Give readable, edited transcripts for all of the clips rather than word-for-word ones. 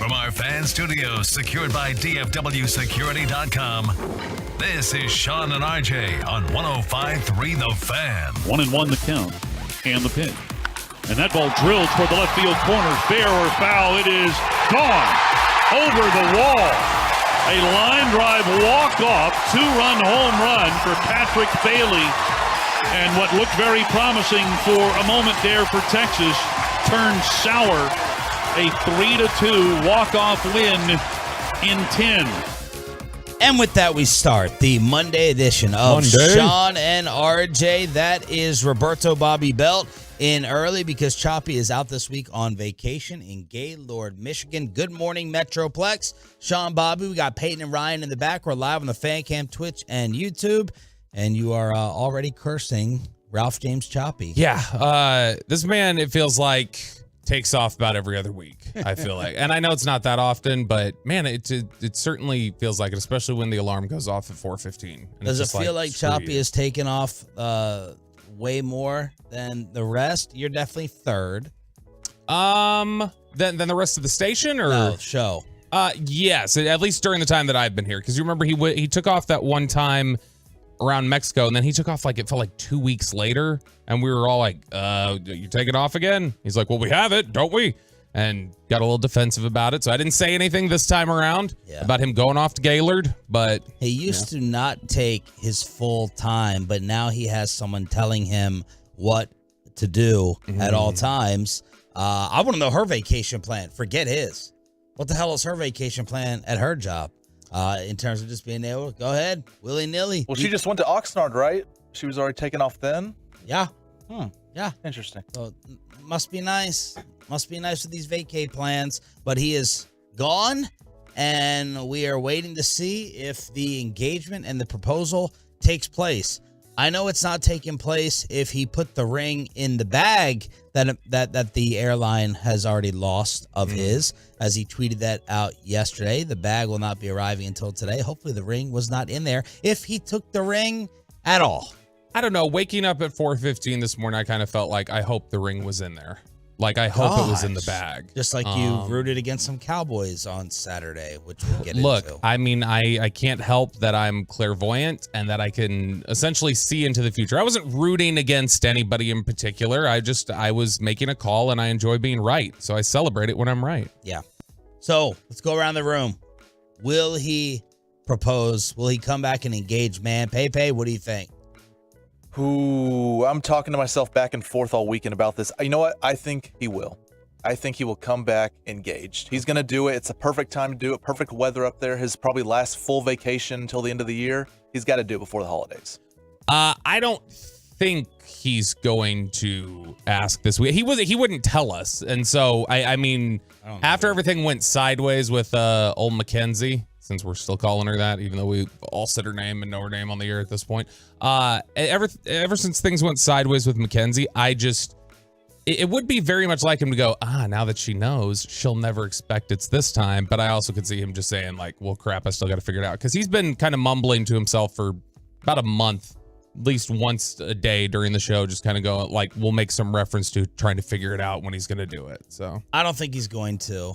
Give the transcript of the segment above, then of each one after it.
From our fan studios, secured by DFWsecurity.com, this is Sean and RJ on 105.3 The Fan. 1-1 the count and the pitch. And that ball drilled toward the left field corner. Fair or foul, it is gone. over the wall. A line drive walk-off, two-run home run for Patrick Bailey. And what looked very promising for a moment there for Texas turned sour. A 3-2 walk-off win in 10. And with that, we start the Monday edition of Sean and RJ. That is Roberto Bobby Belt in early because Choppy is out this week on vacation in Gaylord, Michigan. Good morning, Metroplex. Sean, Bobby, we got Peyton and Ryan in the back. We're live on the Fan Cam, Twitch, and YouTube. And you are already cursing Ralph James Choppy. Yeah, this man, it feels like, takes off about every other week, I feel like. And I know it's not that often, but man, it certainly feels like it, especially when the alarm goes off at 4:15. Does it feel like Choppy is taking off way more than the rest? You're definitely third. Than the rest of the station, or no, show? Yes, at least during the time that I've been here, because you remember he took off that one time around Mexico, and then he took off it felt like 2 weeks later, and we were all like, you taking off again? He's like, well, we have it, don't we? And got a little defensive about it, so I didn't say anything this time around about him going off to Gaylord, but he used to not take his full time, but now he has someone telling him what to do at all times. I want to know her vacation plan. Forget his. What the hell is her vacation plan at her job? In terms of just being able to go ahead, willy-nilly. Well, she just went to Oxnard, right? She was already taken off then? Yeah. Yeah. Interesting. So must be nice. Must be nice with these vacay plans. But he is gone, and we are waiting to see if the engagement and the proposal takes place. I know it's not taking place if he put the ring in the bag that the airline has already lost of his, as he tweeted that out yesterday. The bag will not be arriving until today. Hopefully the ring was not in there if he took the ring at all. I don't know. Waking up at 4:15 this morning, I kind of felt like I hope the ring was in there. Like, I hope it was in the bag. Just like you rooted against some Cowboys on Saturday, which we'll get into. Look, I mean, I can't help that I'm clairvoyant and that I can essentially see into the future. I wasn't rooting against anybody in particular. I was making a call, and I enjoy being right. So I celebrate it when I'm right. Yeah. So let's go around the room. Will he propose? Will he come back and engage, man? Pepe, what do you think? Ooh, I'm talking to myself back and forth all weekend about this. You know what? I think he will. I think he will come back engaged. He's going to do it. It's a perfect time to do it. Perfect weather up there. His probably last full vacation until the end of the year. He's got to do it before the holidays. I don't think he's going to ask this week. He wouldn't tell us. And so, I mean, after everything went sideways with old Mackenzie, since we're still calling her that, even though we all said her name and know her name on the air at this point. Ever since things went sideways with Mackenzie, it would be very much like him to go, now that she knows, she'll never expect it's this time. But I also could see him just saying, like, well, crap, I still got to figure it out. Because he's been kind of mumbling to himself for about a month, at least once a day during the show, just kind of going, like, we'll make some reference to trying to figure it out when he's going to do it. So I don't think he's going to.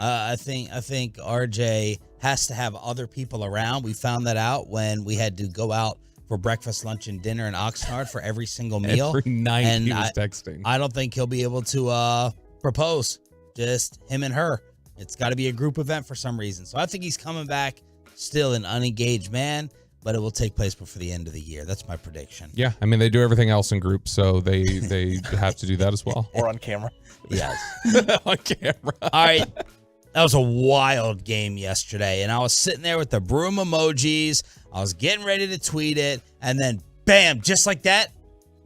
I think RJ has to have other people around. We found that out when we had to go out for breakfast, lunch, and dinner in Oxnard for every single meal. Every night and he was texting. I don't think he'll be able to propose. Just him and her. It's got to be a group event for some reason. So I think he's coming back still an unengaged man, but it will take place before the end of the year. That's my prediction. Yeah, I mean, they do everything else in groups, so they have to do that as well. Or on camera. Yes. On camera. All right. That was a wild game yesterday, and I was sitting there with the broom emojis. I was getting ready to tweet it, and then bam, just like that,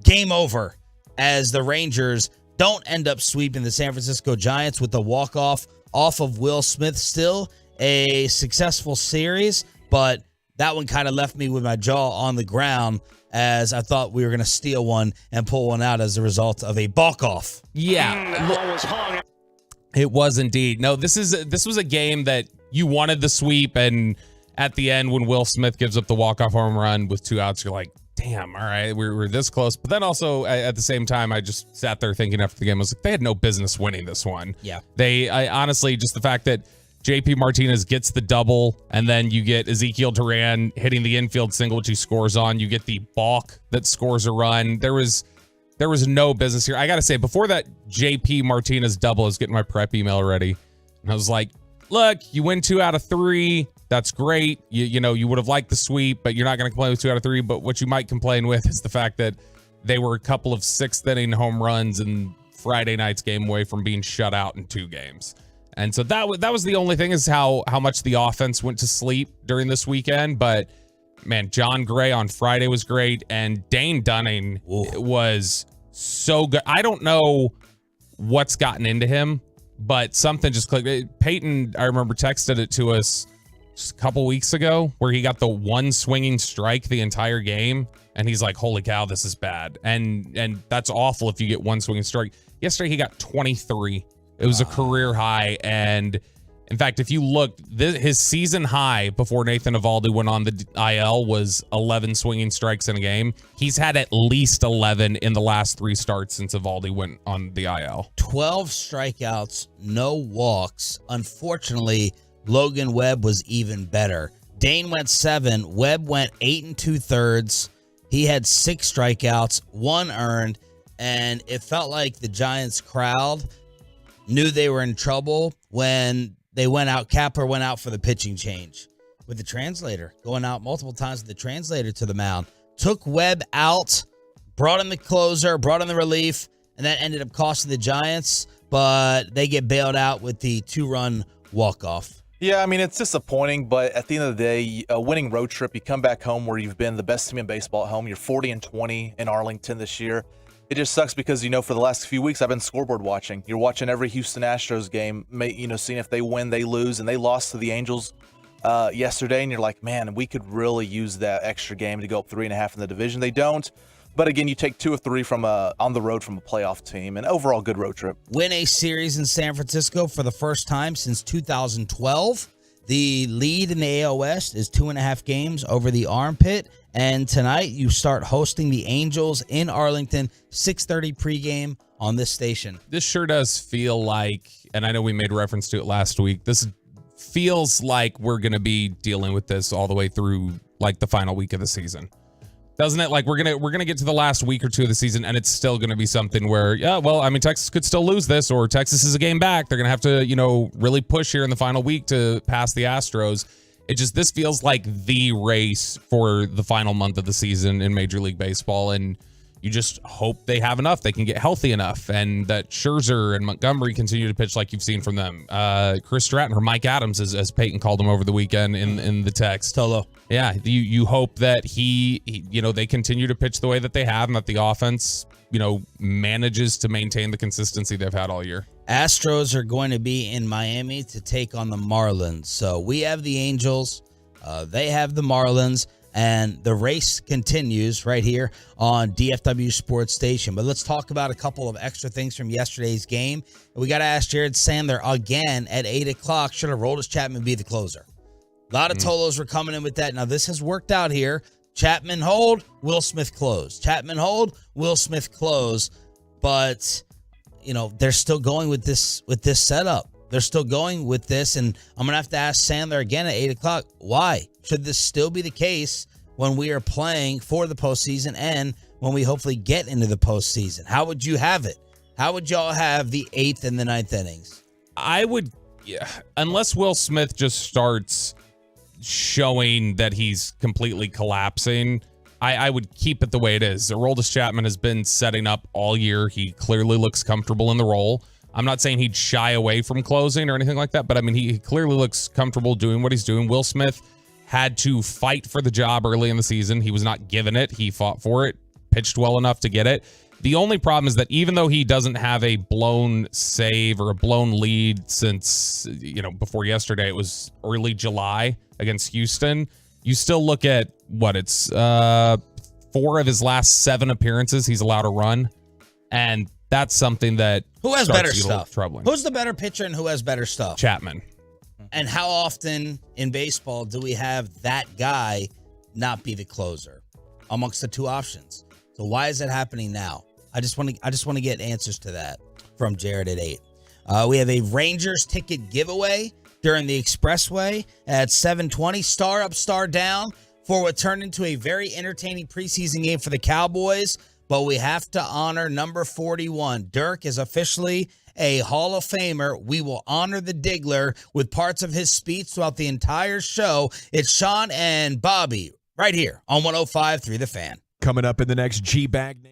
game over, as the Rangers don't end up sweeping the San Francisco Giants with the walk-off off of Will Smith. Still a successful series, but that one kind of left me with my jaw on the ground, as I thought we were going to steal one and pull one out as a result of a balk-off. Yeah. It was indeed. No, this was a game that you wanted the sweep, and at the end when Will Smith gives up the walk-off home run with 2 outs, you're like, damn, all right, we're this close. But then also at the same time, I just sat there thinking after the game, I was like, they had no business winning this one. Yeah. I honestly, just the fact that JP Martinez gets the double, and then you get Ezekiel Duran hitting the infield single, which he scores on. You get the balk that scores a run. There was no business here. I got to say, before that JP Martinez double, I was getting my prep email ready. And I was like, look, you win 2 out of 3. That's great. You would have liked the sweep, but you're not going to complain with 2 out of 3. But what you might complain with is the fact that they were a couple of 6th inning home runs and Friday night's game away from being shut out in 2 games. And so that was the only thing, is how much the offense went to sleep during this weekend. But man, John Gray on Friday was great, and Dane Dunning was so good. I don't know what's gotten into him, but something just clicked. Peyton, I remember, texted it to us just a couple weeks ago, where he got the 1 swinging strike the entire game, and he's like, holy cow, this is bad. And that's awful if you get 1 swinging strike. Yesterday he got 23. It was a career high, and in fact, if you look, his season high before Nathan Eovaldi went on the IL was 11 swinging strikes in a game. He's had at least 11 in the last 3 starts since Eovaldi went on the IL. 12 strikeouts, no walks. Unfortunately, Logan Webb was even better. Dane went 7. Webb went 8 2/3. He had 6 strikeouts, 1 earned, and it felt like the Giants crowd knew they were in trouble when they went out. Kapler went out for the pitching change with the translator, going out multiple times with the translator to the mound. Took Webb out, brought in the closer, brought in the relief, and that ended up costing the Giants, but they get bailed out with the 2-run walk-off. Yeah, I mean, it's disappointing, but at the end of the day, a winning road trip, you come back home where you've been the best team in baseball at home. You're 40-20 in Arlington this year. It just sucks because, for the last few weeks, I've been scoreboard watching. You're watching every Houston Astros game, seeing if they win, they lose, and they lost to the Angels yesterday, and you're like, man, we could really use that extra game to go up 3.5 in the division. They don't. But again, you take 2 of 3 from on the road from a playoff team, and overall good road trip. Win a series in San Francisco for the first time since 2012. The lead in the AL West is 2.5 games over the armpit. And tonight you start hosting the Angels in Arlington, 6:30 pregame on this station. This sure does feel like, and I know we made reference to it last week, this feels like we're going to be dealing with this all the way through like the final week of the season. Doesn't it? Like we're gonna get to the last week or 2 of the season, and it's still gonna be something where, Texas could still lose this, or Texas is a game back. They're gonna have to, really push here in the final week to pass the Astros. This feels like the race for the final month of the season in Major League Baseball, and you just hope they have enough, they can get healthy enough, and that Scherzer and Montgomery continue to pitch like you've seen from them. Chris Stratton, or Mike Adams, as Peyton called him over the weekend in the text. Tolo. Yeah, you hope that he they continue to pitch the way that they have, and that the offense, manages to maintain the consistency they've had all year. Astros are going to be in Miami to take on the Marlins. So we have the Angels, they have the Marlins, and the race continues right here on DFW Sports Station. But let's talk about a couple of extra things from yesterday's game. We got to ask Jared Sandler again at 8 o'clock. Should have Roldis Chapman be the closer? A lot of Tolos were coming in with that. Now, this has worked out here. Chapman hold, Will Smith close. Chapman hold, Will Smith close. But, they're still going with this setup. They're still going with this, and I'm going to have to ask Sandler again at 8 o'clock, why should this still be the case when we are playing for the postseason and when we hopefully get into the postseason? How would you have it? How would y'all have the 8th and the 9th innings? I would, unless Will Smith just starts showing that he's completely collapsing, I would keep it the way it is. Aroldis Chapman has been setting up all year. He clearly looks comfortable in the role. I'm not saying he'd shy away from closing or anything like that, but I mean, he clearly looks comfortable doing what he's doing. Will Smith had to fight for the job early in the season. He was not given it. He fought for it, pitched well enough to get it. The only problem is that even though he doesn't have a blown save or a blown lead since, before yesterday, it was early July against Houston, you still look at it's 4 of his last 7 appearances he's allowed to run. And that's something that who has better stuff? Troubling. Who's the better pitcher and who has better stuff? Chapman. And how often in baseball do we have that guy not be the closer amongst the 2 options? So why is it happening now? I just want to get answers to that from Jared at 8. We have a Rangers ticket giveaway during the Expressway at 7:20. Star up, star down for what turned into a very entertaining preseason game for the Cowboys. But we have to honor number 41. Dirk is officially a Hall of Famer. We will honor the Diggler with parts of his speech throughout the entire show. It's Sean and Bobby right here on 105.3 The Fan. Coming up in the next G-Bag Nation.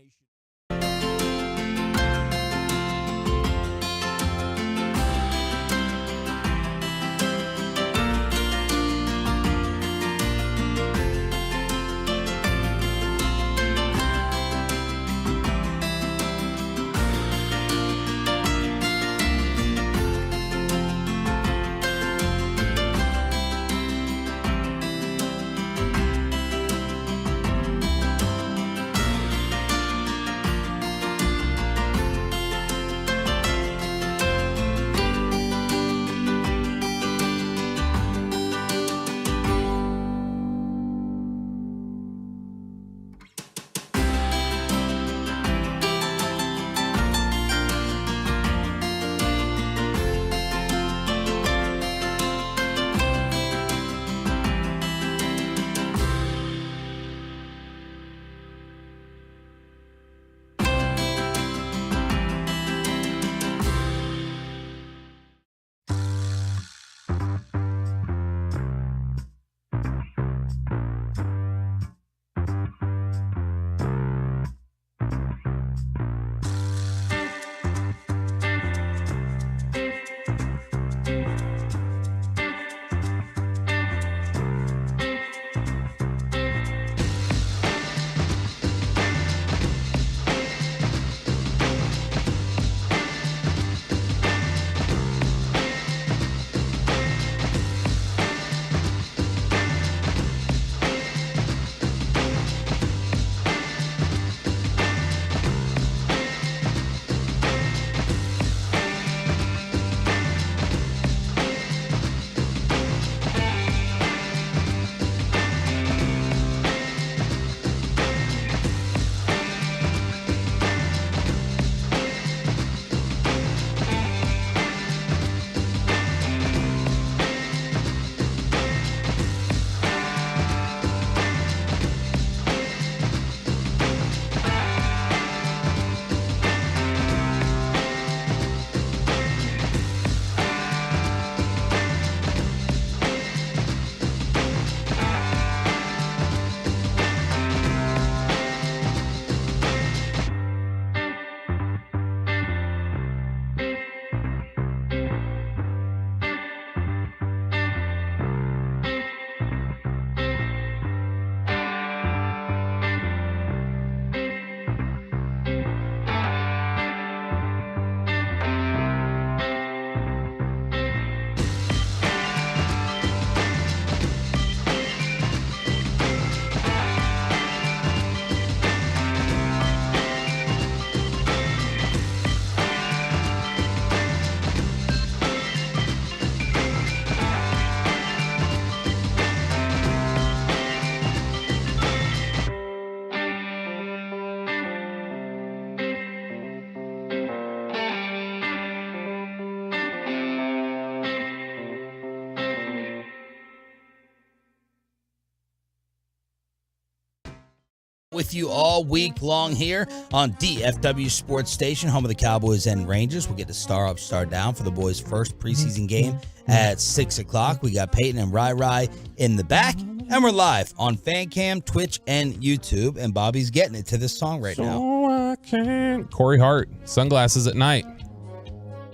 With you all week long here on DFW Sports Station, home of the Cowboys and Rangers. We'll get to Star Up, Star Down for the boys' first preseason game at 6 o'clock. We got Peyton and Rai in the back, and we're live on FanCam, Twitch, and YouTube. And Bobby's getting it to this song right now. I can't. Corey Hart, Sunglasses at Night.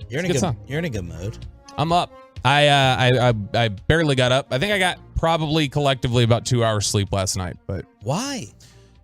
You're in a good mood. I'm up. I barely got up. I think I got probably collectively about 2 hours sleep last night. But why?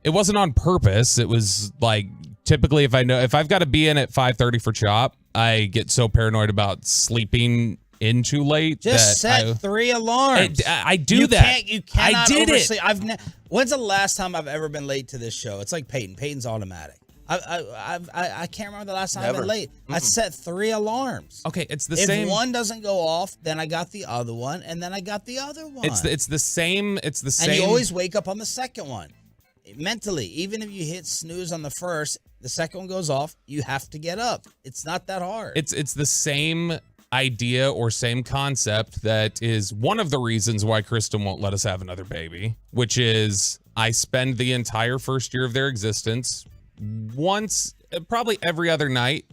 It wasn't on purpose. It was like typically if I've got to be in at 5:30 for chop, I get so paranoid about sleeping in too late. Just set 3 alarms. I do that. You cannot I did oversleep. it. When's the last time I've ever been late to this show? It's like Peyton. Peyton's automatic. I can't remember the last time I've been late. I set 3 alarms. Okay, it's the if same. If one doesn't go off, then I got the other one, and then I got the other one. It's the same. It's the same. And you always wake up on the second one. Mentally, even if you hit snooze on the first, the second one goes off, you have to get up. It's not that hard. It's the same idea or same concept that is one of the reasons why Kristen won't let us have another baby, which is I spend the entire first year of their existence once, probably every other night,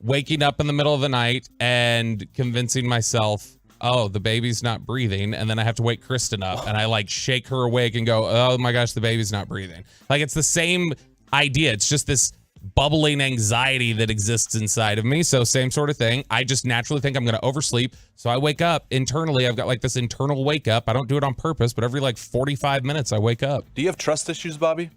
waking up in the middle of the night and convincing myself, oh, the baby's not breathing. And then I have to wake Kristen up and I like shake her awake and go, oh my gosh, the baby's not breathing. Like it's the same idea. It's just this bubbling anxiety that exists inside of me. So same sort of thing. I just naturally think I'm going to oversleep. So I wake up internally. I've got like this internal wake up. I don't do it on purpose, but every like 45 minutes I wake up. Do you have trust issues, Bobby?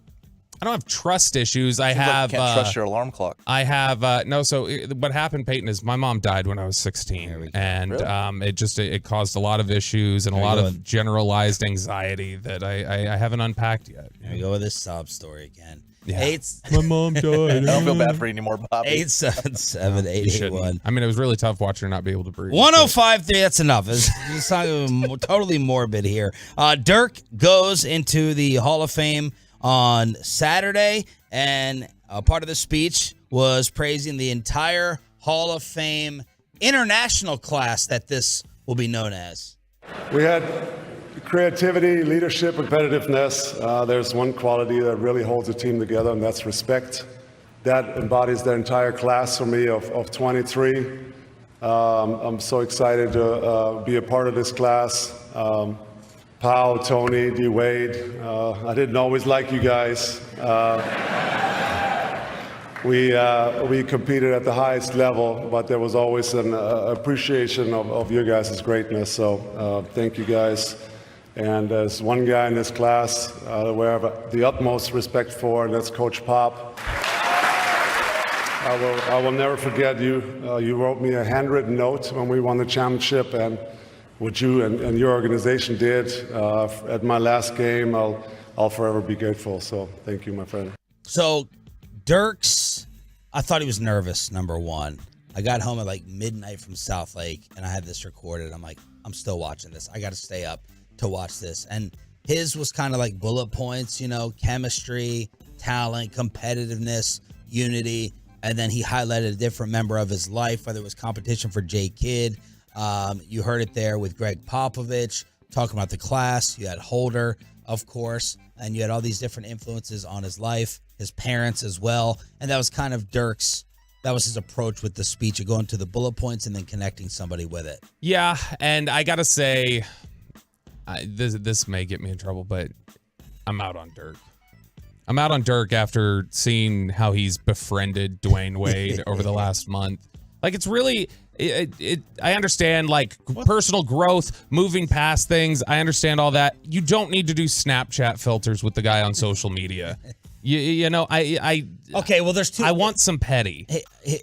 I don't have trust issues. I Seems like have you can't trust your alarm clock. I have no. So what happened, Peyton, is my mom died when I was 16, and Really? it caused a lot of issues and a lot of generalized anxiety that I haven't unpacked yet. Here we go with this sob story again. Yeah. My mom died. I don't feel bad for you anymore, Bobby. 877-881. I mean, it was really tough watching her not be able to breathe. 105.3, that's enough. It's totally morbid here. Dirk goes into the Hall of Fame on Saturday, and part of the speech was praising the entire Hall of Fame international class that this will be known as. We had creativity, leadership, competitiveness. There's one quality that really holds a team together, and that's respect. That embodies the entire class for me of 23. I'm so excited to be a part of this class. Powell, Tony, D. Wade. I didn't always like you guys. We competed at the highest level, but there was always an appreciation of your guys' greatness. So thank you guys. And there's one guy in this class we have the utmost respect for, and that's Coach Pop. I will never forget you. You wrote me a handwritten note when we won the championship, and what you and your organization did at my last game, I'll forever be grateful. So thank you, my friend. So Dirk's, I thought he was nervous, number one. I got home at like midnight from South Lake, and I had this recorded. I'm like, I'm still watching this. I got to stay up to watch this. And his was kind of like bullet points, chemistry, talent, competitiveness, unity. And then he highlighted a different member of his life, whether it was competition for J. Kidd. You heard it there with Greg Popovich talking about the class. You had Holder, of course, and you had all these different influences on his life, his parents as well. And that was kind of Dirk's, that was his approach with the speech of going to the bullet points and then connecting somebody with it. Yeah, and I got to say, this may get me in trouble, but I'm out on Dirk. I'm out on Dirk after seeing how he's befriended Dwayne Wade over the last month. Like, it's really, I understand, like, personal growth, moving past things. I understand all that. You don't need to do Snapchat filters with the guy on social media. Okay, well, there's two. I want some petty.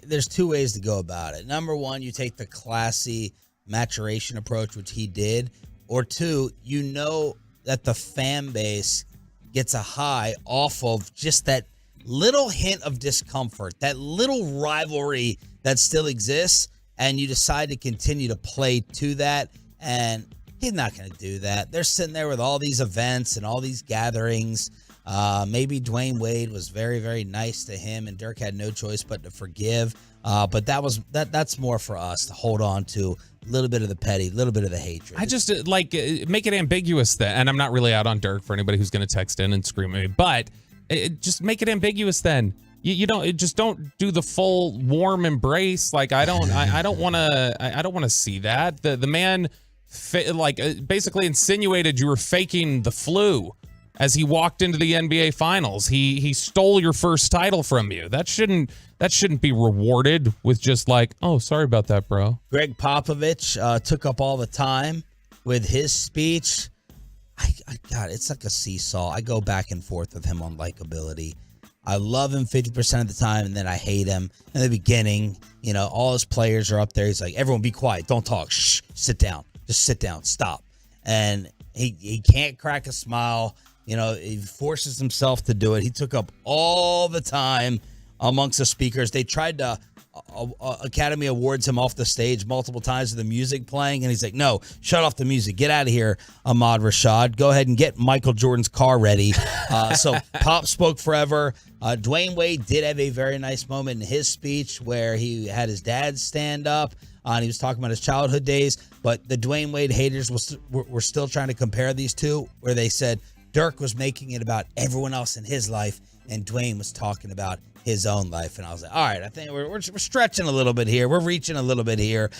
There's two ways to go about it. Number one, you take the classy maturation approach, which he did. Or two, you know that the fan base gets a high off of just that little hint of discomfort, that little rivalry that still exists, and you decide to continue to play to that, and he's not going to do that. They're sitting there with all these events and all these gatherings. Maybe Dwayne Wade was very, very nice to him, and Dirk had no choice but to forgive. But that's more for us to hold on to a little bit of the petty, a little bit of the hatred. I just make it ambiguous then, and I'm not really out on Dirk for anybody who's going to text in and scream at me, but just make it ambiguous then. You don't just don't do the full warm embrace. Like I don't want to see that. The man basically insinuated you were faking the flu as he walked into the NBA Finals. He stole your first title from you. That shouldn't be rewarded with just like, oh, sorry about that, bro. Greg Popovich took up all the time with his speech. God, it's like a seesaw. I go back and forth with him on likability. I love him 50% of the time, and then I hate him. In the beginning, all his players are up there. He's like, everyone be quiet. Don't talk. Shh. Sit down. Just sit down. Stop. And he can't crack a smile. He forces himself to do it. He took up all the time amongst the speakers. They tried to Academy Awards him off the stage multiple times with the music playing, and he's like, no, shut off the music. Get out of here, Ahmad Rashad. Go ahead and get Michael Jordan's car ready. So Pop spoke forever. Dwayne Wade did have a very nice moment in his speech where he had his dad stand up, and he was talking about his childhood days, but the Dwayne Wade haters were still trying to compare these two, where they said Dirk was making it about everyone else in his life, and Dwayne was talking about his own life. And I was like, all right, I think we're stretching a little bit here. We're reaching a little bit here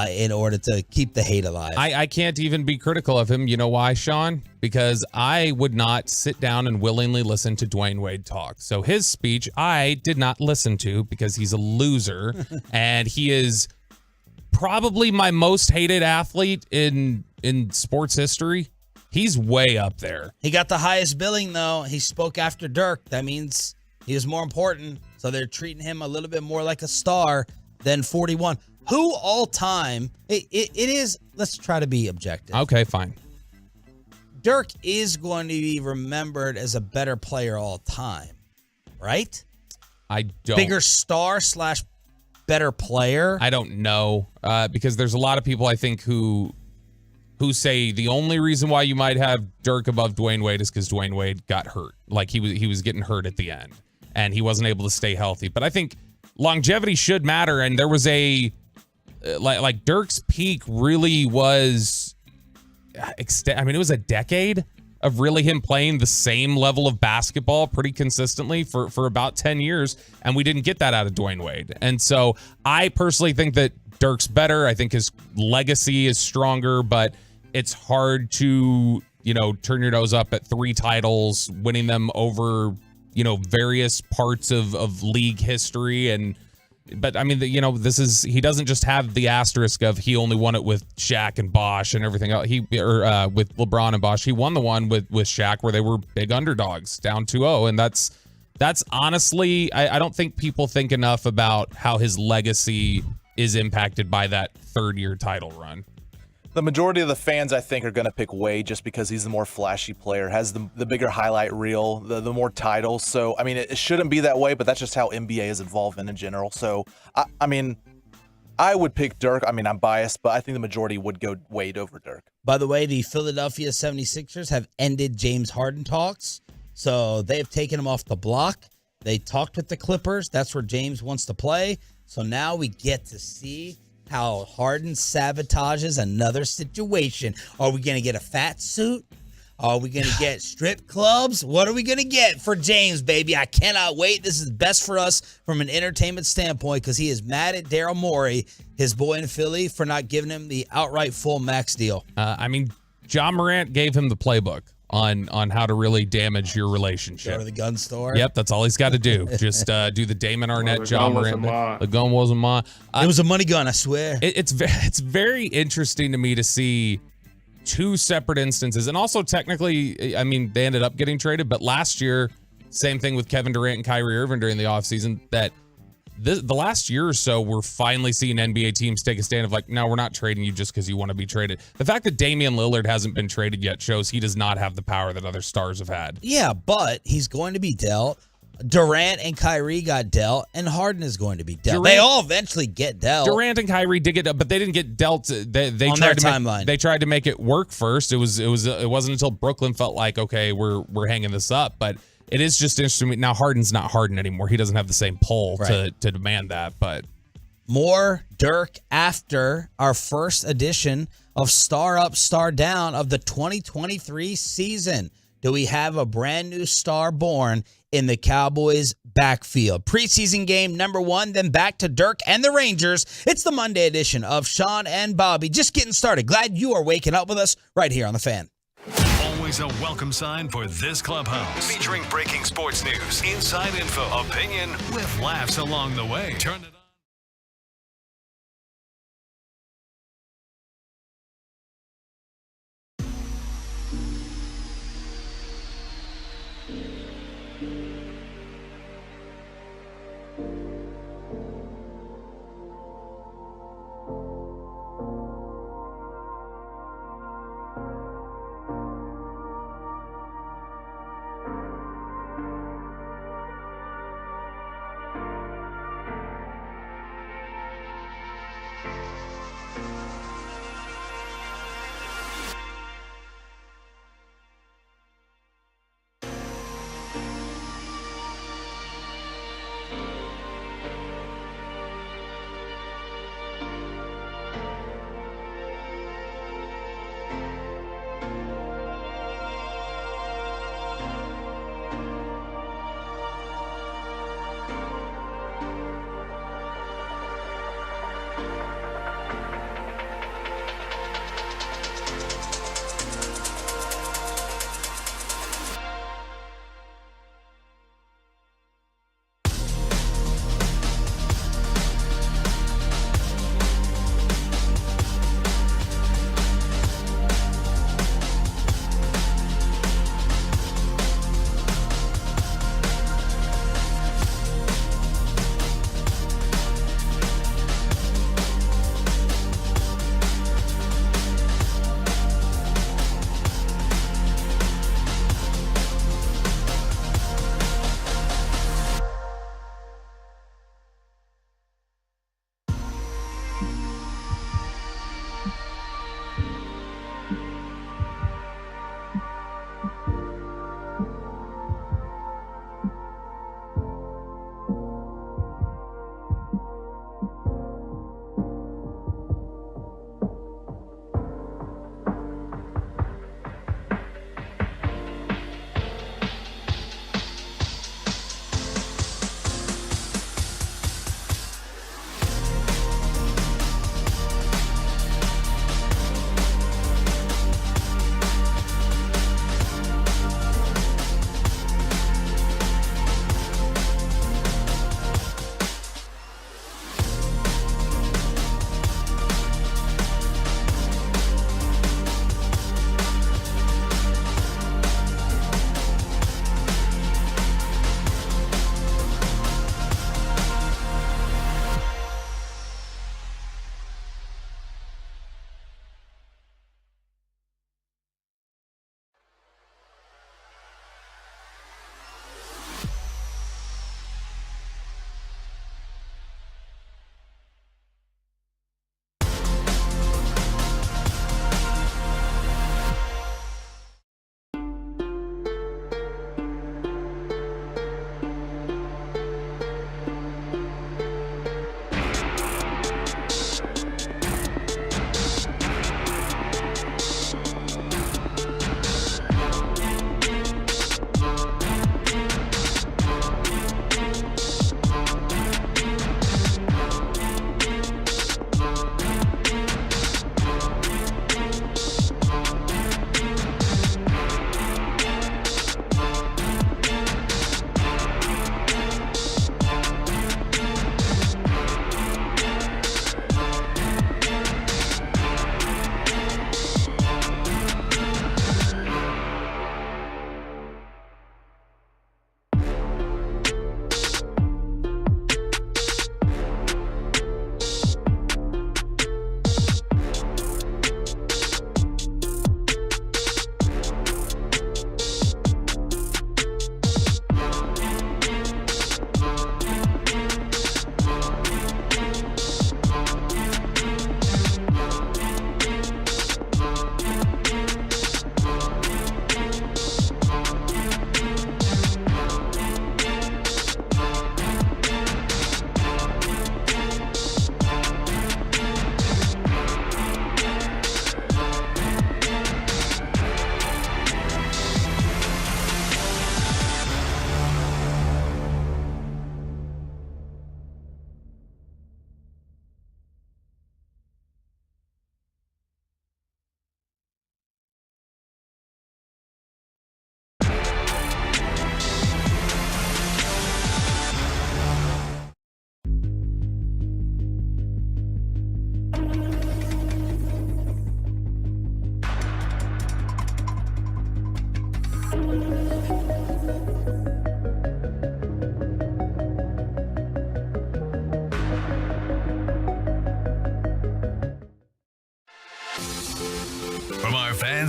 in order to keep the hate alive. I can't even be critical of him. You know why, Sean? Because I would not sit down and willingly listen to Dwayne Wade talk. So his speech, I did not listen to because he's a loser. And he is probably my most hated athlete in sports history. He's way up there. He got the highest billing, though. He spoke after Dirk. That means he is more important. So they're treating him a little bit more like a star than 41. Who all time, it is, let's try to be objective. Okay, fine. Dirk is going to be remembered as a better player all time, right? I don't. Bigger star / better player? I don't know because there's a lot of people I think who say the only reason why you might have Dirk above Dwayne Wade is because Dwayne Wade got hurt. Like he was getting hurt at the end and he wasn't able to stay healthy. But I think longevity should matter. And there was like Dirk's peak really was, it was a decade of really him playing the same level of basketball pretty consistently for about 10 years. And we didn't get that out of Dwayne Wade. And so I personally think that Dirk's better. I think his legacy is stronger, but it's hard to, turn your nose up at 3 titles, winning them over, various parts of league history. But I mean, he doesn't just have the asterisk of he only won it with Shaq and Bosh and everything else. With LeBron and Bosh, he won the one with Shaq where they were big underdogs down 2-0. And that's honestly, I don't think people think enough about how his legacy is impacted by that 3rd-year title run. The majority of the fans, I think, are going to pick Wade just because he's the more flashy player, has the bigger highlight reel, the more titles. So, I mean, it shouldn't be that way, but that's just how NBA is involved in general. So, I would pick Dirk. I mean, I'm biased, but I think the majority would go Wade over Dirk. By the way, the Philadelphia 76ers have ended James Harden talks. So they've taken him off the block. They talked with the Clippers. That's where James wants to play. So now we get to see how Harden sabotages another situation. Are we going to get a fat suit? Are we going to get strip clubs? What are we going to get for James, baby? I cannot wait. This is best for us from an entertainment standpoint because he is mad at Daryl Morey, his boy in Philly, for not giving him the outright full max deal. John Morant gave him the playbook on how to really damage your relationship. Go to the gun store. Yep, that's all he's got to do. Just do the Damon Arnett, John Morant. The gun wasn't mine. It was a money gun, I swear. It's very interesting to me to see 2 separate instances. And also technically, they ended up getting traded. But last year, same thing with Kevin Durant and Kyrie Irving during the offseason, that the last year or so, we're finally seeing NBA teams take a stand of like, no, we're not trading you just because you want to be traded. The fact that Damian Lillard hasn't been traded yet shows he does not have the power that other stars have had. Yeah, but he's going to be dealt. Durant and Kyrie got dealt, and Harden is going to be dealt. They all eventually get dealt. Durant and Kyrie did get dealt, but they didn't get dealt. They on tried their to timeline. They tried to make it work first. It wasn't until Brooklyn felt like, okay, we're hanging this up, but it is just interesting. Now Harden's not Harden anymore. He doesn't have the same pull to demand that. But more Dirk after our first edition of Star Up, Star Down of the 2023 season. Do we have a brand new star born in the Cowboys backfield? Preseason game number 1, then back to Dirk and the Rangers. It's the Monday edition of Sean and Bobby. Just getting started. Glad you are waking up with us right here on The Fan. Always a welcome sign for this clubhouse. Featuring breaking sports news, inside info, opinion, with laughs along the way. Turn it on.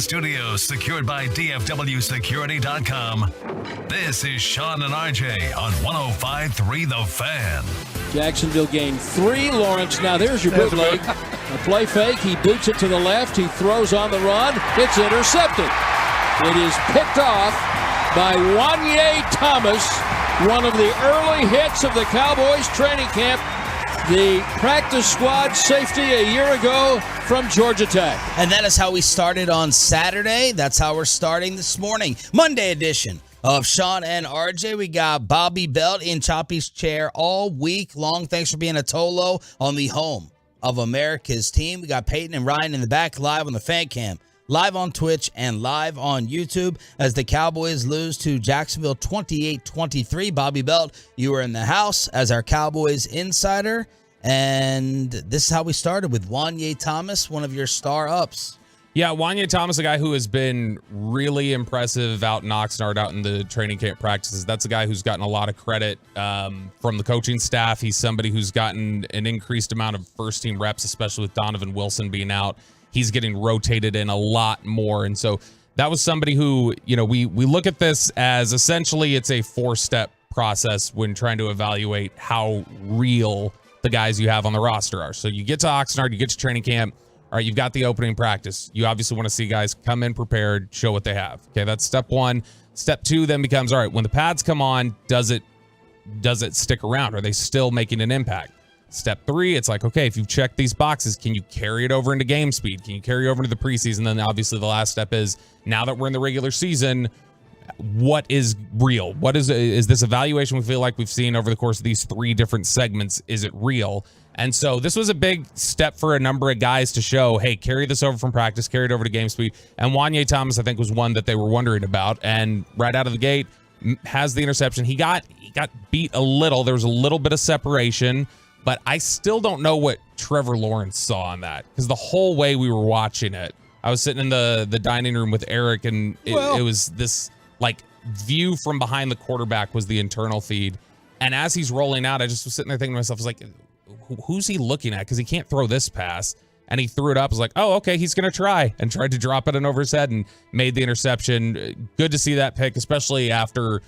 studios secured by DFWsecurity.com. This is Sean and RJ on 105.3 The Fan. Jacksonville gained 3. Lawrence, now there's your bootleg. A play fake. He boots it to the left. He throws on the run. It's intercepted. It is picked off by Wanye Thomas, one of the early hits of the Cowboys training camp. The practice squad safety a year ago from Georgia Tech. And that is how we started on Saturday. That's how we're starting this morning. Monday edition of Sean and RJ. We got Bobby Belt in Choppy's chair all week long. Thanks for being a Tolo on the home of America's team. We got Peyton and Ryan in the back live on the fan cam, live on Twitch, and live on YouTube as the Cowboys lose to Jacksonville 28-23. Bobby Belt, you were in the house as our Cowboys insider. And this is how we started with Wanye Thomas, one of your star ups. Yeah, Wanye Thomas, a guy who has been really impressive out in Oxnard, out in the training camp practices. That's a guy who's gotten a lot of credit from the coaching staff. He's somebody who's gotten an increased amount of first-team reps, especially with Donovan Wilson being out. He's getting rotated in a lot more. And so that was somebody who, we look at this as essentially it's a 4-step process when trying to evaluate how real the guys you have on the roster are. So you get to Oxnard, you get to training camp. All right, you've got the opening practice. You obviously want to see guys come in prepared, show what they have. Okay, that's step 1. Step 2 then becomes, all right, when the pads come on, does it stick around? Are they still making an impact? Step 3, it's like, okay, if you've checked these boxes, can you carry it over into game speed? Can you carry over into the preseason? Then obviously the last step is, now that we're in the regular season, what is real? What is this evaluation we feel like we've seen over the course of these 3 different segments? Is it real? And so this was a big step for a number of guys to show, hey, carry this over from practice, carry it over to game speed. And Wanye Thomas, I think, was one that they were wondering about. And right out of the gate, has the interception. He got beat a little. There was a little bit of separation, but I still don't know what Trevor Lawrence saw on that, because the whole way we were watching it, I was sitting in the dining room with Eric, and it was this like view from behind the quarterback was the internal feed. And as he's rolling out, I just was sitting there thinking to myself, I was like, who's he looking at? Because he can't throw this pass. And he threw it up. I was like, oh, okay, he's going to try, and tried to drop it in over his head and made the interception. Good to see that pick, especially after,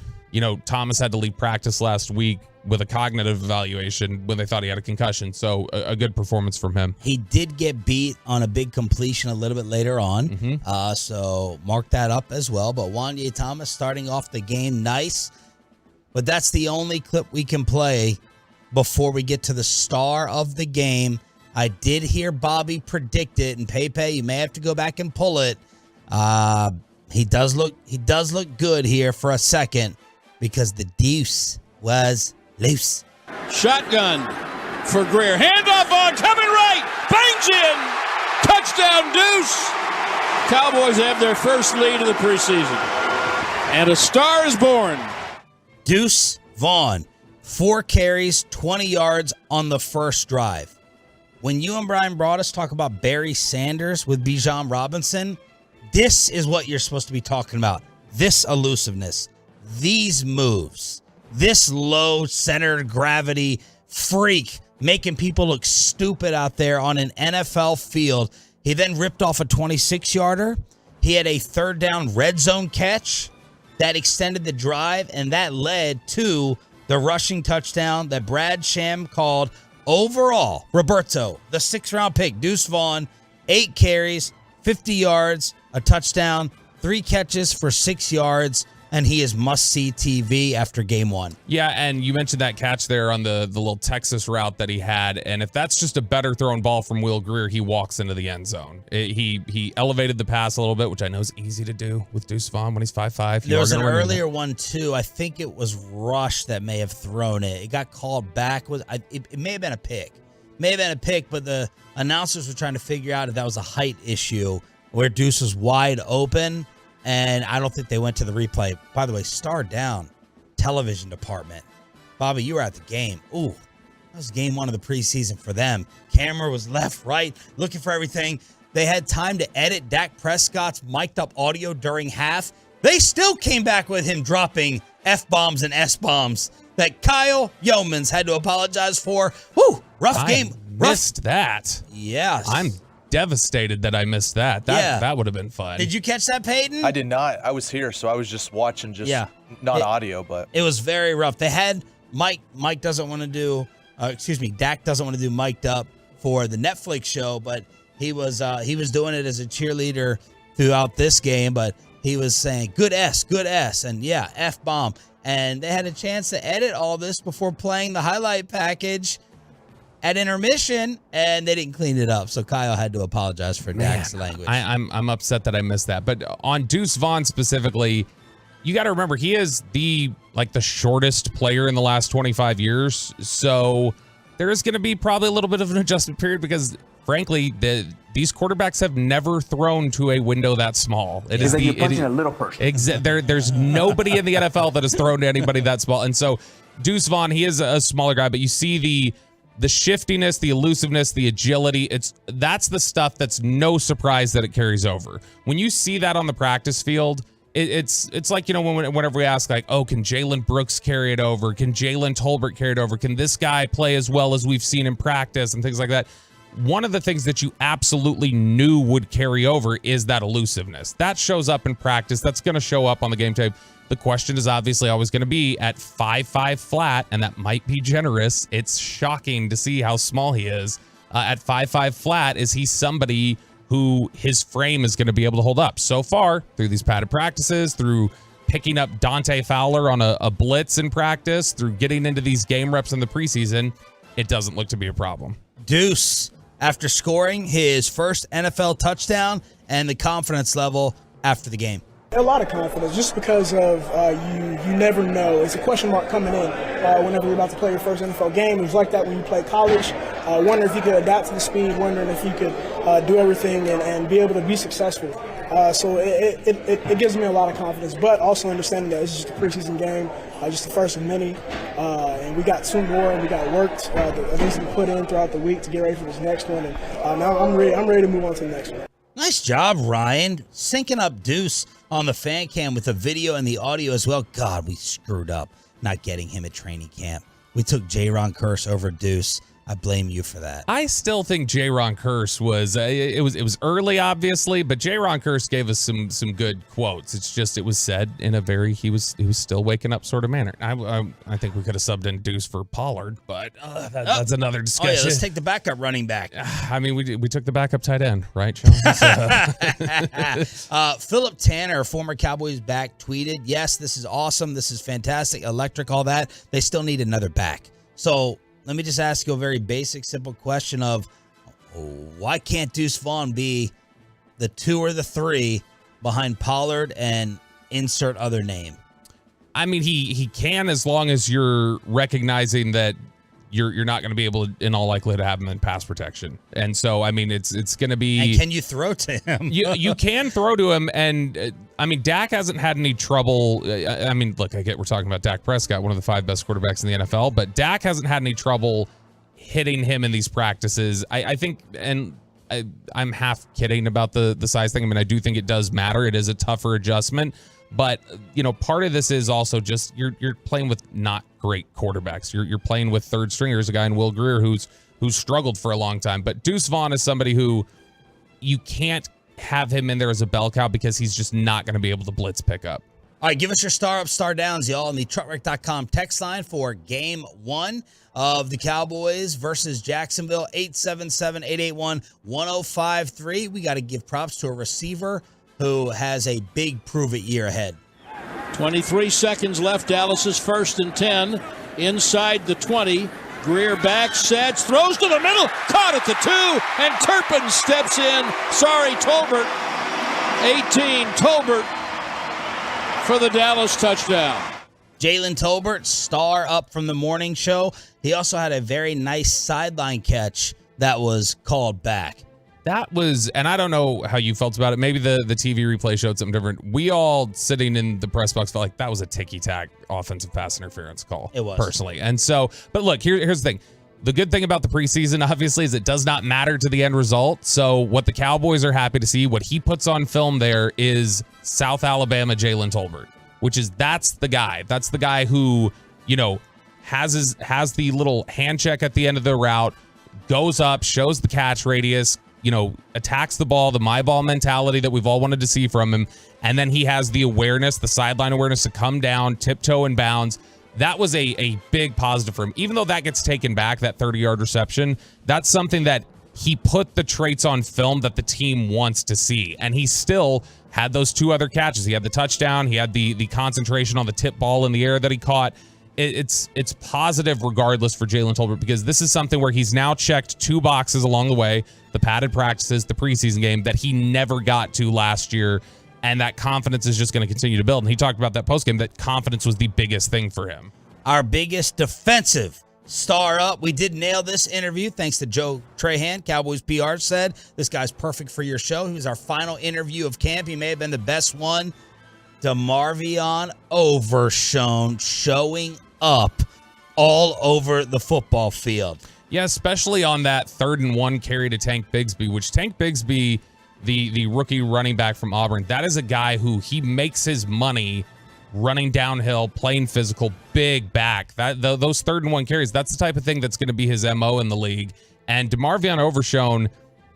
Thomas had to leave practice last week with a cognitive evaluation when they thought he had a concussion. So a good performance from him. He did get beat on a big completion a little bit later on. So mark that up as well. But Wanye Thomas starting off the game nice. But that's the only clip we can play before we get to the star of the game. I did hear Bobby predict it, and Pepe, you may have to go back and pull it. He does look good here for a second, because the deuce was loose. Shotgun for Greer. Handoff on, coming right. Bangs in. Touchdown, Deuce. Cowboys have their first lead of the preseason. And a star is born. Deuce Vaughn, 4 carries, 20 yards on the first drive. When you and Brian brought us talk about Barry Sanders with Bijan Robinson, this is what you're supposed to be talking about. This elusiveness, these moves, this low center gravity freak making people look stupid out there on an NFL field. He then ripped off a 26-yarder. He had a 3rd down red zone catch that extended the drive, and that led to the rushing touchdown that Brad Sham called. Overall, Roberto, the 6th-round pick, Deuce Vaughn, 8 carries, 50 yards, a touchdown, 3 catches for 6 yards, and he is must-see TV after game 1. Yeah, and you mentioned that catch there on the little Texas route that he had, and if that's just a better thrown ball from Will Greer, he walks into the end zone. He elevated the pass a little bit, which I know is easy to do with Deuce Vaughn when he's 5'5". There was an earlier one, too. I think it was Rush that may have thrown it. It got called back. It may have been a pick. But the announcers were trying to figure out if that was a height issue where Deuce was wide open. And I don't think they went to the replay. By the way, star down, television department. Bobby, you were at the game. Ooh, that was game 1 of the preseason for them. Camera was left, right, looking for everything. They had time to edit Dak Prescott's mic'd up audio during half. They still came back with him dropping F-bombs and S-bombs that Kyle Yeomans had to apologize for. Whew, rough game. Missed that. Yes. I'm devastated that I missed that. That would have been fun. Did you catch that, Peyton? I did not. I was here, so I was just watching, not audio, but it was very rough. They had Mike doesn't want to do, Dak doesn't want to do mic'd up for the Netflix show, but he was doing it as a cheerleader throughout this game, but he was saying good S, and F-bomb. And they had a chance to edit all this before playing the highlight package at intermission, and they didn't clean it up. So Kyle had to apologize for Dak's language. I'm upset that I missed that. But on Deuce Vaughn specifically, you got to remember he is the shortest player in the last 25 years. So there is going to be probably a little bit of an adjustment period because, frankly, these quarterbacks have never thrown to a window that small. It is you're punching a little person. There's nobody in the NFL that has thrown to anybody that small. And so Deuce Vaughn, he is a smaller guy, but you see the shiftiness, the elusiveness, the agility. That's the stuff that's no surprise that it carries over. When you see that on the practice field, it's like, whenever we ask, like, oh, can Jalen Brooks carry it over? Can Jalen Tolbert carry it over? Can this guy play as well as we've seen in practice and things like that? One of the things that you absolutely knew would carry over is that elusiveness. That shows up in practice. That's going to show up on the game tape. The question is obviously always going to be at 5'5" flat, and that might be generous. It's shocking to see how small he is. At 5'5" flat, is he somebody who his frame is going to be able to hold up? So far, through these padded practices, through picking up Dante Fowler on a blitz in practice, through getting into these game reps in the preseason, it doesn't look to be a problem. Deuce, after scoring his first NFL touchdown, and the confidence level after the game. A lot of confidence, just because of you never know. It's a question mark coming in whenever you're about to play your first NFL game. It was like that when you play college. Wondering if you could adapt to the speed, wondering if you could do everything and be able to be successful. So it gives me a lot of confidence, but also understanding that it's just a preseason game, just the first of many. And we got two more, and we got worked at least to put in throughout the week to get ready for this next one. And now I'm ready to move on to the next one. Nice job, Ryan. Syncing up Deuce on the fan cam with the video and the audio as well. God, we screwed up not getting him at training camp. We took J-Ron Curse over Deuce. I blame you for that. I still think J-Ron Curse was it was early, obviously, but J-Ron Curse gave us some good quotes. It's just it was said in a very he was still waking up sort of manner. I think we could have subbed in Deuce for Pollard, but that's another discussion. Oh, yeah, let's take the backup running back. I mean, we took the backup tight end, right, Sean? Philip Tanner, former Cowboys back, tweeted, "Yes, this is awesome. This is fantastic, electric, all that. They still need another back." So let me just ask you a very basic, simple question of why can't Deuce Vaughn be the 2 or the 3 behind Pollard and insert other name? I mean, he can, as long as you're recognizing that you're not going to be able to, in all likelihood, have him in pass protection. And so, I mean, it's going to be. And can you throw to him? you can throw to him, and I mean, Dak hasn't had any trouble. I mean, look, I get we're talking about Dak Prescott, one of the 5 best quarterbacks in the NFL, but Dak hasn't had any trouble hitting him in these practices. I think, and I'm half kidding about the size thing. I mean, I do think it does matter. It is a tougher adjustment. But, part of this is also just you're playing with not great quarterbacks. You're playing with third stringers, a guy in Will Grier who's struggled for a long time. But Deuce Vaughn is somebody who you can't have him in there as a bell cow because he's just not going to be able to blitz pick up. All right, give us your star ups, star downs, y'all, on the truckwreck.com text line for game 1 of the Cowboys versus Jacksonville, 877-881-1053. We got to give props to a receiver who has a big prove-it year ahead. 23 seconds left. Dallas is 1st and 10. Inside the 20. Grier back, sets, throws to the middle. Caught at the 2, and Turpin steps in. Sorry, Tolbert. 18, Tolbert for the Dallas touchdown. Jalen Tolbert, star up from the morning show. He also had a very nice sideline catch that was called back. That was, and I don't know how you felt about it. Maybe the TV replay showed something different. We all sitting in the press box felt like that was a ticky-tack offensive pass interference call. It was. Personally. And so, but look, here's the thing. The good thing about the preseason, obviously, is it does not matter to the end result. So what the Cowboys are happy to see, what he puts on film there is South Alabama Jalen Tolbert, which is that's the guy. That's the guy who, has the little hand check at the end of the route, goes up, shows the catch radius, attacks the ball, the my ball mentality that we've all wanted to see from him. And then he has the awareness, the sideline awareness to come down, tiptoe in bounds. That was a big positive for him. Even though that gets taken back, that 30-yard reception, that's something that he put the traits on film that the team wants to see. And he still had those 2 other catches. He had the touchdown. He had the concentration on the tip ball in the air that he caught. It's positive regardless for Jalen Tolbert, because this is something where he's now checked 2 boxes along the way, the padded practices, the preseason game, that he never got to last year. And that confidence is just going to continue to build. And he talked about that postgame, that confidence was the biggest thing for him. Our biggest defensive star up. We did nail this interview thanks to Joe Trahan. Cowboys PR said this guy's perfect for your show. He was our final interview of camp. He may have been the best one. DeMarvion Overshown showing up all over the football field. Yeah, especially on that 3rd and 1 carry to Tank Bigsby, which Tank Bigsby, the rookie running back from Auburn, that is a guy who he makes his money running downhill, playing physical, big back. Those 3rd and 1 carries, that's the type of thing that's going to be his MO in the league. And DeMarvion Overshown,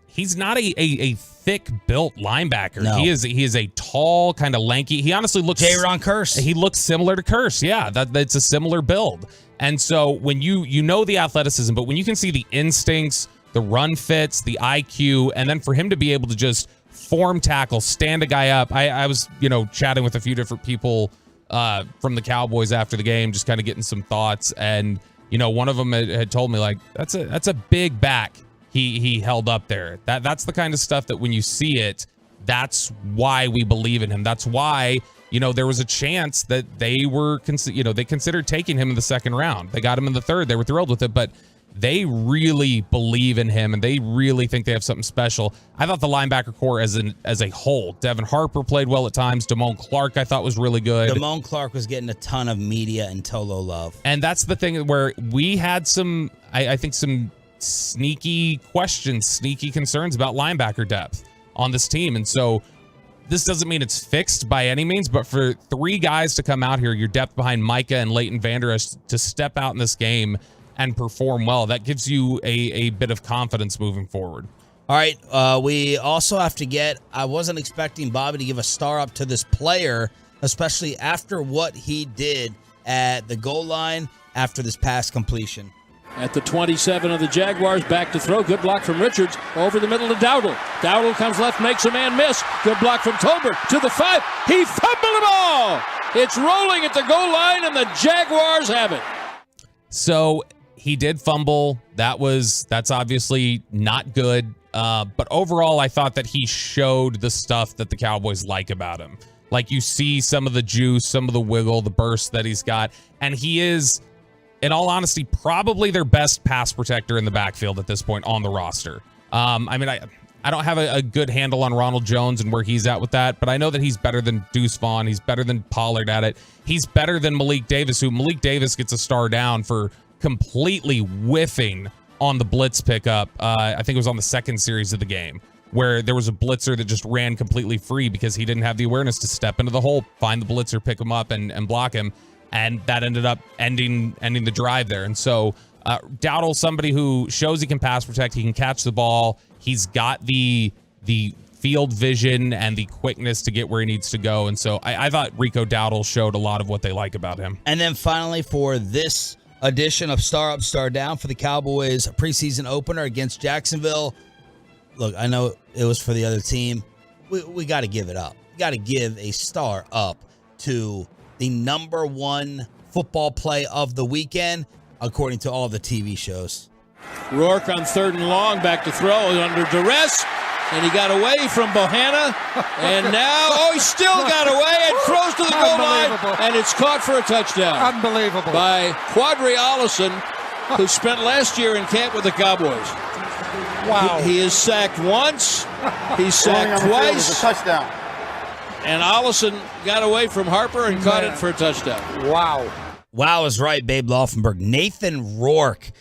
he's not a thick-built linebacker. No. He is a tall, kind of lanky. He honestly looks... J-Ron Curse. He looks similar to Curse. Yeah, that's a similar build. And so when you know the athleticism, but when you can see the instincts, the run fits, the IQ, and then for him to be able to just form tackle, stand a guy up. I was, chatting with a few different people from the Cowboys after the game, just kind of getting some thoughts. And, one of them had told me, like, that's a big back he held up there. That's the kind of stuff that when you see it, that's why we believe in him. That's why, there was a chance that they were, they considered taking him in the 2nd round. They got him in the 3rd. They were thrilled with it, but they really believe in him, and they really think they have something special. I thought the linebacker core as a whole, Devin Harper played well at times. Damone Clark I thought was really good. Damone Clark was getting a ton of media and Tolo love. And that's the thing where we had some, I think, some sneaky questions, sneaky concerns about linebacker depth on this team. And so this doesn't mean it's fixed by any means, but for 3 guys to come out here, your depth behind Micah and Leighton Vander Esch, to step out in this game and perform well, that gives you a bit of confidence moving forward. All right, we also have to I wasn't expecting Bobby to give a star up to this player, especially after what he did at the goal line after this pass completion. At the 27 of the Jaguars, back to throw. Good block from Richards. Over the middle to Dowdle. Dowdle comes left, makes a man miss. Good block from Tolbert to the 5. He fumbled the ball. It's rolling at the goal line, and the Jaguars have it. So he did fumble. That's obviously not good. But overall, I thought that he showed the stuff that the Cowboys like about him. Like, you see some of the juice, some of the wiggle, the burst that he's got. And he is, in all honesty, probably their best pass protector in the backfield at this point on the roster. I don't have a good handle on Ronald Jones and where he's at with that, but I know that he's better than Deuce Vaughn. He's better than Pollard at it. He's better than Malik Davis, who Malik Davis gets a star down for completely whiffing on the blitz pickup. I think it was on the 2nd series of the game, where there was a blitzer that just ran completely free because he didn't have the awareness to step into the hole, find the blitzer, pick him up, and block him. And that ended up ending the drive there. And so Dowdle, somebody who shows he can pass protect, he can catch the ball. He's got the field vision and the quickness to get where he needs to go. And so I thought Rico Dowdle showed a lot of what they like about him. And then finally, for this edition of Star Up, Star Down for the Cowboys preseason opener against Jacksonville, look, I know it was for the other team. We got to give it up. We got to give a star up to the number 1 football play of the weekend, according to all the TV shows. Rourke on 3rd and long, back to throw under duress, and he got away from Bohanna, and now, he still got away and throws to the goal line, and it's caught for a touchdown. Unbelievable. By Quadri Allison, who spent last year in camp with the Cowboys. Wow. He is sacked once, he's sacked twice. A touchdown. And Allison got away from Harper and caught it for a touchdown. Wow. Wow is right, Babe Laufenberg. Nathan Rourke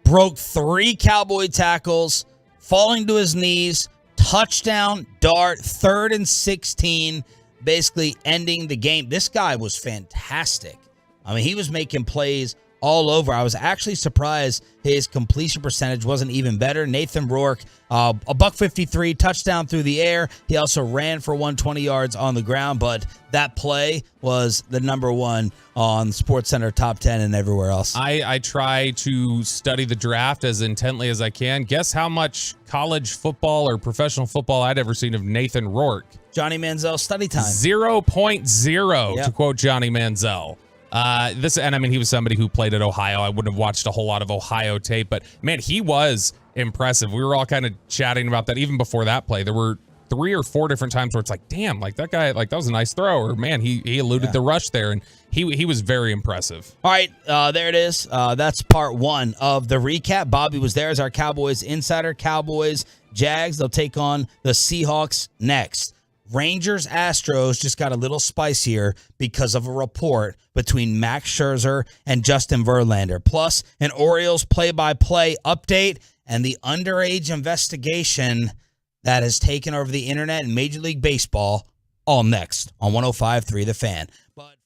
broke 3 Cowboy tackles, falling to his knees, touchdown, dart, 3rd and 16, basically ending the game. This guy was fantastic. I mean, he was making plays all over. I was actually surprised his completion percentage wasn't even better. Nathan Rourke, a $153, touchdown through the air. He also ran for 120 yards on the ground, but that play was the number one on SportsCenter top 10 and everywhere else. I try to study the draft as intently as I can. Guess how much college football or professional football I'd ever seen of Nathan Rourke? Johnny Manziel study time. 0.0, to Yep. quote Johnny Manziel. He was somebody who played at Ohio. I wouldn't have watched a whole lot of Ohio tape, but man, he was impressive. We were all kind of chatting about that even before that play. There were 3 or 4 different times where it's like, damn, like that guy, like that was a nice throw, or man, he eluded the rush there, and he was very impressive. All right, there it is. That's part 1 of the recap. Bobby was there as our Cowboys insider. Cowboys, Jags, they'll take on the Seahawks next. Rangers Astros just got a little spicier because of a report between Max Scherzer and Justin Verlander, plus an Orioles play-by-play update and the underage investigation that has taken over the internet and Major League Baseball, all next on 105.3 The Fan. But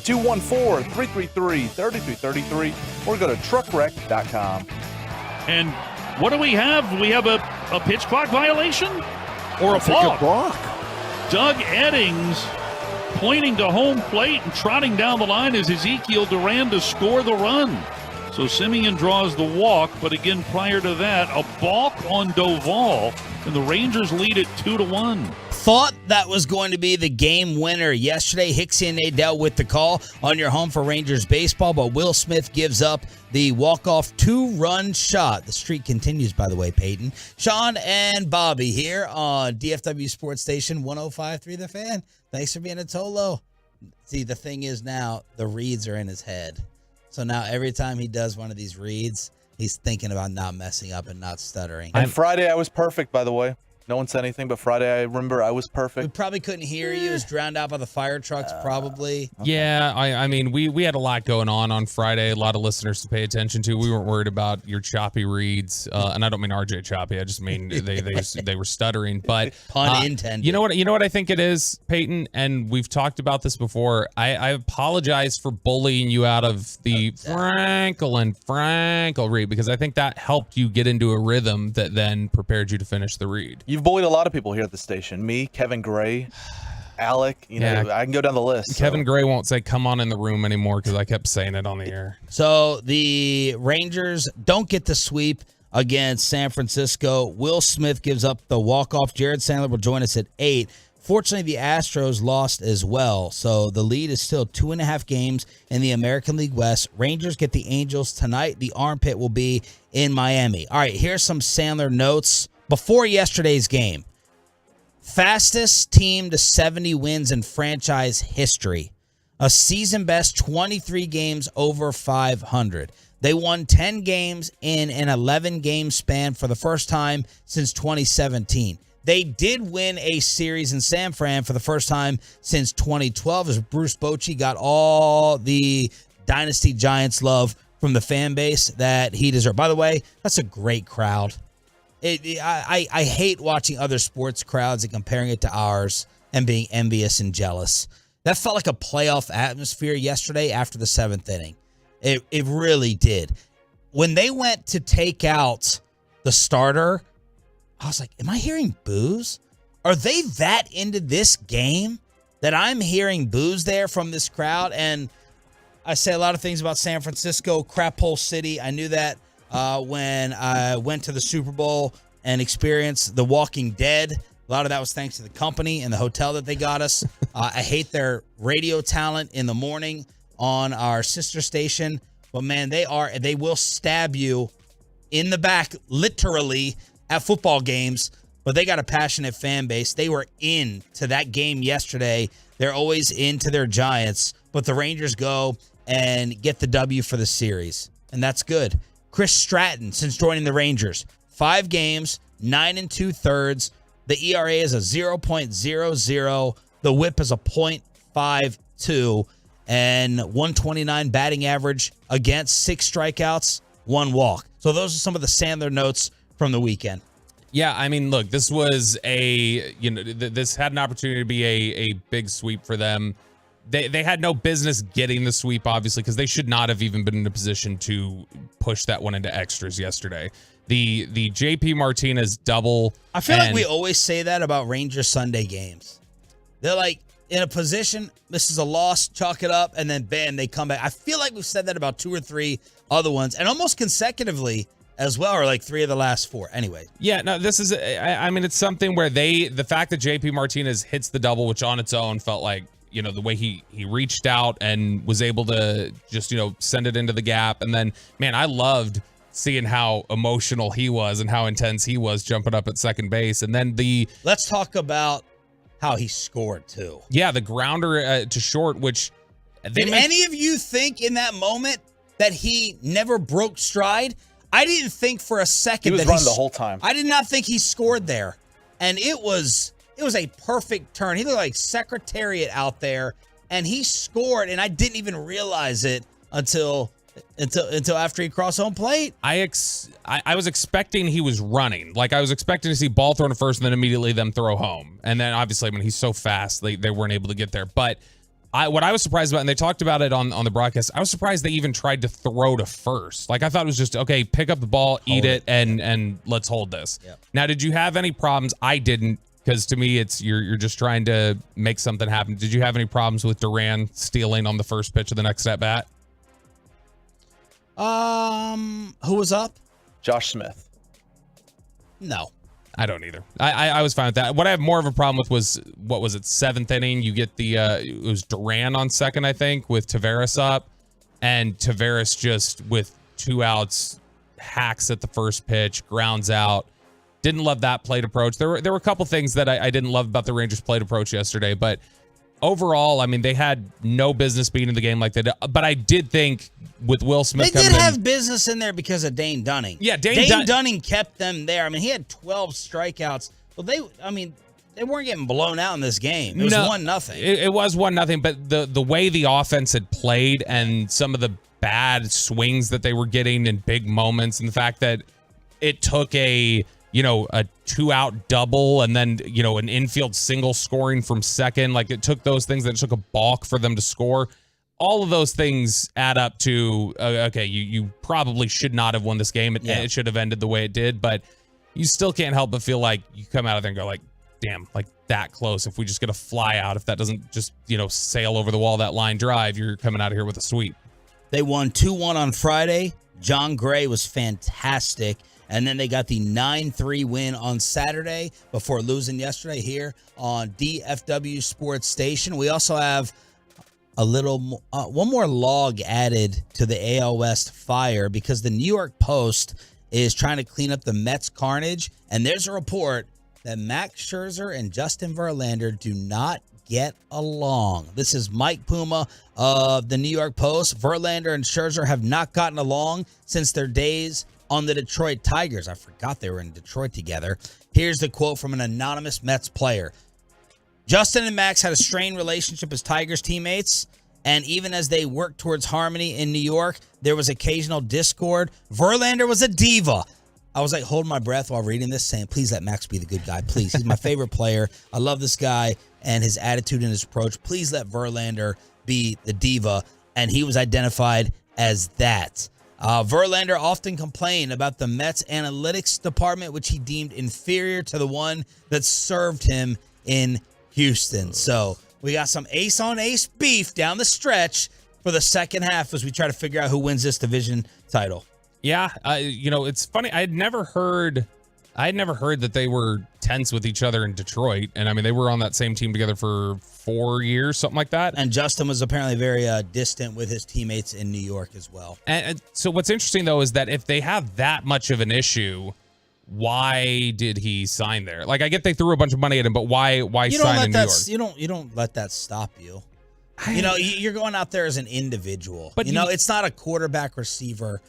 214-333-3333 or go to truckwreck.com. And what do we have? We have a pitch clock violation or a balk? Doug Eddings pointing to home plate and trotting down the line as Ezekiel Duran to score the run. So Simeon draws the walk, but again, prior to that, a balk on Doval, and the Rangers lead it 2-1. Thought that was going to be the game winner yesterday. Hicksy and Nadell with the call on your home for Rangers baseball, but Will Smith gives up the walk-off 2-run shot. The streak continues, by the way, Peyton. Sean and Bobby here on DFW Sports Station 105.3 The Fan. Thanks for being a Tolo. See, the thing is now the reads are in his head. So now every time he does one of these reads, he's thinking about not messing up and not stuttering. And Friday I was perfect, by the way. No one said anything, but Friday I remember I was perfect. We probably couldn't hear you. It was drowned out by the fire trucks, probably. Yeah, I mean, we had a lot going on Friday, a lot of listeners to pay attention to. We weren't worried about your choppy reads, and I don't mean RJ choppy. I just mean they were stuttering. But pun intended. You know what I think it is, Peyton, and we've talked about this before. I apologize for bullying you out of the Frankel read, because I think that helped you get into a rhythm that then prepared you to finish the read. You've bullied a lot of people here at the station. Me, Kevin Gray, Alec, know, I can go down the list. Kevin Gray won't say come on in the room anymore because I kept saying it on the air. So the Rangers don't get the sweep against San Francisco. Will Smith gives up the walk-off. Jared Sandler will join us at 8. Fortunately, the Astros lost as well, so the lead is still 2.5 games in the American League West. Rangers get the Angels tonight. The armpit will be in Miami. All right, here's some Sandler notes before yesterday's game. Fastest team to 70 wins in franchise history. A season best 23 games over 500. They won 10 games in an 11-game span for the first time since 2017. They did win a series in San Fran for the first time since 2012 as Bruce Bochy got all the Dynasty Giants love from the fan base that he deserved. By the way, that's a great crowd. I hate watching other sports crowds and comparing it to ours and being envious and jealous. That felt like a playoff atmosphere yesterday after the 7th inning. It really did. When they went to take out the starter, I was like, am I hearing boos? Are they that into this game that I'm hearing boos there from this crowd? And I say a lot of things about San Francisco, crap hole city. I knew that when I went to the Super Bowl and experienced The Walking Dead. A lot of that was thanks to the company and the hotel that they got us. I hate their radio talent in the morning on our sister station. But, man, they will stab you in the back, literally, at football games. But they got a passionate fan base. They were into that game yesterday. They're always into their Giants. But the Rangers go and get the W for the series. And that's good. Chris Stratton, since joining the Rangers, 5 games, 9 2/3. The ERA is a 0.00. The whip is a .52. And 129 batting average against, 6 strikeouts, 1 walk. So those are some of the Sandler notes from the weekend. Yeah, I mean, look, this was this had an opportunity to be a big sweep for them. They had no business getting the sweep, obviously, because they should not have even been in a position to push that one into extras yesterday. The JP Martinez double. I feel like we always say that about Rangers Sunday games. They're like in a position, this is a loss, chalk it up, and then bam, they come back. I feel like we've said that about 2 or 3 other ones, and almost consecutively as well, or like 3 of the last 4. Anyway. Yeah, no, this is, I mean, it's something where the fact that JP Martinez hits the double, which on its own felt like, the way he reached out and was able to just, send it into the gap. And then, man, I loved seeing how emotional he was and how intense he was jumping up at second base. And then let's talk about how he scored too. Yeah, the grounder to short, which did any of you think in that moment that he never broke stride? I didn't think for a second he was that running the whole time. I did not think he scored there, and it was a perfect turn. He looked like Secretariat out there, and he scored, and I didn't even realize it until after he crossed home plate. I was expecting he was running. Like, I was expecting to see ball thrown to first and then immediately them throw home. And then obviously, I mean, he's so fast, they weren't able to get there. But what I was surprised about, and they talked about it on the broadcast, I was surprised they even tried to throw to first. Like, I thought it was just, okay, pick up the ball, eat it, and let's hold this. Yep. Now, did you have any problems? I didn't, because to me, it's you're just trying to make something happen. Did you have any problems with Duran stealing on the first pitch of the next at bat? Who was up? Josh Smith. No. I don't either. I was fine with that. What I have more of a problem with was, what was it, 7th inning? You get it was Duran on second, I think, with Taveras up. And Taveras just, with 2 outs, hacks at the first pitch, grounds out. Didn't love that plate approach. There were a couple things that I didn't love about the Rangers' plate approach yesterday. But overall, I mean, they had no business being in the game like they did. But I did think with Will Smith coming in. They did have business in there because of Dane Dunning. Yeah, Dane Dunning kept them there. I mean, he had 12 strikeouts. Well, they weren't getting blown out in this game. It was 1-0. It was 1-0, but the way the offense had played and some of the bad swings that they were getting in big moments, and the fact that it took a 2-out double and then, an infield single scoring from second. Like, it took those things, that it took a balk for them to score. All of those things add up to, okay, you probably should not have won this game. It should have ended the way it did, but you still can't help but feel like you come out of there and go like, damn, like that close. If we just get a fly out, if that doesn't just, sail over the wall, that line drive, you're coming out of here with a sweep. They won 2-1 on Friday. John Gray was fantastic. And then they got the 9-3 win on Saturday before losing yesterday here on DFW Sports Station. We also have one more log added to the AL West fire because the New York Post is trying to clean up the Mets carnage. And there's a report that Max Scherzer and Justin Verlander do not get along. This is Mike Puma of the New York Post. Verlander and Scherzer have not gotten along since their days on the Detroit Tigers. I forgot they were in Detroit together. Here's the quote from an anonymous Mets player. Justin and Max had a strained relationship as Tigers teammates, And even as they worked towards harmony in New York, there was occasional discord. Verlander was a diva. I was like holding my breath while reading this, saying, please let Max be the good guy. Please. He's my favorite player. I love this guy and his attitude and his approach. Please let Verlander be the diva. And he was identified as that. Verlander often complained about the Mets analytics department, which he deemed inferior to the one that served him in Houston. So we got some ace-on-ace beef down the stretch for the second half as we try to figure out who wins this division title. Yeah, it's funny. I had never heard that they were tense with each other in Detroit. And I mean, they were on that same team together for 4 years, something like that. And Justin was apparently very distant with his teammates in New York as well. And so what's interesting, though, is that if they have that much of an issue, why did he sign there? Like, I get they threw a bunch of money at him, but why sign in New York? You don't let that stop you. You're going out there as an individual. But it's not a quarterback receiver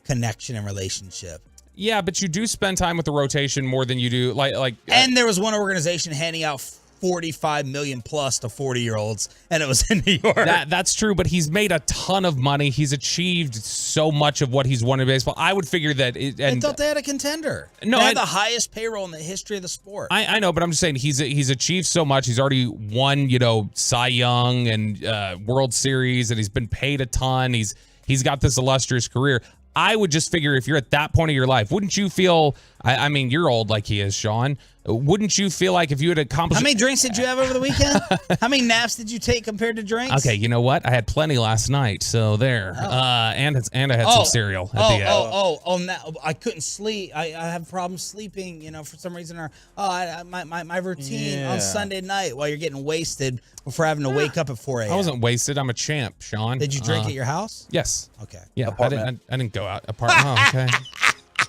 connection and relationship. Yeah, but you do spend time with the rotation more than you do and there was one organization handing out $45 million plus to 40-year-olds, and it was in New York. That's true, but he's made a ton of money. He's achieved so much of what he's won in baseball. I would figure that. I thought they had a contender. No, they had the highest payroll in the history of the sport. I know, but I'm just saying he's achieved so much. He's already won, Cy Young and World Series, and he's been paid a ton. He's got this illustrious career. I would just figure if you're at that point of your life, wouldn't you feel, I mean, you're old like he is, Sean. Wouldn't you feel like if you had accomplished... How many drinks did you have over the weekend? How many naps did you take compared to drinks? Okay, you know what? I had plenty last night, so there. Oh. And I had some cereal at the end. I couldn't sleep. I have problems sleeping, for some reason. Or my routine on Sunday night while you're getting wasted before having to wake up at 4 a.m. I wasn't wasted. I'm a champ, Sean. Did you drink at your house? Yes. Okay. Yeah, I didn't go out. Oh, okay.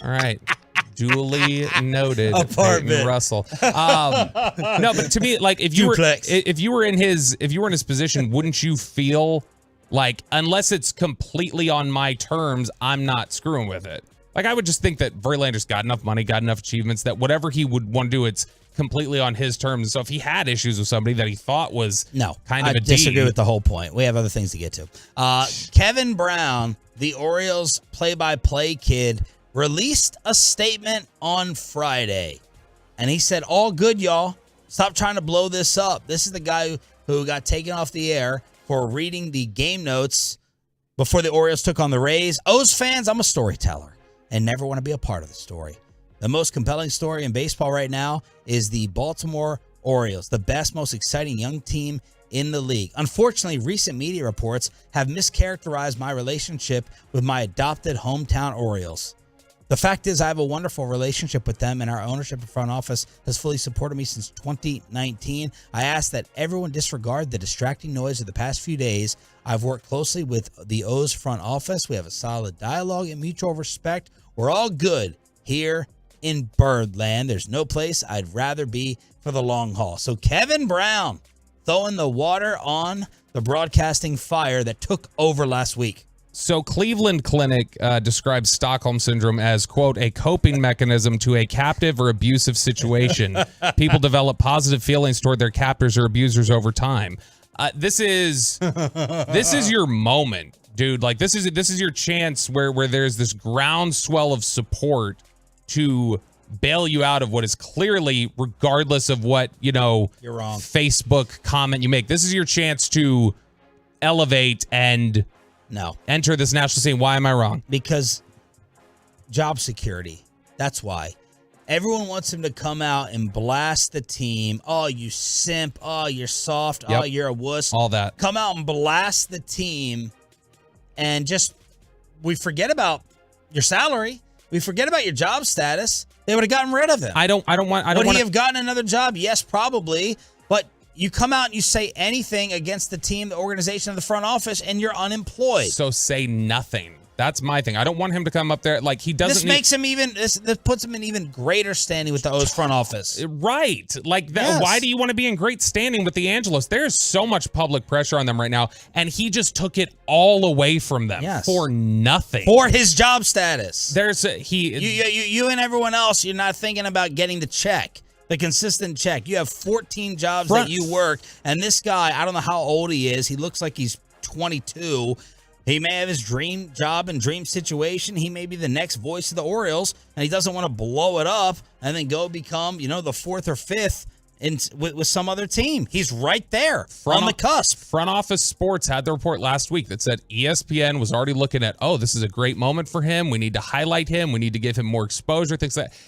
All right. Duly noted, Peyton Russell. No, but to me, like if you were in his position, wouldn't you feel like unless it's completely on my terms, I'm not screwing with it? Like I would just think that Verlander's got enough money, got enough achievements that whatever he would want to do, it's completely on his terms. So if he had issues with somebody that he thought was I disagree with the whole point. We have other things to get to. Kevin Brown, the Orioles play-by-play kid, released a statement on Friday, and he said, all good, y'all. Stop trying to blow this up. This is the guy who got taken off the air for reading the game notes before the Orioles took on the Rays. O's fans, I'm a storyteller and never want to be a part of the story. The most compelling story in baseball right now is the Baltimore Orioles, the best, most exciting young team in the league. Unfortunately, recent media reports have mischaracterized my relationship with my adopted hometown Orioles. The fact is, I have a wonderful relationship with them, and our ownership and front office has fully supported me since 2019. I ask that everyone disregard the distracting noise of the past few days. I've worked closely with the O's front office. We have a solid dialogue and mutual respect. We're all good here in Birdland. There's no place I'd rather be for the long haul. So Kevin Brown throwing the water on the broadcasting fire that took over last week. So Cleveland Clinic describes Stockholm Syndrome as, quote, a coping mechanism to a captive or abusive situation. People develop positive feelings toward their captors or abusers over time. This is your moment, dude. Like this is your chance where there's this groundswell of support to bail you out of what is clearly, regardless of what, you're wrong, Facebook comment you make. This is your chance to elevate and enter this national scene. Why am I wrong? Because job security. That's why. Everyone wants him to come out and blast the team. Oh, you simp. Oh, you're soft. Yep. Oh, you're a wuss. All that. Come out and blast the team, and just we forget about your salary. We forget about your job status. They would have gotten rid of him. Would he have gotten another job? Yes, probably. But you come out and you say anything against the team, the organization, of the front office, and you're unemployed. So say nothing. That's my thing. I don't want him to come up there like he doesn't. This puts him in even greater standing with the O's front office. Right. Like that. Yes. Why do you want to be in great standing with the Angelos? There's so much public pressure on them right now, and he just took it all away from them for nothing. For his job status. You and everyone else, you're not thinking about getting the check. The consistent check. You have 14 jobs that you work, and this guy, I don't know how old he is. He looks like he's 22. He may have his dream job and dream situation. He may be the next voice of the Orioles, and he doesn't want to blow it up and then go become, the fourth or fifth with some other team. He's right there on the cusp. Front Office Sports had the report last week that said ESPN was already looking at, this is a great moment for him. We need to highlight him. We need to give him more exposure, things like that.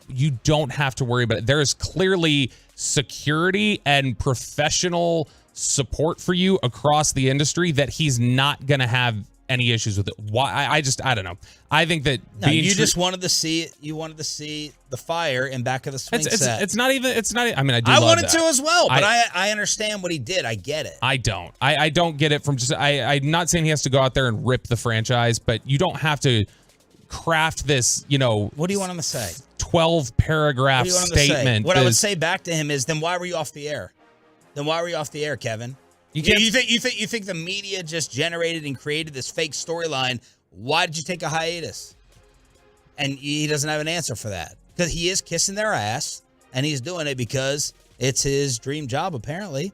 You don't have to worry about it. There is clearly security and professional support for you across the industry that he's not going to have any issues with it. Why? I don't know. I think that you just wanted to see it. You wanted to see the fire in back of the swing set. It's not even. I mean, I wanted to as well, but I understand what he did. I get it. I don't. I don't get it from just. I'm not saying he has to go out there and rip the franchise, but you don't have to craft this. What do you want him to say? 12 paragraph statement. What I would say back to him is, then why were you off the air? Then why were you off the air, Kevin? You think the media just generated and created this fake storyline? Why did you take a hiatus? And he doesn't have an answer for that, because he is kissing their ass, and he's doing it because it's his dream job, apparently.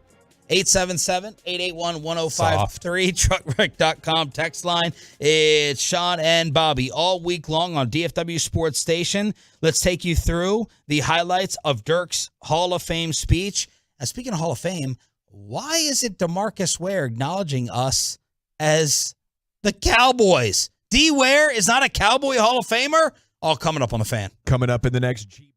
877-881-1053, truckwreck.com text line. It's Sean and Bobby all week long on DFW Sports Station. Let's take you through the highlights of Dirk's Hall of Fame speech. And speaking of Hall of Fame, why is it DeMarcus Ware acknowledging us as the Cowboys? D. Ware is not a Cowboy Hall of Famer? All coming up on the Fan. Coming up in the next G.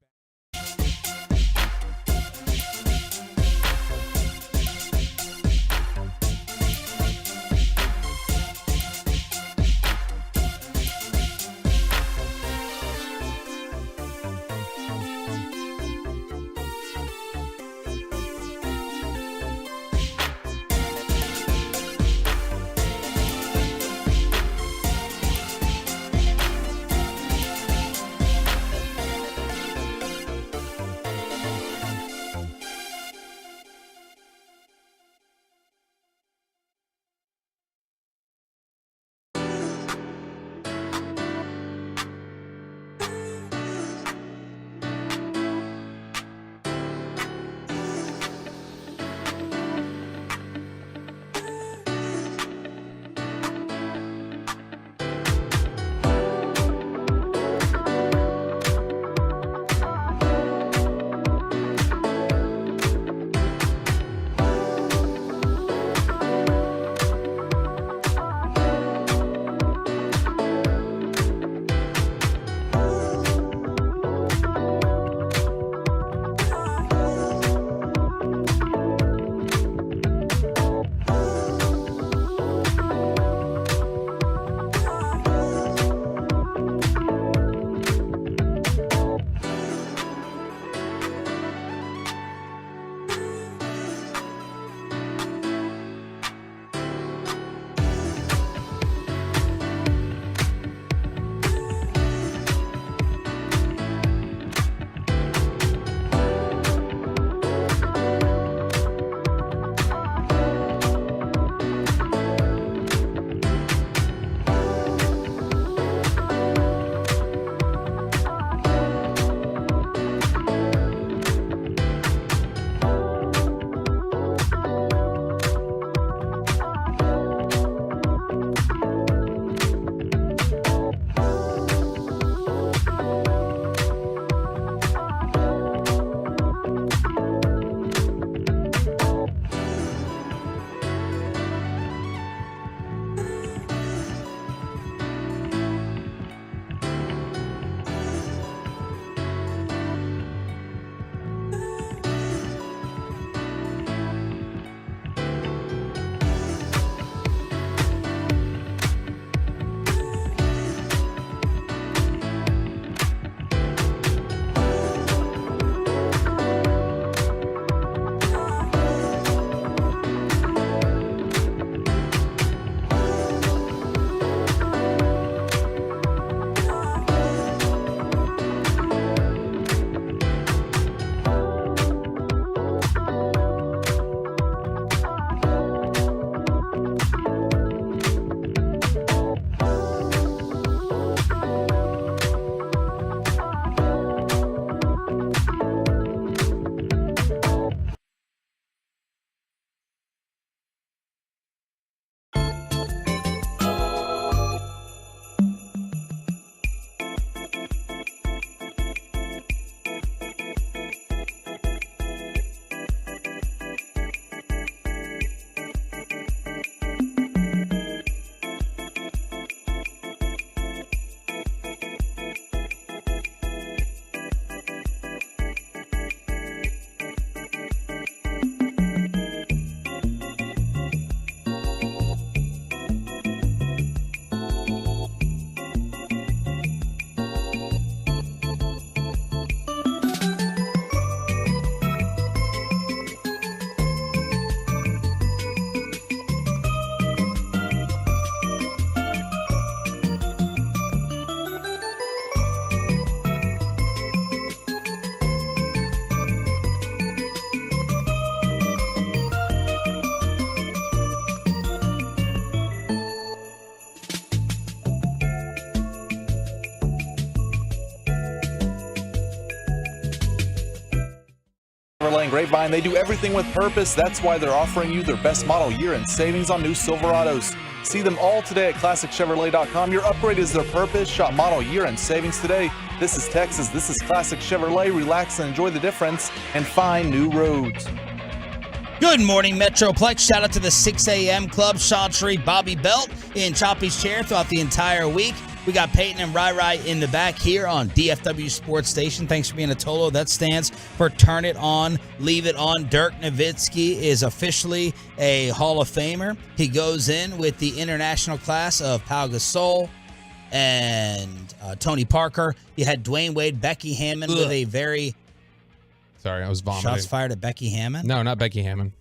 Chevrolet in Grapevine. They do everything with purpose. That's why they're offering you their best model year-end savings on new Silverados. See them all today at ClassicChevrolet.com. Your upgrade is their purpose. Shop model year-end savings today. This is Texas. This is Classic Chevrolet. Relax and enjoy the difference and find new roads. Good morning, Metroplex. Shout out to the 6 a.m. Club, Sean Sharif, Bobby Belt in Choppy's chair throughout the entire week. We got Peyton and Rai in the back here on DFW Sports Station. Thanks for being a Tolo. That stands for Turn It On, Leave It On. Dirk Nowitzki is officially a Hall of Famer. He goes in with the international class of Pau Gasol and Tony Parker. You had Dwayne Wade, Becky Hammond with a very... Sorry, I was vomiting. Shots fired at Becky Hammond? No, not Becky Hammond.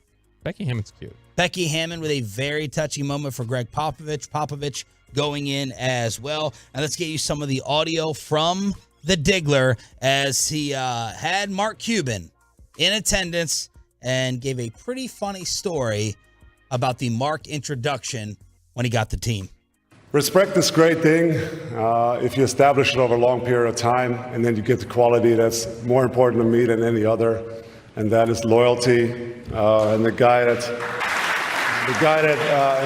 Becky Hammond's cute. Becky Hammond with a very touchy moment for Greg Popovich. Popovich going in as well. And let's get you some of the audio from the Diggler as he had Mark Cuban in attendance and gave a pretty funny story about the Mark introduction when he got the team. Respect is a great thing if you establish it over a long period of time, and then you get the quality that's more important to me than any other, and that is loyalty. And the guy that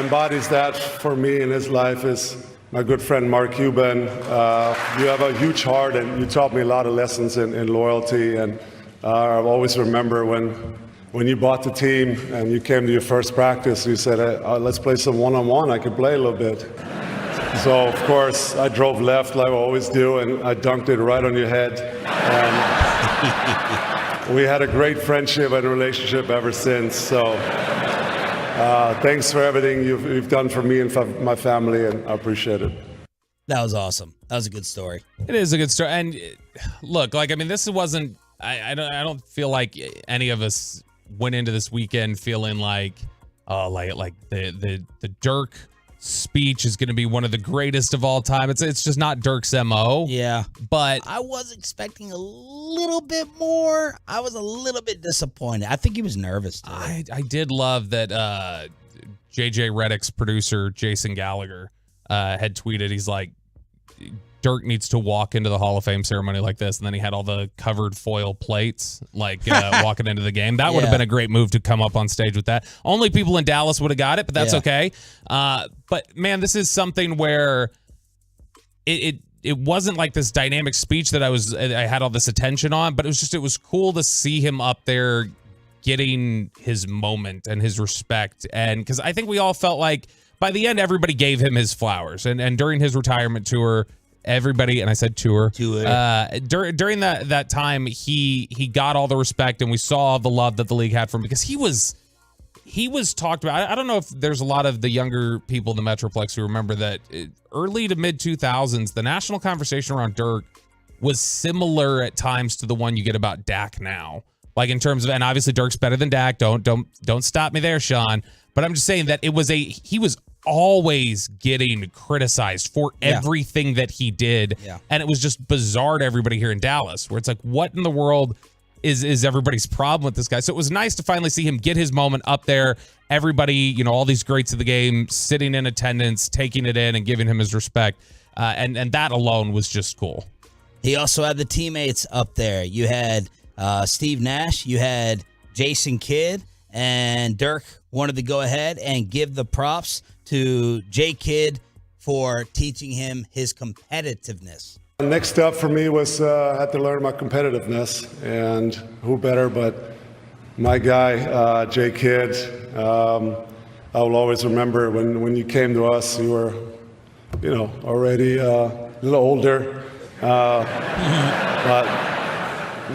embodies that for me in his life is my good friend Mark Cuban. You have a huge heart, and you taught me a lot of lessons in loyalty. And I always remember when you bought the team and you came to your first practice, you said, let's play some one-on-one. I could play a little bit. So, of course, I drove left like I always do, and I dunked it right on your head. And we had a great friendship and relationship ever since. So thanks for everything you've done for me and for my family, and I appreciate it. That was awesome. That was a good story. It is a good story. And look, this wasn't, I don't feel like any of us went into this weekend feeling like the Dirk speech is going to be one of the greatest of all time. It's just not Dirk's MO. Yeah. But I was expecting a little bit more. I was a little bit disappointed. I think he was nervous too. I did love that JJ Redick's producer, Jason Gallagher, had tweeted, he's like, Dirk needs to walk into the Hall of Fame ceremony like this. And then he had all the covered foil plates, walking into the game. That would have been a great move to come up on stage with that. Only people in Dallas would have got it, but that's okay. But, man, this is something where it wasn't like this dynamic speech that I had all this attention on, but it was cool to see him up there getting his moment and his respect. And because I think we all felt like by the end, everybody gave him his flowers. And during his retirement tour, everybody, and I said tour. During that time, he got all the respect, and we saw the love that the league had for him because he was talked about. I don't know if there's a lot of the younger people in the Metroplex who remember that early to mid 2000s, the national conversation around Dirk was similar at times to the one you get about Dak now. Like in terms of, and obviously Dirk's better than Dak. Don't stop me there, Sean. But I'm just saying that he was always getting criticized for everything that he did. Yeah. And it was just bizarre to everybody here in Dallas, where it's like, what in the world is everybody's problem with this guy? So it was nice to finally see him get his moment up there. Everybody, all these greats of the game sitting in attendance, taking it in and giving him his respect. And that alone was just cool. He also had the teammates up there. You had Steve Nash, you had Jason Kidd, and Dirk wanted to go ahead and give the props to J. Kidd for teaching him his competitiveness. Next up for me was I had to learn my competitiveness, and who better but my guy, J. Kidd. I will always remember when you came to us, you were, already a little older, but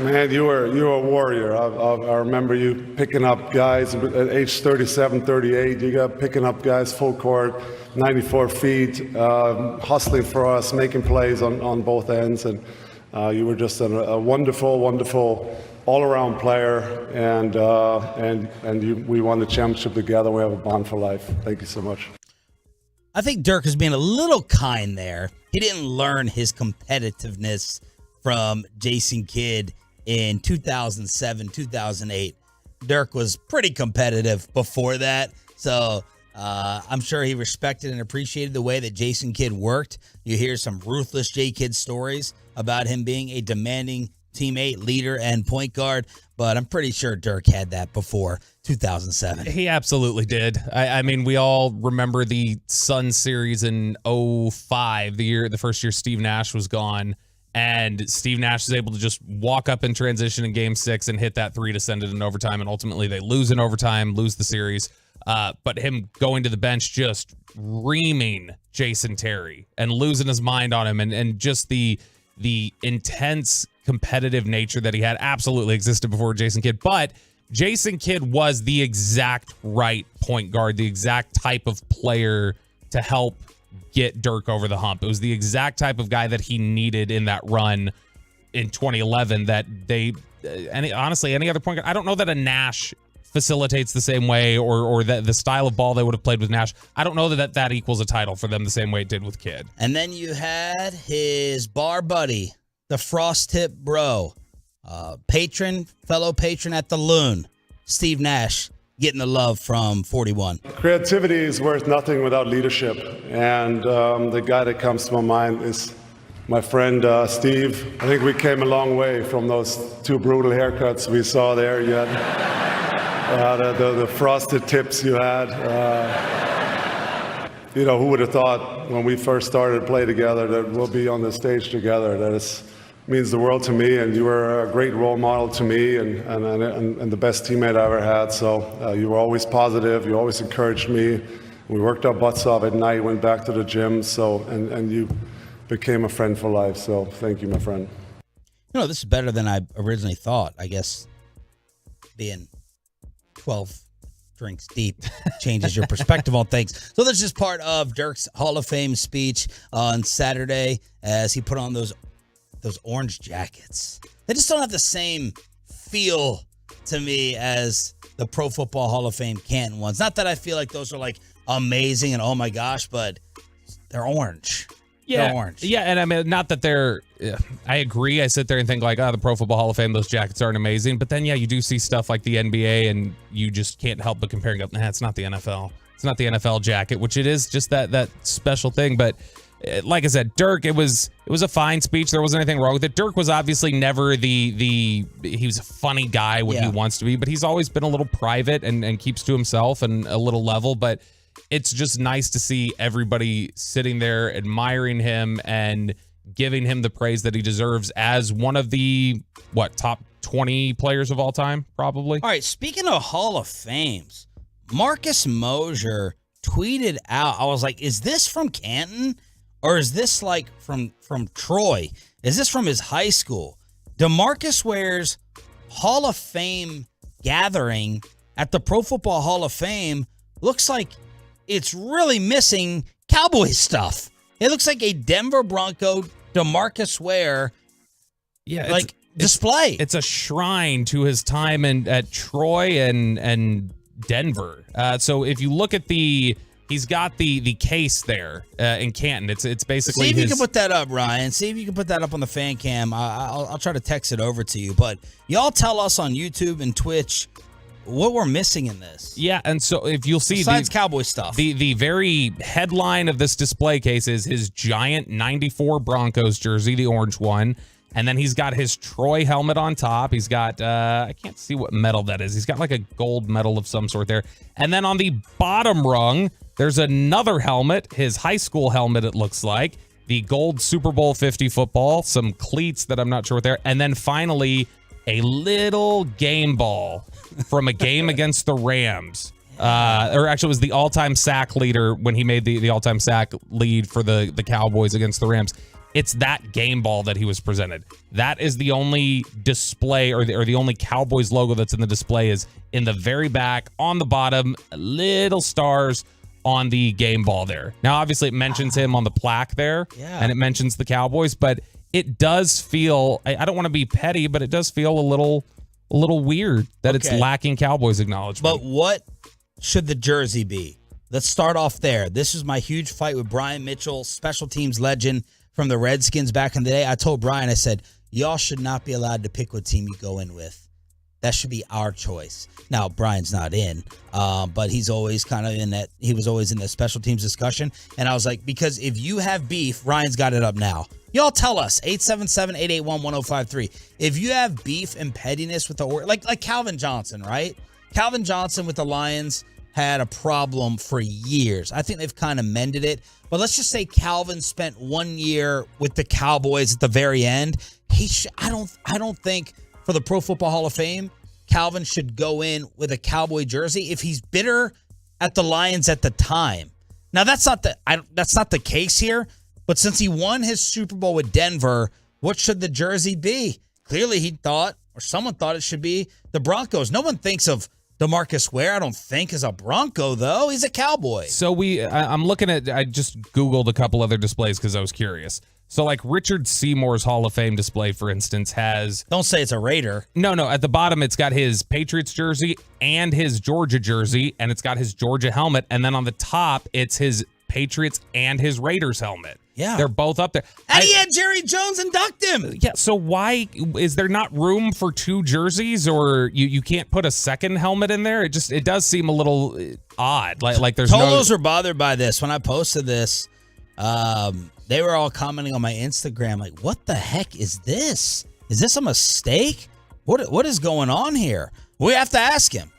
man, you were a warrior. I remember you picking up guys at age 37, 38. You got picking up guys full court, 94 feet, hustling for us, making plays on both ends. And you were just a wonderful, wonderful all-around player. And we won the championship together. We have a bond for life. Thank you so much. I think Dirk is being a little kind there. He didn't learn his competitiveness from Jason Kidd in 2007, 2008. Dirk was pretty competitive before that. So I'm sure he respected and appreciated the way that Jason Kidd worked. You hear some ruthless J. Kidd stories about him being a demanding teammate, leader, and point guard, but I'm pretty sure Dirk had that before 2007. He absolutely did. I mean, we all remember the Sun series in 05, the first year Steve Nash was gone, and Steve Nash is able to just walk up in transition in Game 6 and hit that three to send it in overtime, and ultimately they lose in overtime, lose the series. But him going to the bench just reaming Jason Terry and losing his mind on him, and just the intense competitive nature that he had absolutely existed before Jason Kidd. But Jason Kidd was the exact right point guard, the exact type of player to help get Dirk over the hump. It was the exact type of guy that he needed in that run in 2011 that honestly, any other point guard, I don't know that a Nash facilitates the same way, or that the style of ball they would have played with Nash. I don't know that equals a title for them the same way it did with Kidd. And then you had his bar buddy, the Frost Tip Bro, fellow patron at the Loon, Steve Nash, getting the love from 41. Creativity is worth nothing without leadership. And the guy that comes to my mind is my friend Steve. I think we came a long way from those two brutal haircuts we saw there. You had the frosted tips you had. Who would have thought when we first started to play together that we'll be on the stage together? That means the world to me, and you were a great role model to me, and the best teammate I ever had. So you were always positive. You always encouraged me. We worked our butts off at night, went back to the gym. So and you became a friend for life. So thank you, my friend. This is better than I originally thought. I guess being 12 drinks deep changes your perspective on things. So this is part of Dirk's Hall of Fame speech on Saturday as he put on those orange jackets. They just don't have the same feel to me as the Pro Football Hall of Fame Canton ones. Not that I feel like those are like amazing and oh my gosh, but they're orange. Yeah, they're orange. Yeah, and I mean, not that they're. I agree. I sit there and think like, the Pro Football Hall of Fame, those jackets aren't amazing. But then, you do see stuff like the NBA, and you just can't help but comparing up. It's not the NFL. It's not the NFL jacket, which it is just that special thing. But like I said, Dirk, it was a fine speech. There wasn't anything wrong with it. Dirk was obviously never he was a funny guy when he wants to be, but he's always been a little private and keeps to himself and a little level. But it's just nice to see everybody sitting there admiring him and giving him the praise that he deserves as one of the, top 20 players of all time, probably. All right, speaking of Hall of Fames, Marcus Mosher tweeted out, I was like, is this from Canton? Or is this like from Troy? Is this from his high school? DeMarcus Ware's Hall of Fame gathering at the Pro Football Hall of Fame looks like it's really missing Cowboys stuff. It looks like a Denver Bronco DeMarcus Ware display. It's a shrine to his time at Troy and Denver. So if you look at he's got the case there in Canton. It's basically. See if you can put that up, Ryan. See if you can put that up on the fan cam. I'll try to text it over to you. But y'all tell us on YouTube and Twitch what we're missing in this. Yeah, and so if you'll see besides Cowboy stuff, the very headline of this display case is his giant 94 Broncos jersey, the orange one. And then he's got his Troy helmet on top. He's got, I can't see what medal that is. He's got like a gold medal of some sort there. And then on the bottom rung, there's another helmet, his high school helmet, it looks like. The gold Super Bowl 50 football, some cleats that I'm not sure what they're. And then finally, a little game ball from a game against the Rams. Or actually, it was the all-time sack leader when he made the all-time sack lead for the Cowboys against the Rams. It's that game ball that he was presented. That is the only display or the only Cowboys logo that's in the display is in the very back on the bottom, little stars on the game ball there. Now, obviously, it mentions him on the plaque there, and it mentions the Cowboys, but it does feel, I don't want to be petty, but it does feel a little weird that it's lacking Cowboys acknowledgement. But what should the jersey be? Let's start off there. This is my huge fight with Brian Mitchell, special teams legend from the Redskins back in the day. I told Brian, I said, y'all should not be allowed to pick what team you go in with. That should be our choice. Now, Brian's not in, but he's always kind of in that. He was always in the special teams discussion. And I was like, because if you have beef, Ryan's got it up now. Y'all tell us, 877-881-1053. If you have beef and pettiness with the like Calvin Johnson, right? Calvin Johnson with the Lions had a problem for years. I think they've kind of mended it. But let's just say Calvin spent 1 year with the Cowboys at the very end. I don't think for the Pro Football Hall of Fame, Calvin should go in with a Cowboy jersey if he's bitter at the Lions at the time. Now that's not the case here. But since he won his Super Bowl with Denver, what should the jersey be? Clearly he thought, or someone thought it should be the Broncos. No one thinks of DeMarcus Ware, I don't think, as a Bronco, though. He's a Cowboy. So I'm looking at, I just Googled a couple other displays because I was curious. So like Richard Seymour's Hall of Fame display, for instance, has... Don't say it's a Raider. No. At the bottom, it's got his Patriots jersey and his Georgia jersey, and it's got his Georgia helmet. And then on the top, it's his Patriots and his Raiders helmet. Yeah. They're both up there. And he had Jerry Jones induct him. Yeah, so why is there not room for two jerseys, or you can't put a second helmet in there? It does seem a little odd. Like there's Tolos are bothered by this. When I posted this, they were all commenting on my Instagram like, what the heck is this? Is this a mistake? What is going on here? We have to ask him.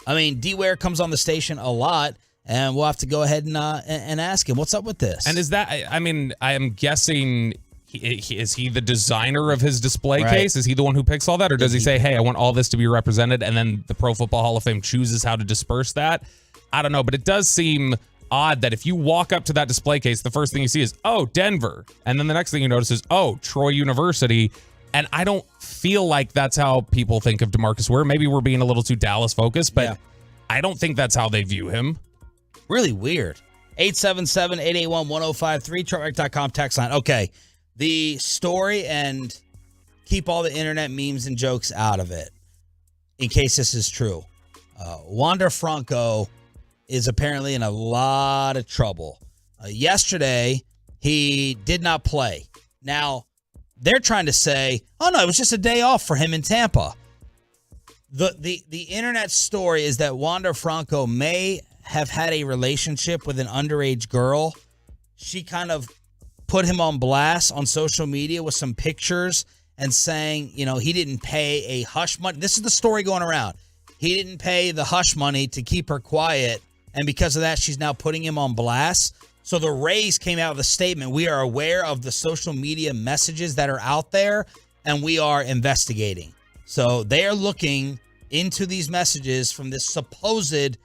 I mean, D-Ware comes on the station a lot. And we'll have to go ahead and ask him, what's up with this? And is that, I mean, I am guessing, is he the designer of his display case? Is he the one who picks all that? Or does he say, hey, I want all this to be represented, and then the Pro Football Hall of Fame chooses how to disperse that? I don't know, but it does seem odd that if you walk up to that display case, the first thing you see is, oh, Denver. And then the next thing you notice is, oh, Troy University. And I don't feel like that's how people think of DeMarcus Ware. Maybe we're being a little too Dallas focused, but I don't think that's how they view him. Really weird. 877-881-1053, chartwreck.com text line. Okay, the story, and keep all the internet memes and jokes out of it, in case this is true. Wander Franco is apparently in a lot of trouble. Yesterday, he did not play. Now, they're trying to say, oh no, it was just a day off for him in Tampa. The internet story is that Wander Franco may have had a relationship with an underage girl. She kind of put him on blast on social media with some pictures and saying, he didn't pay a hush money. This is the story going around. He didn't pay the hush money to keep her quiet, and because of that, she's now putting him on blast. So the Rays came out with a statement. We are aware of the social media messages that are out there, and we are investigating. So they are looking into these messages from this supposed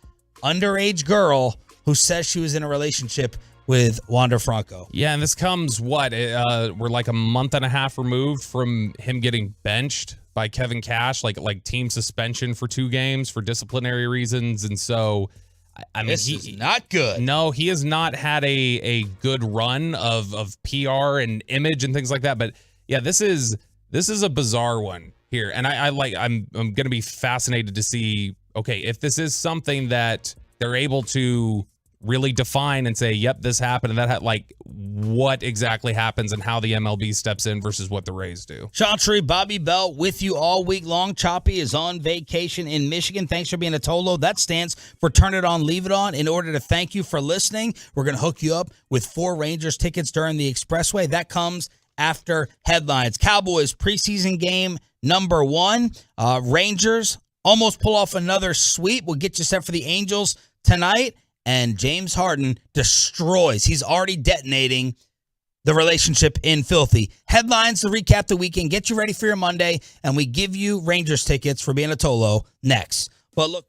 underage girl who says she was in a relationship with Wander Franco. Yeah, and this comes, we're like a month and a half removed from him getting benched by Kevin Cash, like team suspension for 2 games for disciplinary reasons. And so, I mean, this is not good. No, he has not had a good run of PR and image and things like that. But yeah, this is a bizarre one here. And I'm going to be fascinated to see, okay, if this is something that they're able to really define and say, yep, this happened, and that what exactly happens and how the MLB steps in versus what the Rays do. Sean Tree, Bobby Bell with you all week long. Choppy is on vacation in Michigan. Thanks for being a Tolo. That stands for Turn It On, Leave It On. In order to thank you for listening, we're going to hook you up with 4 Rangers tickets during the Expressway. That comes after headlines. Cowboys preseason game number 1. Rangers almost pull off another sweep. We'll get you set for the Angels tonight. And James Harden destroys. He's already detonating the relationship in Filthy. Headlines to recap the weekend. Get you ready for your Monday. And we give you Rangers tickets for being a Tolo next. But look,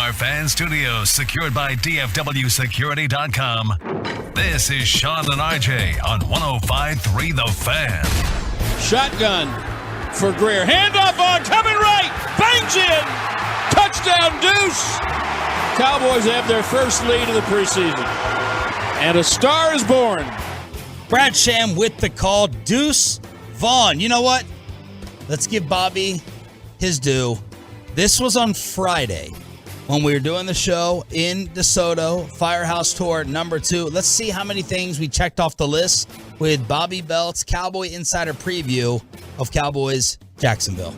From our fan studios, secured by DFWsecurity.com, this is Sean and RJ on 105.3 The Fan. Shotgun for Greer. Handoff on, coming right. Bangs in. Touchdown, Deuce. Cowboys have their first lead of the preseason. And a star is born. Brad Sham with the call. Deuce Vaughn. You know what? Let's give Bobby his due. This was on Friday when we were doing the show in DeSoto, Firehouse Tour number 2. Let's see how many things we checked off the list with Bobby Belt's Cowboy Insider preview of Cowboys Jacksonville.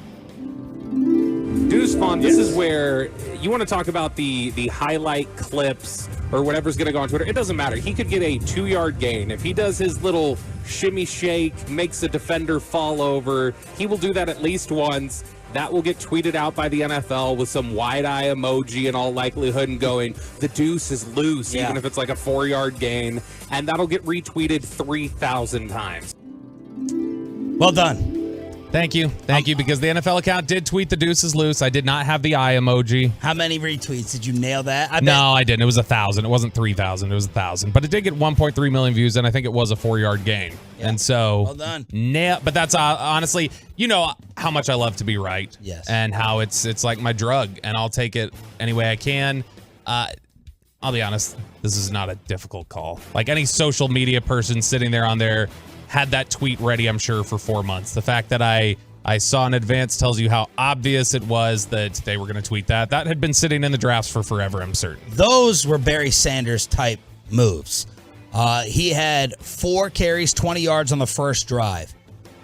Deuce Vaughn, this is where you want to talk about the highlight clips or whatever's going to go on Twitter. It doesn't matter. He could get a 2-yard gain. If he does his little shimmy shake, makes a defender fall over, he will do that at least once. That will get tweeted out by the NFL with some wide-eye emoji in all likelihood and going, the deuce is loose, even if it's like a 4-yard gain. And that'll get retweeted 3,000 times. Well done. Thank you, because the NFL account did tweet the deuce is loose. I did not have the eye emoji. How many retweets? Did you nail that? No, I didn't. It was 1,000. It wasn't 3,000. It was 1,000. But it did get 1.3 million views, and I think it was a 4-yard gain. Yeah. And so, well done. But that's honestly, you know how much I love to be right. Yes. And how it's like my drug, and I'll take it any way I can. I'll be honest, this is not a difficult call. Like any social media person sitting there on there had that tweet ready, I'm sure, for 4 months. The fact that I saw in advance tells you how obvious it was that they were going to tweet that. That had been sitting in the drafts for forever, I'm certain. Those were Barry Sanders type moves. He had 4 carries, 20 yards on the first drive,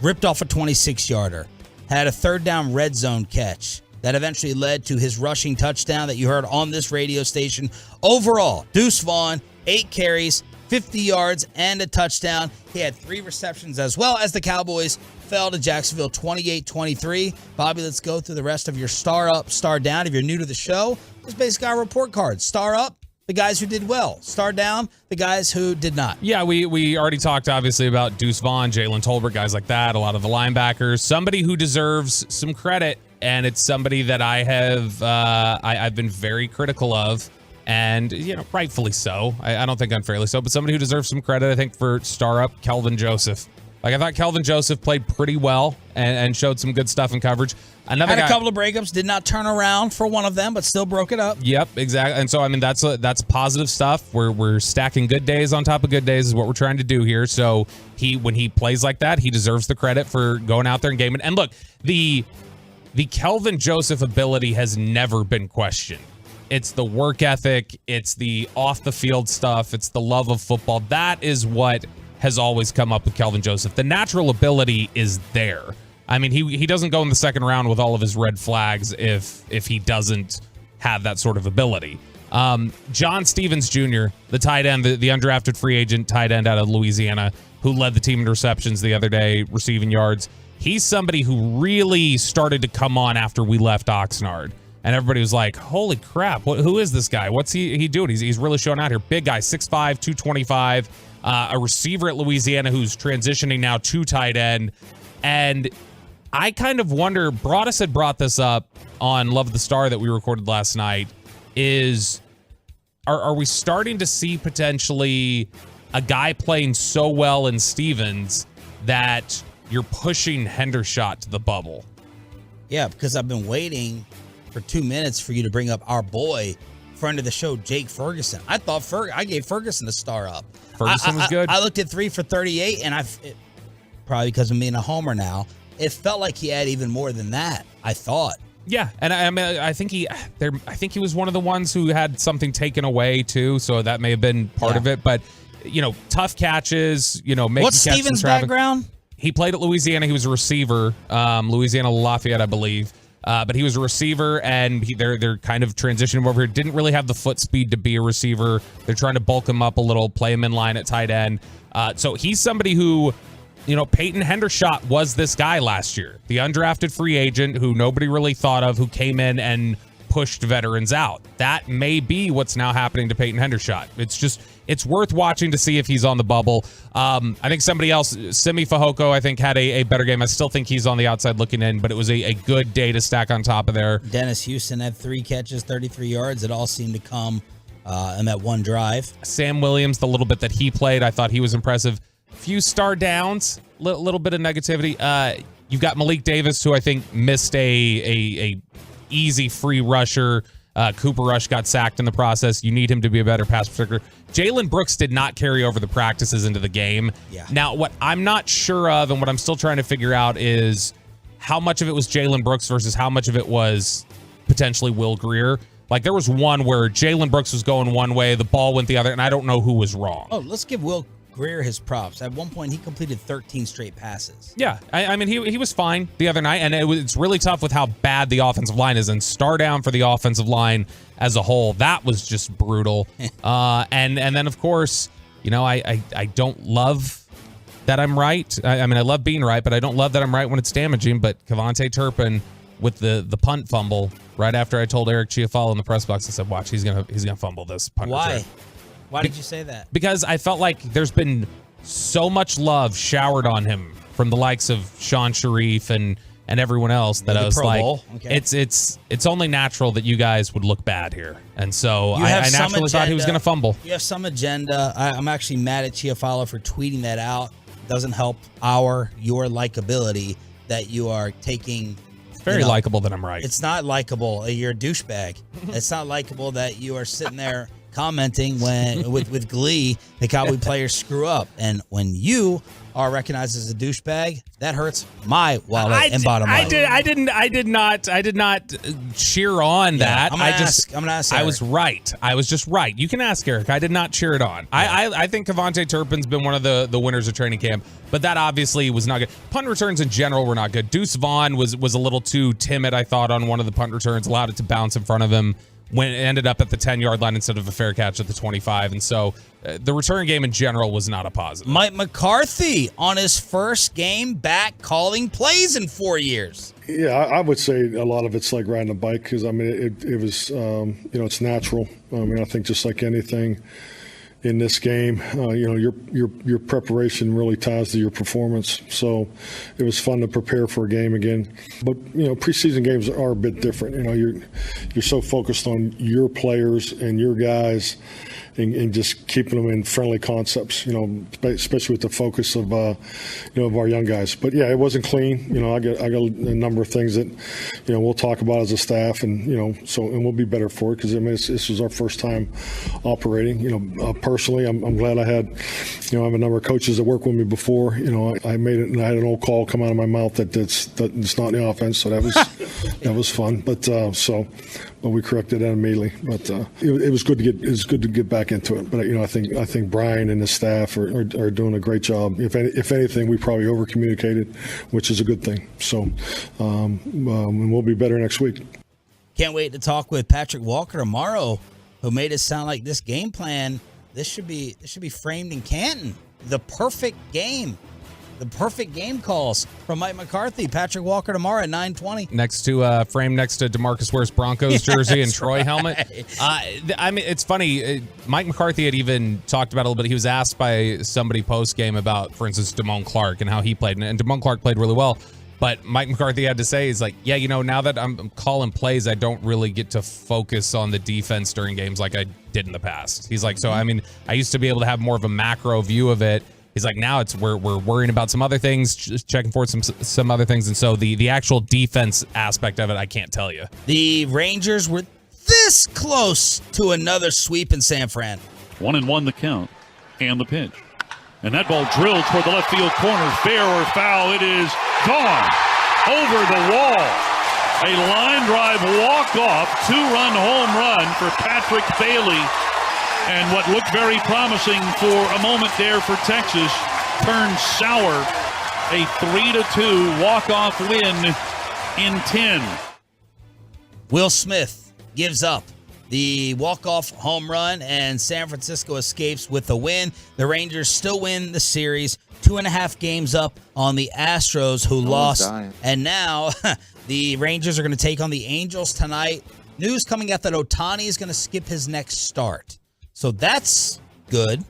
ripped off a 26-yarder, had a third down red zone catch that eventually led to his rushing touchdown that you heard on this radio station. Overall, Deuce Vaughn, 8 carries, 50 yards, and a touchdown. He had 3 receptions as well as the Cowboys fell to Jacksonville 28-23. Bobby, let's go through the rest of your star up, star down. If you're new to the show, it's basically our report card. Star up, the guys who did well. Star down, the guys who did not. Yeah, we already talked, obviously, about Deuce Vaughn, Jalen Tolbert, guys like that, a lot of the linebackers. Somebody who deserves some credit, and it's somebody that I have I've been very critical of. And, you know, rightfully so. I don't think unfairly so, but somebody who deserves some credit, I think, for star up, Kelvin Joseph. Like, I thought Kelvin Joseph played pretty well and showed some good stuff in coverage. Another had a couple of breakups, did not turn around for one of them, but still broke it up. Yep, exactly. And so, I mean, that's positive stuff. We're stacking good days on top of good days is what we're trying to do here. So when he plays like that, he deserves the credit for going out there and gaming. And look, the Kelvin Joseph ability has never been questioned. It's the work ethic. It's the off-the-field stuff. It's the love of football. That is what has always come up with Kelvin Joseph. The natural ability is there. I mean, he doesn't go in the second round with all of his red flags if he doesn't have that sort of ability. John Stevens Jr., the tight end, the undrafted free agent tight end out of Louisiana, who led the team in receptions the other day, receiving yards. He's somebody who really started to come on after we left Oxnard. And everybody was like, holy crap, who is this guy? What's he doing? He's really showing out here. Big guy, 6'5", 225, a receiver at Louisiana who's transitioning now to tight end. And I kind of wonder, Broadus had brought this up on Love of the Star that we recorded last night, are we starting to see potentially a guy playing so well in Stevens that you're pushing Hendershot to the bubble? Yeah, because I've been waiting for 2 minutes for you to bring up our boy, friend of the show, Jake Ferguson. I thought I gave Ferguson a star up. Ferguson was good. I looked at 3 for 38, and probably because of being a homer now, it felt like he had even more than that, I thought. Yeah, and I mean, I think he was one of the ones who had something taken away too, so that may have been part of it. But you know, tough catches. You know, making what's Stevens' background? He played at Louisiana. He was a receiver, Louisiana Lafayette, I believe. But he was a receiver, and they're kind of transitioning him over here. Didn't really have the foot speed to be a receiver. They're trying to bulk him up a little, play him in line at tight end. So he's somebody who, you know, Peyton Hendershot was this guy last year, the undrafted free agent who nobody really thought of, who came in and pushed veterans out. That may be what's now happening to Peyton Hendershot. it's worth watching to see if he's on the bubble. I think somebody else, Simi Fehoko, I think had a better game. I still think he's on the outside looking in, but it was a good day to stack on top of there. Dennis Houston had 3 catches, 33 yards. It all seemed to come in that one drive. Sam Williams, the little bit that he played, I thought he was impressive. Few star downs, little bit of negativity. You've got Malik Davis, who I think missed a easy free rusher. Cooper Rush got sacked in the process. You need him to be a better pass protector. Jalen Brooks did not carry over the practices into the game. Yeah. Now, what I'm not sure of and what I'm still trying to figure out is how much of it was Jalen Brooks versus how much of it was potentially Will Grier. Like, there was one where Jalen Brooks was going one way, the ball went the other, and I don't know who was wrong. Oh, let's give Will Grier his props. At one point, he completed 13 straight passes. Yeah, I mean, he was fine the other night, and it's really tough with how bad the offensive line is, and star down for the offensive line as a whole. That was just brutal. And then, of course, you know, I don't love that I'm right. I mean, I love being right, but I don't love that I'm right when it's damaging. But Kevontae Turpin with the punt fumble right after I told Eric Chiafalo in the press box, I said, watch, he's gonna fumble this punt Why? return. Why did you say that? Because I felt like there's been so much love showered on him from the likes of Sean Sharif and everyone else that I was Pro like, Bowl. Okay. it's only natural that you guys would look bad here. And so You I have some naturally thought he was agenda. going to fumble. You have some agenda. I'm actually mad at Chiafalo for tweeting that out. Doesn't help your likability that you are taking. It's very likable that I'm right. It's not likable. You're a douchebag. It's not likable that you are sitting there commenting when with glee the Cowboy players screw up, and when you are recognized as a douchebag, that hurts my wallet and bottom line. I did not cheer on that. I'm gonna ask I Eric. was right. I was just right. You can ask Eric. I did not cheer it on. I think Kevontae Turpin's been one of the winners of training camp, but that obviously was not good. Punt returns in general were not good. Deuce Vaughn was a little too timid, I thought, on one of the punt returns, allowed it to bounce in front of him when it ended up at the 10-yard line instead of a fair catch at the 25. And so the return game in general was not a positive. Mike McCarthy on his first game back calling plays in 4 years. Yeah, I would say a lot of it's like riding a bike because, I mean, it was, it's natural. I mean, I think just like anything in this game, your preparation really ties to your performance. So it was fun to prepare for a game again. But, preseason games are a bit different. You're so focused on your players and your guys and just keeping them in friendly concepts, especially with the focus of our young guys. But yeah, it wasn't clean. I got a number of things that, we'll talk about as a staff, and and we'll be better for it because this was our first time operating. Personally, I'm glad I had, I have a number of coaches that worked with me before. I made it, and I had an old call come out of my mouth that it's not the offense, so that was that was fun. But we corrected that immediately. But it was good to get back into it. But I think Brian and his staff are doing a great job. If anything, we probably over communicated, which is a good thing. So we'll be better next week. Can't wait to talk with Patrick Walker tomorrow, who made it sound like this game plan. This should be framed in Canton. The perfect game calls from Mike McCarthy. Patrick Walker tomorrow at 9:20. Next to frame next to DeMarcus Ware's Broncos jersey and Troy helmet. I mean, it's funny. Mike McCarthy had even talked about it a little bit. He was asked by somebody post game about, for instance, Damone Clark and how he played, and Damone Clark played really well. But Mike McCarthy had to say, he's like, yeah, now that I'm calling plays, I don't really get to focus on the defense during games like I did in the past. He's like, so I mean, I used to be able to have more of a macro view of it. He's like, now we're worrying about some other things, just checking for some other things, and so the actual defense aspect of it, I can't tell you. The Rangers were this close to another sweep in San Fran. 1-1 the count and the pitch. And that ball drilled toward the left field corner. Fair or foul, it is gone. Over the wall. A line drive walk-off, 2-run home run for Patrick Bailey. And what looked very promising for a moment there for Texas turned sour. A 3-2 walk-off win in 10. Will Smith gives up the walk-off home run, and San Francisco escapes with a win. The Rangers still win the series, 2.5 games up on the Astros, who lost. And now the Rangers are going to take on the Angels tonight. News coming out that Ohtani is going to skip his next start. So that's good.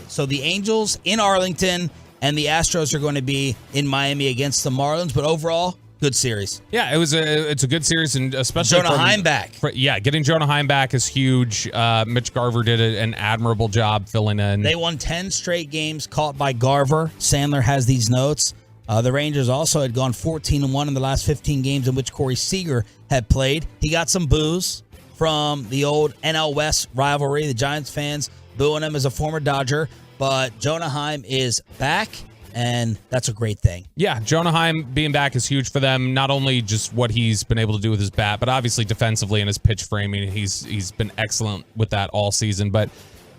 So the Angels in Arlington and the Astros are going to be in Miami against the Marlins. But overall, good series. Yeah, it's a good series, and especially Jonah Heim back. Getting Jonah Heim back is huge. Mitch Garver did an admirable job filling in. They won 10 straight games caught by Garver. Sandler has these notes. The Rangers also had gone 14-1 in the last 15 games in which Corey Seager had played. He got some boos from the old NL West rivalry. The Giants fans booing him as a former Dodger. But Jonah Heim is back, and that's a great thing. Yeah, Jonah Heim being back is huge for them. Not only just what he's been able to do with his bat, but obviously defensively and his pitch framing. He's been excellent with that all season. But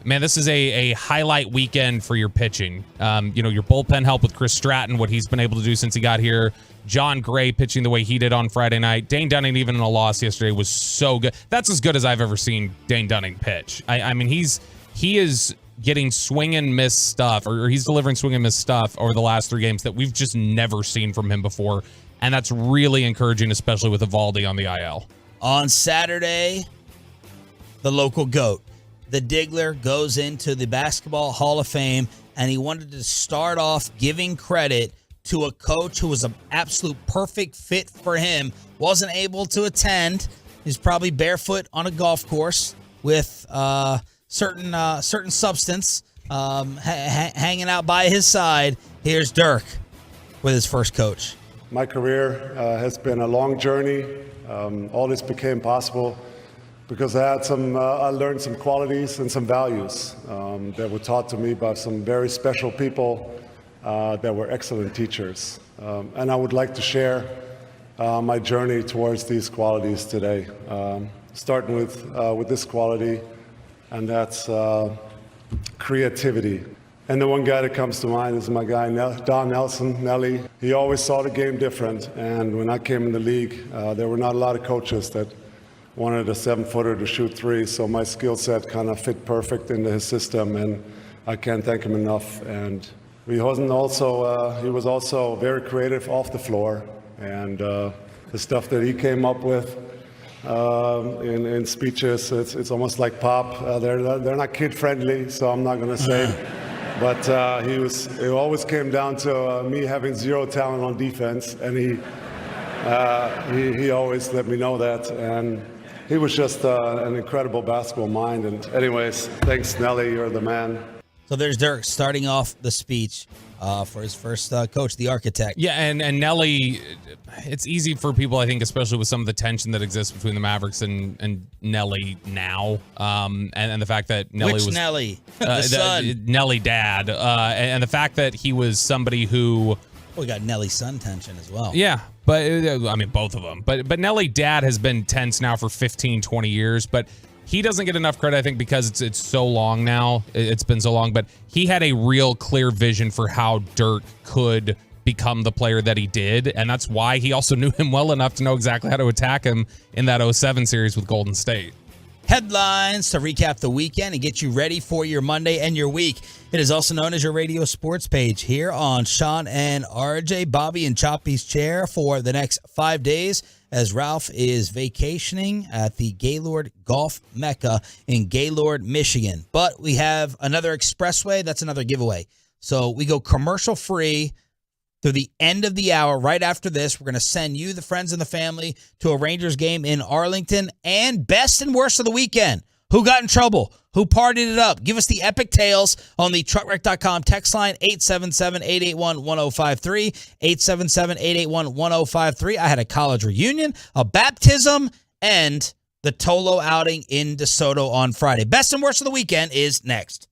man, this is a highlight weekend for your pitching. Your bullpen help with Chris Stratton, what he's been able to do since he got here. John Gray pitching the way he did on Friday night. Dane Dunning, even in a loss yesterday, was so good. That's as good as I've ever seen Dane Dunning pitch. I mean, he is getting swing and miss stuff, or he's delivering swing and miss stuff over the last 3 games that we've just never seen from him before. And that's really encouraging, especially with Evaldi on the IL. On Saturday, the local GOAT, the Diggler, goes into the Basketball Hall of Fame, and he wanted to start off giving credit to a coach who was an absolute perfect fit for him. Wasn't able to attend. He's probably barefoot on a golf course with certain substance hanging out by his side. Here's Dirk with his first coach. My career has been a long journey. All this became possible because I learned some qualities and some values that were taught to me by some very special people that were excellent teachers. And I would like to share my journey towards these qualities today, starting with this quality, and that's creativity. And the one guy that comes to mind is my guy, Don Nelson, Nelly. He always saw the game different, and when I came in the league, there were not a lot of coaches that wanted a 7-footer to shoot threes, so my skill set kind of fit perfect into his system, and I can't thank him enough. And he was also very creative off the floor, and the stuff that he came up with in speeches, it's almost like pop. They're not kid friendly, so I'm not going to say. But it always came down to me having zero talent on defense, and he always let me know that. And he was just an incredible basketball mind. And anyways, thanks, Nelly. You're the man. So there's Dirk starting off the speech for his first coach, the architect. Yeah, and Nelly, it's easy for people, I think, especially with some of the tension that exists between the Mavericks and Nelly now, and the fact that Nelly Which was Nelly, the son, Nelly dad, and the fact that he was somebody who. We got Nelly's son tension as well. Yeah, but I mean both of them. But Nelly dad has been tense now for 15, 20 years, but he doesn't get enough credit, I think, because it's so long now. It's been so long, but he had a real clear vision for how Dirk could become the player that he did, and that's why he also knew him well enough to know exactly how to attack him in that 07 series with Golden State. Headlines to recap the weekend and get you ready for your Monday and your week. It is also known as your radio sports page here on Sean and RJ. Bobby in Choppy's chair for the next 5 days as Ralph is vacationing at the Gaylord Golf Mecca in Gaylord, Michigan. But we have another expressway. That's another giveaway. So we go commercial free through the end of the hour. Right after this, we're going to send you, the friends and the family, to a Rangers game in Arlington. And best and worst of the weekend. Who got in trouble? Who partied it up? Give us the epic tales on the truckwreck.com text line, 877-881-1053, 877-881-1053. I had a college reunion, a baptism, and the Tolo outing in DeSoto on Friday. Best and worst of the weekend is next.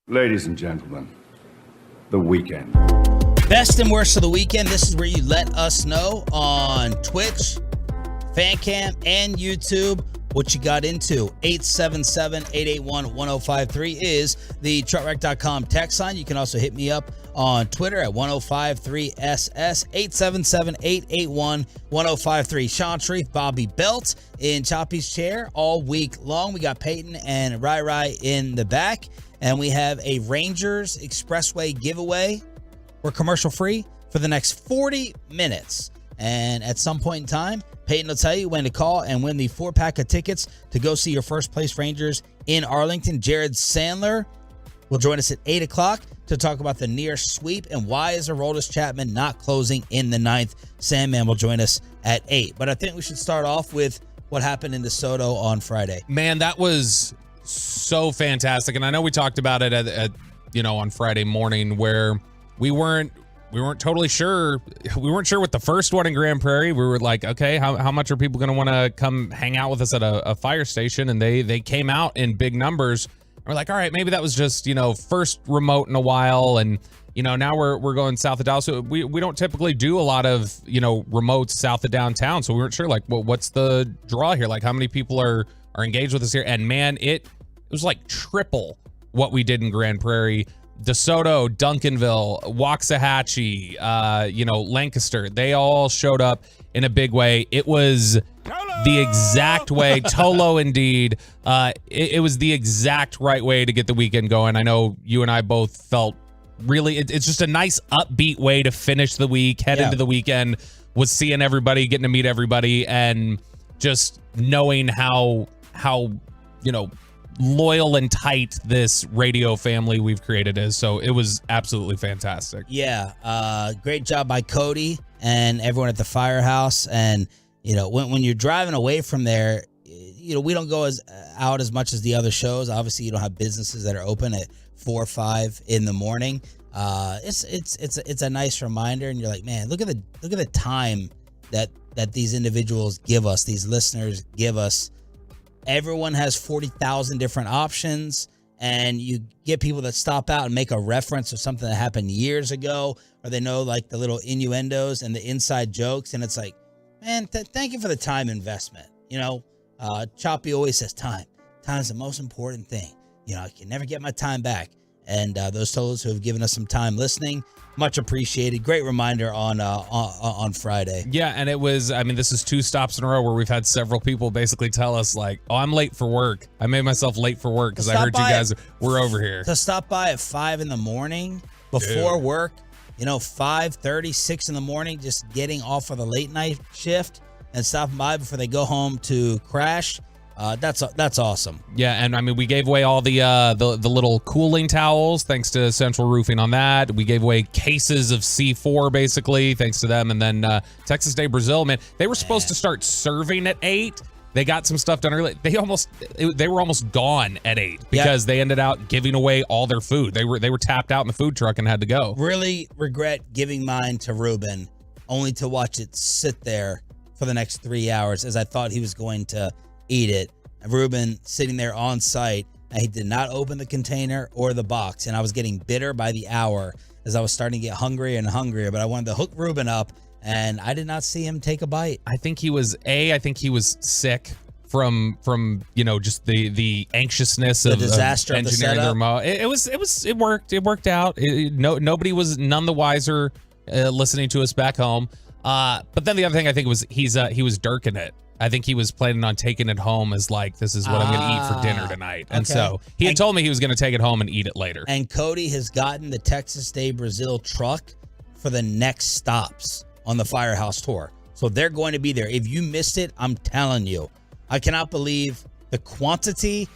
Ladies and gentlemen, the weekend. Best and worst of the weekend. This is where you let us know on Twitch, FanCam, and YouTube what you got into. 877-881-1053 is the truckwreck.com text line. You can also hit me up on Twitter at 1053SS, 877-881-1053. Sean Sharif, Bobby Belt in Choppy's chair all week long. We got Peyton and Rai in the back, and we have a Rangers Expressway giveaway. We're commercial free for the next 40 minutes. And at some point in time, Peyton will tell you when to call and win the 4-pack of tickets to go see your first place Rangers in Arlington. Jared Sandler will join us at 8 o'clock to talk about the near sweep and why is Aroldis Chapman not closing in the ninth. Sandman will join us at 8. But I think we should start off with what happened in DeSoto on Friday. Man, that was so fantastic. And I know we talked about it at on Friday morning where we weren't totally sure. We weren't sure with the first one in Grand Prairie. We were like, okay, how much are people going to want to come hang out with us at a fire station? And they came out in big numbers. We're like, all right, maybe that was just, first remote in a while. And, now we're going south of Dallas. So we don't typically do a lot of, remotes south of downtown. So we weren't sure, like, what's the draw here? Like, how many people are engaged with us here? And man, it was like triple what we did in Grand Prairie. DeSoto, Duncanville, Waxahachie, Lancaster, they all showed up in a big way. It was the exact way, Tolo indeed. It was the exact right way to get the weekend going. I know you and I both felt really, it's just a nice upbeat way to finish the week, head into the weekend, was seeing everybody, getting to meet everybody, and just knowing how loyal and tight this radio family we've created is. So it was absolutely fantastic. Yeah. Great job by Cody and everyone at the firehouse. And, when you're driving away from there, we don't go out as much as the other shows. Obviously, you don't have businesses that are open at 4 or 5 in the morning. It's a nice reminder. And you're like, man, look at the time that these individuals give us, these listeners give us. Everyone has 40,000 different options, and you get people that stop out and make a reference of something that happened years ago, or they know like the little innuendos and the inside jokes, and it's like, man, thank you for the time investment. Choppy always says time is the most important thing. I can never get my time back, and those Tolos who have given us some time listening, much appreciated. Great reminder on Friday. Yeah, and it was, this is 2 stops in a row where we've had several people basically tell us like, oh, I'm late for work. I made myself late for work because I heard you guys were over here. To stop by at 5 in the morning before work, 5:30, 6 in the morning, just getting off of the late night shift and stopping by before they go home to crash. That's awesome. Yeah, and we gave away all the little cooling towels thanks to Central Roofing on that. We gave away cases of C4 basically thanks to them, and then Texas Day Brazil, man, they were supposed to start serving at 8. They got some stuff done early. They were almost gone at 8 because they ended out giving away all their food. They were tapped out in the food truck and had to go. Really regret giving mine to Ruben, only to watch it sit there for the next 3 hours as I thought he was going to eat it. Ruben sitting there on site, and he did not open the container or the box, and I was getting bitter by the hour as I was starting to get hungrier and hungrier, but I wanted to hook Ruben up, and I did not see him take a bite. I think he was sick from just the anxiousness of disaster of engineering the remote. It worked out. Nobody was none the wiser listening to us back home. But then the other thing I think was he was Dirking it. I think he was planning on taking it home as like, this is what I'm going to eat for dinner tonight. And so he had told me he was going to take it home and eat it later. And Cody has gotten the Texas Day Brazil truck for the next stops on the Firehouse Tour. So they're going to be there. If you missed it, I'm telling you, I cannot believe the quantity.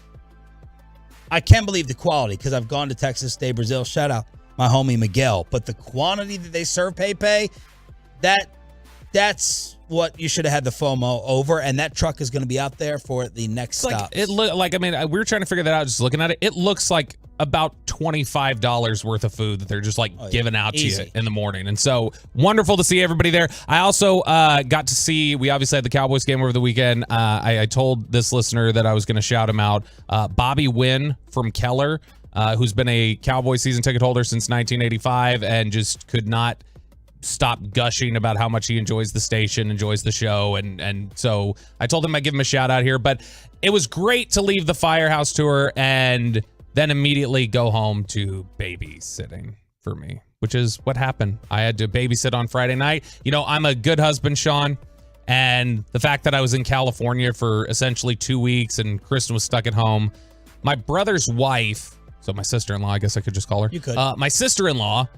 I can believe the quality because I've gone to Texas Day Brazil. Shout out my homie Miguel. But the quantity that they serve, Pepe, that's what you should have had the FOMO over, and that truck is going to be out there for the next stop. We were trying to figure that out just looking at it. It looks like about $25 worth of food that they're just giving out to you in the morning. And so wonderful to see everybody there. I also got to see, we obviously had the Cowboys game over the weekend. I told this listener that I was going to shout him out. Bobby Wynn from Keller who's been a Cowboys season ticket holder since 1985 and just could not stop gushing about how much he enjoys the station, enjoys the show. And so I told him I'd give him a shout out here. But it was great to leave the Firehouse tour and then immediately go home to babysitting for me, which is what happened. I had to babysit on Friday night. You know, I'm a good husband, Sean. And the fact that I was in California for essentially 2 weeks and Kristen was stuck at home, my brother's wife, so my sister-in-law, I guess I could just call her. You could. My sister-in-law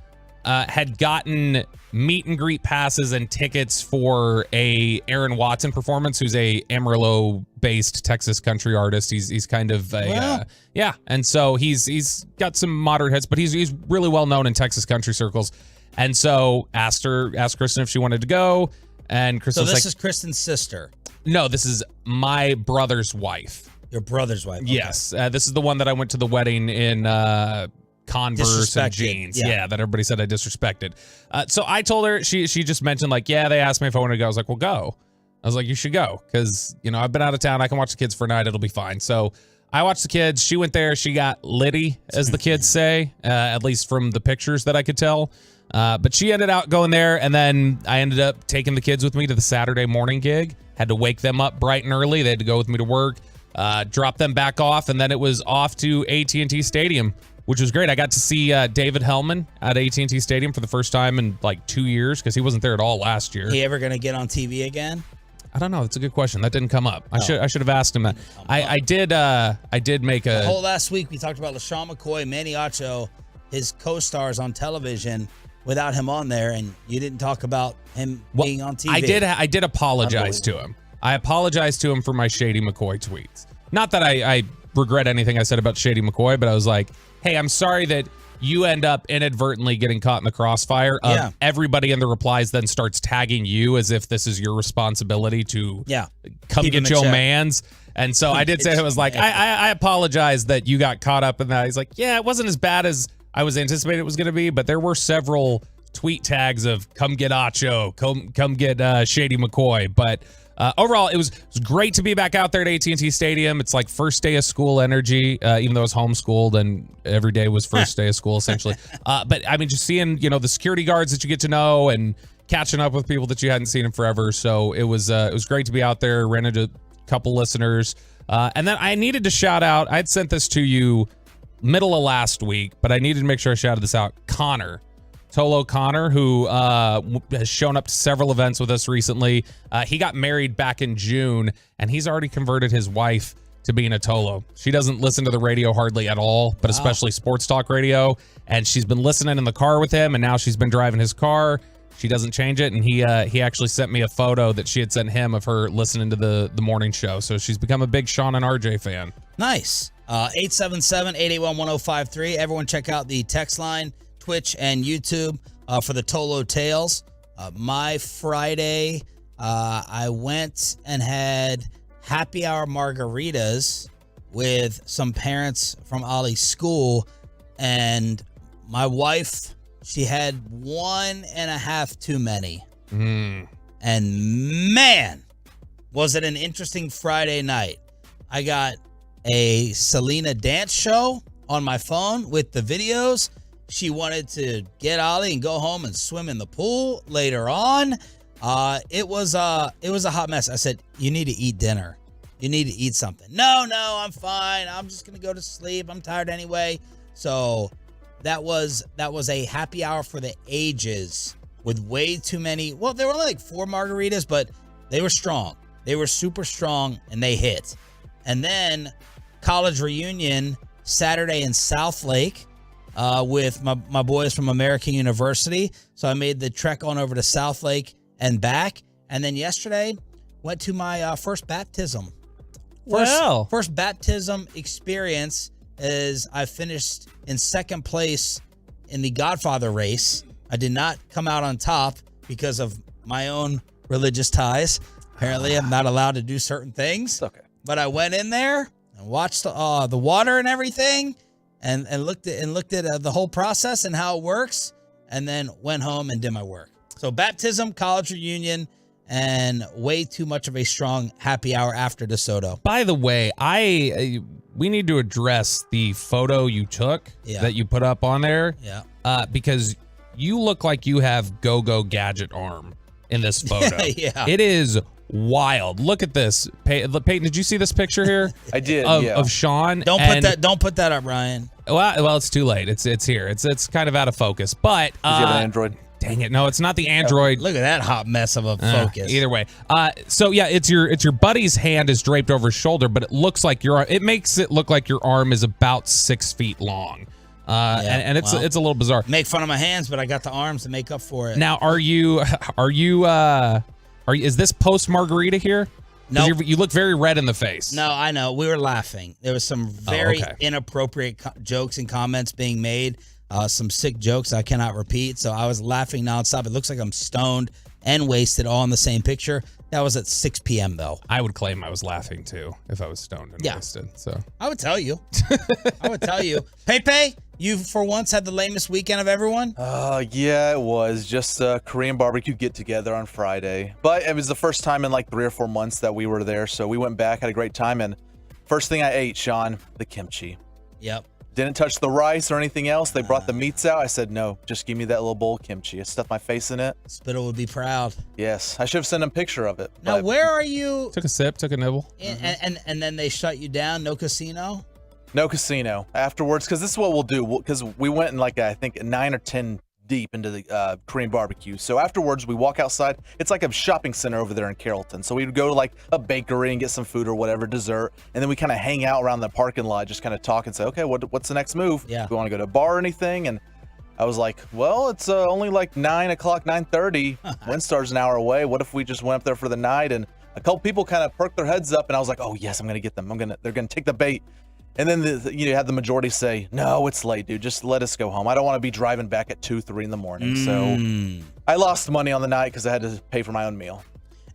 had gotten meet and greet passes and tickets for a Aaron Watson performance, who's a Amarillo-based Texas country artist. He's kind of a yeah, and so he's got some moderate hits, but he's really well known in Texas country circles. And so asked Kristen if she wanted to go, and Kristen was like, this is Kristen's sister. No, this is my brother's wife. Your brother's wife. Okay. Yes, this is the one that I went to the wedding in Converse and jeans. Yeah, that everybody said I disrespected. So I told her, she just mentioned like, yeah, they asked me if I wanted to go. I was like, well, go. I was like, you should go because, you know, I've been out of town. I can watch the kids for a night. It'll be fine. So I watched the kids. She went there. She got litty, as the kids say, at least from the pictures that I could tell. But she ended up going there, and then I ended up taking the kids with me to the Saturday morning gig. Had to wake them up bright and early. They had to go with me to work, drop them back off, and then it was off to AT&T Stadium, which was great. I got to see David Hellman at AT&T Stadium for the first time in like 2 years because he wasn't there at all last year. He ever going to get on TV again? I don't know. That's a good question. That didn't come up. I should have asked him that. I did make a... The whole last week we talked about LaShawn McCoy, Manny Acho, his co-stars on television without him on there, and you didn't talk about him being on TV. I did apologize to him. I apologized to him for my Shady McCoy tweets. Not that I regret anything I said about Shady McCoy, but I was like, hey, I'm sorry that you end up inadvertently getting caught in the crossfire of everybody in the replies then starts tagging you as if this is your responsibility to come get your mans. And so I did say, it was like, I apologize that you got caught up in that. He's like, yeah, it wasn't as bad as I was anticipating it was going to be, but there were several tweet tags of come get Acho, come get Shady McCoy. But overall, it was great to be back out there at AT&T Stadium. It's like first day of school energy, even though I was homeschooled and every day was first day of school essentially. But I mean, just seeing, you know, the security guards that you get to know and catching up with people that you hadn't seen in forever. So it was great to be out there. Ran into a couple listeners. And then I needed to shout out, I'd sent this to you middle of last week, but I needed to make sure I shouted this out. Tolo Connor, who has shown up to several events with us recently. He got married back in June, and he's already converted his wife to being a Tolo. She doesn't listen to the radio hardly at all, but especially sports talk radio. And she's been listening in the car with him, and now she's been driving his car. She doesn't change it, and he actually sent me a photo that she had sent him of her listening to the morning show. So she's become a big Sean and RJ fan. Nice. 877-881-1053. Everyone check out the text line, Twitch, and YouTube for the Tolo Tales. My Friday, I went and had happy hour margaritas with some parents from Ollie's school, and my wife, she had 1.5 too many. And man, was it an interesting Friday night. I got a Selena dance show on my phone with the videos. She wanted to get Ollie and go home and swim in the pool later on. It was a hot mess. I said, you need to eat dinner. You need to eat something. No, I'm fine. I'm just going to go to sleep. I'm tired anyway. So that was a happy hour for the ages with way too many. Well, there were only like 4 margaritas, but they were strong. They were super strong and they hit. And then college reunion Saturday in South Lake with my boys from American University. So I made the trek on over to South Lake and back. And then yesterday went to my first baptism. First baptism experience is I finished in second place in the Godfather race. I did not come out on top because of my own religious ties. Apparently, I'm not allowed to do certain things. Okay. But I went in there and watched the water and everything, and looked at the whole process and how it works, and then went home and did my work. So baptism, college reunion, and way too much of a strong happy hour after DeSoto. By the way, need to address the photo you took that you put up on there. Yeah. Because you look like you have go-go gadget arm in this photo. Yeah. It is wild. Look at this. Peyton, did you see this picture here? I did. Of Sean. Don't put that up, Ryan. Well, it's too late. It's here. It's kind of out of focus. But Does he have an Android? Dang it! No, it's not the Android. Look at that hot mess of a focus. Either way, so yeah, it's your buddy's hand is draped over his shoulder, but it looks like it makes it look like your arm is about 6 feet long, and it's a little bizarre. Make fun of my hands, but I got the arms to make up for it. Now, is this post margarita here? No, you look very red in the face. No, I know. We were laughing. There was some very inappropriate jokes and comments being made. Some sick jokes I cannot repeat. So I was laughing nonstop. It looks like I'm stoned and wasted all in the same picture. That was at 6 p.m. though. I would claim I was laughing too if I was stoned and wasted. So I would tell you. Pepe, you for once had the lamest weekend of everyone. Yeah, it was just a Korean barbecue get together on Friday. But it was the first time in like 3 or 4 months that we were there. So we went back, had a great time. And first thing I ate, Sean, the kimchi. Yep. Didn't touch the rice or anything else. They brought the meats out. I said, no, just give me that little bowl of kimchi. I stuffed my face in it. Spittle would be proud. Yes. I should have sent him a picture of it. Now, where are you? Took a sip, took a nibble. And then they shut you down? No casino? No casino. Afterwards, because this is what we'll do. Because we went in like, I think, 9 or 10 deep into the Korean barbecue. So afterwards, we walk outside. It's like a shopping center over there in Carrollton. So we would go to like a bakery and get some food or whatever, dessert. And then we kind of hang out around the parking lot, just kind of talk and say, okay, what's the next move? Yeah. Do we want to go to a bar or anything? And I was like, well, it's only like 9 o'clock, 9:30. Windstar's an hour away. What if we just went up there for the night? And a couple people kind of perked their heads up and I was like, oh yes, I'm going to get them. They're going to take the bait. And then you had the majority say, no, it's late, dude. Just let us go home. I don't want to be driving back at 2, 3 in the morning. So I lost money on the night because I had to pay for my own meal.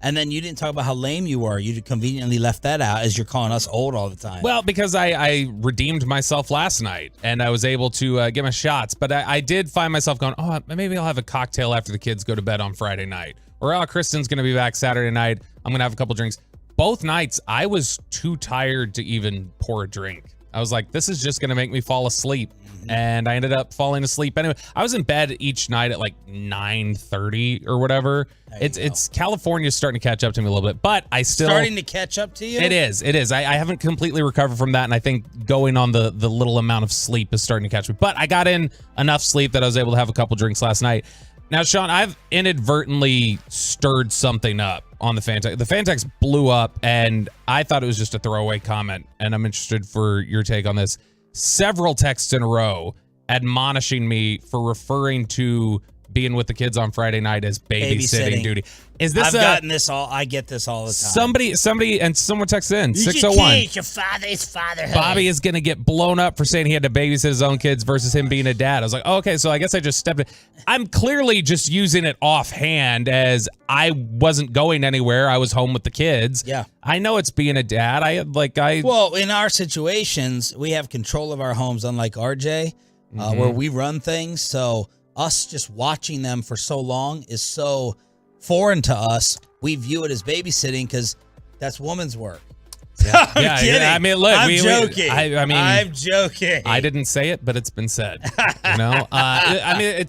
And then you didn't talk about how lame you were. You conveniently left that out as you're calling us old all the time. Well, because I redeemed myself last night and I was able to get my shots. But I did find myself going, oh, maybe I'll have a cocktail after the kids go to bed on Friday night. Or, oh, Kristen's going to be back Saturday night. I'm going to have a couple drinks. Both nights, I was too tired to even pour a drink. I was like, this is just going to make me fall asleep. And I ended up falling asleep anyway. I was in bed each night at like 9:30 or whatever. It's California's starting to catch up to me a little bit, but I still starting to catch up to you. It is. I haven't completely recovered from that, and I think going on the little amount of sleep is starting to catch me. But I got in enough sleep that I was able to have a couple drinks last night. Now, Sean, I've inadvertently stirred something up on the fan text. The fan text blew up, and I thought it was just a throwaway comment, and I'm interested for your take on this. Several texts in a row admonishing me for referring to being with the kids on Friday night as babysitting duty. Is this I get this all the time. Somebody, and someone texted in, you 601. Your father's fatherhood. Bobby is going to get blown up for saying he had to babysit his own kids versus him being a dad. I was like, oh, okay, so I guess I just stepped in. I'm clearly just using it offhand as I wasn't going anywhere. I was home with the kids. Yeah. I know it's being a dad. Well, in our situations, we have control of our homes, unlike RJ, where we run things. So us just watching them for so long is so foreign to us. We view it as babysitting because that's woman's work. Yeah, I mean, look, I'm joking. I'm joking. I didn't say it, but it's been said. You know, I mean,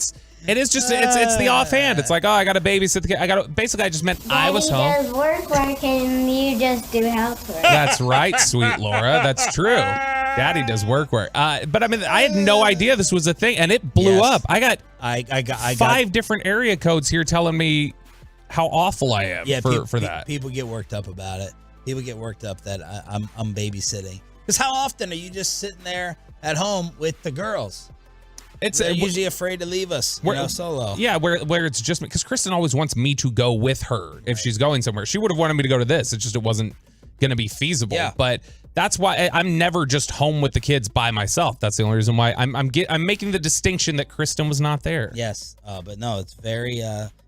it is just it's the offhand. It's like, oh, I got to babysit the kid. Basically, I just meant I was home. Daddy does work and you just do housework. That's right, sweet Laura. That's true. Daddy does work. But I mean, I had no idea this was a thing, and it blew up. I got 5 different area codes here telling me how awful I am for that. People get worked up about it. People get worked up that I'm babysitting. Because how often are you just sitting there at home with the girls? They're usually afraid to leave us, solo. Yeah, where it's just because Kristen always wants me to go with her if she's going somewhere. She would have wanted me to go to this. It's just it wasn't going to be feasible. Yeah. But that's why I'm never just home with the kids by myself. That's the only reason why I'm making the distinction that Kristen was not there. Yes, but no, it's very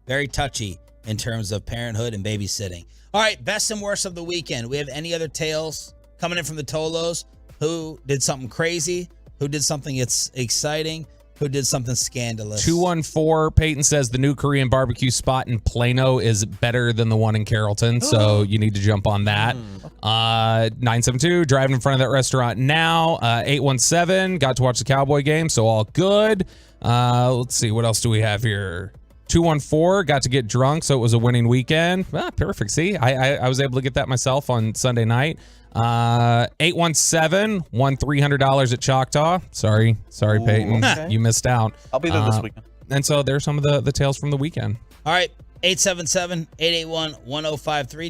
very touchy in terms of parenthood and babysitting. All right, best and worst of the weekend. We have any other tales coming in from the Tolos? Who did something crazy? Who did something exciting? who did something scandalous. 214, Peyton says the new Korean barbecue spot in Plano is better than the one in Carrollton, so you need to jump on that. 972, driving in front of that restaurant now. 817, got to watch the Cowboy game, so all good. Let's see, what else do we have here? 214, got to get drunk, so it was a winning weekend. Perfect. See, I was able to get that myself on Sunday night. 817 won $300 at Choctaw. Sorry, Peyton. Okay. You missed out. I'll be there this weekend. And so there's some of the tales from the weekend. All right, 877-881-1053,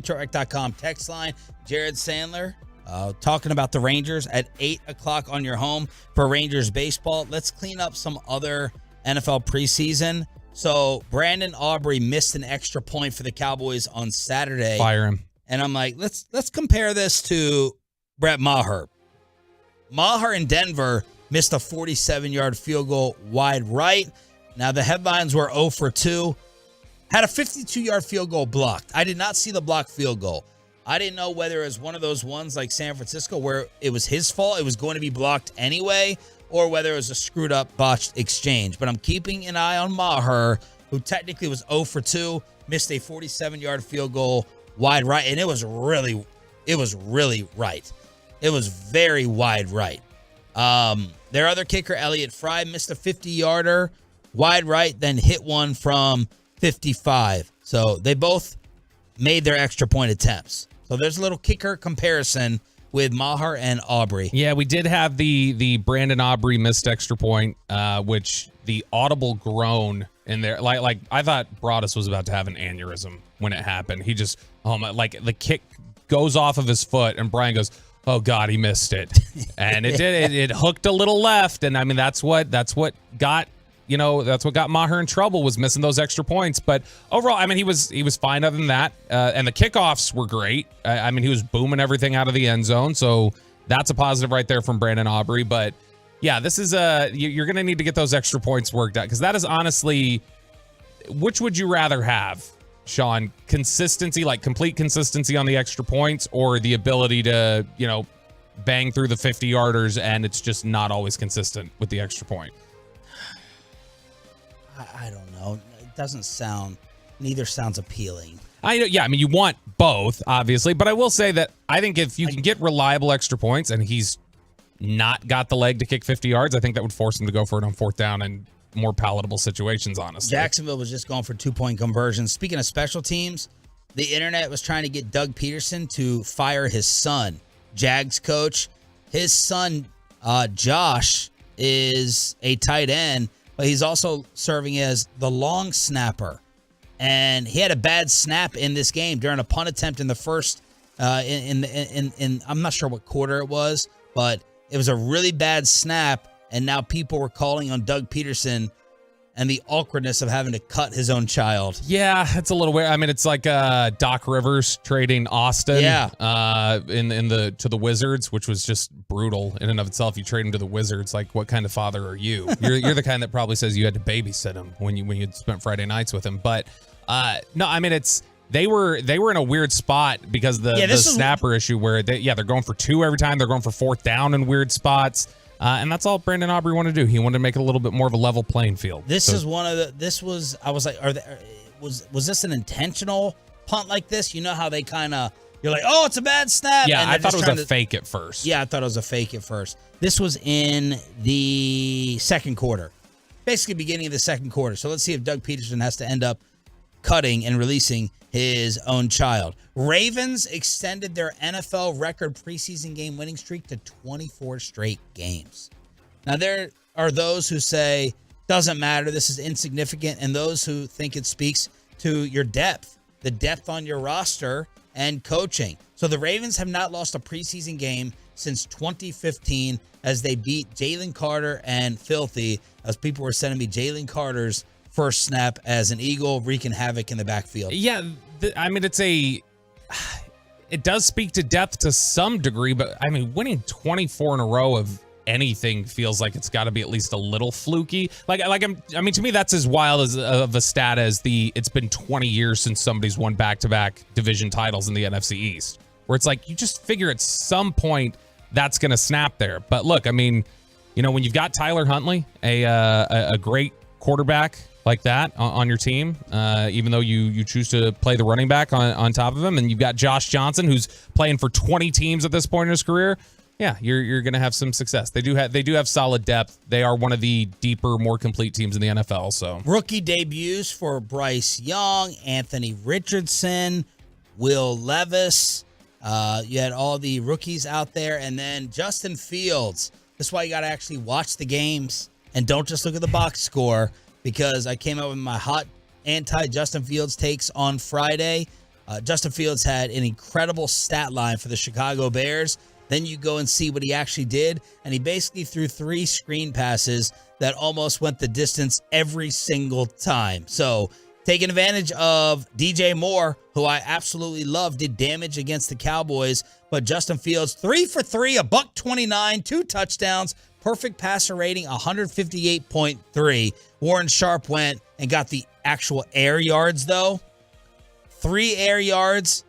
Torrec.com text line. Jared Sandler talking about the Rangers at 8 o'clock on your home for Rangers baseball. Let's clean up some other NFL preseason. So Brandon Aubrey missed an extra point for the Cowboys on Saturday. Fire him. And I'm like, let's compare this to Brett Maher. Maher in Denver missed a 47-yard field goal wide right. Now, the headlines were 0 for 2. Had a 52-yard field goal blocked. I did not see the blocked field goal. I didn't know whether it was one of those ones like San Francisco where it was his fault, it was going to be blocked anyway, or whether it was a screwed up, botched exchange. But I'm keeping an eye on Maher, who technically was 0 for 2, missed a 47-yard field goal wide right, and it was really right. It was very wide right. Their other kicker, Elliott Fry, missed a 50-yarder wide right, then hit one from 55. So they both made their extra point attempts. So there's a little kicker comparison with Maher and Aubrey. Yeah, we did have the Brandon Aubrey missed extra point, which the audible groan in there, like I thought Broadus was about to have an aneurysm when it happened. He just, like the kick goes off of his foot, and Brian goes, "Oh God, he missed it," and it did. It hooked a little left, and I mean that's what got. That's what got Maher in trouble, was missing those extra points. But overall, I mean, he was fine other than that. And the kickoffs were great. I mean, he was booming everything out of the end zone. So that's a positive right there from Brandon Aubrey. But yeah, this is you're going to need to get those extra points worked out, because that is honestly, which would you rather have, Sean? Consistency, like complete consistency on the extra points, or the ability to, bang through the 50-yarders and it's just not always consistent with the extra point? I don't know. It doesn't sound, neither sounds appealing. I mean, you want both, obviously, but I will say that I think if you can get reliable extra points and he's not got the leg to kick 50 yards, I think that would force him to go for it on fourth down and more palatable situations, honestly. Jacksonville was just going for 2-point conversions. Speaking of special teams, the internet was trying to get Doug Peterson to fire his son, Jags coach. His son, Josh, is a tight end, but he's also serving as the long snapper. And he had a bad snap in this game during a punt attempt in the first, in I'm not sure what quarter it was, but it was a really bad snap. And now people were calling on Doug Peterson and the awkwardness of having to cut his own child. Yeah, it's a little weird. I mean, it's like Doc Rivers trading Austin to the Wizards, which was just brutal in and of itself. You trade him to the Wizards, like, what kind of father are you? You're the kind that probably says you had to babysit him when you spent Friday nights with him. But no, I mean, they were in a weird spot because the snapper issue where they're going for two every time. They're going for fourth down in weird spots. And that's all Brandon Aubrey wanted to do. He wanted to make it a little bit more of a level playing field. I was like, was this an intentional punt like this? You know how they kind of, you're like, oh, it's a bad snap. Yeah, and I thought it was a fake at first. Yeah, I thought it was a fake at first. This was in the second quarter, basically beginning of the second quarter. So let's see if Doug Peterson has to end up cutting and releasing his own child. Ravens extended their NFL record preseason game winning streak to 24 straight games. Now, there are those who say, doesn't matter, this is insignificant, and those who think it speaks to your depth, the depth on your roster and coaching. So the Ravens have not lost a preseason game since 2015 as they beat Jalen Carter and Filthy, as people were sending me Jalen Carter's first snap as an Eagle wreaking havoc in the backfield. Yeah, I mean, it does speak to depth to some degree, but I mean, winning 24 in a row of anything feels like it's got to be at least a little fluky. I mean, to me, that's as wild of a stat as it's been 20 years since somebody's won back-to-back division titles in the NFC East, where it's like, you just figure at some point that's going to snap there. But look, I mean, when you've got Tyler Huntley, a great quarterback like that on your team, even though you choose to play the running back on top of him, and you've got Josh Johnson, who's playing for 20 teams at this point in his career, yeah, you're going to have some success. They do have solid depth. They are one of the deeper, more complete teams in the NFL. So rookie debuts for Bryce Young, Anthony Richardson, Will Levis. You had all the rookies out there, and then Justin Fields. That's why you got to actually watch the games and don't just look at the box score, because I came out with my hot anti-Justin Fields takes on Friday. Justin Fields had an incredible stat line for the Chicago Bears. Then you go and see what he actually did, and he basically threw 3 screen passes that almost went the distance every single time. So taking advantage of DJ Moore, who I absolutely love, did damage against the Cowboys, but Justin Fields, 3 for 3, $129, 2 touchdowns, perfect passer rating, 158.3. Warren Sharp went and got the actual air yards, though. 3 air yards,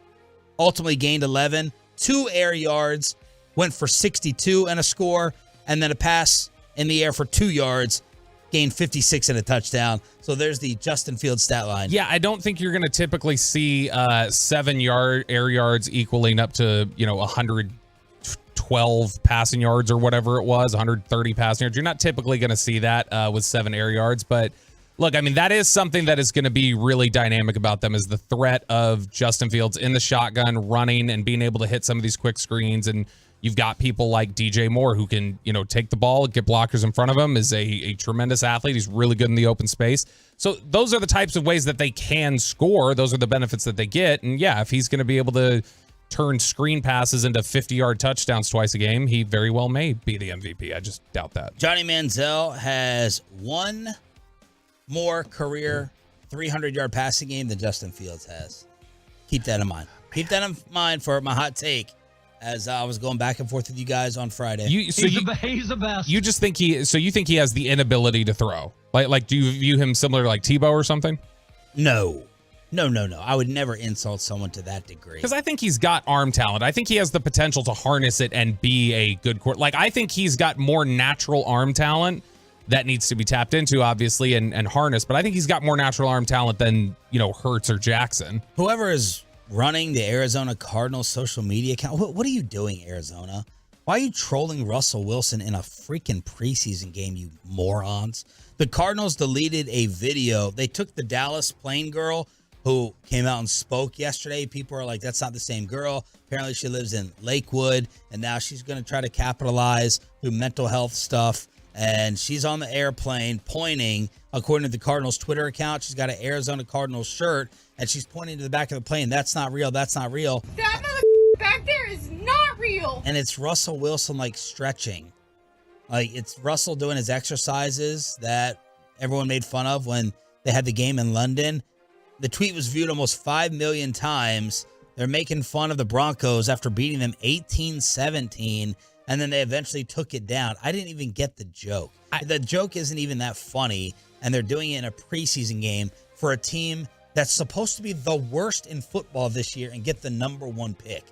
ultimately gained 11. 2 air yards, went for 62 and a score, and then a pass in the air for 2 yards, gained 56 and a touchdown. So there's the Justin Fields stat line. Yeah, I don't think you're going to typically see 7 air yards equaling up to 112 passing yards or whatever it was, 130 passing yards. You're not typically going to see that with 7 air yards, but look, I mean, that is something that is going to be really dynamic about them, is the threat of Justin Fields in the shotgun, running and being able to hit some of these quick screens. And you've got people like DJ Moore who can, take the ball, get blockers in front of him, is a tremendous athlete. He's really good in the open space. So those are the types of ways that they can score. Those are the benefits that they get. And yeah, if he's going to be able to turn screen passes into 50-yard touchdowns twice a game, he very well may be the MVP. I just doubt that. Johnny Manziel has 1 more career 300-yard passing game than Justin Fields has. Keep that in mind. Keep that in mind for my hot take as I was going back and forth with you guys on Friday. He's the best. You just think you think he has the inability to throw? Like do you view him similar to like Tebow or something? No. I would never insult someone to that degree. Because I think he's got arm talent. I think he has the potential to harness it and be a good quarterback. I think he's got more natural arm talent that needs to be tapped into, obviously, and harnessed. But I think he's got more natural arm talent than, Hurts or Jackson. Whoever is running the Arizona Cardinals social media account, what are you doing, Arizona? Why are you trolling Russell Wilson in a freaking preseason game, you morons? The Cardinals deleted a video. They took the Dallas Plain girl who came out and spoke yesterday. People are like, that's not the same girl. Apparently she lives in Lakewood, and now she's going to try to capitalize through mental health stuff. And she's on the airplane pointing, according to the Cardinals Twitter account. She's got an Arizona Cardinals shirt, and she's pointing to the back of the plane. That's not real. That's not real. That back there is not real. And it's Russell Wilson, stretching. It's Russell doing his exercises that everyone made fun of when they had the game in London. The tweet was viewed almost 5 million times. They're making fun of the Broncos after beating them 18-17. And then they eventually took it down. I didn't even get the joke. The joke isn't even that funny, and they're doing it in a preseason game for a team that's supposed to be the worst in football this year and get the number 1 pick.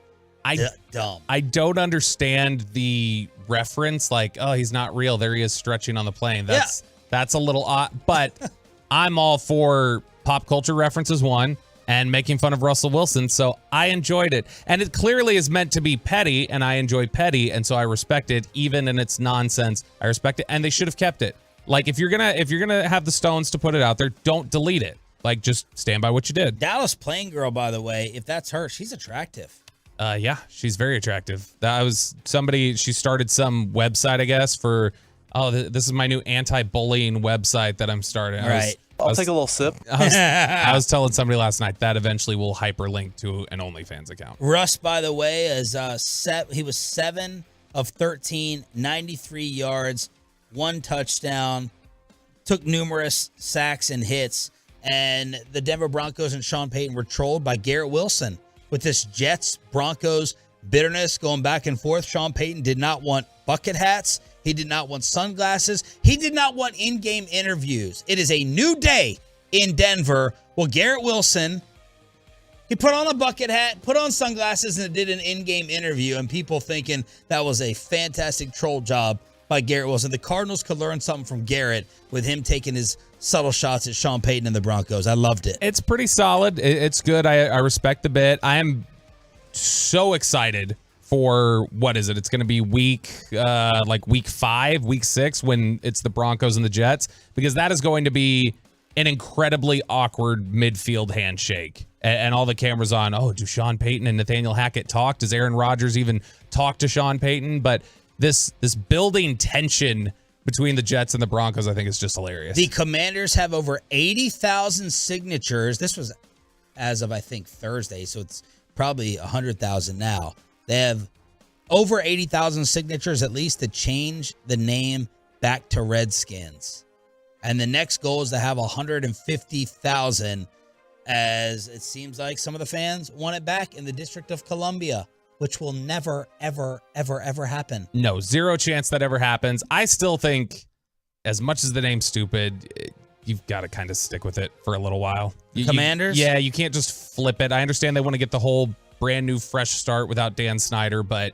Dumb. I don't understand the reference, he's not real. There he is stretching on the plane. That's a little odd, but I'm all for pop culture references, one, and making fun of Russell Wilson, so I enjoyed it. And it clearly is meant to be petty, and I enjoy petty, and so I respect it, even in its nonsense. I respect it, and they should have kept it. If you're gonna have the stones to put it out there, don't delete it. Just stand by what you did. Dallas Plain girl, by the way, if that's her, she's attractive. Yeah, she's very attractive. That was somebody, she started some website, I guess, for, this is my new anti-bullying website that I'm starting. I'll take a little sip. I was telling somebody last night that eventually will hyperlink to an OnlyFans account. Russ, by the way, is he was 7 of 13, 93 yards, 1 touchdown, took numerous sacks and hits, and the Denver Broncos and Sean Payton were trolled by Garrett Wilson with this Jets-Broncos bitterness going back and forth. Sean Payton did not want bucket hats. He did not want sunglasses. He did not want in-game interviews. It is a new day in Denver. Well, Garrett Wilson, he put on a bucket hat, put on sunglasses, and did an in-game interview, and people thinking that was a fantastic troll job by Garrett Wilson. The Cardinals could learn something from Garrett with him taking his subtle shots at Sean Payton and the Broncos. I loved it. It's pretty solid. It's good. I respect the bit. I am so excited for, what is it? It's going to be week 5, week 6, when it's the Broncos and the Jets, because that is going to be an incredibly awkward midfield handshake. And all the cameras on, do Sean Payton and Nathaniel Hackett talk? Does Aaron Rodgers even talk to Sean Payton? But this building tension between the Jets and the Broncos, I think, is just hilarious. The Commanders have over 80,000 signatures. This was as of, I think, Thursday, so it's probably 100,000 now. They have over 80,000 signatures at least to change the name back to Redskins. And the next goal is to have 150,000, as it seems like some of the fans want it back in the District of Columbia, which will never, ever, ever, ever happen. No, zero chance that ever happens. I still think, as much as the name's stupid, you've got to kind of stick with it for a little while. Commanders? You can't just flip it. I understand they want to get the whole brand new fresh start without Dan Snyder, but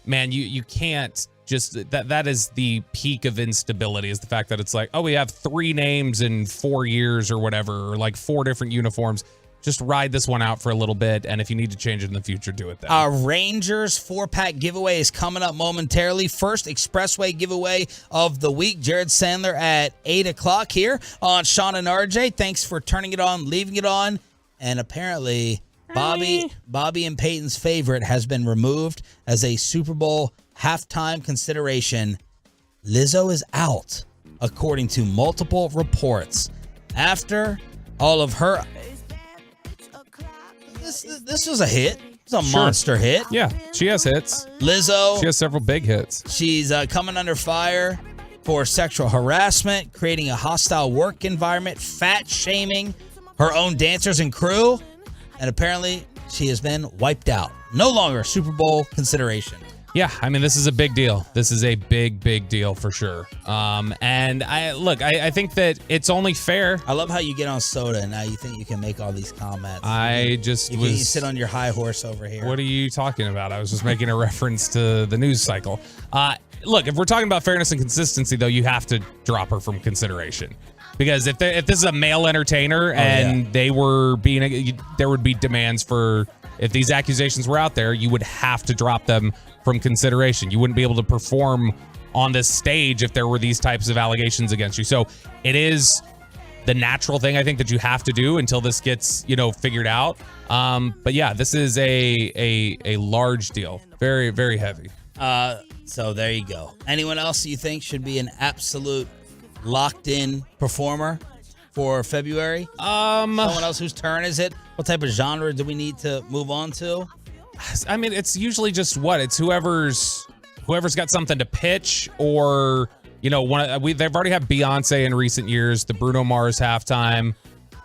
man, you can't just, that is the peak of instability, is the fact that it's like, we have 3 names in 4 years or whatever, or like 4 different uniforms. Just ride this one out for a little bit, and if you need to change it in the future, do it then. Our Rangers 4-pack giveaway is coming up momentarily. First Expressway giveaway of the week. Jared Sandler at 8 o'clock here on Sean and RJ. Thanks for turning it on, leaving it on, and apparently Bobby and Peyton's favorite has been removed as a Super Bowl halftime consideration. Lizzo is out, according to multiple reports. After all of her... This was a hit. It's a monster hit. Yeah, she has hits. Lizzo. She has several big hits. She's coming under fire for sexual harassment, creating a hostile work environment, fat shaming her own dancers and crew, and apparently she has been wiped out. No longer Super Bowl consideration. Yeah, I mean, this is a big deal. This is a big, big deal for sure. And I think that it's only fair. I love how you get on soda and now you think you can make all these comments. You sit on your high horse over here. What are you talking about? I was just making a reference to the news cycle. Look, if we're talking about fairness and consistency, though, you have to drop her from consideration. Because if this is a male entertainer they were being, there would be demands for, if these accusations were out there, you would have to drop them from consideration. You wouldn't be able to perform on this stage if there were these types of allegations against you. So it is the natural thing, I think, that you have to do until this gets, figured out. But yeah, this is a large deal. Very, very heavy. So there you go. Anyone else you think should be an absolute locked-in performer for February? Someone else whose turn is it? What type of genre do we need to move on to? I mean, it's usually just it's whoever's got something to pitch, or they've already had Beyonce in recent years, the Bruno Mars halftime.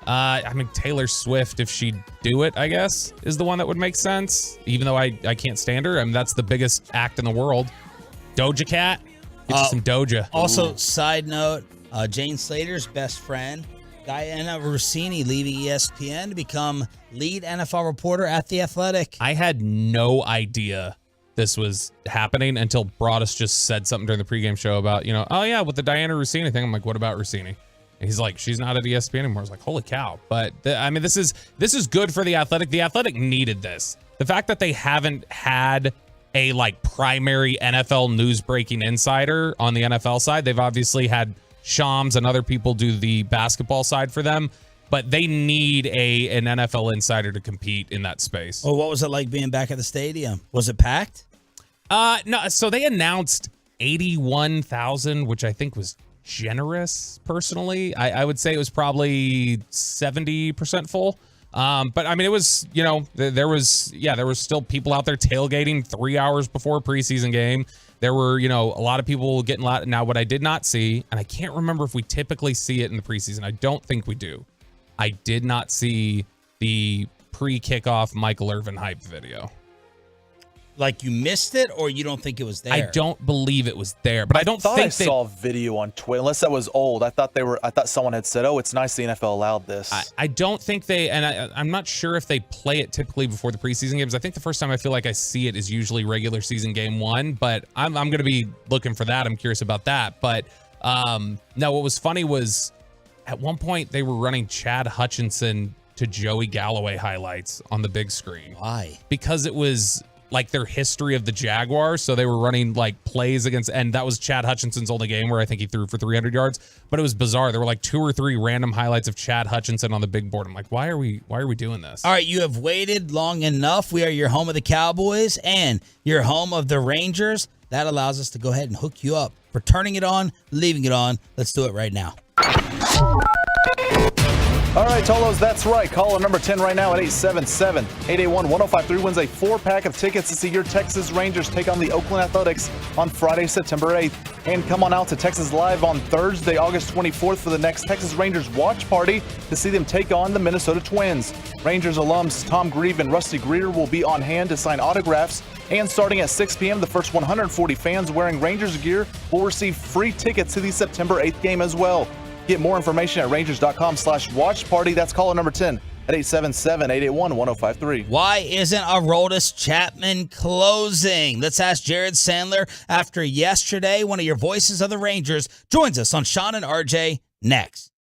I mean, Taylor Swift, if she'd do it, I guess, is the one that would make sense, even though I can't stand her. I mean, that's the biggest act in the world. Doja Cat, get you some Doja. Also, side note, Jane Slater's best friend, Diana Rossini, leaving ESPN to become lead NFL reporter at The Athletic. I had no idea this was happening until Broadus just said something during the pregame show about, with the Diana Rossini thing. I'm like, what about Rossini? And he's like, she's not at ESPN anymore. I was like, holy cow. But this is good for The Athletic. The Athletic needed this. The fact that they haven't had a primary NFL news breaking insider on the NFL side, they've obviously had Shams and other people do the basketball side for them, but they need an NFL insider to compete in that space. Well, what was it like being back at the stadium? Was it packed? No. So they announced 81,000, which I think was generous. Personally, I would say it was probably 70% full. But I mean, it was, there was still people out there tailgating 3 hours before a preseason game. There were, a lot of people getting loud. Now, what I did not see, and I can't remember if we typically see it in the preseason. I don't think we do. I did not see the pre-kickoff Michael Irvin hype video. like you missed it, or you don't think it was there? I don't believe it was there, but I don't thought think I saw a video on Twitter. Unless that was old, I thought someone had said, "Oh, it's nice the NFL allowed this." I don't think they, and I'm not sure if they play it typically before the preseason games. I think the first time I feel like I see it is usually regular season game 1, but I'm going to be looking for that. I'm curious about that. But no, what was funny was at one point they were running Chad Hutchinson to Joey Galloway highlights on the big screen. Why? Because it was like their history of the Jaguars. So they were running like plays against, and that was Chad Hutchinson's only game where I think he threw for 300 yards, but it was bizarre. There were like 2 or 3 random highlights of Chad Hutchinson on the big board. I'm like, why are we doing this? All right, you have waited long enough. We are your home of the Cowboys and your home of the Rangers. That allows us to go ahead and hook you up for turning it on, leaving it on. Let's do it right now. All right, Tolos, that's right. Caller number 10 right now at 877-881-1053 wins a 4-pack of tickets to see your Texas Rangers take on the Oakland Athletics on Friday, September 8th. And come on out to Texas Live on Thursday, August 24th for the next Texas Rangers watch party to see them take on the Minnesota Twins. Rangers alums Tom Grieve and Rusty Greer will be on hand to sign autographs. And starting at 6 p.m., the first 140 fans wearing Rangers gear will receive free tickets to the September 8th game as well. Get more information at rangers.com/watch party. That's caller number 10 at 877-881-1053. Why isn't Aroldis Chapman closing? Let's ask Jared Sandler after yesterday. One of your voices of the Rangers joins us on Sean and RJ next.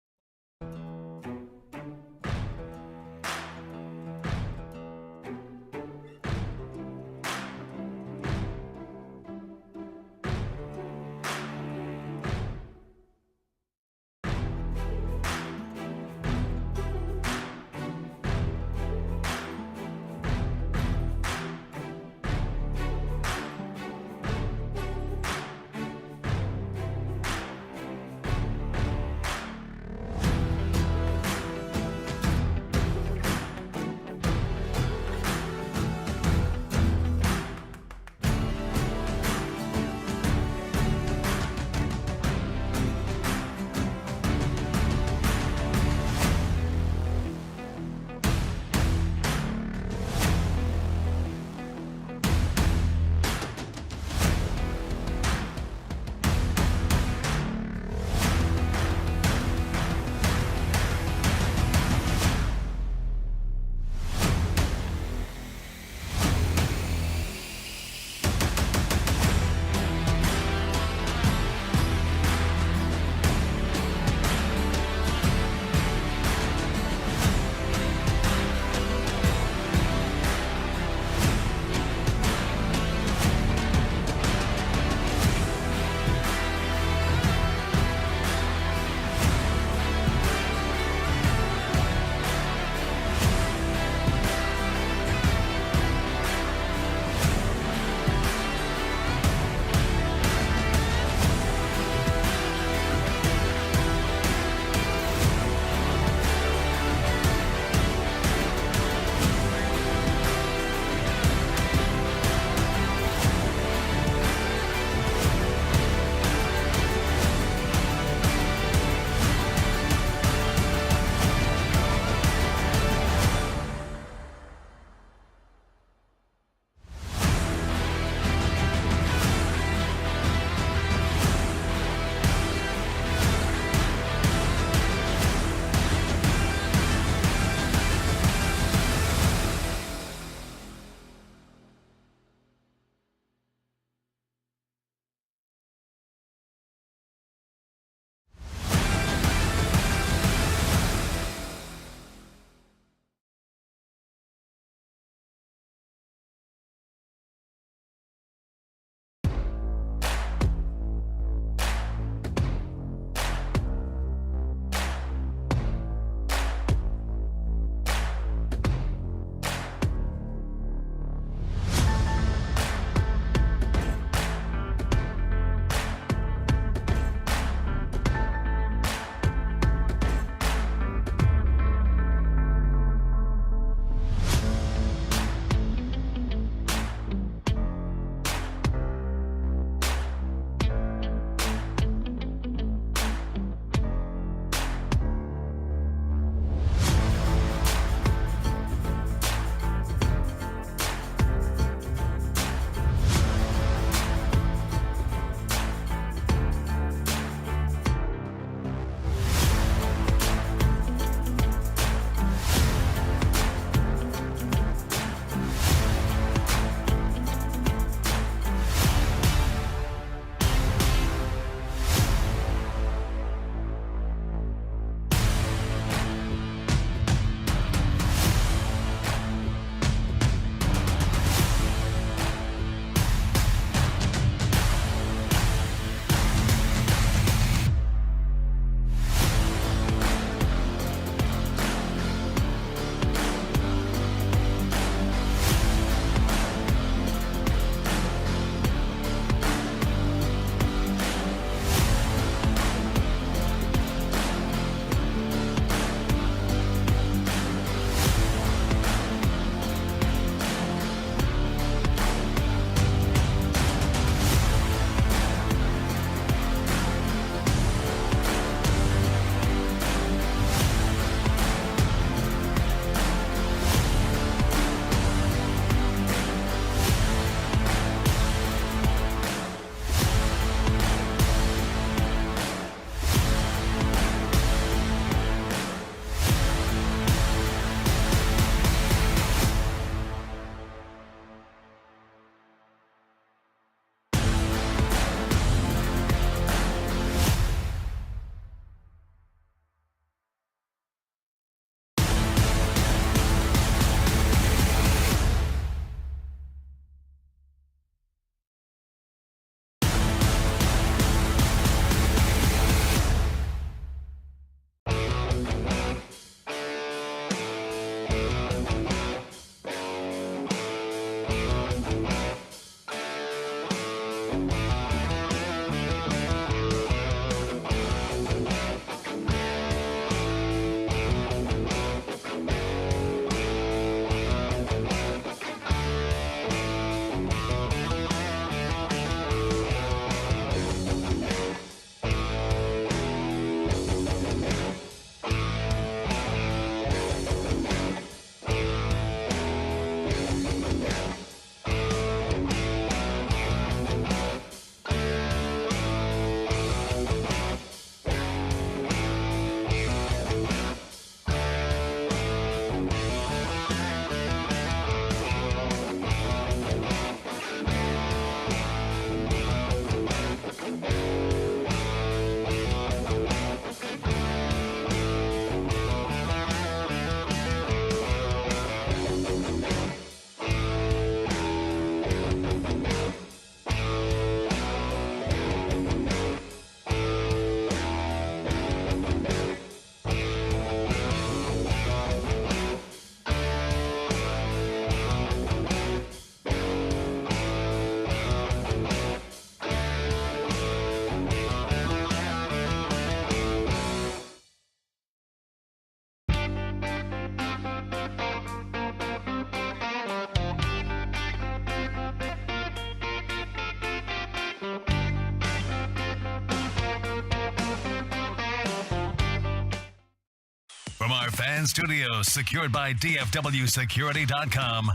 From our fan studios, secured by DFWsecurity.com,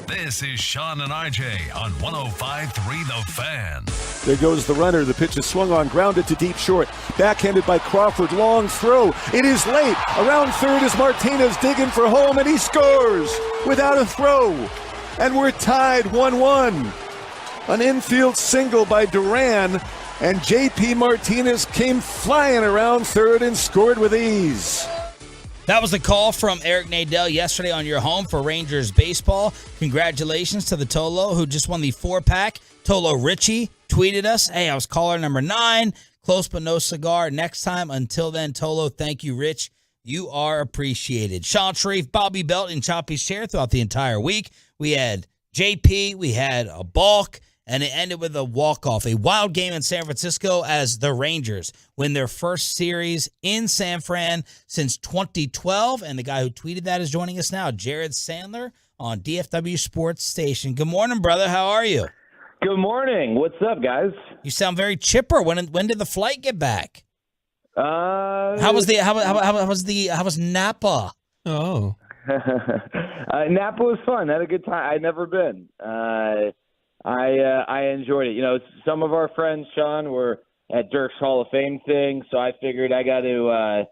this is Sean and RJ on 105.3 The Fan. There goes the runner. The pitch is swung on, grounded to deep short. Backhanded by Crawford. Long throw. It is late. Around third is Martinez digging for home, and he scores without a throw. And we're tied 1-1. An infield single by Duran, and J.P. Martinez came flying around third and scored with ease. That was the call from Eric Nadel yesterday on your home for Rangers baseball. Congratulations to the Tolo who just won the 4-pack. Tolo Richie tweeted us, hey, I was caller number 9. Close but no cigar. Next time. Until then, Tolo, thank you, Rich. You are appreciated. Sean Sharif, Bobby Belt in Choppy's chair throughout the entire week. We had JP, we had a balk, and it ended with a walk-off. A wild game in San Francisco as the Rangers win their first series in San Fran since 2012. And the guy who tweeted that is joining us now, Jared Sandler on DFW Sports Station. Good morning, brother. How are you? Good morning. What's up, guys? You sound very chipper. When did the flight get back? How was Napa? Oh. Napa was fun. Had a good time. I'd never been. I enjoyed it. You know, some of our friends, Sean, were at Dirk's Hall of Fame thing, so I figured I got to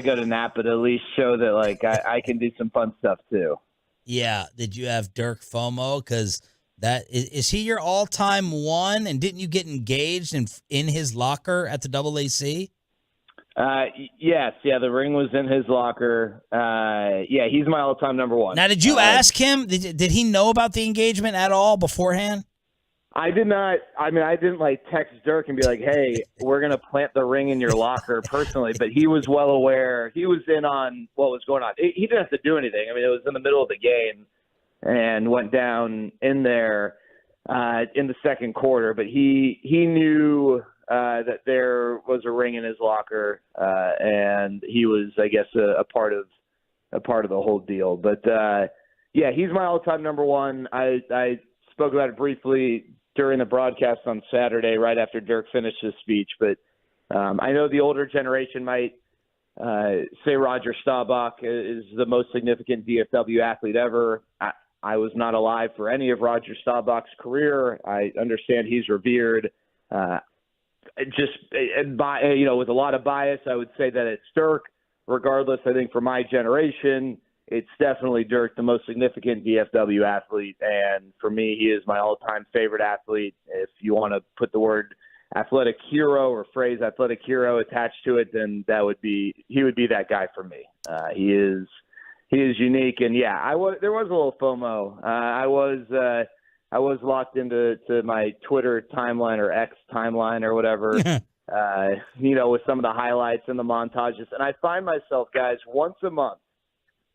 go to Napa to at least show that like I can do some fun stuff too. Yeah. Did you have Dirk FOMO? Because that is he your all-time one? And didn't you get engaged in his locker at the AAC? Yes. Yeah, the ring was in his locker. Yeah, he's my all-time number one. Now, did you ask him? Did he know about the engagement at all beforehand? I did not. I mean, I didn't like text Dirk and be like, hey, we're going to plant the ring in your locker personally. But he was well aware. He was in on what was going on. He didn't have to do anything. I mean, it was in the middle of the game and went down in there in the second quarter. But he knew that there was a ring in his locker, and he was, I guess, a part of the whole deal. But yeah, he's my all-time number one. I spoke about it briefly during the broadcast on Saturday, right after Dirk finished his speech. But I know the older generation might say Roger Staubach is the most significant DFW athlete ever. I was not alive for any of Roger Staubach's career. I understand he's revered. With a lot of bias, I would say that it's Dirk. Regardless, I think for my generation, it's definitely Dirk, the most significant DFW athlete. And for me, he is my all-time favorite athlete. If you want to put the word athletic hero or phrase athletic hero attached to it, then he would be that guy for me. He is unique. And yeah, there was a little FOMO. I was locked into my Twitter timeline or X timeline or whatever, with some of the highlights and the montages. And I find myself, guys, once a month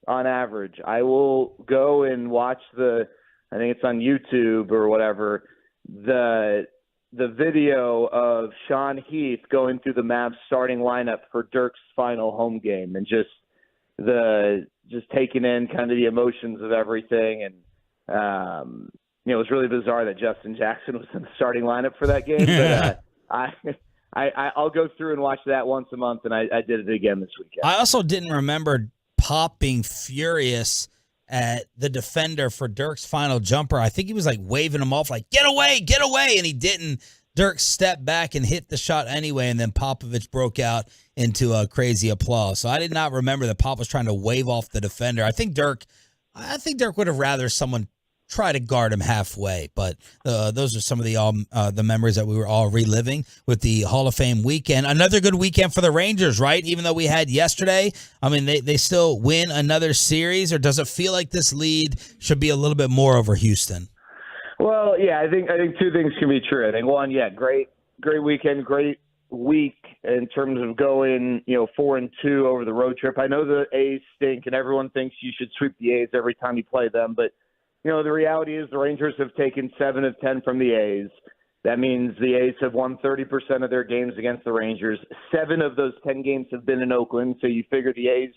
on average, I will go and watch I think it's on YouTube or whatever, the video of Sean Heath going through the Mavs starting lineup for Dirk's final home game and just taking in kind of the emotions of everything. And, it was really bizarre that Justin Jackson was in the starting lineup for that game. But I'll go through and watch that once a month, and I did it again this weekend. I also didn't remember Pop being furious at the defender for Dirk's final jumper. I think he was like waving him off like, get away, and he didn't. Dirk stepped back and hit the shot anyway, and then Popovich broke out into a crazy applause. So I did not remember that Pop was trying to wave off the defender. I think Dirk would have rather someone try to guard him halfway, but those are some of the memories that we were all reliving with the Hall of Fame weekend. Another good weekend for the Rangers, right? Even though we had yesterday, I mean, they still win another series, or does it feel like this lead should be a little bit more over Houston? Well, yeah, I think two things can be true. I think one, yeah, great weekend, great week in terms of going, 4-2 over the road trip. I know the A's stink, and everyone thinks you should sweep the A's every time you play them, but the reality is the Rangers have taken 7 of 10 from the A's. That means the A's have won 30% of their games against the Rangers. 7 of those 10 games have been in Oakland, so you figure the A's,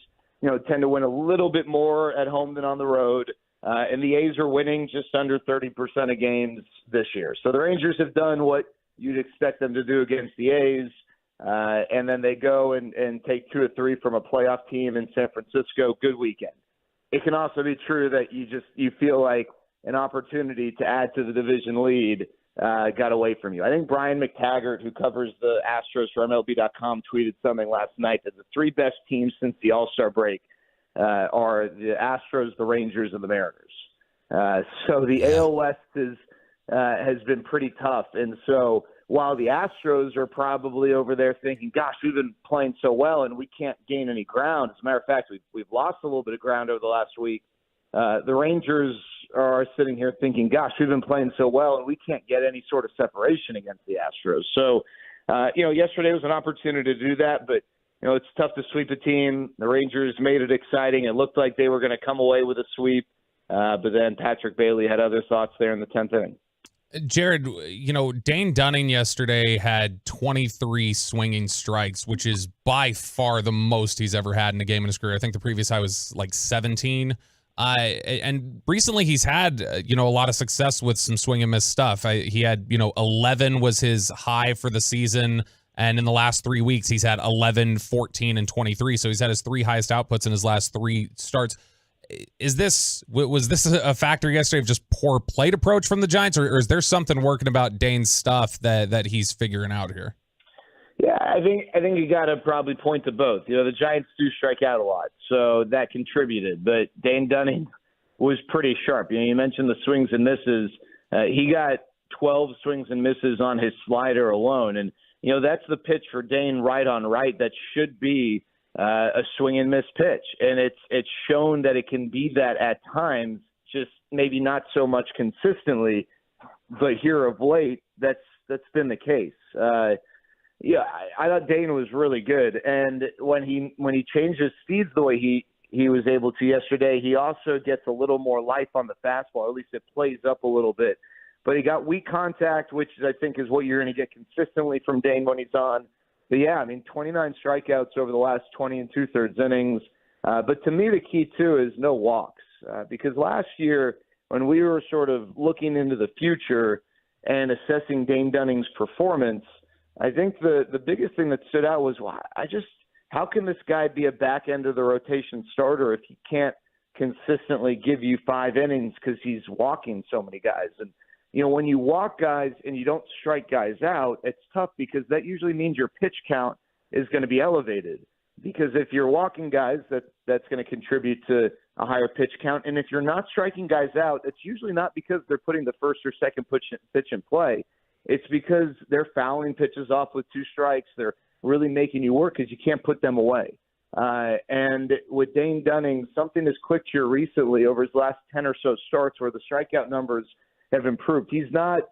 tend to win a little bit more at home than on the road. And the A's are winning just under 30% of games this year. So the Rangers have done what you'd expect them to do against the A's. and then they go and take 2 or 3 from a playoff team in San Francisco. Good weekend. It can also be true that you feel like an opportunity to add to the division lead got away from you. I think Brian McTaggart, who covers the Astros for MLB.com, tweeted something last night that the 3 best teams since the All-Star break are the Astros, the Rangers, and the Mariners. So the AL West has been pretty tough. And so while the Astros are probably over there thinking, gosh, we've been playing so well and we can't gain any ground. As a matter of fact, we've lost a little bit of ground over the last week. The Rangers are sitting here thinking, gosh, we've been playing so well and we can't get any sort of separation against the Astros. So, yesterday was an opportunity to do that, but, it's tough to sweep a team. The Rangers made it exciting. It looked like they were going to come away with a sweep, but then Patrick Bailey had other thoughts there in the 10th inning. Jared, Dane Dunning yesterday had 23 swinging strikes, which is by far the most he's ever had in a game in his career. I think the previous high was like 17. And recently he's had, a lot of success with some swing and miss stuff. He had, 11 was his high for the season. And in the last 3 weeks, he's had 11, 14, and 23. So he's had his 3 highest outputs in his last 3 starts. Was this a factor yesterday of just poor plate approach from the Giants, or is there something working about Dane's stuff that he's figuring out here? Yeah, I think you got to probably point to both. The Giants do strike out a lot, so that contributed. But Dane Dunning was pretty sharp. You mentioned the swings and misses. He got 12 swings and misses on his slider alone, and that's the pitch for Dane right on right. That should be a swing and miss pitch, and it's shown that it can be that at times, just maybe not so much consistently, but here of late, that's been the case. I thought Dane was really good, and when he changed his speeds the way he was able to yesterday, he also gets a little more life on the fastball, or at least it plays up a little bit. But he got weak contact, which I think is what you're going to get consistently from Dane when he's on. But 29 strikeouts over the last 20 2/3 innings. But to me, the key too is no walks, because last year when we were sort of looking into the future and assessing Dane Dunning's performance, I think the biggest thing that stood out was, how can this guy be a back end of the rotation starter if he can't consistently give you 5 innings because he's walking so many guys? And when you walk guys and you don't strike guys out, it's tough because that usually means your pitch count is going to be elevated. Because if you're walking guys, that's going to contribute to a higher pitch count. And if you're not striking guys out, it's usually not because they're putting the first or second pitch in play. It's because they're fouling pitches off with 2 strikes. They're really making you work because you can't put them away. And with Dane Dunning, something has clicked here recently over his last 10 or so starts where the strikeout numbers have improved. He's not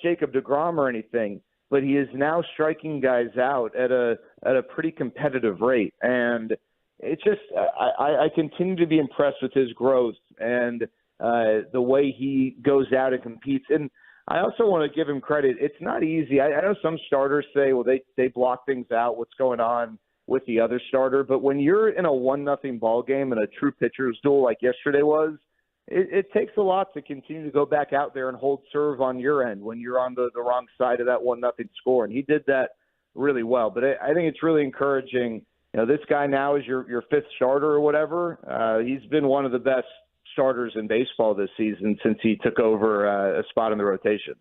Jacob deGrom or anything, but he is now striking guys out at a pretty competitive rate. And it's just, I continue to be impressed with his growth and the way he goes out and competes. And I also want to give him credit. It's not easy. I know some starters say, well, they block things out, what's going on with the other starter. But when you're in a 1-0 ball game and a true pitcher's duel like yesterday was, it takes a lot to continue to go back out there and hold serve on your end when you're on the wrong side of that 1-0 score. And he did that really well. But I think it's really encouraging. This guy now is your 5th starter or whatever. He's been one of the best starters in baseball this season since he took over a spot in the rotation.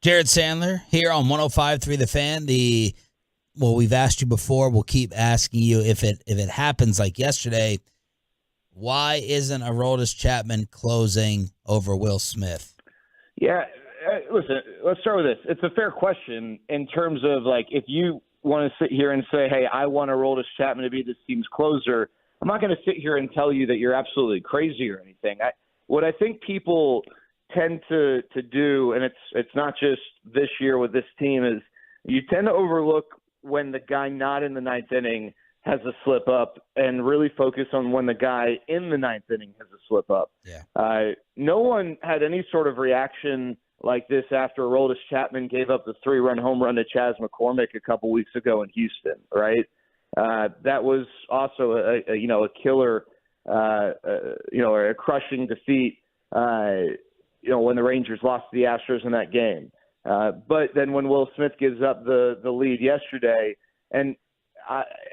Jared Sandler here on 105.3 The Fan. We've asked you before. We'll keep asking you if it happens like yesterday. Why isn't Aroldis Chapman closing over Will Smith? Yeah, listen, let's start with this. It's a fair question in terms of, if you want to sit here and say, hey, I want Aroldis Chapman to be this team's closer, I'm not going to sit here and tell you that you're absolutely crazy or anything. What I think people tend to do, and it's not just this year with this team, is you tend to overlook when the guy not in the 9th inning has a slip up and really focus on when the guy in the 9th inning has a slip up. Yeah. No one had any sort of reaction like this after Aroldis Chapman gave up the 3-run home run to Chas McCormick a couple weeks ago in Houston, right? That was also a killer, a crushing defeat, when the Rangers lost to the Astros in that game. But then when Will Smith gives up the lead yesterday, and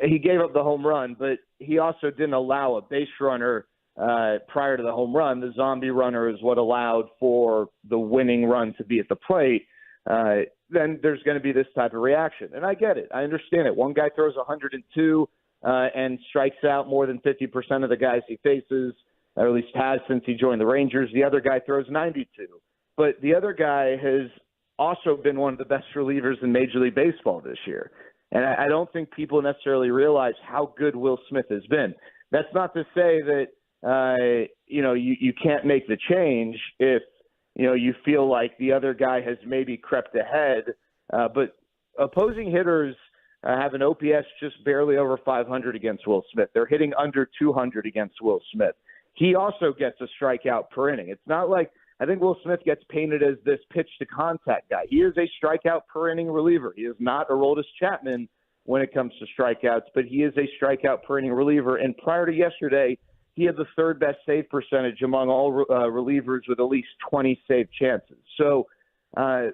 he gave up the home run, but he also didn't allow a base runner prior to the home run. The zombie runner is what allowed for the winning run to be at the plate. Then there's going to be this type of reaction. And I get it. I understand it. One guy throws 102 and strikes out more than 50% of the guys he faces, or at least has since he joined the Rangers. The other guy throws 92. But the other guy has also been one of the best relievers in Major League Baseball this year. And I don't think people necessarily realize how good Will Smith has been. That's not to say that, you can't make the change if, you feel like the other guy has maybe crept ahead. But opposing hitters have an OPS just barely over 500 against Will Smith. They're hitting under 200 against Will Smith. He also gets a strikeout per inning. It's not like I think Will Smith gets painted as this pitch-to-contact guy. He is a strikeout per inning reliever. He is not Aroldis Chapman when it comes to strikeouts, but he is a strikeout per inning reliever. And prior to yesterday, he had the third best save percentage among all relievers with at least 20 save chances. So I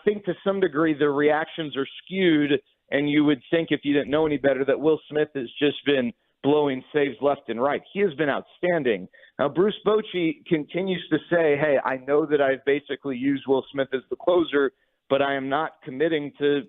think to some degree the reactions are skewed, and you would think if you didn't know any better that Will Smith has just been blowing saves left and right. He has been outstanding. Now, Bruce Bochy continues to say, hey, I know that I've basically used Will Smith as the closer, but I am not committing to,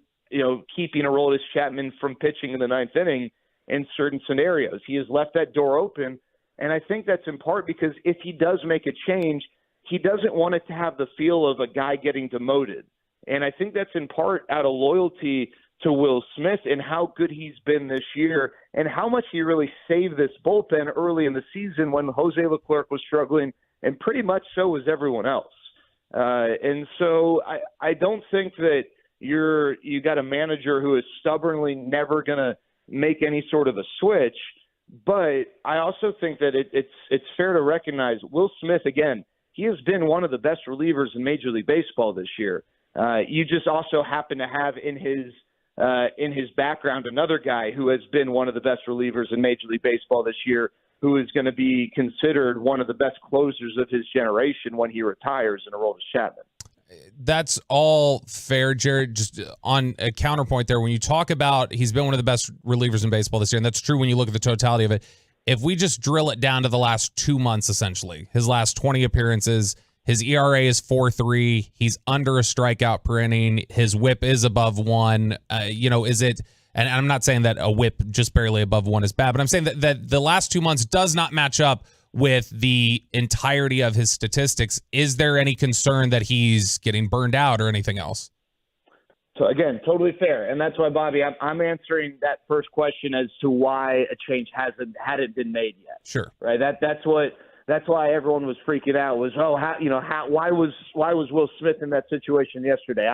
keeping Aroldis Chapman from pitching in the ninth inning in certain scenarios. He has left that door open, and I think that's in part because if he does make a change, he doesn't want it to have the feel of a guy getting demoted. And I think that's in part out of loyalty to Will Smith and how good he's been this year and how much he really saved this bullpen early in the season when Jose Leclerc was struggling, and pretty much so was everyone else. And so I don't think that you got a manager who is stubbornly never going to make any sort of a switch. But I also think that it's fair to recognize Will Smith, again, he has been one of the best relievers in Major League Baseball this year. You just also happen to have in his background another guy who has been one of the best relievers in Major League Baseball this year, who is going to be considered one of the best closers of his generation when he retires, in Aroldis Chapman. That's all fair, Jared. Just on a counterpoint there, when you talk about he's been one of the best relievers in baseball this year, and that's true when you look at the totality of it. If we just drill it down to the last 2 months, essentially, his last 20 appearances, his ERA is 4.3. He's under a strikeout per inning. His WHIP is above 1. Is it? And I'm not saying that a WHIP just barely above 1 is bad, but I'm saying that the last 2 months does not match up with the entirety of his statistics. Is there any concern that he's getting burned out or anything else? So again, totally fair, and that's why, Bobby, I'm answering that first question as to why a change hadn't been made yet. Sure, right. That's why everyone was freaking out. Was why was Will Smith in that situation yesterday?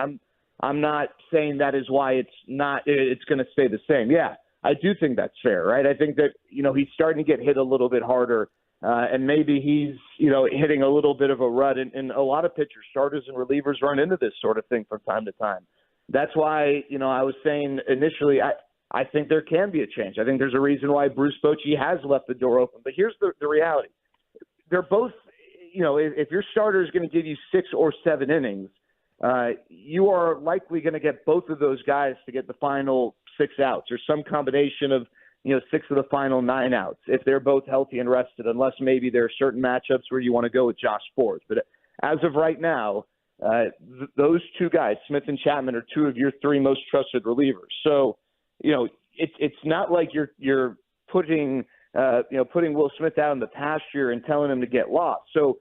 I'm not saying that is why it's going to stay the same. Yeah, I do think that's fair, right? I think that he's starting to get hit a little bit harder. And maybe he's, hitting a little bit of a rut. And a lot of pitchers, starters, and relievers run into this sort of thing from time to time. That's why, I was saying initially, I think there can be a change. I think there's a reason why Bruce Bochy has left the door open. But here's the reality. They're both, if your starter is going to give you 6 or 7 innings, you are likely going to get both of those guys to get the final 6 outs or some combination of 6 of the final 9 outs if they're both healthy and rested, unless maybe there are certain matchups where you want to go with Josh Forrest. But as of right now, those 2 guys, Smith and Chapman, are 2 of your 3 most trusted relievers. So, it's not like you're putting Will Smith out in the pasture and telling him to get lost. So,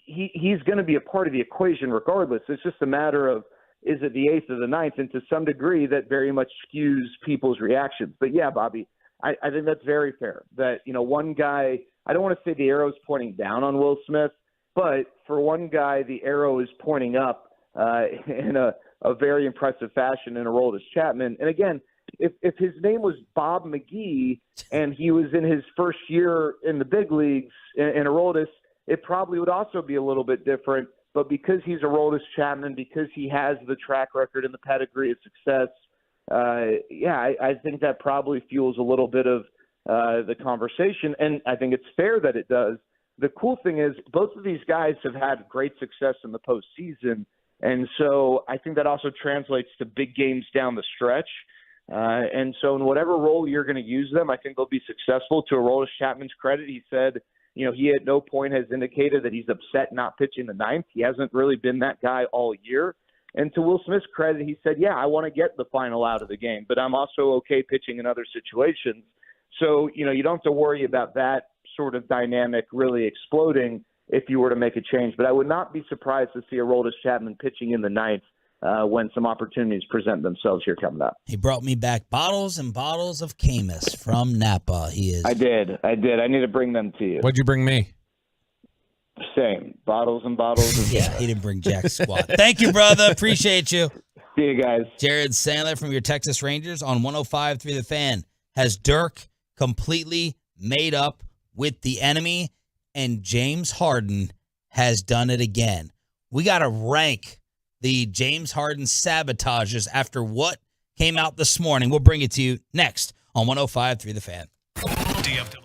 he's going to be a part of the equation regardless. It's just a matter of, is it the 8th or the 9th? And to some degree, that very much skews people's reactions. But yeah, Bobby, I think that's very fair. That, one guy, I don't want to say the arrow's pointing down on Will Smith, but for one guy, the arrow is pointing up in a very impressive fashion in Aroldis Chapman. And again, if his name was Bob McGee and he was in his first year in the big leagues in Aroldis, it probably would also be a little bit different. But because he's Aroldis Chapman, because he has the track record and the pedigree of success, I think that probably fuels a little bit of the conversation. And I think it's fair that it does. The cool thing is both of these guys have had great success in the postseason. And so I think that also translates to big games down the stretch. And so in whatever role you're going to use them, I think they'll be successful. To Aroldis Chapman's credit, he said, he at no point has indicated that he's upset not pitching the ninth. He hasn't really been that guy all year. And to Will Smith's credit, he said, I want to get the final out of the game, but I'm also okay pitching in other situations. So, you don't have to worry about that sort of dynamic really exploding if you were to make a change. But I would not be surprised to see Aroldis Chapman pitching in the ninth when some opportunities present themselves here coming up. He brought me back bottles and bottles of Camus from Napa. I did. I need to bring them to you. What'd you bring me? Same. Bottles and bottles. Of Yeah, he didn't bring jack squat. Thank you, brother. Appreciate you. See you guys. Jared Sandler from your Texas Rangers on 105.3 The Fan. Has Dirk completely made up with the enemy? And James Harden has done it again. We got to rank the James Harden sabotages after what came out this morning. We'll bring it to you next on 105.3 The Fan. DFW.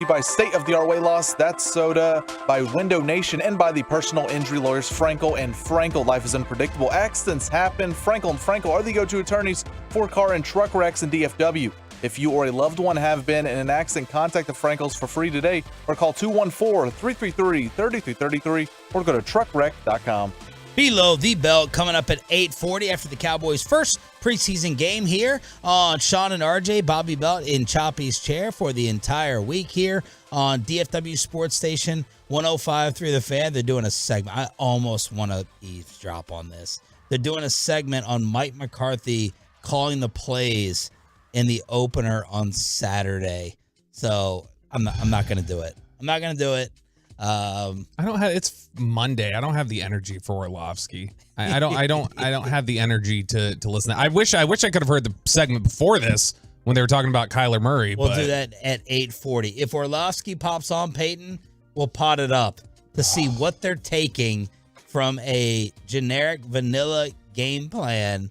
By state-of-the-art weight loss, that's soda, by Window Nation, and by the personal injury lawyers Frankel and Frankel. Life is unpredictable. Accidents happen. Frankel and Frankel are the go-to attorneys for car and truck wrecks in DFW. If you or a loved one have been in an accident, contact the Frankels for free today or call 214-333-3333 or go to truckwreck.com. Below the Belt coming up at 8:40 after the Cowboys' first preseason game here on Sean and RJ. Bobby Belt in Choppy's chair for the entire week here on DFW Sports Station 105.3 The Fan. They're doing a segment. I almost want to eavesdrop on this. They're doing a segment on Mike McCarthy calling the plays in the opener on Saturday. So I'm not going to do it. I'm not going to do it. It's Monday. I don't have the energy for Orlovsky. I don't have the energy to listen. I wish I could have heard the segment before this when they were talking about Kyler Murray. We'll do that at 8:40. If Orlovsky pops on, Peyton, we'll pot it up to see what they're taking from a generic vanilla game plan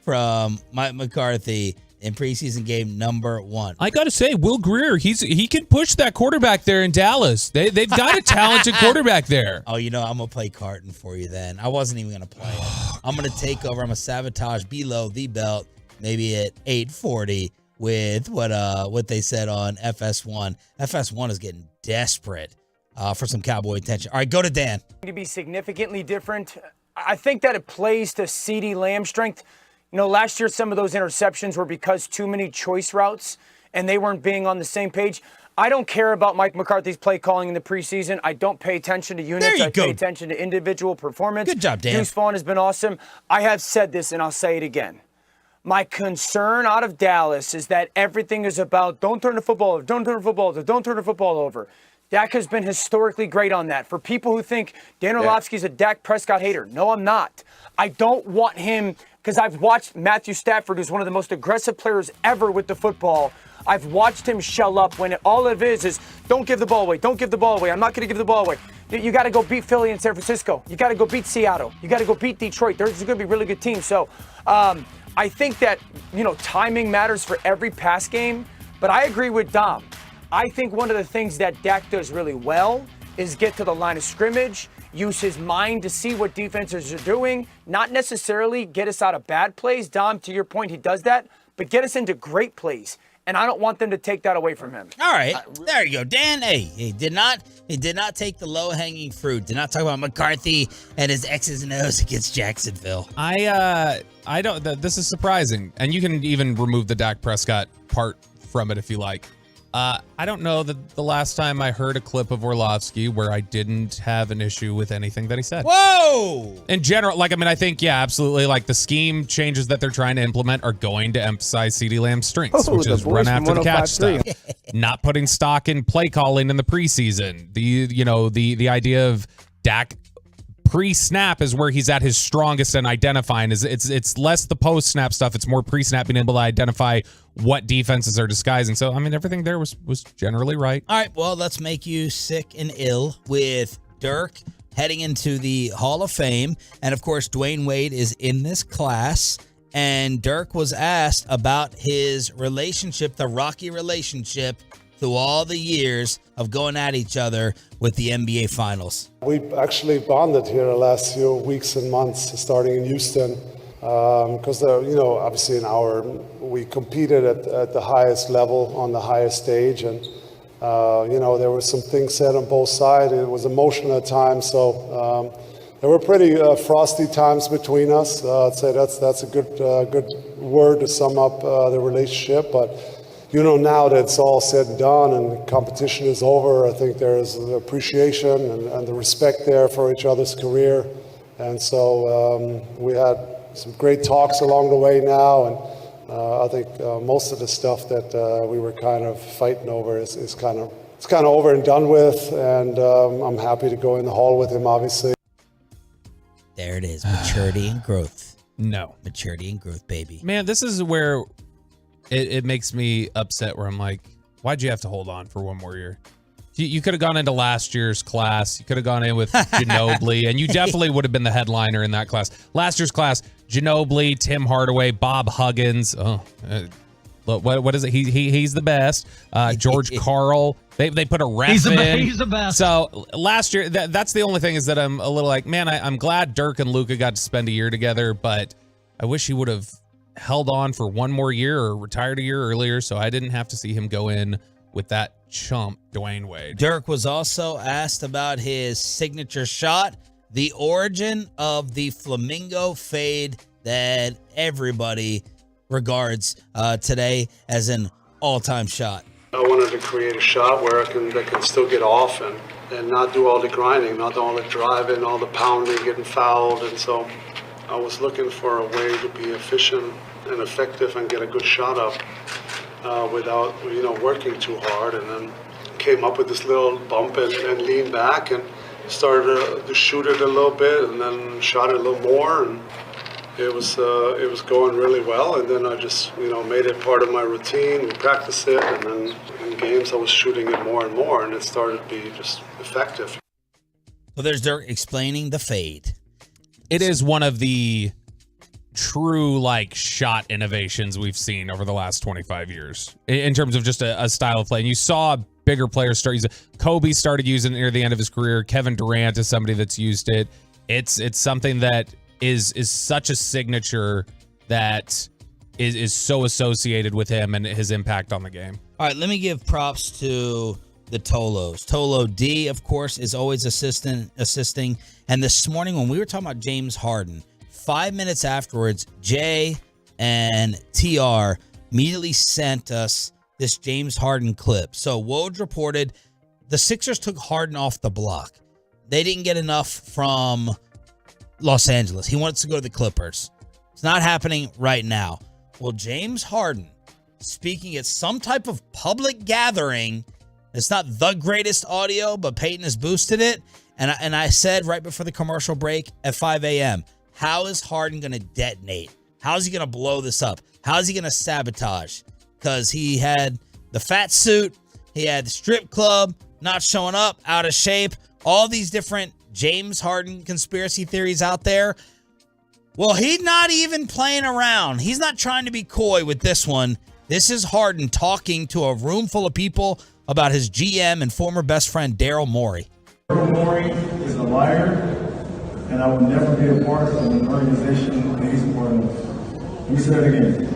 from Mike McCarthy in preseason game number 1. I got to say, Will Greer, he can push that quarterback there in Dallas. They've got a talented quarterback there. Oh, I'm going to play Carton for you then. I wasn't even going to play it. I'm going to take over. I'm going to sabotage Below the Belt maybe at 8:40 with what they said on FS1. FS1 is getting desperate for some Cowboy attention. All right, go to Dan. To be significantly different, I think that it plays to CeeDee Lamb's strength. Last year, some of those interceptions were because too many choice routes and they weren't being on the same page. I don't care about Mike McCarthy's play calling in the preseason. I don't pay attention to units. I pay attention to individual performance. Good job, Dan. Deuce Vaughn has been awesome. I have said this and I'll say it again. My concern out of Dallas is that everything is about don't turn the football over, don't turn the football over, don't turn the football over. Dak has been historically great on that. For people who think Dan Orlovsky's a Dak Prescott hater, no, I'm not. I don't want him, because I've watched Matthew Stafford, who's one of the most aggressive players ever with the football. I've watched him shell up when all it is don't give the ball away, don't give the ball away. I'm not going to give the ball away. You got to go beat Philly and San Francisco. You got to go beat Seattle. You got to go beat Detroit. There's going to be really good teams. So I think that, timing matters for every pass game. But I agree with Dom. I think one of the things that Dak does really well is get to the line of scrimmage, use his mind to see what defenses are doing, not necessarily get us out of bad plays. Dom, to your point, he does that, but get us into great plays. And I don't want them to take that away from him. All right, there you go, Dan. Hey, he did not take the low-hanging fruit. Did not talk about McCarthy and his X's and O's against Jacksonville. I don't. This is surprising, and you can even remove the Dak Prescott part from it if you like. I don't know that the last time I heard a clip of Orlovsky where I didn't have an issue with anything that he said. Whoa! In general, I think, yeah, absolutely. The scheme changes that they're trying to implement are going to emphasize CeeDee Lamb's strengths, which is run after the catch stuff. Not putting stock in play calling in the preseason. The idea of Dak pre-snap is where he's at his strongest and identifying. It's less the post-snap stuff. It's more pre-snap, being able to identify what defenses are disguising. So, everything there was generally right. All right, well, let's make you sick and ill with Dirk heading into the Hall of Fame. And, of course, Dwayne Wade is in this class. And Dirk was asked about his relationship, the rocky relationship, through all the years of going at each other with the NBA Finals. We actually bonded here the last few weeks and months, starting in Houston, because obviously we competed at the highest level on the highest stage, and there were some things said on both sides. It was emotional at times, so there were pretty frosty times between us. I'd say that's a good word to sum up the relationship, but. Now that it's all said and done and competition is over, I think there's the appreciation and the respect there for each other's career. And so we had some great talks along the way now. And I think most of the stuff that we were kind of fighting over is kind of over and done with. And I'm happy to go in the hall with him, obviously. There it is. Maturity and growth. No. Maturity and growth, baby. Man, this is where it makes me upset, where I'm like, why'd you have to hold on for one more year? You could have gone into last year's class. You could have gone in with Ginobili, and you definitely would have been the headliner in that class. Last year's class, Ginobili, Tim Hardaway, Bob Huggins. What is it? He's the best. George Karl. They put a ref in. He's the best. So last year, that's the only thing is that I'm a little like, man, I'm glad Dirk and Luka got to spend a year together, but I wish he would have held on for one more year or retired a year earlier, so I didn't have to see him go in with that chump Dwayne Wade. Dirk was also asked about his signature shot, the origin of the flamingo fade that everybody regards today as an all-time shot. I wanted to create a shot where I can still get off and not do all the grinding, not all the driving, all the pounding, getting fouled. And so I was looking for a way to be efficient and effective and get a good shot up without, working too hard. And then came up with this little bump and leaned back and started to shoot it a little bit and then shot it a little more. And it was going really well. And then I just, made it part of my routine. We practiced it. And then in games, I was shooting it more and more. And it started to be just effective. So there's Dirk explaining the fade. It is one of the true shot innovations we've seen over the last 25 years in terms of just a style of play. And you saw bigger players start using it. Kobe started using it near the end of his career. Kevin Durant is somebody that's used it. It's something that is such a signature that is so associated with him and his impact on the game. All right, let me give props to the Tolos. Tolo D, of course, is always assisting. And this morning when we were talking about James Harden, 5 minutes afterwards, Jay and TR immediately sent us this James Harden clip. So Woj reported the Sixers took Harden off the block. They didn't get enough from Los Angeles. He wants to go to the Clippers. It's not happening right now. Well, James Harden, speaking at some type of public gathering, it's not the greatest audio, but Peyton has boosted it. And I said right before the commercial break at 5 a.m., how is Harden going to detonate? How is he going to blow this up? How is he going to sabotage? Because he had the fat suit, he had the strip club, not showing up, out of shape, all these different James Harden conspiracy theories out there. Well, he's not even playing around. He's not trying to be coy with this one. This is Harden talking to a room full of people about his GM and former best friend, Daryl Morey. Daryl Morey is a liar, and I will never be a part of an organization that he's a part of. Let me say that again.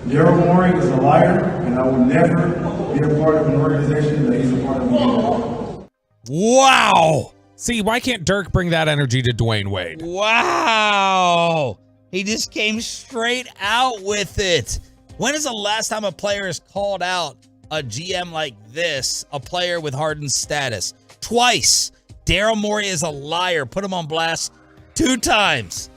Daryl Morey is a liar, and I will never be a part of an organization that he's a part of. Wow. See, why can't Dirk bring that energy to Dwayne Wade? Wow. He just came straight out with it. When is the last time a player has called out a GM like this, a player with Harden's status? Twice. Daryl Morey is a liar. Put him on blast 2 times.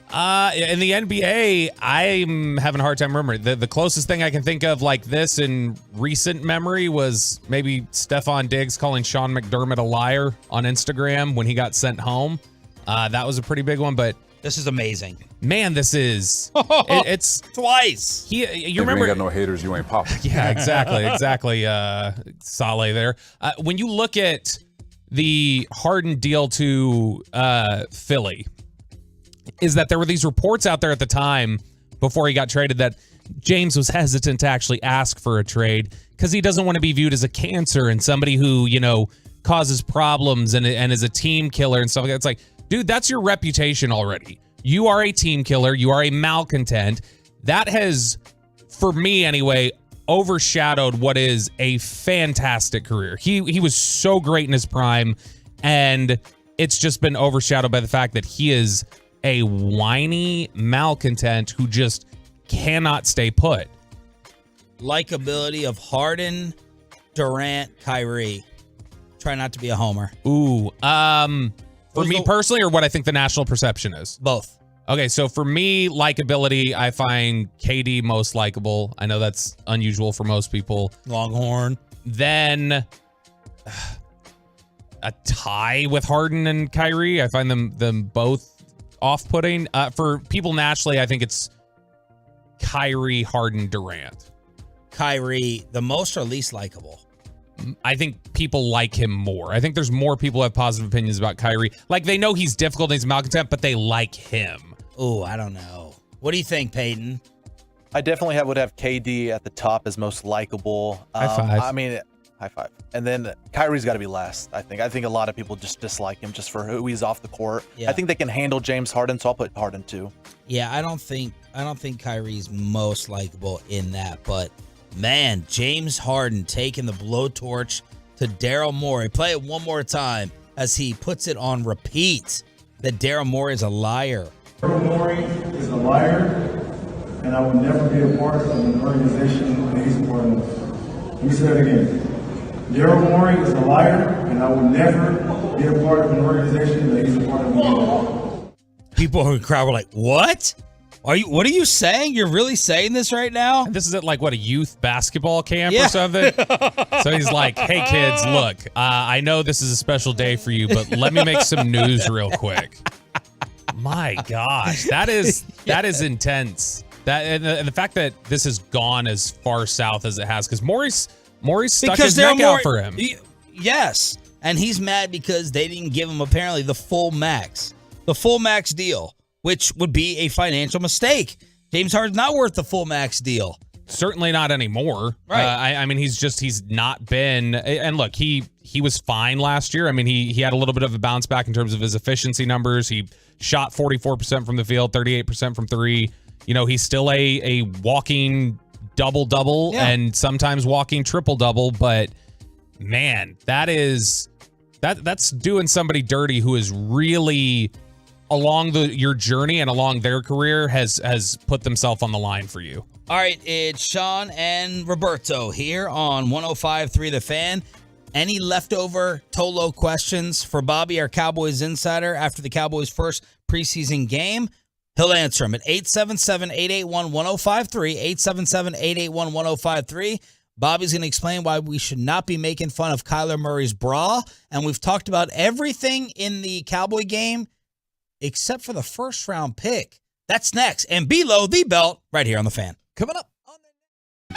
In the NBA, I'm having a hard time remembering. The closest thing I can think of like this in recent memory was maybe Stephon Diggs calling Sean McDermott a liar on Instagram when he got sent home. That was a pretty big one, but this is amazing. Man, this is it's twice. You remember? You ain't got no haters, you ain't popping. Yeah, exactly. Saleh there. When you look at the Harden deal to Philly, is that there were these reports out there at the time before he got traded that James was hesitant to actually ask for a trade because he doesn't want to be viewed as a cancer and somebody who, causes problems and is a team killer and stuff like that. It's like, dude, that's your reputation already. You are a team killer. You are a malcontent. That has, for me anyway, overshadowed what is a fantastic career. He was so great in his prime, and it's just been overshadowed by the fact that he is a whiny malcontent who just cannot stay put. Likability of Harden, Durant, Kyrie. Try not to be a homer. Ooh, for me personally, or what I think the national perception is? Both. Okay, so for me, likability, I find KD most likable. I know that's unusual for most people. Longhorn. Then a tie with Harden and Kyrie. I find them both off-putting. For people nationally, I think it's Kyrie, Harden, Durant. Kyrie, the most or least likable? I think people like him more. I think there's more people who have positive opinions about Kyrie. Like, they know he's difficult and he's a malcontent, but they like him. Oh, I don't know. What do you think, Peyton? I definitely would have KD at the top as most likable. High five. I mean, high five. And then Kyrie's got to be last, I think. I think a lot of people just dislike him just for who he's off the court. Yeah. I think they can handle James Harden, so I'll put Harden too. Yeah, I don't think Kyrie's most likable in that, but man, James Harden taking the blowtorch to Daryl Morey. Play it one more time as he puts it on repeat that Daryl Morey is a liar. Daryl Morey is a liar, and I will never be a part of an organization that he's a part of. Let me say that again. Daryl Morey is a liar, and I will never be a part of an organization that he's a part of again. People in the crowd were like, "What? What are you saying? You're really saying this right now?" This is at like what, a youth basketball camp or something? So he's like, "Hey kids, look, I know this is a special day for you, but let me make some news real quick." My gosh, that is intense. That and the fact that this has gone as far south as it has, because Maury's stuck his neck out for him. Yes, and he's mad because they didn't give him apparently the full max deal, which would be a financial mistake. James Harden's not worth the full max deal. Certainly not anymore. Right. I mean, he's not been. And look, he was fine last year. I mean, he had a little bit of a bounce back in terms of his efficiency numbers. He shot 44% from the field, 38% from three. He's still a walking double-double and sometimes walking triple-double. But man, that's doing somebody dirty who is really along your journey and along their career has put themselves on the line for you. All right, it's Sean and Roberto here on 105.3 The Fan. Any leftover Tolo questions for Bobby, our Cowboys insider, after the Cowboys' first preseason game? He'll answer them at 877-881-1053, 877-881-1053. Bobby's going to explain why we should not be making fun of Kyler Murray's bra, and we've talked about everything in the Cowboy game except for the first-round pick. That's next, and below the belt right here on The Fan. Coming up on the...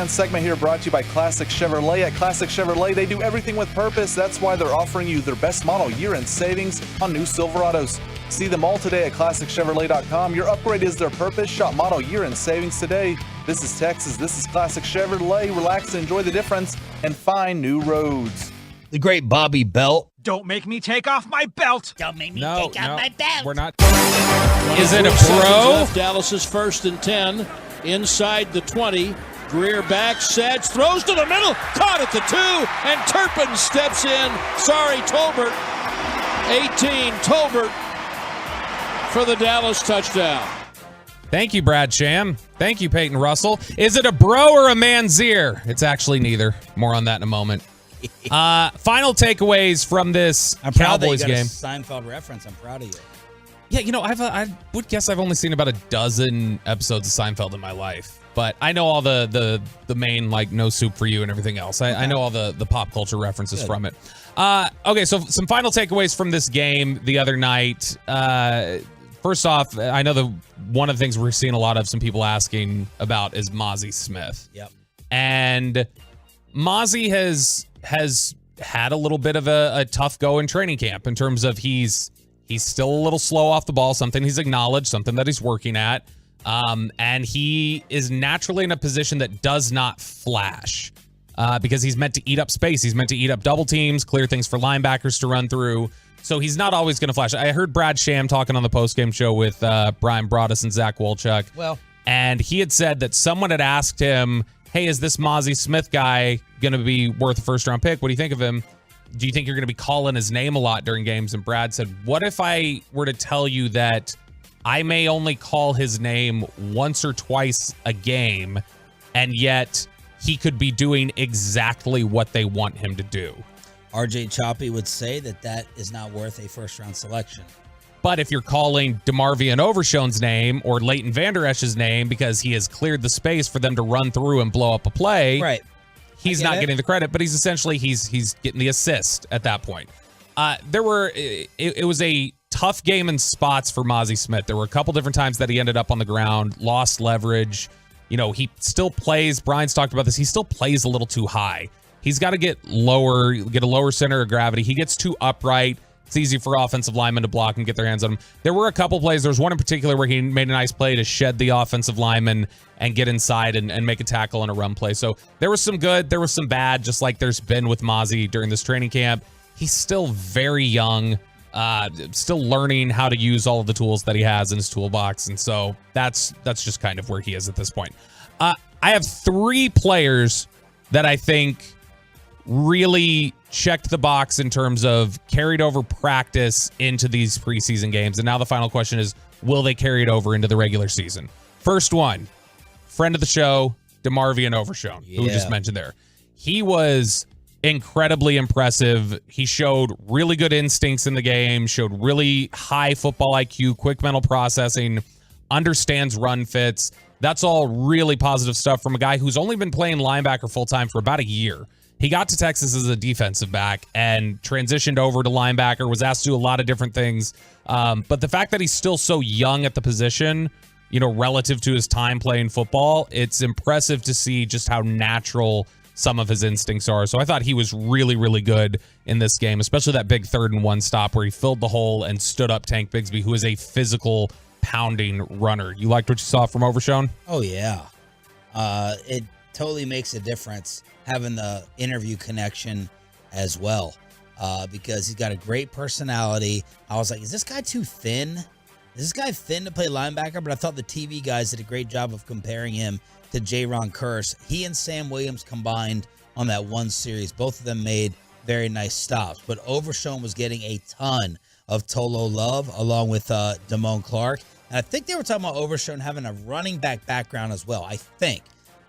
Fan segment here brought to you by Classic Chevrolet. At Classic Chevrolet, they do everything with purpose. That's why they're offering you their best model year-end savings on new Silverados. See them all today at ClassicChevrolet.com. Your upgrade is their purpose. Shop model year-end savings today. This is Texas. This is Classic Chevrolet. Relax and enjoy the difference and find new roads. The great Bobby Belt. Don't make me take off my belt. Don't make me take off my belt. We're not. Is it a pro? Dallas is 1st and 10 inside the 20. Greer back, sets, throws to the middle, caught at the 2, and Turpin steps in. Sorry, Tolbert. 18, Tolbert for the Dallas touchdown. Thank you, Brad Sham. Thank you, Peyton Russell. Is it a bro or a man's-ear? It's actually neither. More on that in a moment. Final takeaways from this Cowboys game. Seinfeld reference. I'm proud of you. Yeah, you know, I would guess I've only seen about a dozen episodes of Seinfeld in my life, but I know all the main, like, No Soup for You and everything else. I know all the pop culture references from it. Okay, so some final takeaways from this game the other night. First off, I know one of the things we're seeing a lot of some people asking about is Mozzie Smith. Yep. And Mozzie has had a little bit of a tough go in training camp in terms of he's still a little slow off the ball, something he's acknowledged, something that he's working at. And he is naturally in a position that does not flash because he's meant to eat up space. He's meant to eat up double teams, clear things for linebackers to run through. So he's not always going to flash. I heard Brad Sham talking on the postgame show with Brian Broaddus and Zach Wolchuk. And he had said that someone had asked him, hey, is this Mozzie Smith guy going to be worth a first-round pick? What do you think of him? Do you think you're going to be calling his name a lot during games? And Brad said, what if I were to tell you that I may only call his name once or twice a game, and yet he could be doing exactly what they want him to do? RJ Choppy would say that is not worth a first-round selection. But if you're calling DeMarvion Overshown's name or Leighton Vander Esch's name because he has cleared the space for them to run through and blow up a play, right? He's not getting the credit, but he's essentially he's getting the assist at that point. It was a tough game in spots for Mozzie Smith. There were a couple different times that he ended up on the ground, lost leverage. You know, he still plays. Brian's talked about this. He still plays a little too high. He's got to get a lower center of gravity. He gets too upright. It's easy for offensive linemen to block and get their hands on him. There were a couple plays. There was one in particular where he made a nice play to shed the offensive lineman and get inside and make a tackle on a run play. So there was some good, there was some bad, just like there's been with Mozzie during this training camp. He's still very young, still learning how to use all of the tools that he has in his toolbox. And so that's just kind of where he is at this point. I have 3 players that I think really checked the box in terms of carried over practice into these preseason games. And now the final question is, will they carry it over into the regular season? First one, friend of the show, DeMarvion Overshown, who we just mentioned there. He was incredibly impressive. He showed really good instincts in the game, showed really high football IQ, quick mental processing, understands run fits. That's all really positive stuff from a guy who's only been playing linebacker full-time for about a year. He got to Texas as a defensive back and transitioned over to linebacker, was asked to do a lot of different things. But the fact that he's still so young at the position, you know, relative to his time playing football, it's impressive to see just how natural some of his instincts are. So I thought he was really, really good in this game, especially that big 3rd and 1 stop where he filled the hole and stood up Tank Bigsby, who is a physical pounding runner. You liked what you saw from Overshown? Oh, yeah. It totally makes a difference having the interview connection as well, because he's got a great personality. I was like, is this guy too thin? Is this guy thin to play linebacker? But I thought the TV guys did a great job of comparing him to Jaron Kearse. He and Sam Williams combined on that one series. Both of them made very nice stops. But Overshown was getting a ton of Tolo love along with Damone Clark. And I think they were talking about Overshown having a running back background as well, I think.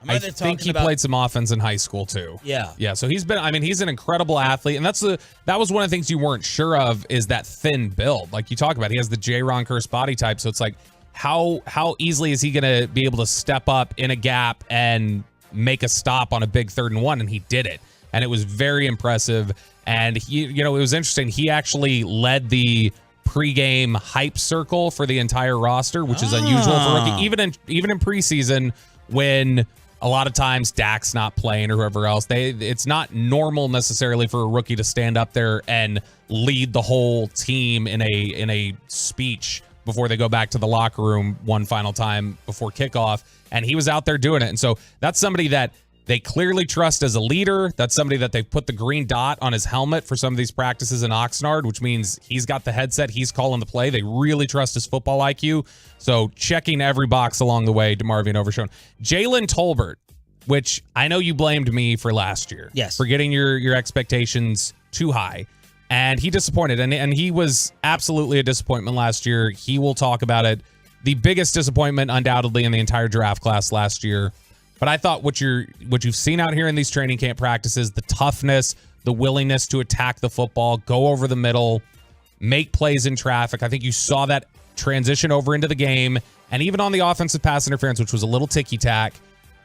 I think he played some offense in high school too. Yeah. So he's an incredible athlete, and that was one of the things you weren't sure of is that thin build. Like you talk about, he has the Jaron Kearse body type, so it's like how easily is he going to be able to step up in a gap and make a stop on a big 3rd and 1, and he did it, and it was very impressive. And it was interesting. He actually led the pregame hype circle for the entire roster, which is unusual for rookie. Even in preseason, when a lot of times Dak's not playing or whoever else. It's not normal necessarily for a rookie to stand up there and lead the whole team in a speech before they go back to the locker room one final time before kickoff. And he was out there doing it. And so that's somebody that they clearly trust as a leader. That's somebody that they've put the green dot on his helmet for some of these practices in Oxnard, which means he's got the headset. He's calling the play. They really trust his football IQ. So checking every box along the way, DeMarvion Overshown. Jalen Tolbert, which I know you blamed me for last year. Yes. For getting your expectations too high. And he disappointed. And he was absolutely a disappointment last year. He will talk about it. The biggest disappointment undoubtedly in the entire draft class last year. But I thought what you've seen out here in these training camp practices, the toughness, the willingness to attack the football, go over the middle, make plays in traffic. I think you saw that transition over into the game. And even on the offensive pass interference, which was a little ticky-tack,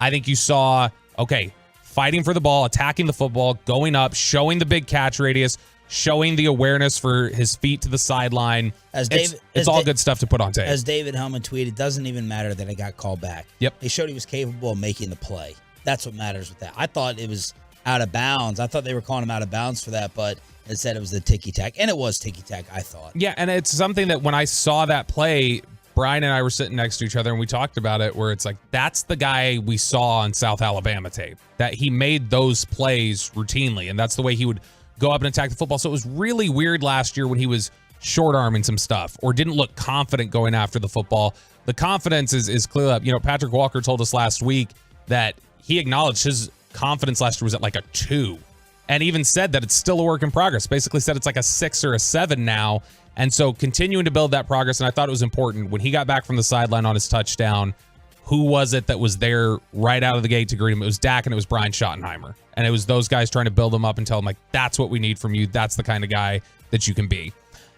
I think you saw, okay, fighting for the ball, attacking the football, going up, showing the big catch radius, showing the awareness for his feet to the sideline. It's all good stuff to put on tape. As David Hellman tweeted, it doesn't even matter that I got called back. Yep. He showed he was capable of making the play. That's what matters with that. I thought it was out of bounds. I thought they were calling him out of bounds for that, but instead it was the ticky-tack. And it was ticky-tack, I thought. Yeah, and it's something that when I saw that play, Brian and I were sitting next to each other and we talked about it, where it's like, that's the guy we saw on South Alabama tape, that he made those plays routinely, and that's the way he would go up and attack the football. So it was really weird last year when he was short-arming some stuff or didn't look confident going after the football. The confidence is clearly up. You know, Patrick Walker told us last week that he acknowledged his confidence last year was at like a 2 and even said that it's still a work in progress. Basically said it's like a 6 or a 7 now. And so continuing to build that progress, and I thought it was important when he got back from the sideline on his touchdown, who was it that was there right out of the gate to greet him? It was Dak and it was Brian Schottenheimer. And it was those guys trying to build him up and tell him, like, that's what we need from you. That's the kind of guy that you can be.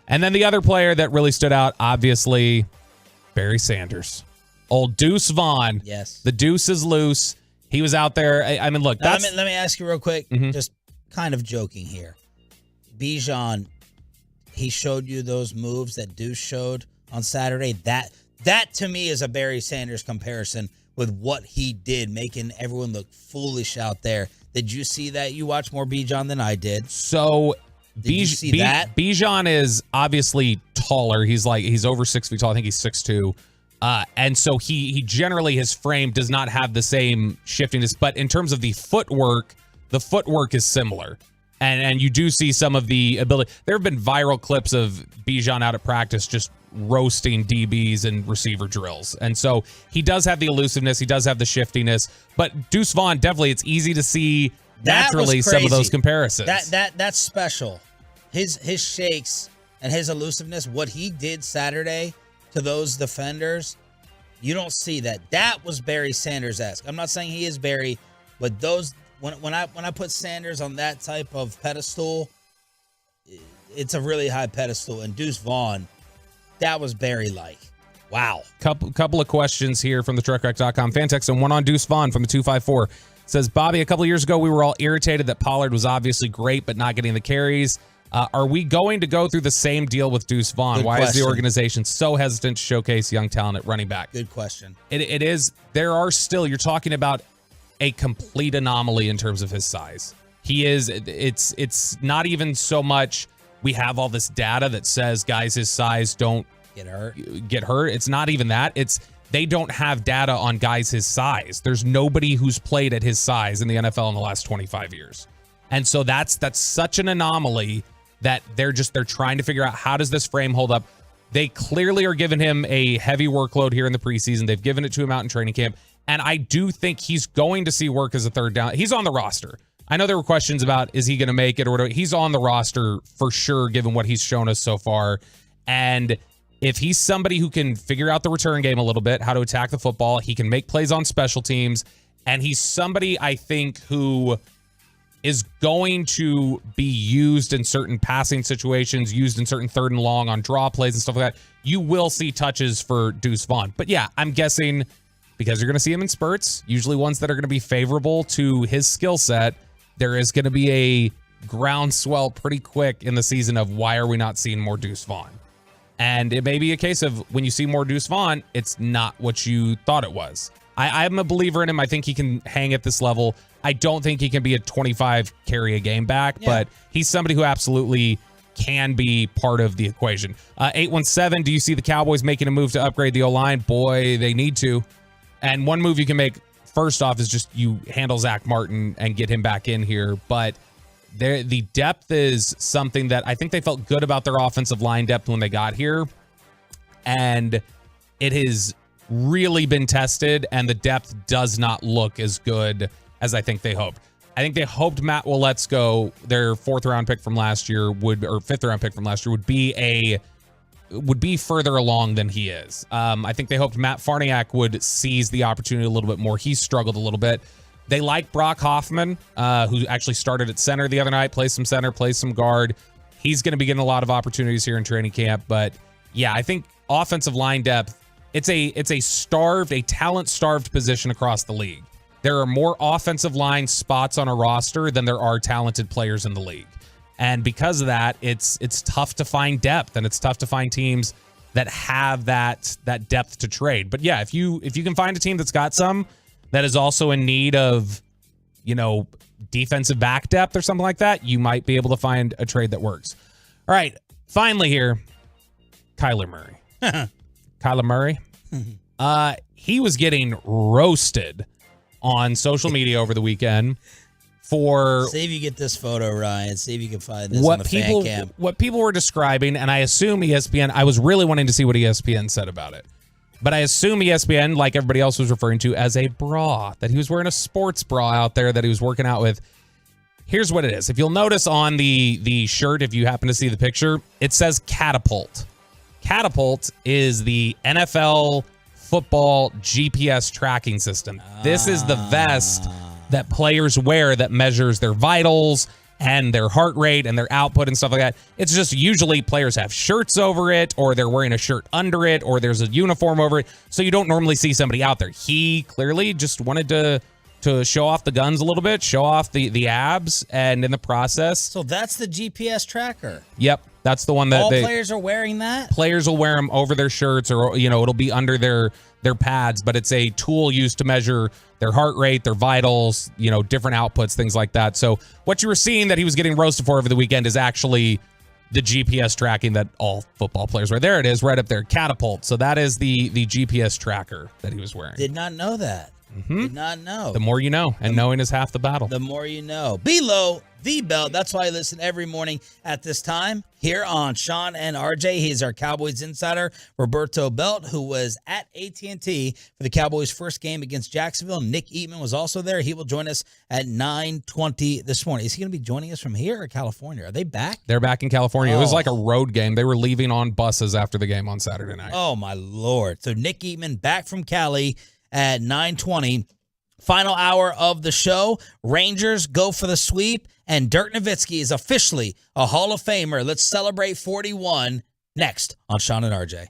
And then the other player that really stood out, obviously, Barry Sanders. Old Deuce Vaughn. Yes. The deuce is loose. He was out there. I mean, look. Now, let me ask you real quick, just kind of joking here. Bijan, he showed you those moves that Deuce showed on Saturday. That to me is a Barry Sanders comparison with what he did, making everyone look foolish out there. Did you see that? You watched more Bijan than I did. So did you see that? Bijan is obviously taller. He's over 6 feet tall. I think he's 6'2". And so he generally, his frame does not have the same shiftiness. But in terms of the footwork is similar. And you do see some of the ability. There have been viral clips of Bijan out at practice just roasting DBs and receiver drills. And so he does have the elusiveness. He does have the shiftiness. But Deuce Vaughn, definitely, it's easy to see naturally some of those comparisons. That's special. His shakes and his elusiveness, what he did Saturday to those defenders, you don't see that. That was Barry Sanders-esque. I'm not saying he is Barry, but those when I put Sanders on that type of pedestal, it's a really high pedestal. And Deuce Vaughn, that was Barry-like. Wow. Couple of questions here from the truckwreck.com fan text, and one on Deuce Vaughn from the 254. Says, Bobby, a couple of years ago, we were all irritated that Pollard was obviously great, but not getting the carries. Are we going to go through the same deal with Deuce Vaughn? Good Why question. is the organization so hesitant to showcase young talent at running back? Good question. It is. There are still, you're talking about a complete anomaly in terms of his size. He is, it's not even so much we have all this data that says guys his size don't get hurt. It's not even that. It's they don't have data on guys his size. There's nobody who's played at his size in the NFL in the last 25 years. And so that's such an anomaly that they're trying to figure out, how does this frame hold up? They clearly are giving him a heavy workload here in the preseason. They've given it to him out in training camp. And I do think he's going to see work as a third down. He's on the roster. I know there were questions about, is he going to make it or whatever. He's on the roster for sure, given what he's shown us so far. And if he's somebody who can figure out the return game a little bit, how to attack the football, he can make plays on special teams. And he's somebody, I think, who is going to be used in certain passing situations, used in certain third and long on draw plays and stuff like that. You will see touches for Deuce Vaughn. But yeah, I'm guessing because you're going to see him in spurts, usually ones that are going to be favorable to his skill set, there is going to be a groundswell pretty quick in the season of why are we not seeing more Deuce Vaughn? And it may be a case of when you see more Deuce Vaughn, it's not what you thought it was. I'm a believer in him. I think he can hang at this level. I don't think he can be a 25 carry a game back, but he's somebody who absolutely can be part of the equation. 817, do you see the Cowboys making a move to upgrade the O-line? Boy, they need to. And one move you can make, first off, is just you handle Zach Martin and get him back in here. But the depth is something that I think they felt good about their offensive line depth when they got here. And it has really been tested, and the depth does not look as good as I think they hoped. I think they hoped Matt Waletzko, their 4th round pick from last year, or 5th round pick from last year, would be further along than he is. I think they hoped Matt Farniak would seize the opportunity a little bit more. He struggled a little bit. They like Brock Hoffman, who actually started at center the other night, plays some center, plays some guard. He's going to be getting a lot of opportunities here in training camp. But yeah, I think offensive line depth, it's a talent-starved position across the league. There are more offensive line spots on a roster than there are talented players in the league. And because of that, it's tough to find depth, and it's tough to find teams that have that depth to trade. But yeah, if you can find a team that's got some that is also in need of, defensive back depth or something like that, you might be able to find a trade that works. All right, finally here, Kyler Murray. Kyler Murray. He was getting roasted on social media over the weekend for... See if you get this photo, Ryan. See if you can find this on the fan cam. What people were describing, and I assume ESPN... I was really wanting to see what ESPN said about it. But I assume ESPN, like everybody else, was referring to as a bra, that he was wearing a sports bra out there that he was working out with. Here's what it is. If you'll notice on the shirt, if you happen to see the picture, it says Catapult. Catapult is the NFL football GPS tracking system. This is the vest that players wear that measures their vitals and their heart rate and their output and stuff like that. It's just usually players have shirts over it, or they're wearing a shirt under it, or there's a uniform over it. So you don't normally see somebody out there. He clearly just wanted to show off the guns a little bit, show off the abs, and in the process. So that's the GPS tracker. Yep. That's the one that all players are wearing that? Players will wear them over their shirts, or, it'll be under their pads, but it's a tool used to measure their heart rate, their vitals, different outputs, things like that. So what you were seeing that he was getting roasted for over the weekend is actually the GPS tracking that all football players wear. There it is, right up there, Catapult. So that is the GPS tracker that he was wearing. Did not know that. Did not know. The more you know, and knowing is half the battle. The more you know. Below the belt. That's why I listen every morning at this time here on Sean and RJ. He's our Cowboys insider, Roberto Belt, who was at AT&T for the Cowboys' first game against Jacksonville. Nick Eatman was also there. He will join us at 9:20 this morning. Is he going to be joining us from here or California? Are they back? They're back in California. It was like a road game. They were leaving on buses after the game on Saturday night. Oh, my Lord. So Nick Eatman back from Cali at 9:20. Final hour of the show. Rangers go for the sweep, and Dirk Nowitzki is officially a Hall of Famer. Let's celebrate 41 next on Sean and RJ.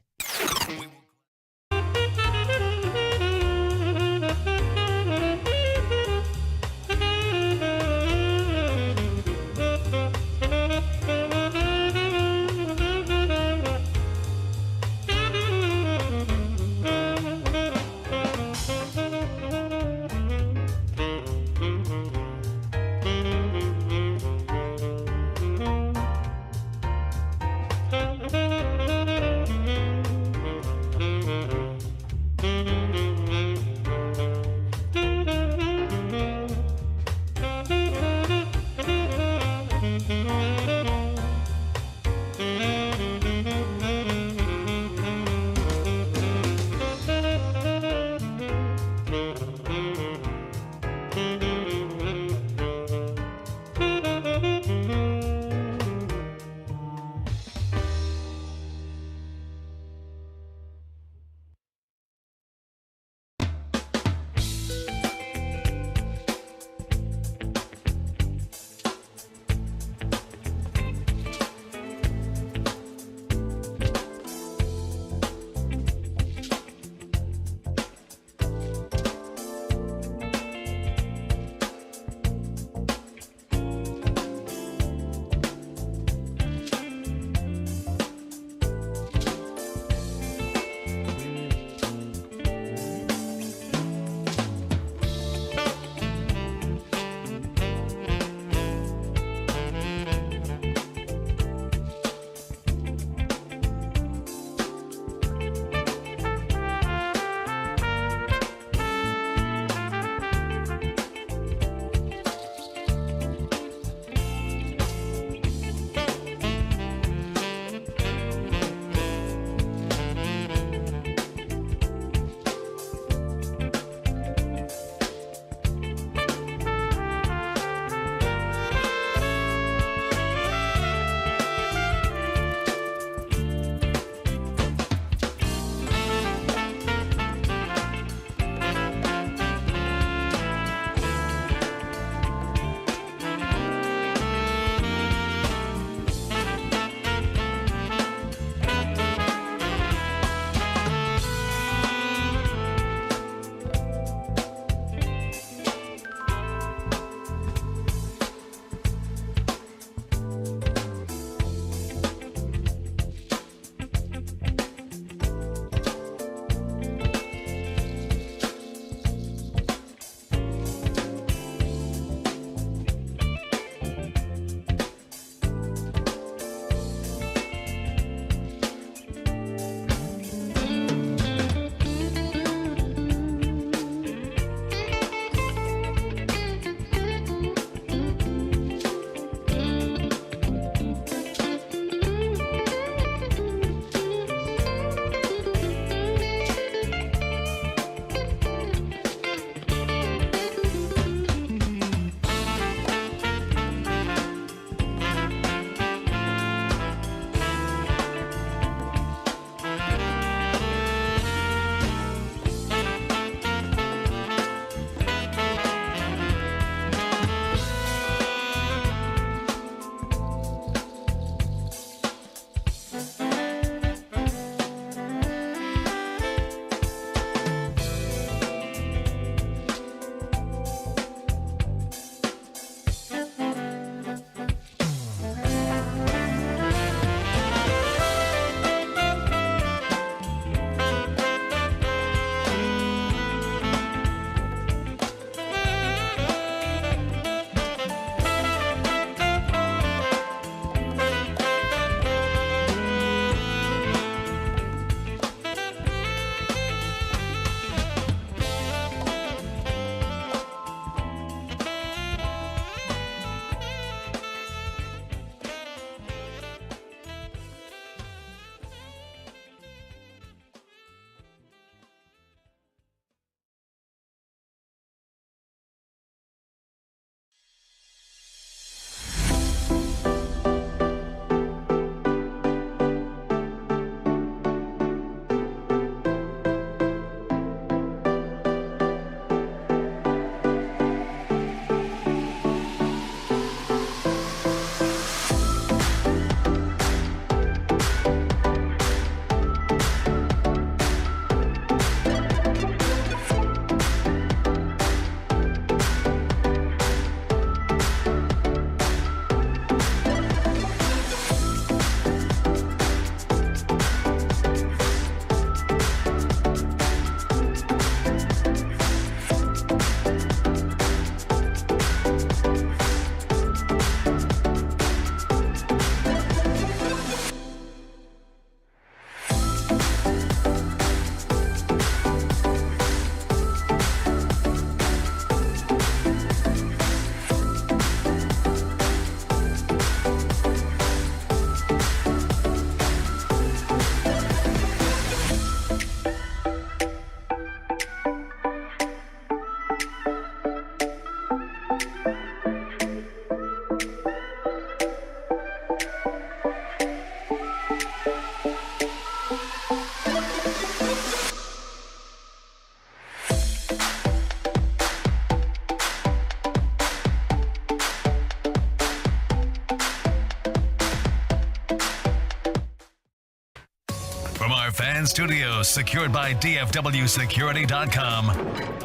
Fan Studios, secured by DFWSecurity.com.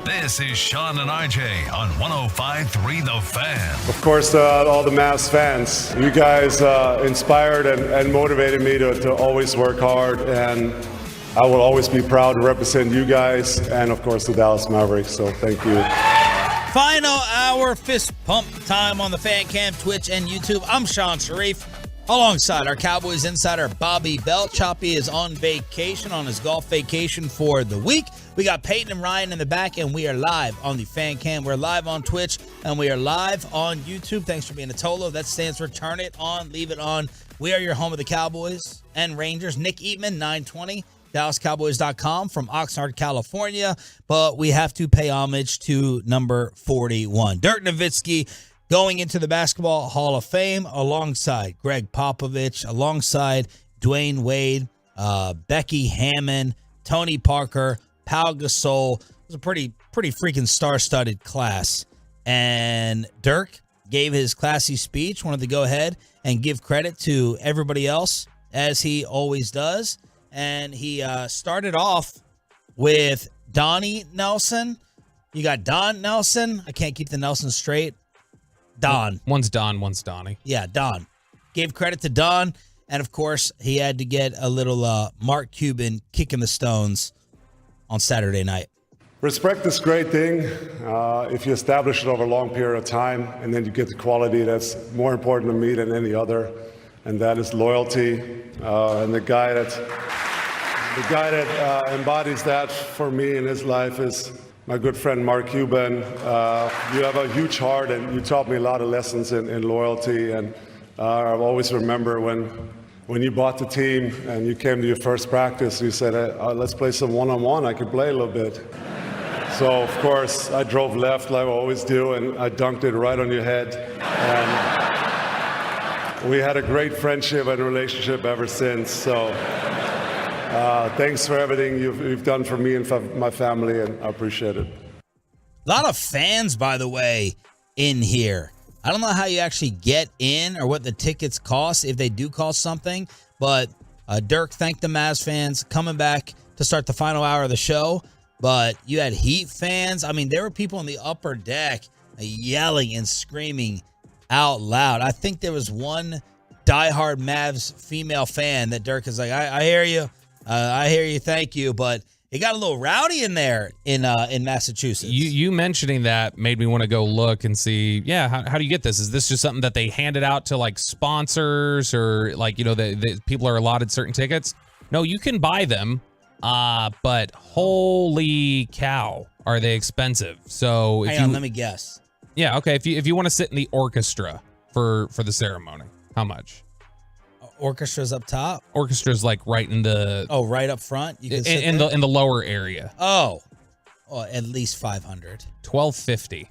This is Sean and RJ on 105.3 The Fan. Of course, all the Mavs fans, you guys inspired and motivated me to always work hard, and I will always be proud to represent you guys and, of course, the Dallas Mavericks. So thank you. Final hour fist pump time on the Fan Cam, Twitch, and YouTube. I'm Sean Sharif, alongside our Cowboys insider, Bobby Belt. Choppy is on vacation, on his golf vacation for the week. We got Peyton and Ryan in the back, and we are live on the Fan Cam. We're live on Twitch, and we are live on YouTube. Thanks for being a Tolo. That stands for Turn It On, Leave It On. We are your home of the Cowboys and Rangers. Nick Eatman, 920. DallasCowboys.com from Oxnard, California. But we have to pay homage to number 41. Dirk Nowitzki going into the Basketball Hall of Fame alongside Greg Popovich, alongside Dwayne Wade, Becky Hammond, Tony Parker, Pau Gasol. It was a pretty freaking star-studded class. And Dirk gave his classy speech, wanted to go ahead and give credit to everybody else, as he always does. And he started off with Donnie Nelson. You got Don Nelson. I can't keep the Nelson straight. Don. One's Don, one's Donnie. Yeah, Don. Gave credit to Don. And, of course, he had to get a little Mark Cuban kicking the stones on Saturday night. Respect is a great thing if you establish it over a long period of time, and then you get the quality that's more important to me than any other, and that is loyalty. And the guy that embodies that for me in his life is my good friend Mark Cuban. You have a huge heart, and you taught me a lot of lessons in loyalty. And I always remember when you bought the team and you came to your first practice, you said, let's play some one-on-one. I could play a little bit. So, of course, I drove left like I always do, and I dunked it right on your head. And we had a great friendship and relationship ever since. So thanks for everything you've done for me and for my family, and I appreciate it. A lot of fans, by the way, in here. I don't know how you actually get in or what the tickets cost, if they do cost something, but Dirk thanked the Mavs fans coming back to start the final hour of the show. But you had Heat fans. I mean, there were people on the upper deck yelling and screaming out loud. I think there was one diehard Mavs female fan that Dirk is like, I hear you. I hear you. Thank you. But it got a little rowdy in there in Massachusetts. You mentioning that made me want to go look and see, how do you get this? Is this just something that they handed out to like sponsors, or like, the people are allotted certain tickets? No, you can buy them. But holy cow, are they expensive? So hang on, let me guess. Yeah, okay. If you want to sit in the orchestra for the ceremony, how much? Orchestra's up top. Orchestra's like right in the right up front. You can sit in the lower area. Oh, at least $500. $1,250.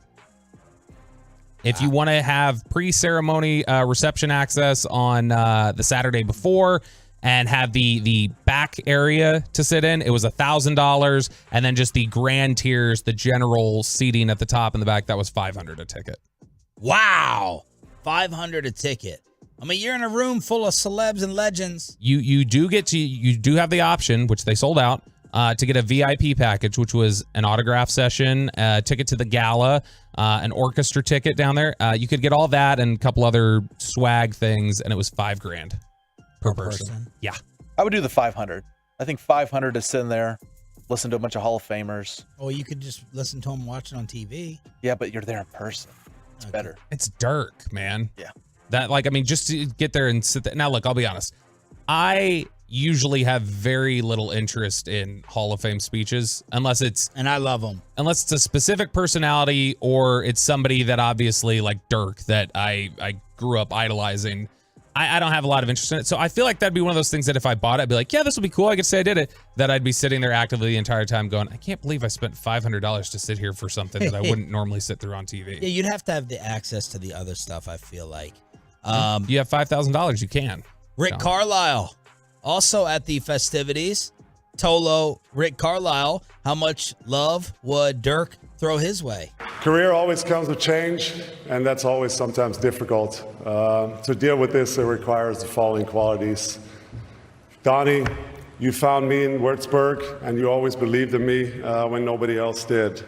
If you want to have pre-ceremony reception access on the Saturday before and have the back area to sit in, it was $1,000, and then just the grand tiers, the general seating at the top and the back, that was $500 a ticket. Wow, $500 a ticket. I mean, you're in a room full of celebs and legends. You do have the option, which they sold out, to get a VIP package, which was an autograph session, a ticket to the gala, an orchestra ticket down there. You could get all that and a couple other swag things, and it was $5,000 per person. Yeah, I would do the 500. I think 500 to sit in there, listen to a bunch of Hall of Famers. Oh, you could just listen to them watching on TV. Yeah, but you're there in person. It's better. It's Dirk, man. Yeah. That, just to get there and sit there. Now, look, I'll be honest. I usually have very little interest in Hall of Fame speeches, unless it's... And I love them. Unless it's a specific personality, or it's somebody that obviously, like Dirk, that I grew up idolizing. I don't have a lot of interest in it. So I feel like that'd be one of those things that if I bought it, I'd be like, yeah, this will be cool. I could say I did it. That I'd be sitting there actively the entire time going, I can't believe I spent $500 to sit here for something that I wouldn't normally sit through on TV. Yeah, you'd have to have the access to the other stuff, I feel like. You have $5,000, you can. Rick Carlisle, also at the festivities. Tolo, Rick Carlisle, how much love would Dirk throw his way? Career always comes with change, and that's always sometimes difficult. To deal with this, it requires the following qualities. Donnie, You found me in Würzburg, and you always believed in me when nobody else did.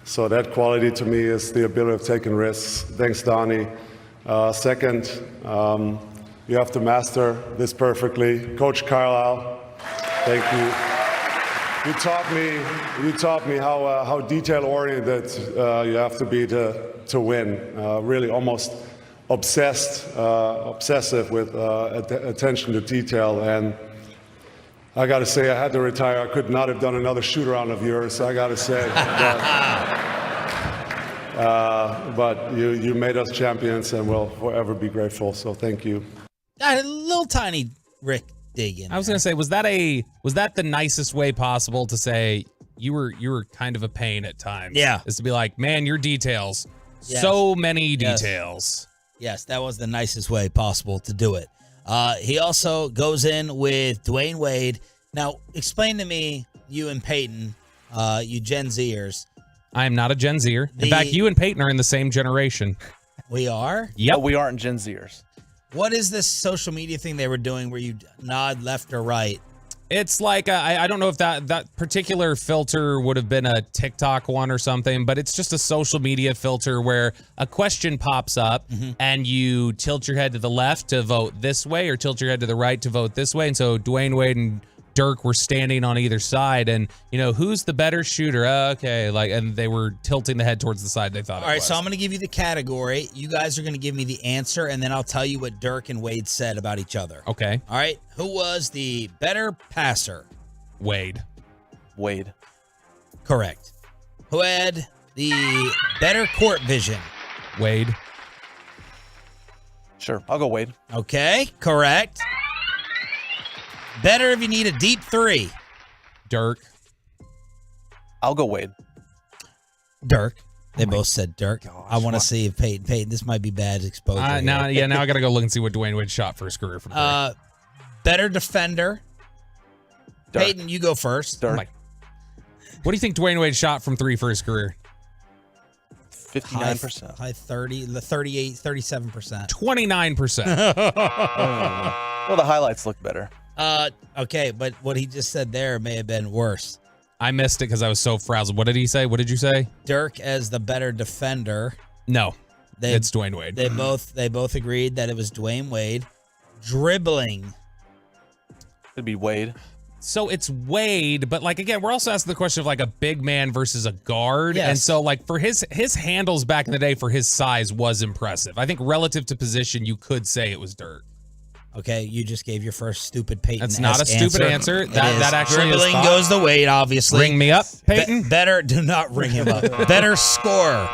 So that quality to me is the ability of taking risks. Thanks, Donnie. Second, you have to master this perfectly. Coach Carlisle, thank you. You taught me how detail-oriented you have to be to win. Really, almost obsessive with attention to detail. And I got to say, I had to retire. I could not have done another shoot-around of yours. I got to say. But you made us champions, and we'll forever be grateful. So thank you. A little tiny Rick dig in. I was going to say, was that the nicest way possible to say you were kind of a pain at times? Yeah. Is to be like, man, your details, Yes. so many details. Yes, that was the nicest way possible to do it. He also goes in with Dwayne Wade. Now, explain to me, you and Peyton, you Gen Zers. I am not a Gen Zer. In fact, you and Peyton are in the same generation. We are? Yep. But we aren't Gen Zers. What is this social media thing they were doing where you nod left or right? It's like, I don't know if that particular filter would have been a TikTok one or something, but it's just a social media filter where a question pops up and you tilt your head to the left to vote this way or tilt your head to the right to vote this way. And so Dwayne Wade and Dirk were standing on either side and, who's the better shooter? Okay. And they were tilting the head towards the side they thought All right, so I'm going to give you the category. You guys are going to give me the answer, and then I'll tell you what Dirk and Wade said about each other. Okay. All right. Who was the better passer? Wade. Correct. Who had the better court vision? Wade. Sure, I'll go Wade. Okay, correct. Better if you need a deep three? Dirk. I'll go Wade. Dirk. They both said Dirk. I want to see if Peyton, this might be bad exposure. Now I got to go look and see what Dwayne Wade shot for his career from Dirk. Better defender? Dirk. Peyton, you go first. Dirk. What do you think Dwayne Wade shot from three for his career? 59%. High 30, 38, 37%. 29%. Well, the highlights look better. Okay, but what he just said there may have been worse. I missed it because I was so frazzled. What did he say? What did you say? Dirk as the better defender. No, it's Dwayne Wade. They both agreed that it was Dwayne Wade. Dribbling. It'd be Wade. So it's Wade, but again, we're also asking the question of a big man versus a guard. Yes. And so for his handles back in the day for his size was impressive. I think relative to position, you could say it was Dirk. Okay, you just gave your first stupid Peyton. That's not a stupid answer. That actually dribbling is goes to Wade, obviously. Ring me up, Peyton. Better, do not ring him up. Better scorer.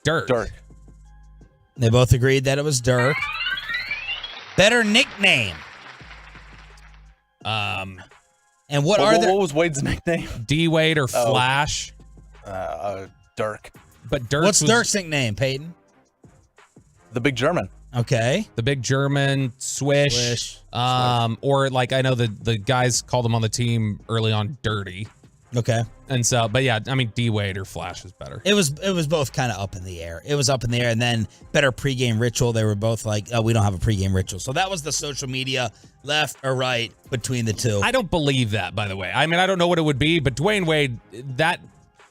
Dirk. They both agreed that it was Dirk. Better nickname. And what was Wade's nickname? D Wade or Flash? Dirk. But Dirk. What's Dirk's nickname, Peyton? The Big German. Okay. The Big German, Swish. Or I know the guys called him on the team early on Dirty. Okay. And so, but yeah, I mean D Wade or Flash is better. It was both kind of up in the air. It was up in the air, and then better pregame ritual. They were both like, "Oh, we don't have a pregame ritual." So that was the social media left or right between the two. I don't believe that, by the way. I mean, I don't know what it would be, but Dwayne Wade, that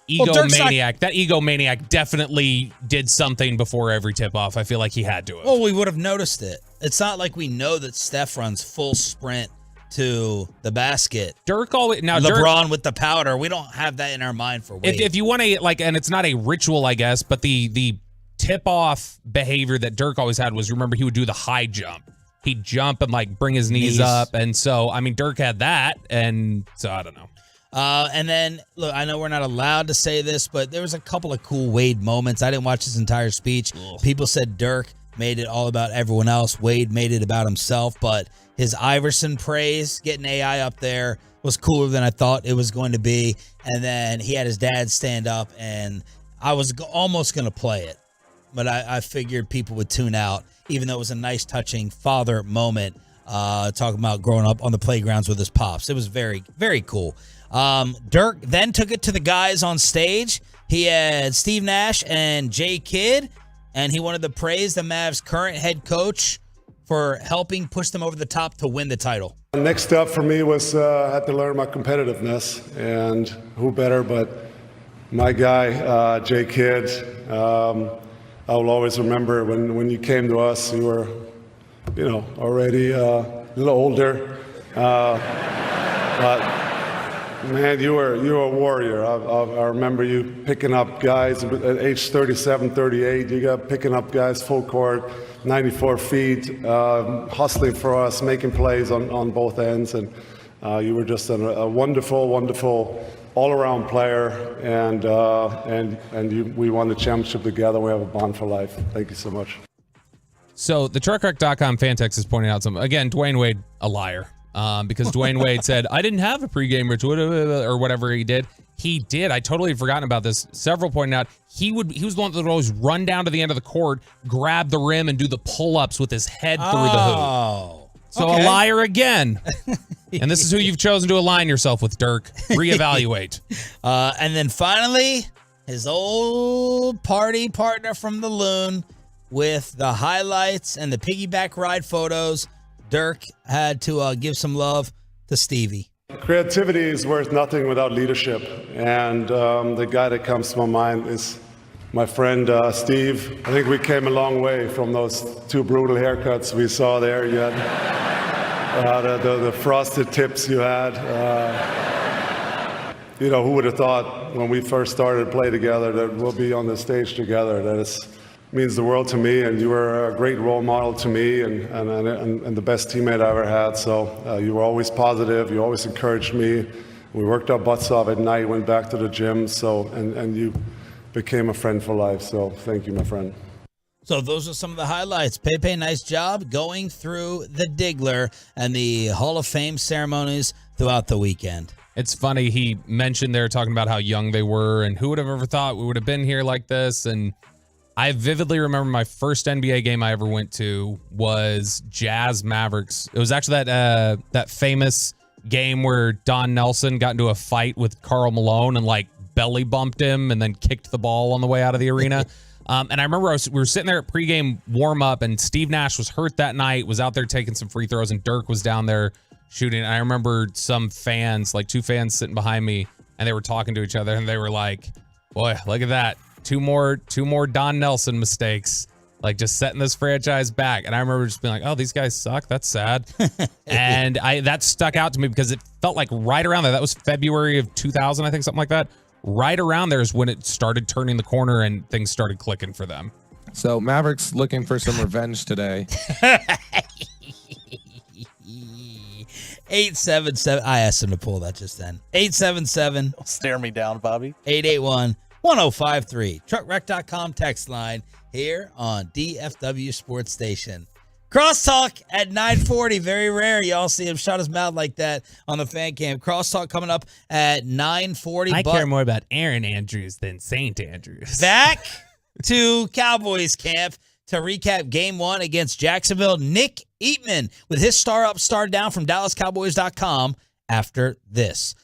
egomaniac definitely did something before every tip-off. I feel like he had to have. Well, we would have noticed it. It's not like we know that Steph runs full sprint to the basket. Dirk always LeBron with the powder. We don't have that in our mind for Wade. If you want to and it's not a ritual, I guess, but the tip-off behavior that Dirk always had was, remember, he would do the high jump. He'd jump and bring his knees up, and so I mean, Dirk had that, and so I don't know. And then, look, I know we're not allowed to say this, but there was a couple of cool Wade moments. I didn't watch his entire speech. Ugh. People said Dirk made it all about everyone else. Wade made it about himself, but his Iverson praise, getting AI up there, was cooler than I thought it was going to be. And then he had his dad stand up, and I was almost going to play it, but I figured people would tune out, even though it was a nice, touching father moment, talking about growing up on the playgrounds with his pops. It was very, very cool. Dirk then took it to the guys on stage. He had Steve Nash and Jay Kidd, and he wanted to praise the Mavs' current head coach for helping push them over the top to win the title? Next up for me was I had to learn my competitiveness, and who better but my guy, Jay Kidd. I will always remember when you came to us, you were, already a little older, but man, you were a warrior. I remember you picking up guys at age 37, 38. You got picking up guys full court, 94 feet, hustling for us, making plays on both ends, and you were just a wonderful, wonderful all-around player, and we won the championship together. We have a bond for life. Thank you so much. So the TruckWreck.com fan text is pointing out something. Again, Dwayne Wade, a liar. Because Dwayne Wade said, I didn't have a pregame ritual or whatever he did. He did. I totally had forgotten about this. Several pointed out he was the one that would always run down to the end of the court, grab the rim, and do the pull-ups with his head through the hoop. So okay. A liar again. And this is who you've chosen to align yourself with, Dirk. Reevaluate. And then finally, his old party partner from the Loon with the highlights and the piggyback ride photos. Dirk had to give some love to Stevie. Creativity is worth nothing without leadership. And the guy that comes to my mind is my friend Steve. I think we came a long way from those two brutal haircuts we saw there. You had the frosted tips you had. Who would have thought when we first started to play together that we'll be on the stage together? That means the world to me, and you were a great role model to me and the best teammate I ever had. So you were always positive. You always encouraged me. We worked our butts off at night, went back to the gym, and you became a friend for life. So thank you, my friend. So those are some of the highlights. Pepe, nice job going through the Diggler and the Hall of Fame ceremonies throughout the weekend. It's funny, he mentioned they were talking about how young they were, and who would have ever thought we would have been here like this, and I vividly remember my first NBA game I ever went to was Jazz Mavericks. It was actually that famous game where Don Nelson got into a fight with Karl Malone and belly bumped him and then kicked the ball on the way out of the arena. And I remember we were sitting there at pregame warm up, and Steve Nash was hurt that night, was out there taking some free throws, and Dirk was down there shooting. And I remember some fans, two fans sitting behind me, and they were talking to each other, and they were like, "Boy, look at that. Two more Don Nelson mistakes, just setting this franchise back." And I remember just being like, "Oh, these guys suck. That's sad." And that stuck out to me because it felt like right around there. That was February of 2000, I think, something like that. Right around there is when it started turning the corner and things started clicking for them. So Mavericks looking for some revenge today. 877. I asked him to pull that just then. 877. Don't stare me down, Bobby. 881-1053. Truckwreck.com text line here on DFW Sports Station. Crosstalk at 9:40. Very rare y'all see him shut his mouth like that on the fan cam. Crosstalk coming up at 9:40. I care more about Aaron Andrews than St. Andrews. Back to Cowboys camp to recap game 1 against Jacksonville. Nick Eatman with his star up, star down from DallasCowboys.com after this.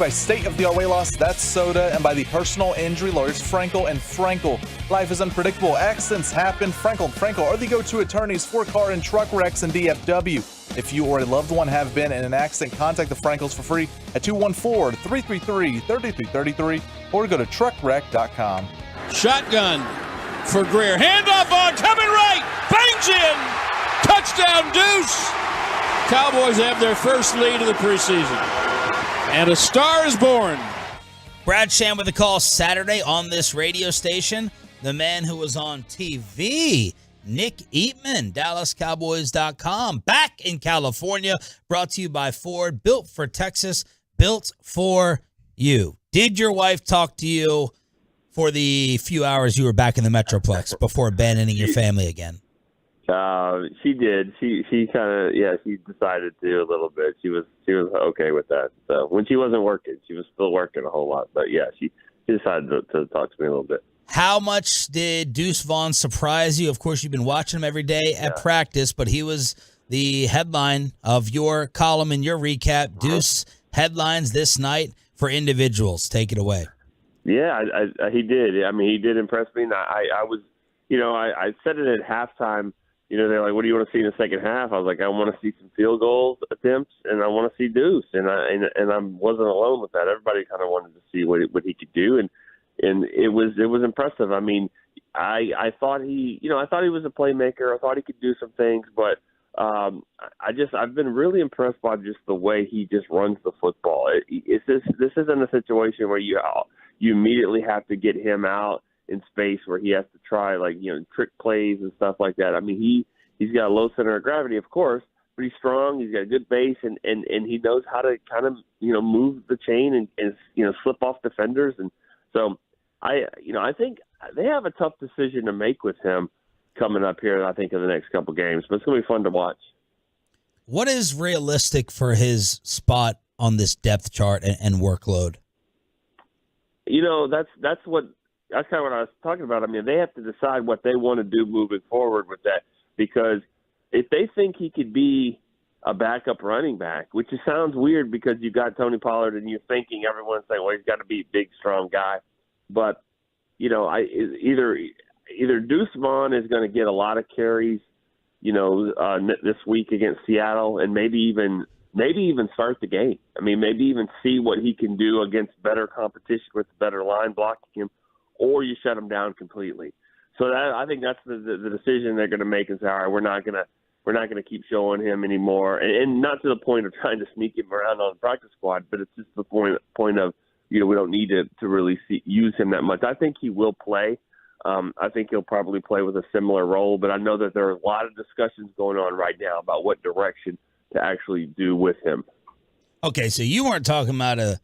by state-of-the-art weight loss, that's Soda, and by the personal injury lawyers Frankel and Frankel. Life is unpredictable. Accidents happen. Frankel and Frankel are the go-to attorneys for car and truck wrecks and DFW. If you or a loved one have been in an accident, contact the Frankels for free at 214-333-3333 or go to truckwreck.com. Shotgun for Greer. Handoff on, coming right. Bangs in. Touchdown, Deuce. Cowboys have their first lead of the preseason. And a star is born. Brad Sham with a call Saturday on this radio station. The man who was on TV, Nick Eatman, DallasCowboys.com, back in California, brought to you by Ford, built for Texas, built for you. Did your wife talk to you for the few hours you were back in the Metroplex before abandoning your family again? She did. She kind of, she decided to a little bit. She was okay with that. So when she wasn't working, she was still working a whole lot. But yeah, she decided to talk to me a little bit. How much did Deuce Vaughn surprise you? Of course, you've been watching him every day at practice, but he was the headline of your column and your recap. Deuce headlines this night for individuals. Take it away. Yeah, he did. I mean, he did impress me. And I was, I said it at halftime. They're like, what do you want to see in the second half? I was like, I want to see some field goal attempts, and I want to see Deuce. And I wasn't alone with that. Everybody kind of wanted to see what he could do, and it was impressive. I mean, I thought he was a playmaker. I thought he could do some things, but I've been really impressed by just the way he just runs the football. This isn't a situation where you immediately have to get him out in space where he has to try trick plays and stuff like that. I mean, he's got a low center of gravity, of course, but he's strong. He's got a good base, and he knows how to kind of move the chain and slip off defenders. And so I think they have a tough decision to make with him coming up here, I think, in the next couple games. But it's going to be fun to watch. What is realistic for his spot on this depth chart and workload? That's kind of what I was talking about. I mean, they have to decide what they want to do moving forward with that, because if they think he could be a backup running back, which sounds weird because you've got Tony Pollard and you're thinking everyone's saying, well, he's got to be a big, strong guy. But, either Deuce Vaughn is going to get a lot of carries, this week against Seattle, and maybe even start the game. I mean, maybe even see what he can do against better competition with better line blocking him, or you shut him down completely. So I think that's the decision they're going to make, is all right, we're not going to keep showing him anymore, and not to the point of trying to sneak him around on the practice squad, but it's just the point of we don't need to really use him that much. I think he will play. I think he'll probably play with a similar role, but I know that there are a lot of discussions going on right now about what direction to actually do with him. Okay, so you weren't talking about a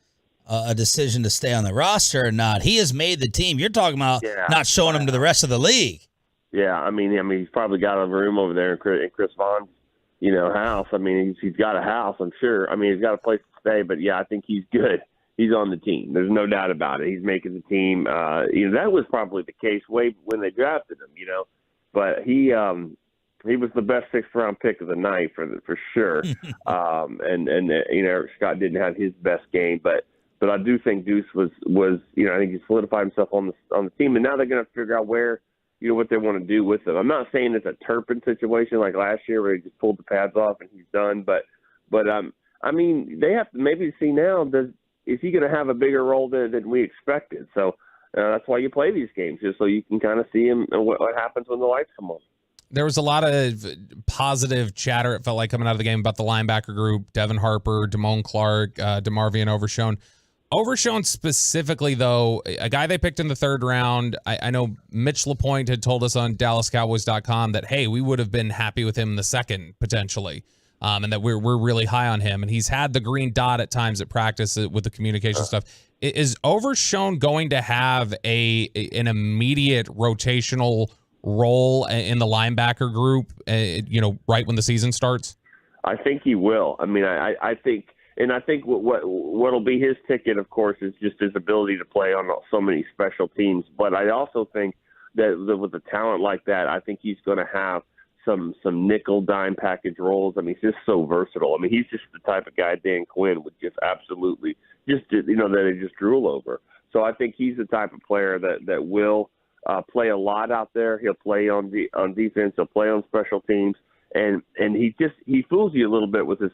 decision to stay on the roster or not. He has made the team. You're talking about not showing him to the rest of the league. Yeah, I mean, he's probably got a room over there in Chris Vaughn's, house. I mean, he's got a house, I'm sure. I mean, he's got a place to stay, but yeah, I think he's good. He's on the team. There's no doubt about it. He's making the team. That was probably the case way when they drafted him, but he was the best 6th-round pick of the night for sure. And Eric Scott didn't have his best game, but I do think Deuce was I think he solidified himself on the team, and now they're going to figure out where what they want to do with him. I'm not saying it's a Turpin situation like last year where he just pulled the pads off and he's done, but I mean, they have to maybe see now, is he going to have a bigger role than we expected? So that's why you play these games, just so you can kind of see him and what happens when the lights come on. There was a lot of positive chatter, it felt like, coming out of the game about the linebacker group: Devin Harper, Damone Clark, DeMarvion Overshown. Overshown specifically, though, a guy they picked in the 3rd round. I know Mitch LaPointe had told us on DallasCowboys.com that, hey, we would have been happy with him in the 2nd, potentially, and that we're really high on him. And he's had the green dot at times at practice with the communication stuff. Is Overshown going to have an immediate rotational role in the linebacker group, right when the season starts? I think he will. I mean, I think what'll be his ticket, of course, is just his ability to play on so many special teams. But I also think that with a talent like that, I think he's going to have some nickel dime package roles. I mean, he's just so versatile. I mean, he's just the type of guy Dan Quinn would just absolutely that they just drool over. So I think he's the type of player that will play a lot out there. He'll play on defense. He'll play on special teams, and he fools you a little bit with his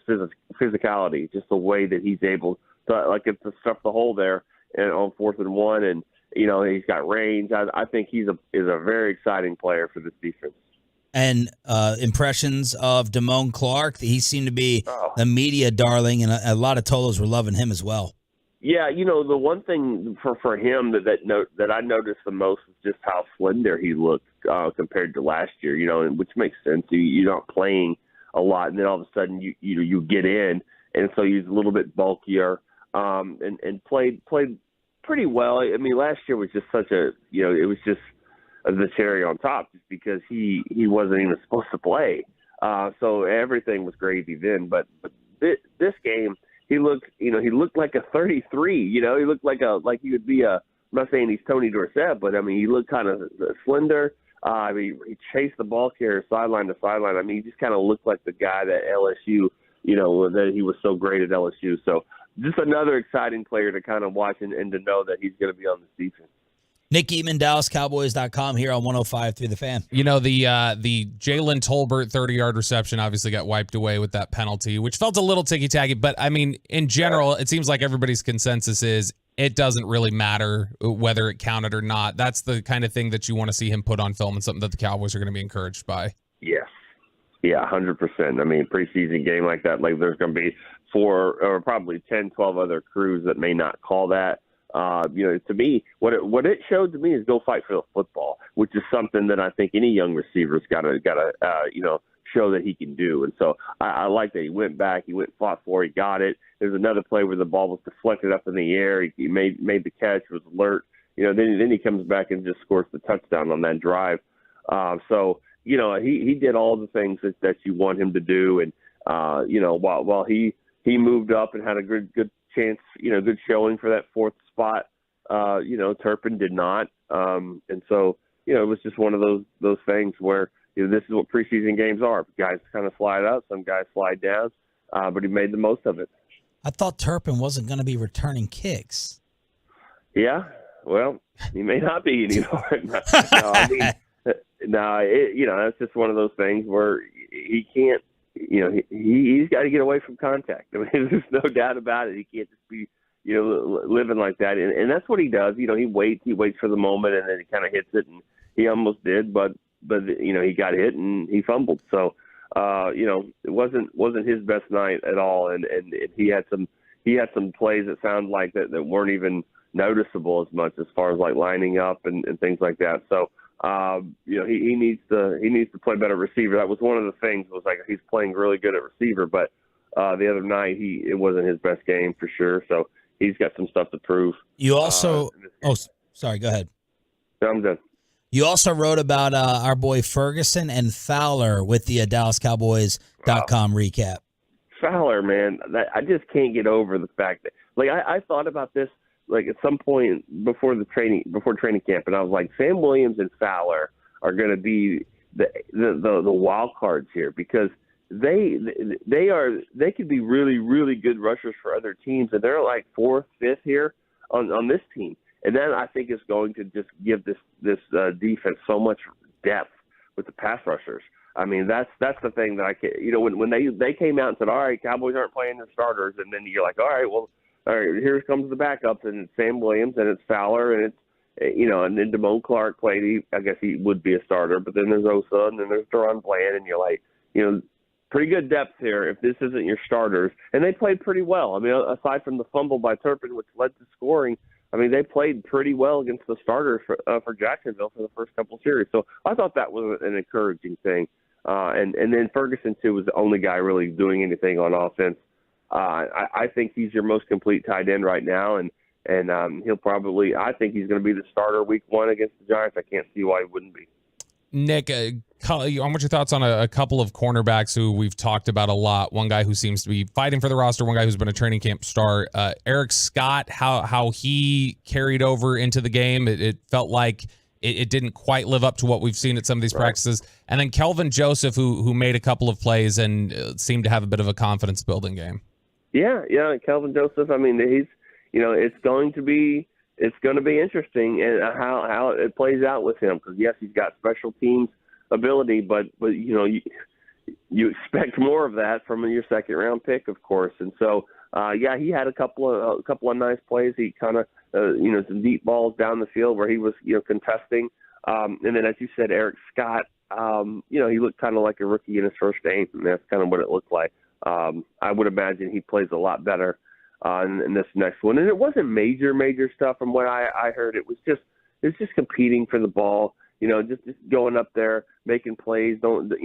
physicality, just the way that he's able to to stuff the hole there and on 4th and 1, and he's got range. I think he's a very exciting player for this defense. And impressions of Damone Clark. He seemed to be the media darling, and a lot of Tolos were loving him as well. Yeah, the one thing for him that I noticed the most is just how slender he looked compared to last year. Which makes sense. You're not playing a lot, and then all of a sudden you get in, and so he's a little bit bulkier, and played pretty well. I mean, last year was just such it was just the cherry on top, just because he wasn't even supposed to play. So everything was gravy then. But this game, he looked like a 33. He looked like he would be I'm not saying he's Tony Dorsett, but I mean, he looked kind of slender. I mean, he chased the ball carrier sideline to sideline. I mean, he just kind of looked like the guy that LSU, that he was so great at LSU. So just another exciting player to kind of watch and to know that he's going to be on this defense. Nick Eatman, DallasCowboys.com here on 105.3 The Fan. The Jalen Tolbert 30-yard reception obviously got wiped away with that penalty, which felt a little ticky-tacky. But, I mean, in general, it seems like everybody's consensus is it doesn't really matter whether it counted or not. That's the kind of thing that you want to see him put on film, and something that the Cowboys are going to be encouraged by. Yes. Yeah, 100%. I mean, preseason game like that, there's going to be 4 or probably 10, 12 other crews that may not call that. To me, what it showed to me is go fight for the football, which is something that I think any young receiver's got to show that he can do. And so I like that he went back, he fought for it, he got it. There's another play where the ball was deflected up in the air. He made the catch, was alert. Then he comes back and just scores the touchdown on that drive. He did all the things that you want him to do. And while he moved up and had a good chance, good showing for that 4th spot. Turpin did not. And so, it was just one of those things where, this is what preseason games are. Guys kind of slide up, some guys slide down, but he made the most of it. I thought Turpin wasn't going to be returning kicks. Yeah, well, he may not be anymore. It's just one of those things where he can't, he's got to get away from contact. I mean, there's no doubt about it. He can't just be, living like that. And that's what he does. He waits for the moment, and then he kind of hits it, and he almost did, but he got hit and he fumbled. So, it wasn't his best night at all. And he had some plays that sound like that weren't even noticeable as much as far as lining up and things like that. So, he needs to play better receiver. That was one of the things, was he's playing really good at receiver, but the other night it wasn't his best game for sure. So he's got some stuff to prove. You also sorry, go ahead. No, I'm done. You also wrote about our boy Ferguson and Fowler with the DallasCowboys.com recap. Fowler, man, I just can't get over the fact that I thought about this at some point before training camp, and I was like, Sam Williams and Fowler are going to be the wild cards here, because they could be really, really good rushers for other teams, and they're 4th, 5th here on this team. And then I think it's going to just give this defense so much depth with the pass rushers. I mean, that's the thing that I can't, when they came out and said, all right, Cowboys aren't playing their starters, and then you're like, all right, here comes the backups, and it's Sam Williams, and it's Fowler, and it's, and then Damone Clark played. I guess he would be a starter, but then there's Osa, and then there's Deron Bland, and you're like, pretty good depth here if this isn't your starters. And they played pretty well. I mean, aside from the fumble by Turpin, which led to scoring, I mean, they played pretty well against the starters for Jacksonville for the first couple of series. So I thought that was an encouraging thing. And then Ferguson, too, was the only guy really doing anything on offense. I think he's your most complete tight end right now, and he'll probably – I think he's going to be the starter week 1 against the Giants. I can't see why he wouldn't be. Nick, I want your thoughts on a couple of cornerbacks who we've talked about a lot. One guy who seems to be fighting for the roster, one guy who's been a training camp star. Eric Scott, how he carried over into the game. It felt like it didn't quite live up to what we've seen at some of these practices. And then Kelvin Joseph, who made a couple of plays and seemed to have a bit of a confidence building game. Yeah, Kelvin Joseph. I mean, he's, it's going to be interesting and how it plays out with him, because yes, he's got special teams ability, but you expect more of that from your second round pick, of course. And so he had a couple of nice plays. He kind of some deep balls down the field where he was contesting. And then, as you said, Eric Scott, he looked kind of like a rookie in his first game, and that's kind of what it looked like. I would imagine he plays a lot better in this next one. And it wasn't major stuff from what I heard. It was just competing for the ball. Just going up there, making plays. Don't let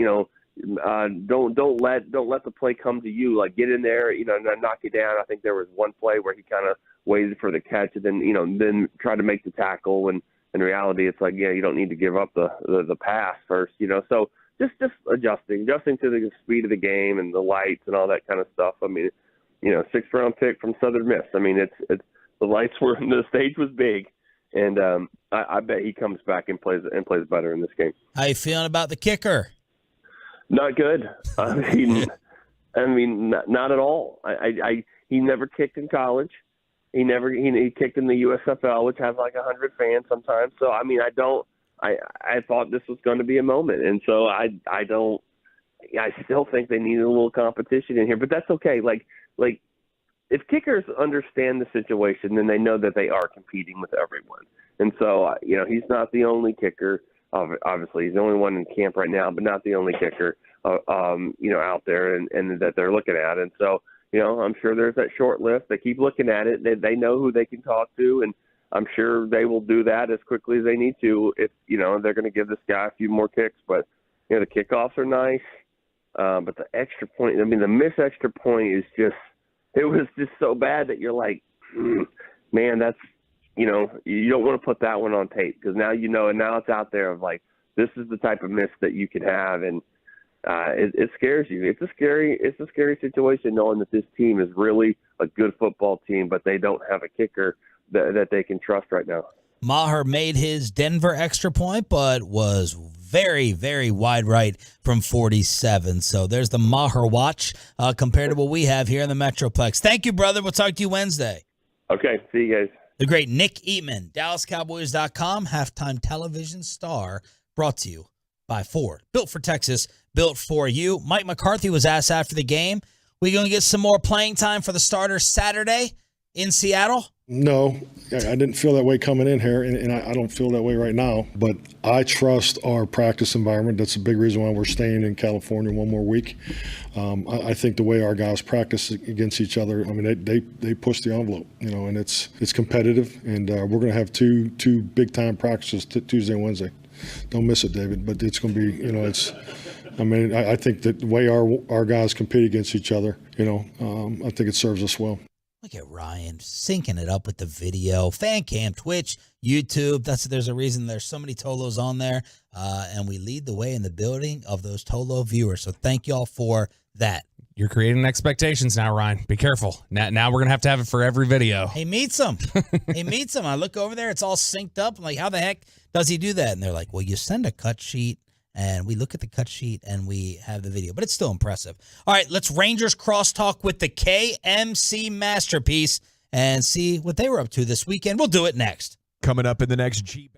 the play come to you. Like, get in there, and knock you down. I think there was one play where he kind of waited for the catch and then tried to make the tackle. And in reality, it's like, you don't need to give up the pass first. So just adjusting to the speed of the game and the lights and all that kind of stuff. I mean, 6th round pick from Southern Miss. I mean, it's the lights were, the stage was big. And I bet he comes back and plays better in this game. How you feeling about the kicker? Not good. I mean, not at all. He never kicked in college. He kicked in the USFL, which has like 100 fans sometimes. So I mean, I thought this was going to be a moment, and so I still think they need a little competition in here, but that's okay. Like if kickers understand the situation, then they know that they are competing with everyone. And so, he's not the only kicker. Obviously, he's the only one in camp right now, but not the only kicker, out there and that they're looking at. And so, I'm sure there's that short list. They keep looking at it. They know who they can talk to, and I'm sure they will do that as quickly as they need to if, they're going to give this guy a few more kicks. But, the kickoffs are nice. But the extra point, the missed extra point is just, it was just so bad that you're like, man, that's, you don't want to put that one on tape, because now and now it's out there of like, this is the type of miss that you could have, and it scares you. It's a scary situation knowing that this team is really a good football team, but they don't have a kicker that they can trust right now. Maher made his Denver extra point, but was very, very wide right from 47. So there's the Maher watch compared to what we have here in the Metroplex. Thank you, brother. We'll talk to you Wednesday. Okay. See you guys. The great Nick Eatman, DallasCowboys.com, halftime television star, brought to you by Ford. Built for Texas, built for you. Mike McCarthy was asked after the game, we going to get some more playing time for the starters Saturday in Seattle? No, I didn't feel that way coming in here, and I don't feel that way right now. But I trust our practice environment. That's a big reason why we're staying in California one more week. I think the way our guys practice against each other, I mean, they push the envelope, and it's competitive. And we're going to have two big time practices Tuesday and Wednesday. Don't miss it, David. But it's going to be, I think that the way our guys compete against each other, I think it serves us well. Look at Ryan syncing it up with the video. Fan cam, Twitch, YouTube. There's a reason there's so many Tolos on there. And we lead the way in the building of those Tolo viewers. So thank y'all for that. You're creating expectations now, Ryan. Be careful. Now we're going to have it for every video. He meets them. I look over there. It's all synced up. I'm like, how the heck does he do that? And they're like, well, you send a cut sheet. And we look at the cut sheet and we have the video, but it's still impressive. All right, let's Rangers crosstalk with the KMC Masterpiece and see what they were up to this weekend. We'll do it next. Coming up in the next G.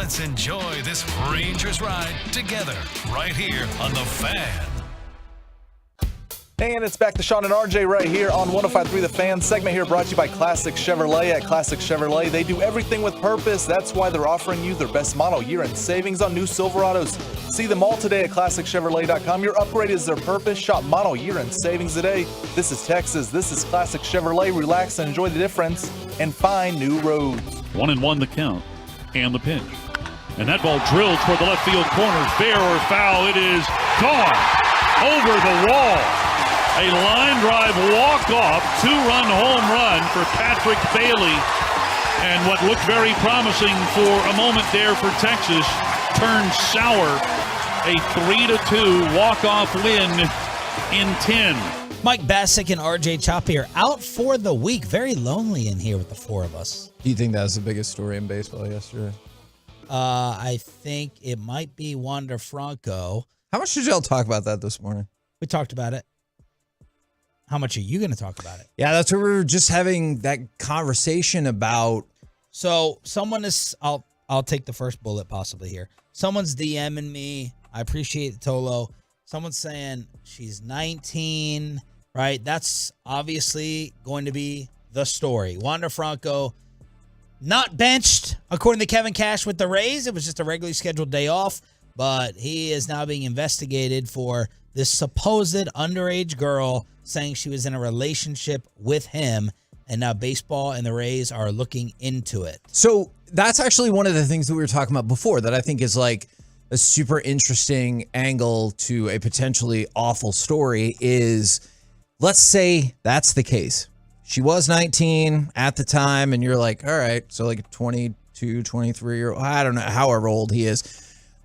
Let's enjoy this Rangers ride together right here on The Fan. And it's back to Sean and RJ right here on 105.3 The Fan. Segment here brought to you by Classic Chevrolet. At Classic Chevrolet, they do everything with purpose. That's why they're offering you their best model year-end savings on new Silverados. See them all today at ClassicChevrolet.com. Your upgrade is their purpose. Shop model year-end savings today. This is Texas. This is Classic Chevrolet. Relax and enjoy the difference and find new roads. 1-1 the count and the pinch. And that ball drilled toward the left field corner. Fair or foul, it is gone over the wall. A line drive walk-off, two-run home run for Patrick Bailey. And what looked very promising for a moment there for Texas turned sour. A 3-2 walk-off win in 10. Mike Bassick and RJ Choppy are out for the week. Very lonely in here with the four of us. Do you think that was the biggest story in baseball yesterday? I think it might be Wander Franco. How much did y'all talk about that this morning? We talked about it. How much are you going to talk about it? Yeah, that's what we were just having that conversation about. So someone is, I'll take the first bullet possibly here. Someone's DMing me. I appreciate it, Tolo. Someone's saying she's 19, right? That's obviously going to be the story. Wander Franco not benched, according to Kevin Cash with the Rays. It was just a regularly scheduled day off, but he is now being investigated for this supposed underage girl saying she was in a relationship with him, and now baseball and the Rays are looking into it. So that's actually one of the things that we were talking about before that I think is like a super interesting angle to a potentially awful story is, let's say that's the case. She was 19 at the time, and you're like, all right, so like a 22, 23-year-old, I don't know, however old he is,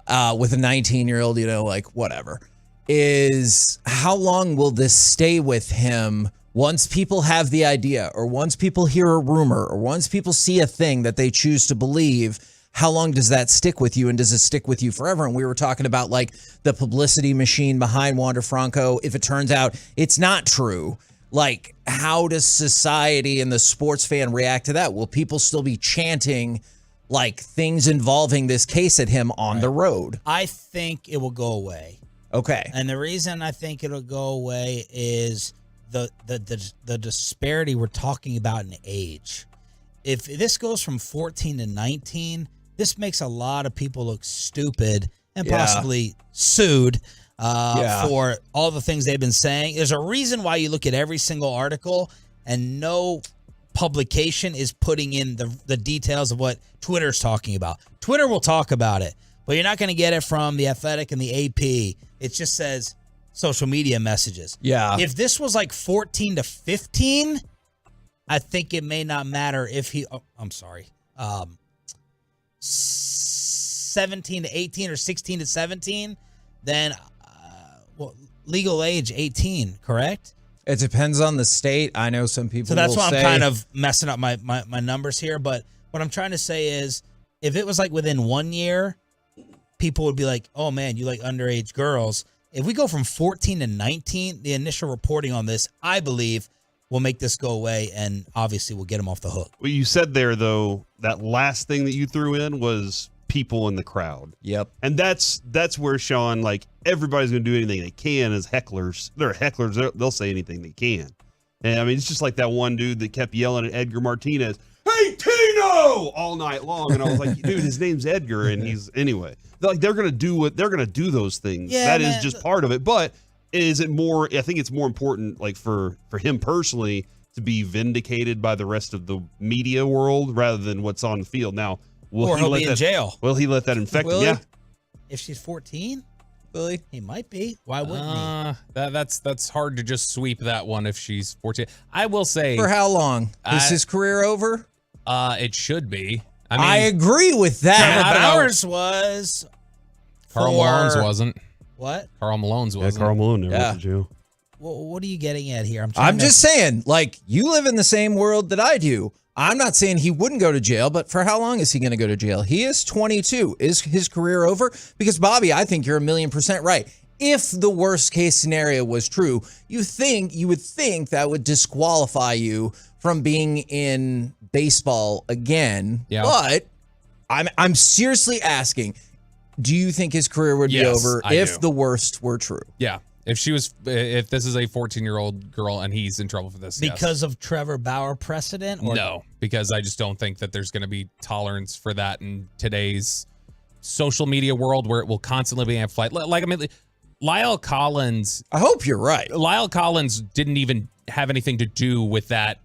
with a 19-year-old, you know, like whatever. Is how long will this stay with him once people have the idea, or once people hear a rumor, or once people see a thing that they choose to believe? How long does that stick with you, and does it stick with you forever? And we were talking about like the publicity machine behind Wander Franco. If it turns out it's not true, like how does society and the sports fan react to that? Will people still be chanting like things involving this case at him on the road? I think it will go away. Okay. And the reason I think it'll go away is the disparity we're talking about in age. If this goes from 14 to 19, this makes a lot of people look stupid and possibly sued for all the things they've been saying. There's a reason why you look at every single article and no publication is putting in the details of what Twitter's talking about. Twitter will talk about it, but you're not going to get it from The Athletic and the AP. It just says social media messages. Yeah. If this was like 14 to 15, I think it may not matter if he, 17 to 18 or 16 to 17, then legal age 18, correct? It depends on the state. I know some people. So that's will why say, I'm kind of messing up my numbers here. But what I'm trying to say is, if it was like within 1 year, people would be like, "Oh man, you like underage girls." If we go from 14 to 19, the initial reporting on this, I believe, will make this go away, and obviously we'll get them off the hook. What you said there, though, that last thing that you threw in was people in the crowd. Yep. And that's where, Sean, like, everybody's going to do anything they can as hecklers. They're hecklers. They'll say anything they can. And, I mean, it's just like that one dude that kept yelling at Edgar Martinez, "Hey, Tino!" all night long. And I was like, dude, his name's Edgar, and he's, anyway. They're going to do what they're going to do those things. Yeah, that man. is just part of it. But is it more, I think it's more important, like, for him personally to be vindicated by the rest of the media world rather than what's on the field. Now, or he'll be in jail. Will he let that infect him? Will he? Yeah. If she's 14, he might be. Why wouldn't he? That's hard to just sweep that one if she's 14. I will say, for how long is his career over? It should be. I mean, I agree with that. Trevor Bauer's was. Carl Malone's wasn't. What? Carl Malone's wasn't. Yeah, Carl Malone never went to jail. Well, what are you getting at here? I'm just saying, like, you live in the same world that I do. I'm not saying he wouldn't go to jail, but for how long is he going to go to jail? He is 22. Is his career over? Because, Bobby, I think you're 1,000,000% right. If the worst case scenario was true, you would think that would disqualify you from being in baseball again. Yeah. But I'm seriously asking, do you think his career would be over if the worst were true? Yeah. If this is a 14-year-old girl and he's in trouble for this, because of Trevor Bauer precedent? Or? No, because I just don't think that there's going to be tolerance for that in today's social media world where it will constantly be amplified. Like, I mean, Lyle Collins. I hope you're right. Lyle Collins didn't even have anything to do with that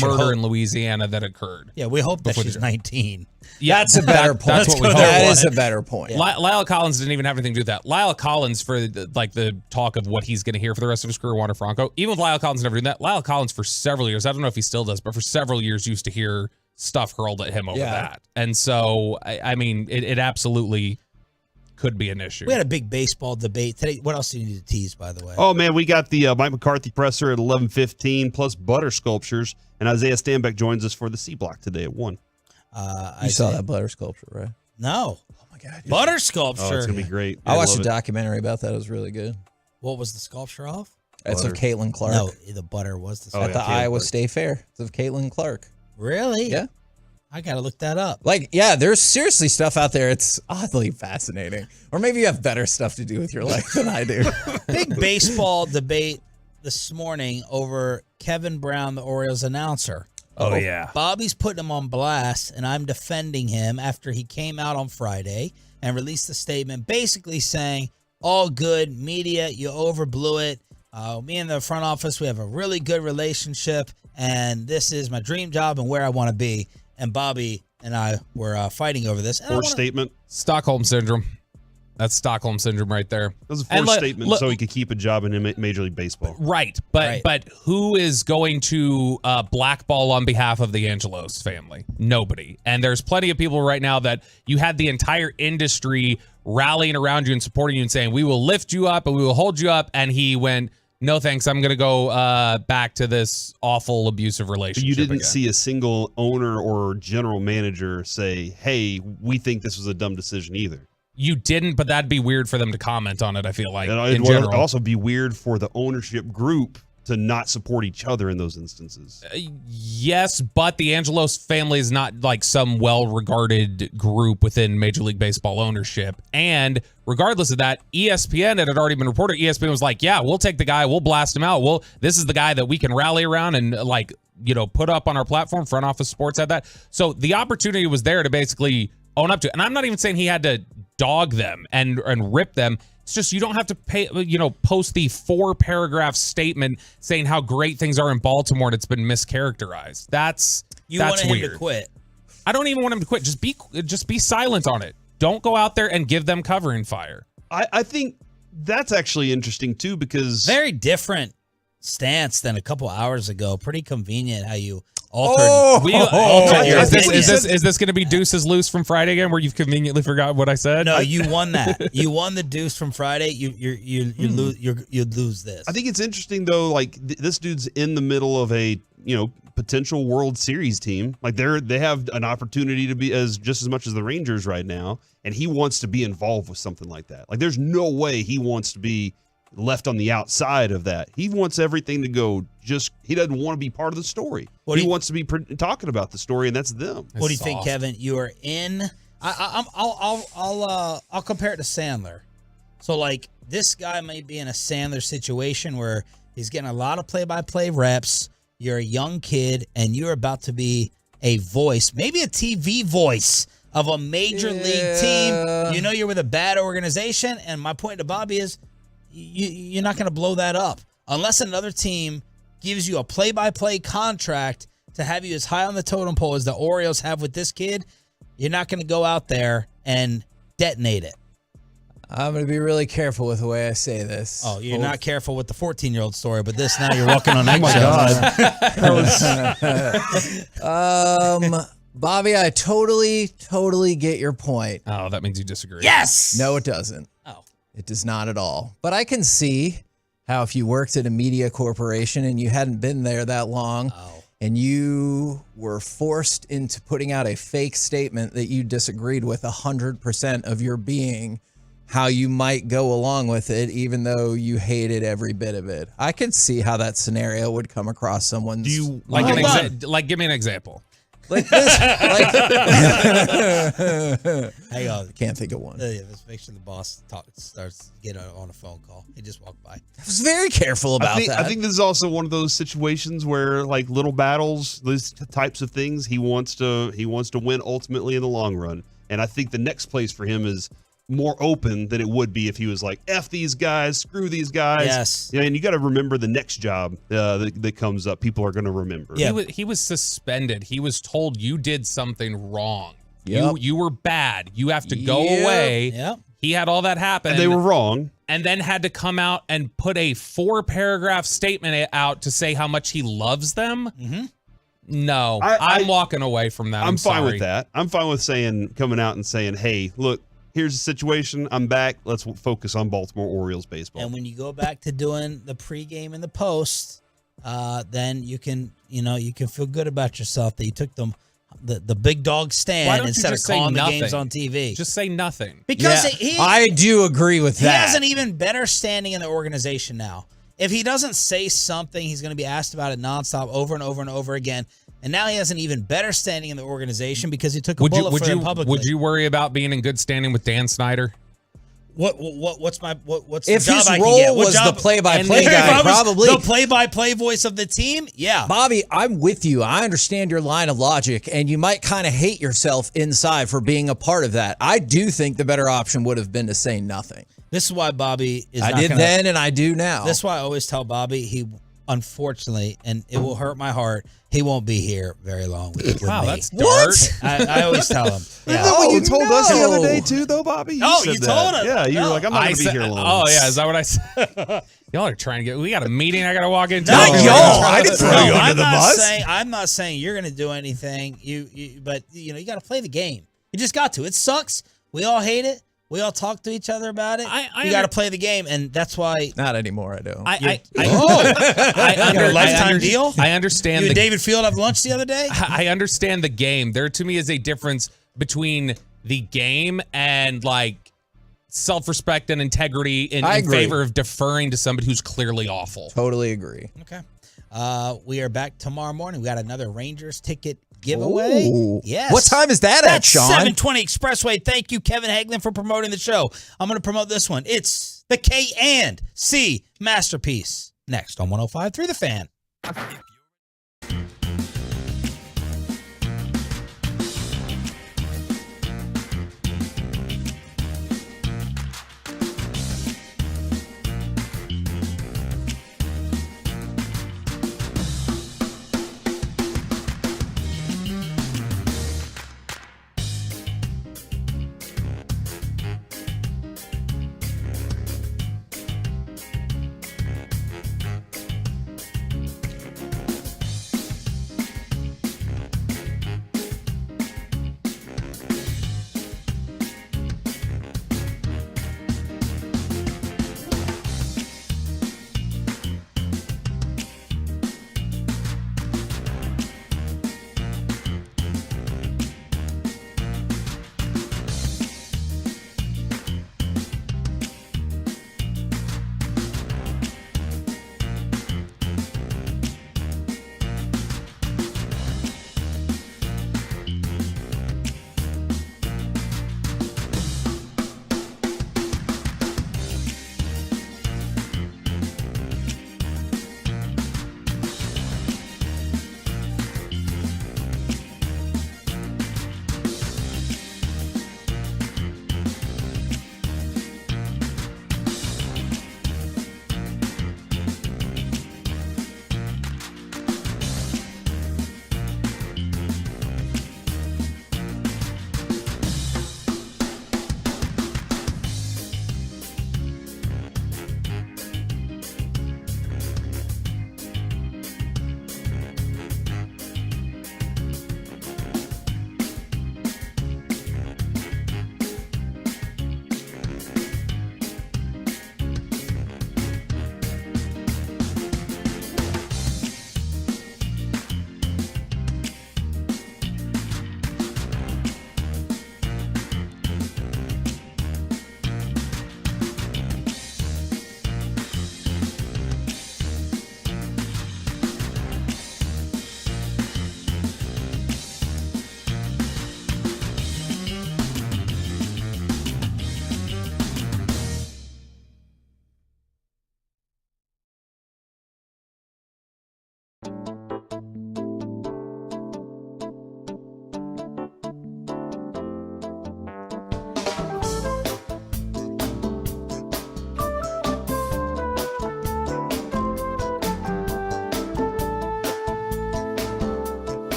murder in Louisiana that occurred. Yeah, we hope that she's 19. Yeah, that's a better point. That's what we hope. That is a better point. Lyle Collins didn't even have anything to do with that. Lyle Collins, for the talk of what he's going to hear for the rest of his career, Wander Franco, even with Lyle Collins never doing that, Lyle Collins for several years, I don't know if he still does, but for several years used to hear stuff hurled at him over that. And so, I mean, it absolutely could be an issue. We had a big baseball debate today. What else do you need to tease, by the way? Oh, man, we got the Mike McCarthy presser at 11:15, plus butter sculptures, and Isaiah Stanback joins us for the C Block today at 1. You saw that butter sculpture, right? No. Oh, my God. Butter sculpture. Oh, it's going to be great. I watched a documentary about that. It was really good. What was the sculpture of? It's of Caitlin Clark. No, the butter was the sculpture. At the Iowa State Fair. It's of Caitlin Clark. Really? Yeah. I got to look that up. Like, yeah, there's seriously stuff out there. It's oddly fascinating. Or maybe you have better stuff to do with your life than I do. Big baseball debate this morning over Kevin Brown, the Orioles announcer. Oh, yeah. Bobby's putting him on blast, and I'm defending him after he came out on Friday and released a statement basically saying, all good, media, you overblew it. Me and the front office, we have a really good relationship, and this is my dream job and where I want to be. And Bobby and I were fighting over this. Forced statement. Stockholm Syndrome. That's Stockholm Syndrome right there. That was a forced statement so he could keep a job in Major League Baseball. Right. But who is going to blackball on behalf of the Angelos family? Nobody. And there's plenty of people right now that you had the entire industry rallying around you and supporting you and saying, we will lift you up and we will hold you up. And he went, no, thanks. I'm going to go back to this awful, abusive relationship. You didn't see a single owner or general manager say, hey, we think this was a dumb decision either. You didn't, but that'd be weird for them to comment on it, I feel like, it would also be weird for the ownership group to not support each other in those instances. Yes, but the Angelos family is not like some well-regarded group within Major League Baseball ownership. And regardless of that, ESPN, it had already been reported, ESPN was like, yeah, we'll take the guy, we'll blast him out. This is the guy that we can rally around and put up on our platform. Front Office Sports had that. So the opportunity was there to basically own up to it. And I'm not even saying he had to dog them and rip them. It's just you don't have to post the 4-paragraph statement saying how great things are in Baltimore and it's been mischaracterized. That's wanted weird. him to quit. I don't even want him to quit. Just be silent on it. Don't go out there and give them cover and fire. I think that's actually interesting too, because very different stance than a couple hours ago. Pretty convenient how you altered. Is this going to be deuces loose from Friday again, where you've conveniently forgot what I said? No, you won that. You won the deuce from Friday. You'd lose this. I think it's interesting though. Like this dude's in the middle of a potential World Series team. Like they have an opportunity to be just as much as the Rangers right now, and he wants to be involved with something like that. Like there's no way he wants to be left on the outside of that. He wants everything to go. He doesn't want to be part of the story. He wants to be talking about the story, and that's them. What do you think, Kevin? You are in. I'll compare it to Sandler. So like this guy might be in a Sandler situation where he's getting a lot of play-by-play reps. You're a young kid, and you're about to be a voice, maybe a TV voice of a major league team. You're with a bad organization, and my point to Bobby is you're not going to blow that up unless another team gives you a play-by-play contract to have you as high on the totem pole as the Orioles have with this kid. You're not going to go out there and detonate it. I'm going to be really careful with the way I say this. Oh, you're not careful with the 14-year-old story, but this now you're walking on eggshells. Bobby, I totally get your point. Oh, that means you disagree. Yes! No, it doesn't. Oh. It does not at all. But I can see how if you worked at a media corporation and you hadn't been there that long and you were forced into putting out a fake statement that you disagreed with 100% of your being, how you might go along with it even though you hated every bit of it. I could see how that scenario would come across someone's give me an example. Like this. Hang on. I can't think of one. Yeah, let's make sure the boss starts getting on a phone call. He just walked by. I was very careful about that. I think this is also one of those situations where, like, little battles, these types of things, he wants to win ultimately in the long run. And I think the next place for him is more open than it would be if he was like, F these guys, screw these guys. Yes. Yeah, and you got to remember the next job that comes up, people are going to remember. Yeah. He was suspended. He was told you did something wrong. Yep. You were bad. You have to go away. Yep. He had all that happen. And they were wrong. And then had to come out and put a 4-paragraph statement out to say how much he loves them. Mm-hmm. No, I'm walking away from that. I'm fine sorry. with that. I'm fine with coming out and saying, hey, look, here's the situation. I'm back. Let's focus on Baltimore Orioles baseball. And when you go back to doing the pregame and the post, then you can feel good about yourself that you took the big dog Why stand don't instead you of just say calling the nothing? games on TV. Just say nothing. Because I do agree with he that. has an even better standing in the organization now. If he doesn't say something, he's going to be asked about it nonstop over and over and over again. And now he has an even better standing in the organization because he took a bullet for him publicly. Would you worry about being in good standing with Dan Snyder? What's if the job his I can role get? was the play-by-play If guy, I was probably the play-by-play voice of the team? Yeah. Bobby, I'm with you. I understand your line of logic, and you might kind of hate yourself inside for being a part of that. I do think the better option would have been to say nothing. This is why Bobby is I did then, and I do now. This is why I always tell Bobby unfortunately, and it will hurt my heart, he won't be here very long with Wow, me. that's dark. I always tell him. Isn't that what you told us the other day too, though, Bobby? You said told that. him. Yeah, you were like, I'm not going to be here long. Oh, yeah. Is that what I said? Y'all are trying to get. We got a meeting I got to walk into. Not y'all. I didn't throw you under the bus. I'm not saying you're going to do anything. But you got to play the game. You just got to. It sucks. We all hate it. We all talk to each other about it. You got to play the game, and that's why. Not anymore. I don't. I got a lifetime deal. I understand. You and David Field have lunch the other day. I understand the game. There, to me, is a difference between the game and like self-respect and integrity in favor of deferring to somebody who's clearly awful. Totally agree. Okay. We are back tomorrow morning. We got another Rangers ticket giveaway. Ooh. Yes. What time is that at, Sean? 720 Expressway. Thank you, Kevin Hagelin, for promoting the show. I'm going to promote this one. It's the K&C Masterpiece. Next on 105.3 The Fan.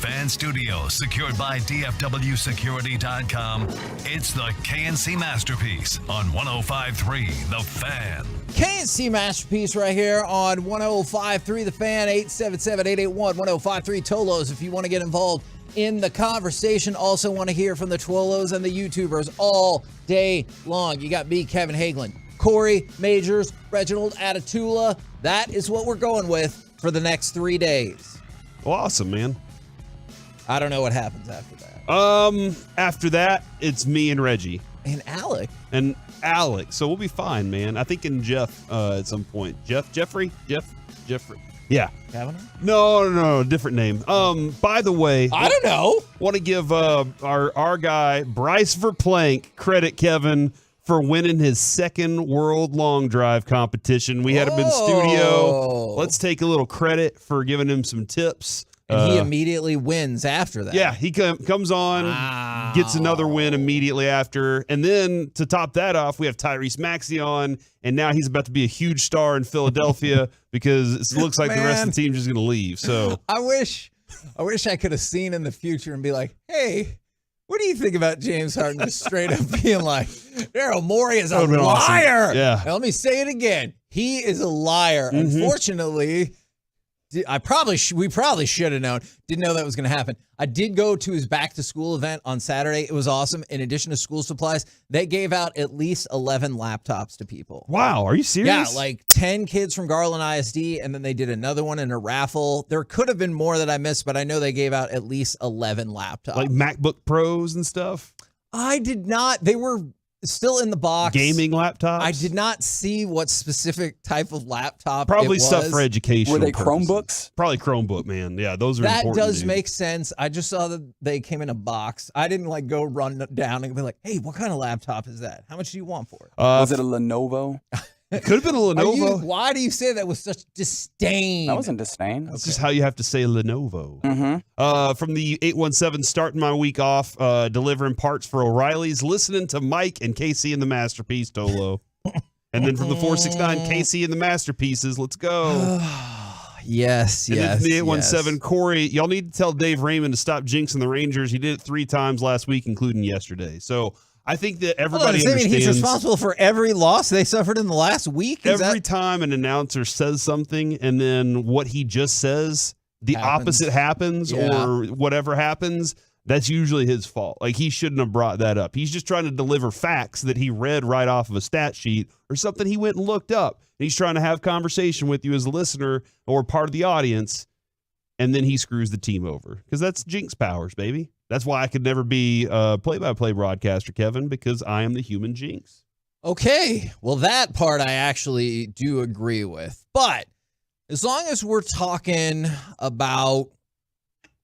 fan studio, secured by DFWsecurity.com, it's the KNC Masterpiece on 105.3 The Fan. KNC Masterpiece right here on 105.3 The Fan, 877-881-1053 Tolos if you want to get involved in the conversation. Also want to hear from the Twolos and the YouTubers all day long. You got me, Kevin Hagelin, Corey Majors, Reginald Atatula. That is what we're going with for the next 3 days. Well, awesome, man. I don't know what happens after that. After that, it's me and Reggie. And Alec. And Alec. So we'll be fine, man. I think in Jeff at some point. Jeffrey? Yeah. Kavanaugh? No, different name. By the way, I don't know. Want to give our guy Bryce Verplank credit, Kevin, for winning his second World Long Drive competition. We had him in studio. Let's take a little credit for giving him some tips. And he immediately wins after that. Yeah, he comes on, gets another win immediately after. And then to top that off, we have Tyrese Maxey on, and now he's about to be a huge star in Philadelphia because it looks like the rest of the team's just going to leave. So I wish I could have seen in the future and be like, hey, what do you think about James Harden just straight up being like, Daryl Morey is a liar? Awesome. Yeah. Now, let me say it again. He is a liar. Mm-hmm. Unfortunately, we probably should have known. Didn't know that was going to happen. I did go to his back to school event on Saturday. It was awesome. In addition to school supplies, they gave out at least 11 laptops to people. Wow, are you serious? Yeah, like 10 kids from Garland ISD, and then they did another one in a raffle. There could have been more that I missed, but I know they gave out at least 11 laptops. Like MacBook Pros and stuff? I did not. They were still in the box. Gaming laptops? I did not see what specific type of laptop Probably it was. stuff for education. Were they purposes. Chromebooks? Probably Chromebook, man. Yeah, those are that important. does dude. make sense. I just saw that they came in a box. I didn't like go run down and be like, hey, what kind of laptop is that? How much do you want for it? Was it a Lenovo? It could have been a Lenovo. Why do you say that with such disdain? That wasn't disdain. That's just how you have to say Lenovo. Mm-hmm. From the 817, starting my week off, delivering parts for O'Reilly's, listening to Mike and Casey and the Masterpiece, Tolo. And then from the 469, Casey and the Masterpieces, let's go. Yes. And then from the 817, Corey, y'all need to tell Dave Raymond to stop jinxing the Rangers. He did it 3 times last week, including yesterday. So I think that everybody does that mean understands. he's responsible for every loss they suffered in the last week? Every time an announcer says something and then what he just says, the opposite happens or whatever happens, that's usually his fault. Like, he shouldn't have brought that up. He's just trying to deliver facts that he read right off of a stat sheet or something he went and looked up. And he's trying to have conversation with you as a listener or part of the audience, and then he screws the team over. Because that's jinx powers, baby. That's why I could never be a play-by-play broadcaster, Kevin, because I am the human jinx. Okay. Well, that part I actually do agree with. But as long as we're talking about,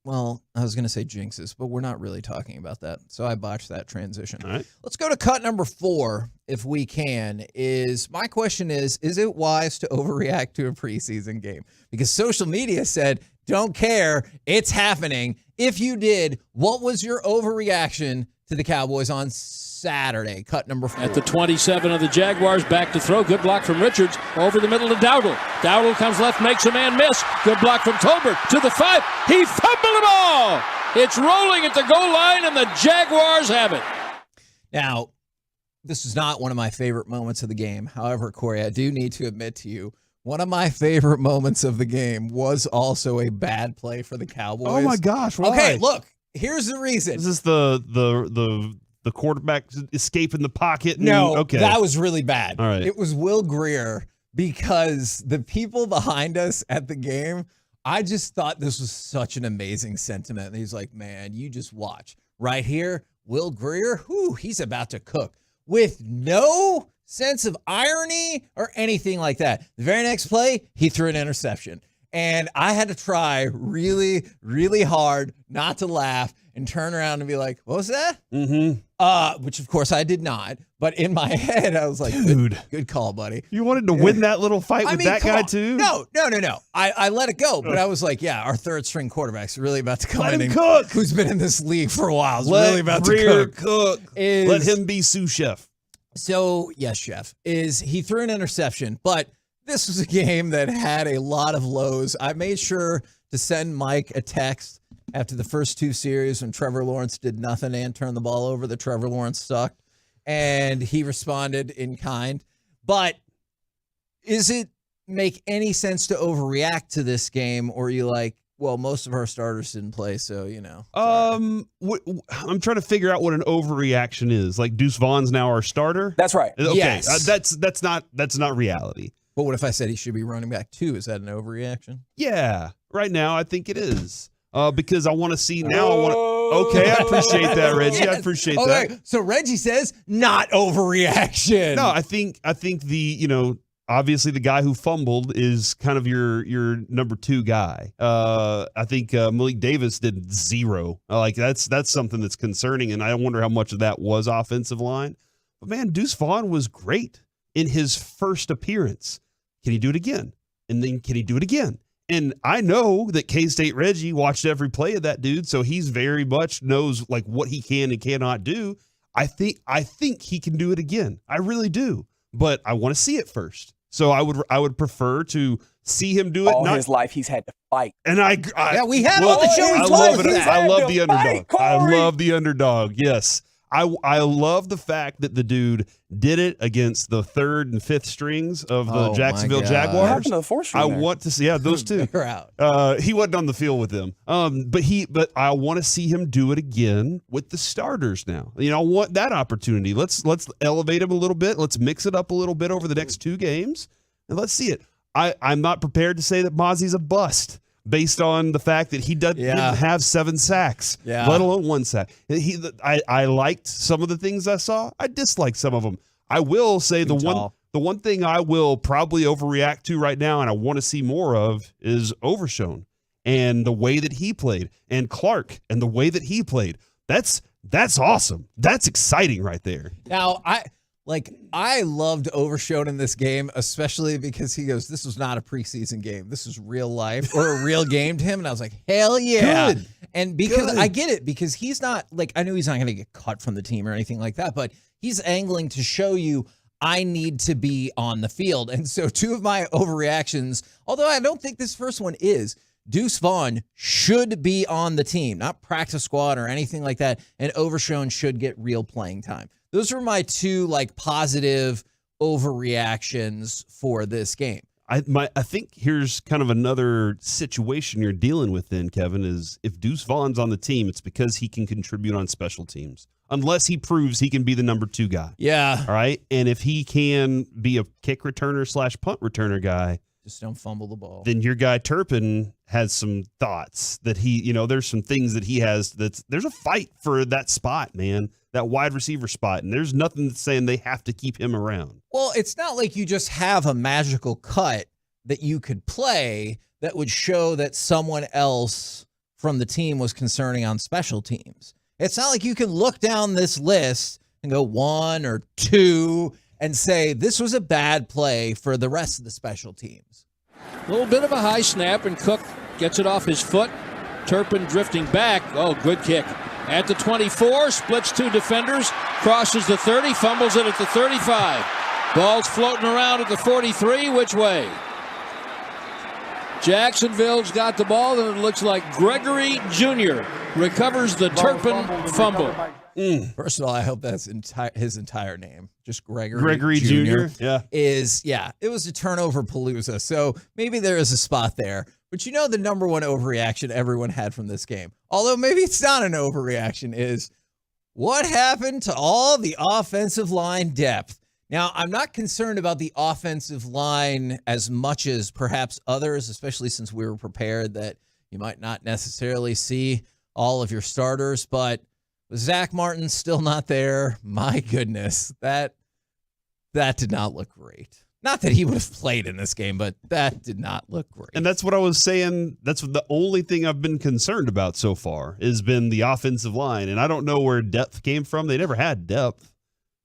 well, I was going to say jinxes, but we're not really talking about that. So I botched that transition. All right. Let's go to cut number 4, if we can. My question is it wise to overreact to a preseason game? Because social media said, don't care, it's happening. If you did, what was your overreaction to the Cowboys on Saturday? Cut number 4. At the 27 of the Jaguars, back to throw. Good block from Richards. Over the middle to Dowdle. Dowdle comes left, makes a man miss. Good block from Tolbert to the 5. He fumbled the ball. It's rolling at the goal line, and the Jaguars have it. Now, this is not one of my favorite moments of the game. However, Corey, I do need to admit to you, one of my favorite moments of the game was also a bad play for the Cowboys. Oh, my gosh. Why? Okay, look, here's the reason. Is this the quarterback escaping the pocket? No, okay. That was really bad. All right. It was Will Greer, because the people behind us at the game, I just thought this was such an amazing sentiment. And he's like, man, you just watch. Right here, Will Greer, he's about to cook with no sense of irony or anything like that. The very next play, he threw an interception. And I had to try really, really hard not to laugh and turn around and be like, what was that? Mm-hmm. Which, of course, I did not. But in my head, I was like, good call, buddy. You wanted to win that little fight with that guy, too? No. I let it go. But I was like, yeah, our third-string quarterback's really about to come Let in him and cook. Who's been in this league for a while. Is Let really about Greer to cook. Let him be sous chef. So, yes, chef, he threw an interception. But this was a game that had a lot of lows. I made sure to send Mike a text after the first 2 series when Trevor Lawrence did nothing and turned the ball over, that Trevor Lawrence sucked. And he responded in kind. But is it make any sense to overreact to this game, or are you like, well, most of our starters didn't play, so, you know. I'm trying to figure out what an overreaction is. Like, Deuce Vaughn's now our starter? That's right. Okay, Yes. that's not reality. But what if I said he should be running back 2? Is that an overreaction? Yeah, right now I think it is. Because I want to see now. Okay, I appreciate that, Reggie. I appreciate that. So Reggie says not overreaction. No, I think the obviously the guy who fumbled is kind of your number 2 guy. I think Malik Davis did 0. Like that's something that's concerning, and I wonder how much of that was offensive line. But man, Deuce Vaughn was great in his first appearance. Can he do it again? And then can he do it again? And I know that K-State Reggie watched every play of that dude, so he's very much knows like what he can and cannot do. I think he can do it again. I really do. But I want to see it first. So I would prefer to see him do it. All his life he's had to fight. And we had on the show. I love it. I love the underdog. I love the underdog. Yes. I love the fact that the dude did it against the 3rd and 5th strings of the Jacksonville Jaguars. What happened to the 4th string? I want to see those two. They're out. He wasn't on the field with them. But I want to see him do it again with the starters now. I want that opportunity. Let's elevate him a little bit. Let's mix it up a little bit over the next 2 games, and let's see it. I'm not prepared to say that Mozzie's a bust based on the fact that he didn't have 7 sacks, let alone 1 sack. I liked some of the things I saw. I disliked some of them. I will say the one thing I will probably overreact to right now, and I want to see more of, is Overshown and the way that he played, and Clark and the way that he played. That's awesome. That's exciting right there. Now, I loved Overshown in this game, especially because he goes, this was not a preseason game. This is real life or a real game to him. And I was like, hell yeah. Good. And because I get it, because he's not I know he's not going to get cut from the team or anything like that, but he's angling to show you I need to be on the field. And so 2 of my overreactions, although I don't think this first one is, Deuce Vaughn should be on the team, not practice squad or anything like that. And Overshown should get real playing time. Those are my 2 positive overreactions for this game. I think here's kind of another situation you're dealing with then, Kevin, is if Deuce Vaughn's on the team, it's because he can contribute on special teams. Unless he proves he can be the number 2 guy. Yeah. All right. And if he can be a kick returner / punt returner guy, just don't fumble the ball. Then your guy Turpin has some thoughts that there's some things that he has there's a fight for that spot, man. That wide receiver spot, and there's nothing that's saying they have to keep him around. Well, it's not like you just have a magical cut that you could play that would show that someone else from the team was concerning on special teams. It's not like you can look down this list and go 1 or 2 and say this was a bad play for the rest of the special teams. A little bit of a high snap, and Cook gets it off his foot. Turpin drifting back. Oh, good kick. At the 24, splits 2 defenders, crosses the 30, fumbles it at the 35. Ball's floating around at the 43. Which way? Jacksonville's got the ball, and it looks like Gregory Jr. recovers the Turpin fumble. First of all, I hope that's his entire name. Just Gregory Jr. Yeah. It was a turnover palooza. So maybe there is a spot there. But the number 1 overreaction everyone had from this game, although maybe it's not an overreaction, is what happened to all the offensive line depth? Now, I'm not concerned about the offensive line as much as perhaps others, especially since we were prepared that you might not necessarily see all of your starters. But with Zach Martin still not there, my goodness, that did not look great. Not that he would have played in this game, but that did not look great. And that's what I was saying. That's the only thing I've been concerned about so far has been the offensive line. And I don't know where depth came from. They never had depth.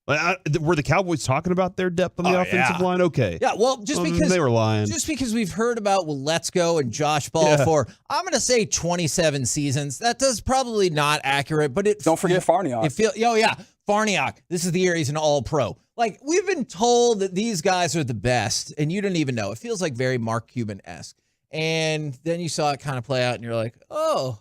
Were the Cowboys talking about their depth on the offensive line? Okay. Yeah, well, just because they were lying. Just because we've heard about Let's Go and Josh Ball for, I'm going to say 27 seasons. That does probably not accurate, but don't forget Farniok. Farniok. This is the year he's an all-pro. We've been told that these guys are the best, and you didn't even know. It feels like very Mark Cuban-esque. And then you saw it kind of play out, and you're like, oh,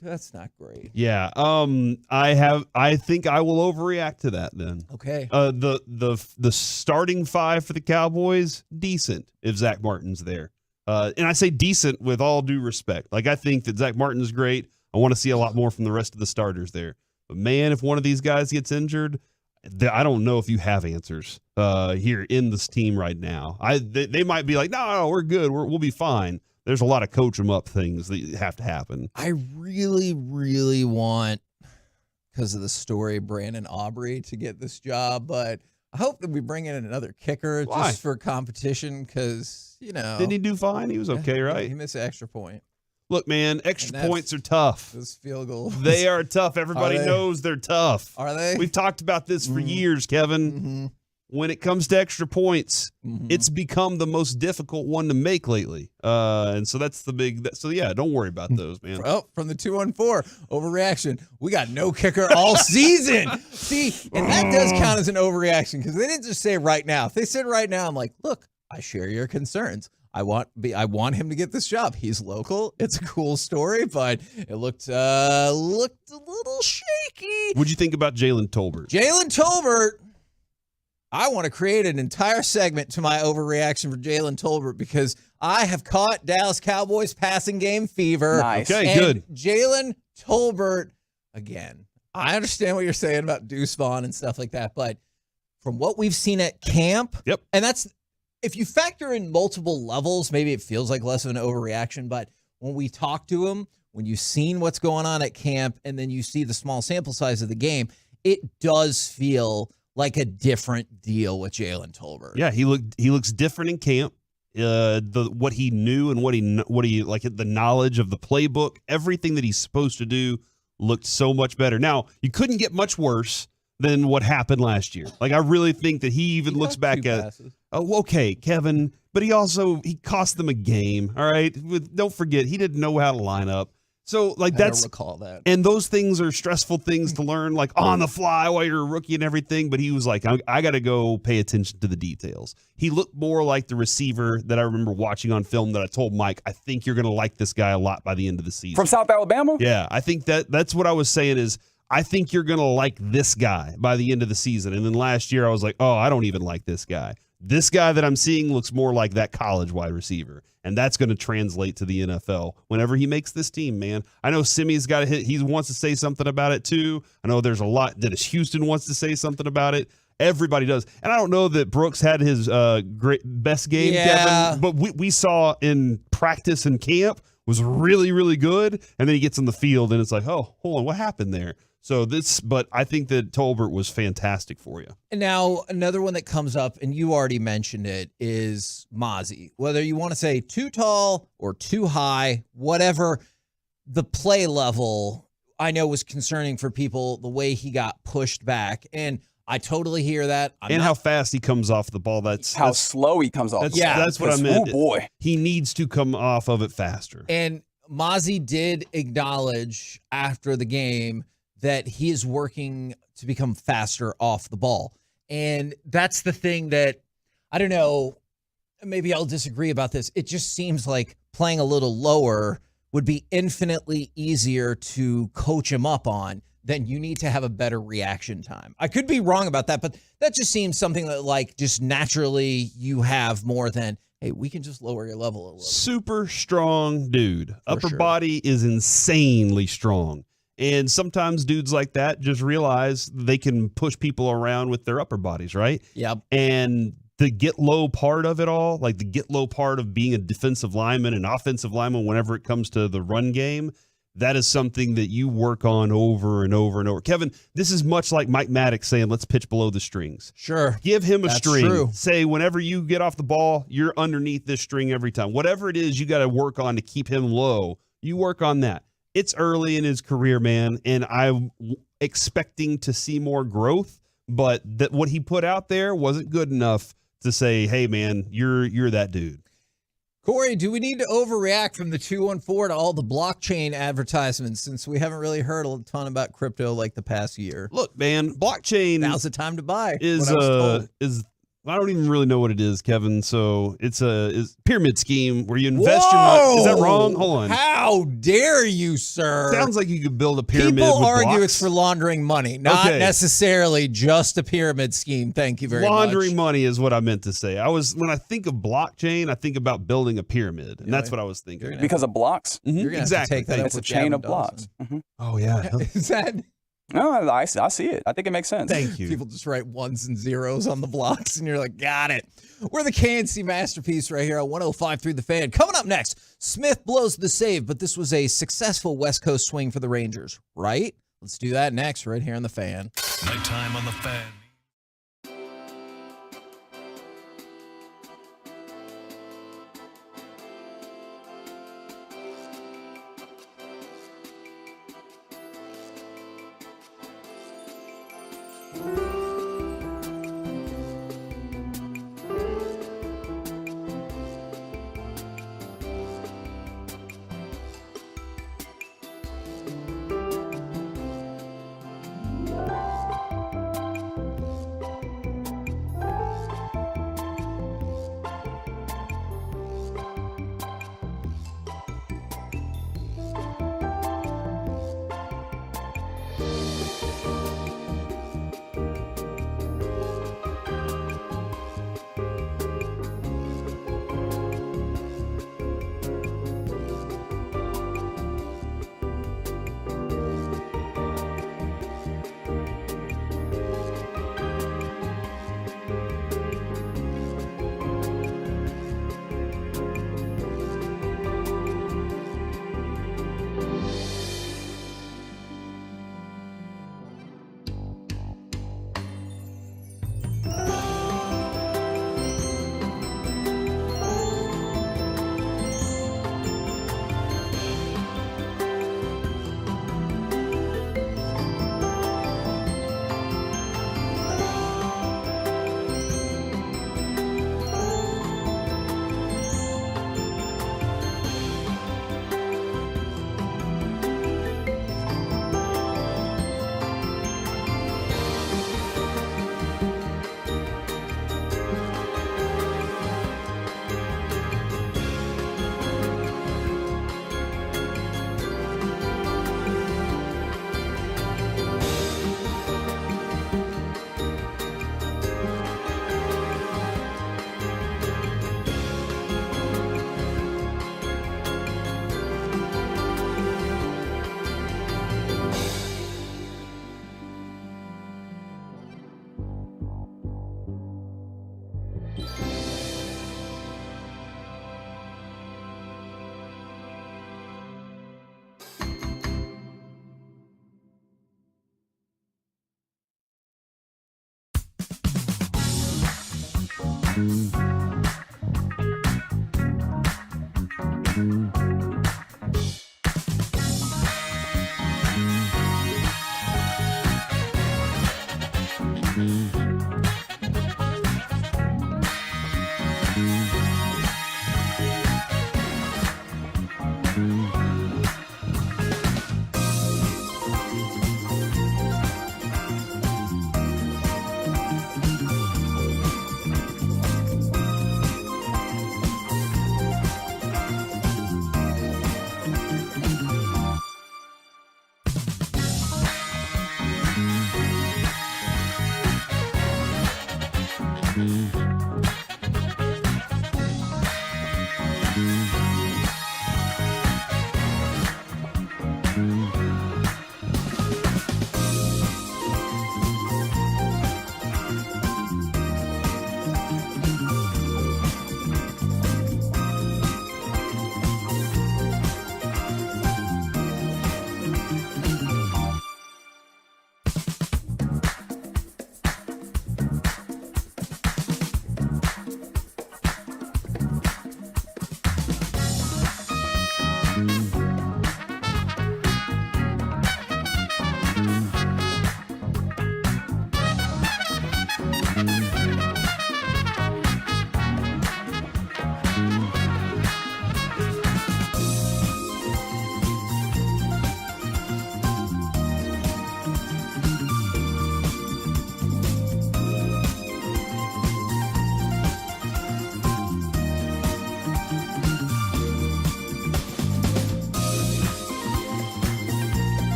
That's not great. Yeah. I think I will overreact to that then. Okay. The starting five for the Cowboys, decent if Zach Martin's there. And I say decent with all due respect. Like, I think that Zach Martin's great. I want to see a lot more from the rest of the starters there. But man, if one of these guys gets injured, I don't know if you have answers here in this team right now. They might be like, no, we're good. We'll be fine. There's a lot of coach them up things that have to happen. I really, really want, because of the story, Brandon Aubrey to get this job, but I hope that we bring in another kicker just for competition because, Didn't he do fine? He was okay, right? He missed an extra point. Look, man, extra points are tough. Those field goals. They are tough. Everybody knows they're tough. Are they? We've talked about this for years, Kevin. Mm-hmm. When it comes to extra points, it's become the most difficult one to make lately. And so that's the big so yeah, don't worry about those, man. Oh, from the 214, overreaction. We got no kicker all season. See, and that does count as an overreaction because they didn't just say right now. If they said right now, I'm like, look, I share your concerns. I want him to get this job. He's local. It's a cool story, but it looked a little shaky. What'd you think about Jalen Tolbert? Jalen Tolbert. I want to create an entire segment to my overreaction for Jalen Tolbert because I have caught Dallas Cowboys passing game fever. Nice. Okay, good. Jalen Tolbert, again, I understand what you're saying about Deuce Vaughn and stuff like that, but from what we've seen at camp, and that's, if you factor in multiple levels, maybe it feels like less of an overreaction, but when we talk to him, when you've seen what's going on at camp, and then you see the small sample size of the game, it does feel like a different deal with Jalen Tolbert. Yeah, he looks different in camp. What he knew and what he like, the knowledge of the playbook, everything that he's supposed to do looked so much better. Now, you couldn't get much worse than what happened last year. Like, I really think that he even looks back at, oh, okay, Kevin, but he cost them a game. All right, don't forget he didn't know how to line up. So, like, I don't recall that. And those things are stressful things to learn, like on the fly while you're a rookie and everything. But he was like, I got to go pay attention to the details. He looked more like the receiver that I remember watching on film that I told Mike, I think you're going to like this guy a lot by the end of the season. From South Alabama? Yeah, I think that's what I was saying is, I think you're going to like this guy by the end of the season. And then last year I was like, oh, I don't even like this guy. This guy that I'm seeing looks more like that college wide receiver. And that's going to translate to the NFL whenever he makes this team, man. I know Simi's got a hit. He wants to say something about it, too. I know there's a lot. Dennis Houston wants to say something about it. Everybody does. And I don't know that Brooks had his best game, Kevin. But we saw in practice and camp was really, really good. And then he gets on the field, and it's like, oh, hold on, what happened there? But I think that Tolbert was fantastic for you. And now another one that comes up, and you already mentioned it, is Mozzie. Whether you want to say too tall or too high, whatever, the play level I know was concerning for people, the way he got pushed back. And I totally hear that. How fast he comes off the ball. That's slow he comes off. That's what I meant. Oh, boy. He needs to come off of it faster. And Mozzie did acknowledge after the game that he is working to become faster off the ball. And that's the thing that, I don't know, maybe I'll disagree about this. It just seems like playing a little lower would be infinitely easier to coach him up on. Then you need to have a better reaction time. I could be wrong about that, but that just seems something that, like, just naturally you have more than, hey, we can just lower your level a little. Super strong dude. Upper body is insanely strong. And sometimes dudes like that just realize they can push people around with their upper bodies, right? Yep. And the get low part of it all, like the get low part of being a defensive lineman and offensive lineman whenever it comes to the run game, that is something that you work on over and over and over. Kevin, this is much like Mike Maddox saying, let's pitch below the strings. Sure. Give him a That's string. True. Say, whenever you get off the ball, you're underneath this string every time. Whatever it is you got to work on to keep him low, you work on that. It's early in his career, man, and I'm expecting to see more growth, but what he put out there wasn't good enough to say, hey, man, you're that dude. Corey, do we need to overreact from the 214 to all the blockchain advertisements since we haven't really heard a ton about crypto like the past year? Look, man, blockchain now's the time to buy. I don't even really know what it is, Kevin. So it's a pyramid scheme where you invest your money. Is that wrong? Hold on. How? How dare you, sir? Sounds like you could build a pyramid. People with argue blocks. it's for laundering money, not Okay. necessarily just a pyramid scheme. Thank you very much. Laundering money is what I meant to say. When I think of blockchain, I think about building a pyramid, and that's what I was thinking. Because of blocks? Mhm, You're gonna have to exactly. take that up It's a with chain of Gavin blocks. Dawson. Oh yeah. Is that? No, I see it. I think it makes sense. Thank you. People just write ones and zeros on the blocks, and you're like, got it. We're the KNC Masterpiece right here on 105.3 The Fan. Coming up next, Smith blows the save, but this was a successful West Coast swing for the Rangers, right? Let's do that next right here on The Fan. Nighttime on the Fan.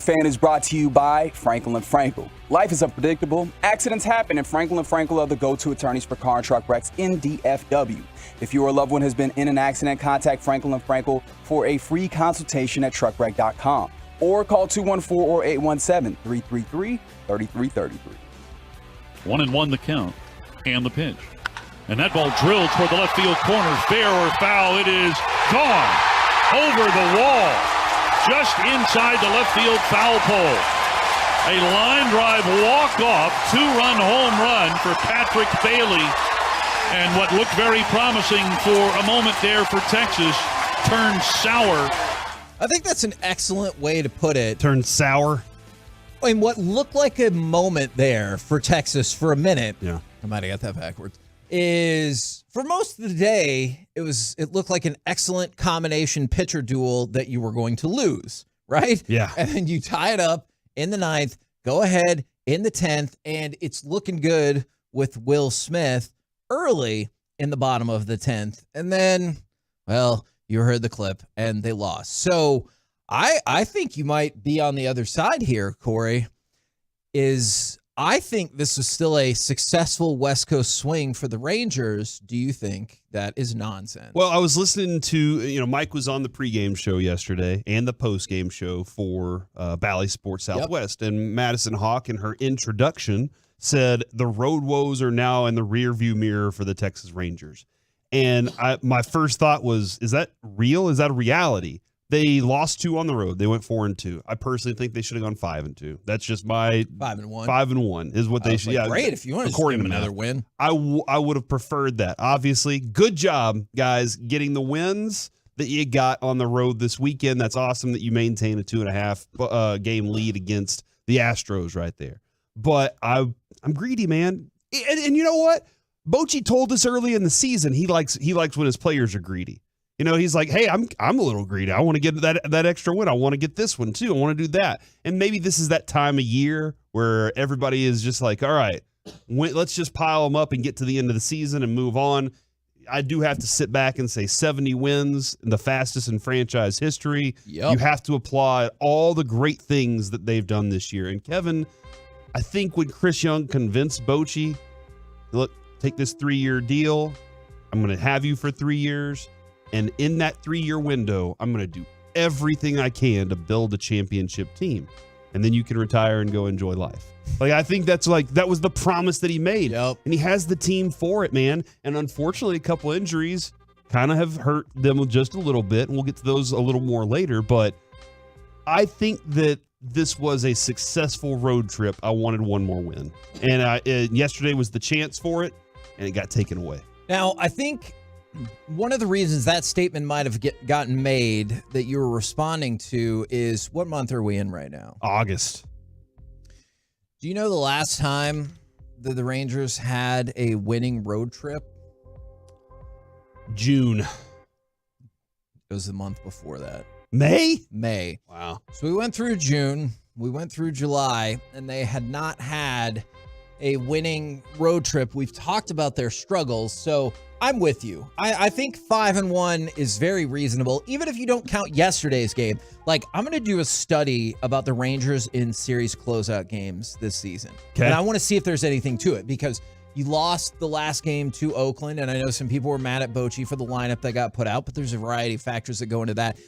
Fan is brought to you by Franklin & Frankel. Life is unpredictable. Accidents happen, and Franklin & Frankel are the go-to attorneys for car and truck wrecks in DFW. If your loved one has been in an accident, contact Franklin & Frankel for a free consultation at truckwreck.com or call 214 or 817-333-3333. 1-1 the count and the pitch. And that ball drilled toward the left field corner. Fair or foul, it is gone over the wall. Just inside the left field foul pole. A line drive walk-off, two-run home run for Patrick Bailey. And what looked very promising for a moment there for Texas turned sour. I think that's an excellent way to put it. Turned sour. And what looked like a moment there for Texas for a minute, I might have got that backwards, is for most of the day, it looked like an excellent combination pitcher duel that you were going to lose, right? Yeah. And then you tie it up in the 9th, go ahead in the 10th, and it's looking good with Will Smith early in the bottom of the 10th. And then, well, you heard the clip, and they lost. So I think you might be on the other side here, Corey, I think this is still a successful West Coast swing for the Rangers. Do you think that is nonsense? Well, I was listening to, Mike was on the pregame show yesterday and the postgame show for Bally Sports Southwest. And Madison Hawk, in her introduction, said the road woes are now in the rearview mirror for the Texas Rangers. And my first thought was, is that real? Is that a reality? They lost 2 on the road. They went 4-2. I personally think they should have gone 5-2. That's just my 5-1. 5-1 is what they should. Yeah, great if you want to give them another win. I would have preferred that. Obviously, good job, guys, getting the wins that you got on the road this weekend. That's awesome that you maintain a 2.5 game lead against the Astros right there. But I'm greedy, man. And you know what? Bochy told us early in the season he likes when his players are greedy. He's like, hey, I'm a little greedy. I want to get that extra win. I want to get this one too. I want to do that. And maybe this is that time of year where everybody is just like, all right, let's just pile them up and get to the end of the season and move on. I do have to sit back and say 70 wins, the fastest in franchise history. Yep. You have to applaud all the great things that they've done this year. And Kevin, I think when Chris Young convinced Bochy, look, take this 3-year deal. I'm going to have you for 3 years. And in that 3-year window, I'm going to do everything I can to build a championship team. And then you can retire and go enjoy life. I think that was the promise that he made. Yep. And he has the team for it, man. And unfortunately, a couple injuries kind of have hurt them just a little bit. And we'll get to those a little more later. But I think that this was a successful road trip. I wanted one more win. And yesterday was the chance for it, and it got taken away. Now, I think one of the reasons that statement might have gotten made that you were responding to is, what month are we in right now? August. Do you know the last time that the Rangers had a winning road trip? June. It was the month before that. May. Wow. So we went through June, we went through July, and they had not had a winning road trip. We've talked about their struggles, so I'm with you. I think 5-1 is very reasonable, even if you don't count yesterday's game. I'm going to do a study about the Rangers in series closeout games this season. Okay. And I want to see if there's anything to it, because you lost the last game to Oakland, and I know some people were mad at Bochy for the lineup that got put out, but there's a variety of factors that go into that.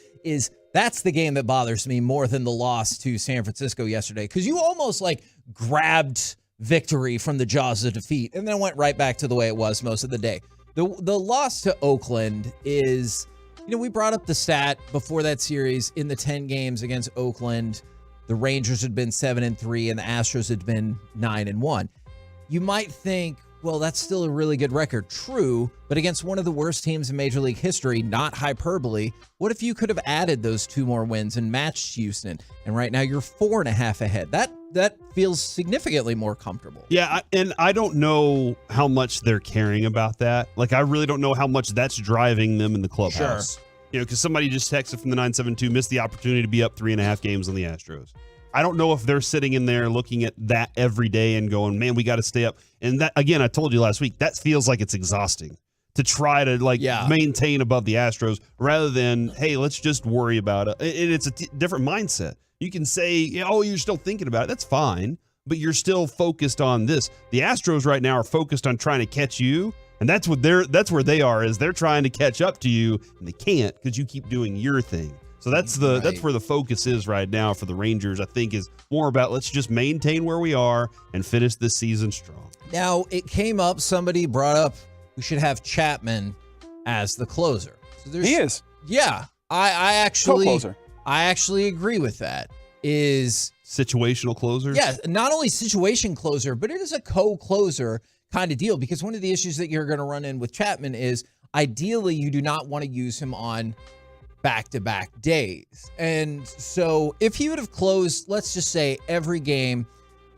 That's the game that bothers me more than the loss to San Francisco yesterday, because you almost grabbed victory from the jaws of defeat and then went right back to the way it was most of the day. The loss to Oakland is, we brought up the stat before that series. In the 10 games against Oakland, the Rangers had been 7-3 and the Astros had been 9-1. You might think, well, that's still a really good record. True, but against one of the worst teams in Major League history, not hyperbole. What if you could have added those 2 more wins and matched Houston? And right now you're 4.5 ahead. That feels significantly more comfortable. Yeah, and I don't know how much they're caring about that. I really don't know how much that's driving them in the clubhouse. Sure. Because somebody just texted from the 972, missed the opportunity to be up 3.5 games on the Astros. I don't know if they're sitting in there looking at that every day and going, man, we got to stay up. And that, again, I told you last week, that feels like it's exhausting to try to maintain above the Astros rather than, hey, let's just worry about it. It's a different mindset. You can say, oh, you're still thinking about it. That's fine, but you're still focused on this. The Astros right now are focused on trying to catch you, and that's where they are, is they're trying to catch up to you, and they can't because you keep doing your thing. So that's where the focus is right now for the Rangers, I think, is more about let's just maintain where we are and finish this season strong. Now, it came up, somebody brought up we should have Chapman as the closer. So he is. Yeah. I actually Co-closer. I actually agree with that. Is situational closers? Yeah, not only situation closer, but it is a co-closer kind of deal, because one of the issues that you're going to run in with Chapman is ideally you do not want to use him on back-to-back days. And so if he would have closed, let's just say, every game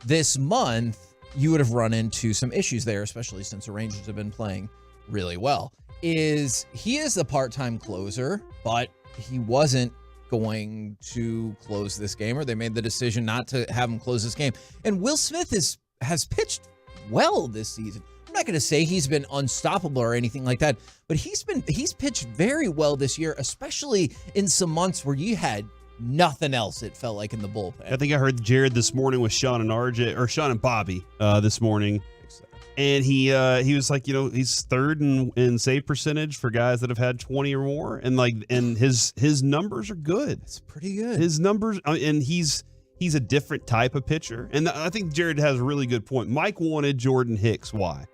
this month, you would have run into some issues there, especially since the Rangers have been playing really well. He is the part-time closer, but he wasn't going to close this game, or they made the decision not to have him close this game. And Will Smith has pitched well this season. I'm not going to say he's been unstoppable or anything like that, but he's pitched very well this year, especially in some months where you had nothing else, it felt like, in the bullpen. I think I heard Jared this morning with Sean and Bobby this morning. And he was like, he's third in save percentage for guys that have had 20 or more. And his numbers are good. It's pretty good. His numbers, and he's a different type of pitcher. And I think Jared has a really good point. Mike wanted Jordan Hicks. Why?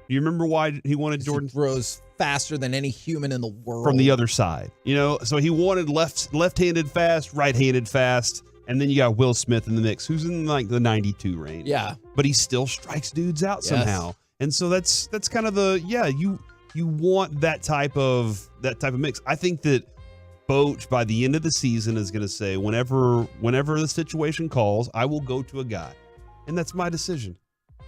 Do you remember why he wanted Jordan? He throws faster than any human in the world. From the other side. So he wanted left-handed fast, right-handed fast. And then you got Will Smith in the mix, who's in like the 92 range. Yeah. But he still strikes dudes out somehow. And so that's kind of you want that type of mix. I think that Boch by the end of the season is going to say, whenever the situation calls, I will go to a guy. And that's my decision.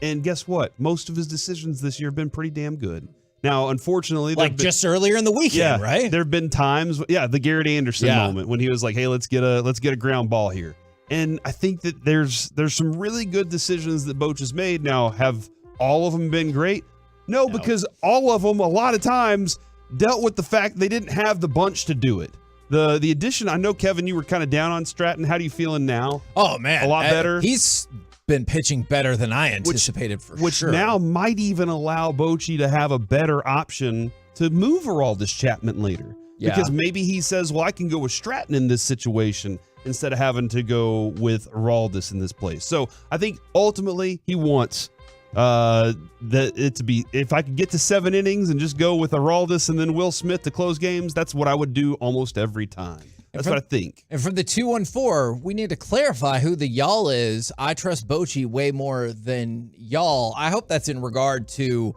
And guess what? Most of his decisions this year have been pretty damn good. Now, unfortunately, just earlier in the weekend, right? There have been times, the Garrett Anderson moment when he was like, "Hey, let's get a ground ball here." And I think that there's some really good decisions that Boch has made. Now, have all of them been great? No, because all of them, a lot of times, dealt with the fact they didn't have the bunch to do it. The addition, I know, Kevin, you were kind of down on Stratton. How do you feeling now? Oh man, a lot better. He's been pitching better than I anticipated, which now might even allow Bochy to have a better option to move Aroldis Chapman later. Yeah. Because maybe he says, well, I can go with Stratton in this situation instead of having to go with Aroldis in this place. So I think ultimately he wants it to be, if I could get to 7 innings and just go with Aroldis and then Will Smith to close games, that's what I would do almost every time. That's what I think. And from the 214, we need to clarify who the y'all is. I trust Bochy way more than y'all. I hope that's in regard to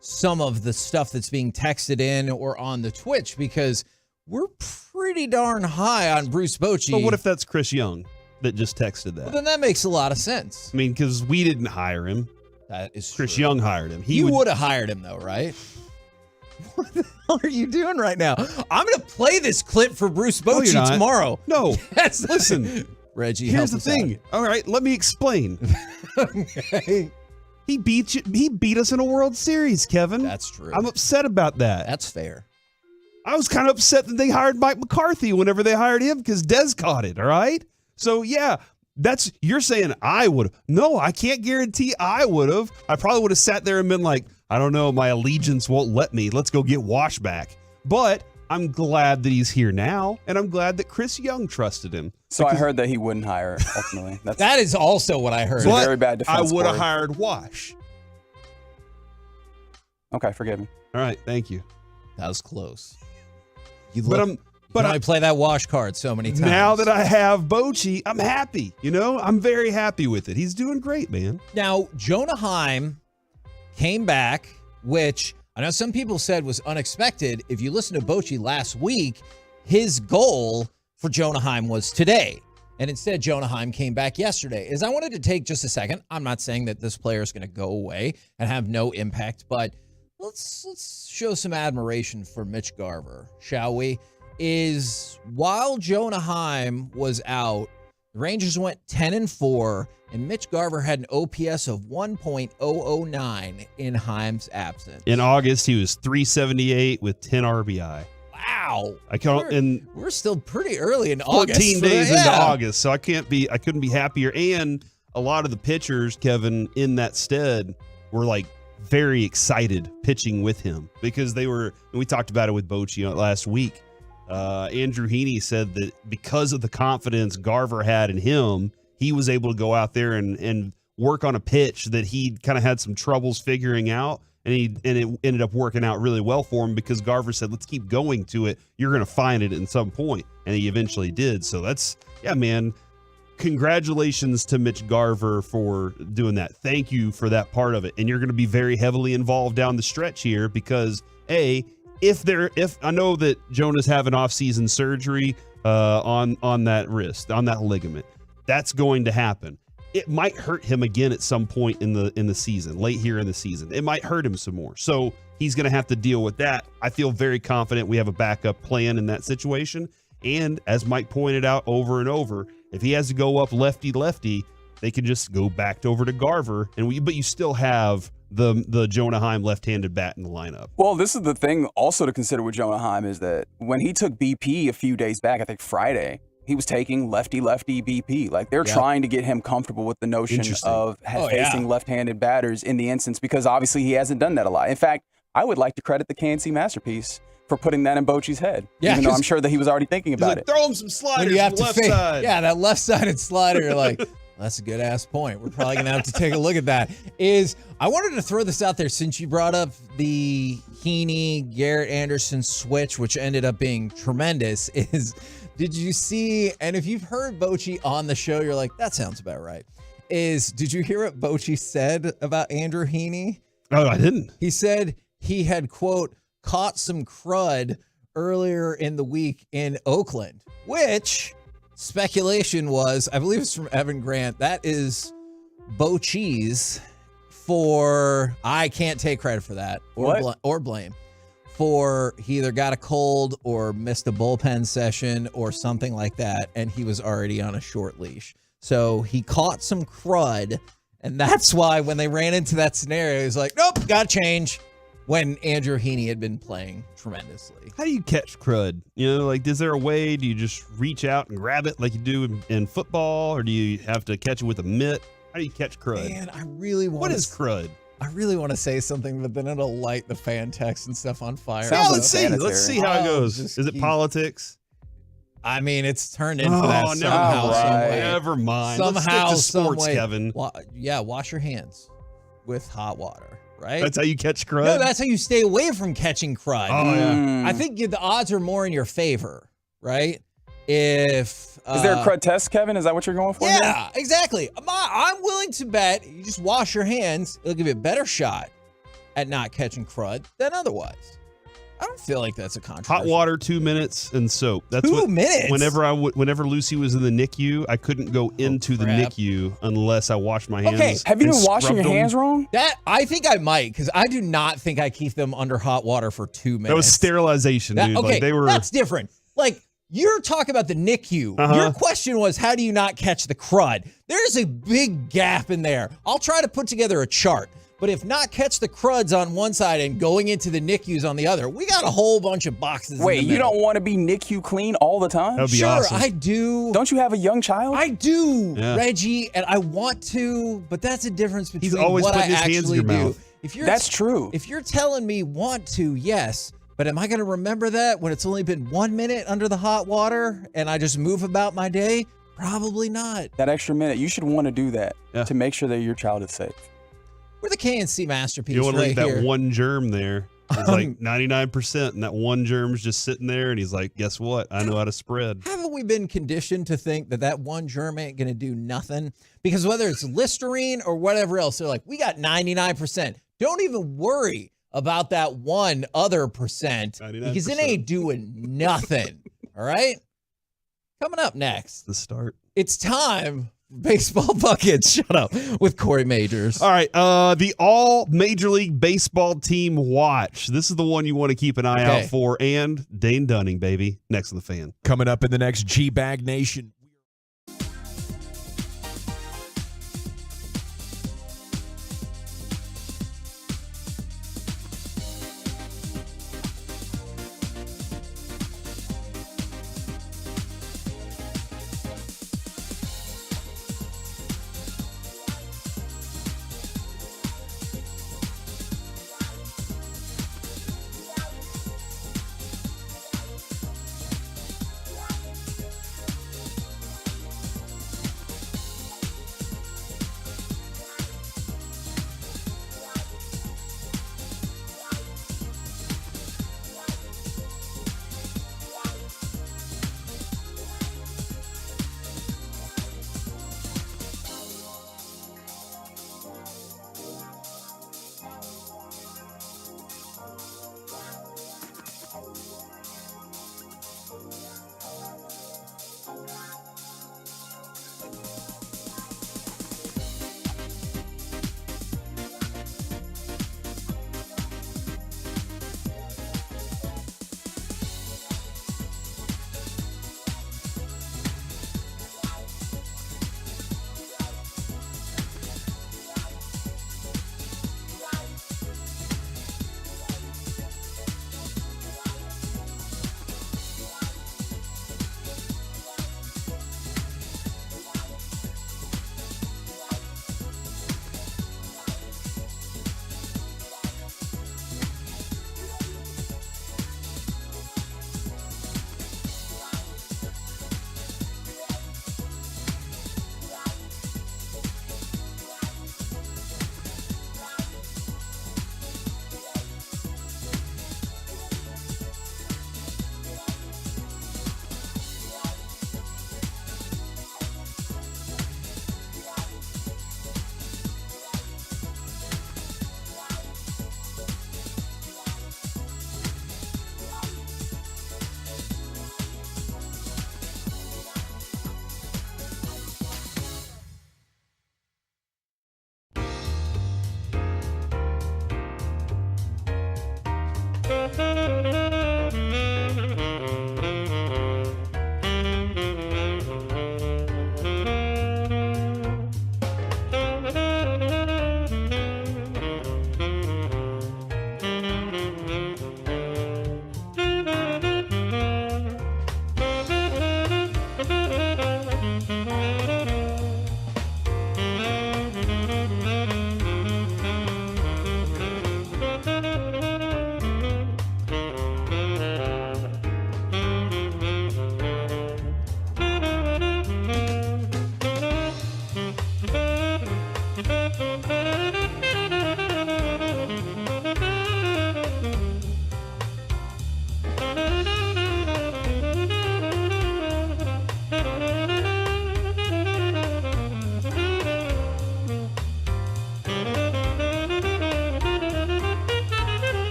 some of the stuff that's being texted in or on the Twitch, because we're pretty darn high on Bruce Bochy. But what if that's Chris Young that just texted that? Well, then that makes a lot of sense. I mean, because we didn't hire him. That is Chris true. Young hired him. You would have hired him, though, right? What the hell are you doing right now? I'm going to play this clip for Bruce Bochy tomorrow. No. Yes. Listen, Reggie, here's the thing. All right, let me explain. Okay. He beat us in a World Series, Kevin. That's true. I'm upset about that. That's fair. I was kind of upset that they hired Mike McCarthy whenever they hired him because Dez caught it, all right? So, yeah, you're saying I would have. No, I can't guarantee I would have. I probably would have sat there and been like, I don't know, my allegiance won't let me. Let's go get Washback. But I'm glad that he's here now, and I'm glad that Chris Young trusted him. So I heard that he wouldn't hire, ultimately. That is also what I heard. It's a very bad defense. I would have hired Wash. Okay, forgive me. All right, thank you. That was close. But I play that Wash card so many times. Now that I have Bochy, I'm happy. I'm very happy with it. He's doing great, man. Now, Jonah Heim came back, which I know some people said was unexpected. If you listen to Bochy last week, his goal for Jonah Heim was today. And instead, Jonah Heim came back yesterday. I wanted to take just a second. I'm not saying that this player is going to go away and have no impact, but let's show some admiration for Mitch Garver, shall we? While Jonah Heim was out, The Rangers went 10-4, and Mitch Garver had an OPS of 1.009 in Heim's absence. In August, he was 378 with 10 RBI. Wow. We're still pretty early in 14 August. 14 days into August, so I couldn't be happier. And a lot of the pitchers, Kevin, in that stead were like very excited pitching with him because we talked about it with Bochy last week. Andrew Heaney said that because of the confidence Garver had in him, he was able to go out there and work on a pitch that he kind of had some troubles figuring out. And it ended up working out really well for him because Garver said, let's keep going to it. You're going to find it at some point. And he eventually did. So man, congratulations to Mitch Garver for doing that. Thank you for that part of it. And you're going to be very heavily involved down the stretch here because, if I know that Jonah's having off-season surgery on that wrist, on that ligament, that's going to happen. It might hurt him again at some point in the season, late here in the season. It might hurt him some more. So he's going to have to deal with that. I feel very confident we have a backup plan in that situation. And as Mike pointed out over and over, if he has to go up lefty, they can just go back over to Garver. But you still have the Jonah Heim left-handed bat in the lineup. Well, this is the thing also to consider with Jonah Heim is that when he took BP a few days back, I think Friday, he was taking lefty BP. Like they're trying to get him comfortable with the notion of facing left-handed batters in the instance because obviously he hasn't done that a lot. In fact, I would like to credit the KNC Masterpiece for putting that in Bochy's head. Yeah, even though I'm sure that he was already thinking about it. Throw him some sliders from the left side. Yeah, that left-sided slider, you're like, that's a good-ass point. We're probably going to have to take a look at that. I wanted to throw this out there since you brought up the Heaney, Garrett Anderson switch, which ended up being tremendous, did you see, and if you've heard Bochy on the show, you're like, that sounds about right, did you hear what Bochy said about Andrew Heaney? Oh, I didn't. He said he had, quote, caught some crud earlier in the week in Oakland, which speculation was, I believe it's from Evan Grant, that is Bochy's for, I can't take credit for that or blame. For he either got a cold or missed a bullpen session or something like that, and he was already on a short leash. So he caught some crud, and that's why when they ran into that scenario, he was like, nope, got to change, when Andrew Heaney had been playing tremendously. How do you catch crud? Is there a way? Do you just reach out and grab it like you do in football, or do you have to catch it with a mitt? How do you catch crud? Man, I really want What is crud? I really want to say something, but then it'll light the fan text and stuff on fire. Yeah, let's see. Let's see how it goes. Is it politics? I mean, it's turned into that somehow. Never mind. Somehow, Let's stick to sports, some way. Kevin. Wash your hands with hot water, right? That's how you catch crud? No, that's how you stay away from catching crud. Oh, yeah. I think the odds are more in your favor, right? Is there a crud test, Kevin? Is that what you're going for? Yeah, exactly. I'm willing to bet you just wash your hands. It'll give you a better shot at not catching crud than otherwise. I don't feel like that's a controversy. Hot water, 2 minutes, and soap. That's 2 minutes? Whenever Lucy was in the NICU, I couldn't go into the NICU unless I washed my hands. Okay, have you been washing your hands wrong? I think I might, because I do not think I keep them under hot water for 2 minutes. That was sterilization, dude. Okay, they were. That's different. You're talking about the NICU. Your question was, how do you not catch the crud? There's a big gap in there. I'll try to put together a chart. But if not catch the cruds on one side and going into the NICUs on the other, we got a whole bunch of boxes. Wait, you don't want to be NICU clean all the time? That would be awesome. I do. Don't you have a young child? I do, Reggie, and I want to, but that's a difference between He's always what I putting his hands in actually your do. mouth. That's true. If you're telling me want to, yes. But am I going to remember that when it's only been 1 minute under the hot water and I just move about my day? Probably not. That extra minute, you should want to do that to make sure that your child is safe. We're the KNC Masterpiece. You want to right leave here. that one germ there. It's like 99%, and that one germ's just sitting there, and he's like, guess what? I know how to spread. Haven't we been conditioned to think that one germ ain't going to do nothing? Because whether it's Listerine or whatever else, they're like, we got 99%. Don't even worry about that one other percent because it ain't doing nothing. All right? Coming up next. The start. It's time for Baseball Buckets. Shut up. With Corey Majors. All right. The all Major League Baseball team watch. This is the one you want to keep an eye out for. And Dane Dunning, baby. Next on the Fan. Coming up in the next G-Bag Nation.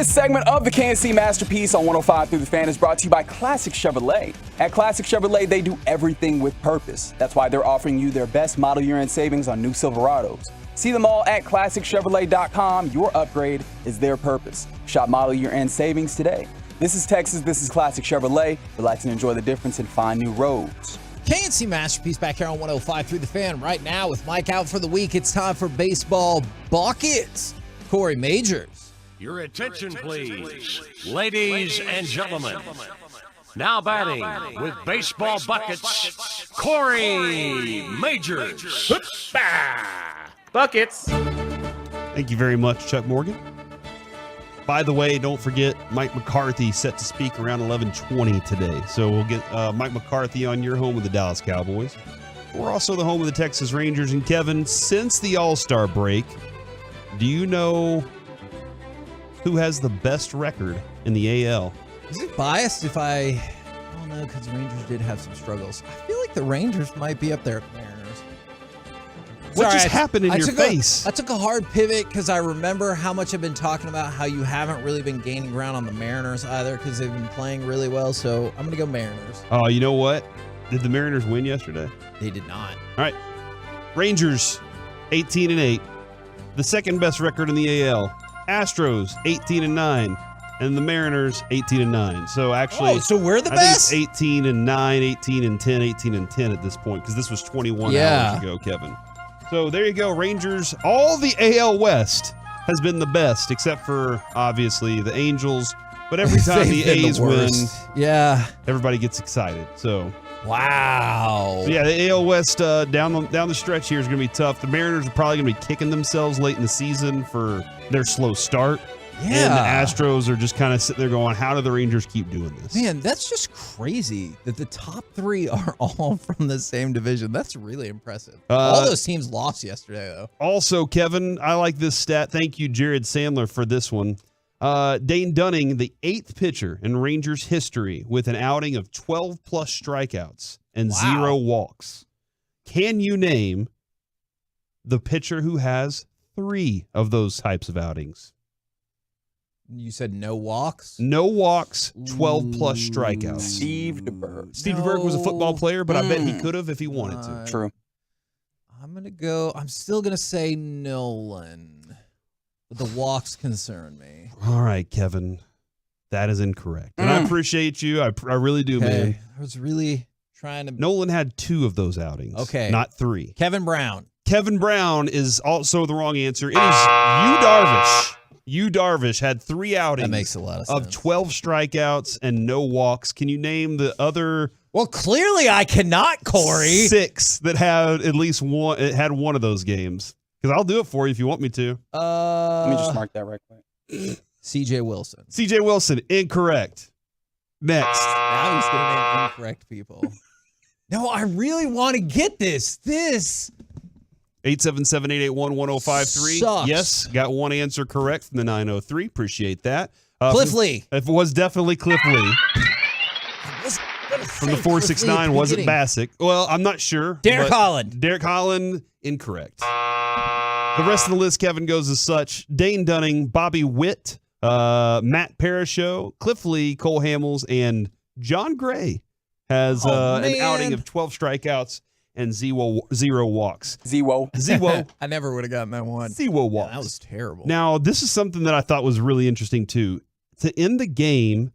This segment of the KNC Masterpiece on 105 Through the Fan is brought to you by Classic Chevrolet. At Classic Chevrolet, they do everything with purpose. That's why they're offering you their best model year-end savings on new Silverados. See them all at ClassicChevrolet.com. Your upgrade is their purpose. Shop model year-end savings today. This is Texas. This is Classic Chevrolet. Relax and enjoy the difference and find new roads. KNC Masterpiece back here on 105 Through the Fan right now with Mike out for the week. It's time for baseball buckets. Corey Majors. Your attention, please. Ladies and gentlemen. Now batting with baseball buckets, Corey Majors. Buckets. Thank you very much, Chuck Morgan. By the way, don't forget Mike McCarthy set to speak around 11:20 today. So we'll get Mike McCarthy on your home of the Dallas Cowboys. We're also the home of the Texas Rangers. And Kevin, since the All-Star break, do you know who has the best record in the AL? Is it biased if I don't know, because the Rangers did have some struggles. I feel like the Rangers might be up there at the Mariners. What just happened in your face? I took a hard pivot because I remember how much I've been talking about how you haven't really been gaining ground on the Mariners either because they've been playing really well. So I'm going to go Mariners. Oh, you know what? Did the Mariners win yesterday? They did not. All right. Rangers, 18-8. The second best record in the AL. Astros, 18-9. And the Mariners, 18-9. So actually, so we're the I best? think it's 18-9, 18-10, 18-10 at this point because this was 21 hours ago, Kevin. So there you go, Rangers. All the AL West has been the best, except for, obviously, the Angels. But every time the A's win, everybody gets excited. So wow. So yeah, the AL West down the stretch here is going to be tough. The Mariners are probably going to be kicking themselves late in the season for their slow start. Yeah. And the Astros are just kind of sitting there going, how do the Rangers keep doing this? Man, that's just crazy that the top three are all from the same division. That's really impressive. All those teams lost yesterday, though. Also, Kevin, I like this stat. Thank you, Jared Sandler, for this one. Dane Dunning, the 8th pitcher in Rangers history with an outing of 12-plus strikeouts and 0 walks. Can you name the pitcher who has 3 of those types of outings? You said no walks? No walks, 12-plus strikeouts. Steve DeBerg. Steve DeBerg was a football player, but I bet he could have if he wanted to. True. I'm still going to say Nolan. But the walks concern me. All right, Kevin. That is incorrect. And I appreciate you. I really do, man. I was really trying to... Nolan had 2 of those outings. Okay. Not 3. Kevin Brown. Kevin Brown is also the wrong answer. It is Yu Darvish. Yu Darvish had 3 outings. That makes a lot of sense. Of 12 strikeouts and no walks. Can you name the other... Well, clearly I cannot, Corey. 6 that had at least one. It had one of those games. Because I'll do it for you if you want me to. Let me just mark that right quick. C.J. Wilson. C.J. Wilson, incorrect. Next. Now he's going to name incorrect people. No, I really want to get this. 877-881-1053. Sucks. Yes, got one answer correct from the 903. Appreciate that. Cliff Lee. If it was definitely Cliff Lee. From the 469, wasn't Bassick. Well, I'm not sure. Derek Holland. Derek Holland, incorrect. The rest of the list, Kevin, goes as such. Dane Dunning, Bobby Witt, Matt Parashow, Cliff Lee, Cole Hamels, and John Gray has an outing of 12 strikeouts and 0 walks. Zero. I never would have gotten that one. 0 walks. That was terrible. Now, this is something that I thought was really interesting, too. To end the game,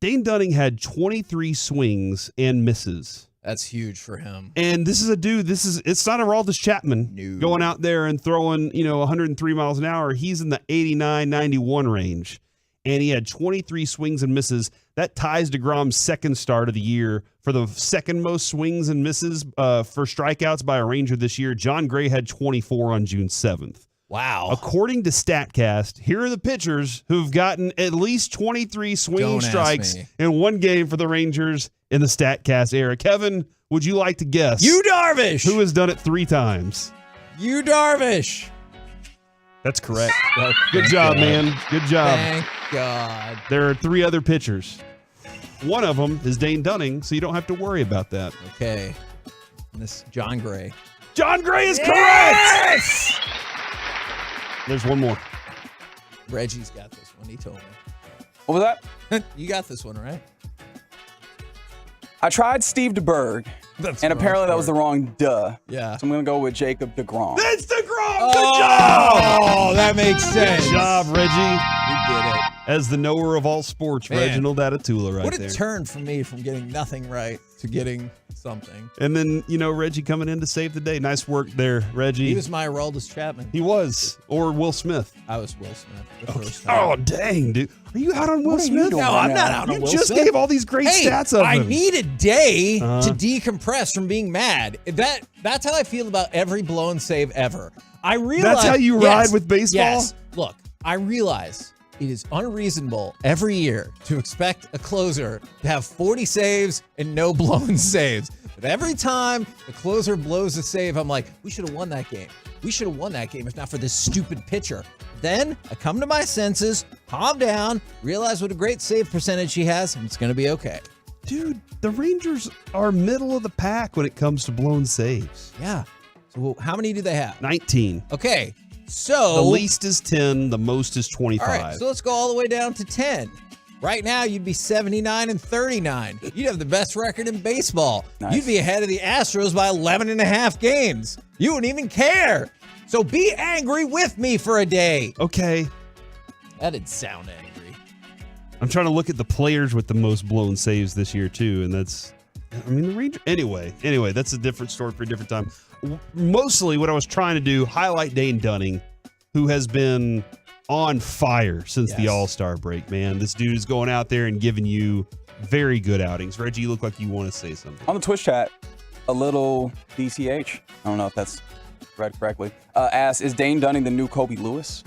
Dane Dunning had 23 swings and misses. That's huge for him. And this is a dude, it's not a Aroldis Chapman going out there and throwing, 103 miles an hour. He's in the 89, 91 range. And he had 23 swings and misses. That ties DeGrom's second start of the year for the second most swings and misses for strikeouts by a Ranger this year. John Gray had 24 on June 7th. Wow. According to StatCast, here are the pitchers who've gotten at least 23 swinging strikes in one game for the Rangers in the StatCast era. Kevin, would you like to guess? Yu Darvish. Who has done it 3 times? Yu Darvish. That's correct. Good job, man. Good job. Thank God. There are 3 other pitchers. One of them is Dane Dunning, so you don't have to worry about that. Okay. And this John Gray. John Gray is correct! Yes! There's one more. Reggie's got this one. He told me. What was that? You got this one, right? I tried Steve DeBerg, and apparently that was the wrong duh. Yeah. So I'm going to go with Jacob DeGrom. It's DeGrom. Good job. Oh, that makes sense. Good job, Reggie. We did it. As the knower of all sports, Man. Reginald Atatula right What a there. turn for me from getting nothing right to getting something. And then, Reggie coming in to save the day. Nice work there, Reggie. He was my Aroldis Chapman. He was. Or Will Smith. I was Will Smith the first time. Oh, dang, dude. Are you out on Will What are you Smith? doing No, right I'm not now? out on You Will just Smith. gave all these great Hey, stats of I him. need a day Uh-huh. to decompress from being mad. That's how I feel about every blown save ever. I realize That's how you ride with baseball? Yes. Look, I realize it is unreasonable every year to expect a closer to have 40 saves and no blown saves. But every time the closer blows a save, I'm like, we should have won that game. We should have won that game if not for this stupid pitcher. Then I come to my senses, calm down, realize what a great save percentage he has, and it's going to be okay. Dude, the Rangers are middle of the pack when it comes to blown saves. Yeah. So how many do they have? 19. Okay. So The least is 10, the most is 25. All right, so let's go all the way down to 10. Right now, you'd be 79 and 39. You'd have the best record in baseball. Nice. You'd be ahead of the Astros by 11 and a half games. You wouldn't even care. So be angry with me for a day. Okay. That didn't sound angry. I'm trying to look at the players with the most blown saves this year, too, and the Rangers. Anyway, that's a different story for a different time. Mostly what I was trying to do, highlight Dane Dunning, who has been on fire since the All-Star break, man. This dude is going out there and giving you very good outings. Reggie, you look like you want to say something. On the Twitch chat, a little DCH, I don't know if that's read correctly, asks, is Dane Dunning the new Kobe Lewis?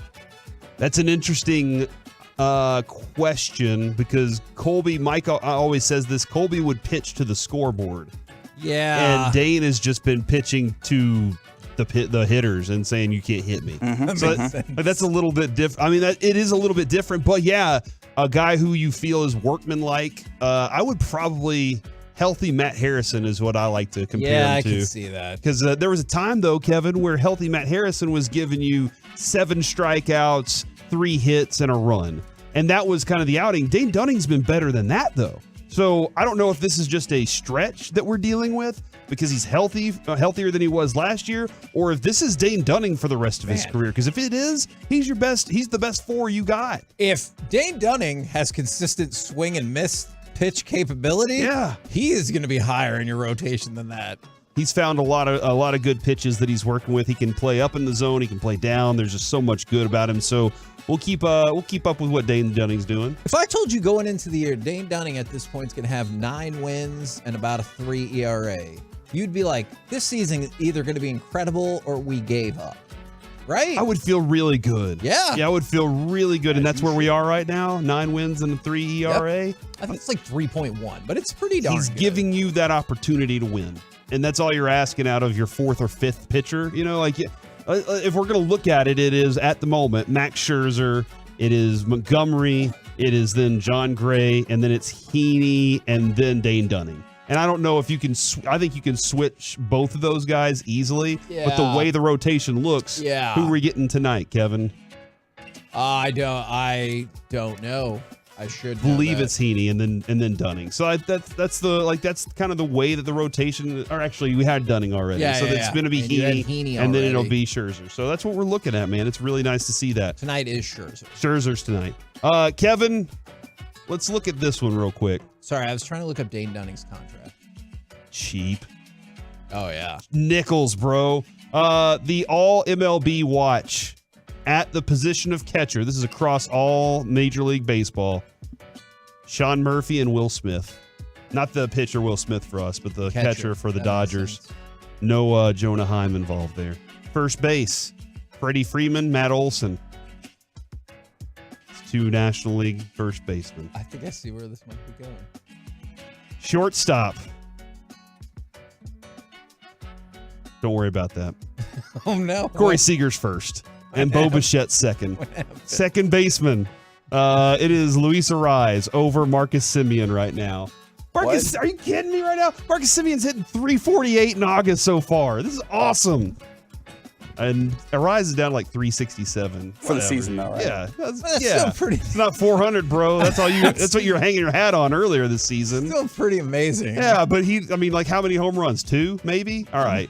That's an interesting question because Mike always says this, Colby would pitch to the scoreboard. Yeah. And Dane has just been pitching to the hitters and saying you can't hit me. Mm-hmm. So that's a little bit different. I mean, it is a little bit different, but yeah, a guy who you feel is workmanlike. I would probably healthy Matt Harrison is what I like to compare him to. I can see that. Because there was a time though, Kevin, where healthy Matt Harrison was giving you 7 strikeouts, 3 hits, and a run. And that was kind of the outing. Dane Dunning's been better than that though. So I don't know if this is just a stretch that we're dealing with because he's healthier than he was last year, or if this is Dane Dunning for the rest of his career. Because if it is, he's the best 4 you got. If Dane Dunning has consistent swing and miss pitch capability, he is going to be higher in your rotation than that. He's found a lot of good pitches that he's working with. He can play up in the zone. He can play down. There's just so much good about him. So we'll keep up with what Dane Dunning's doing. If I told you going into the year, Dane Dunning at this point is going to have 9 wins and about a 3 ERA, you'd be like, this season is either going to be incredible or we gave up. Right? I would feel really good. Yeah. Yeah, I would feel really good. And that's where we are right now. 9 wins and a 3 ERA. Yep. I think it's like 3.1, but it's pretty darn good. He's giving you that opportunity to win. And that's all you're asking out of your 4th or 5th pitcher. You know, like if we're going to look at it, it is at the moment Max Scherzer, it is Montgomery, it is then John Gray, and then it's Heaney, and then Dane Dunning. And I don't know if you can. I think you can switch both of those guys easily. Yeah. But the way the rotation looks, Yeah. who are we getting tonight, Kevin? I don't know. I should Believe know it's Heaney and then Dunning. So that's kind of the way that the rotation. Or actually, we had Dunning already. Yeah, so yeah, it's yeah. going to be And you had Heaney, Heaney and then it'll already. be Scherzer. So that's what we're looking at, man. It's really nice to see that. Tonight is Scherzer. Scherzer's tonight. Kevin, let's look at this one real quick. Sorry, I was trying to look up Dane Dunning's contract. Cheap. Oh, yeah. Nickels, bro. The all MLB watch at the position of catcher. This is across all Major League Baseball. Sean Murphy and Will Smith. Not the pitcher Will Smith for us, but the catcher for the That Dodgers. makes sense. No Jonah Heim involved there. First base, Freddie Freeman, Matt Olson. It's 2 National League first basemen. I think I see where this might be going. Shortstop. Don't worry about that. Oh, no. Corey Seager's first. And Bo Bichette's second. Second baseman. It is Luis Arraez over Marcus Semien right now. Marcus, are you kidding me right now? Marcus Semien's hitting 348 in August so far. This is awesome. And Arise is down to like 367 For the season, though, right? Yeah, That's still pretty. It's not 400, bro. That's all you. That's what you're hanging your hat on earlier this season. Still pretty amazing. Yeah, but like how many home runs? 2, maybe. All right.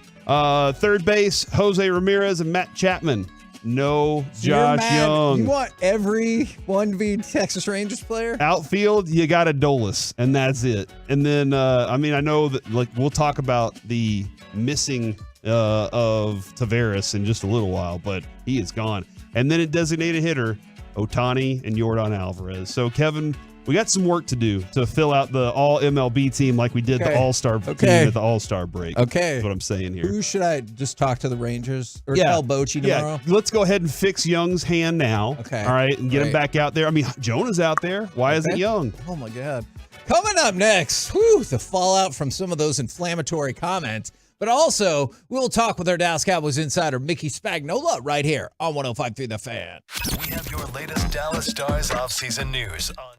Third base, Jose Ramirez and Matt Chapman. No Josh Young. You want everyone to be Texas Rangers player? Outfield, you got Adolis, and that's it. And then, I know that we'll talk about the missing of Taveras in just a little while, but he is gone. And then a designated hitter, Ohtani and Yordan Alvarez. So, Kevin, we got some work to do to fill out the all MLB team like we did the All-Star team at the All-Star break. Okay. That's what I'm saying here. Who should I just talk to the Rangers or tell Bochy tomorrow? Yeah, let's go ahead and fix Young's hand now. Okay. All right, and get him back out there. I mean, Jonah's out there. Why isn't Young? Oh, my God. Coming up next, the fallout from some of those inflammatory comments. But also, we'll talk with our Dallas Cowboys insider, Mickey Spagnola, right here on 105.3 The Fan. We have your latest Dallas Stars offseason news on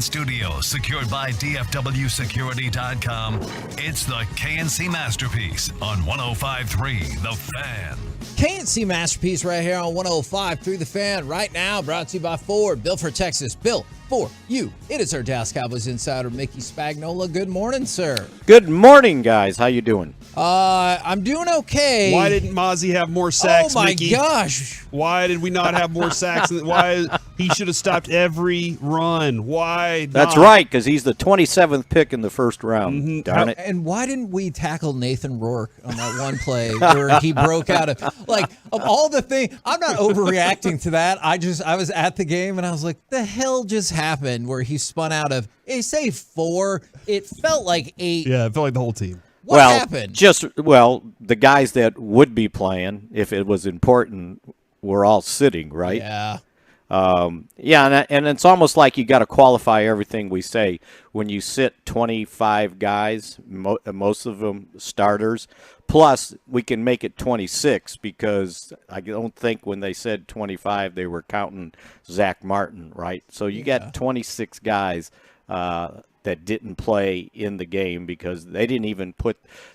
studios secured by DFWsecurity.com, it's the KNC Masterpiece on 105.3 The Fan. KNC Masterpiece right here on 105.3 The Fan. Right now, brought to you by Ford. Built for Texas. Built for you. It is our Dallas Cowboys insider, Mickey Spagnola. Good morning, sir. Good morning, guys. How you doing? I'm doing okay. Why didn't Mozzie have more sacks, Oh, my Mickey? gosh. Why did we not have more sacks? Why he should have stopped every run? Why That's not? right, because he's the 27th pick in the first round. Darn it. And why didn't we tackle Nathan Rourke on that one play where he broke out of, like, of all the things, I'm not overreacting to that. I was at the game and I was like, the hell just happened where he spun out of, say 4. It felt like 8. Yeah, it felt like the whole team. What happened? The guys that would be playing, if it was important, were all sitting, right? Yeah. And it's almost like you got to qualify everything we say. When you sit 25 guys, most of them starters, plus we can make it 26 because I don't think when they said 25 they were counting Zach Martin, right? So you got 26 guys that didn't play in the game because they didn't even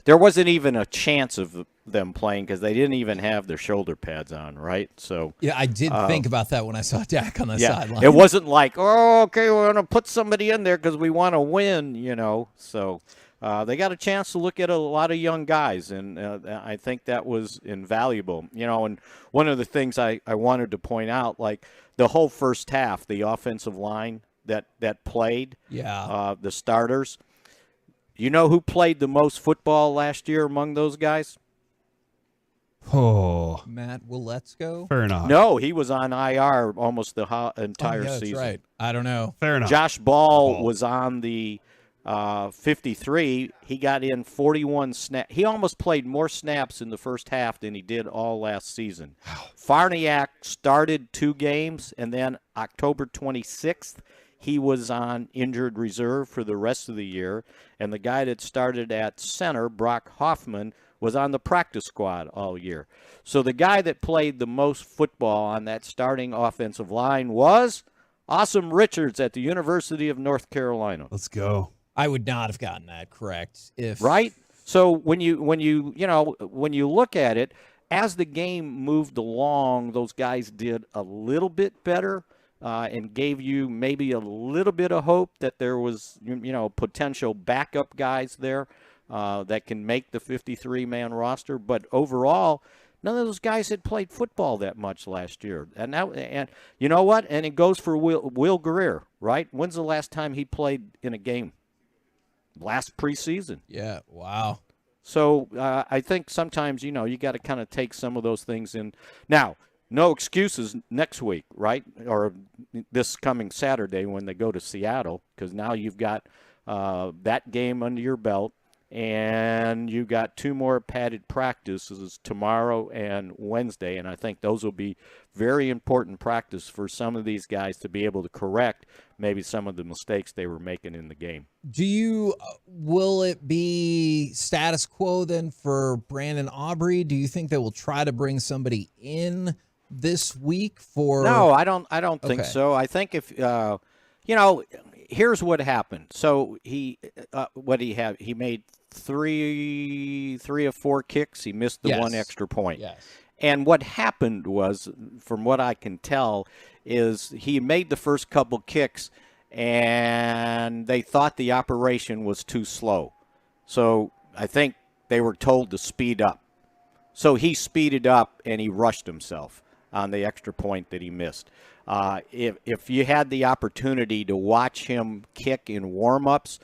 there wasn't even a chance of them playing because they didn't even have their shoulder pads on, right? So yeah, I did think about that when I saw Dak on the sideline. It wasn't like, oh, okay, we're going to put somebody in there because we want to win, So they got a chance to look at a lot of young guys, and I think that was invaluable. And one of the things I wanted to point out, like the whole first half, the offensive line that played, the starters. You know who played the most football last year among those guys? Oh, Matt Willetsko? Fair enough. No, he was on IR almost the entire that's season. Right. I don't know. Fair enough. Josh Ball was on the 53. He got in 41 snaps. He almost played more snaps in the first half than he did all last season. Farniak started 2 games, and then October 26th, he was on injured reserve for the rest of the year. And the guy that started at center, Brock Hoffman, was on the practice squad all year. So the guy that played the most football on that starting offensive line was Awesome Richards at the University of North Carolina. Let's go. I would not have gotten that correct if right. So when you look at it, as the game moved along, those guys did a little bit better and gave you maybe a little bit of hope that there was potential backup guys there that can make the 53-man roster. But overall, none of those guys had played football that much last year. And you know what? And it goes for Will Greer, right? When's the last time he played in a game? Last preseason. Yeah, wow. So I think sometimes, you got to kind of take some of those things in. Now, no excuses next week, right? Or this coming Saturday when they go to Seattle, because now you've got that game under your belt, and you got 2 more padded practices tomorrow and Wednesday, and I think those will be very important practice for some of these guys to be able to correct maybe some of the mistakes they were making in the game. Will it be status quo then for Brandon Aubrey? Do you think they will try to bring somebody in this week for? No, I don't think so. I think if here's what happened. So he made three of 4 kicks. He missed the one extra point. Yes. And what happened was, from what I can tell, is he made the first couple kicks and they thought the operation was too slow. So I think they were told to speed up. So he speeded up and he rushed himself on the extra point that he missed. If you had the opportunity to watch him kick in warm-ups,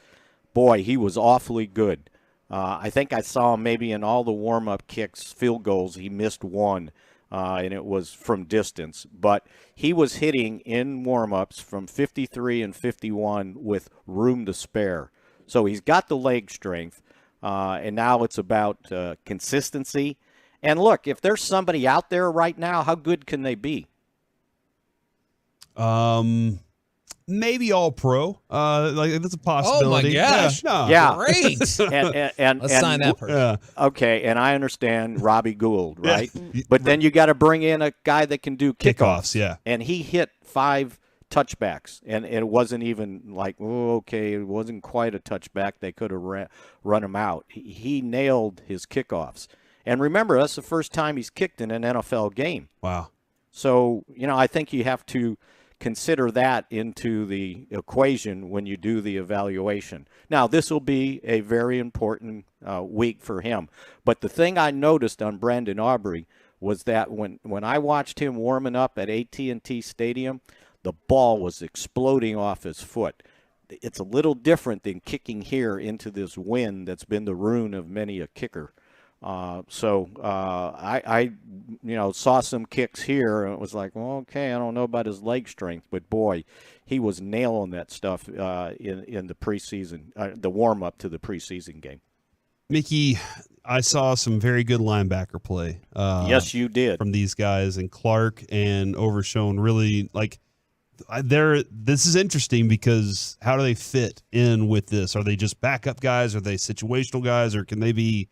boy, he was awfully good. I think I saw him maybe in all the warm-up kicks, field goals, he missed 1, and it was from distance. But he was hitting in warm-ups from 53 and 51 with room to spare. So he's got the leg strength, and now it's about consistency. And look, if there's somebody out there right now, how good can they be? Maybe all pro. That's a possibility. Oh my gosh! Yeah. Great. and Let's sign that person. Okay, and I understand Robbie Gould, right? But then you got to bring in a guy that can do kickoffs. Yeah. And he hit 5 touchbacks, and it wasn't even like, oh, okay, it wasn't quite a touchback. They could have run him out. He nailed his kickoffs. And remember, that's the first time he's kicked in an NFL game. Wow. So, I think you have to consider that into the equation when you do the evaluation. Now, this will be a very important week for him. But the thing I noticed on Brandon Aubrey was that when I watched him warming up at AT&T Stadium, the ball was exploding off his foot. It's a little different than kicking here into this wind that's been the ruin of many a kicker. I saw some kicks here, and it was like, well, okay, I don't know about his leg strength, but boy, he was nailing that stuff in the preseason, the warm-up to the preseason game. Mickey, I saw some very good linebacker play. Yes, you did. From these guys, and Clark and Overshown really, this is interesting because how do they fit in with this? Are they just backup guys? Are they situational guys, or can they be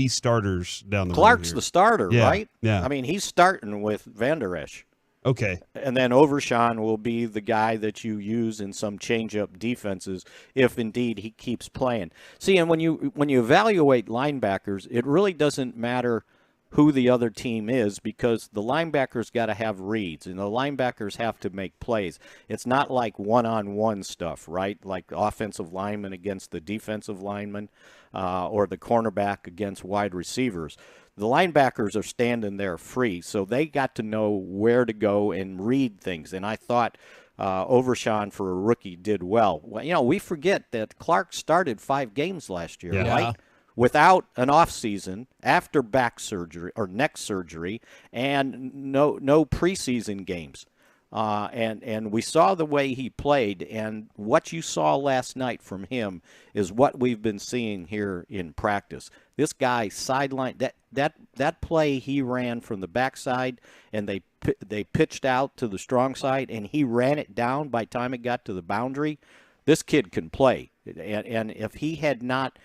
starters down the road? Clark's the starter, yeah, right? Yeah. I mean, he's starting with Van Der Esch. Okay. And then Overshown will be the guy that you use in some change-up defenses if indeed he keeps playing. See, and when you evaluate linebackers, it really doesn't matter who the other team is, because the linebackers got to have reads, and the linebackers have to make plays. It's not like one-on-one stuff, right? Like offensive lineman against the defensive lineman, or the cornerback against wide receivers. The linebackers are standing there free, so they got to know where to go and read things. And I thought Overshown, for a rookie, did well. We forget that Clark started 5 games last year, right? Without an off season, after back surgery or neck surgery, and no preseason games. And we saw the way he played, and what you saw last night from him is what we've been seeing here in practice. This guy sideline, that play he ran from the backside, and they pitched out to the strong side, and he ran it down by the time it got to the boundary. This kid can play, and if he had not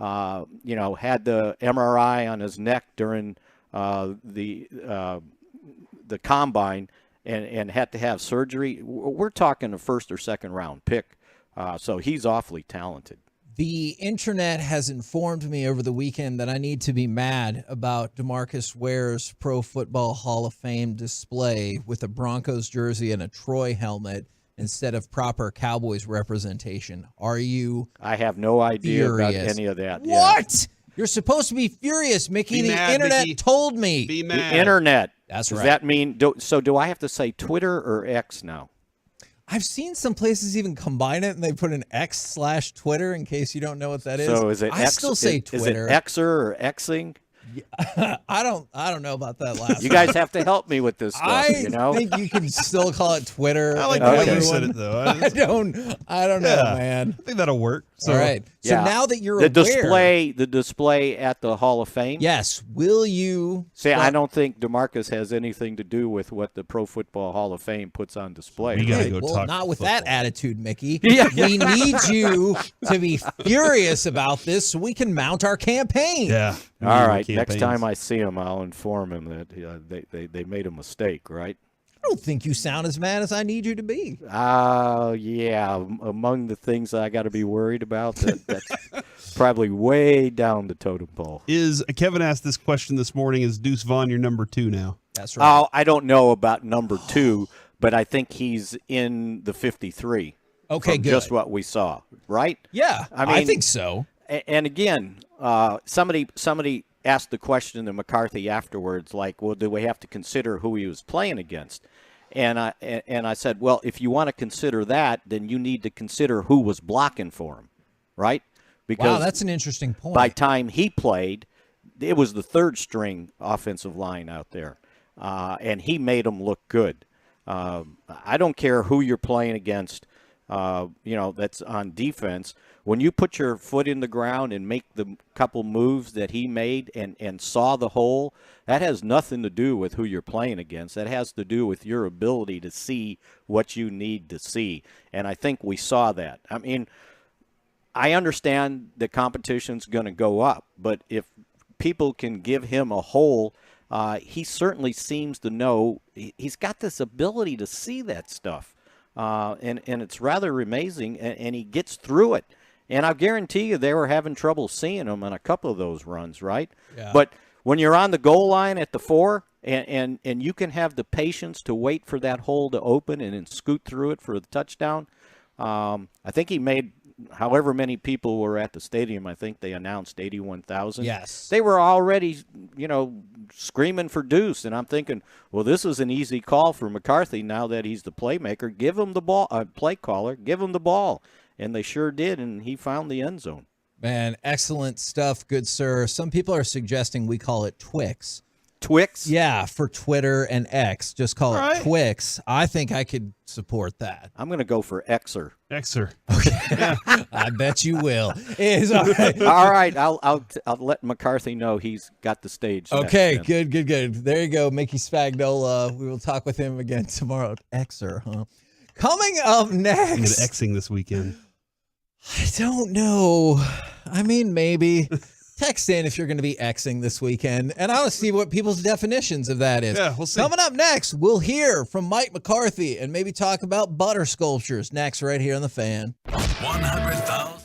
had the MRI on his neck during the combine and had to have surgery, we're talking a first or second round pick. So he's awfully talented. The internet has informed me over the weekend that I need to be mad about DeMarcus Ware's Pro Football Hall of Fame display with a Broncos jersey and a Troy helmet instead of proper Cowboys representation. Are you I have no idea furious? About any of that. What? Yeah. You're supposed to be furious, Mickey. Be the mad, internet Mickey. told me. Be mad. The internet. That's Does right. that mean, do I have to say Twitter or X now? I've seen some places even combine it and they put an X/Twitter in case you don't know what that is. So is it I X, still say Twitter. Is it Xer or Xing? I don't know about that last. You guys have to help me with this stuff. I you think you can still call it Twitter. I like and the way you everyone- said it, though. I don't know, man. I think that'll work. So, All right. So Yeah. now that you're the aware, display at the Hall of Fame. yes, will you? See, I don't think DeMarcus has anything to do with what the Pro Football Hall of Fame puts on display. We gotta Hey, go well, talk not with football. that attitude, Mickey. Yeah. We need you to be furious about this so we can mount our campaign. Yeah. All right. Next Campaigns. time I see him, I'll inform him that they made a mistake, right? I don't think you sound as mad as I need you to be. Yeah. Among the things I got to be worried about, that's probably way down the totem pole. Kevin asked this question this morning, is Deuce Vaughn your number 2 now? That's right. Oh, I don't know about number 2, but I think he's in the 53. Okay, from good. Just what we saw, right? Yeah, I think so. And again, somebody asked the question to McCarthy afterwards, like, well, do we have to consider who he was playing against? And I said, well, if you want to consider that, then you need to consider who was blocking for him, right? Because Wow, that's an interesting point. by time he played, it was the third string offensive line out there, and he made them look good. I don't care who you're playing against, that's on defense. When you put your foot in the ground and make the couple moves that he made and saw the hole, that has nothing to do with who you're playing against. That has to do with your ability to see what you need to see. And I think we saw that. I mean, I understand the competition's going to go up, but if people can give him a hole, he certainly seems to know. He's got this ability to see that stuff. and it's rather amazing, and he gets through it. And I guarantee you they were having trouble seeing him on a couple of those runs, right? Yeah. But when you're on the goal line at the 4, and you can have the patience to wait for that hole to open and then scoot through it for the touchdown, I think he made however many people were at the stadium. I think they announced 81,000. Yes. They were already, screaming for Deuce, and I'm thinking, well, this is an easy call for McCarthy now that he's the playmaker. Give him the ball, play caller, give him the ball. And they sure did, and he found the end zone. Man, excellent stuff, good sir. Some people are suggesting we call it Twix. Twix? Yeah, for Twitter and X. Just call it Twix. I think I could support that. I'm going to go for Xer. Xer. Okay. I bet you will. All right. All right. I'll let McCarthy know he's got the stage. Okay, good. There you go, Mickey Spagnola. We will talk with him again tomorrow. Xer, huh? Coming up next. I'm going to Xing this weekend. I don't know. I mean, maybe. Text in if you're going to be Xing this weekend, and I want to see what people's definitions of that is. Yeah, we'll see. Coming up next, we'll hear from Mike McCarthy and maybe talk about butter sculptures next right here on The Fan. 100,000.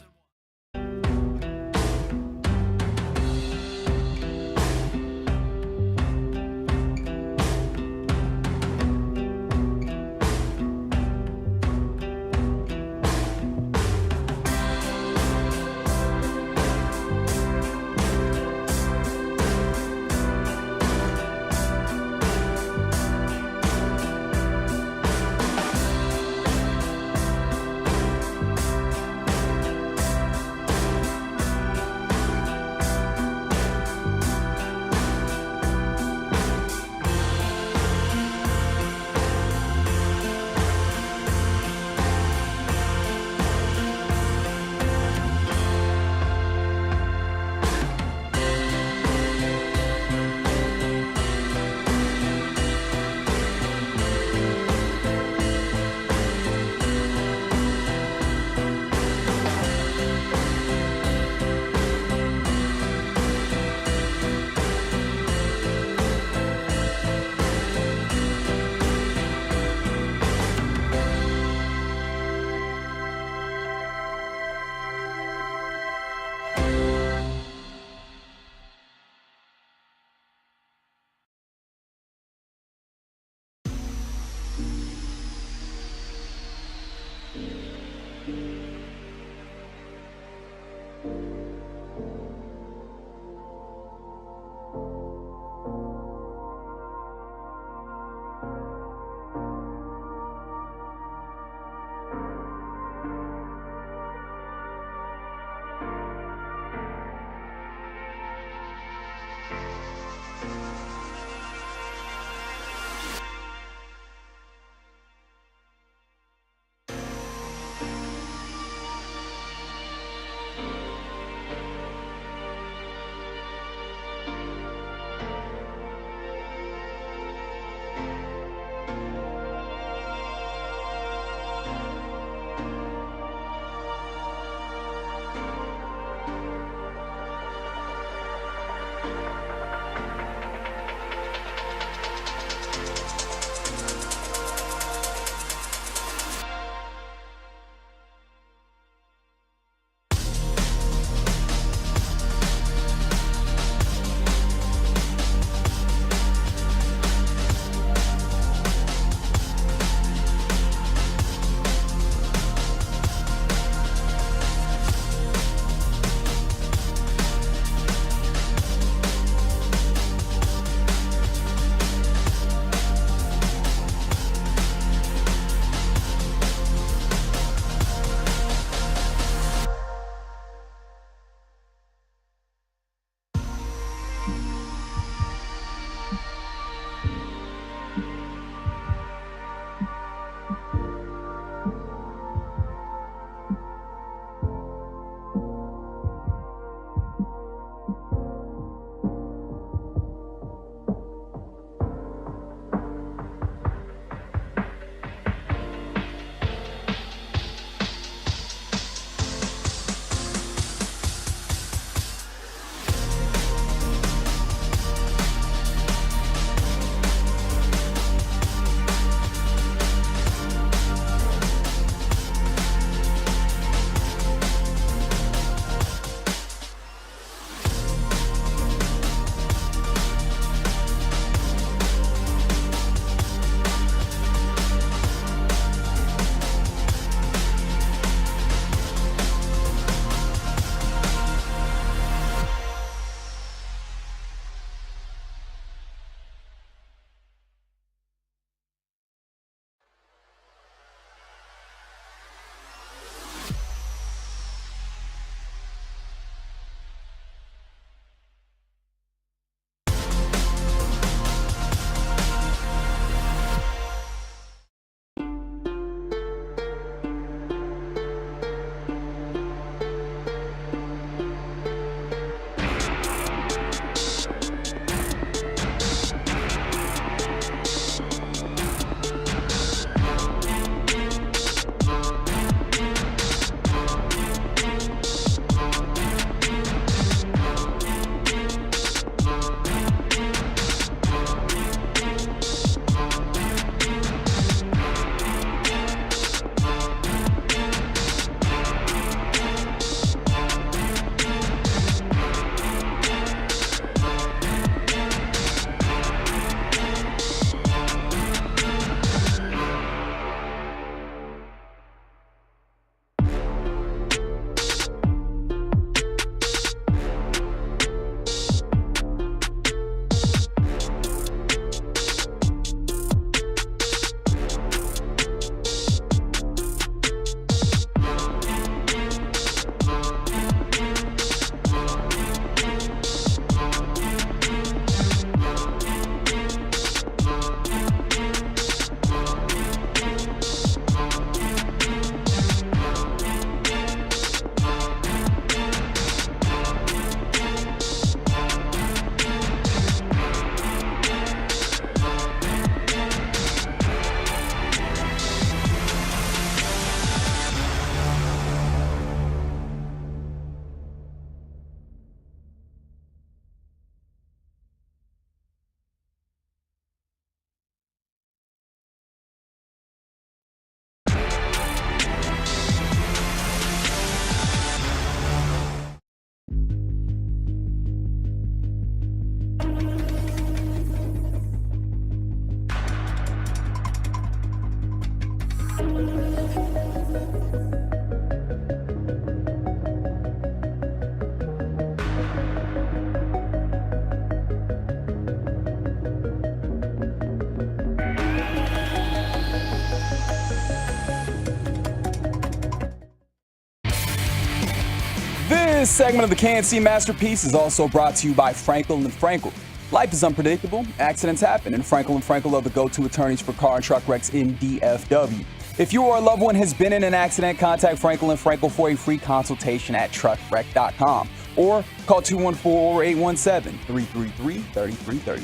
This segment of the KNC Masterpiece is also brought to you by Franklin & Frankel. Life is unpredictable. Accidents happen, and Franklin & Frankel are the go-to attorneys for car and truck wrecks in DFW. If you or a loved one has been in an accident, contact Franklin & Frankel for a free consultation at truckwreck.com or call 214-817-333-3333.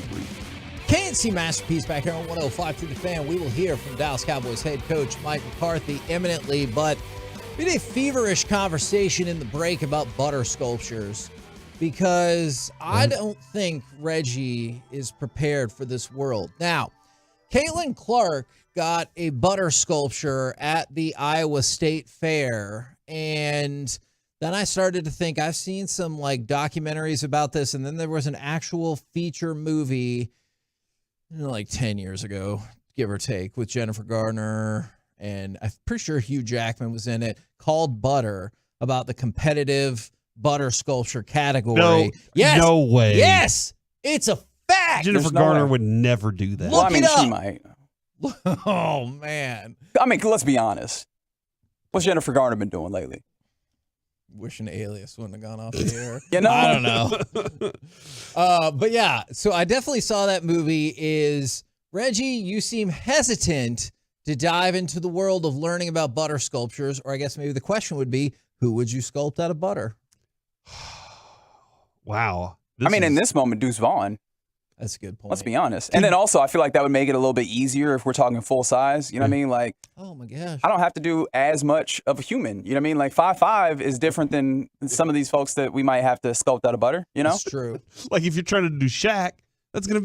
KNC Masterpiece back here on 105 through the Fan. We will hear from Dallas Cowboys head coach Mike McCarthy imminently, but we had a feverish conversation in the break about butter sculptures because I don't think Reggie is prepared for this world. Now, Caitlin Clark got a butter sculpture at the Iowa State Fair, and then I started to think, I've seen some like documentaries about this, and then there was an actual feature movie like 10 years ago, give or take, with Jennifer Garner, and I'm pretty sure Hugh Jackman was in it, called Butter, about the competitive butter sculpture category. No, yes, no way. Yes, it's a fact. Jennifer Garner would never do that. Well, I mean, she might. Oh, man. I mean, let's be honest. What's Jennifer Garner been doing lately? Wishing Alias wouldn't have gone off the air. You know? I don't know. But yeah, so I definitely saw that movie. Is Reggie, you seem hesitant to dive into the world of learning about butter sculptures, or I guess maybe the question would be, who would you sculpt out of butter? Wow. In this moment, Deuce Vaughn. That's a good point. Let's be honest. And then also, I feel like that would make it a little bit easier if we're talking full size. You know what I mean? Like, oh my gosh, I don't have to do as much of a human. You know what I mean? Like 5'5" is different than some of these folks that we might have to sculpt out of butter. You know? That's true. Like if you're trying to do Shaq, that's gonna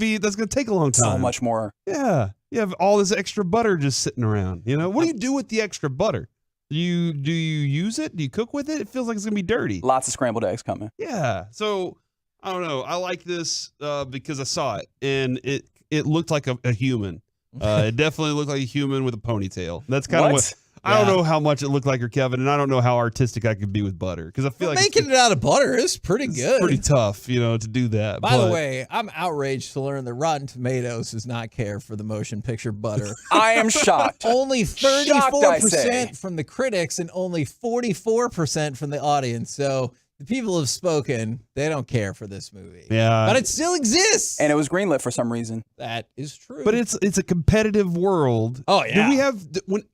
take a long time. So much more. Yeah, you have all this extra butter just sitting around. You know, what do you do with the extra butter? Do you use it? Do you cook with it? It feels like it's gonna be dirty. Lots of scrambled eggs coming. Yeah. So I don't know. I like this because I saw it and it looked like a human. It definitely looked like a human with a ponytail. That's kind of what. I don't know how much it looked like her, Kevin, and I don't know how artistic I could be with butter because I feel like making it out of butter is pretty good. It's pretty tough, to do that. By the way, I'm outraged to learn that Rotten Tomatoes does not care for the motion picture butter. I am shocked. Only 34% from the critics and only 44% from the audience. So the people have spoken. They don't care for this movie. Yeah. But it still exists. And it was greenlit for some reason. That is true. But it's a competitive world. Oh, yeah. Do we have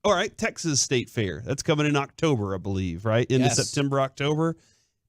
all right, Texas State Fair. That's coming in October, I believe, right? Into September, October.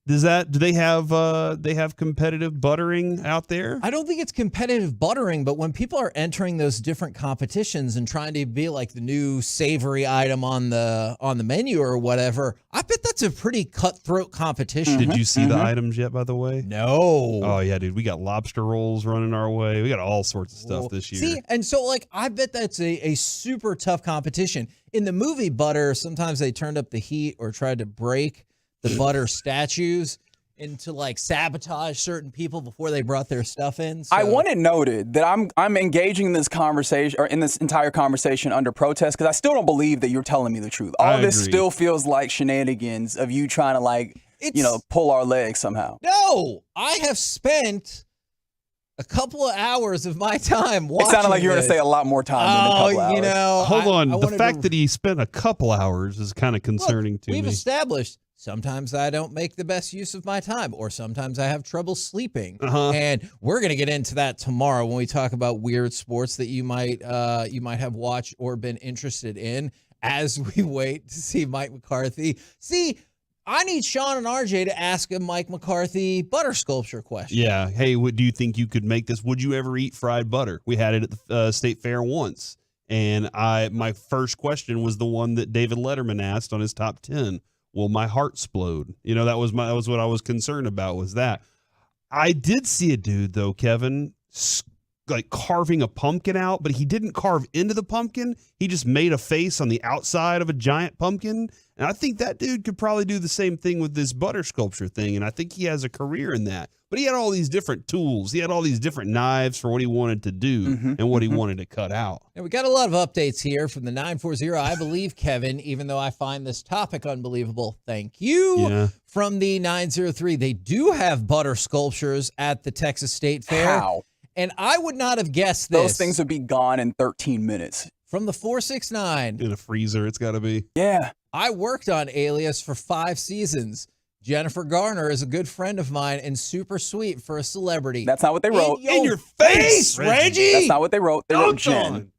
Do they have competitive buttering out there? I don't think it's competitive buttering, but when people are entering those different competitions and trying to be like the new savory item on the menu or whatever, I bet that's a pretty cutthroat competition. Did you see the items yet, by the way? No. Oh yeah, dude. We got lobster rolls running our way. We got all sorts of stuff this year. See, and so like I bet that's a super tough competition. In the movie Butter, sometimes they turned up the heat or tried to break the butter statues and to like sabotage certain people before they brought their stuff in. So. I want it noted that I'm engaging in this conversation or in this entire conversation under protest because I still don't believe that you're telling me the truth. All of this still feels like shenanigans of you trying to pull our legs somehow. No, I have spent a couple of hours of my time watching. It sounded like you were going to say a lot more time than a couple hours. Hold on. The fact that he spent a couple hours is kind of concerning to me. We've established sometimes I don't make the best use of my time, or sometimes I have trouble sleeping. And we're going to get into that tomorrow when we talk about weird sports that you might have watched or been interested in as we wait to see Mike McCarthy. See, I need Sean and RJ to ask a Mike McCarthy butter sculpture question. Yeah. Hey, do you think you could make this? Would you ever eat fried butter? We had it at the State Fair once. And my first question was the one that David Letterman asked on his top 10. Will my heart explode? That was what I was concerned about, was that. I did see a dude though, Kevin, like carving a pumpkin out, but he didn't carve into the pumpkin. He just made a face on the outside of a giant pumpkin. And I think that dude could probably do the same thing with this butter sculpture thing. And I think he has a career in that. But he had all these different tools. He had all these different knives for what he wanted to do and what he wanted to cut out. And we got a lot of updates here from the 940. I believe, Kevin, even though I find this topic unbelievable. Thank you. Yeah. From the 903. They do have butter sculptures at the Texas State Fair. How? And I would not have guessed this. Those things would be gone in 13 minutes. From the 469. In a freezer, it's got to be. Yeah. I worked on Alias for 5 seasons. Jennifer Garner is a good friend of mine and super sweet for a celebrity. That's not what they wrote. In your face, Reggie. That's not what they wrote. They wrote Dunked Jen. on.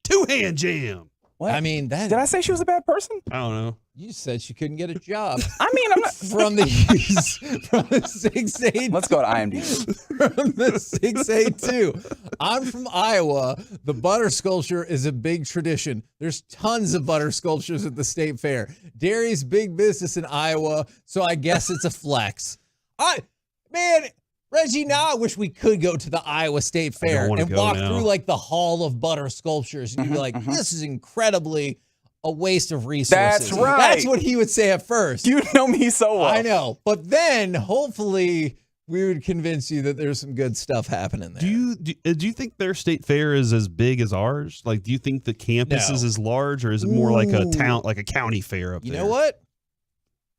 Two-hand jam. What? I mean, that. Did I say she was a bad person? I don't know. You said she couldn't get a job. I mean, I'm not. From the 6'8". Let's go to IMDb. From the 6'8" I'm from Iowa. The butter sculpture is a big tradition. There's tons of butter sculptures at the state fair. Dairy's big business in Iowa, so I guess it's a flex. Reggie, now I wish we could go to the Iowa State Fair and walk through like the Hall of Butter Sculptures, and you'd be like, "This is incredibly a waste of resources." That's right. That's what he would say at first. You know me so well. I know, but then hopefully we would convince you that there's some good stuff happening there. Do you think their state fair is as big as ours? Like, do you think the campus is as large, or is it more like a town, like a county fair up there? You know what?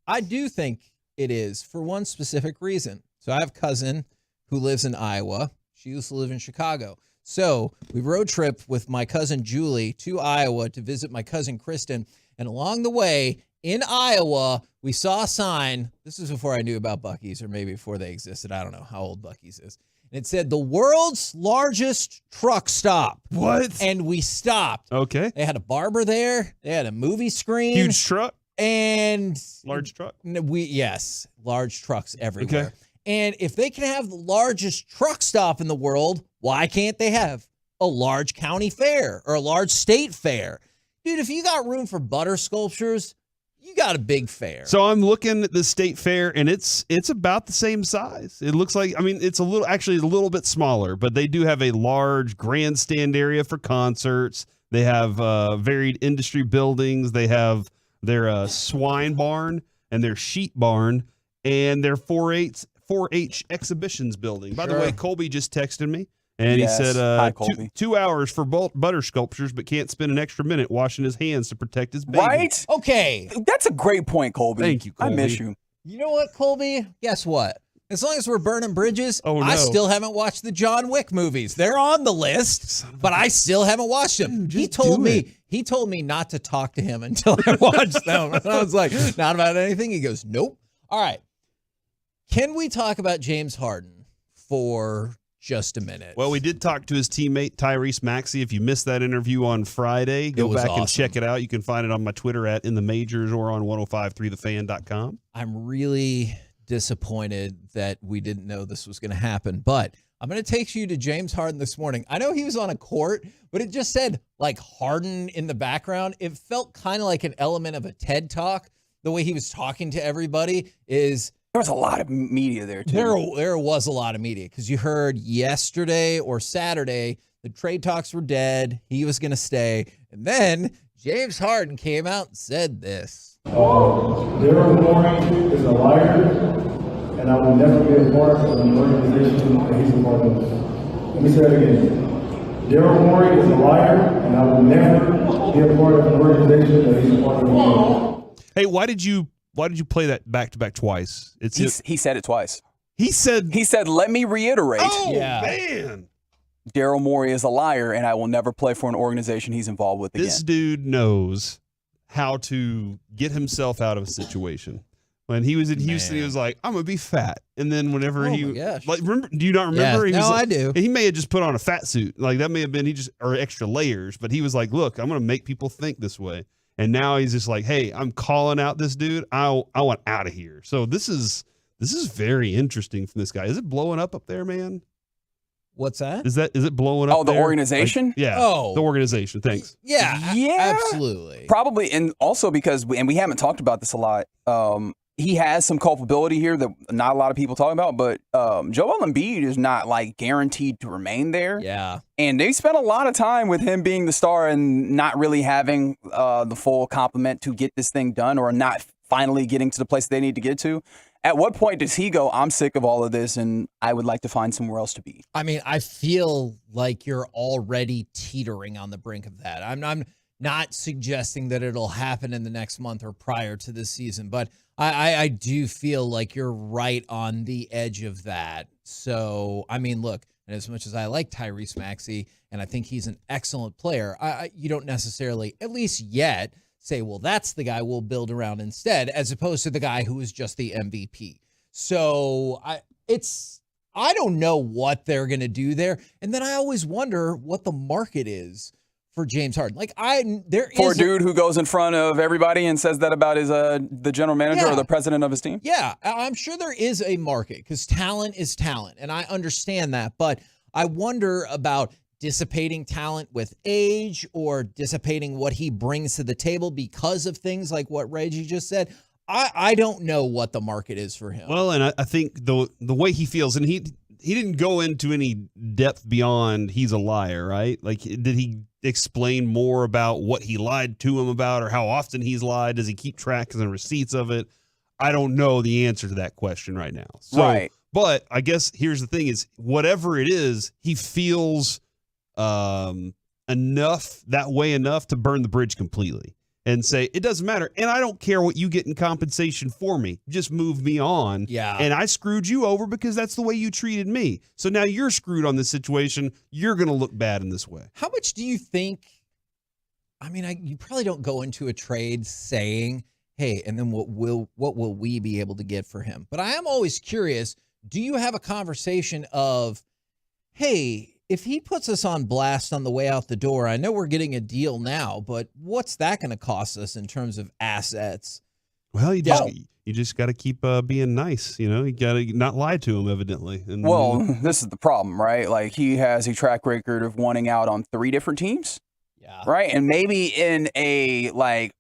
I do think it is for one specific reason. So I have a cousin who lives in Iowa. She used to live in Chicago. So we road trip with my cousin Julie to Iowa to visit my cousin Kristen. And along the way in Iowa, we saw a sign. This is before I knew about Buc-ee's, or maybe before they existed. I don't know how old Buc-ee's is. And it said the world's largest truck stop. What? And we stopped. Okay. They had a barber there. They had a movie screen. Huge truck? And large truck? Yes, large trucks everywhere. Okay. And if they can have the largest truck stop in the world, why can't they have a large county fair or a large state fair? Dude, if you got room for butter sculptures, you got a big fair. So I'm looking at the state fair, and it's about the same size. It looks like, it's a little bit smaller, but they do have a large grandstand area for concerts. They have varied industry buildings. They have their swine barn and their sheep barn and their 4-H exhibitions building. By the way, Colby just texted me, and he said Hi, Colby. 2 hours for butter sculptures, but can't spend an extra minute washing his hands to protect his baby. Right? Okay. That's a great point, Colby. Thank you, Colby. I miss you. You know what, Colby? Guess what? As long as we're burning bridges, Oh, no. I still haven't watched the John Wick movies. They're on the list, but I still haven't watched them. He told me not to talk to him until I watched them. And I was like, not about anything. He goes, nope. All right. Can we talk about James Harden for just a minute? Well, we did talk to his teammate Tyrese Maxey. If you missed that interview on Friday, go back and check it out. You can find it on my Twitter at In the Majors or on 1053thefan.com. I'm really disappointed that we didn't know this was going to happen, but I'm going to take you to James Harden this morning. I know he was on a court, but it just said like Harden in the background. It felt kind of like an element of a TED Talk. The way he was talking to everybody is... There was a lot of media there, too. There was a lot of media because you heard yesterday or Saturday the trade talks were dead. He was going to stay. And then James Harden came out and said this. Daryl Morey is a liar, and I will never be a part of an organization that he's a part of. Let me say that again. Daryl Morey is a liar, and I will never be a part of an organization that he's a part of. Hey, why did you play that back-to-back twice? He said it twice. He said, let me reiterate. Oh, man. Daryl Morey is a liar, and I will never play for an organization he's involved with again. This dude knows how to get himself out of a situation. When he was in Houston, he was like, I'm going to be fat. And then whenever do you not remember? Yeah. I do. He may have just put on a fat suit. Like that may have been, or extra layers, but he was like, look, I'm going to make people think this way. And now he's just like, hey, I'm calling out this dude. I want out of here. So this is very interesting from this guy. Is it blowing up there, man? What's that? Is it blowing up? Oh, the there? organization? Like, yeah. Oh, the organization. Thanks. Yeah. Absolutely. Probably, and also because we haven't talked about this a lot. He has some culpability here that not a lot of people talk about, but Joel Embiid is not like guaranteed to remain there. Yeah. And they spent a lot of time with him being the star and not really having the full complement to get this thing done, or not finally getting to the place they need to get to. At what point does he go, I'm sick of all of this and I would like to find somewhere else to be? I mean, I feel like you're already teetering on the brink of that. I'm not suggesting that it'll happen in the next month or prior to this season, but I do feel like you're right on the edge of that. So, I mean, look, as much as I like Tyrese Maxey and I think he's an excellent player, you don't necessarily, at least yet, say, well, that's the guy we'll build around instead, as opposed to the guy who was just the MVP. So I don't know what they're going to do there. And then I always wonder what the market is for James Harden. Like for a dude who goes in front of everybody and says that about his the general manager or the president of his team. Yeah, I'm sure there is a market because talent is talent, and I understand that. But I wonder about dissipating talent with age or dissipating what he brings to the table because of things like what Reggie just said. I don't know what the market is for him. Well, and I think the way he feels, and he didn't go into any depth beyond he's a liar, right? Like, did he explain more about what he lied to him about or how often he's lied? Does he keep track of the receipts of it? I don't know the answer to that question right now. So, right. But I guess here's the thing is whatever it is, he feels enough to burn the bridge completely and say, it doesn't matter. And I don't care what you get in compensation for me. Just move me on. Yeah. And I screwed you over because that's the way you treated me. So now you're screwed on this situation. You're going to look bad in this way. How much do you think? I mean, you probably don't go into a trade saying, hey, and then what will we be able to get for him? But I am always curious, do you have a conversation of, hey, if he puts us on blast on the way out the door, I know we're getting a deal now, but what's that going to cost us in terms of assets? Well, you just got to keep being nice. You know, you got to not lie to him, evidently. And, well, this is the problem, right? Like, he has a track record of wanting out on 3 different teams. Yeah. Right. And maybe in a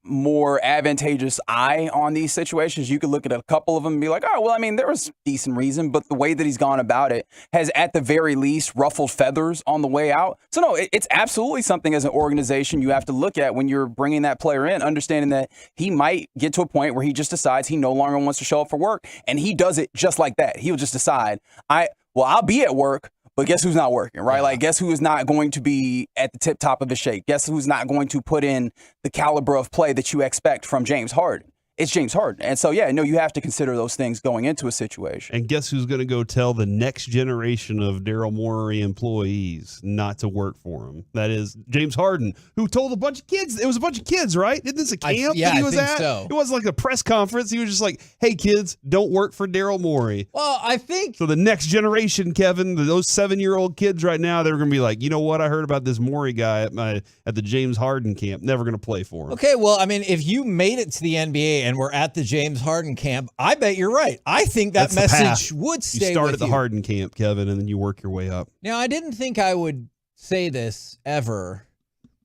more advantageous eye on these situations, you could look at a couple of them and be like, oh, well, I mean, there was decent reason, but the way that he's gone about it has at the very least ruffled feathers on the way out. So, no, it's absolutely something as an organization you have to look at when you're bringing that player in, understanding that he might get to a point where he just decides he no longer wants to show up for work. And he does it just like that. He'll just decide, I'll be at work. But guess who's not working, right? Like, guess who is not going to be at the tip top of his shape? Guess who's not going to put in the caliber of play that you expect from James Harden? It's James Harden. And so, you have to consider those things going into a situation. And guess who's going to go tell the next generation of Daryl Morey employees not to work for him? That is James Harden, who told a bunch of kids. It was a bunch of kids, right? Isn't this a camp that he was at? So. It wasn't like a press conference. He was just like, hey, kids, don't work for Daryl Morey. Well, I think. So the next generation, Kevin, those 7-year-old kids right now, they're going to be like, you know what? I heard about this Morey guy at the James Harden camp. Never going to play for him. Okay, well, I mean, if you made it to the NBA and we're at the James Harden camp, I bet you're right. I think that message would stay with you. You start at the Harden camp, Kevin, and then you work your way up. Now, I didn't think I would say this ever,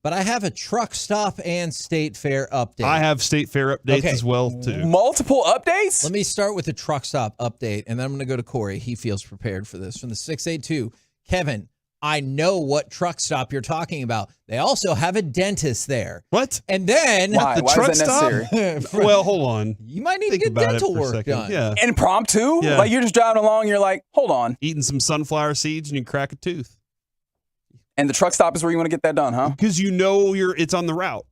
but I have a truck stop and state fair update. I have state fair updates as well, too. Multiple updates? Let me start with the truck stop update, and then I'm going to go to Corey. He feels prepared for this. From the 682, Kevin, I know what truck stop you're talking about. They also have a dentist there. What? And then why truck is that stop? Well, hold on. You might need to get dental work done. Yeah. Impromptu? Yeah. Like, you're just driving along and you're like, hold on. Eating some sunflower seeds and you crack a tooth. And the truck stop is where you want to get that done, huh? Because it's on the route.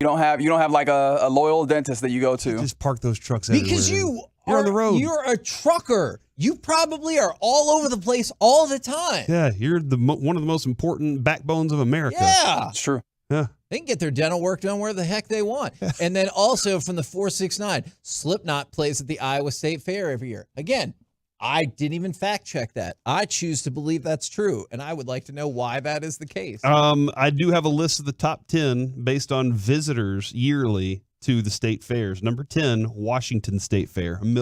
You don't have like a loyal dentist that you go to. Just park those trucks everywhere. Because you're on the road. You're a trucker. You probably are all over the place all the time. Yeah, you're one of the most important backbones of America. Yeah. It's true. Yeah. They can get their dental work done where the heck they want. And then also from the 469, Slipknot plays at the Iowa State Fair every year. Again, I didn't even fact check that. I choose to believe that's true, and I would like to know why that is the case. I do have a list of the top 10 based on visitors yearly to the state fairs. Number 10, Washington State Fair, 1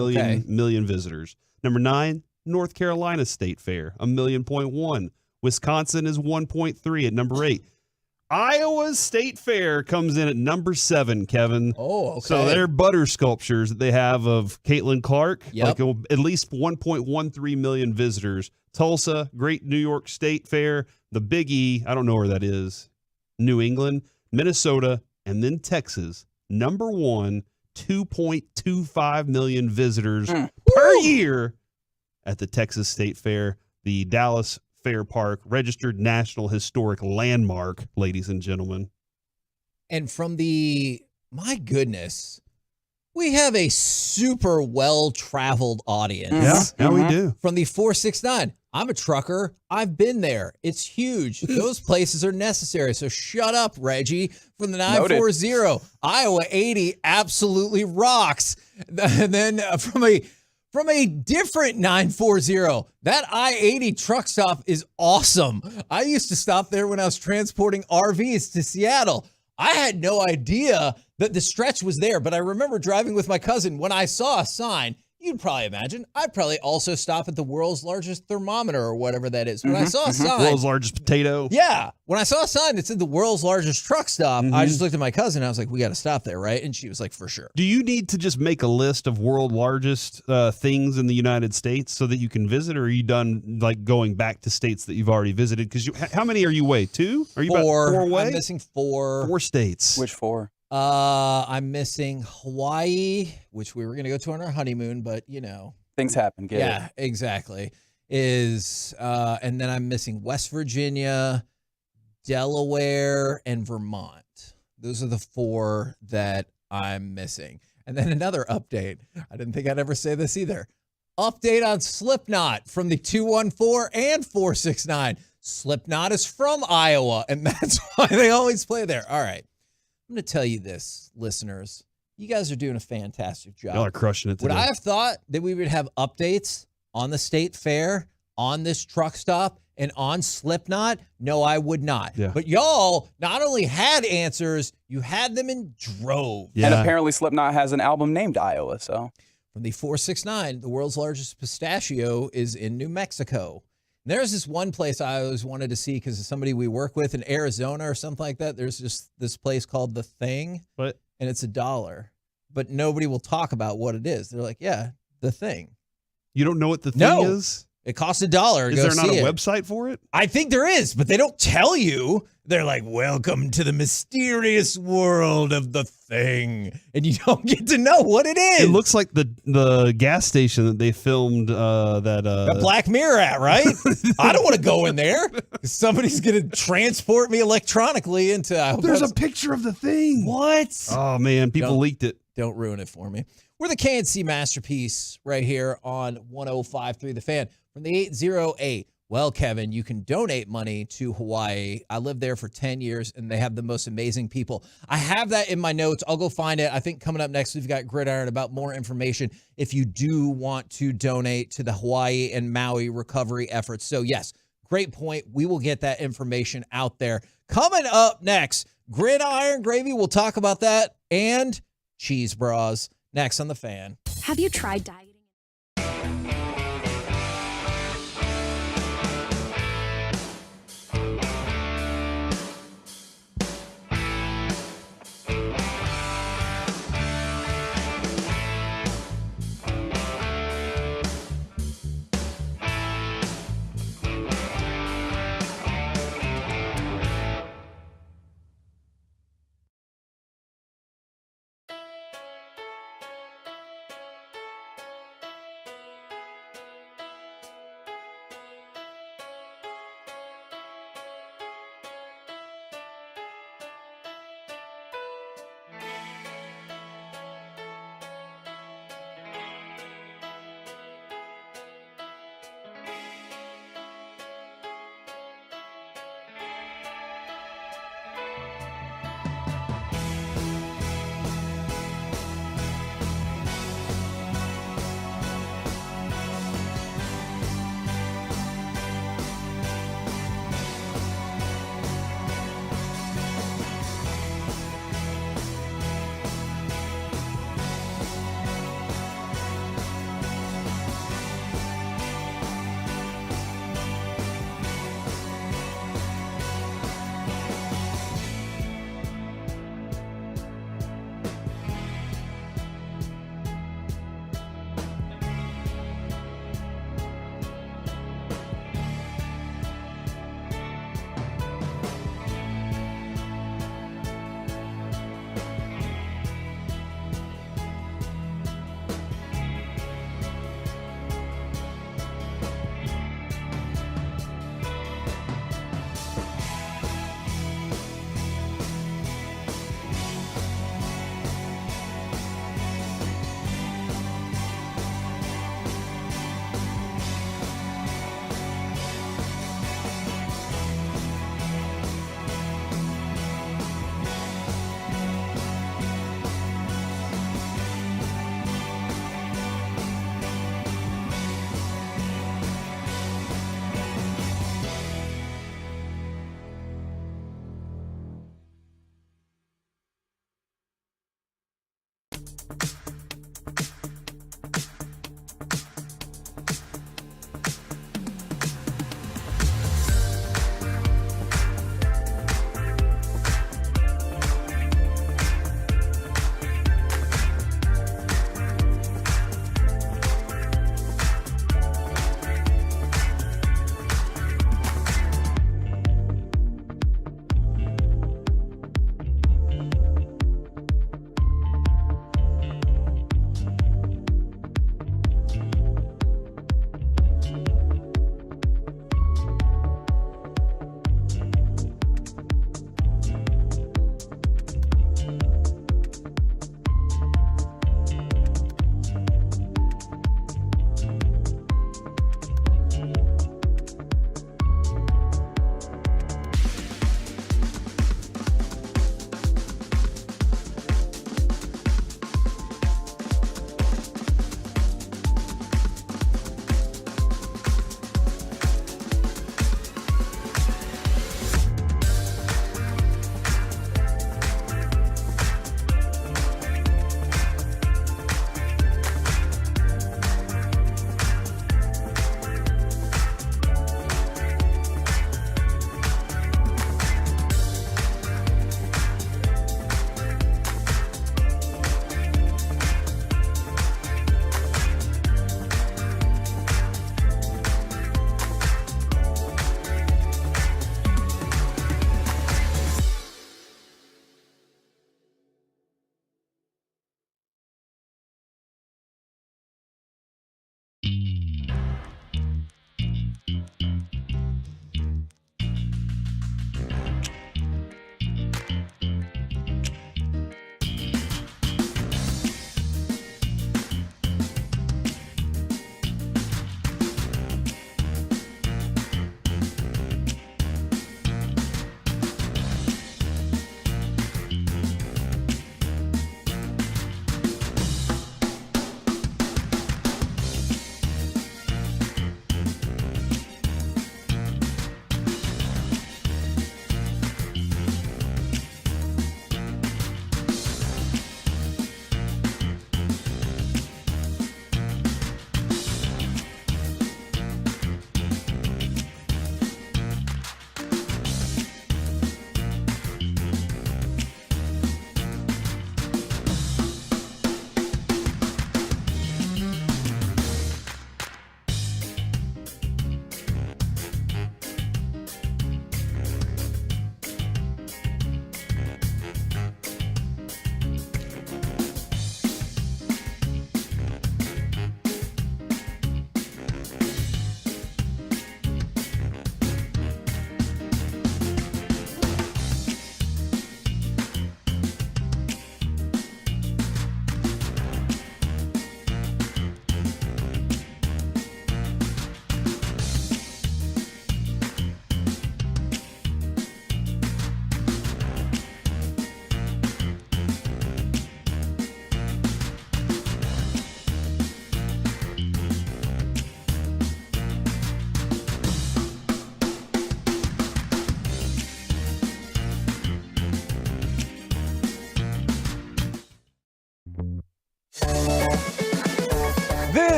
million visitors. Number 9, North Carolina State Fair, 1.1 million. Wisconsin is 1.3 at number 8. Iowa State Fair comes in at number 7, Kevin. Oh, okay. So they're butter sculptures that they have of Caitlin Clark. Yep. Like at least 1.13 million visitors. Tulsa, Great New York State Fair. The Big E, I don't know where that is. New England, Minnesota, and then Texas. Number 1, 2.25 million visitors per year at the Texas State Fair. The Dallas Fair Park, registered National Historic Landmark, ladies and gentlemen. And from my goodness, We have a super well-traveled audience. Yeah, we do. From the 469. I'm a trucker. I've been there. It's huge. Those places are necessary. So shut up, Reggie. From the 940. Iowa 80 absolutely rocks. And then from a different 940, that I-80 truck stop is awesome. I used to stop there when I was transporting RVs to Seattle. I had no idea that the stretch was there, but I remember driving with my cousin. When I saw a sign, you'd probably imagine, I'd probably also stop at the world's largest thermometer or whatever that is. When I saw a sign. World's largest potato. Yeah. When I saw a sign that said the world's largest truck stop, I just looked at my cousin and I was like, we got to stop there, right? And she was like, for sure. Do you need to just make a list of world largest things in the United States so that you can visit, or are you done like going back to states that you've already visited? Because how many are you away? 2? Are you Four. about 4 away? I'm missing 4. 4 states. Which 4? I'm missing Hawaii, which we were going to go to on our honeymoon, but you know. Things happen. Yeah, exactly. And then I'm missing West Virginia, Delaware, and Vermont. Those are the 4 that I'm missing. And then another update. I didn't think I'd ever say this either. Update on Slipknot from the 214 and 469. Slipknot is from Iowa, and that's why they always play there. All right. I'm going to tell you this, listeners. You guys are doing a fantastic job. Y'all are crushing it today. Would I have thought that we would have updates on the state fair, on this truck stop, and on Slipknot? No, I would not. Yeah. But y'all not only had answers, you had them in droves. And apparently Slipknot has an album named Iowa, so. From the 469, the world's largest pistachio is in New Mexico. And there's this one place I always wanted to see because of somebody we work with in Arizona or something like that. There's just this place called The Thing. What? And it's $1. But nobody will talk about what it is. They're like, yeah, The Thing. You don't know what The Thing is? It costs $1. Is there not a website for it? I think there is, but they don't tell you. They're like, welcome to the mysterious world of The Thing. And you don't get to know what it is. It looks like the gas station that they filmed the Black Mirror at, right? I don't want to go in there. Somebody's going to transport me electronically into... There's a picture of The Thing. What? Oh, man. People leaked it. Don't ruin it for me. We're the KNC Masterpiece right here on 105.3 The Fan. From the 808, well, Kevin, you can donate money to Hawaii. I lived there for 10 years, and they have the most amazing people. I have that in my notes. I'll go find it. I think coming up next, we've got Gridiron about more information if you do want to donate to the Hawaii and Maui recovery efforts. So, yes, great point. We will get that information out there. Coming up next, Gridiron Gravy. We'll talk about that, and cheese bras. Next on The Fan. Have you tried dieting?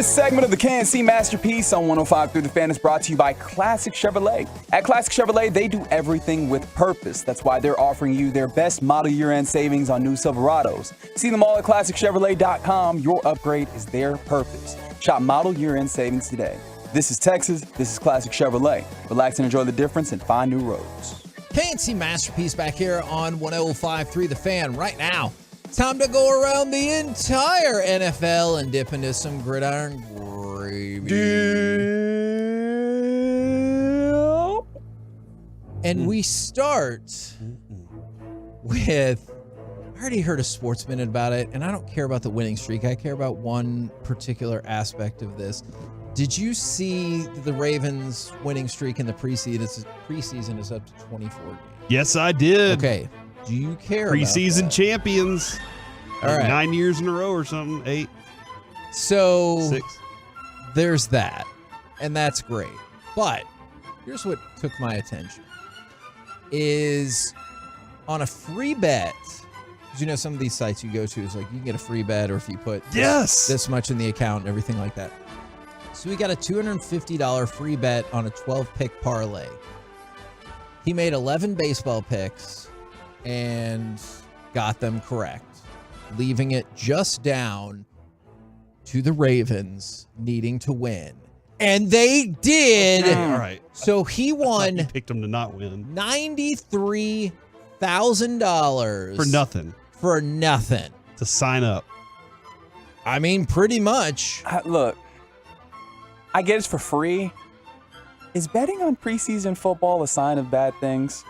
This segment of the KNC Masterpiece on 105 Through the Fan is brought to you by Classic Chevrolet. At Classic Chevrolet, they do everything with purpose. That's why they're offering you their best model year-end savings on new Silverados. See them all at ClassicChevrolet.com. Your upgrade is their purpose. Shop model year-end savings today. This is Texas. This is Classic Chevrolet. Relax and enjoy the difference and find new roads. KNC Masterpiece back here on 105.3 The Fan right now. Time to go around the entire NFL and dip into some gridiron gravy. And we start with, I already heard a Sports Minute about it, and I don't care about the winning streak. I care about one particular aspect of this. Did you see the Ravens' winning streak in the preseason is up to 24 games? Yes, I did. Okay. Do you care Preseason about that? champions. All right. 9 years in a row or something. 8. So 6. There's that. And that's great. But here's what took my attention. Is on a free bet, because you know some of these sites you go to is like you can get a free bet, or if you put this much in the account and everything like that. So we got a $250 free bet on a 12-pick parlay. He made 11 baseball picks and got them correct, leaving it just down to the Ravens needing to win. And they did. All right. So he won. You picked them to not win. $93,000 For nothing. For nothing. To sign up. I mean, pretty much. Look, I get it's for free. Is betting on preseason football a sign of bad things?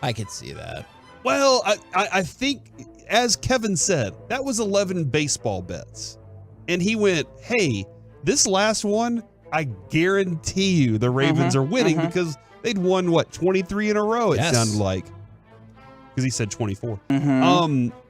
I could see that. Well, I think, as Kevin said, that was 11 baseball bets. And he went, hey, this last one, I guarantee you the Ravens are winning because they'd won, 23 in a row, it sounded like. Because he said 24.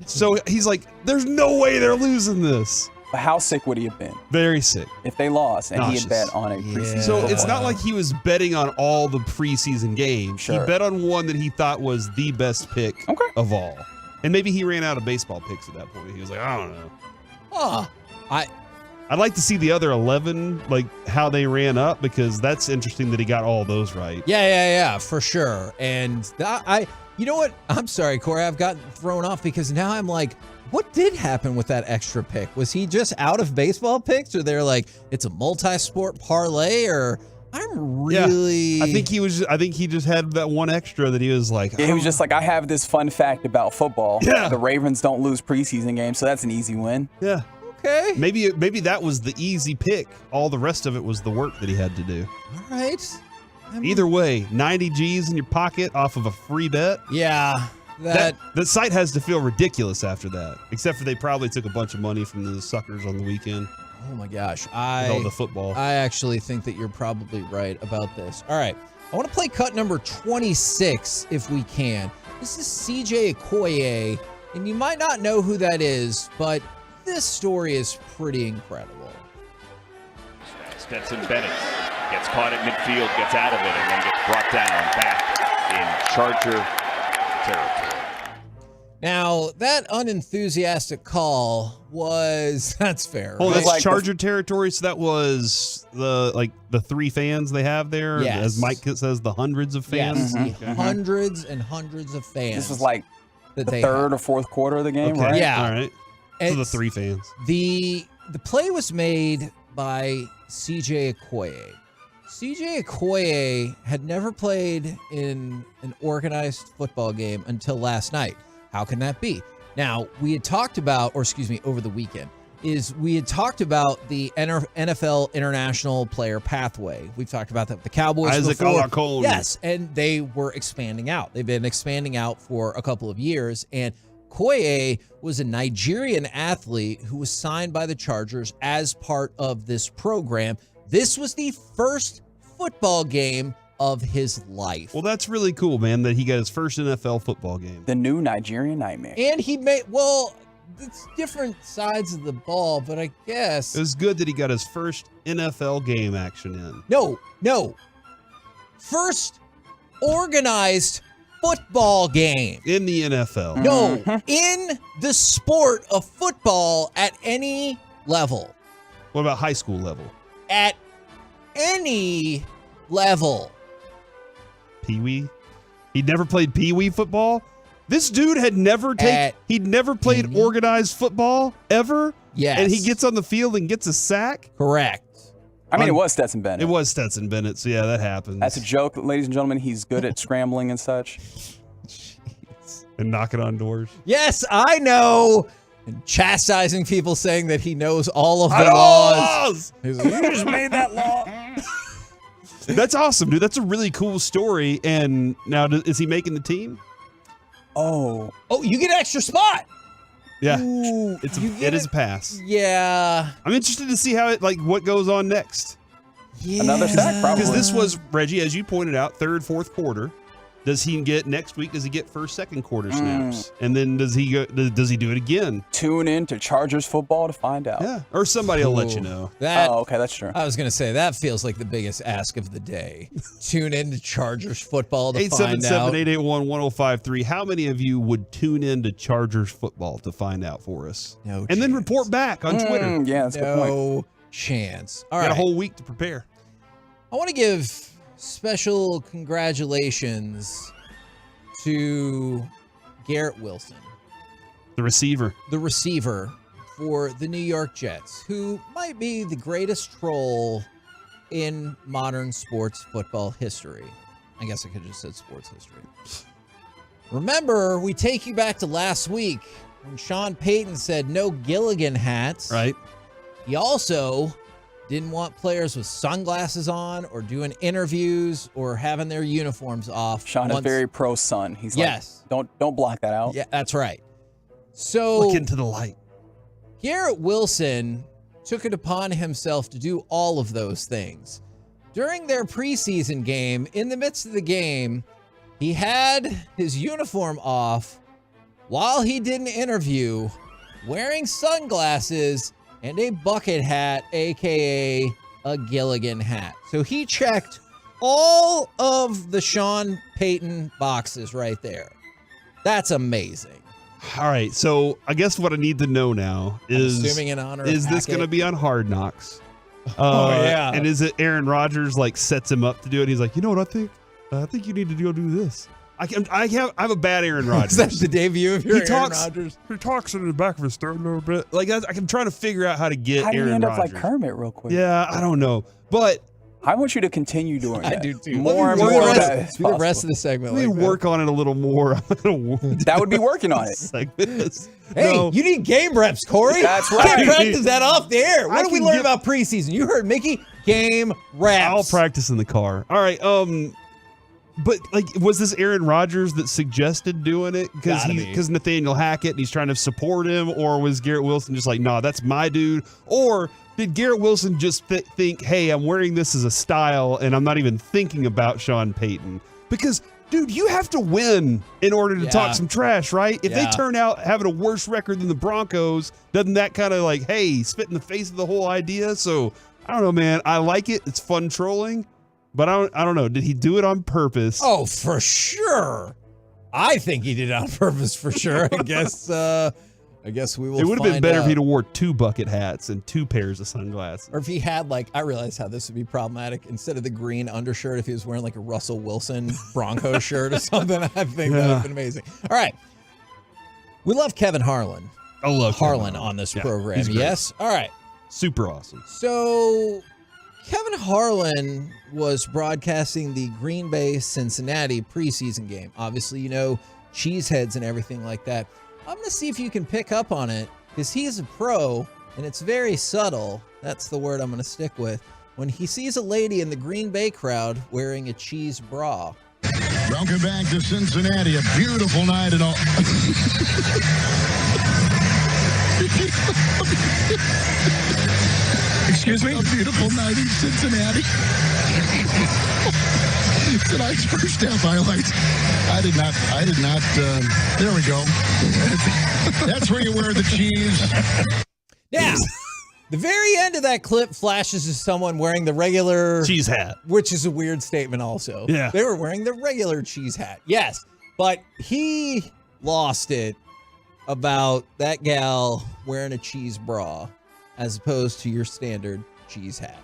So he's like, there's no way they're losing this. But how sick would he have been? Very sick. If they lost and he had bet on a preseason So football. it's not like he was betting on all the preseason games. Sure. He bet on one that he thought was the best pick of all. And maybe he ran out of baseball picks at that point. He was like, I don't know. I'd like to see the other 11, like how they ran up, because that's interesting that he got all those right. Yeah, for sure. And you know what? I'm sorry, Corey. I've gotten thrown off because now I'm like, what did happen with that extra pick? Was he just out of baseball picks, or they're like, it's a multi-sport parlay, or I'm really. Yeah, I think he just had that one extra that he was like. Yeah, he was just like, I have this fun fact about football. Yeah. The Ravens don't lose preseason games, so that's an easy win. Yeah. Okay. Maybe that was the easy pick. All the rest of it was the work that he had to do. All right. Either way, 90 G's in your pocket off of a free bet. Yeah. That site has to feel ridiculous after that. Except for they probably took a bunch of money from the suckers on the weekend. Oh my gosh. All the football. I actually think that you're probably right about this. All right. I want to play cut number 26 if we can. This is CJ Okoye, and you might not know who that is, but this story is pretty incredible. Stetson Bennett gets caught at midfield, gets out of it, and then gets brought down back in Charger territory. Now, that unenthusiastic call that's fair. Oh, right? that's like Charger territory, so that was the 3 fans they have there? Yes. As Mike says, the hundreds of fans? Yes, the hundreds and hundreds of fans. This was like that the third or fourth quarter of the game, right? Yeah. All right. So the 3 fans. The play was made by CJ Okoye. CJ Okoye had never played in an organized football game until last night. How can that be? Now, we had talked about, over the weekend, we had talked about the NFL international player pathway. We've talked about that with the Cowboys Isaac before. Alacone. Yes, and they were expanding out. They've been expanding out for a couple of years, and Okoye was a Nigerian athlete who was signed by the Chargers as part of this program. This was the first football game of his life. Well, that's really cool, man, that he got his first NFL football game. The new Nigerian nightmare. And he it's different sides of the ball, but I guess It was good that he got his first NFL game action in. No. First organized football game. In the NFL. No, in the sport of football at any level. What about high school level? At any level. Pee-wee? He'd never played pee-wee football? This dude had never he'd never played organized football ever? Yes. And he gets on the field and gets a sack? Correct. I mean, it was Stetson Bennett. It was Stetson Bennett, so yeah, that happens. That's a joke, ladies and gentlemen. He's good at scrambling and such. And knocking on doors. Yes, I know. And chastising people saying that he knows all of the laws. He's like, you just made that law. That's awesome, dude. That's a really cool story. And now, is he making the team? Oh, you get an extra spot. Yeah, Ooh, it is a pass. Yeah, I'm interested to see how what goes on next. Yeah. Another sack, probably. Because this was, Reggie, as you pointed out, third, fourth quarter. Does he get next week? Does he get first, second quarter snaps? And then does he do it again? Tune in to Chargers football to find out. Yeah, or somebody will let you know. Okay, that's true. I was going to say, that feels like the biggest ask of the day. Tune in to Chargers football to find out. 877-881-1053. How many of you would tune in to Chargers football to find out for us? No and chance. then report back on Twitter. Yeah, that's a good point. No chance. All right. Got a whole week to prepare. I want to give special congratulations to Garrett Wilson, The receiver for the New York Jets, who might be the greatest troll in modern sports football history. I guess I could have just said sports history. Remember, we take you back to last week when Sean Payton said no Gilligan hats. Right. He also didn't want players with sunglasses on or doing interviews or having their uniforms off. Sean is very pro sun. He's yes. like, don't block that out. Yeah, that's right. So look into the light. Garrett Wilson took it upon himself to do all of those things. During their preseason game, in the midst of the game, he had his uniform off while he did an interview, wearing sunglasses and a bucket hat, a.k.a. a Gilligan hat. So he checked all of the Sean Payton boxes right there. That's amazing. All right, so I guess what I need to know now is, assuming in honor is of this going to Hackett. be on Hard Knocks? Yeah. And is it Aaron Rodgers sets him up to do it? He's like, you know what I think? I think you need to go do this. I have a bad Aaron Rodgers. Is that the debut of your Aaron Rodgers? He talks in the back of his throat a little bit. I'm trying to figure out how to get How do you Aaron end up Rodgers. like Kermit real quick? Yeah, I don't know. But I want you to continue doing that. I do too. More and Do more. the rest of the segment. Let me like that. work on it a little more. That would be working on it. Hey, you need game reps, Corey. That's You right. can't practice that off the air. What I did we can learn get- about preseason? You heard Mickey. Game reps. I'll practice in the car. All right. But was this Aaron Rodgers that suggested doing it because Nathaniel Hackett and he's trying to support him, or was Garrett Wilson just like, nah, that's my dude? Or did Garrett Wilson just think, hey, I'm wearing this as a style and I'm not even thinking about Sean Payton? Because, dude, you have to win in order to talk some trash, right? If they turn out having a worse record than the Broncos, doesn't that kind of hey, spit in the face of the whole idea? So I don't know, man. I like it. It's fun trolling. But I don't know. Did he do it on purpose? Oh, for sure. I think he did it on purpose for sure. I guess we will. It would have been find better if out. he'd have wore 2 bucket hats and 2 pairs of sunglasses. Or if he had I realize how this would be problematic. Instead of the green undershirt, if he was wearing a Russell Wilson Broncos shirt or something, I think that would have been amazing. All right. We love Kevin Harlan. I love Harlan on this program. he's great. Yes. All right. Super awesome. So Kevin Harlan was broadcasting the Green Bay Cincinnati preseason game. Obviously, cheeseheads and everything like that. I'm going to see if you can pick up on it because he is a pro and it's very subtle. That's the word I'm going to stick with. When he sees a lady in the Green Bay crowd wearing a cheese bra. Welcome back to Cincinnati. A beautiful night and all. Excuse me? A beautiful night in Cincinnati. Tonight's first half highlights. I did not. There we go. That's where you wear the cheese. Now, the very end of that clip flashes to someone wearing the regular cheese hat, which is a weird statement also. Yeah. They were wearing the regular cheese hat. Yes. But he lost it about that gal wearing a cheese bra. as opposed to your standard cheese hat.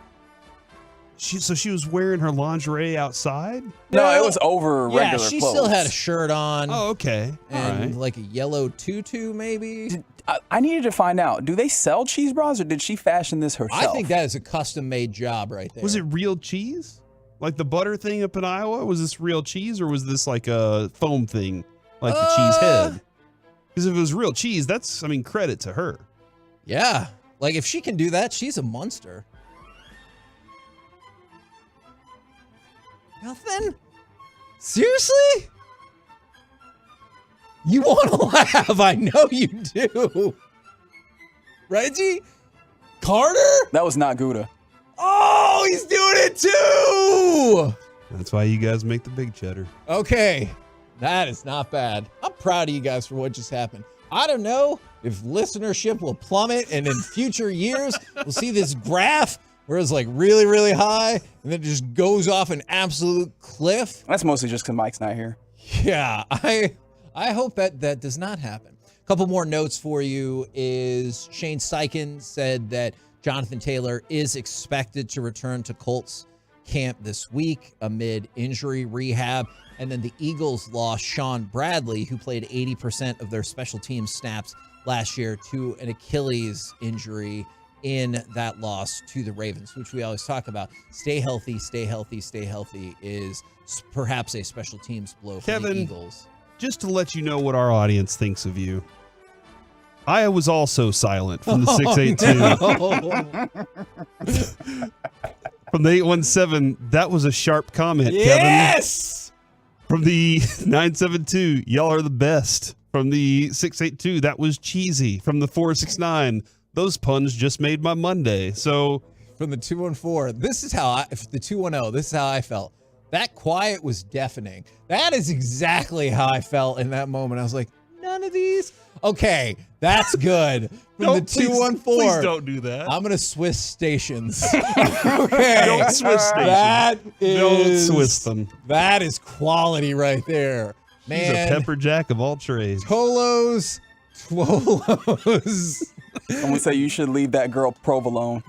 So she was wearing her lingerie outside? No, it was over regular clothes. Yeah, she still had a shirt on. Oh, okay. And like a yellow tutu, maybe. I needed to find out, do they sell cheese bras or did she fashion this herself? I think that is a custom-made job right there. Was it real cheese? Like the butter thing up in Iowa? Was this real cheese or was this like a foam thing? Like the cheese head? Because if it was real cheese, that's, credit to her. Yeah. Like if she can do that, she's a monster. Nothing? Seriously? You want to laugh. I know you do. Reggie? Carter? That was not Gouda. Oh, he's doing it too. That's why you guys make the big cheddar. Okay. That is not bad. I'm proud of you guys for what just happened. I don't know if listenership will plummet and in future years we'll see this graph where it's like really, really high and then it just goes off an absolute cliff. That's mostly just because Mike's not here. Yeah, I hope that does not happen. A couple more notes for you is Shane Steichen said that Jonathan Taylor is expected to return to Colts camp this week amid injury rehab. And then the Eagles lost Sean Bradley, who played 80% of their special teams snaps last year, to an Achilles injury in that loss to the Ravens, which we always talk about. Stay healthy, stay healthy, stay healthy is perhaps a special teams blow for the Eagles. Just to let you know what our audience thinks of you, I was also silent from the 682. From the 817, that was a sharp comment, Kevin. Yes! From the 972, y'all are the best. From the 682, that was cheesy. From the 469, those puns just made my Monday. So from the 214, this is how the 210, this is how I felt. That quiet was deafening. That is exactly how I felt in that moment. I was like, none of these? Okay, that's good. From the 214. Please don't do that. I'm going to Swiss stations. Okay. Don't Swiss stations. Don't Swiss them. That is quality right there. Man. He's a pepper jack of all trades. Tolos. I'm going to say you should leave that girl provolone.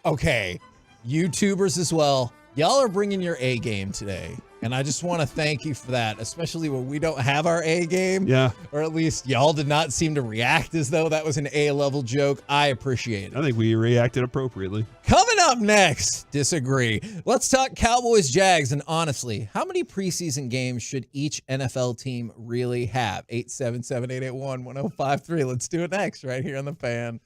Okay. YouTubers as well. Y'all are bringing your A game today. And I just want to thank you for that, especially when we don't have our A game. Yeah. Or at least y'all did not seem to react as though that was an A-level joke. I appreciate it. I think we reacted appropriately. Coming up next, disagree. Let's talk Cowboys, Jags, and honestly, how many preseason games should each NFL team really have? 877-881-1053. Let's do it next right here on The Fan.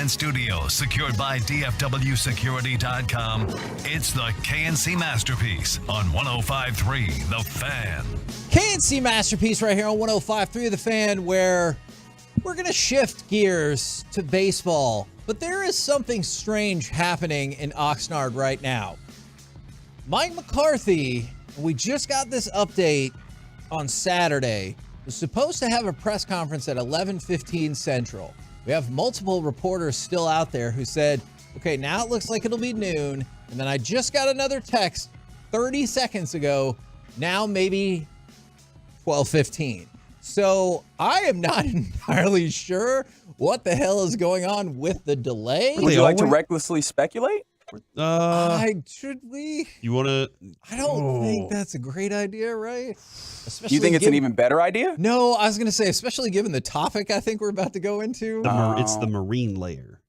Fan Studio, secured by DFWsecurity.com. It's the KNC Masterpiece on 105.3 The Fan. KNC Masterpiece right here on 105.3 The Fan, where we're going to shift gears to baseball. But there is something strange happening in Oxnard right now. Mike McCarthy, we just got this update on Saturday, was supposed to have a press conference at 11:15 Central. We have multiple reporters still out there who said, okay, now it looks like it'll be noon. And then I just got another text 30 seconds ago, now maybe 12:15. So I am not entirely sure what the hell is going on with the delay. Would you like to recklessly speculate? Should we? You want to? I don't think that's a great idea, right? Especially You think it's an even better idea? No, I was going to say, especially given the topic I think we're about to go into. It's the marine layer.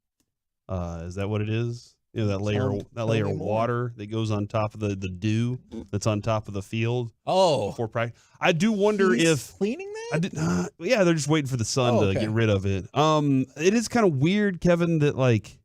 Is that what it is? You know, that layer of water that goes on top of the dew that's on top of the field. Oh, before practice. I do wonder if cleaning that. Yeah, they're just waiting for the sun to get rid of it. It is kind of weird, Kevin, that like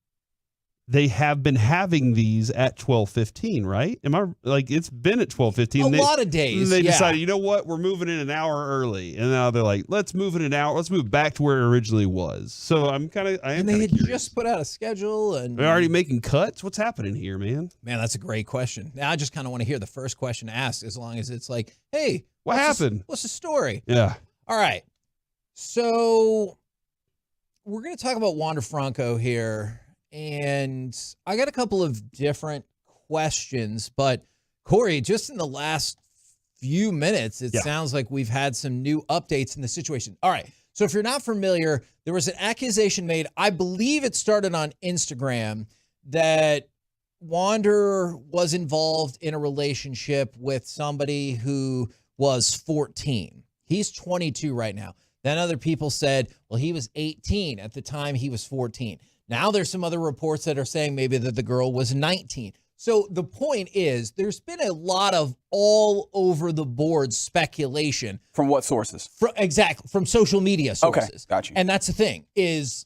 they have been having these at 12:15, right? Am I it's been at 12:15? A lot of days. They decided, you know what, we're moving it an hour early, and now they're like, let's move it an hour. Let's move back to where it originally was. So I am kind of curious. Just put out a schedule, and they're already making cuts. What's happening here, man? Man, that's a great question. Now I just kind of want to hear the first question asked, as long as it's like, hey, what happened? What's the story? Yeah. All right. So we're going to talk about Wander Franco here. And I got a couple of different questions, but Corey, just in the last few minutes, it sounds like we've had some new updates in the situation. All right. So if you're not familiar, there was an accusation made, I believe it started on Instagram, that Wander was involved in a relationship with somebody who was 14. He's 22 right now. Then other people said, well, he was 18 at the time he was 14. Now there's some other reports that are saying maybe that the girl was 19. So the point is, there's been a lot of all over the board speculation. From what sources? Exactly, from social media sources. Okay, got you. And that's the thing is,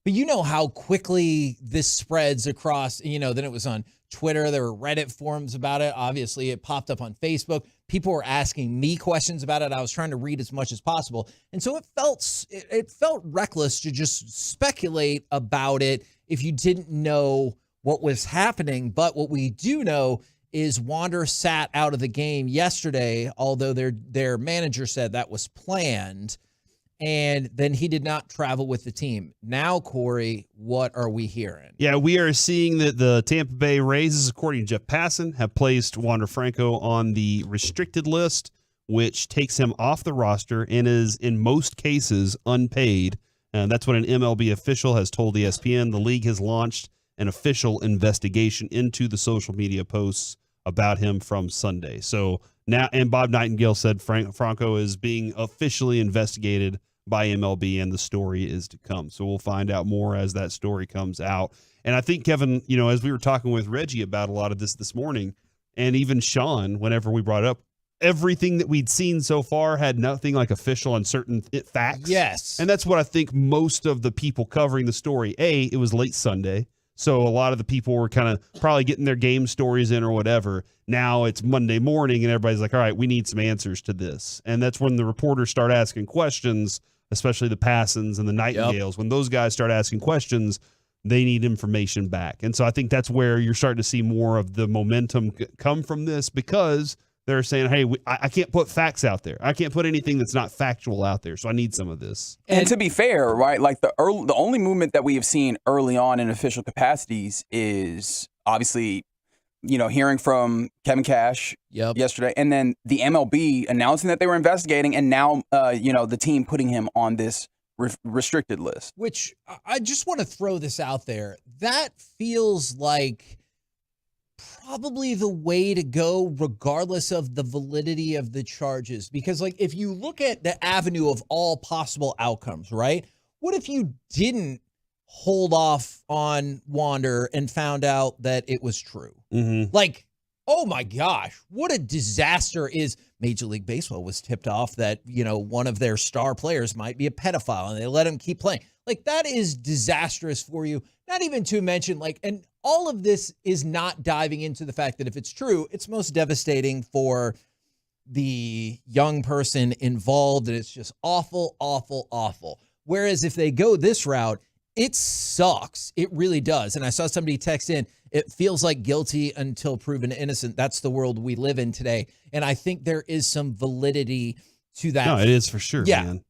but you know how quickly this spreads across, then it was on Twitter. There were Reddit forums about it. Obviously, it popped up on Facebook. People were asking me questions about it. I was trying to read as much as possible. And so it felt reckless to just speculate about it if you didn't know what was happening. But what we do know is Wander sat out of the game yesterday, although their manager said that was planned. And then he did not travel with the team. Now, Corey, what are we hearing? Yeah, we are seeing that the Tampa Bay Rays, according to Jeff Passan, have placed Wander Franco on the restricted list, which takes him off the roster and is, in most cases, unpaid. And that's what an MLB official has told ESPN. The league has launched an official investigation into the social media posts about him from Sunday. So now, and Bob Nightingale said Franco is being officially investigated by MLB, and the story is to come. So we'll find out more as that story comes out. And I think, Kevin, as we were talking with Reggie about a lot of this morning, and even Sean, whenever we brought it up, everything that we'd seen so far had nothing like official on certain facts. Yes. And that's what I think most of the people covering the story, it was late Sunday, so a lot of the people were kind of probably getting their game stories in or whatever. Now it's Monday morning, and everybody's like, all right, we need some answers to this. And that's when the reporters start asking questions, especially the Passons and the Nightingales. Yep. When those guys start asking questions, they need information back. And so I think that's where you're starting to see more of the momentum come from this, because they're saying, hey, I can't put facts out there. I can't put anything that's not factual out there. So I need some of this. And to be fair, right, like the only movement that we have seen early on in official capacities is obviously, hearing from Kevin Cash yesterday, and then the MLB announcing that they were investigating, and now, the team putting him on this restricted list. Which I just want to throw this out there. That feels like probably the way to go, regardless of the validity of the charges. Because, if you look at the avenue of all possible outcomes, right? What if you didn't hold off on Wander and found out that it was true? Mm-hmm. Oh my gosh, what a disaster is Major League Baseball was tipped off that, one of their star players might be a pedophile, and they let him keep playing. Like, that is disastrous for you. Not even to mention, like, and all of this is not diving into the fact that if it's true, it's most devastating for the young person involved, and it's just awful, awful, awful. Whereas if they go this route, it sucks. It really does. And I saw somebody text in, it feels like guilty until proven innocent. That's the world we live in today. And I think there is some validity to that. No, it is for sure, yeah. man.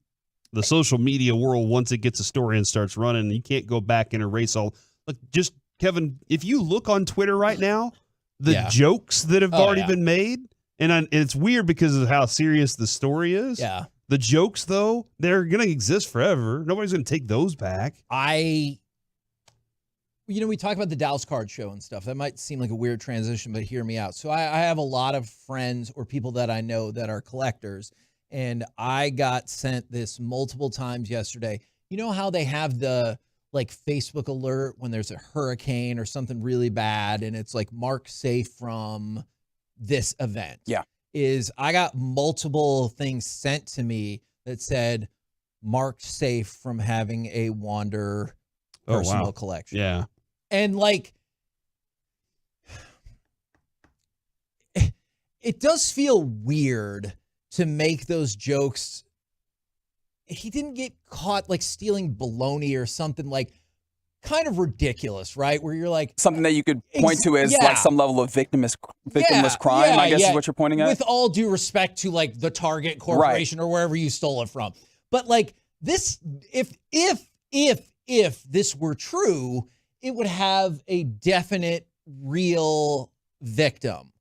The social media world, once it gets a story and starts running, you can't go back and erase all. Look, just, Kevin, if you look on Twitter right now, the jokes that have already been made, and it's weird because of how serious the story is. Yeah. The jokes, though, they're going to exist forever. Nobody's going to take those back. We talk about the Dallas Card Show and stuff. That might seem like a weird transition, but hear me out. So I have a lot of friends or people that I know that are collectors, and I got sent this multiple times yesterday. You know how they have the Facebook alert when there's a hurricane or something really bad, and it's like mark safe from this event? Yeah. I got multiple things sent to me that said marked safe from having a Wander personal collection. Yeah. And it does feel weird to make those jokes. He didn't get caught stealing bologna or something kind of ridiculous, right? Where you're like something that you could point to as some level of victimless crime, I guess is what you're pointing at. With all due respect to the Target Corporation or wherever you stole it from. But this, if this were true, it would have a definite real victim.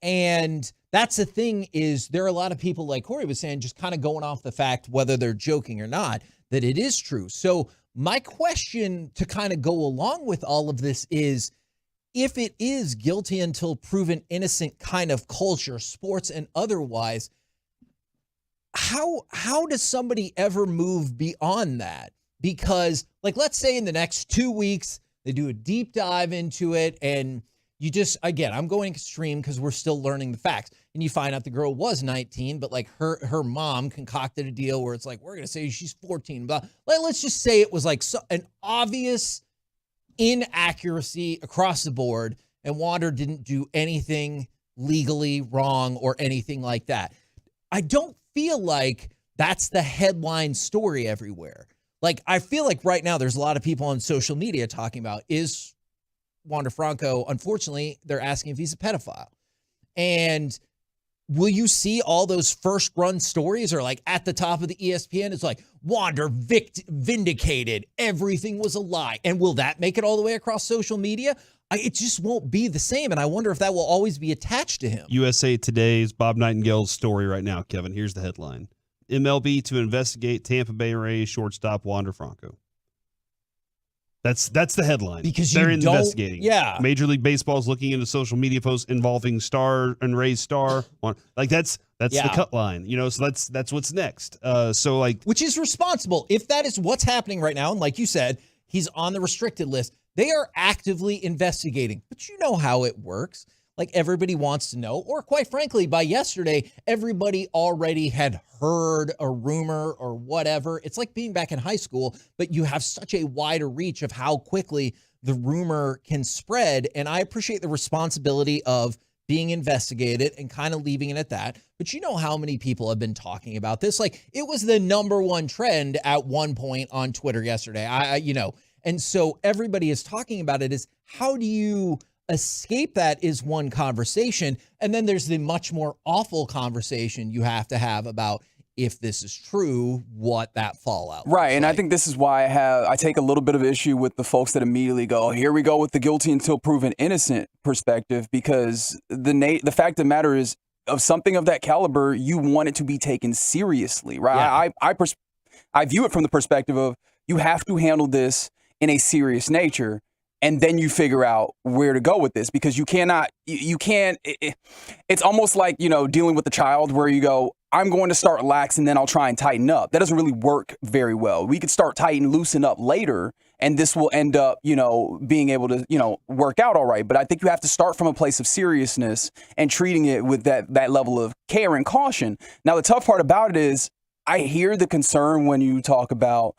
And that's the thing, is there are a lot of people, like Corey was saying, just kind of going off the fact, whether they're joking or not, that it is true. So my question to kind of go along with all of this is, if it is guilty until proven innocent kind of culture, sports and otherwise, how does somebody ever move beyond that? Because let's say in the next 2 weeks, they do a deep dive into it, and you just, again, I'm going extreme because we're still learning the facts, and you find out the girl was 19, but her mom concocted a deal where it's we're going to say she's 14. But let's just say it was an obvious inaccuracy across the board, and Wander didn't do anything legally wrong or anything like that. I don't feel like that's the headline story everywhere. I feel like right now there's a lot of people on social media talking about, is Wander Franco, unfortunately, they're asking if he's a pedophile. And will you see all those first run stories are at the top of the ESPN? It's Wander vindicated. Everything was a lie. And will that make it all the way across social media? It just won't be the same. And I wonder if that will always be attached to him. USA Today's Bob Nightingale's story right now, Kevin. Here's the headline. MLB to investigate Tampa Bay Rays shortstop Wander Franco. That's the headline. Because they're investigating. Yeah. Major League Baseball is looking into social media posts involving star and Rays star. That's the cut line. So that's what's next. Which is responsible. If that is what's happening right now, and like you said, he's on the restricted list, they are actively investigating. But you know how it works. Everybody wants to know, or quite frankly, by yesterday, everybody already had heard a rumor or whatever. It's like being back in high school, but you have such a wider reach of how quickly the rumor can spread. And I appreciate the responsibility of being investigated and kind of leaving it at that. But you know how many people have been talking about this? It was the number one trend at one point on Twitter yesterday. And so everybody is talking about it. Is how do you escape that is one conversation. And then there's the much more awful conversation you have to have about, if this is true, what that fallout right. And like. I think this is why I take a little bit of issue with the folks that immediately go, here we go with the guilty until proven innocent perspective, because the fact of the matter is, of something of that caliber, you want it to be taken seriously, right? Yeah. I view it from the perspective of, you have to handle this in a serious nature. And then you figure out where to go with this, because you can't, it's almost like, dealing with a child where you go, I'm going to start lax and then I'll try and tighten up. That doesn't really work very well. We could start loosen up later, and this will end up, being able to, work out all right. But I think you have to start from a place of seriousness and treating it with that level of care and caution. Now, the tough part about it is, I hear the concern when you talk about,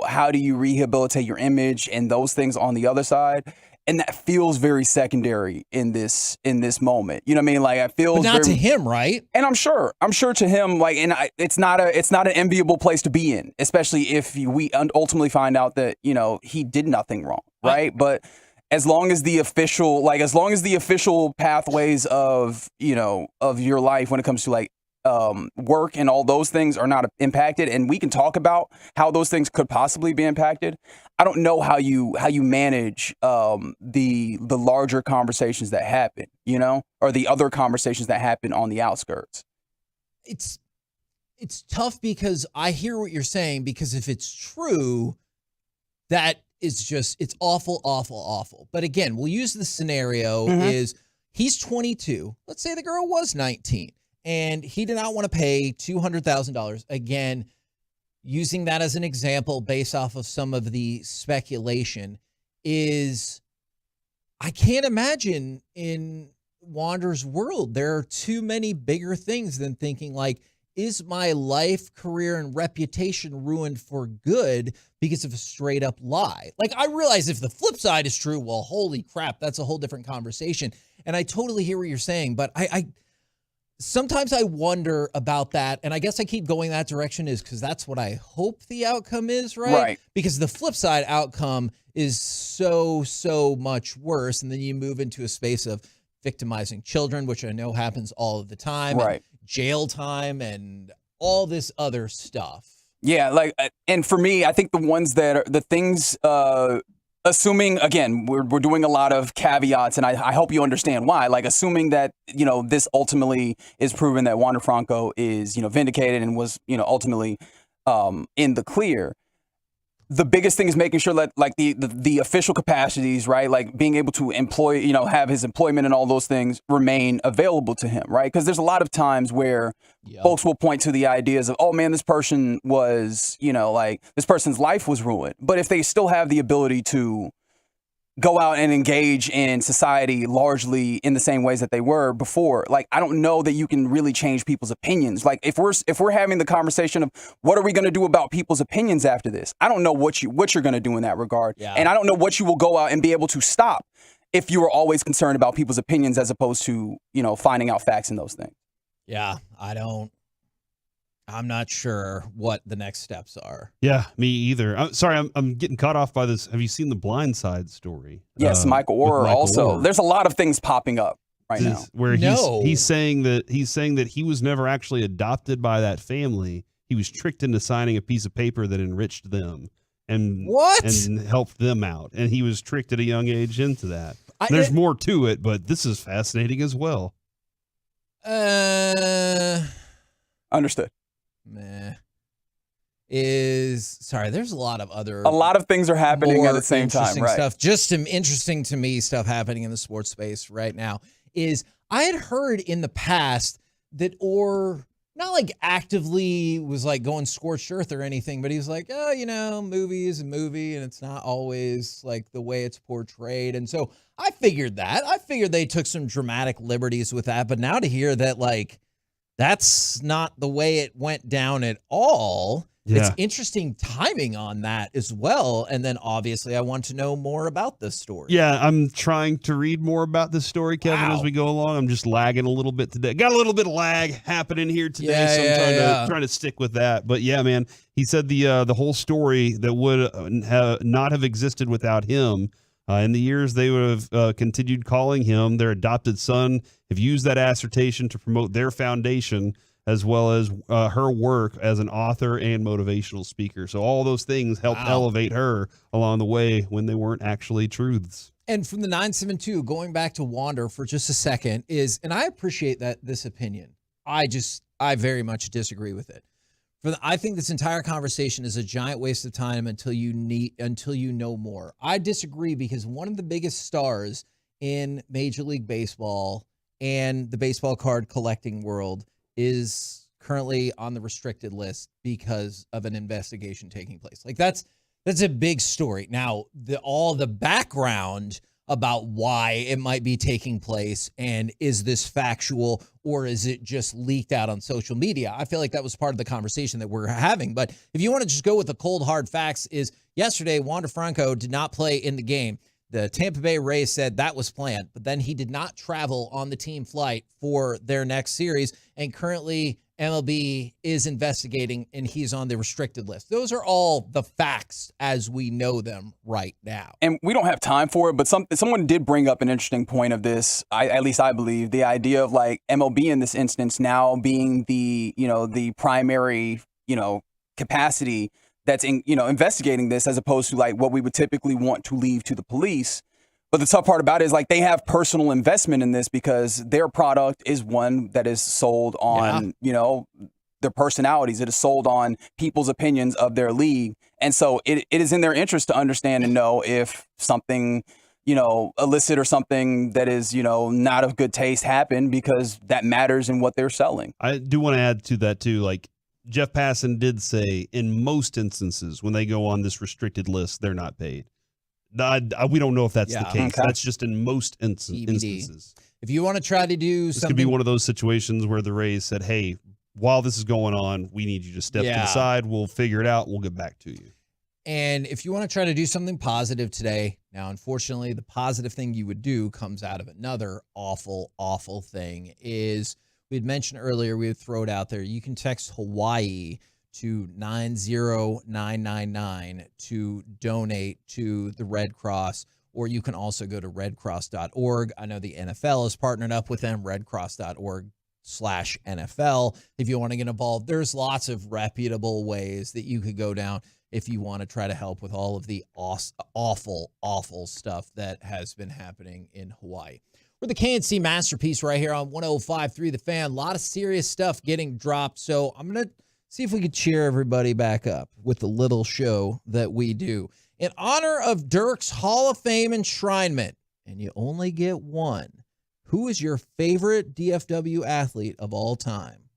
how do you rehabilitate your image and those things on the other side. And that feels very secondary in this moment. You know what I mean? Like, I feel But not to him, right? And I'm sure to him, like, it's not an enviable place to be in, especially if we ultimately find out that, he did nothing wrong, right? But as long as the official pathways of your life when it comes to like work and all those things are not impacted, and we can talk about how those things could possibly be impacted. I don't know how you manage the larger conversations that happen, or the other conversations that happen on the outskirts. It's tough because I hear what you're saying, because if it's true, that is just, it's awful, awful, awful. But again, we'll use the scenario is he's 22. Let's say the girl was 19 and he did not want to pay $200,000. Again, using that as an example based off of some of the speculation is, I can't imagine in Wander's world, there are too many bigger things than thinking like, is my life, career, and reputation ruined for good because of a straight up lie? Like, I realize if the flip side is true, well, holy crap, that's a whole different conversation. And I totally hear what you're saying, but I sometimes I wonder about that. And I guess I keep going that direction is because that's what I hope the outcome is, right? Right. Because the flip side outcome is so much worse. And then you move into a space of victimizing children, which I know happens all of the time. Right. And jail time and all this other stuff. Yeah, like, and for me, I think the ones that are the things, assuming, again, we're doing a lot of caveats, and I hope you understand why. Like, assuming that, this ultimately is proven that Wander Franco is, vindicated and was, ultimately in the clear. The biggest thing is making sure that, like, the official capacities, right, like being able to employ, have his employment and all those things remain available to him, right? Because there's a lot of times where folks will point to the ideas of, oh man, this person was, like this person's life was ruined. But if they still have the ability to go out and engage in society largely in the same ways that they were before, like, I don't know that you can really change people's opinions. Like, if we're having the conversation of what are we going to do about people's opinions after this, I don't know what you're going to do in that regard. Yeah. And I don't know what you will go out and be able to stop if you are always concerned about people's opinions as opposed to, finding out facts in those things. Yeah, I'm not sure what the next steps are. Yeah, me either. I'm sorry, I'm getting caught off by this. Have you seen the Blind Side story? Yes, Michael Oher also. Oher. There's a lot of things popping up right now. Where he's saying that he was never actually adopted by that family. He was tricked into signing a piece of paper that enriched them and helped them out. And he was tricked at a young age into that. There's more to it, but this is fascinating as well. Understood. There's a lot of things are happening at the same time, right? Stuff, just some interesting to me stuff happening in the sports space right now is I had heard in the past that Orr not like actively was like going scorched earth or anything, but he's like, oh, movie is a movie and it's not always like the way it's portrayed. And so I figured they took some dramatic liberties with that, but now to hear that like that's not the way it went down at all. Yeah. It's interesting timing on that as well. And then obviously I want to know more about this story. Yeah, I'm trying to read more about this story, Kevin, as we go along. I'm just lagging a little bit today. Got a little bit of lag happening here today, so I'm trying to stick with that. But yeah, man, he said the whole story that would not have existed without him. In the years they would have continued calling him their adopted son, have used that assertion to promote their foundation, as well as her work as an author and motivational speaker. So all those things helped elevate her along the way when they weren't actually truths. And from the 972, going back to Wander for just a second, and I appreciate this opinion. I very much disagree with it. I think this entire conversation is a giant waste of time until you know more. I disagree because one of the biggest stars in Major League Baseball and the baseball card collecting world is currently on the restricted list because of an investigation taking place. Like that's a big story. Now, all the background about why it might be taking place and is this factual or is it just leaked out on social media? I feel like that was part of the conversation that we're having. But if you want to just go with the cold hard facts, is yesterday Wander Franco did not play in the game. The Tampa Bay Rays said that was planned, but then he did not travel on the team flight for their next series, and currently MLB is investigating and he's on the restricted list. Those are all the facts as we know them right now. And we don't have time for it, but someone did bring up an interesting point of this, at least I believe, the idea of like MLB in this instance now being the primary, capacity that's investigating this, as opposed to like what we would typically want to leave to the police. But the tough part about it is like they have personal investment in this because their product is one that is sold on, their personalities. It is sold on people's opinions of their league. And so it is in their interest to understand and know if something, illicit or something that is, not of good taste happened, because that matters in what they're selling. I do want to add to that too, like Jeff Passan did say in most instances when they go on this restricted list, they're not paid. We don't know if that's the case. Okay. That's just in most instances. If you want to try to do this something, could be one of those situations where the Rays said, hey, while this is going on, we need you to step to the side. We'll figure it out. And we'll get back to you. And if you want to try to do something positive today, now, unfortunately, the positive thing you would do comes out of another awful, awful thing is we had mentioned earlier, we would throw it out there. You can text Hawaii to 90999 to donate to the Red Cross, or you can also go to redcross.org. I know the NFL has partnered up with them, redcross.org/NFL. If you want to get involved, there's lots of reputable ways that you could go down if you want to try to help with all of the awful, awful stuff that has been happening in Hawaii. We're the KNC Masterpiece right here on 105.3 The Fan. A lot of serious stuff getting dropped, so I'm going to see if we could cheer everybody back up with the little show that we do. In honor of Dirk's Hall of Fame enshrinement, and you only get one, who is your favorite DFW athlete of all time?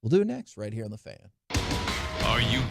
We'll do it next right here on The Fan. Are you ready?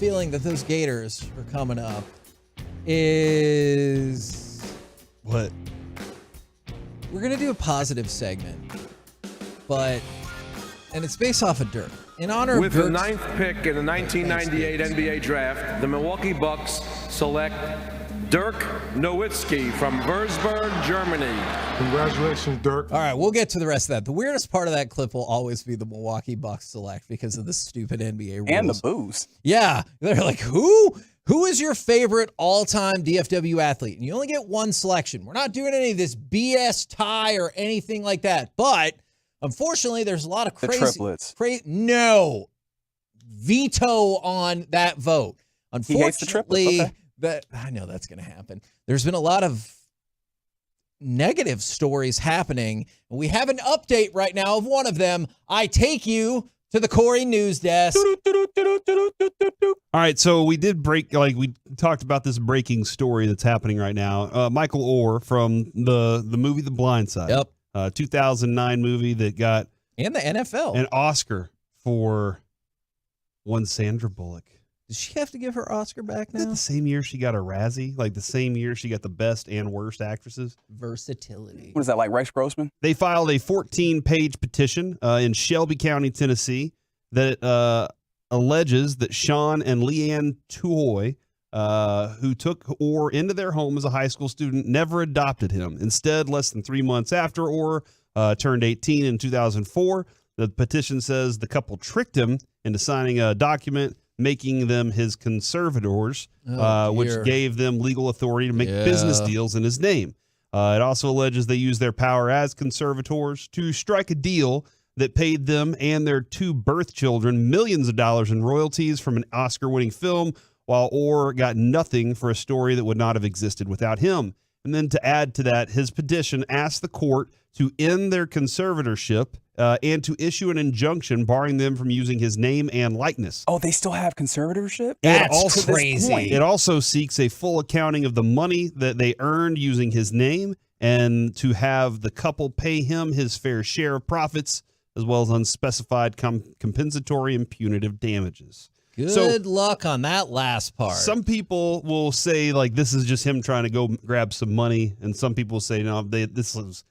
feeling that those Gators are coming up is what? We're going to do a positive segment, and it's based off of Dirk. In honor With of the Dirk's 9th pick in the 1998 NBA Draft, the Milwaukee Bucks select Dirk Nowitzki from Würzburg, Germany. Congratulations, Dirk. All right, we'll get to the rest of that. The weirdest part of that clip will always be the Milwaukee Bucks select because of the stupid NBA rules. And the booze. Yeah. They're like, who is your favorite all-time DFW athlete? And you only get one selection. We're not doing any of this BS tie or anything like that. But unfortunately, there's a lot of crazy. The triplets. No. Veto on that vote. Unfortunately, He hates the triplets. Okay. I know that's going to happen. There's been a lot of negative stories happening. And we have an update right now of one of them. I take you to the Corey News Desk. All right, so we did we talked about this breaking story that's happening right now. Michael Orr from the movie The Blind Side. Yep. 2009 movie that got and the NFL an Oscar for one Sandra Bullock. Does she have to give her Oscar back now? Is that the same year she got a Razzie? Like the same year she got the best and worst actresses? Versatility. What is that, like Rex Grossman? They filed a 14-page petition in Shelby County, Tennessee, that alleges that Sean and Leanne Tuhoy, who took Orr into their home as a high school student, never adopted him. Instead, less than 3 months after Orr turned 18 in 2004, the petition says the couple tricked him into signing a document making them his conservators, which gave them legal authority to make business deals in his name. It also alleges they used their power as conservators to strike a deal that paid them and their 2 birth children millions of dollars in royalties from an Oscar-winning film, while Orr got nothing for a story that would not have existed without him. And then to add to that, his petition asked the court to end their conservatorship and to issue an injunction barring them from using his name and likeness. Oh, they still have conservatorship? That's crazy. It also seeks a full accounting of the money that they earned using his name and to have the couple pay him his fair share of profits, as well as unspecified compensatory and punitive damages. Good luck on that last part. Some people will say like this is just him trying to go grab some money, and some people say no, this is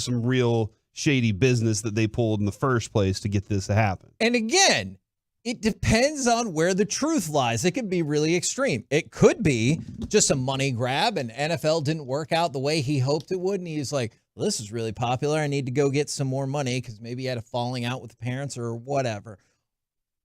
some real shady business that they pulled in the first place to get this to happen. And again, it depends on where the truth lies. It could be really extreme. It could be just a money grab, and NFL didn't work out the way he hoped it would, and he's like, well, this is really popular. I need to go get some more money because maybe he had a falling out with the parents or whatever.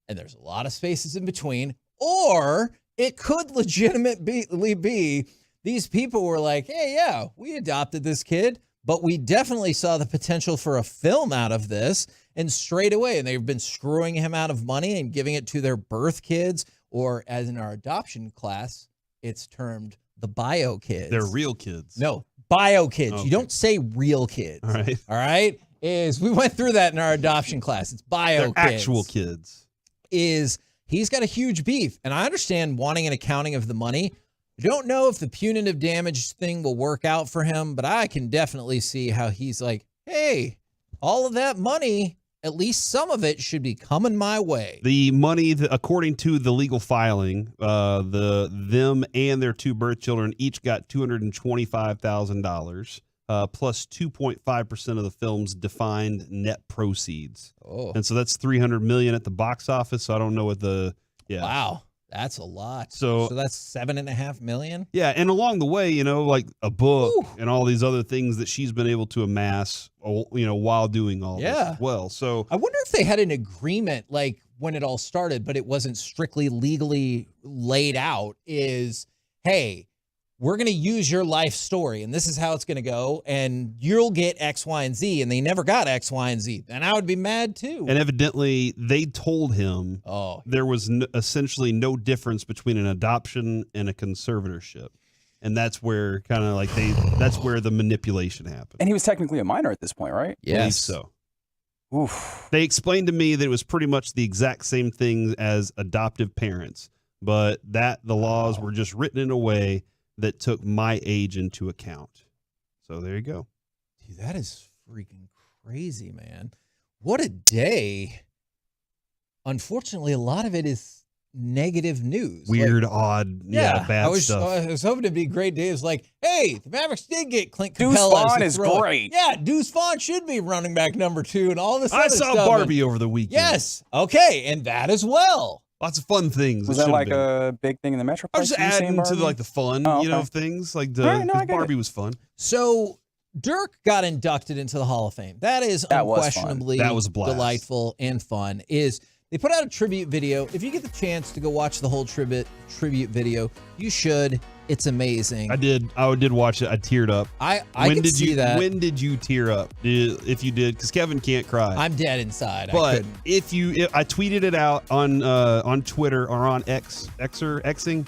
And there's a lot of spaces in between. Or it could legitimately be these people were like, hey, yeah, we adopted this kid, but we definitely saw the potential for a film out of this. And straight away, and they've been screwing him out of money and giving it to their birth kids, or as in our adoption class, it's termed the bio kids. They're real kids. No, bio kids. Okay. You don't say real kids. All right. All right? We went through that in our adoption class. It's bio kids. Actual kids. He's got a huge beef, and I understand wanting an accounting of the money. I don't know if the punitive damage thing will work out for him, but I can definitely see how he's like, hey, all of that money, at least some of it should be coming my way. The money, according to the legal filing, them and their 2 birth children each got $225,000. Plus 2.5% of the film's defined net proceeds. Oh. And so that's $300 million at the box office. So I don't know what Wow, that's a lot. So that's $7.5 million. Yeah, and along the way, like a book and all these other things that she's been able to amass, while doing all this as well. So I wonder if they had an agreement like when it all started, but it wasn't strictly legally laid out. Is, hey, we're going to use your life story, and this is how it's going to go, and you'll get X, Y, and Z, and they never got X, Y, and Z. And I would be mad, too. And evidently, they told him there was essentially no difference between an adoption and a conservatorship. And that's where that's where the manipulation happened. And he was technically a minor at this point, right? Yes. I believe so. Oof. They explained to me that it was pretty much the exact same thing as adoptive parents, but that the laws were just written in a way that took my age into account. So there you go. Dude, that is freaking crazy, man. What a day. Unfortunately, a lot of it is negative news. Weird, odd, bad stuff. I was hoping it'd be a great day. It's like, hey, the Mavericks did get Clint Deuce Capella. Vaughn is great. Yeah, Deuce Vaughn should be running back number 2 and all this I other saw stuff. Barbie over the weekend. Yes. Okay, and that as well. Lots of fun things. Was that like a big thing in the Metroplex? I was just adding to the fun, of things. Like Barbie was fun. So Dirk got inducted into the Hall of Fame. That is unquestionably That was a blast. Delightful and fun. They put out a tribute video. If you get the chance to go watch the whole tribute video, you should. It's amazing. I did watch it. I teared up. I could see that. When did you tear up? If you did, because Kevin can't cry. I'm dead inside. But I tweeted it out on Twitter or on Xing,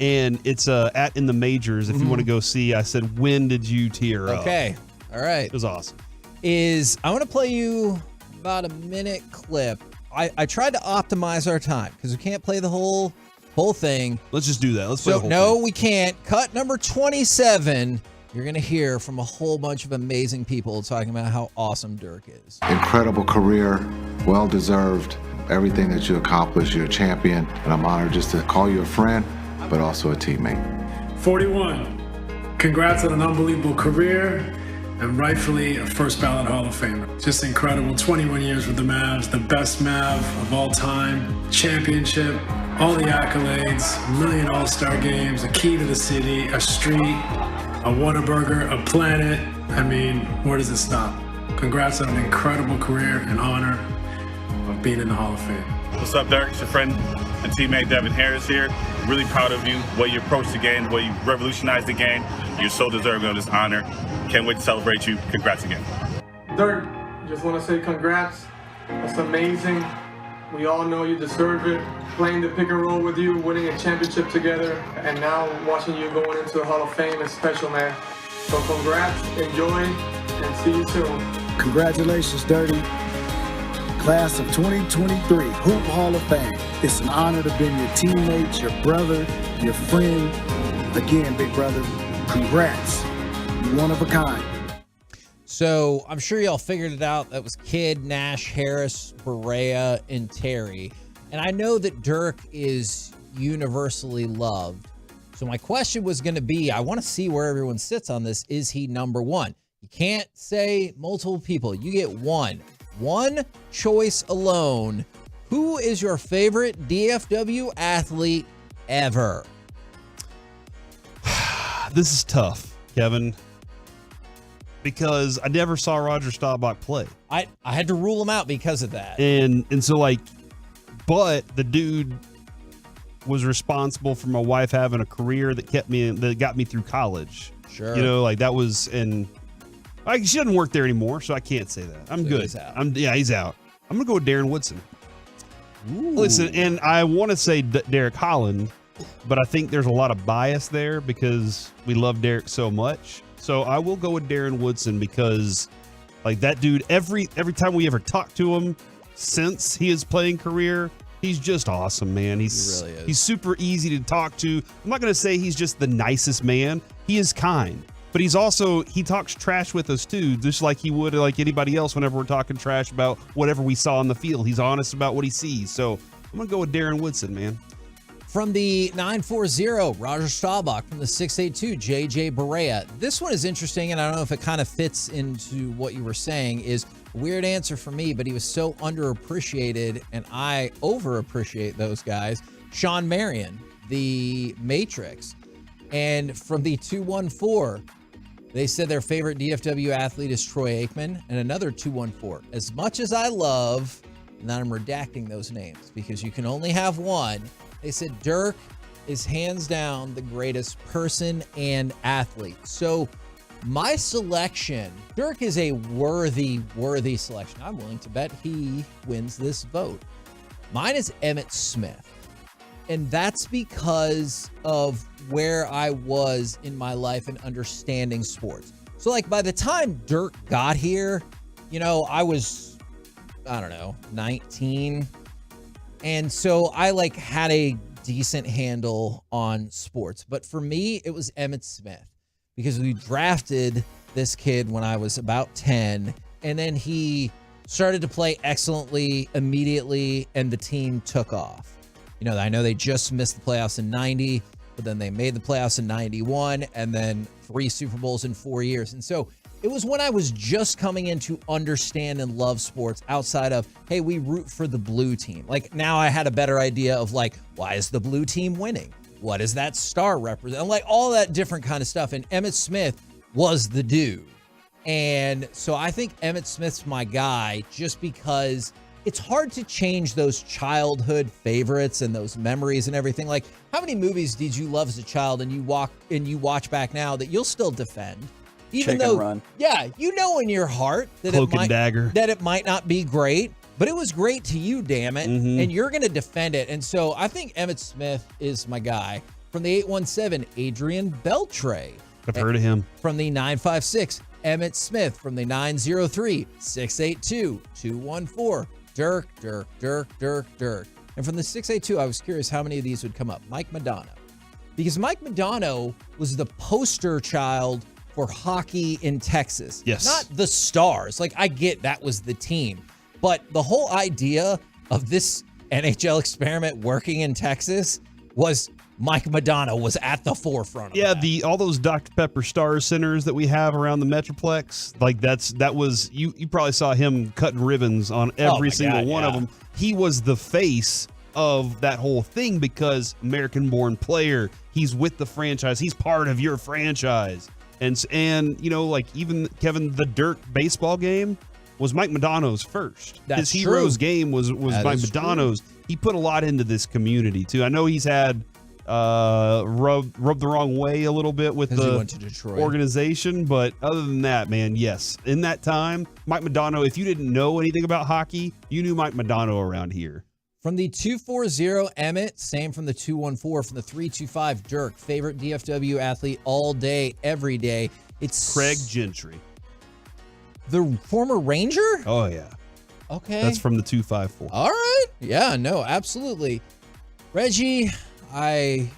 and it's at In the Majors. If you want to go see, I said, when did you tear up? Okay. All right. It was awesome. I want to play you about a minute clip. I tried to optimize our time because we can't play the whole thing. Let's just do that. Let's play the whole thing. We can't. Cut number 27. You're going to hear from a whole bunch of amazing people talking about how awesome Dirk is. Incredible career, well-deserved. Everything that you accomplished, you're a champion. And I'm honored just to call you a friend, but also a teammate. 41. Congrats on an unbelievable career. And rightfully a first ballot Hall of Famer. Just incredible. 21 years with the Mavs, the best Mav of all time, championship, all the accolades, a million All-Star games, a key to the city, a street, a Whataburger, a planet. I mean, where does it stop? Congrats on an incredible career and honor of being in the Hall of Fame. What's up, Dirk? It's your friend and teammate Devin Harris here. Really proud of you, the way you approach the game, the way you revolutionized the game. You're so deserving of this honor. Can't wait to celebrate you. Congrats again. Dirk, just want to say congrats. That's amazing. We all know you deserve it. Playing the pick and roll with you, winning a championship together, and now watching you going into the Hall of Fame is special, man. So congrats, enjoy, and see you soon. Congratulations, Dirty. Class of 2023, Hoop Hall of Fame. It's an honor to be your teammate, your brother, your friend. Again, big brother, congrats. You're one of a kind. So I'm sure y'all figured it out. That was Kidd, Nash, Harris, Barea, and Terry. And I know that Dirk is universally loved. So my question was going to be, I want to see where everyone sits on this. Is he number 1? You can't say multiple people. You get one. One choice alone. Who is your favorite DFW athlete ever? This is tough, Kevin, because I never saw Roger Staubach play. I had to rule him out because of that. And so but the dude was responsible for my wife having a career that got me through college. Sure. That was, and she doesn't work there anymore, so I can't say that. I'm good. He's out. He's out. I'm gonna go with Darren Woodson. Ooh. Listen, and I want to say Derek Holland, but I think there's a lot of bias there because we love Derek so much. So I will go with Darren Woodson because, that dude, every time we ever talk to him since his playing career, he's just awesome, man. He really is. He's super easy to talk to. I'm not gonna say he's just the nicest man. He is kind. But he talks trash with us too, just like he would like anybody else whenever we're talking trash about whatever we saw on the field. He's honest about what he sees. So I'm going to go with Darren Woodson, man. From the 940, Roger Staubach. From the 682, JJ Barea. This one is interesting, and I don't know if it kind of fits into what you were saying, is a weird answer for me, but he was so underappreciated, and I overappreciate those guys. Sean Marion, the Matrix. And from the 214, they said their favorite DFW athlete is Troy Aikman, and another 214. As much as I love, and I'm redacting those names because you can only have one, they said Dirk is hands down the greatest person and athlete. So my selection, Dirk is a worthy selection. I'm willing to bet he wins this vote. Mine is Emmitt Smith. And that's because of where I was in my life and understanding sports. So by the time Dirk got here, I was, 19. And so I had a decent handle on sports. But for me, it was Emmitt Smith because we drafted this kid when I was about 10. And then he started to play excellently immediately and the team took off. I know they just missed the playoffs in 90, but then they made the playoffs in 91 and then 3 Super Bowls in 4 years. And so it was when I was just coming in to understand and love sports outside of, hey, we root for the blue team. Like now I had a better idea of like, why is the blue team winning? What does that star represent? Like all that different kind of stuff. And Emmitt Smith was the dude. And so I think Emmitt Smith's my guy just because it's hard to change those childhood favorites and those memories and everything. Like how many movies did you love as a child and you watch back now that you'll still defend? Even Chicken though, Run. yeah, in your heart that it might not be great, but it was great to you, damn it. Mhm. And you're going to defend it. And so I think Emmitt Smith is my guy. From the 817, Adrian Beltre. I've heard of him. From the 956, Emmitt Smith. From the 903, 682, 214, Dirk. And from the 682, I was curious how many of these would come up. Mike Madonna. Because Mike Madonna was the poster child for hockey in Texas. Yes. Not the Stars. Like, I get that was the team. But the whole idea of this NHL experiment working in Texas was Mike Madonna was at the forefront of Yeah, all those Dr. Pepper Star Centers that we have around the Metroplex, like that was you probably saw him cutting ribbons on every single one of them. He was the face of that whole thing because American-born player, he's with the franchise, he's part of your franchise. And like even Kevin, the Dirk baseball game was Mike Madonna's first. That's His Heroes true. game was Mike Madonna's. He put a lot into this community too. I know he's had rubbed the wrong way a little bit with Because he went the to Detroit. organization, but other than that, man, yes. In that time, Mike Madonna, if you didn't know anything about hockey, you knew Mike Madonna around here. From the 240, Emmett. Same from the 214. From the 325, Dirk. Favorite DFW athlete all day, every day. It's Craig Gentry. The former Ranger? Oh, yeah. Okay. That's from the 254. All right. Yeah, no, absolutely. Reggie, I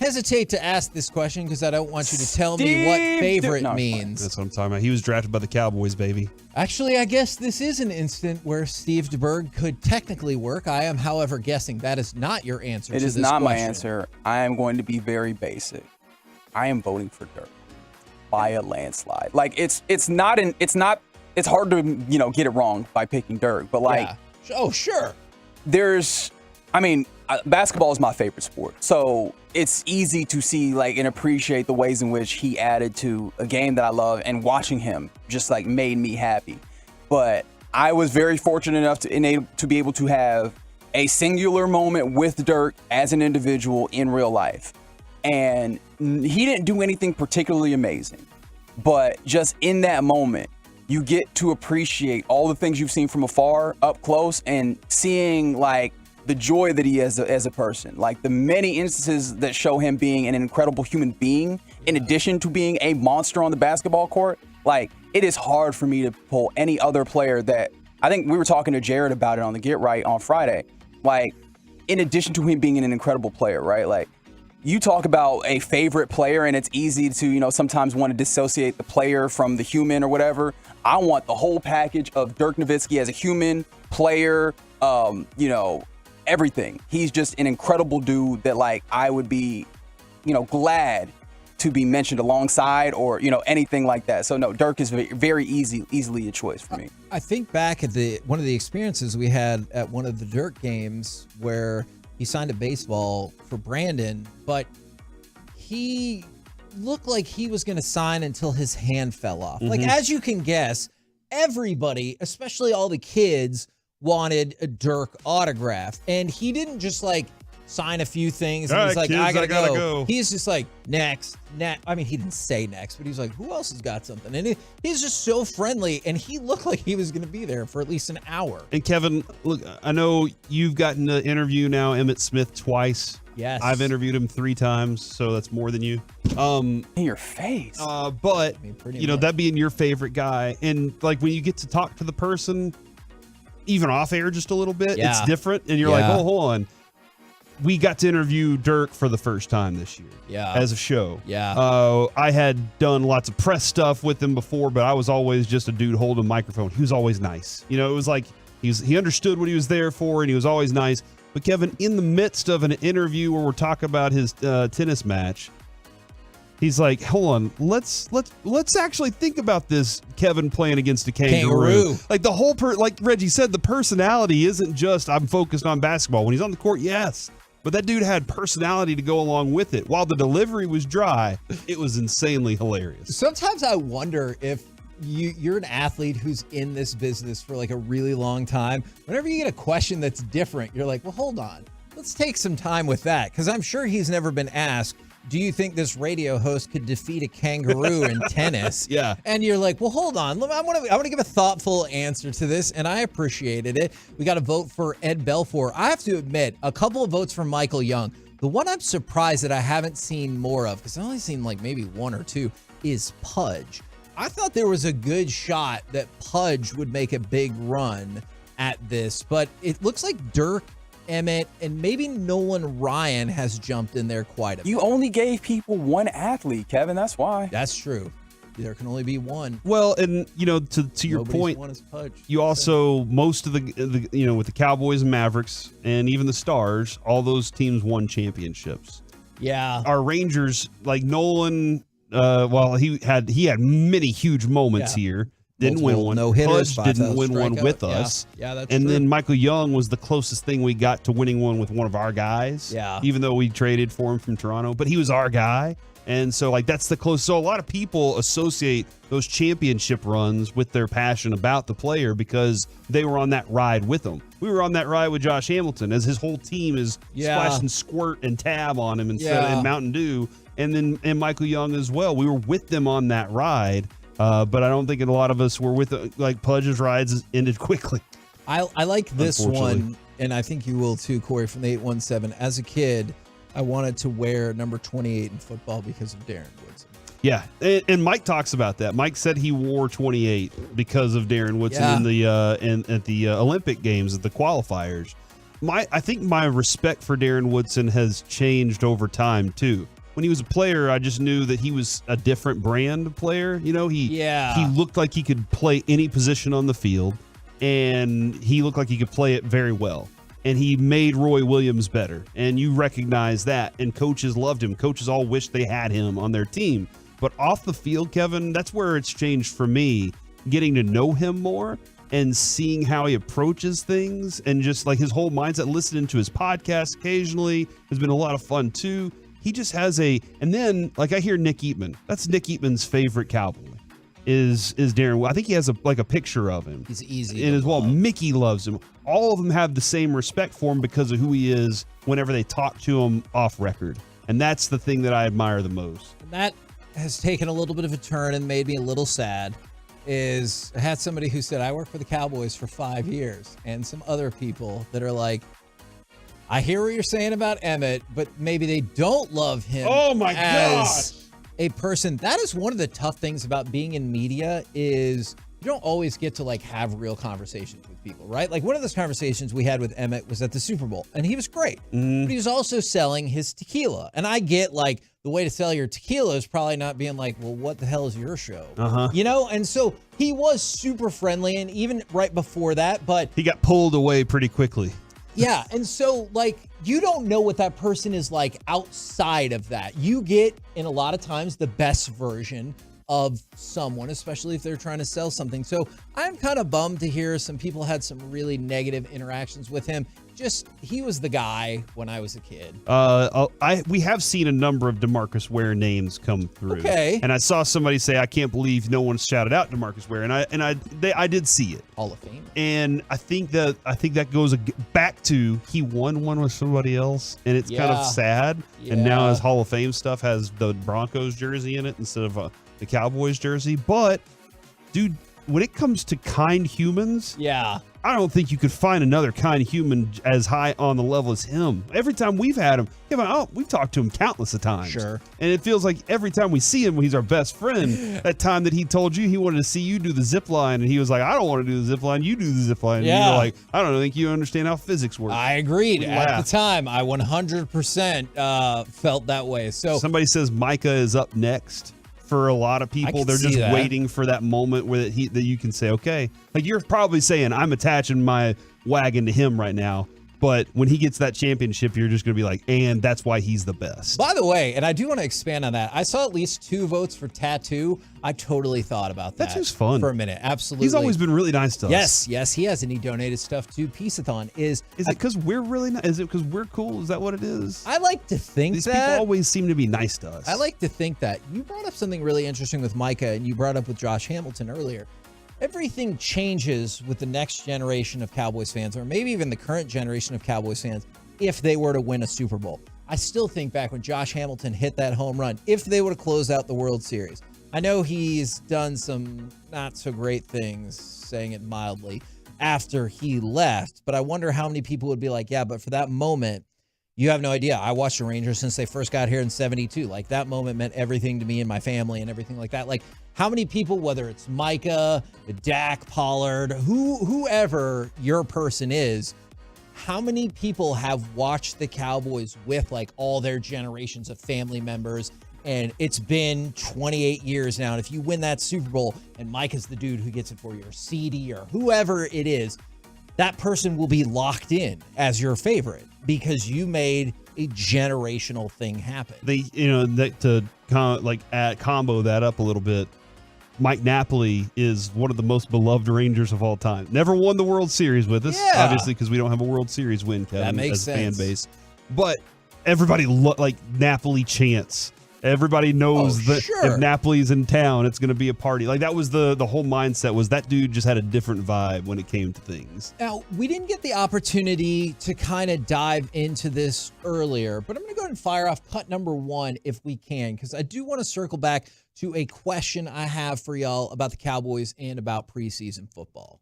hesitate to ask this question because I don't want you to tell me what favorite means. That's what I'm talking about. He was drafted by the Cowboys, baby. Actually, I guess this is an instant where Steve DeBerg could technically work. I am, however, guessing that is not your answer to this question. It is not my answer. I am going to be very basic. I am voting for Dirk by a landslide. Like it's hard to, get it wrong by picking Dirk, but like, yeah. Oh, sure. Basketball is my favorite sport. So it's easy to see and appreciate the ways in which he added to a game that I love, and watching him just made me happy. But I was very fortunate enough to be able to have a singular moment with Dirk as an individual in real life. And he didn't do anything particularly amazing, but just in that moment, you get to appreciate all the things you've seen from afar, up close, and seeing the joy that he has as a person, the many instances that show him being an incredible human being, in addition to being a monster on the basketball court. It is hard for me to pull any other player that, I think we were talking to Jared about it on the Get Right on Friday. In addition to him being an incredible player, right? You talk about a favorite player, and it's easy to, sometimes want to dissociate the player from the human or whatever. I want the whole package of Dirk Nowitzki as a human player, everything. He's just an incredible dude that I would be, glad to be mentioned alongside or, anything like that. So no, Dirk is very easily a choice for me. I think back at one of the experiences we had at one of the Dirk games where he signed a baseball for Brandon, but he looked like he was going to sign until his hand fell off. Mm-hmm. As you can guess, everybody, especially all the kids, wanted a Dirk autograph. And he didn't just sign a few things and All he's right, like, kids, I gotta I gotta go. go. He's just next. I mean, he didn't say next, but he's like, who else has got something? And he's just so friendly, and he looked like he was going to be there for at least an hour. And Kevin, look, I know you've gotten to interview now Emmitt Smith twice. Yes. I've interviewed him 3 times, so that's more than you. In your face. But, that being your favorite guy, and when you get to talk to the person, even off air just a little bit, Yeah. it's different. And you're oh, hold on. We got to interview Dirk for the first time this year. Yeah. As a show. Yeah. I had done lots of press stuff with him before, but I was always just a dude holding a microphone. He was always nice. It was he understood what he was there for, and he was always nice. But Kevin, in the midst of an interview where we're talking about his tennis match, he's like, "Hold on, let's actually think about this." Kevin playing against a kangaroo. Like the whole like Reggie said, the personality isn't just I'm focused on basketball. When he's on the court, yes, but that dude had personality to go along with it. While the delivery was dry, it was insanely hilarious. Sometimes I wonder if you're an athlete who's in this business for like a really long time. Whenever you get a question that's different, you're like, well, hold on. Let's take some time with that. Because I'm sure he's never been asked, do you think this radio host could defeat a kangaroo in tennis? Yeah. And you're like, well, hold on. I want to give a thoughtful answer to this, and I appreciated it. We got a vote for Ed Belfour. I have to admit, a couple of votes from Michael Young. The one I'm surprised that I haven't seen more of, because I've only seen like maybe one or two, is Pudge. I thought there was a good shot that Pudge would make a big run at this, but it looks like Dirk, Emmett, and maybe Nolan Ryan has jumped in there quite a bit. You only gave people one athlete, Kevin. That's why. That's true. There can only be one. Well, and to your point, one is Pudge. You also most of the with the Cowboys and Mavericks and even the Stars, all those teams won championships. Yeah. Our Rangers, like Nolan, well, he had many huge moments here. Didn't win one. No hitters. Pudge didn't win one with us. Yeah, that's and true. then Michael Young was the closest thing we got to winning one with one of our guys. Yeah. Even though we traded for him from Toronto, but he was our guy. And so, like, that's the close. So a lot of people associate those championship runs with their passion about the player because they were on that ride with him. We were on that ride with Josh Hamilton as his whole team is splashing squirt and tab on him instead of Mountain Dew. And Michael Young as well. We were with them on that ride. But I don't think a lot of us were with like Pudge's rides ended quickly. I like this one, and I think you will too, Corey, from the 817. As a kid, I wanted to wear number 28 in football because of Darren Woodson. Yeah, and Mike talks about that. Mike said he wore 28 because of Darren Woodson in the at the Olympic Games at the qualifiers. I think my respect for Darren Woodson has changed over time too. When he was a player, I just knew that he was a different brand of player. You know, he looked like he could play any position on the field, and he looked like he could play it very well. And he made Roy Williams better, and you recognize that. And coaches loved him. Coaches all wished they had him on their team. But off the field, Kevin, that's where it's changed for me, getting to know him more and seeing how he approaches things and just like his whole mindset, listening to his podcast occasionally has been a lot of fun too. He just has and then like I hear Nick Eatman. That's Nick Eatman's favorite Cowboy is Darren. I think he has a picture of him. He's easy. And as well, Mickey loves him. All of them have the same respect for him because of who he is whenever they talk to him off record. And that's the thing that I admire the most. And that has taken a little bit of a turn and made me a little sad. I had somebody who said, I worked for the Cowboys for 5 years, and some other people that are like, I hear what you're saying about Emmett, but maybe they don't love him as a person. That is one of the tough things about being in media is you don't always get to like have real conversations with people, right? Like one of those conversations we had with Emmett was at the Super Bowl, and he was great, but he was also selling his tequila. And I get like the way to sell your tequila is probably not being like, well, what the hell is your show? You know? And so he was super friendly, and even right before that, but he got pulled away pretty quickly. Yeah, and so, like, you don't know what that person is like outside of that. You get, in a lot of times, the best version of someone, especially if they're trying to sell something. So I'm kind of bummed to hear some people had some really negative interactions with him. Just, he was the guy when I was a kid. We have seen a number of DeMarcus Ware names come through. Okay. And I saw somebody say, I can't believe no one shouted out DeMarcus Ware. And I did see it. Hall of Fame. And I think that goes back to he won one with somebody else, and it's kind of sad. Yeah. And now his Hall of Fame stuff has the Broncos jersey in it instead of the Cowboys jersey. But, dude, when it comes to kind humans, I don't think you could find another kind human as high on the level as him. Every time we've had him, we've talked to him countless of times. Sure. And it feels like every time we see him, he's our best friend. That time that he told you he wanted to see you do the zip line, and he was like, I don't want to do the zip line, you do the zip line. Yeah. And you were like, I don't think you understand how physics work. I agreed. At the time, I 100% felt that way. So somebody says Micah is up next. For a lot of people, they're just waiting for that moment where that you can say, okay, like you're probably saying, I'm attaching my wagon to him right now. But when he gets that championship, you're just going to be like, and that's why he's the best. By the way, and I do want to expand on that. I saw at least 2 votes for tattoo. I totally thought about that. That's just fun. For a minute. Absolutely. He's always been really nice to us. Yes, he has. And he donated stuff to Peace-a-thon. Is it because we're really nice? Is it because we're cool? Is that what it is? I like to think These that. people always seem to be nice to us. I like to think that. You brought up something really interesting with Micah, and you brought up with Josh Hamilton earlier. Everything changes with the next generation of Cowboys fans, or maybe even the current generation of Cowboys fans, if they were to win a Super Bowl. I still think back when Josh Hamilton hit that home run, if they would have closed out the World Series. I know he's done some not so great things, saying it mildly, after he left, but I wonder how many people would be like, yeah, but for that moment, you have no idea. I watched the Rangers since they first got here in 72. Like, that moment meant everything to me and my family and everything like that. Like, how many people, whether it's Micah, Dak, Pollard, whoever your person is, how many people have watched the Cowboys with, like, all their generations of family members? And it's been 28 years now. And if you win that Super Bowl and Micah's the dude who gets it for you, or CD or whoever it is, that person will be locked in as your favorite because you made a generational thing happen. Combo that up a little bit, Mike Napoli is one of the most beloved Rangers of all time. Never won the World Series with us, obviously, because we don't have a World Series win, Kevin, that makes as a sense. fan base. But everybody Napoli chants. Everybody knows that if Napoli's in town, it's going to be a party. Like, that was the whole mindset, was that dude just had a different vibe when it came to things. Now, we didn't get the opportunity to kind of dive into this earlier, but I'm going to go ahead and fire off cut number 1 if we can, because I do want to circle back to a question I have for y'all about the Cowboys and about preseason football.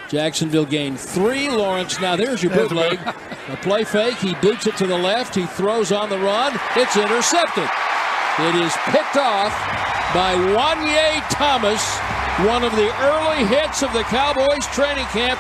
Jacksonville gained 3. Lawrence, now there's your bootleg. A play fake. He boots it to the left. He throws on the run. It's intercepted. It is picked off by Wanye Thomas, one of the early hits of the Cowboys training camp,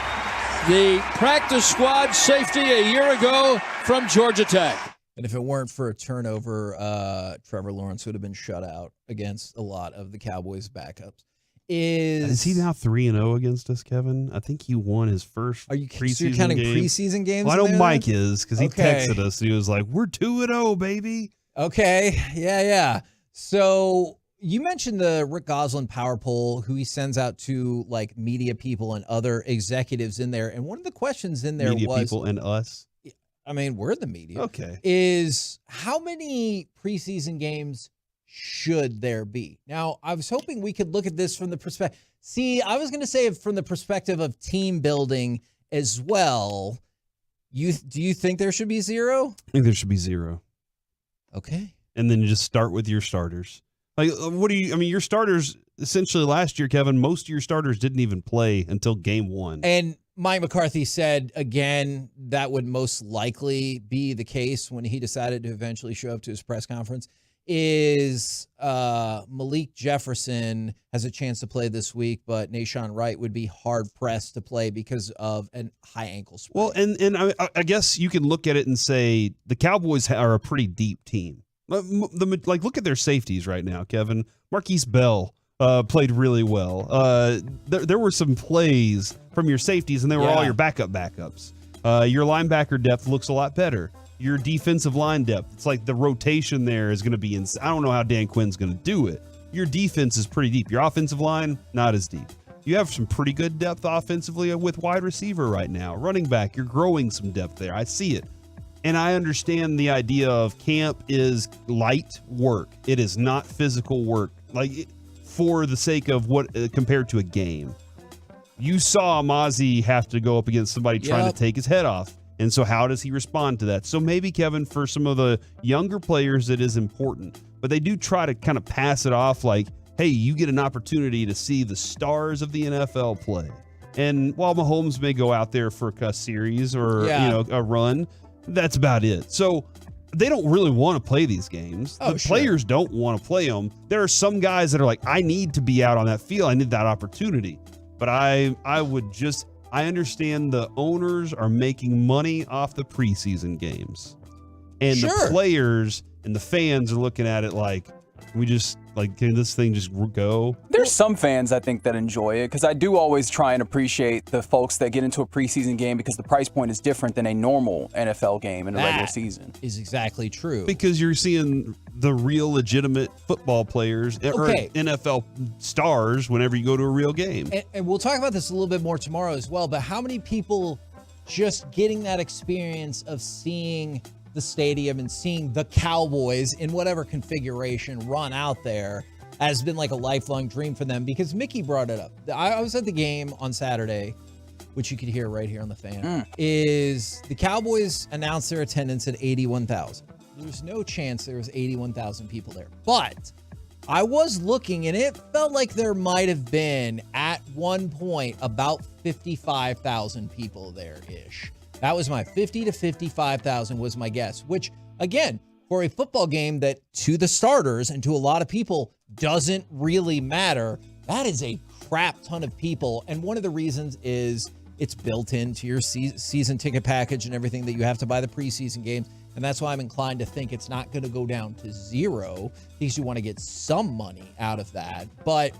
the practice squad safety a year ago from Georgia Tech. And if it weren't for a turnover, Trevor Lawrence would have been shut out against a lot of the Cowboys' backups. Is he now 3-0 against us, Kevin? I think he won his first preseason so you're counting game. preseason games? Well, I know there, Mike then? is, because he texted us. He was like, we're 2-0, baby. Okay. Yeah. So you mentioned the Rick Gosselin power poll, who he sends out to, like, media people and other executives in there. And one of the questions in there Media was... people and us? I mean, we're the media. Okay. Is how many preseason games should there be? Now, I was hoping we could look at this from the perspective. See, I was going to say from the perspective of team building as well. Do you think there should be 0? I think there should be 0. Okay. And then just start with your starters. Like, your starters, essentially last year, Kevin, most of your starters didn't even play until game 1. And Mike McCarthy said, again, that would most likely be the case when he decided to eventually show up to his press conference, is Malik Jefferson has a chance to play this week, but Nahshon Wright would be hard-pressed to play because of a high ankle sprain. Well, and I guess you can look at it and say the Cowboys are a pretty deep team. Look at their safeties right now, Kevin. Marquise Bell played really well. There were some plays from your safeties, and they were all your backups. Your linebacker depth looks a lot better. Your defensive line depth, it's like the rotation there is going to be I don't know how Dan Quinn's going to do it. Your defense is pretty deep. Your offensive line, not as deep. You have some pretty good depth offensively with wide receiver right now. Running back, you're growing some depth there. I see it. And I understand the idea of camp is light work. It is not physical work, for the sake of what compared to a game. You saw Mozzie have to go up against somebody trying to take his head off. And so how does he respond to that? So maybe, Kevin, for some of the younger players, it is important. But they do try to kind of pass it off like, hey, you get an opportunity to see the stars of the NFL play. And while Mahomes may go out there for a series or a run, that's about it. So they don't really want to play these games. The players don't want to play them. There are some guys that are like, I need to be out on that field. I need that opportunity. But I understand the owners are making money off the preseason games. And the players and the fans are looking at it like, we just Like, can this thing just go? There's some fans, I think, that enjoy it because I do always try and appreciate the folks that get into a preseason game because the price point is different than a normal NFL game in a regular season. Is exactly true. Because you're seeing the real legitimate football players or NFL stars whenever you go to a real game. And we'll talk about this a little bit more tomorrow as well, but how many people just getting that experience of seeing the stadium and seeing the Cowboys in whatever configuration run out there has been like a lifelong dream for them, because Mickey brought it up. I was at the game on Saturday, which you could hear right here on the fan, is the Cowboys announced their attendance at 81,000. There's no chance there was 81,000 people there. But I was looking and it felt like there might have been at one point about 55,000 people there-ish. That was my 50 to 55,000 was my guess, which again, for a football game that to the starters and to a lot of people doesn't really matter, that is a crap ton of people. And one of the reasons is it's built into your season ticket package and everything that you have to buy the preseason games. And that's why I'm inclined to think it's not going to go down to zero, because you want to get some money out of that. But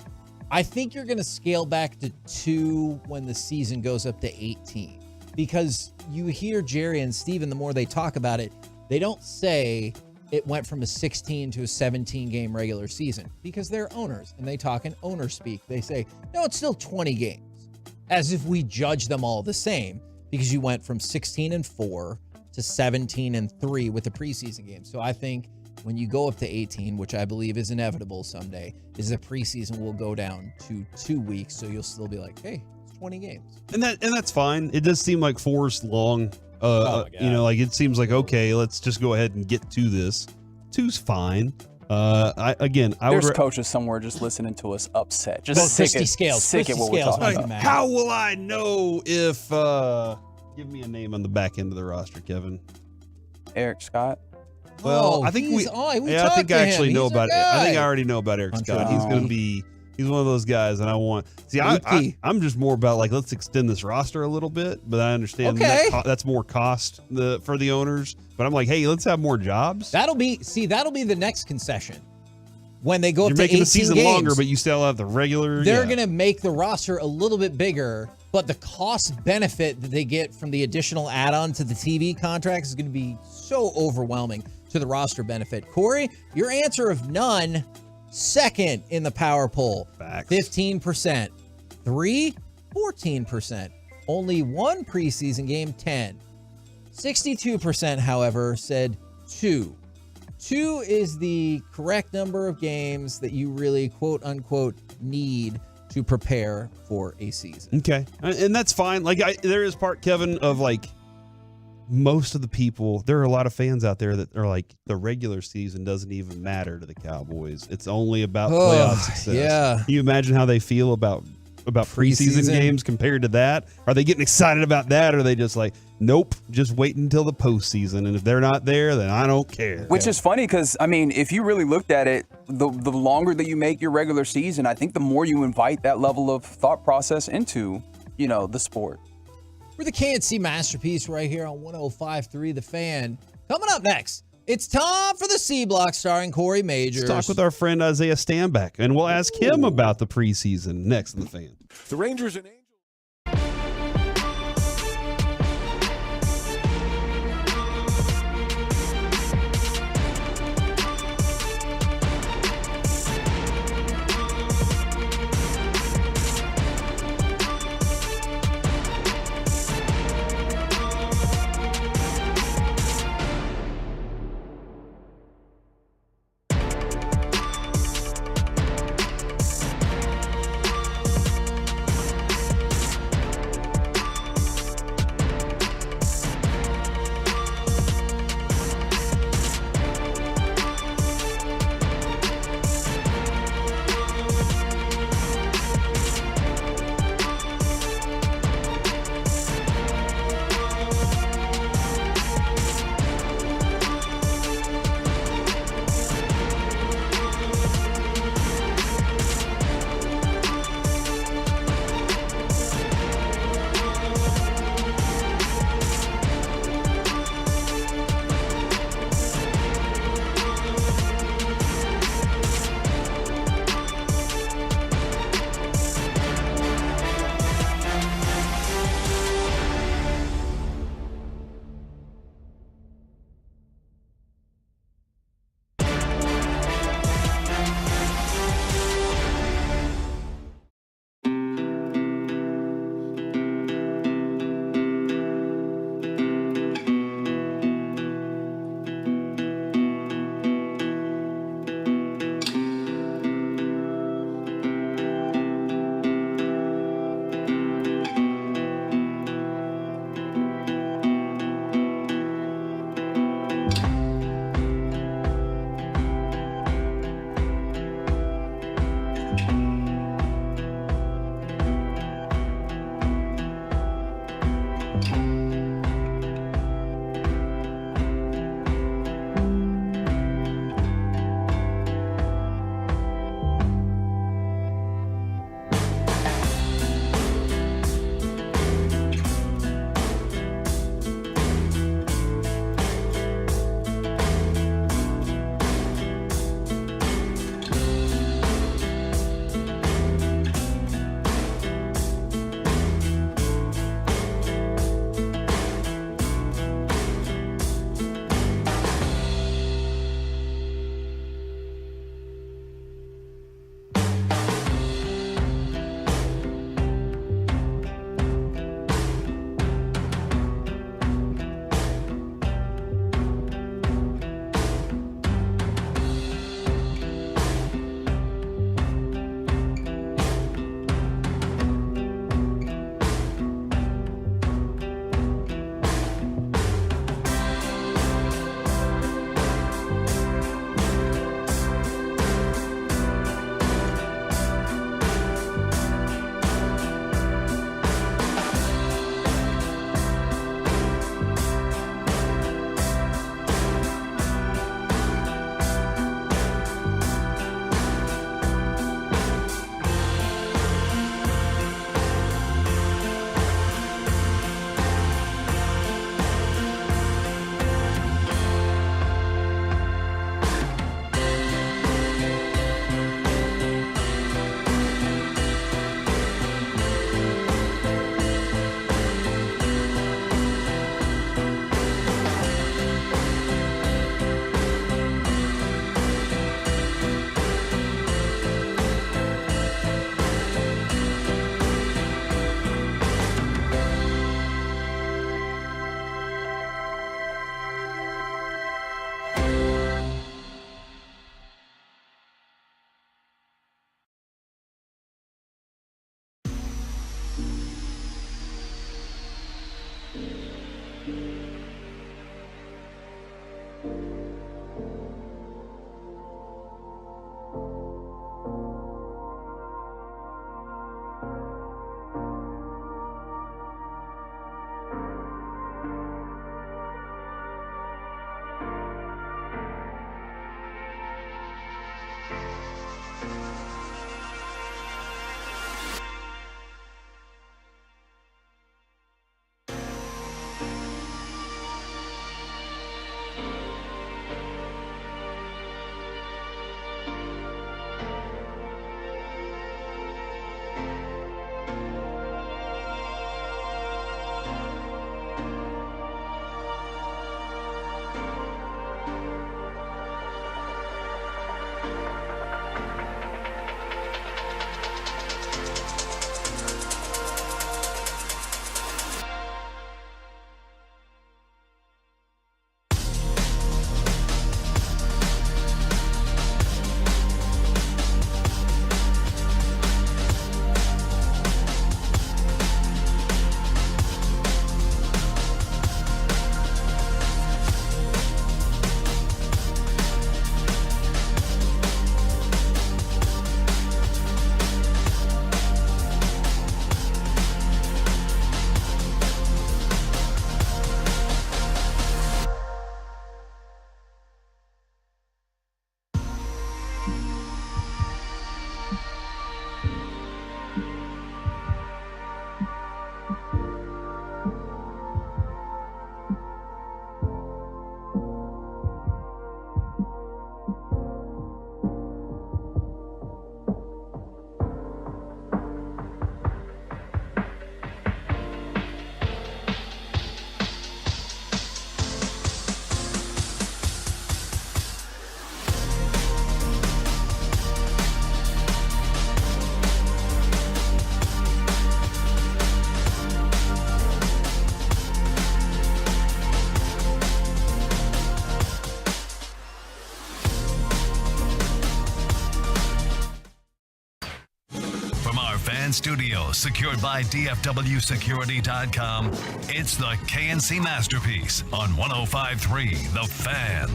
I think you're going to scale back to 2 when the season goes up to 18. Because you hear Jerry and Steven, the more they talk about it, they don't say it went from a 16 to a 17 game regular season, because they're owners and they talk in owner speak. They say, no, it's still 20 games, as if we judge them all the same, because you went from 16-4 to 17-3 with the preseason game. So I think when you go up to 18, which I believe is inevitable someday, is the preseason will go down to 2 weeks. So you'll still be like, hey, 20 games. And that's fine. It does seem like 4's long. Like it seems like, okay, let's just go ahead and get to this. 2's fine. There's coaches somewhere just listening to us upset. Just sick at what we're talking about. How will I know if give me a name on the back end of the roster, Kevin? Eric Scott. Well, I think I think I actually know about it. I think I already know about Eric Scott. He's one of those guys, and I want. See, I'm just more about like, let's extend this roster a little bit, but I understand that's more cost for the owners. But I'm like, hey, let's have more jobs. That'll be the next concession when they go up to 18 games. You're making the season longer, but you still have the regular. They're going to make the roster a little bit bigger, but the cost benefit that they get from the additional add-on to the TV contracts is going to be so overwhelming to the roster benefit. Corey, your answer of none. Second in the power poll, 15%. 3, 14%. Only 1 preseason game, 10. 62%, however, said 2. 2 is the correct number of games that you really, quote unquote, need to prepare for a season. Okay. And that's fine. Like, there is part, Kevin, of like, most of the people, there are a lot of fans out there that are like, the regular season doesn't even matter to the Cowboys. It's only about playoff success. Yeah. Can you imagine how they feel about preseason games compared to that? Are they getting excited about that? Or are they just like, nope, just wait until the postseason. And if they're not there, then I don't care. Which is funny because, I mean, if you really looked at it, the longer that you make your regular season, I think the more you invite that level of thought process into, the sport. We're the KNC Masterpiece right here on 105.3 The Fan. Coming up next, it's time for the C Block starring Corey Majors. Let's talk with our friend Isaiah Stanback, and we'll ask him about the preseason next in The Fan. The Rangers and Angels. studio secured by DFWsecurity.com, it's the KNC Masterpiece on 105.3 The Fan.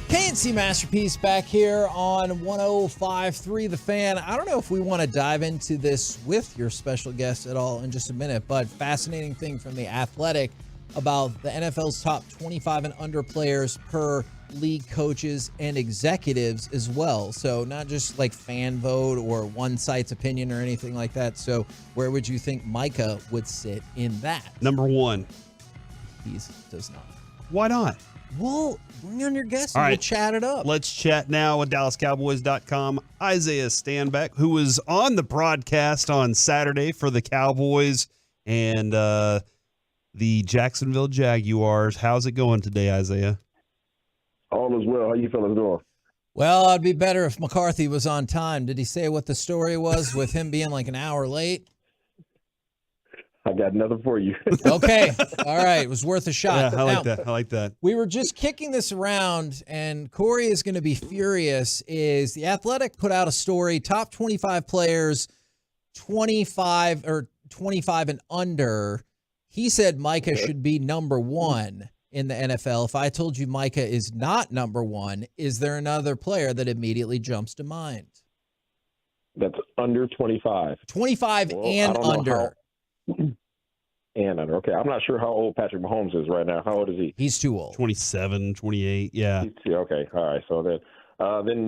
KNC Masterpiece back here on 105.3 The Fan. I don't know if we want to dive into this with your special guest at all in just a minute, but fascinating thing from The Athletic about the NFL's top 25 and under players per league coaches and executives as well. So not just like fan vote or one site's opinion or anything like that. So where would you think Micah would sit in that? Number 1. He does not. Why not? Well, bring on your guest All and right. we'll chat it up. Let's chat now with DallasCowboys.com. Isaiah Stanback, who was on the broadcast on Saturday for the Cowboys and the Jacksonville Jaguars. How's it going today, Isaiah? All is well. How you fellas doing? Well, I'd be better if McCarthy was on time. Did he say what the story was with him being like an hour late? I got nothing for you. Okay. All right. It was worth a shot. Yeah, I like that. I like that. We were just kicking this around, and Corey is going to be furious. Is The Athletic put out a story, top 25 players, 25 and under. He said Micah should be number 1 in the NFL. If I told you Micah is not number 1, is there another player that immediately jumps to mind? That's under 25. 25 and under. And under. Okay. I'm not sure how old Patrick Mahomes is right now. How old is he? He's too old. 27, 28. Yeah. Okay. All right. So then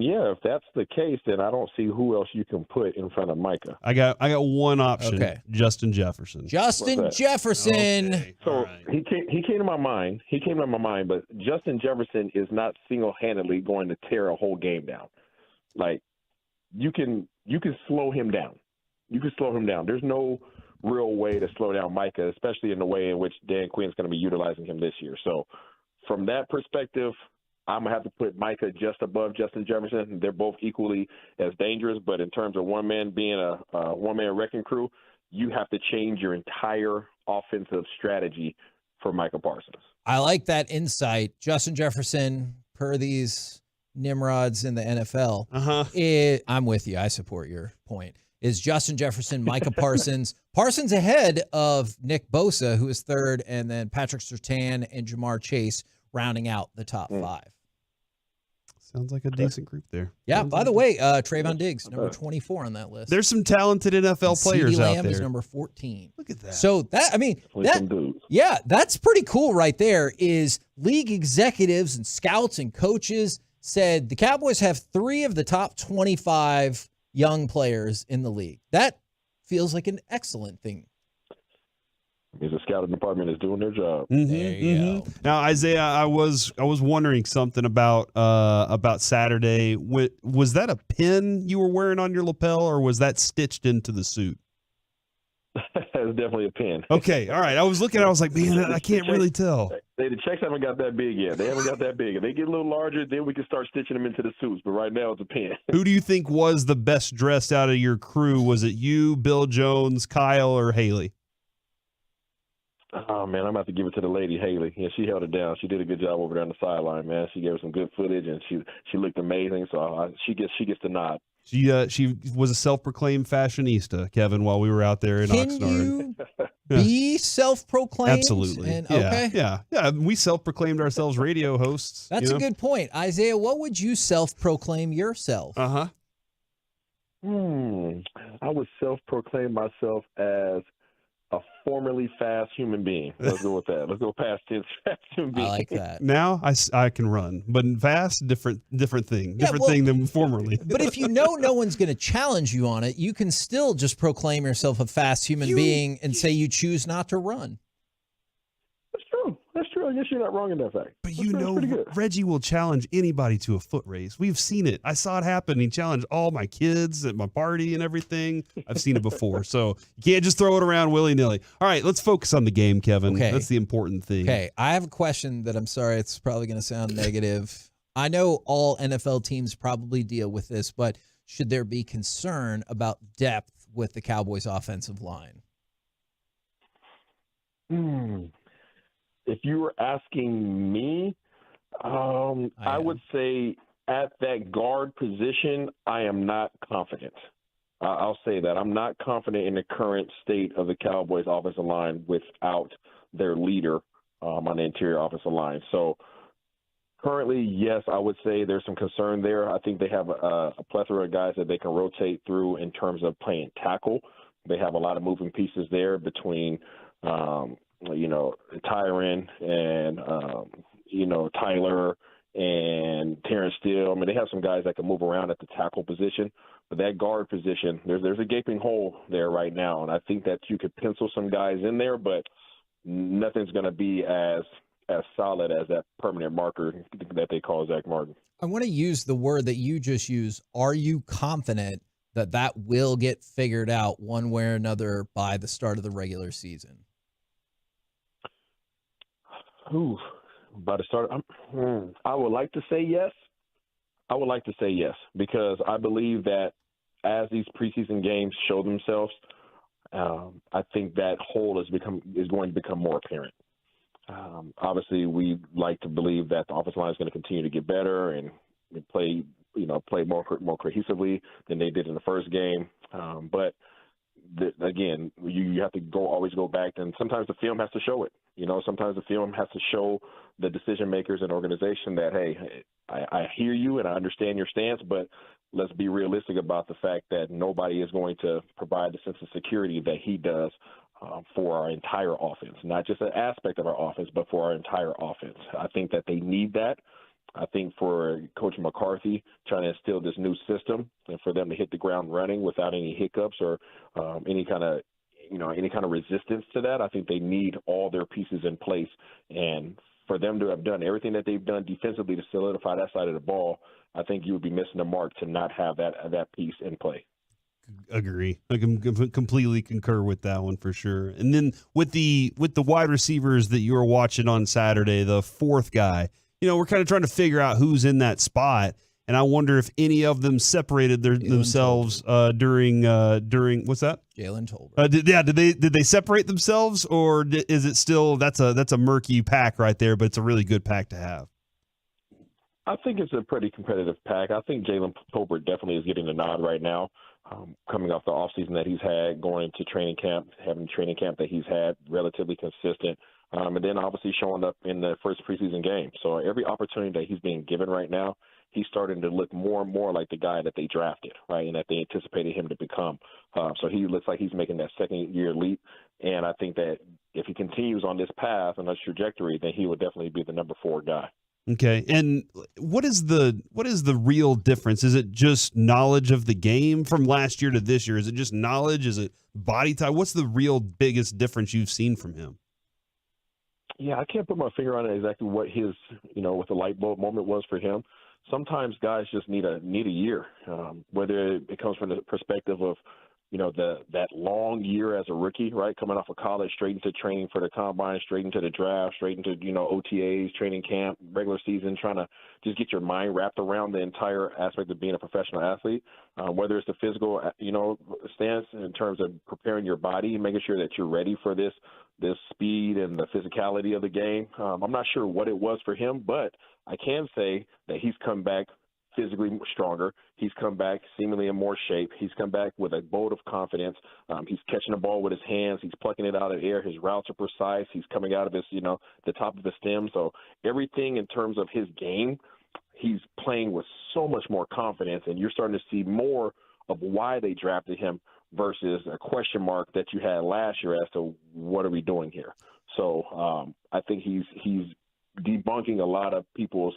yeah, if that's the case, then I don't see who else you can put in front of Micah. I got one option. Okay. Justin Jefferson. Justin Jefferson. Okay. So he came to my mind. He came to my mind, but Justin Jefferson is not single-handedly going to tear a whole game down. Like you can slow him down. You can slow him down. There's no real way to slow down Micah, especially in the way in which Dan Quinn's going to be utilizing him this year. So from that perspective, I'm going to have to put Micah just above Justin Jefferson. They're both equally as dangerous, but in terms of one man being a one-man wrecking crew, you have to change your entire offensive strategy for Micah Parsons. I like that insight. Justin Jefferson, per these Nimrods in the NFL, I'm with you. I support your point. Is Justin Jefferson, Micah Parsons. Parsons ahead of Nick Bosa, who is 3rd, and then Patrick Surtain and Jamar Chase rounding out the top 5. Sounds like a decent group there. Yeah, by the way, Trayvon Diggs, number 24 on that list. There's some talented NFL players CeeDee out Lamb there. is number 14. Look at that. So that's pretty cool right there. Is league executives and scouts and coaches said the Cowboys have 3 of the top 25 young players in the league. That feels like an excellent thing. The scouting department is doing their job. There you go. Now, Isaiah, I was wondering something about Saturday. Was that a pin you were wearing on your lapel, or was that stitched into the suit? It's definitely a pin. Okay, all right. I was looking. I was like, man, I can't really tell. The checks haven't got that big yet. They haven't got that big. If they get a little larger, then we can start stitching them into the suits. But right now, it's a pin. Who do you think was the best dressed out of your crew? Was it you, Bill Jones, Kyle, or Haley? Oh, man, I'm about to give it to the lady, Haley. Yeah, she held it down. She did a good job over there on the sideline, man. She gave us some good footage, and she looked amazing. So she gets the nod. She was a self-proclaimed fashionista, Kevin, while we were out there in Oxnard. Can you be self-proclaimed? Absolutely. Yeah. We self-proclaimed ourselves radio hosts. That's a good point. Isaiah, what would you self-proclaim yourself? I would self-proclaim myself as a formerly fast human being. Let's go with that. Let's go past tense fast human being. I like that. Now I can run, but fast, different thing. Different thing than formerly. But if you know no one's going to challenge you on it, you can still just proclaim yourself a fast human being and say you choose not to run. That's true. I guess you're not wrong in that fact. But Reggie will challenge anybody to a foot race. We've seen it. I saw it happen. He challenged all my kids at my party and everything. I've seen it before. So you can't just throw it around willy-nilly. All right, let's focus on the game, Kevin. Okay. That's the important thing. Okay, I have a question that I'm sorry, it's probably going to sound negative. I know all NFL teams probably deal with this, but should there be concern about depth with the Cowboys' offensive line? If you were asking me, I would say at that guard position, I am not confident. I'll say that. I'm not confident in the current state of the Cowboys offensive line without their leader on the interior offensive line. So currently, yes, I would say there's some concern there. I think they have a plethora of guys that they can rotate through in terms of playing tackle. They have a lot of moving pieces there between, Tyron and, Tyler and Terrence Steele. I mean, they have some guys that can move around at the tackle position. But that guard position, there's a gaping hole there right now. And I think that you could pencil some guys in there, but nothing's going to be as solid as that permanent marker that they call Zach Martin. I want to use the word that you just used. Are you confident that that will get figured out one way or another by the start of the regular season? Ooh, by the start, I would like to say yes. I would like to say yes, because I believe that as these preseason games show themselves, I think that hole is going to become more apparent. Obviously, we like to believe that the offensive line is going to continue to get better and play more cohesively than they did in the first game. But again, you have to always go back, and sometimes the film has to show it. Sometimes the film has to show the decision makers and organization that, hey, I hear you and I understand your stance, but let's be realistic about the fact that nobody is going to provide the sense of security that he does for our entire offense, not just an aspect of our offense, but for our entire offense. I think that they need that. I think for Coach McCarthy trying to instill this new system and for them to hit the ground running without any hiccups or any kind of resistance to that, I think they need all their pieces in place. And for them to have done everything that they've done defensively to solidify that side of the ball, I think you would be missing the mark to not have that piece in play. Agree. I can completely concur with that one for sure. And then with the wide receivers that you were watching on Saturday, the fourth guy, we're kind of trying to figure out who's in that spot. And I wonder if any of them separated themselves during what's that? Jalen Tolbert. Did they separate themselves, or is it still that's a murky pack right there? But it's a really good pack to have. I think it's a pretty competitive pack. I think Jalen Tolbert definitely is getting the nod right now, coming off the offseason that he's had, going into training camp, having training camp that he's had relatively consistent, and then obviously showing up in the first preseason game. So every opportunity that he's being given right now, he's starting to look more and more like the guy that they drafted, right, and that they anticipated him to become. So he looks like he's making that second-year leap, and I think that if he continues on this path and this trajectory, then he will definitely be the number 4 guy. Okay, and what is the real difference? Is it just knowledge of the game from last year to this year? Is it just knowledge? Is it body type? What's the real biggest difference you've seen from him? Yeah, I can't put my finger on it exactly what his, what the light bulb moment was for him. Sometimes guys just need a year, whether it comes from the perspective of, that long year as a rookie, right, coming off of college, straight into training for the combine, straight into the draft, straight into, OTAs, training camp, regular season, trying to just get your mind wrapped around the entire aspect of being a professional athlete, whether it's the physical, stance in terms of preparing your body and making sure that you're ready for this speed and the physicality of the game. I'm not sure what it was for him, but I can say that he's come back physically stronger. He's come back seemingly in more shape. He's come back with a bolt of confidence. He's catching the ball with his hands. He's plucking it out of the air. His routes are precise. He's coming out of his, the top of his stem. So everything in terms of his game, he's playing with so much more confidence, and you're starting to see more of why they drafted him versus a question mark that you had last year as to what are we doing here. So I think he's debunking a lot of people's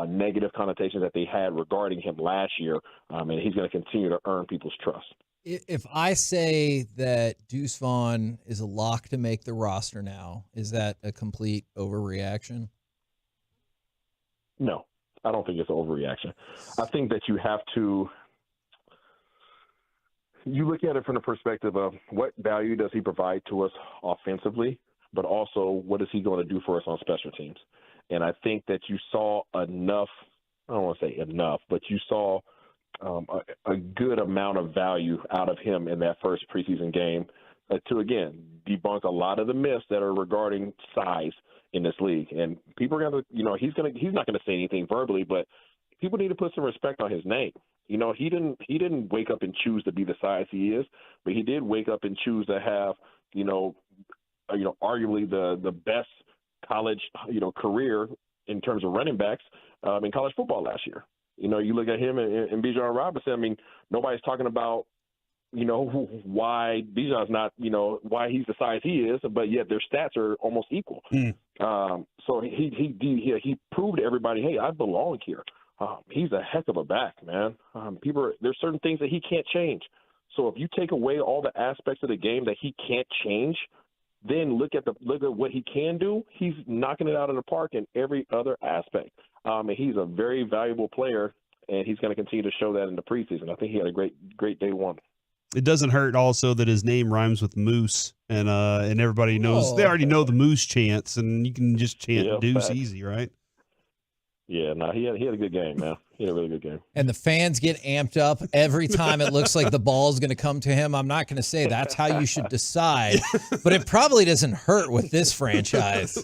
negative connotations that they had regarding him last year, and he's going to continue to earn people's trust. If I say that Deuce Vaughn is a lock to make the roster now, is that a complete overreaction? No, I don't think it's an overreaction. I think that you have to look at it from the perspective of what value does he provide to us offensively, but also what is he going to do for us on special teams. And I think that you saw enough, I don't want to say enough, but you saw a good amount of value out of him in that first preseason game to, again, debunk a lot of the myths that are regarding size in this league. And people are going to, he's not going to say anything verbally, but people need to put some respect on his name. You know, he didn't wake up and choose to be the size he is, but he did wake up and choose to have, arguably the best college, career in terms of running backs in college football last year. You know, you look at him and Bijan Robinson. I mean, nobody's talking about, why Bijan's not, why he's the size he is, but yet their stats are almost equal. So he proved to everybody, hey, I belong here. He's a heck of a back, man. There's certain things that he can't change. So if you take away all the aspects of the game that he can't change, then look at what he can do. He's knocking it out of the park in every other aspect. And he's a very valuable player, and he's going to continue to show that in the preseason. I think he had a great day one. It doesn't hurt also that his name rhymes with moose, and everybody knows. They already know the moose chants, and you can just chant deuce facts. easy, right? Yeah, no, he had a good game, man. He had a really good game. And the fans get amped up every time it looks like the ball is going to come to him. I'm not going to say that's how you should decide, but it probably doesn't hurt with this franchise.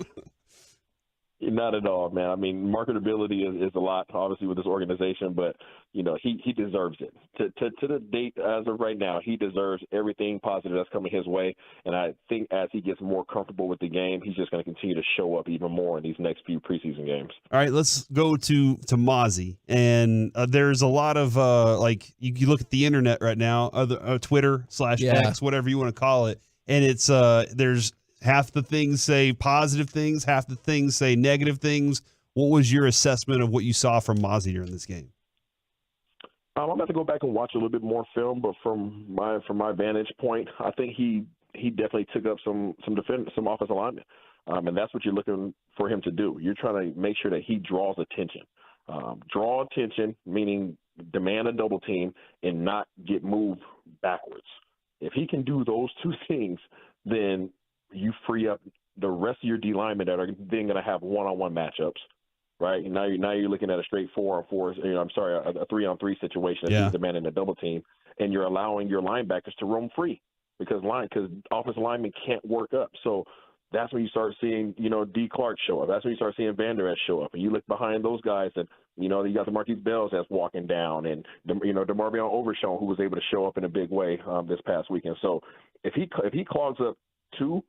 Not at all, man. I mean, marketability is a lot, obviously, with this organization, but, he deserves it. To the date, as of right now, he deserves everything positive that's coming his way, and I think as he gets more comfortable with the game, he's just going to continue to show up even more in these next few preseason games. All right, let's go to Mozzie, and there's a lot of, you look at the internet right now, Twitter /X, whatever you want to call it, and it's there's half the things say positive things, half the things say negative things. What was your assessment of what you saw from Mozzie during this game? I'm about to go back and watch a little bit more film, but from my vantage point, I think he definitely took up some offensive linemen, and that's what you're looking for him to do. You're trying to make sure that he draws attention. Draw attention, meaning demand a double team and not get moved backwards. If he can do those two things, then you free up the rest of your D linemen that are then going to have one-on-one matchups, right? And now you're looking at a straight 4-on-4, a 3-on-3 situation. He's demanding a double team, and you're allowing your linebackers to roam free because offensive linemen can't work up. So that's when you start seeing, D. Clark show up. That's when you start seeing Van Der Esch show up. And you look behind those guys, and you got the Marquise Bells that's walking down, and DeMarvion Overshown, who was able to show up in a big way this past weekend. So if he clogs up two,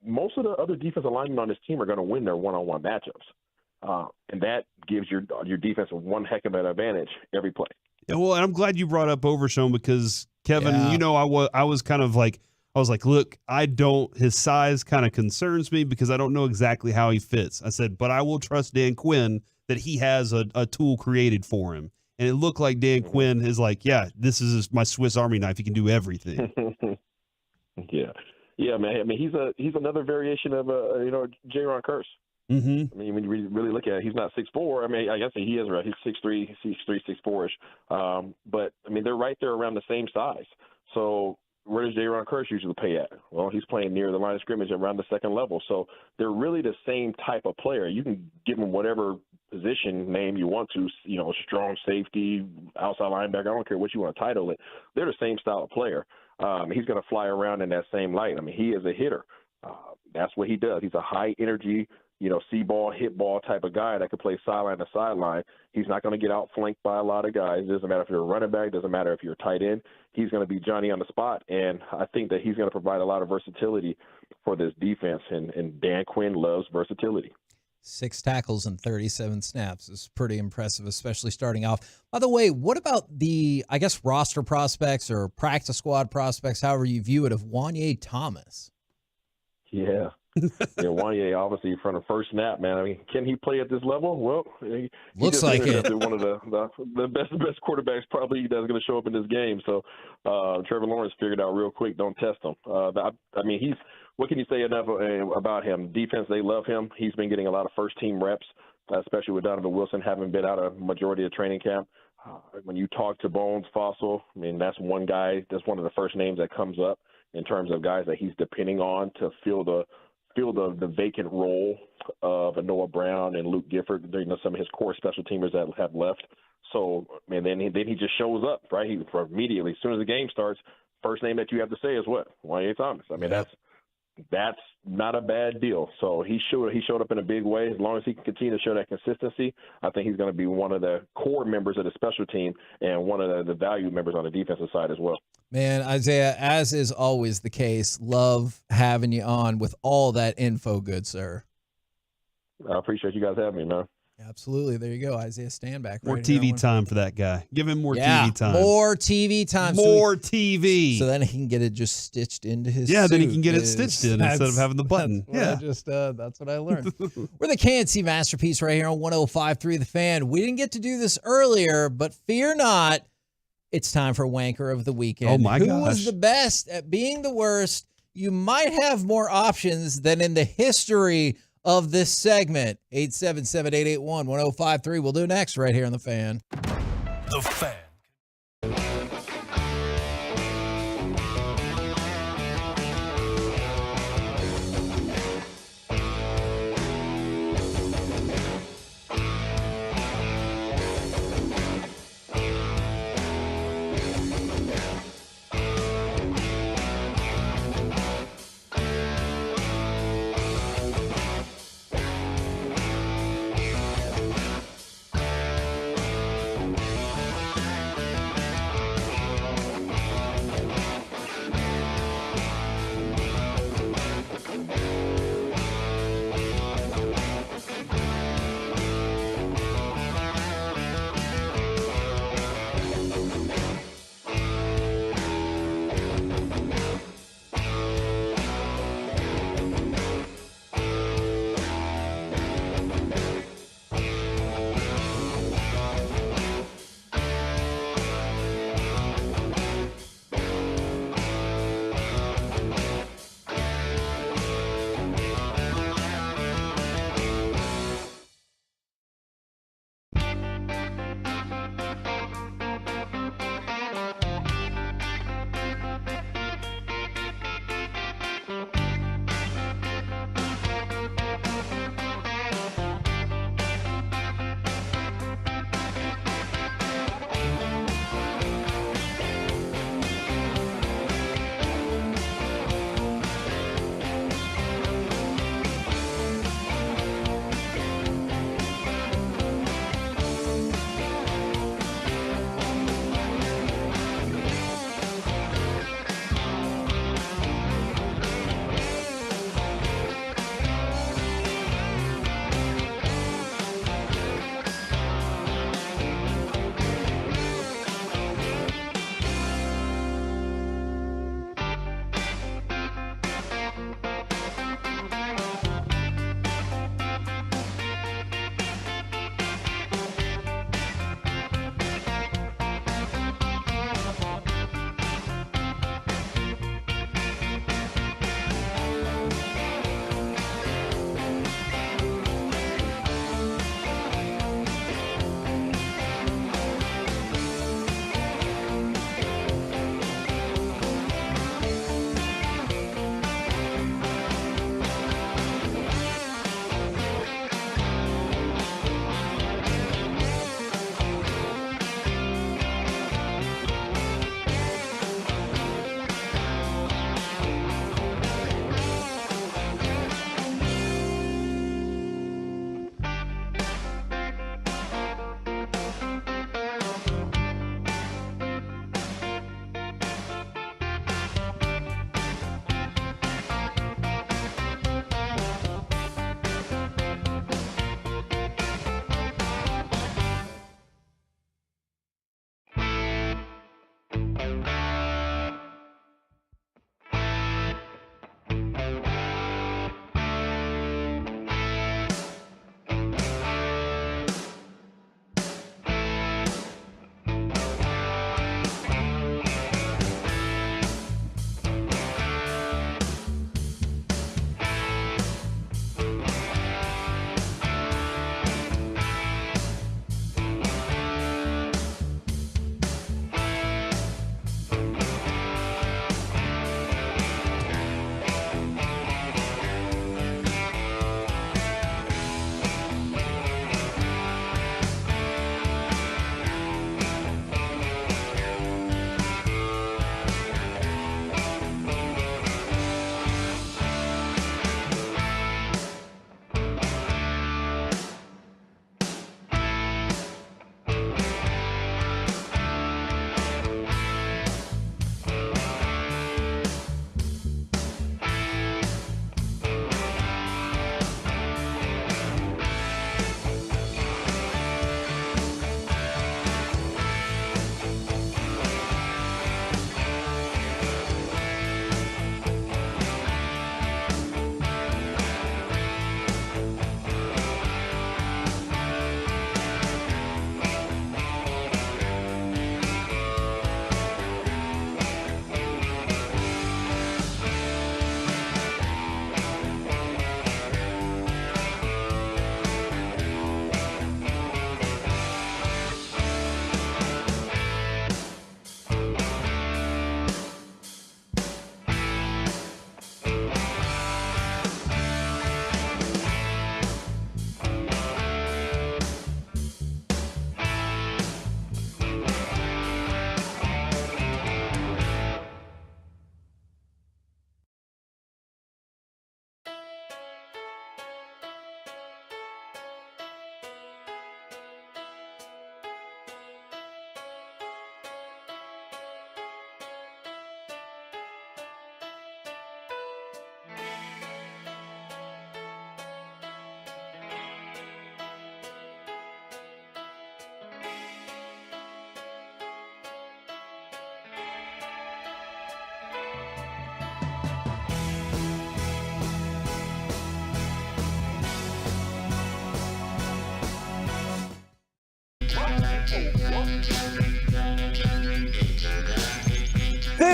most of the other defensive linemen on this team are going to win their one-on-one matchups, and that gives your defense one heck of an advantage every play. Yeah, well, and I'm glad you brought up Overshown because Kevin, I was kind of like, look, his size kind of concerns me because I don't know exactly how he fits. I said, but I will trust Dan Quinn that he has a tool created for him. And it looked like Dan Quinn is like, this is my Swiss Army knife. He can do everything. Yeah, man. I mean, he's another variation of Jaron Kearse. Mm-hmm. I mean, when you really look at it, he's not 6'4". I mean, I guess he is right. He's 6'3", 6'4"-ish. But I mean, they're right there around the same size. So where does Jaron Kearse usually play at? Well, he's playing near the line of scrimmage around the second level. So they're really the same type of player. You can give him whatever position name you want to, strong safety, outside linebacker. I don't care what you want to title it. They're the same style of player. He's going to fly around in that same light. I mean, he is a hitter. That's what he does. He's a high energy, see ball, hit ball type of guy that could play sideline to sideline. He's not going to get outflanked by a lot of guys. It doesn't matter if you're a running back. It doesn't matter if you're a tight end. He's going to be Johnny on the spot, and I think that he's going to provide a lot of versatility for this defense, and Dan Quinn loves versatility. 6 tackles and 37 snaps is pretty impressive, especially starting off. By the way, what about the, roster prospects or practice squad prospects, however you view it, of Wanye Thomas? Yeah. Wanye, obviously, from the first snap, man. I mean, can he play at this level? Well, he looks like it. One of the best quarterbacks probably that's going to show up in this game. So Trevor Lawrence figured out real quick, don't test him. I mean, what can you say enough about him? Defense, they love him. He's been getting a lot of first-team reps, especially with Donovan Wilson having been out a majority of training camp. When you talk to Bones Fossil, I mean, that's one guy, that's one of the first names that comes up in terms of guys that he's depending on to fill the vacant role of Noah Brown and Luke Gifford, some of his core special teamers that have left. So, and then he just shows up, right? He immediately, as soon as the game starts, first name that you have to say is what? Wanye Thomas. I mean, that's not a bad deal. So he showed up in a big way. As long as he can continue to show that consistency, I think he's going to be one of the core members of the special team and one of the valued members on the defensive side as well. Man, Isaiah, as is always the case, love having you on with all that info, good sir. I appreciate you guys having me, man. Absolutely. There you go, Isaiah Standback. More right TV time for that guy. Give him more TV time. More TV time. More TV. So then he can get it just stitched into his Yeah, then he suit can get it stitched in instead of having the button. That's what I learned. We're the KNC Masterpiece right here on 105.3 The Fan. We didn't get to do this earlier, but fear not, it's time for Wanker of the Weekend. Oh, my gosh. Who was the best at being the worst? You might have more options than in the history of this segment. 877-881-1053. We'll do next right here on The Fan. The Fan.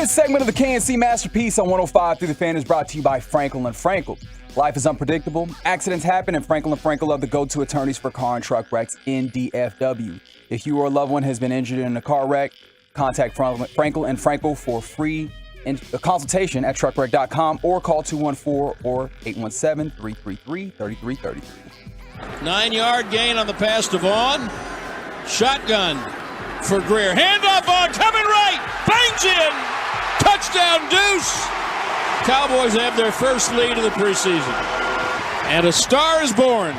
This segment of the KNC Masterpiece on 105 through the Fan is brought to you by Franklin & Frankel. Life is unpredictable. Accidents happen, and Franklin & Frankel are the go-to attorneys for car and truck wrecks in DFW. If you or a loved one has been injured in a car wreck, contact Franklin & Frankel for free consultation at truckwreck.com or call 214 or 817-333-3333. 9-yard gain on the pass to Vaughn. Shotgun for Greer. Handoff on, coming right. Bangs in. Touchdown Deuce. Cowboys have their first lead of the preseason. And a star is born.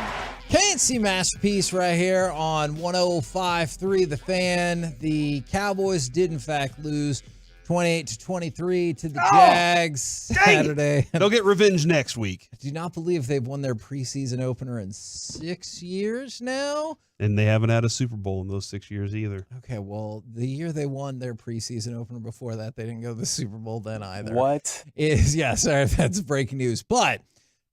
KNC Masterpiece right here on 105.3 The Fan. The Cowboys did, in fact, lose 28-23 to the Jags Saturday. They'll get revenge next week. I do not believe they've won their preseason opener in 6 years now. And they haven't had a Super Bowl in those 6 years either. Okay, well, the year they won their preseason opener before that, they didn't go to the Super Bowl then either. What? Sorry, that's breaking news. But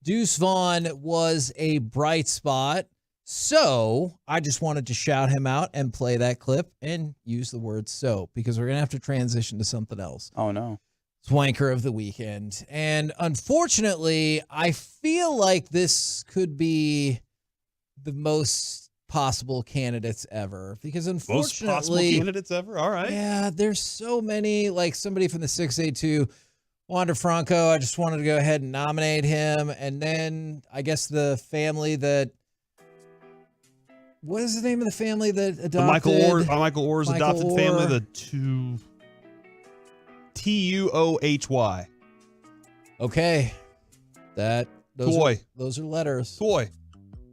Deuce Vaughn was a bright spot. So I just wanted to shout him out and play that clip and use the word so, because we're going to have to transition to something else. Oh, no. Swanker of the weekend. And unfortunately, I feel like this could be the most possible candidates ever, because unfortunately, most possible candidates ever. All right. Yeah, there's so many, like somebody from the 682, Wander Franco. I just wanted to go ahead and nominate him. And then I guess the family that, what is the name of the family that adopted? Michael Orr's adopted Orr. family, the Tuohy. Okay. Those are letters. Toy.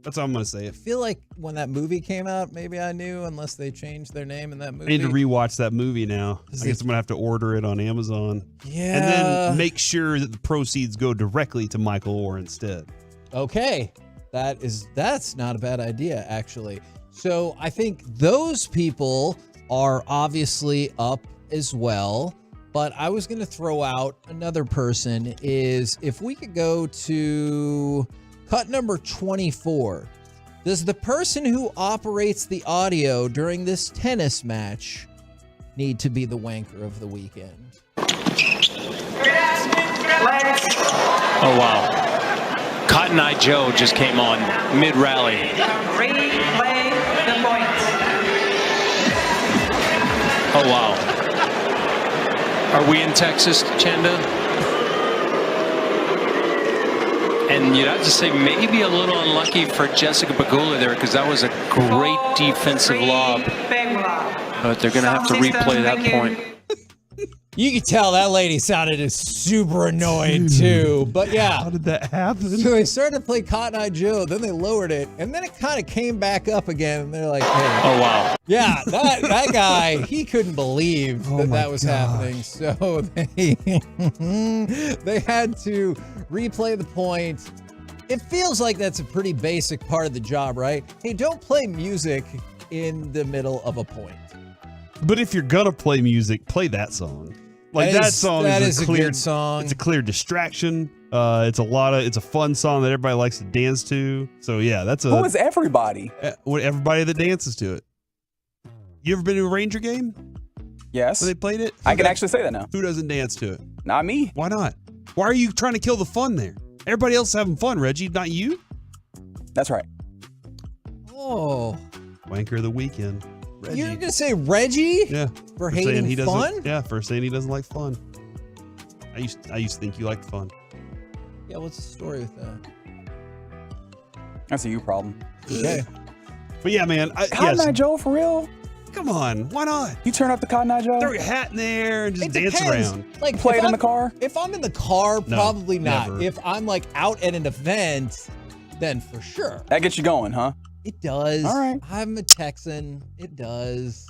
That's how I'm going to say it. I feel like when that movie came out, maybe I knew, unless they changed their name in that movie. I need to rewatch that movie now. I guess I'm going to have to order it on Amazon. Yeah. And then make sure that the proceeds go directly to Michael Orr instead. Okay. That's not a bad idea, actually. So I think those people are obviously up as well. But I was going to throw out another person, is if we could go to cut number 24. Does the person who operates the audio during this tennis match need to be the wanker of the weekend? Oh, wow. Cotton Eye Joe just came on mid-rally. Replay the point. Oh, wow. Are we in Texas, Chanda? And you'd have to say maybe a little unlucky for Jessica Pagula there, because that was a great defensive lob. But they're going to have to replay that point. You could tell that lady sounded super annoyed too. But yeah. How did that happen? So they started to play Cotton Eye Joe, then they lowered it, and then it kind of came back up again, and they're like, hey. Oh, wow. Yeah, that guy, he couldn't believe that was happening. So they had to replay the point. It feels like that's a pretty basic part of the job, right? Hey, don't play music in the middle of a point. But if you're going to play music, play that song. Like that song is a good song. It's a clear distraction. It's a fun song that everybody likes to dance to. So yeah, Who is everybody? Everybody that dances to it. You ever been to a Ranger game? Yes. When they played it? I can actually say that now. Who doesn't dance to it? Not me. Why not? Why are you trying to kill the fun there? Everybody else is having fun, Reggie, not you? That's right. Oh. Wanker of the weekend. Reggie. You're going to say Reggie? Yeah. For hating fun? Yeah, for saying he doesn't like fun. I used to think you liked fun. Yeah, what's the story with that? That's a you problem. Okay. But yeah, man. Cotton Eye Joe, for real? Come on, why not? You turn up the Cotton Eye Joe? Throw your hat in there and just It dance depends. around. Like, Play if it in the car? If I'm in the car, No, probably not. never. If I'm like out at an event, then for sure. That gets you going, huh? It does. All right. I'm a Texan. It does.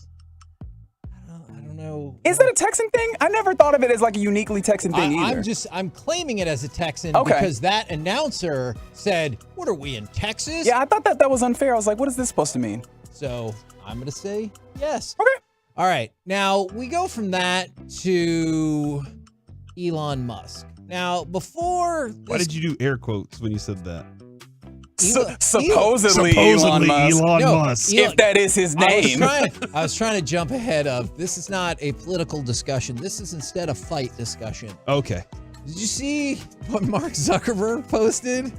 I don't know. Is that a Texan thing? I never thought of it as like a uniquely Texan thing either. I'm claiming it as a Texan Okay. because that announcer said, "What are we in Texas?" Yeah, I thought that was unfair. I was like, what is this supposed to mean? So I'm going to say yes. Okay. All right. Now we go from that to Elon Musk. Now, before Why did you do air quotes when you said that? Supposedly Elon Musk. Musk. If that is his name. I was trying to jump ahead of. This is not a political discussion. This is instead a fight discussion. Okay. Did you see what Mark Zuckerberg posted?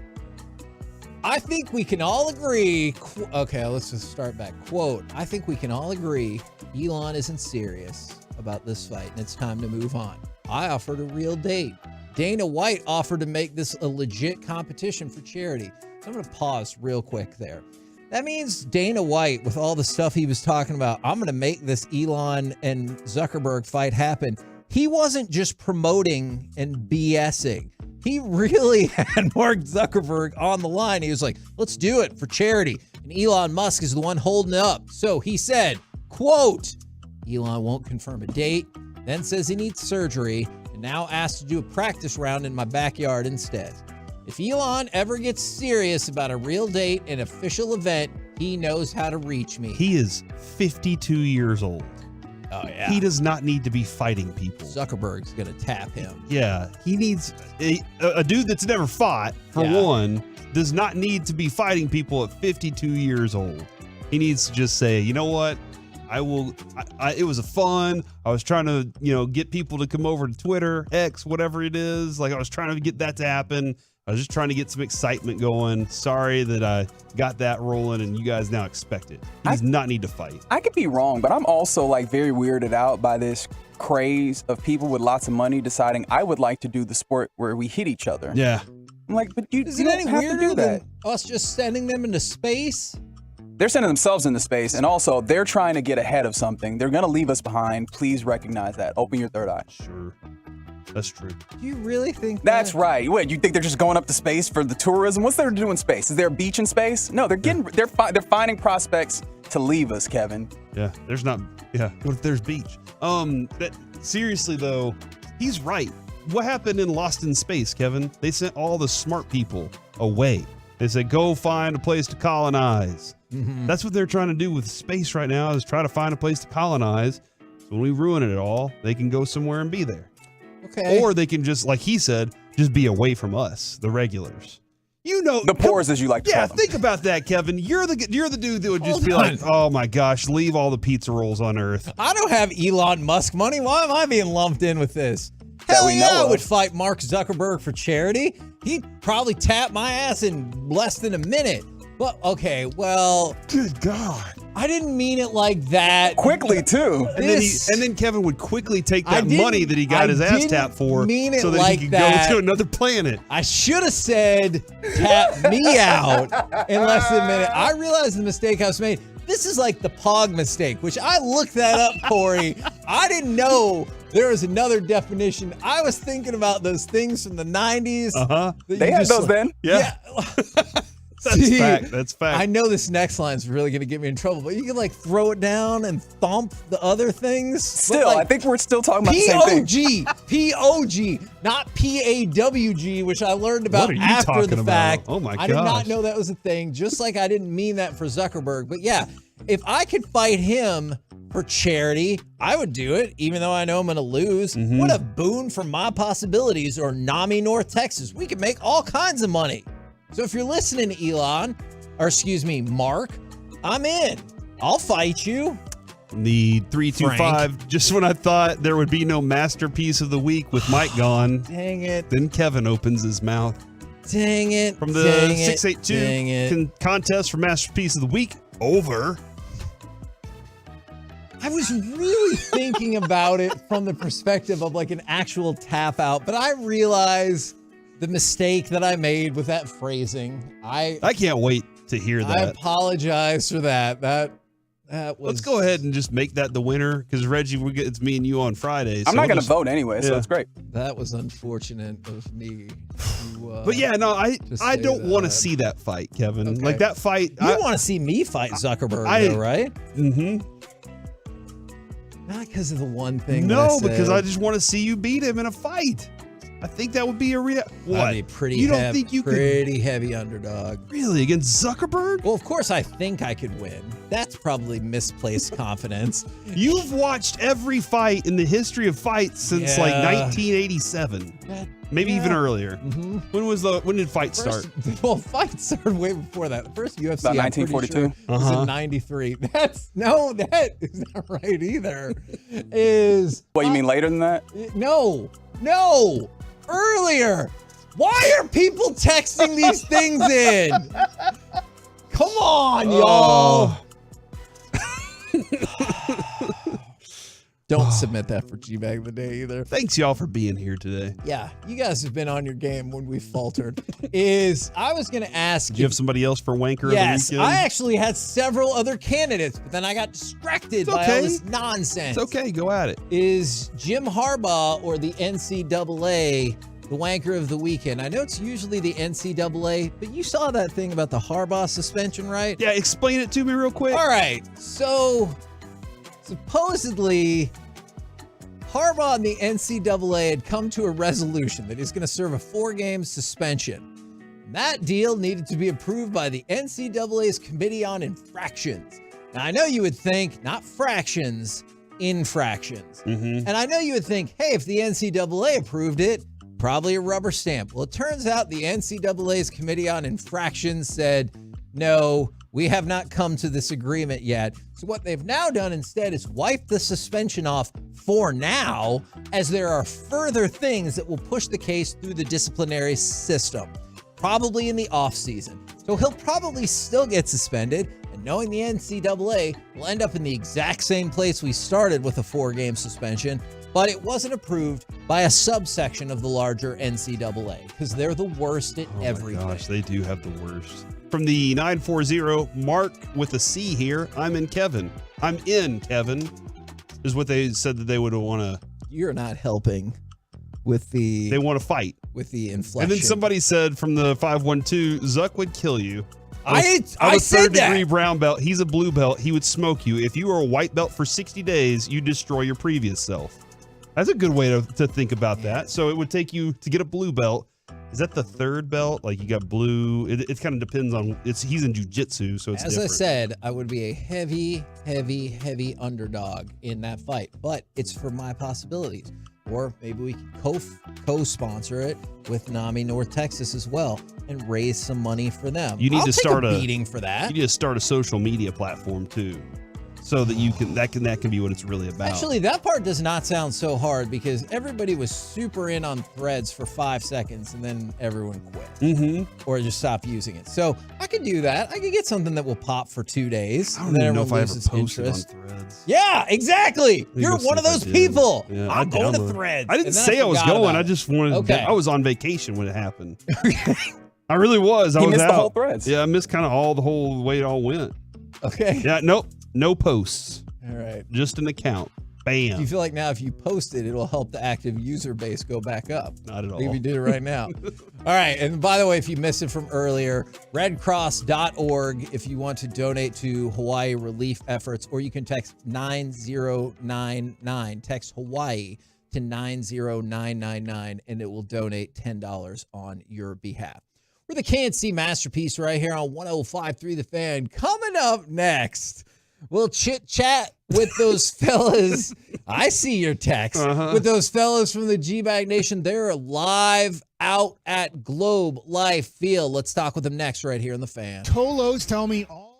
I think we can all agree. Okay, let's just start back. Quote, I think we can all agree Elon isn't serious about this fight and it's time to move on. I offered a real date. Dana White offered to make this a legit competition for charity. So I'm going to pause real quick there. That means Dana White, with all the stuff he was talking about, I'm going to make this Elon and Zuckerberg fight happen. He wasn't just promoting and BSing. He really had Mark Zuckerberg on the line. He was like, let's do it for charity. And Elon Musk is the one holding it up. So he said, quote, Elon won't confirm a date, then says he needs surgery, and now asked to do a practice round in my backyard instead. If Elon ever gets serious about a real date and official event, he knows how to reach me. He is 52 years old. Oh, yeah. He does not need to be fighting people. Zuckerberg's going to tap him. Yeah. He needs a dude that's never fought, for one, does not need to be fighting people at 52 years old. He needs to just say, you know what? It was a fun. I was trying to, get people to come over to Twitter, X, whatever it is. Like I was trying to get that to happen. I was just trying to get some excitement going. Sorry that I got that rolling and you guys now expect it. He does not need to fight. I could be wrong, but I'm also very weirded out by this craze of people with lots of money deciding I would like to do the sport where we hit each other. Yeah. I'm like, but you Isn't don't any have to weirder do that. than us just sending them into space? They're sending themselves into space, and also they're trying to get ahead of something. They're going to leave us behind. Please recognize that. Open your third eye. Sure. That's true. Do you really think That's right. What, you think they're just going up to space for the tourism? What's there to do in space? Is there a beach in space? No, they're finding prospects to leave us, Kevin. Yeah, there's not. Yeah, what if there's beach? Seriously though, he's right. What happened in Lost in Space, Kevin? They sent all the smart people away. They said, go find a place to colonize. Mm-hmm. That's what they're trying to do with space right now, is try to find a place to colonize. So when we ruin it all, they can go somewhere and be there. Okay. Or they can just, like he said, just be away from us, the regulars. The poors, as you like to call them. Think about that, Kevin. You're the dude that would just be like, oh my gosh, leave all the pizza rolls on Earth. I don't have Elon Musk money. Why am I being lumped in with this? Hell yeah, I would fight Mark Zuckerberg for charity. He'd probably tap my ass in less than a minute. But, okay, well. Good God. I didn't mean it like that. Quickly, too. And then Kevin would quickly take that money that he got his ass tapped for so that like he could go to another planet. I should have said, tap me out in less than a minute. I realized the mistake I was made. This is like the Pog mistake, which I looked that up, Corey. I didn't know there was another definition. I was thinking about those things from the 90s. Uh-huh. They had those then? Yeah. That's fact. That's fact. I know this next line is really going to get me in trouble, but you can throw it down and thump the other things. Still, I think we're still talking about the same thing. P-O-G, not P-A-W-G, which I learned about after the fact. Oh my gosh. I did not know that was a thing, just like I didn't mean that for Zuckerberg. But yeah, if I could fight him for charity, I would do it, even though I know I'm going to lose. Mm-hmm. What a boon for my possibilities, or NAMI, North Texas. We could make all kinds of money. So if you're listening to Mark, I'm in. I'll fight you. The 325, just when I thought there would be no masterpiece of the week with Mike gone. Dang it. Then Kevin opens his mouth. Dang it. From the 682 contest for masterpiece of the week, over. I was really thinking about it from the perspective of an actual tap out, but I realized the mistake that I made with that phrasing. I can't wait to hear that. I apologize for that. That was. Let's go ahead and just make that the winner, because Reggie, it's me and you on Friday. I'm not going to vote anyway, so it's great. That was unfortunate of me. But yeah, no, I don't want to see that fight, Kevin. Okay. Like that fight. You want to see me fight Zuckerberg, though, right? Mm-hmm. Not because of the one thing. No, because I just want to see you beat him in a fight. I think that would be a real. What? I'd be pretty heavy underdog. Really? Against Zuckerberg? Well, of course, I think I could win. That's probably misplaced confidence. You've watched every fight in the history of fights since 1987. Maybe even earlier. Mm-hmm. When did fight start? Well, fight started way before that. The first UFC About 1942 sure, was in 93. That is not right either. Is what you mean later than that? No, earlier. Why are people texting these things in? Come on, y'all. Don't submit that for G-Bag of the Day either. Thanks, y'all, for being here today. Yeah, you guys have been on your game when we faltered. I was going to ask Did you have somebody else for Wanker of the Yes, Weekend? I actually had several other candidates, but then I got distracted by all this nonsense. It's okay. Go at it. Is Jim Harbaugh or the NCAA the Wanker of the Weekend? I know it's usually the NCAA, but you saw that thing about the Harbaugh suspension, right? Yeah, explain it to me real quick. All right, so supposedly Harbaugh and the NCAA had come to a resolution that he's going to serve a 4-game suspension. That deal needed to be approved by the NCAA's Committee on Infractions. Now, I know you would think, not fractions, infractions. Mm-hmm. And I know you would think, hey, if the NCAA approved it, probably a rubber stamp. Well, it turns out the NCAA's Committee on Infractions said, no, we have not come to this agreement yet. So what they've now done instead is wipe the suspension off for now, as there are further things that will push the case through the disciplinary system, probably in the offseason. So he'll probably still get suspended, and knowing the NCAA, will end up in the exact same place we started with a 4-game suspension, but it wasn't approved by a subsection of the larger NCAA, because they're the worst at everything. Gosh, they do have the worst. From the 940, Mark with a C here, I'm in Kevin, is what they said that they would want to. You're not helping with the. They want to fight. With the inflection. And then somebody said from the 512, Zuck would kill you. I I'm a said that. 3rd-degree brown belt. He's a blue belt. He would smoke you. If you were a white belt for 60 days, you destroy your previous self. That's a good way to think about that. So it would take you to get a blue belt. Is that the 3rd belt? Like you got blue. It kind of depends on. He's in jiu-jitsu, so it's As different. I said, I would be a heavy underdog in that fight, but it's for my possibilities. Or maybe we can co-sponsor it with NAMI North Texas as well and raise some money for them. You need I'll to take start a meeting for that. You need to start a social media platform too, so that you can that can be what it's really about. Actually, that part does not sound so hard because everybody was super in on Threads for 5 seconds and then everyone quit. Mm-hmm. Or just stopped using it. So I could do that. I could get something that will pop for 2 days. I don't even know if I ever posted on Threads. Yeah, exactly. You're one of those people. Yeah, I'm going to Threads. I didn't say I was going. I just wanted. Okay. I was on vacation when it happened. I really was. I He was missed out. the whole Threads. Yeah, I missed kind of the whole way it all went. Okay. Yeah. Nope. No posts. All right. Just an account. Do you Bam. feel like now if you post it, it'll help the active user base go back up? Not at all. Maybe do it right now. All right. And by the way, if you missed it from earlier, redcross.org if you want to donate to Hawaii relief efforts, or you can text 9099. Text Hawaii to 90999 and it will donate $10 on your behalf. We're the KNC Masterpiece right here on 105.3 The Fan. Coming up next, we'll chit-chat with those fellas. I see your text. With those fellas from the G-Bag Nation. They're live out at Globe Life Field. Let's talk with them next right here on The Fan. Tolos tell me all.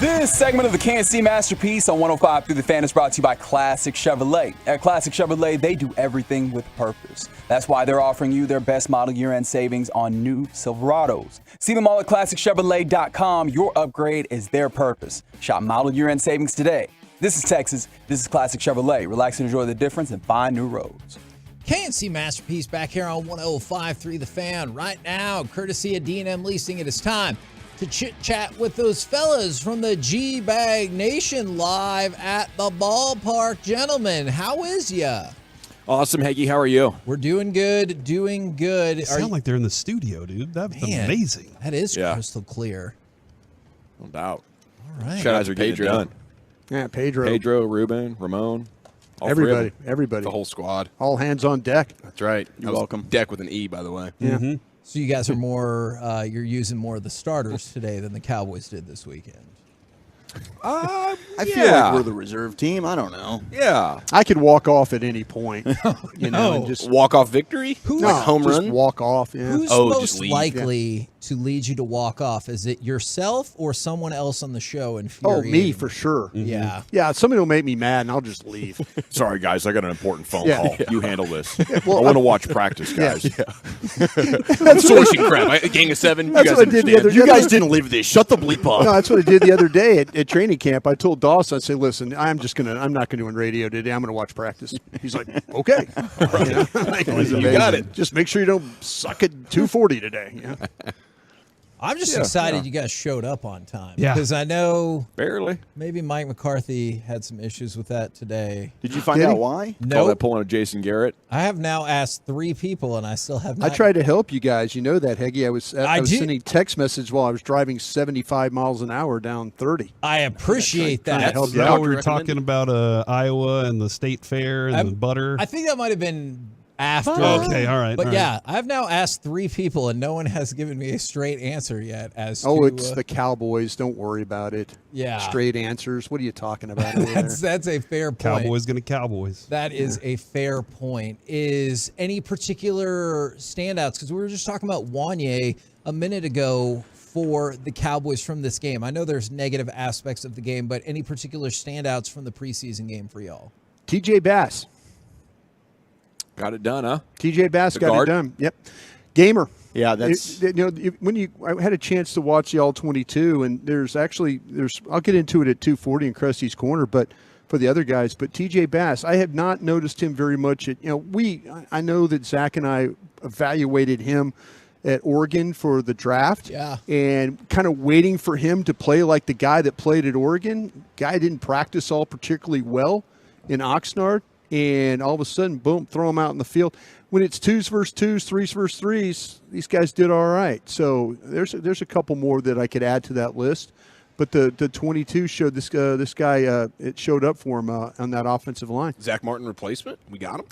This segment of the K&C Masterpiece on 105 through the Fan is brought to you by Classic Chevrolet. At Classic Chevrolet, they do everything with purpose. That's why they're offering you their best model year-end savings on new Silverados. See them all at ClassicChevrolet.com. Your upgrade is their purpose. Shop model year-end savings today. This is Texas. This is Classic Chevrolet. Relax and enjoy the difference and find new roads. K&C Masterpiece back here on 105.3 The Fan. Right now, courtesy of D&M Leasing, it is time to chit-chat with those fellas from the G-Bag Nation live at the ballpark. Gentlemen, how is ya? Awesome, Heggie. How are you? We're doing good, doing good. They sound like they're in the studio, dude. That's amazing. That is crystal clear. No doubt. All right. Shout out to Pedro. Yeah, Pedro. Pedro, Ruben, Ramon. Everybody. The whole squad. All hands on deck. That's right. You're welcome. Deck with an E, by the way. Yeah. So you guys are more, you're using more of the starters today than the Cowboys did this weekend. I feel like we're the reserve team. I don't know. Yeah. I could walk off at any point. You know, and just walk off victory? like home just run? Walk off, yeah. Who's just most leave. likely to lead you to walk off? Is it yourself or someone else on the show? Oh, me for sure. Yeah. Yeah, somebody will make me mad and I'll just leave. Sorry, guys, I got an important phone Yeah. call. Yeah. You handle this. well, I want to watch practice, Yeah. guys. I'm sourcing crap. A gang of 7. That's you guys what I did the other understand. day. You guys didn't leave this. Shut the bleep up. No, that's what I did the other day at training camp. I told Dawson, I said, listen, I'm not going to do radio today. I'm going to watch practice. He's like, okay. You got it. Just make sure you don't suck at 240 today. Yeah. I'm just excited you guys showed up on time. Yeah. Because I know barely. Maybe Mike McCarthy had some issues with that today. Did you find out why? Call No. that pulling a Jason Garrett. I have now asked 3 people, and I still have I not. tried to help you guys. You know that, Heggie. I was do. sending text message while I was driving 75 miles an hour down 30. I appreciate Trying to that. help you Now out. we were talking about Iowa and the state fair and the butter. I think that might have been after. Okay, all right. But all yeah, right. I've now asked 3 people, and no one has given me a straight answer yet as Oh, to. it's the Cowboys. Don't worry about it. Yeah. Straight answers. What are you talking about over there? That's a fair point. Cowboys going to Cowboys. That is a fair point. Is any particular standouts? Because we were just talking about Wanye a minute ago for the Cowboys from this game. I know there's negative aspects of the game, but any particular standouts from the preseason game for y'all? TJ Bass. Got it done, huh? TJ Bass The got guard? it done. Yep. Gamer. Yeah, that's I had a chance to watch the All-22, and there's I'll get into it at 240 in Krusty's Corner, but for the other guys, but TJ Bass, I have not noticed him very much. I know that Zach and I evaluated him at Oregon for the draft, and kind of waiting for him to play like the guy that played at Oregon. Guy didn't practice all particularly well in Oxnard, and all of a sudden, boom, throw him out in the field. When it's 2s versus 2s, 3s versus 3s, these guys did all right. So there's a couple more that I could add to that list. But the 22 showed this guy. It showed up for him on that offensive line. Zach Martin replacement? We got him?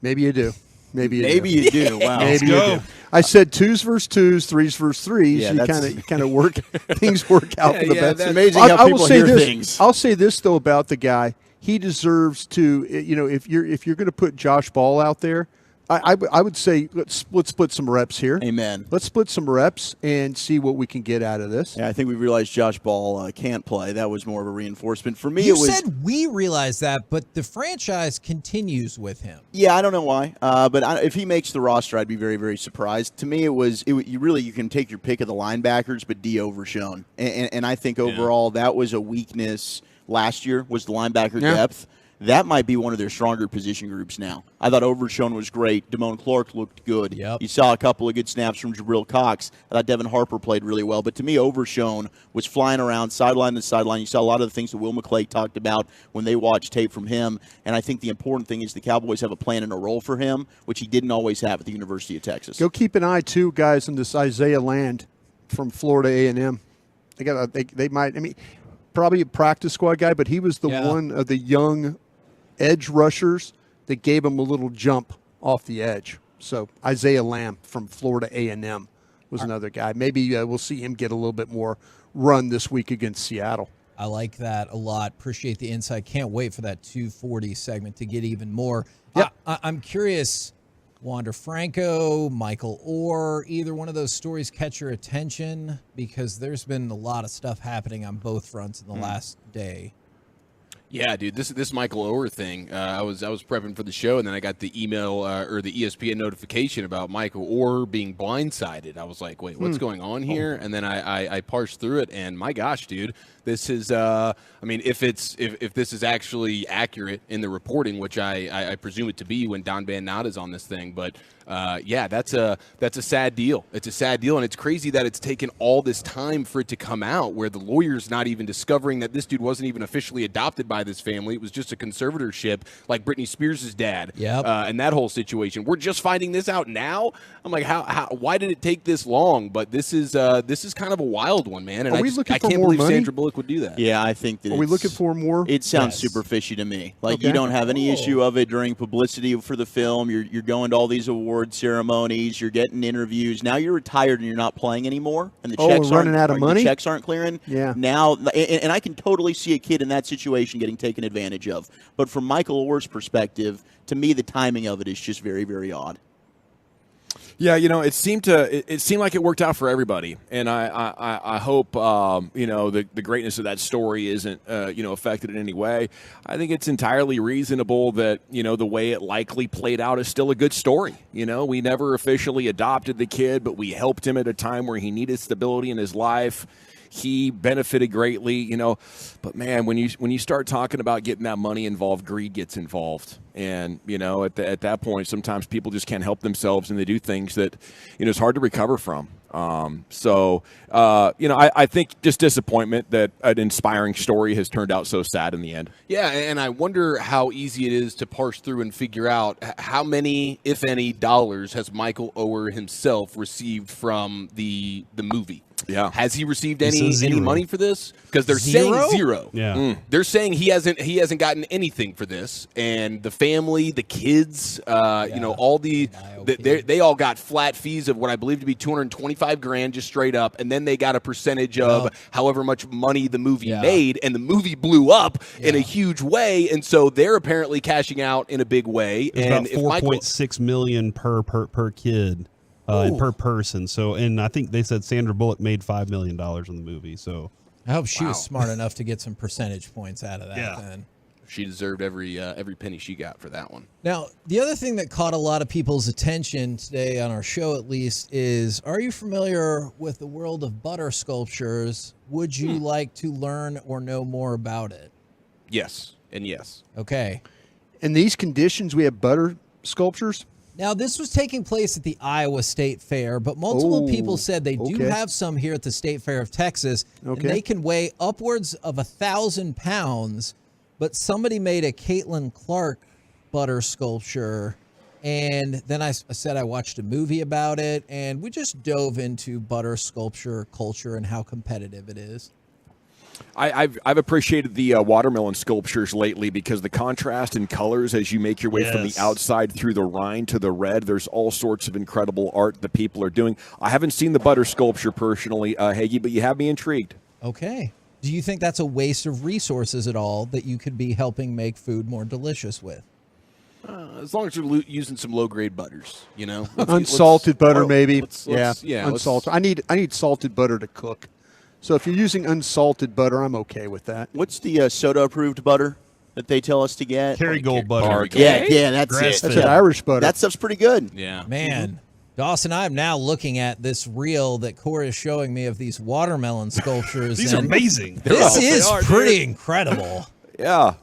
Maybe you do. Maybe you do. Wow. Maybe you do. I said 2s versus 2s, 3s versus 3s. Yeah, you kind of work things work out for the best. It's amazing how people hear things. I'll say this though about the guy. He deserves to. If you're going to put Josh Ball out there, I would say let's split some reps here. Amen. Let's split some reps and see what we can get out of this. Yeah, I think we realized Josh Ball can't play. That was more of a reinforcement for me. You it was, said we realized that, but the franchise continues with him. Yeah, I don't know why, but if he makes the roster, I'd be very, very surprised. To me, you can take your pick of the linebackers, but D overshown, and I think overall that was a weakness last year was the linebacker depth. That might be one of their stronger position groups now. I thought Overshown was great. Damone Clark looked good. Yep. You saw a couple of good snaps from Jabril Cox. I thought Devin Harper played really well. But to me, Overshown was flying around sideline to sideline. You saw a lot of the things that Will McClay talked about when they watched tape from him. And I think the important thing is the Cowboys have a plan and a role for him, which he didn't always have at the University of Texas. Go keep an eye, too, guys, on this Isaiah Land from Florida A&M. They might, probably a practice squad guy, but he was the one of the young edge rushers that gave him a little jump off the edge. So Isaiah Lamb from Florida A&M was another guy. Maybe we'll see him get a little bit more run this week against Seattle. I like that a lot. Appreciate the insight. Can't wait for that 240 segment to get even more. Yep. I'm curious, Wander Franco, Michael Orr, either one of those stories catch your attention? Because there's been a lot of stuff happening on both fronts in the last day. Yeah, dude, this Michael Orr thing. I was prepping for the show, and then I got the email or the ESPN notification about Michael Orr being blindsided. I was like, wait, what's going on here? And then I parsed through it, and my gosh, dude, this is. I mean, if this is actually accurate in the reporting, which I presume it to be when Don Van Natta is on this thing, but. Yeah, that's a sad deal. It's a sad deal, and it's crazy that it's taken all this time for it to come out, where the lawyer's not even discovering that this dude wasn't even officially adopted by this family. It was just a conservatorship, like Britney Spears' dad, and that whole situation. We're just finding this out now. I'm like, how? Why did it take this long? But this is kind of a wild one, man. And I can't believe Sandra Bullock would do that. Yeah, I think that. Are we looking for more? It sounds super fishy to me. Like you don't have any issue of it during publicity for the film. You're going to all these awards ceremonies, you're getting interviews. Now you're retired and you're not playing anymore, and the checks running out of money. The checks aren't clearing. Yeah. Now, and I can totally see a kid in that situation getting taken advantage of. But from Michael Orr's perspective, to me, the timing of it is just very, very odd. Yeah, it seemed like it worked out for everybody, and I hope the greatness of that story isn't affected in any way. I think it's entirely reasonable that the way it likely played out is still a good story. We never officially adopted the kid, but we helped him at a time where he needed stability in his life. He benefited greatly, but man, when you start talking about getting that money involved, greed gets involved. And, at that point, sometimes people just can't help themselves and they do things that, it's hard to recover from. I think just disappointment that an inspiring story has turned out so sad in the end. Yeah, and I wonder how easy it is to parse through and figure out how many, if any, dollars has Michael Orr himself received from the movie. Yeah, has he received any money for this? Because they're saying zero. Yeah, they're saying he hasn't gotten anything for this, and the family, the kids, all they all got flat fees of what I believe to be $225,000 just straight up, and then they got a percentage of however much money the movie made, and the movie blew up in a huge way, and so they're apparently cashing out in a big way. It's and about $4.6 million per kid. Per person. So, and I think they said Sandra Bullock made $5 million in the movie. So, I hope she was smart enough to get some percentage points out of that. Yeah. Then she deserved every penny she got for that one. Now, the other thing that caught a lot of people's attention today on our show, at least, is: are you familiar with the world of butter sculptures? Would you like to learn or know more about it? Yes, and yes. Okay. In these conditions, we have butter sculptures. Now, this was taking place at the Iowa State Fair, but multiple people said they do have some here at the State Fair of Texas, and they can weigh upwards of 1,000 pounds, but somebody made a Caitlin Clark butter sculpture, and then I said I watched a movie about it, and we just dove into butter sculpture culture and how competitive it is. I've appreciated the watermelon sculptures lately because the contrast in colors as you make your way from the outside through the rind to the red, there's all sorts of incredible art that people are doing. I haven't seen the butter sculpture personally, Hagee, but you have me intrigued. Okay. Do you think that's a waste of resources at all that you could be helping make food more delicious with? As long as you're using some low-grade butters, Unsalted butter, maybe. Yeah, unsalted. I need salted butter to cook. So if you're using unsalted butter, I'm okay with that. What's the soda-approved butter that they tell us to get? Kerrygold butter. Yeah, that's it. That's an Irish butter. That stuff's pretty good. Yeah. Man, Dawson, I'm now looking at this reel that Corey is showing me of these watermelon sculptures. These are amazing. This is pretty incredible. Yeah.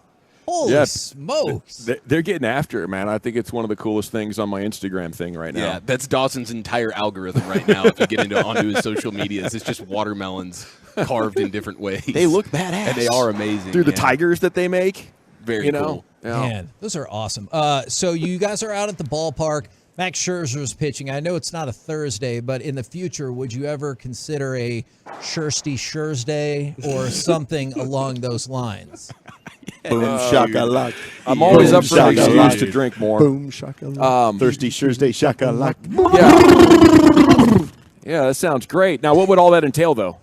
Holy smokes. They're getting after it, man. I think it's one of the coolest things on my Instagram thing right now. Yeah, that's Dawson's entire algorithm right now. If you get onto his social medias, it's just watermelons carved in different ways. They look badass. And they are amazing. Through the tigers that they make. Very cool. Yeah. Man, those are awesome. So you guys are out at the ballpark. Max Scherzer's pitching. I know it's not a Thursday, but in the future, would you ever consider a Shirsty Thursday or something along those lines? Boom shakalak. I'm always up for an excuse to drink more. Boom shakalak. Thirsty Thursday shakalak. Yeah, that sounds great. Now, what would all that entail, though?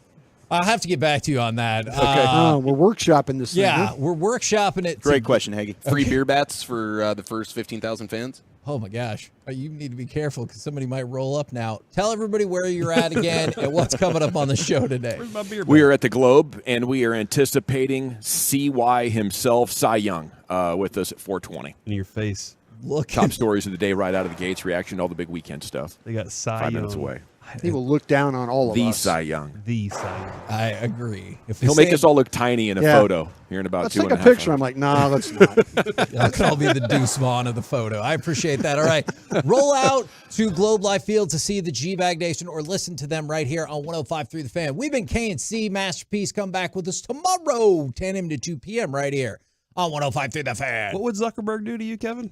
I'll have to get back to you on that. Okay. We're workshopping this thing. Yeah, huh? we're workshopping it. Great question, Hagee. Free beer bats for the first 15,000 fans? Oh my gosh. You need to be careful because somebody might roll up now. Tell everybody where you're at again and what's coming up on the show today. Where's my beer? We are at the Globe, and we are anticipating CY himself, Cy Young, with us at 4:20. In your face. Look. Top stories of the day right out of the gates, reaction to all the big weekend stuff. They got Cy 5 Young. minutes away. He will look down on all of The us. Cy Young. The Cy Young. I agree. If we He'll make say us all look tiny in a photo here in about Let's 2.5 take a picture. hours. I'm like, nah, let's not. That could all be the Deuce Vaughn of the photo. I appreciate that. All right. Roll out to Globe Life Field to see the G-Bag Nation or listen to them right here on 105.3 The Fan. We've been K&C. Masterpiece come back with us tomorrow, 10 a.m. to 2 p.m. right here on 105.3 The Fan. What would Zuckerberg do to you, Kevin?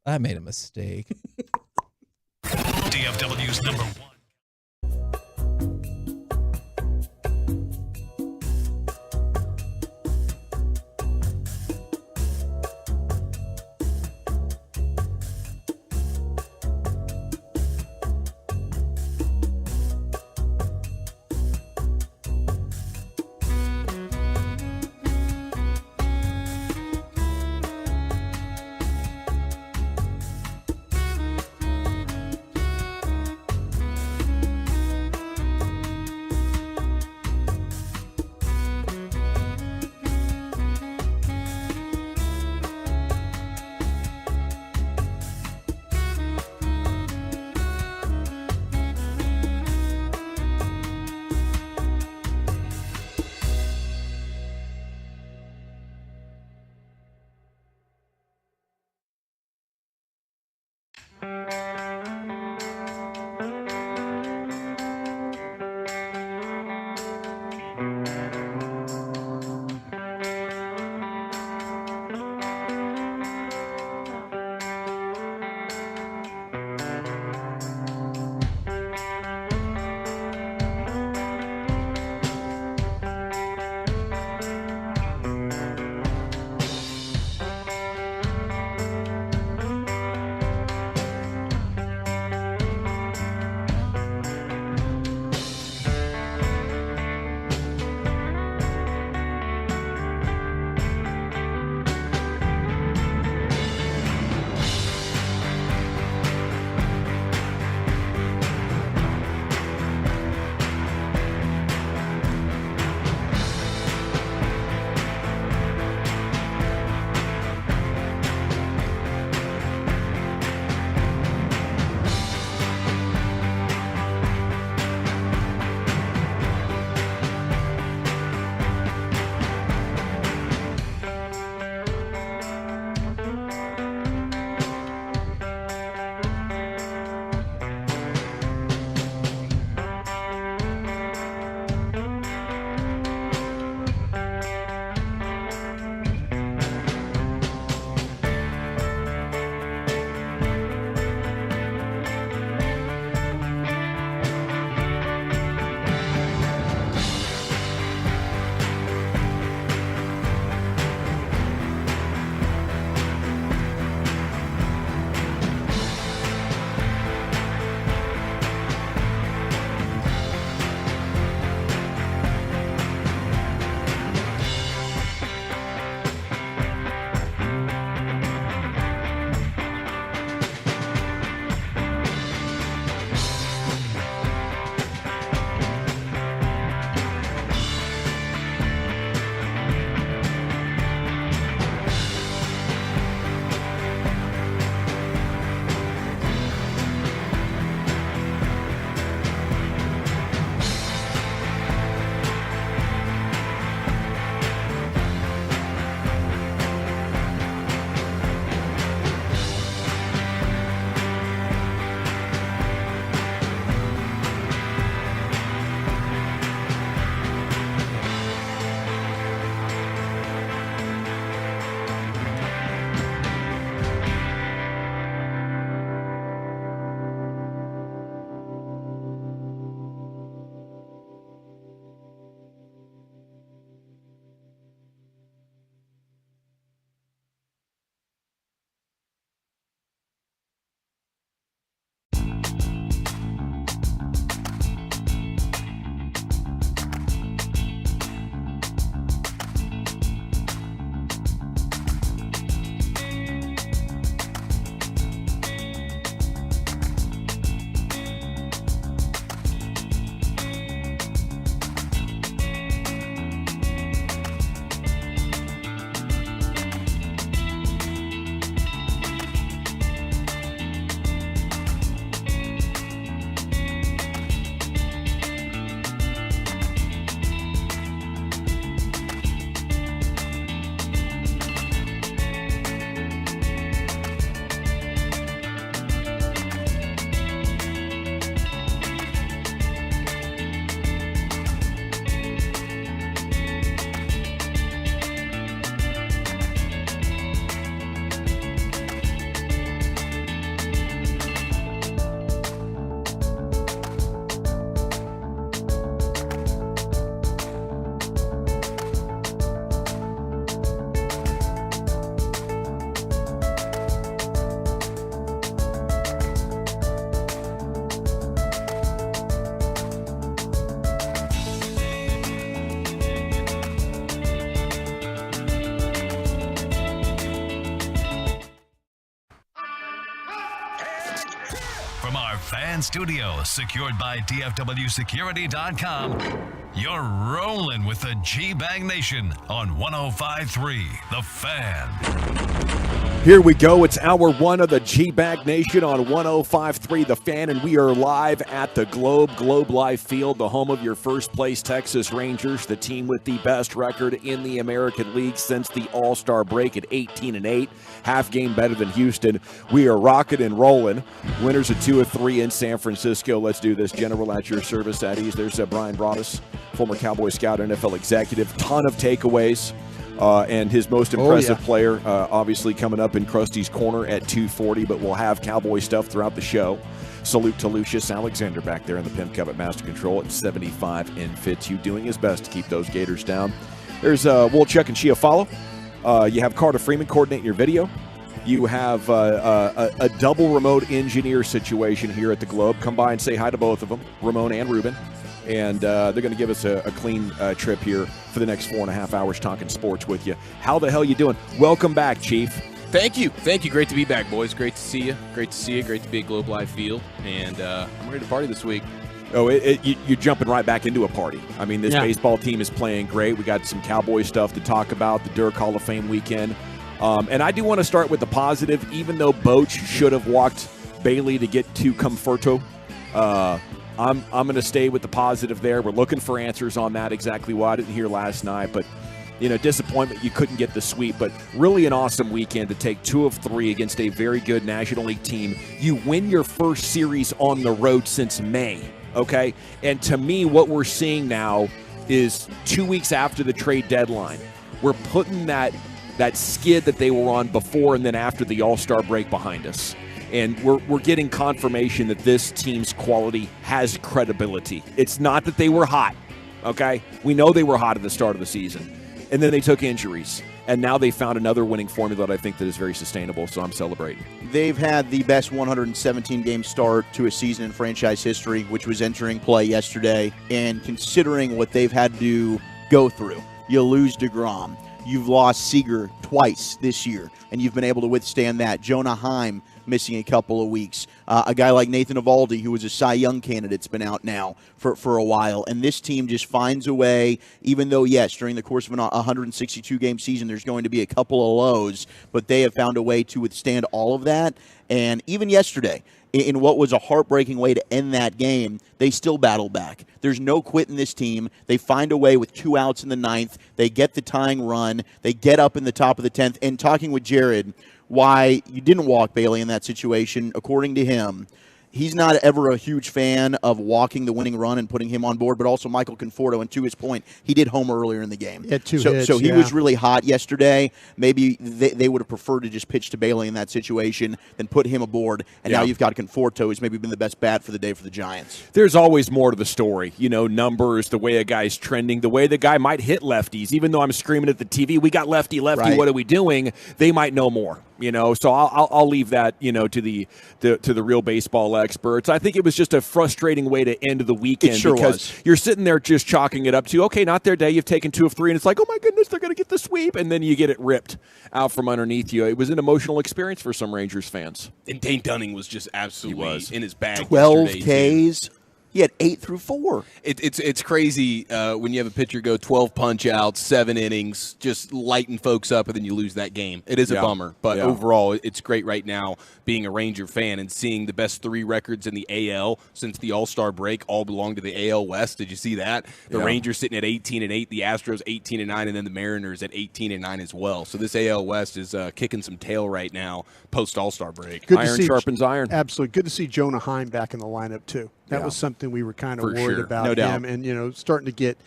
I made a mistake. DFW's number 1. fan studio, secured by DFWsecurity.com. You're rolling with the G-Bag Nation on 105.3 The Fan. Here we go. It's hour one of the G-Bag Nation on 105.3 The Fan, and we are live at the Globe Life Field, the home of your first-place Texas Rangers, the team with the best record in the American League since the All-Star break at 18-8, half game better than Houston. We are rocking and rolling. Winners of 2 of 3 in San Francisco. Let's do this. General at your service at ease. There's Brian Broaddus, former Cowboy scout, NFL executive. Ton of takeaways. And his most impressive player, obviously coming up in Krusty's Corner at 2:40, but we'll have Cowboy stuff throughout the show. Salute to Lucius Alexander back there in the Pimp Cup at Master Control at 75 and Fitzhugh, doing his best to keep those Gators down. There's Wolchuk and Chiafalo. You have Carter Freeman coordinating your video. You have a double remote engineer situation here at the Globe. Come by and say hi to both of them, Ramon and Ruben. And they're going to give us a clean trip here for the next 4.5 hours talking sports with you. How the hell you doing? Welcome back, Chief. Thank you. Great to be back, boys. Great to see you. Great to be at Globe Life Field. And I'm ready to party this week. Oh, you're jumping right back into a party. I mean, this baseball team is playing great. We got some Cowboy stuff to talk about, the Dirk Hall of Fame weekend. And I do want to start with the positive. Even though Boch should have walked Bailey to get to Comforto, I'm going to stay with the positive there. We're looking for answers on that, exactly why I didn't hear last night. But, disappointment you couldn't get the sweep. But really an awesome weekend to take 2 of 3 against a very good National League team. You win your first series on the road since May, okay? And to me, what we're seeing now is 2 weeks after the trade deadline, we're putting that skid that they were on before and then after the All-Star break behind us. And we're getting confirmation that this team's quality has credibility. It's not that they were hot, okay? We know they were hot at the start of the season. And then they took injuries. And now they found another winning formula that I think that is very sustainable, so I'm celebrating. They've had the best 117-game start to a season in franchise history, which was entering play yesterday. And considering what they've had to go through, you lose DeGrom. You've lost Seager twice this year, and you've been able to withstand that. Jonah Heim missing a couple of weeks. A guy like Nathan Eovaldi, who was a Cy Young candidate, has been out now for a while. And this team just finds a way, even though, yes, during the course of a 162-game season, there's going to be a couple of lows, but they have found a way to withstand all of that. And even yesterday, in what was a heartbreaking way to end that game, they still battle back. There's no quit in this team. They find a way with 2 outs in the 9th. They get the tying run. They get up in the top of the 10th. And talking with Jared, why you didn't walk Bailey in that situation, according to him, he's not ever a huge fan of walking the winning run and putting him on board, but also Michael Conforto, and to his point, he did homer earlier in the game. So he was really hot yesterday. Maybe they would have preferred to just pitch to Bailey in that situation than put him aboard, and now you've got Conforto, who's maybe been the best bat for the day for the Giants. There's always more to the story. Numbers, the way a guy's trending, the way the guy might hit lefties. Even though I'm screaming at the TV, we got lefty, right. What are we doing? They might know more. So I'll leave that, to the real baseball experts. I think it was just a frustrating way to end the weekend because you're sitting there just chalking it up to, okay, not their day. You've taken 2 of 3, and it's like, oh my goodness, they're going to get the sweep, and then you get it ripped out from underneath you. It was an emotional experience for some Rangers fans. And Dane Dunning was just absolutely in his bag. 12 Ks. He had 8 through 4. It's crazy when you have a pitcher go 12 punch outs, 7 innings, just lighting folks up, and then you lose that game. It is a bummer, but overall, it's great right now being a Ranger fan and seeing the best 3 records in the AL since the All-Star break all belong to the AL West. Did you see that? The Rangers sitting at 18-8, the Astros 18-9, and then the Mariners at 18-9 as well. So this AL West is kicking some tail right now post All-Star break. Iron sharpens iron. Absolutely. Good to see Jonah Heim back in the lineup, too. That was something we were kind of worried about him, and starting to get,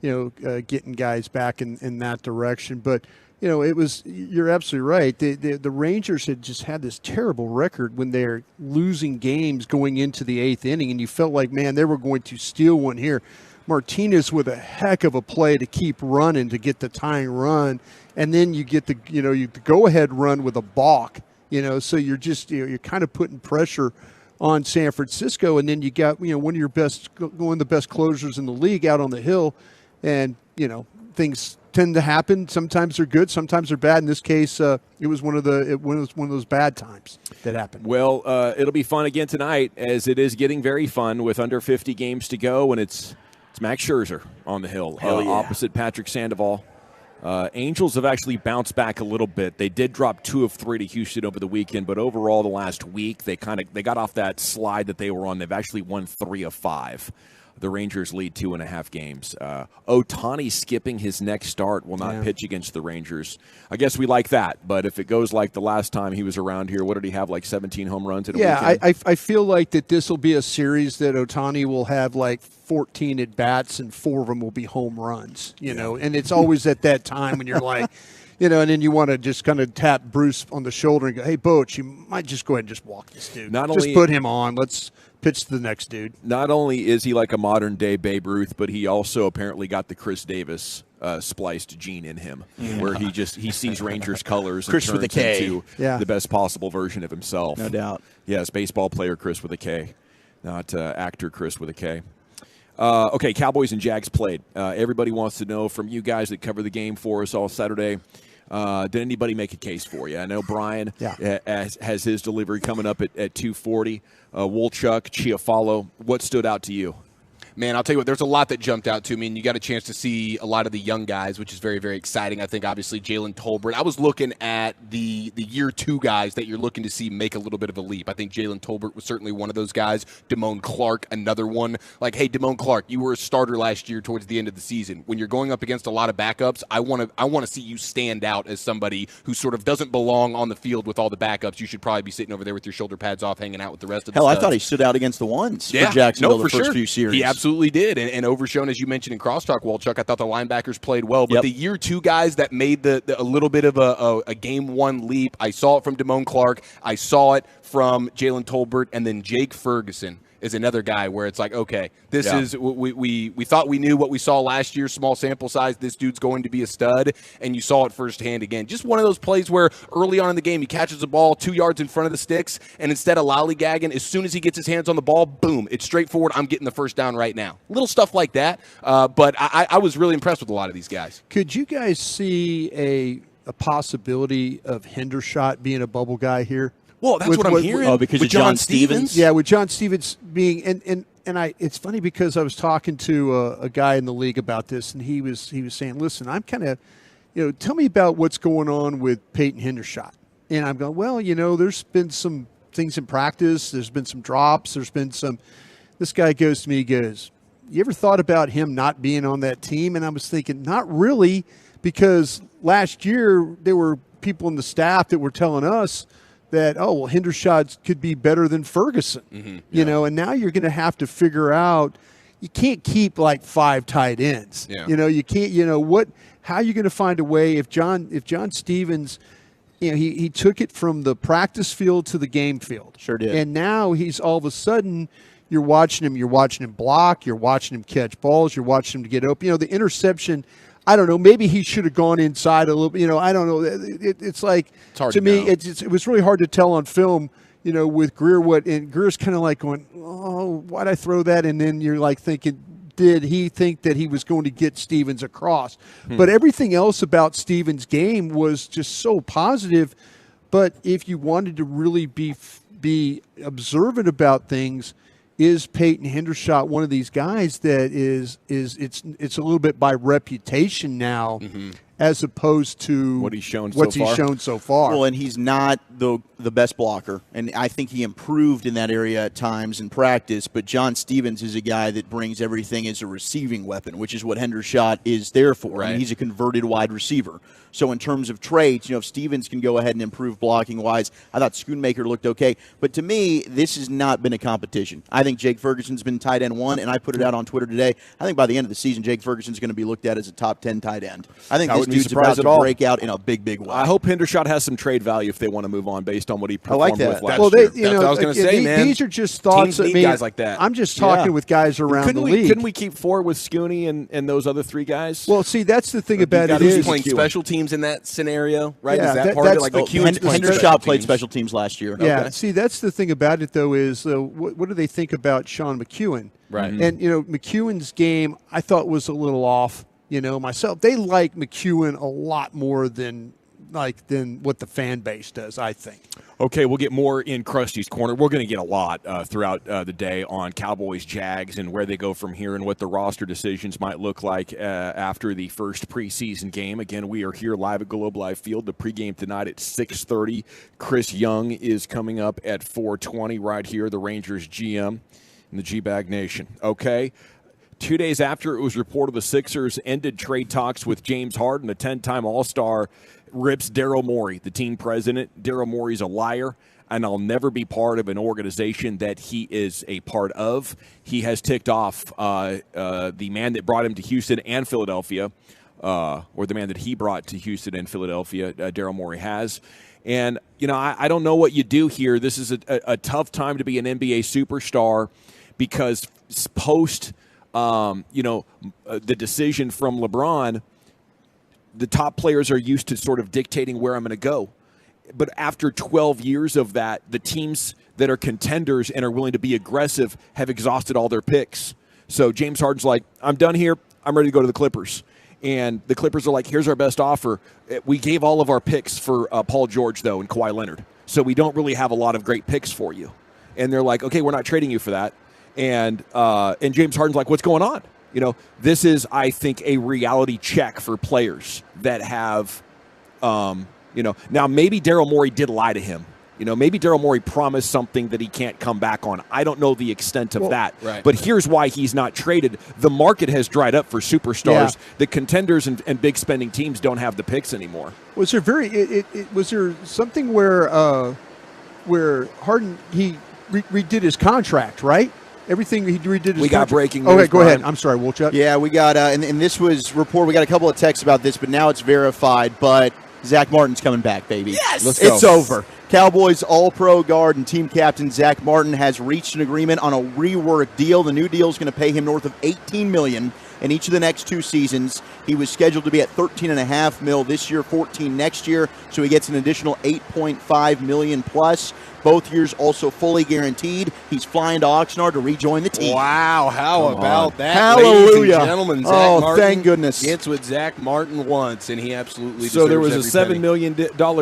getting guys back in that direction. But it was. You're absolutely right. The Rangers had just had this terrible record when they're losing games going into the 8th inning, and you felt like, man, they were going to steal one here. Martinez with a heck of a play to keep running to get the tying run, and then you get the the go-ahead run with a balk. So you're just you're kind of putting pressure on San Francisco, and then you got one of the best closers in the league out on the hill, and things tend to happen. Sometimes they're good, sometimes they're bad. In this case, it was one of those bad times that happened. Well, it'll be fun again tonight, as it is getting very fun with under 50 games to go, and it's Max Scherzer on the hill opposite Patrick Sandoval. Angels have actually bounced back a little bit. They did drop 2 of 3 to Houston over the weekend, but overall the last week they got off that slide that they were on. They've actually won 3 of 5. The Rangers lead 2.5 games. Ohtani skipping his next start will not pitch against the Rangers. I guess we like that, but if it goes like the last time he was around here, what did he have, like 17 home runs in a weekend? I feel like that this will be a series that Ohtani will have like 14 at-bats and 4 of them will be home runs, you know, and it's always at that time when you're like, you know, and then you want to just kind of tap Bruce on the shoulder and go, hey, Boch, you might just go ahead and just walk this dude. Just put him on. Let's pitch to the next dude. Not only is he like a modern-day Babe Ruth, but he also apparently got the Chris Davis spliced gene in him, where he sees Rangers colors and Chris turns with a K. into the best possible version of himself. No doubt. Yes, baseball player Chris with a K, not actor Chris with a K. Okay, Cowboys and Jags played. Everybody wants to know from you guys that cover the game for us all Saturday, did anybody make a case for you? I know Brian has his delivery coming up at 2:40. Wolchuk, Chiafalo, what stood out to you? Man, I'll tell you what, there's a lot that jumped out to me, and you got a chance to see a lot of the young guys, which is very, very exciting. I think, obviously, Jalen Tolbert. I was looking at the year 2 guys that you're looking to see make a little bit of a leap. I think Jalen Tolbert was certainly one of those guys. Damone Clark, another one. Like, hey, Damone Clark, you were a starter last year towards the end of the season. When you're going up against a lot of backups, I want to see you stand out as somebody who sort of doesn't belong on the field with all the backups. You should probably be sitting over there with your shoulder pads off, hanging out with the rest of the studs. I thought he stood out against the ones for Jacksonville the first few series. He absolutely did. And overshown, as you mentioned in Crosstalk, Walchuk, I thought the linebackers played well. But the year 2 guys that made a little bit of a game 1 leap, I saw it from Damone Clark. I saw it from Jalen Tolbert. And then Jake Ferguson is another guy where it's like, okay, this is we thought we knew what we saw last year, small sample size. This dude's going to be a stud, and you saw it firsthand again. Just one of those plays where early on in the game he catches the ball 2 yards in front of the sticks, and instead of lollygagging, as soon as he gets his hands on the ball, boom, it's straightforward. I'm getting the first down right now. Little stuff like that, but I was really impressed with a lot of these guys. Could you guys see a possibility of Hendershot being a bubble guy here? Well, that's what I'm hearing. Oh, because of John Stevens? Yeah, with John Stevens being and it's funny because I was talking to a guy in the league about this, and he was saying, "Listen, I'm kind of, tell me about what's going on with Peyton Hendershot." And I'm going, "Well, there's been some things in practice. There's been some drops. There's been some." This guy goes to me, he goes, "You ever thought about him not being on that team?" And I was thinking, not really, because last year there were people in the staff that were telling us that, Hendershot could be better than Ferguson, and now you're going to have to figure out, you can't keep like 5 tight ends. You can't, how are you going to find a way if John Stevens, he took it from the practice field to the game field. Sure did. And now he's all of a sudden, you're watching him block, you're watching him catch balls, you're watching him to get open. The interception, I don't know. Maybe he should have gone inside a little. I don't know. It's like, hard to me, it was really hard to tell on film. With Greer, and Greer's kind of like going, "Oh, why'd I throw that?" And then you're like thinking, did he think that he was going to get Stevens across? But everything else about Stevens' game was just so positive. But if you wanted to really be observant about things, is Peyton Hendershot one of these guys that is it's a little bit by reputation now, as opposed to what he's shown so far? Well, and he's not the best blocker, and I think he improved in that area at times in practice. But John Stevens is a guy that brings everything as a receiving weapon, which is what Hendershot is there for. Right. I mean, he's a converted wide receiver. So in terms of traits, if Stevens can go ahead and improve blocking-wise, I thought Schoonmaker looked okay. But to me, this has not been a competition. I think Jake Ferguson's been tight end 1, and I put it out on Twitter today. I think by the end of the season, Jake Ferguson's going to be looked at as a top 10 tight end. I think this dude's about to break out in a big, big way. I hope Hendershot has some trade value if they want to move on based on what he performed like that. with last Well, year. that's what I was going to say, man. These are just thoughts. Teams need guys like that. I'm just talking with guys around the league. Couldn't we keep 4 with Scooney and those other 3 guys? Well, see, that's the thing about it Who's is playing special teams in that scenario, right? Yeah, is that part of it? Like Hendershot played special teams last year. Yeah. Okay. See, that's the thing about it, though, is what do they think about Sean McEwen? Right. And McEwen's game I thought was a little off. myself, they like McEwen a lot more than what the fan base does, I think. Okay, we'll get more in Krusty's Corner. We're going to get a lot throughout the day on Cowboys, Jags, and where they go from here and what the roster decisions might look like after the first preseason game. Again, we are here live at Globe Life Field. The pregame tonight at 6:30. Chris Young is coming up at 4:20 right here, the Rangers GM in the G-Bag Nation. Okay. 2 days after it was reported the Sixers ended trade talks with James Harden, the 10-time All-Star rips Daryl Morey, the team president. Daryl Morey's a liar, and I'll never be part of an organization that he is a part of. He has ticked off the man that brought him to Houston and Philadelphia, or the man that he brought to Houston and Philadelphia, Daryl Morey has. And, I don't know what you do here. This is a tough time to be an NBA superstar because post the decision from LeBron, the top players are used to sort of dictating where I'm going to go. But after 12 years of that, the teams that are contenders and are willing to be aggressive have exhausted all their picks. So James Harden's like, I'm done here. I'm ready to go to the Clippers. And the Clippers are like, here's our best offer. We gave all of our picks for Paul George, though, and Kawhi Leonard. So we don't really have a lot of great picks for you. And they're like, okay, we're not trading you for that. And James Harden's like, what's going on? This is, I think, a reality check for players that have, now maybe Daryl Morey did lie to him. Maybe Daryl Morey promised something that he can't come back on. I don't know the extent of that. Right. But here's why he's not traded. The market has dried up for superstars. Yeah. The contenders and big spending teams don't have the picks anymore. Was there was there something where Harden, he redid his contract, right? Everything he redid. We got breaking news. Okay, go ahead. I'm sorry, Wolchuk. Yeah, we got, and this was reported. We got a couple of texts about this, but now it's verified. But Zach Martin's coming back, baby. Yes! Let's go. It's over. Cowboys All-Pro guard and team captain Zach Martin has reached an agreement on a rework deal. The new deal is going to pay him north of $18 million in each of the next 2 seasons. He was scheduled to be at $13.5 million this year, $14 million next year, so he gets an additional $8.5 million plus. Both years also fully guaranteed. He's flying to Oxnard to rejoin the team. Wow, how about that? Hallelujah. Ladies and gentlemen, Zach Martin thank goodness. gets what Zach Martin wants, and he absolutely deserves So there was a every $7 million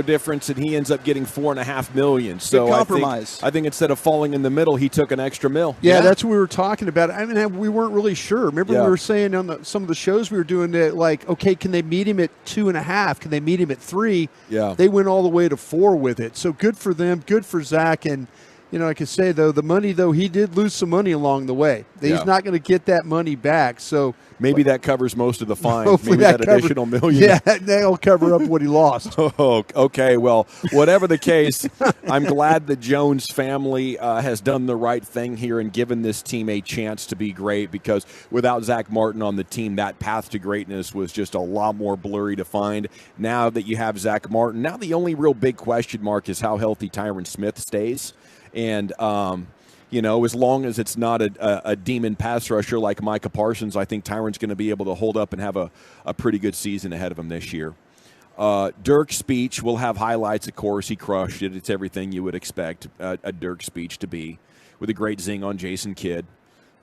difference, and he ends up getting $4.5 million. So good compromise. I think instead of falling in the middle, he took an extra $1 million. Yeah, that's what we were talking about. I mean, we weren't really sure. Remember, we were saying on some of the shows we were doing that, like, okay, can they meet him at 2.5? Can they meet him at 3? Yeah. They went all the way to 4 with it. So good for them. Good for Zach. And I can say, though, the money, though, he did lose some money along the way. He's not going to get that money back. So maybe that covers most of the fine. Hopefully maybe that additional $1 million. Yeah, that'll cover up what he lost. Oh, okay. Well, whatever the case, I'm glad the Jones family has done the right thing here and given this team a chance to be great, because without Zach Martin on the team, that path to greatness was just a lot more blurry to find. Now that you have Zach Martin, now the only real big question mark is how healthy Tyron Smith stays. And, as long as it's not a demon pass rusher like Micah Parsons, I think Tyron's going to be able to hold up and have a pretty good season ahead of him this year. Dirk's speech, we'll have highlights, of course. He crushed it. It's everything you would expect a Dirk speech to be, with a great zing on Jason Kidd.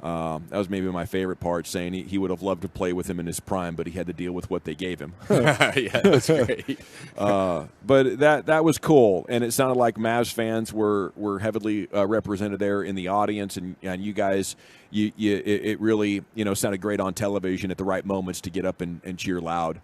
That was maybe my favorite part, saying he would have loved to play with him in his prime, but he had to deal with what they gave him. Yeah, that's great. But that was cool, and it sounded like Mavs fans were heavily represented there in the audience, and you guys, it really sounded great on television at the right moments to get up and cheer loud.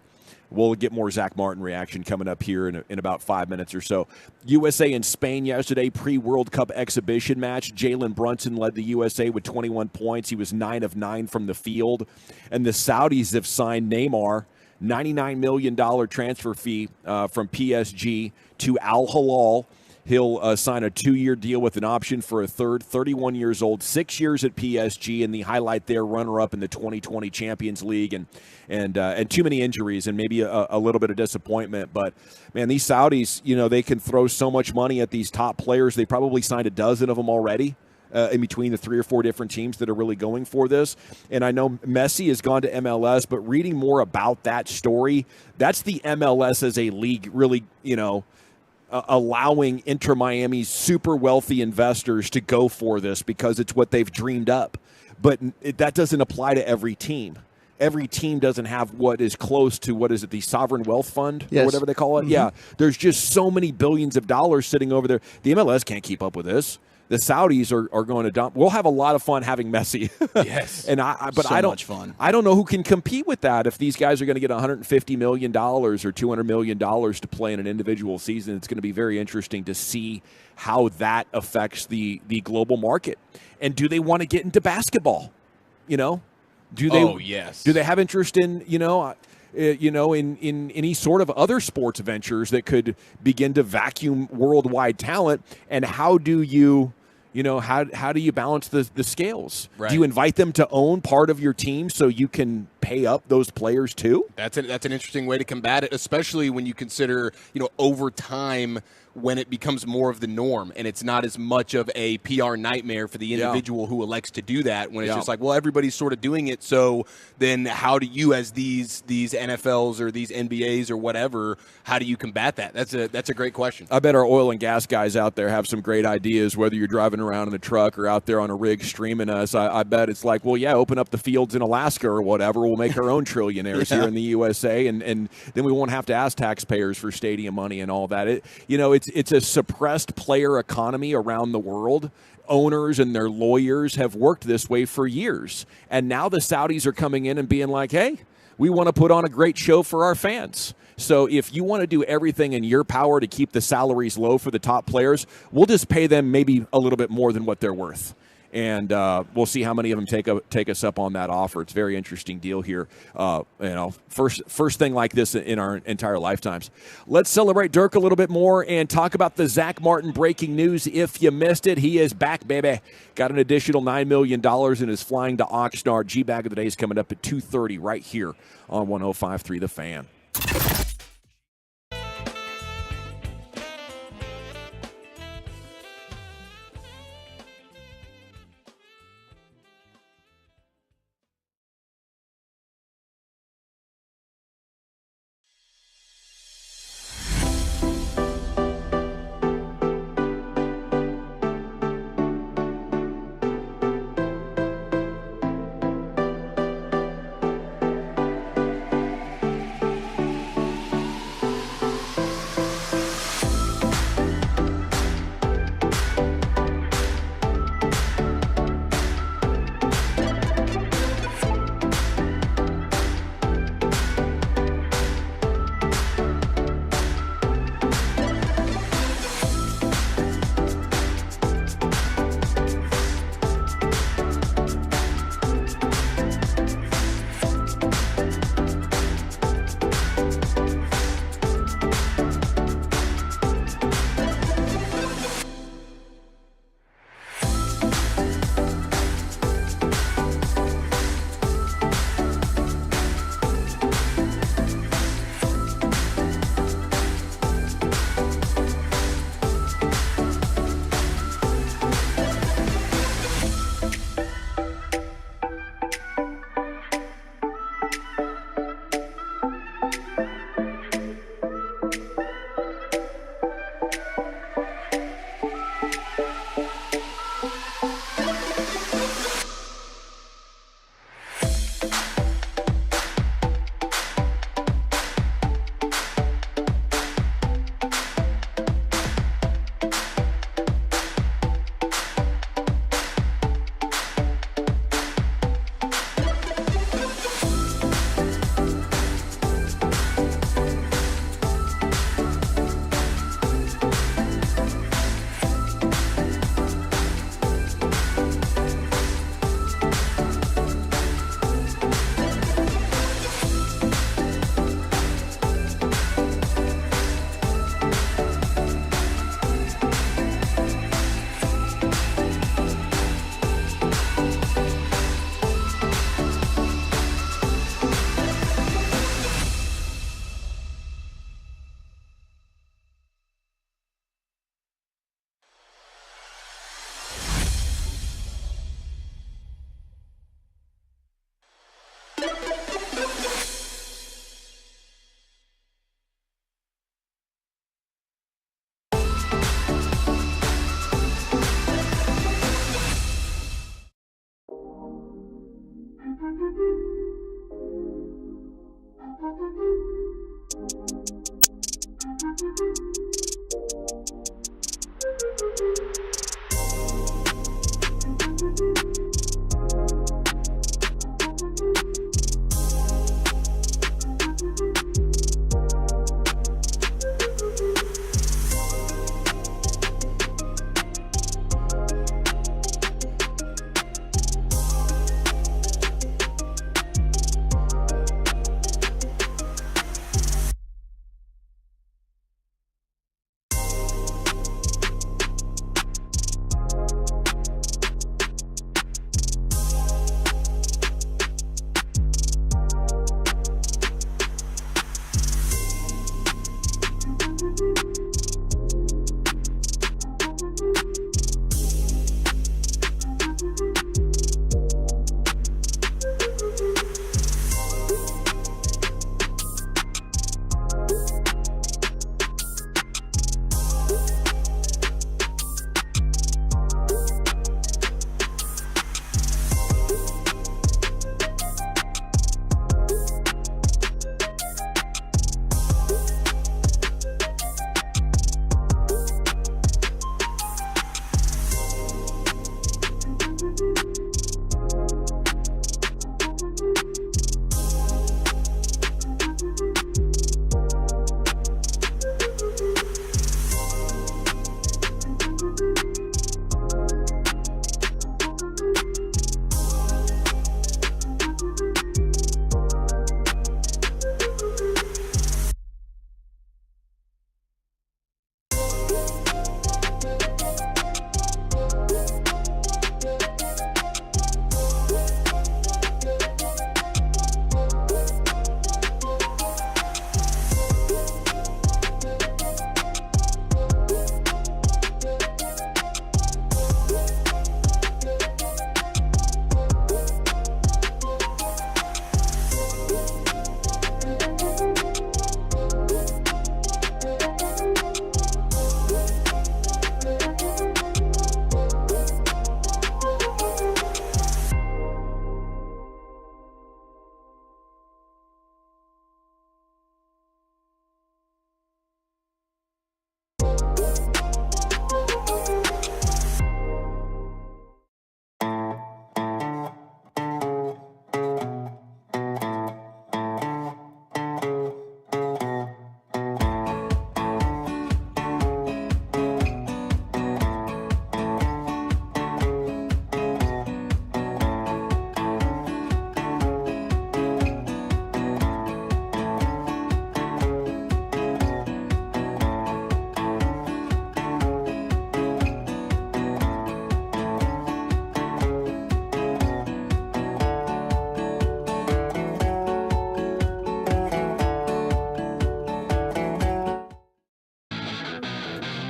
We'll get more Zach Martin reaction coming up here in about 5 minutes or so. USA and Spain yesterday, pre-World Cup exhibition match. Jalen Brunson led the USA with 21 points. He was 9 of 9 from the field. And the Saudis have signed Neymar, $99 million transfer fee from PSG to Al Hilal. He'll sign a 2-year deal with an option for a third. 31 years old, 6 years at PSG, and the highlight there, runner-up in the 2020 Champions League, and too many injuries and maybe a little bit of disappointment. But man, these Saudis, they can throw so much money at these top players. They probably signed a dozen of them already. In between the 3 or 4 different teams that are really going for this. And I know Messi has gone to MLS, but reading more about that story, that's the MLS as a league really, allowing Inter Miami's super wealthy investors to go for this because it's what they've dreamed up. But that doesn't apply to every team. every team doesn't have what is close to, what is it, the sovereign wealth fund Yes. or whatever they call it. Mm-hmm. Yeah, there's just so many billions of dollars sitting over there. The MLS can't keep up with this. The Saudis are going to dump. We'll have a lot of fun having Messi. Yes. And So I don't much fun. I don't know who can compete with that. If these guys are going to get $150 million or $200 million to play in an individual season, it's going to be very interesting to see how that affects the global market. And do they want to get into basketball? You know, do they? Oh, yes. Do they have interest in in any sort of other sports ventures that could begin to vacuum worldwide talent? And how do you? How do you balance the scales? Right. Do you invite them to own part of your team so you can pay up those players too? That's an interesting way to combat it, especially when you consider, over time when it becomes more of the norm and it's not as much of a PR nightmare for the individual who elects to do that, when it's just like, well, everybody's sort of doing it, so then how do you, as these NFLs or these NBAs or whatever, how do you combat that? That's a great question. I bet our oil and gas guys out there have some great ideas, whether you're driving around in a truck or out there on a rig streaming us. I bet it's like, well, yeah, open up the fields in Alaska or whatever. We'll make our own trillionaires here in the USA, and then we won't have to ask taxpayers for stadium money and all that. It's a suppressed player economy around the world. Owners and their lawyers have worked this way for years. And now the Saudis are coming in and being like, hey, we want to put on a great show for our fans. So if you want to do everything in your power to keep the salaries low for the top players, we'll just pay them maybe a little bit more than what they're worth. And we'll see how many of them take us up on that offer. It's a very interesting deal here. First thing like this in our entire lifetimes. Let's celebrate Dirk a little bit more and talk about the Zach Martin breaking news. If you missed it, he is back, baby. Got an additional $9 million and is flying to Oxnard. G-Bag of the Day is coming up at 2:30 right here on 105.3 The Fan.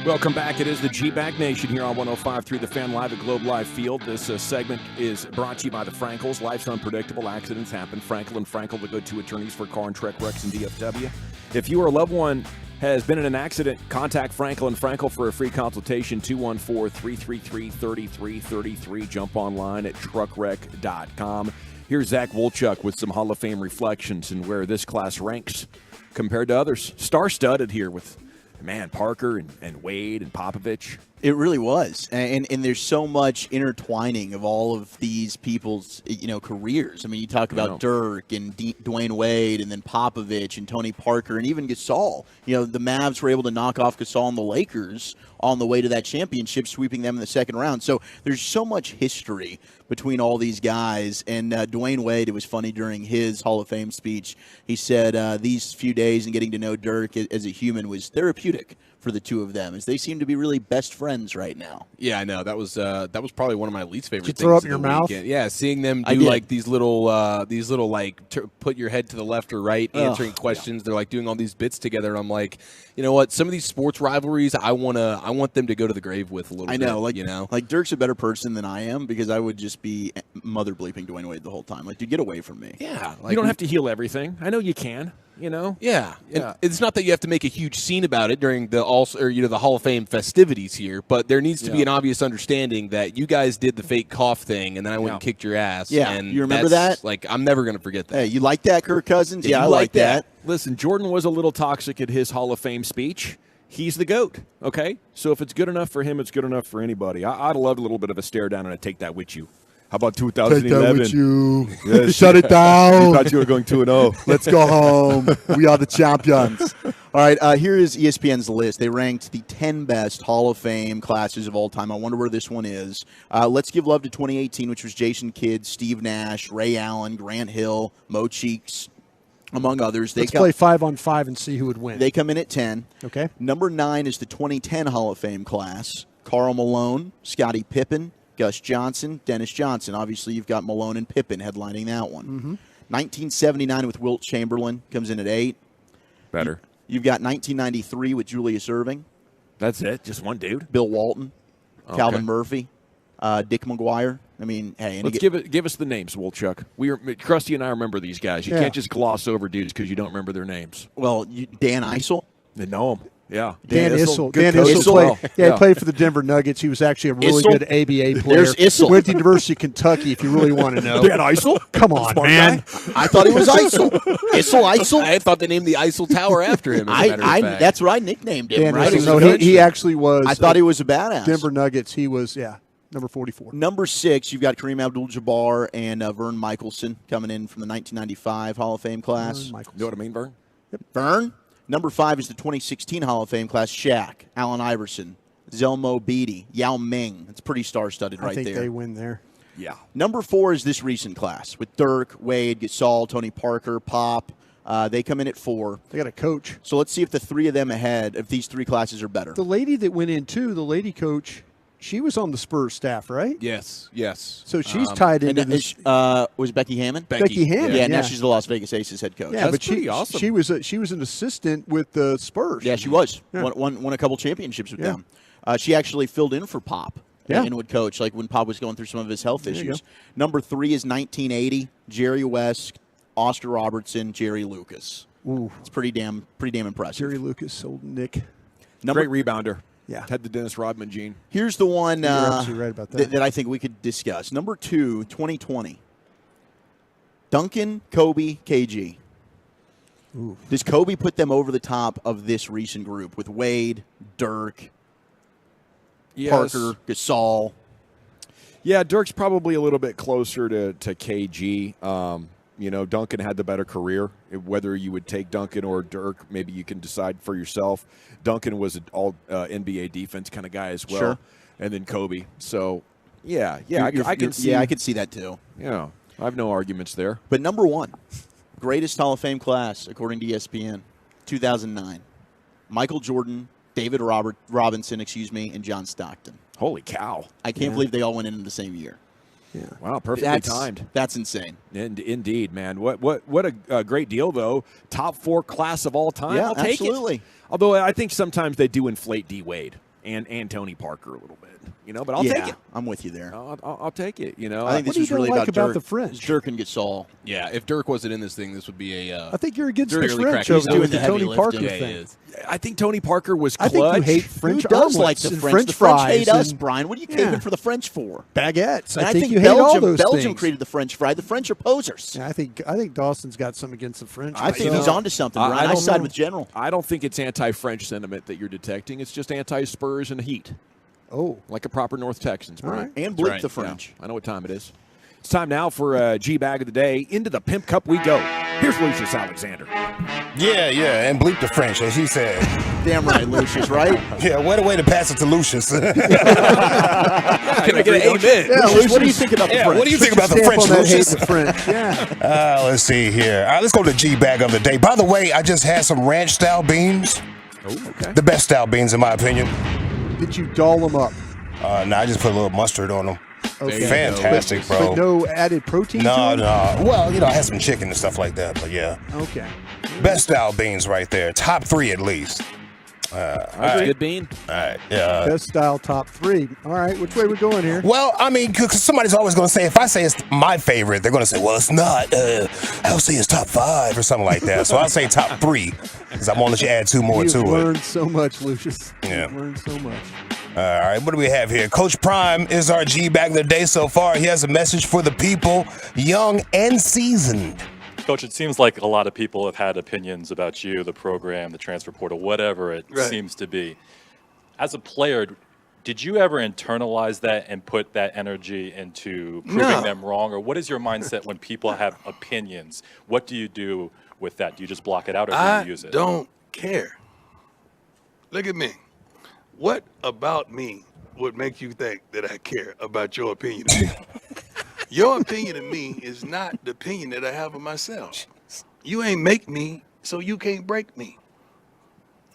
Welcome back. It is the G-Bag Nation here on 105.3 The Fan, live at Globe Life Field. This segment is brought to you by the Frankels. Life's unpredictable. Accidents happen. Frankel and Frankel, the go-to attorneys for car and truck wrecks in DFW. If you or a loved one has been in an accident, contact Frankel and Frankel for a free consultation, 214-333-3333. Jump online at truckwreck.com. Here's Zach Wolchuk with some Hall of Fame reflections and where this class ranks compared to others. Star-studded here with Parker and Wade and Popovich. It really was, and there's so much intertwining of all of these people's careers. I mean, you talk about Dirk and Dwayne Wade, and then Popovich and Tony Parker, and even Gasol. The Mavs were able to knock off Gasol and the Lakers on the way to that championship, sweeping them in the second round. So there's so much history between all these guys. And Dwayne Wade, it was funny during his Hall of Fame speech, he said these few days and getting to know Dirk as a human was therapeutic for the two of them, as they seem to be really best friends right now. Yeah, I know. That was probably one of my least favorite things. Did you throw up of your the mouth? weekend. Yeah, seeing them do like these little put your head to the left or right, answering questions. They're like doing all these bits together, and I'm like, you know what? Some of these sports rivalries, I want them to go to the grave with a little bit. I know, like Dirk's a better person than I am, because I would just be mother bleeping Dwayne Wade the whole time. Like, dude, get away from me. Yeah, you don't have to heal everything. I know you can. You know? Yeah. And it's not that you have to make a huge scene about it during the the Hall of Fame festivities here, but there needs to be an obvious understanding that you guys did the fake cough thing, and then I went and kicked your ass. Yeah, and you remember that? Like, I'm never going to forget that. Hey, you like that, Kirk Cousins? Yeah, I like that. Listen, Jordan was a little toxic at his Hall of Fame speech. He's the GOAT, okay? So if it's good enough for him, it's good enough for anybody. I'd love a little bit of a stare down and I'd take that with you. How about 2011? Take that with you. Yes. Shut it down. You thought you were going 2-0. Let's go home. We are the champions. All right, here is ESPN's list. They ranked the 10 best Hall of Fame classes of all time. I wonder where this one is. Let's give love to 2018, which was Jason Kidd, Steve Nash, Ray Allen, Grant Hill, Mo Cheeks, among others. Let's play 5-on-5 and see who would win. They come in at 10. Okay. Number 9 is the 2010 Hall of Fame class. Karl Malone, Scottie Pippen, Gus Johnson, Dennis Johnson. Obviously, you've got Malone and Pippen headlining that one. 1979 with Wilt Chamberlain comes in at 8. Better. You've got 1993 with Julius Erving. That's it? Just one dude? Bill Walton, Okay. Calvin Murphy, Dick McGuire. I mean, hey. Let's give us the names, Wolchuk. Krusty and I remember these guys. You can't just gloss over dudes because you don't remember their names. Well, Dan Issel. They know him. Yeah. Dan Issel. Good Dan coach Issel as well. played. Yeah, he played for the Denver Nuggets. He was actually a really Issel? good ABA player. There's Issel. Went to University of Kentucky, if you really want to know. Dan Issel? Come on, Smart man. guy. I thought it was Issel. Issel? I thought they named the Eiffel Tower after him. As a matter of fact. That's what I nicknamed him. Dan Right? Issel. No, he actually was. I thought he was a badass. Denver Nuggets. He was, number 44. Number 6, you've got Kareem Abdul-Jabbar and Vern Michelson coming in from the 1995 Hall of Fame class. You know what I mean, Vern? Vern. Number 5 is the 2016 Hall of Fame class. Shaq, Allen Iverson, Zelmo Beatty, Yao Ming. It's pretty star-studded right I think there. they win there. Yeah. Number 4 is this recent class with Dirk, Wade, Gasol, Tony Parker, Pop. They come in at 4. They got a coach. So let's see if the 3 of them ahead, if these 3 classes are better. The lady that went in, too, the lady coach, she was on the Spurs staff, right? Yes. So she's tied into this. Was Becky Hammond? Becky Hammond. Yeah, now she's the Las Vegas Aces head coach. Yeah, but pretty awesome. She was an assistant with the Spurs. Yeah, she was. Yeah. Won a couple championships with them. She actually filled in for Pop and would coach, like when Pop was going through some of his health issues. Number 3 is 1980, Jerry West, Oscar Robertson, Jerry Lucas. Ooh. It's pretty damn impressive. Jerry Lucas, old Nick. Great rebounder. Yeah. Had the Dennis Rodman gene. Here's the one You're absolutely right about that. that I think we could discuss. Number 2, 2020. Duncan, Kobe, KG. Ooh. Does Kobe put them over the top of this recent group with Wade, Dirk, Parker, Gasol? Yeah, Dirk's probably a little bit closer to KG. Duncan had the better career. Whether you would take Duncan or Dirk, maybe you can decide for yourself. Duncan was an all NBA defense kind of guy as well. Sure. And then Kobe. So, I can see. Yeah, I could see that too. Yeah, I have no arguments there. But number 1, greatest Hall of Fame class, according to ESPN, 2009. Michael Jordan, David Robinson, and John Stockton. Holy cow. I can't believe they all went in the same year. Yeah. Wow, perfectly timed. That's insane. Indeed, man. What a great deal, though. Top 4 class of all time. Yeah, I'll take absolutely. it. Although I think sometimes they do inflate D. Wade and Tony Parker a little bit. But I'll take it. I'm with you there. I'll take it. I think this do you is really like about Dirk, the French? Dirk and Gasol. Yeah, if Dirk wasn't in this thing, this would be a. I think you're against the fairly French cracky over stuff. with the heavy Tony Parker lifting. thing. I think Tony Parker was I clutch. think you hate French Who does omelets like the and French? The fries French hate us, and- Brian. What are you Yeah. caping for the French for? Baguettes. And I think you hate Belgium, all those Belgium things. created the French fry. The French are posers. Yeah, I think Dawson's got some against the French. I think he's myself. onto something, Brian. I side with General. I don't think it's anti-French sentiment that you're detecting. It's just anti-Spurs and Heat. Oh. Like a proper North Texans, Brian. right. And bleep the French. Yeah, I know what time it is. It's time now for G-Bag of the Day. Into the Pimp Cup we go. Here's Lucius Alexander. Yeah, and bleep the French, as he said. Damn right, Lucius, right? Yeah, what a way to pass it to Lucius. Can I get an amen? Yeah, Lucius, what do you think about the French? What do you think about the Stamp French, on that hate Lucius? the French. Yeah. Let's see here. All right, let's go to the G-Bag of the Day. By the way, I just had some ranch-style beans. Oh, okay. The best style beans, in my opinion. Did you doll them up? No, I just put a little mustard on them. Okay. Fantastic, bro. But no added protein? No. to them? Well, I had some chicken and stuff like that, but yeah. Okay. Best style beans right there. Top 3 at least. That's a good bean. All right. Best style top 3. All right, which way are we going here? Well, I mean, because somebody's always going to say, if I say it's my favorite, they're going to say, well, it's not. I'll say it's top 5 or something like that. So I'll say top 3 because I'm going to let you add 2 more to You've it. learned so much, Lucius. Yeah. You've learned so much. All right, what do we have here? Coach Prime is our G back of the day so far. He has a message for the people, young and seasoned. Coach, it seems like a lot of people have had opinions about you, the program, the transfer portal, whatever it seems to be. As a player, did you ever internalize that and put that energy into proving them wrong? Or what is your mindset when people have opinions? What do you do with that? Do you just block it out or do you use it? I don't care. Look at me. What about me would make you think that I care about your opinion of me? Your opinion of me is not the opinion that I have of myself. You ain't make me, so you can't break me.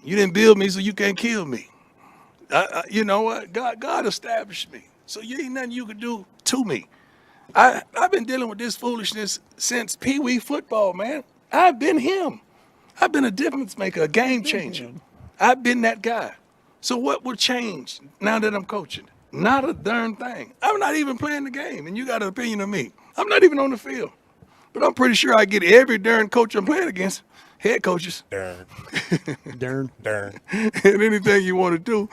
You didn't build me, so you can't kill me. You know what? God established me, so you ain't nothing you can do to me. I've been dealing with this foolishness since Pee Wee football, man. I've been him. I've been a difference maker, a game changer. I've been that guy. So what will change now that I'm coaching? Not a darn thing. I'm not even playing the game, and you got an opinion of me. I'm not even on the field. But I'm pretty sure I get every darn coach I'm playing against, head coaches. Darn. And anything you want to do.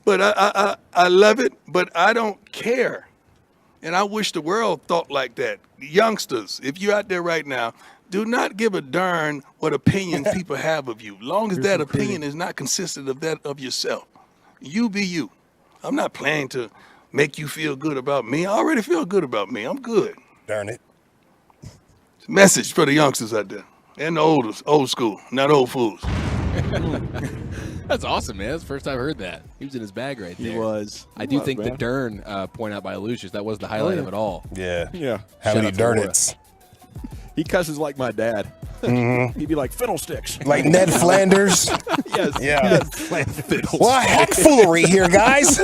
But I love it, but I don't care. And I wish the world thought like that. Youngsters, if you're out there right now, do not give a darn what opinion people have of you. Long as that opinion is not consistent of that of yourself. You be you. I'm not playing to make you feel good about me. I already feel good about me. I'm good. Darn it. It's a message for the youngsters out there. And the old school, not old fools. That's awesome, man. That's the first time I heard that. He was in his bag right there. He was. I do think the Dern point out by Lucius, that was the highlight of it all. Yeah. Yeah. How Shout many out to Laura. Durnits? He cusses like my dad. Mm-hmm. He'd be like, fiddlesticks. Like Ned Flanders? Yes. Yeah. Fiddlesticks. Well, heck foolery here, guys.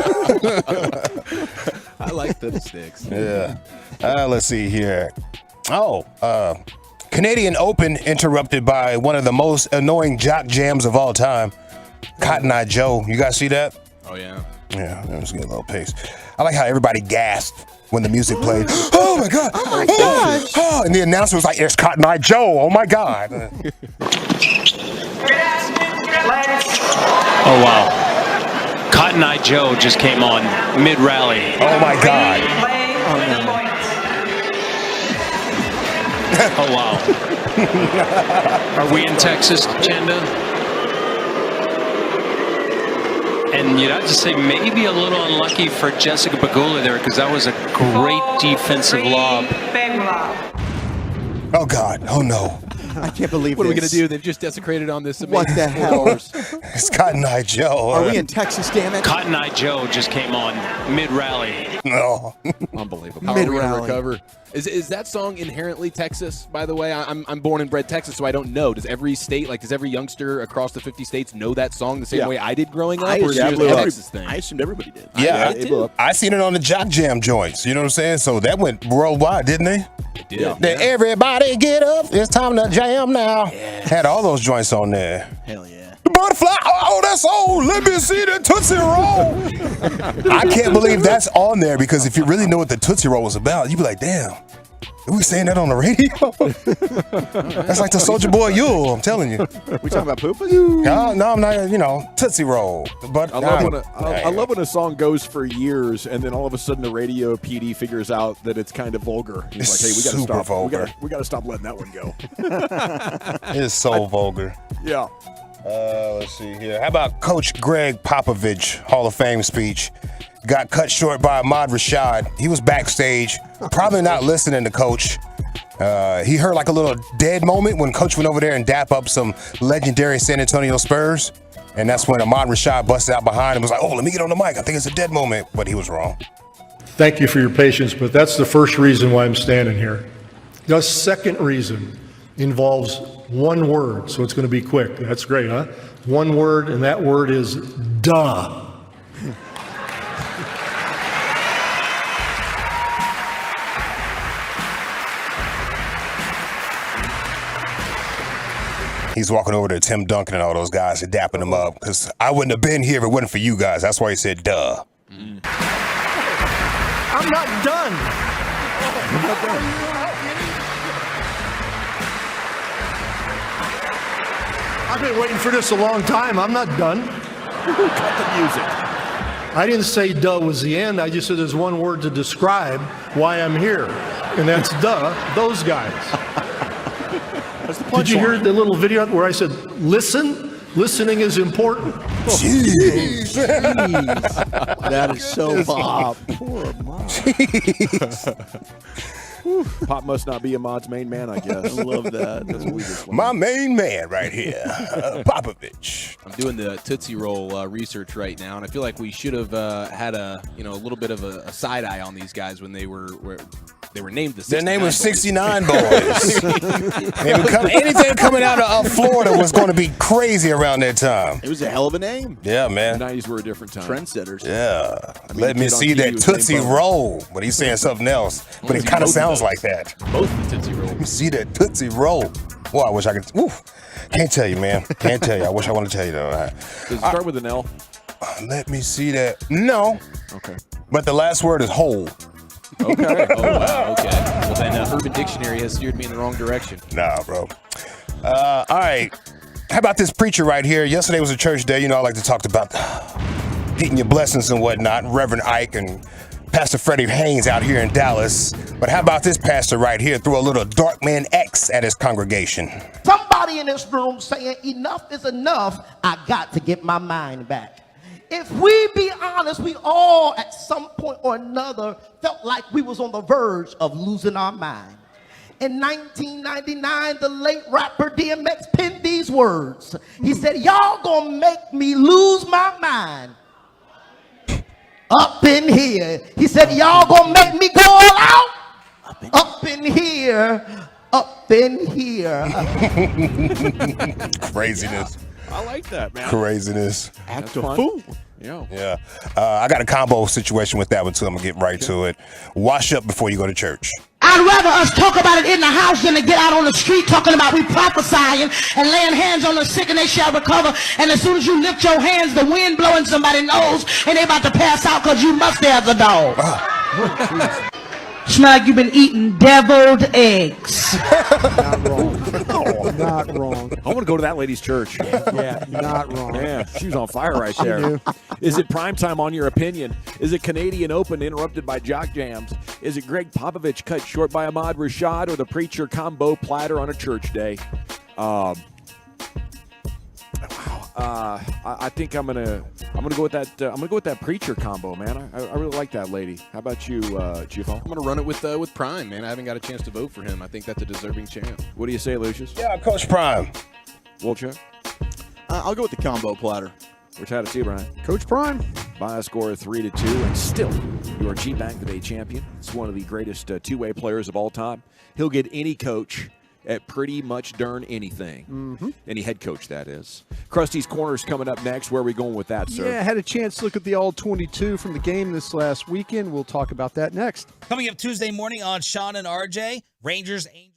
I like fiddlesticks. Yeah. Let's see here. Canadian Open interrupted by one of the most annoying jock jams of all time. Cotton Eye Joe. You guys see that? Oh, yeah. Yeah, let's get a little pace. I like how everybody gasped when the music played. Oh, my God. Oh, my gosh. Oh, and the announcer was like, it's Cotton Eye Joe. Oh, my God. Oh, wow. Cotton Eye Joe just came on mid-rally. Oh, my God. Oh, wow. Are we in Texas, Chanda? And you'd have to say maybe a little unlucky for Jessica Pegula there because that was a great defensive lob. Oh, God. Oh, no. I can't believe What are we this. going to do? They've just desecrated on this. What the hell? It's Cotton Eye Joe. Are we in Texas, damn it? Cotton Eye Joe just came on mid-rally. No. Unbelievable. How are we going to Mid-rally. recover? Is that song inherently Texas, by the way? I'm born and bred Texas, so I don't know. Does every state, does every youngster across the 50 states know that song the same way I did growing up? Or is it just a Texas thing? I assumed everybody did. Yeah, it blew up. I seen it on the Jock Jam joints. You know what I'm saying? So that went worldwide, didn't they? It did. That everybody get up, it's time to jam now. Had all those joints on there. Hell yeah. The butterfly, oh, that's old. Let me see the Tootsie Roll. I can't believe that's on there because if you really know what the Tootsie Roll was about, you'd be like, damn. Are we saying that on the radio? That's like the Soulja Boy Yule, I'm telling you. We talking about poopas? No, I'm not, Tootsie Roll. But I love when a song goes for years and then all of a sudden the radio PD figures out that it's kind of vulgar. He's It's like, hey, we gotta super stop. vulgar. We gotta stop letting that one go. It's so vulgar. Yeah. Let's see here. How about Coach Greg Popovich, Hall of Fame speech? Got cut short by Ahmad Rashad. He was backstage, probably not listening to Coach. He heard like a little dead moment when Coach went over there and dap up some legendary San Antonio Spurs. And that's when Ahmad Rashad busted out behind him and was like, oh, let me get on the mic. I think it's a dead moment. But he was wrong. Thank you for your patience, but that's the first reason why I'm standing here. The second reason involves one word, so it's going to be quick. That's great, huh? One word, and that word is duh. He's walking over to Tim Duncan and all those guys and dapping them up because I wouldn't have been here if it wasn't for you guys. That's why he said, duh. I'm not done. I've been waiting for this a long time. I'm not done. Cut the music. I didn't say duh was the end. I just said there's one word to describe why I'm here, and that's duh, those guys. Did you hear the little video where I said, listen? Listening is important. Jeez. That is so Pop. Poor Mom. Pop must not be Ahmad's main man, I guess. I love that. That's what we just My main man right here, Popovich. I'm doing the Tootsie Roll research right now, and I feel like we should have had a little bit of a side eye on these guys when they were named the 69 Their name was Boys. 69 Boys. Anything coming out of Florida was going to be crazy around that time. It was a hell of a name. Yeah, man. The 90s were a different time. Trendsetters. Yeah. mean, Let me kid on see TV that was Tootsie named Bubba. Roll. But he's saying something else. But it kind of sounds like that. Both the Tootsie Roll. Let me see that Tootsie Roll. Well, I wish I could. Oof. Can't tell you, man. Can't tell you. I wish I wanted to tell you, though. Does it start with an L? Let me see that. No. Okay. But the last word is whole. Okay. Oh, wow. Okay. Well, then Urban Dictionary has steered me in the wrong direction. Nah, bro. All right. How about this preacher right here? Yesterday was a church day. You know, I like to talk about getting your blessings and whatnot. Reverend Ike and Pastor Freddie Haynes out here in Dallas. But how about this pastor right here threw a little dark man X at his congregation? Somebody in this room saying enough is enough. I got to get my mind back. If we be honest, we all at some point or another felt like we was on the verge of losing our mind. In 1999, the late rapper DMX penned these words. He said, y'all gonna make me lose my mind. Up in here. He said, y'all gonna make me go all out. Up in here. Up in here. Craziness. I like that, man. Craziness. Act a fool. Yeah. Yeah. I got a combo situation with that one, too. I'm going to get right to it. Wash up before you go to church. I'd rather us talk about it in the house than to get out on the street talking about we prophesying and laying hands on the sick and they shall recover. And as soon as you lift your hands, the wind blowing somebody's nose and they about to pass out because you must have the dog. Smell like you've been eating deviled eggs. Not wrong. Not wrong. I want to go to that lady's church. Yeah, not wrong. Man, she was on fire right there. Is it primetime on your opinion? Is it Canadian Open interrupted by jock jams? Is it Greg Popovich cut short by Ahmad Rashad or the preacher combo platter on a church day? I think I'm gonna go with that. I'm gonna go with that preacher combo, man. I really like that lady. How about you, Giuffo? I'm gonna run it with Prime, man. I haven't got a chance to vote for him. I think that's a deserving champ. What do you say, Lucius? Yeah, Coach Prime. Wolchuk? I'll go with the combo platter. Which had to see, Brian? Coach Prime. By a score of 3-2, and still your G-Bank Today champion. It's one of the greatest two-way players of all time. He'll get any coach at pretty much darn anything. Mm-hmm. Any head coach, that is. Krusty's Corner's coming up next. Where are we going with that, sir? Yeah, I had a chance to look at the All-22 from the game this last weekend. We'll talk about that next. Coming up Tuesday morning on Sean and RJ, Rangers, Angels.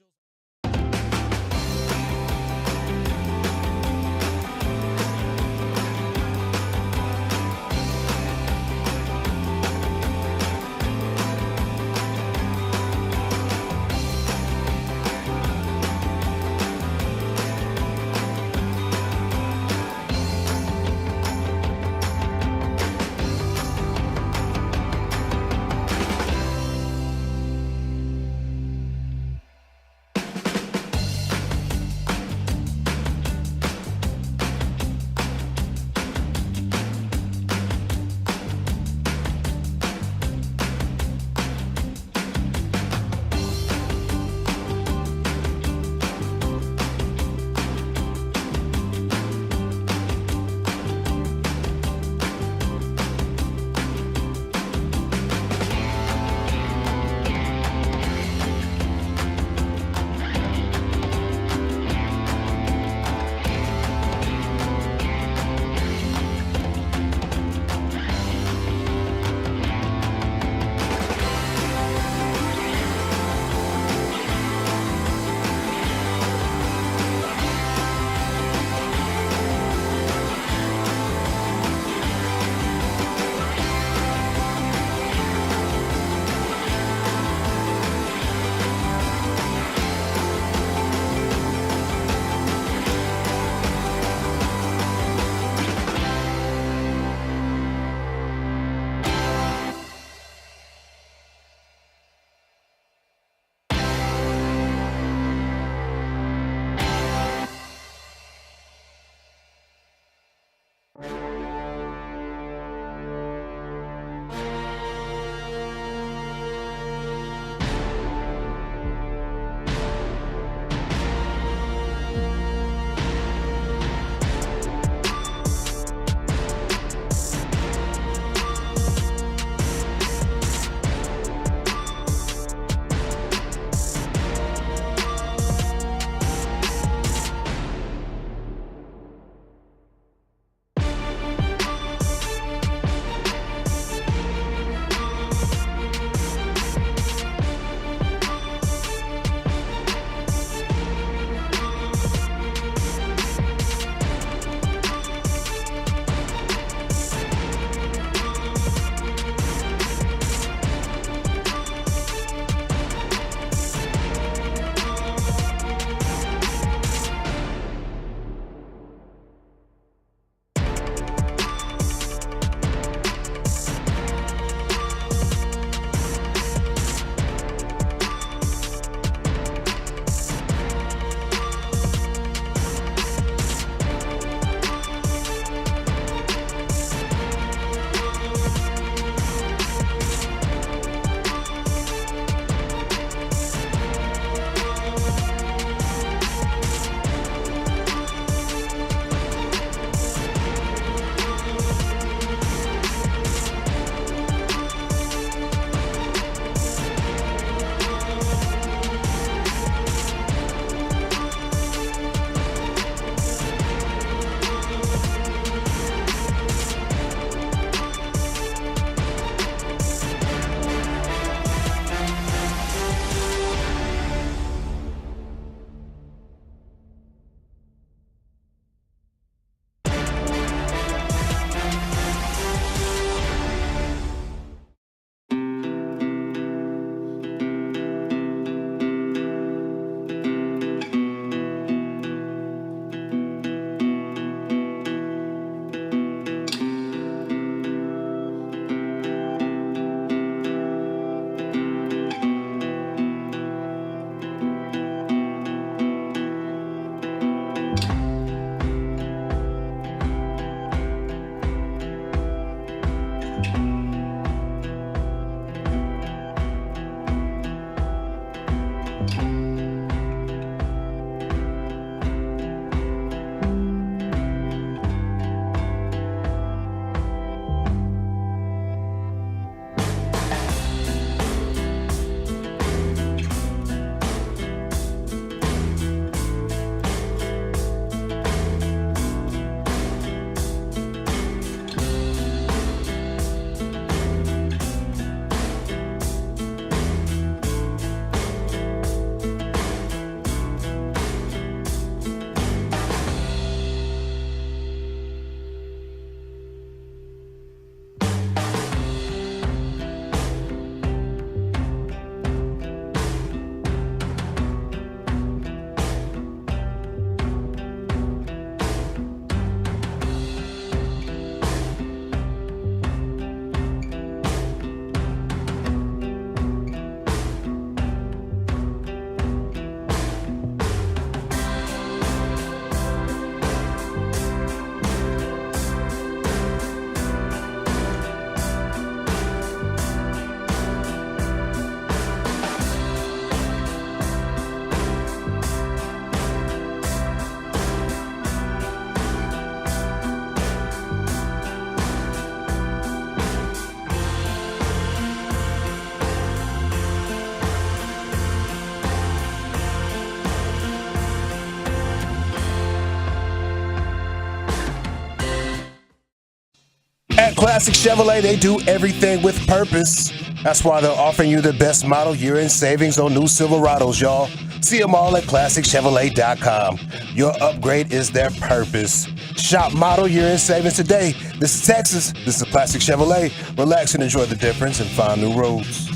At Classic Chevrolet, they do everything with purpose. That's why they're offering you the best model year-end savings on new Silverados, y'all. See them all at ClassicChevrolet.com. Your upgrade is their purpose. Shop model year-end savings today. This is Texas. This is Classic Chevrolet. Relax and enjoy the difference and find new roads.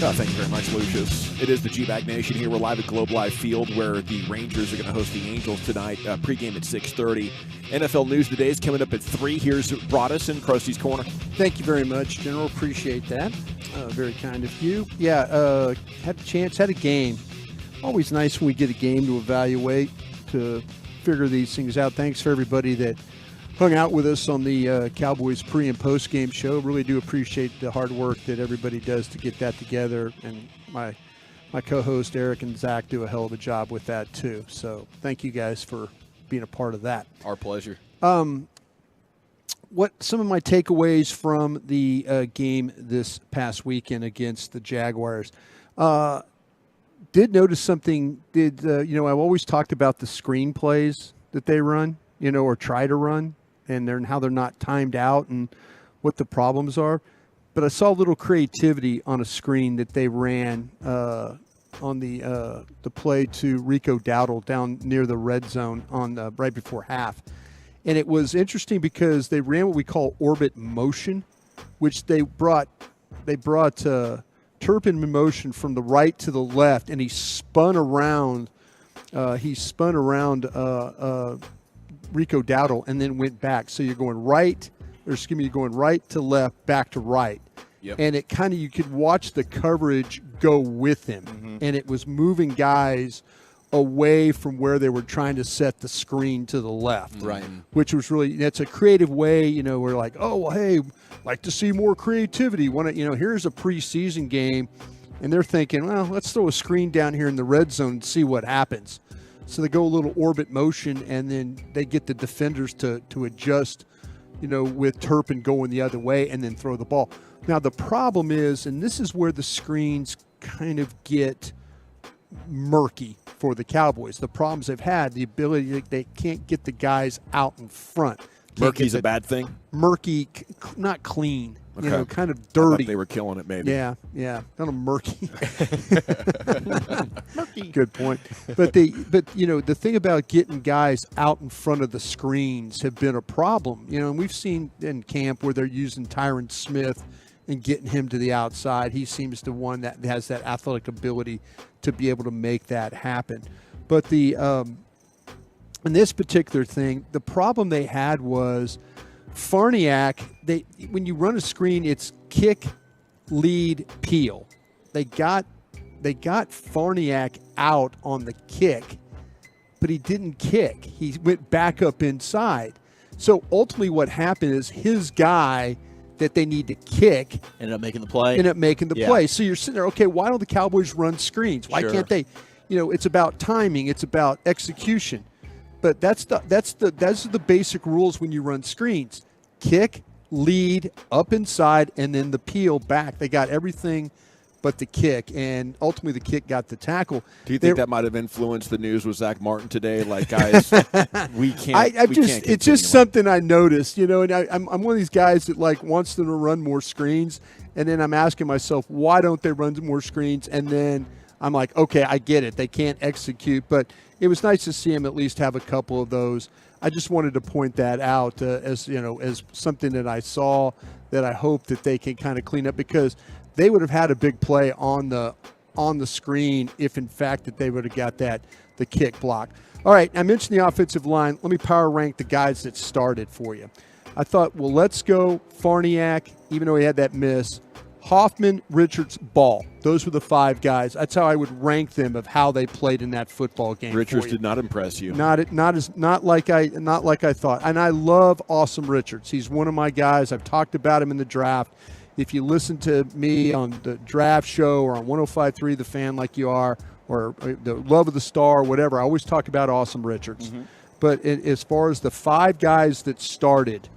Oh, thank you very much, Lucius. It is the G-Bag Nation here. We're live at Globe Life Field where the Rangers are going to host the Angels tonight. Pregame at 6:30. NFL News Today is coming up at 3. Here's Broadus in Krusty's Corner. Thank you very much, General. Appreciate that. Very kind of you. Yeah, had a game. Always nice when we get a game to evaluate, to figure these things out. Thanks for everybody that hung out with us on the Cowboys pre- and post-game show. Really do appreciate the hard work that everybody does to get that together. And my co-host Eric and Zach do a hell of a job with that too. So thank you guys for being a part of that. Our pleasure. What some of my takeaways from the game this past weekend against the Jaguars? Did notice something. I've always talked about the screenplays that they run, or try to run, and how they're not timed out and what the problems are. But I saw a little creativity on a screen that they ran on the play to Rico Dowdle down near the red zone on right before half. And it was interesting because they ran what we call orbit motion, which they brought Turpin in motion from the right to the left, and he spun around. Rico Dowdle and then went back. So you're going you're going right to left, back to right. Yep. And it kind of, you could watch the coverage go with him. Mm-hmm. And it was moving guys away from where they were trying to set the screen to the left. Right. Which was really, that's a creative way, we're like, oh, well, hey, like to see more creativity. Here's a preseason game. And they're thinking, well, let's throw a screen down here in the red zone and see what happens. So they go a little orbit motion, and then they get the defenders to adjust, with Turpin going the other way and then throw the ball. Now, the problem is, and this is where the screens kind of get murky for the Cowboys. The problems they've had, the ability, they can't get the guys out in front. Murky's a bad thing? Murky, not clean. Okay. Kind of dirty. They were killing it, maybe. Yeah, kind of murky. Murky. Good point. But the thing about getting guys out in front of the screens have been a problem. And we've seen in camp where they're using Tyron Smith and getting him to the outside. He seems the one that has that athletic ability to be able to make that happen. But in this particular thing, the problem they had was Farniak, when you run a screen, it's kick, lead, peel. They got Farniak out on the kick, but he didn't kick. He went back up inside. So ultimately what happened is his guy that they need to kick ended up making the play. Play. So you're sitting there, okay, why don't the Cowboys run screens? Why can't they? It's about timing. It's about execution. But that's the basic rules when you run screens. Kick, lead, up inside, and then the peel back. They got everything but the kick, and ultimately the kick got the tackle. Do you think that might have influenced the news with Zach Martin today? Like, guys, we can't. It's just something I noticed, and I'm one of these guys that wants them to run more screens, and then I'm asking myself, why don't they run more screens? And then I'm like, okay, I get it. They can't execute, but it was nice to see him at least have a couple of those. I just wanted to point that out as something that I saw that I hope that they can kind of clean up, because they would have had a big play on the screen if, in fact, that they would have got the kick block. All right, I mentioned the offensive line. Let me power rank the guys that started for you. I thought, well, let's go Farniak, even though he had that miss. Hoffman, Richards, Ball. Those were the 5 guys. That's how I would rank them of how they played in that football game. Richards did not impress you. Not like I thought. And I love Awesome Richards. He's one of my guys. I've talked about him in the draft. If you listen to me on the draft show or on 105.3 The Fan like you are, or the Love of the Star, whatever, I always talk about Awesome Richards. Mm-hmm. But as far as the 5 guys that started,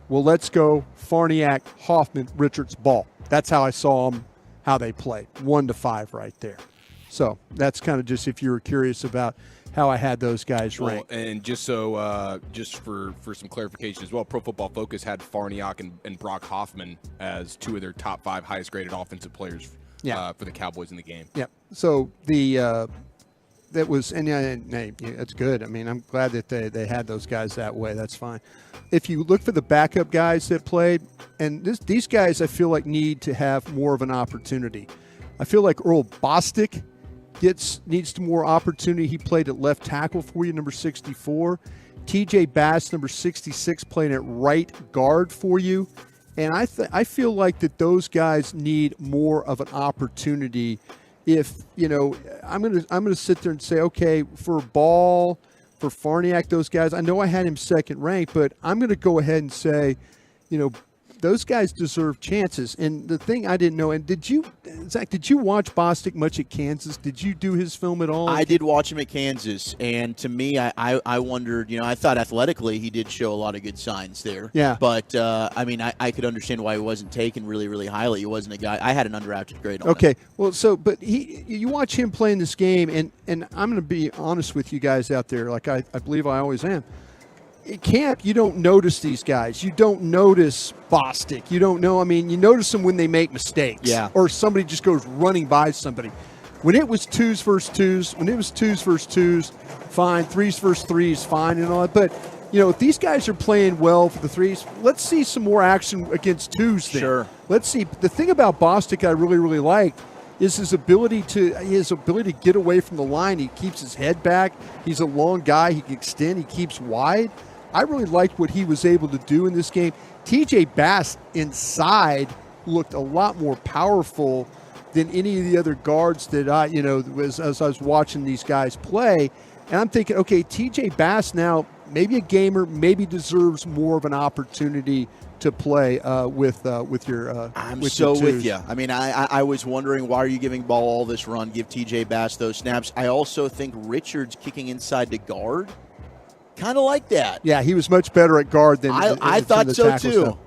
well, let's go Farniak, Hoffman, Richards, Ball. That's how I saw them, how they played. 1 to 5 right there. So that's kind of just if you were curious about how I had those guys ranked. And just for some clarification as well, Pro Football Focus had Farniok and Brock Hoffman as two of their top 5 highest graded offensive players for the Cowboys in the game. Yeah. So that was, and that's good. I mean, I'm glad that they had those guys that way. That's fine. If you look for the backup guys that played, and these guys I feel like need to have more of an opportunity. I feel like Earl Bostic needs more opportunity. He played at left tackle for you, number 64. TJ Bass, number 66, playing at right guard for you. And I feel like that those guys need more of an opportunity. If, I'm gonna sit there and say, okay, for Ball, for Farniok, those guys, I know I had him second ranked, but I'm going to go ahead and say, those guys deserve chances. And the thing I didn't know, and Zach, did you watch Bostic much at Kansas? Did you do his film at all? I did watch him at Kansas, and to me, I wondered, I thought athletically he did show a lot of good signs there. Yeah. But, I could understand why he wasn't taken really, really highly. He wasn't a guy. I had an undrafted grade on him. Okay. Well, but you watch him playing this game, and I'm going to be honest with you guys out there, like I believe I always am. At camp, you don't notice these guys. You don't notice Bostic. You don't know. I mean, you notice them when they make mistakes. Yeah. Or somebody just goes running by somebody. When it was 2s versus 2s, fine. 3s versus 3s, fine and all that. But, if these guys are playing well for the 3s, let's see some more action against 2s then. Sure. Let's see. The thing about Bostic I really, really liked is his ability to get away from the line. He keeps his head back. He's a long guy. He can extend. He keeps wide. I really liked what he was able to do in this game. TJ Bass inside looked a lot more powerful than any of the other guards that as I was watching these guys play. And I'm thinking, okay, TJ Bass now, maybe a gamer, maybe deserves more of an opportunity to play with your. I'm with so your with twos. you. I mean, I was wondering, why are you giving Ball all this run? Give TJ Bass those snaps. I also think Richards kicking inside to guard, kind of like that. Yeah, he was much better at guard than I from thought the so tackle too. stuff.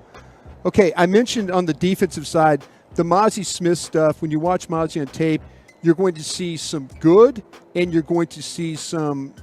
Okay, I mentioned on the defensive side, the Mozzie Smith stuff. When you watch Mozzie on tape, you're going to see some good and you're going to see some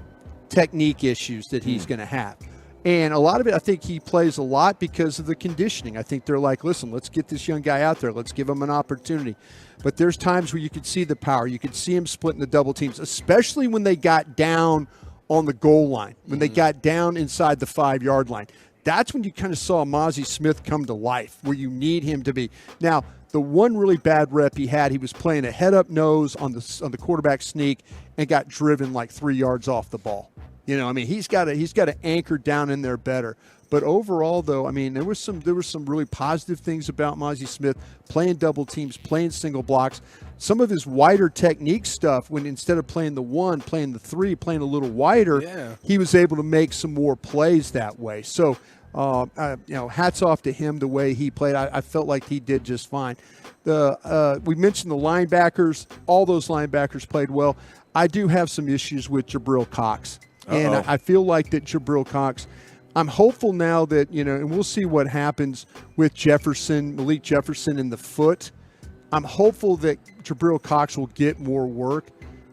technique issues that he's going to have. And a lot of it, I think he plays a lot because of the conditioning. I think they're like, listen, let's get this young guy out there. Let's give him an opportunity. But there's times where you could see the power. You could see him splitting the double teams, especially when they got down on the goal line, when they got down inside the 5-yard line. That's when you kind of saw Mozzie Smith come to life, where you need him to be. Now, the one really bad rep he had, he was playing a head-up nose on the quarterback sneak and got driven like 3 yards off the ball. He's got to anchor down in there better. But overall, though, there was some really positive things about Mozzie Smith playing double teams, playing single blocks. Some of his wider technique stuff, when instead of playing the 1, playing the 3, playing a little wider, he was able to make some more plays that way. So, hats off to him the way he played. I felt like he did just fine. We mentioned the linebackers. All those linebackers played well. I do have some issues with Jabril Cox. And I feel like that Jabril Cox, I'm hopeful now that, and we'll see what happens with Malik Jefferson in the foot. I'm hopeful that Jabril Cox will get more work,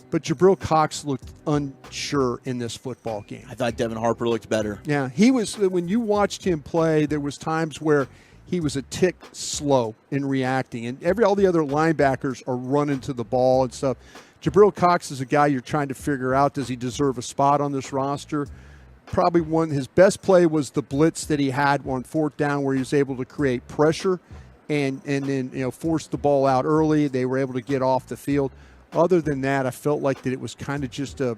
but Jabril Cox looked unsure in this football game. I thought Devin Harper looked better. Yeah, he was. When you watched him play, there was times where he was a tick slow in reacting, and all the other linebackers are running to the ball and stuff. Jabril Cox is a guy you're trying to figure out, does he deserve a spot on this roster? Probably his best play was the blitz that he had on 4th down, where he was able to create pressure and then force the ball out early. They were able to get off the field. Other than that, I felt like that it was kind of just a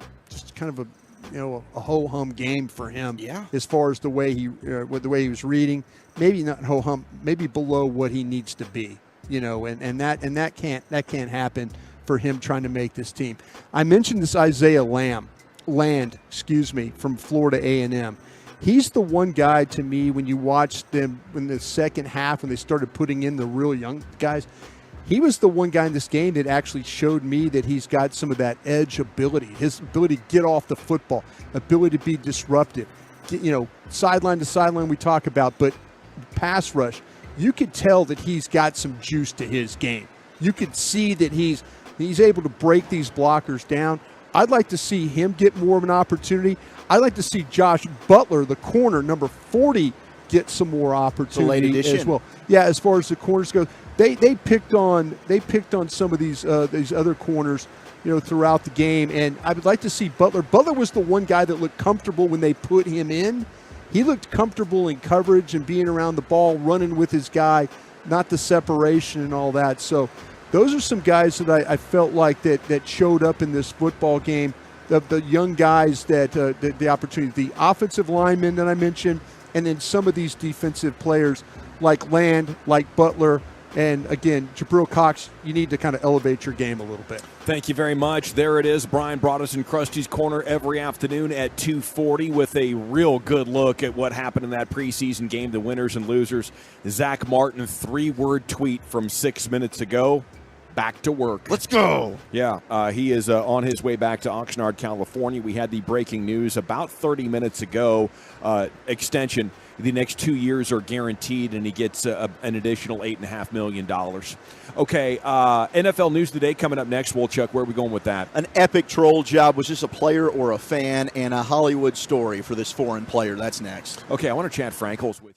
ho-hum game for him. Yeah. As far as the way he was reading, maybe not ho-hum, maybe below what he needs to be. And that can't happen for him trying to make this team. I mentioned this Isaiah Land, from Florida A&M. He's the one guy to me, when you watch them in the second half when they started putting in the real young guys, he was the one guy in this game that actually showed me that he's got some of that edge ability, his ability to get off the football, ability to be disruptive. Sideline to sideline we talk about, but pass rush, you could tell that he's got some juice to his game. You could see that he's able to break these blockers down. I'd like to see him get more of an opportunity. I'd like to see Josh Butler, the corner, number 40, get some more opportunity as well. Yeah, as far as the corners go, they picked on some of these other corners, throughout the game, and I would like to see Butler. Butler was the one guy that looked comfortable when they put him in. He looked comfortable in coverage and being around the ball, running with his guy, not the separation and all that. So those are some guys that I felt like that showed up in this football game. The young guys that the opportunity, the offensive linemen that I mentioned, and then some of these defensive players like Land, like Butler, and again, Jabril Cox, you need to kind of elevate your game a little bit. Thank you very much. There it is. Brian brought us in Krusty's Corner every afternoon at 2:40 with a real good look at what happened in that preseason game, the winners and losers. Zach Martin, 3-word tweet from 6 minutes ago. Back to work. Let's go. Yeah, he is on his way back to Oxnard, California. We had the breaking news about 30 minutes ago. Extension. The next 2 years are guaranteed, and he gets an additional $8.5 million. Okay, NFL News Today coming up next. Wolchuk, where are we going with that? An epic troll job. Was this a player or a fan? And a Hollywood story for this foreign player. That's next. Okay, I want to chat Frankels with you.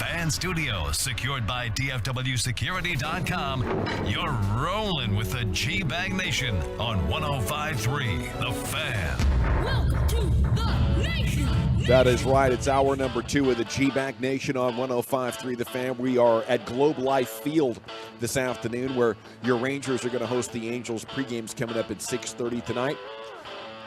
fan studio, secured by DFWsecurity.com, you're rolling with the G-Bag Nation on 105.3 The Fan. Welcome to the Nation. That is right. It's hour number 2 of the G-Bag Nation on 105.3 The Fan. We are at Globe Life Field this afternoon, where your Rangers are going to host the Angels. Pregame's coming up at 6:30 tonight.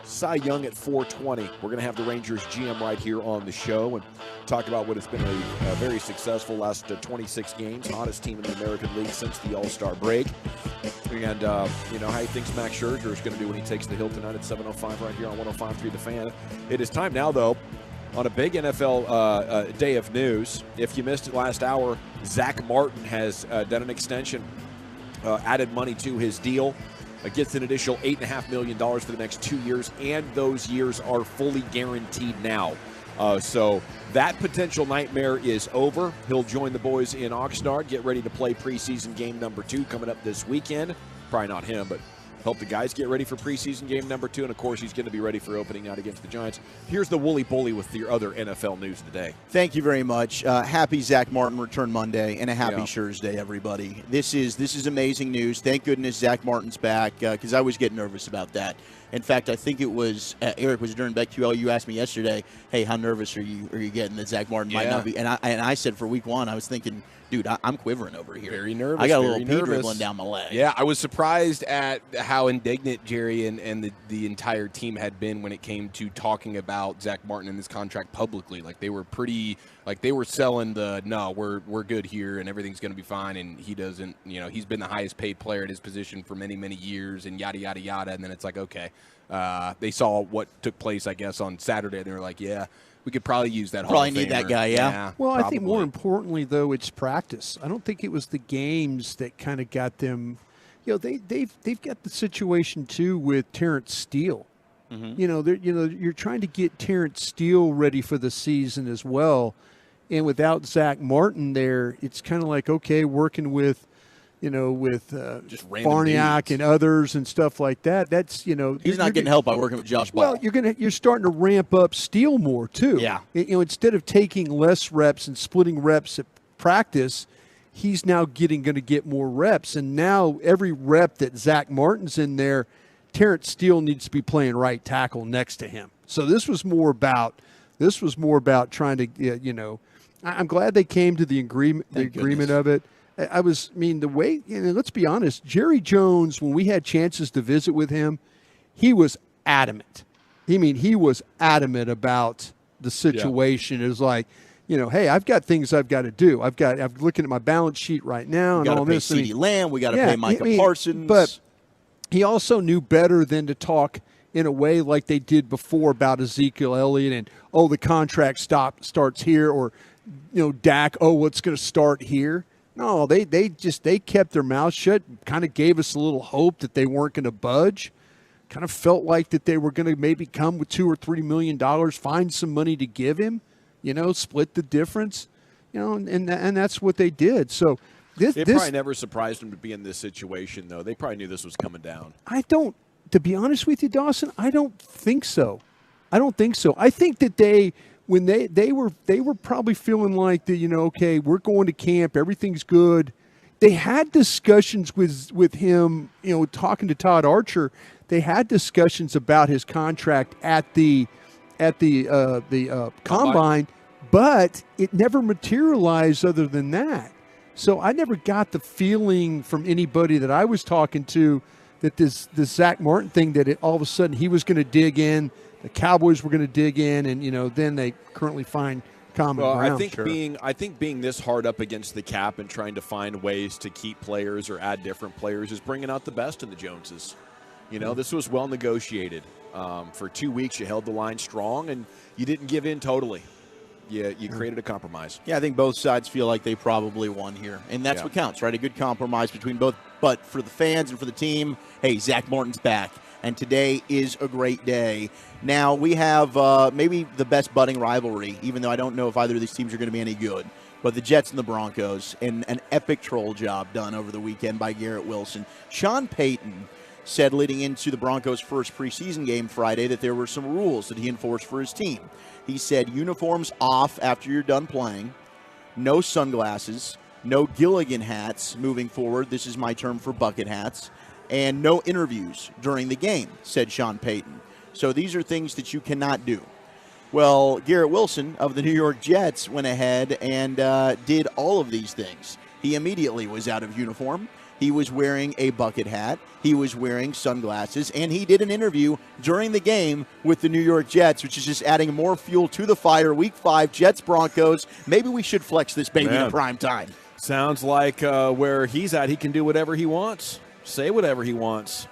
Cy Young at 4:20. We're going to have the Rangers GM right here on the show and talk about what has been a very successful last 26 games, hottest team in the American League since the All-Star break. And, how he thinks Max Scherzer is going to do when he takes the hill tonight at 7:05 right here on 105.3 The Fan. It is time now, though, on a big NFL day of news. If you missed it last hour, Zach Martin has done an extension, added money to his deal. Gets an additional $8.5 million for the next 2 years, and those years are fully guaranteed now. So that potential nightmare is over. He'll join the boys in Oxnard, get ready to play preseason game number 2 coming up this weekend. Probably not him, but help the guys get ready for preseason game number 2, and of course he's going to be ready for opening night against the Giants. Here's the Wooly Bully with your other NFL news today. Thank you very much. Happy Zach Martin return Monday, and a happy Schurz Day, everybody. This is amazing news. Thank goodness Zach Martin's back, because I was getting nervous about that. In fact, I think it was Eric was during BetQL. You asked me yesterday, "Hey, how nervous are you getting that Zach Martin might not be?" And I said for week 1, I was thinking, dude, I'm quivering over here. Very nervous. I got a little pee dribbling down my leg. Yeah, I was surprised at how indignant Jerry and the entire team had been when it came to talking about Zach Martin and his contract publicly. Like, they were pretty, they were selling we're good here and everything's going to be fine, and he doesn't, he's been the highest paid player at his position for many, many years, and yada, yada, yada. And then it's like, okay. They saw what took place, I guess, on Saturday. And they were like, yeah, we could probably use that Hall of Famer. Probably need that guy, yeah. Well, I think more importantly, though, it's practice. I don't think it was the games that kind of got them. They've got the situation too with Terrence Steele. Mm-hmm. You're trying to get Terrence Steele ready for the season as well, and without Zach Martin there, it's kind of like, okay, working with just Farniak and others and stuff like that. That's he's not getting help by working with Josh Ball. Well, you're starting to ramp up Steele more too. Yeah. Instead of taking less reps and splitting reps at practice, he's now going to get more reps. And now every rep that Zach Martin's in there, Terrence Steele needs to be playing right tackle next to him. So this was more about trying to I'm glad they came to the agreement of it. The way, let's be honest, Jerry Jones, when we had chances to visit with him, he was adamant. He was adamant about the situation. Yeah. It was like, hey, I've got things I've got to do. I'm looking at my balance sheet right now and all this. We got to pay CeeDee Lamb. We got to pay Micah Parsons. But he also knew better than to talk in a way like they did before about Ezekiel Elliott and, the contract starts here, or, Dak, what's going to start here. No, they kept their mouth shut, kind of gave us a little hope that they weren't going to budge, kind of felt like that they were going to maybe come with $2 or $3 million, find some money to give him, split the difference, and that's what they did. So this probably never surprised them to be in this situation, though. They probably knew this was coming down. To be honest with you, Dawson, I don't think so. I think that when they were probably feeling like that, okay, we're going to camp, everything's good. They had discussions with him, talking to Todd Archer. They had discussions about his contract at the combine, but it never materialized other than that. So I never got the feeling from anybody that I was talking to that this Zach Martin thing, that all of a sudden he was going to dig in. The Cowboys were going to dig in, and then they currently find common ground. I think being this hard up against the cap and trying to find ways to keep players or add different players is bringing out the best in the Joneses. This was well negotiated. For 2 weeks, you held the line strong, and you didn't give in totally. You created a compromise. Yeah, I think both sides feel like they probably won here, and that's what counts, right? A good compromise between both. But for the fans and for the team, hey, Zach Martin's back. And today is a great day. Now, we have maybe the best budding rivalry, even though I don't know if either of these teams are going to be any good. But the Jets and the Broncos, and an epic troll job done over the weekend by Garrett Wilson. Sean Payton said leading into the Broncos' first preseason game Friday that there were some rules that he enforced for his team. He said uniforms off after you're done playing, no sunglasses, no Gilligan hats moving forward. This is my term for bucket hats. And no interviews during the game, said Sean Payton. So these are things that you cannot do. Well, Garrett Wilson of the New York Jets went ahead and did all of these things. He immediately was out of uniform. He was wearing a bucket hat. He was wearing sunglasses. And he did an interview during the game with the New York Jets, which is just adding more fuel to the fire. Week 5, Jets-Broncos. Maybe we should flex this baby in prime time. Sounds like where he's at, he can do whatever he wants, say whatever he wants.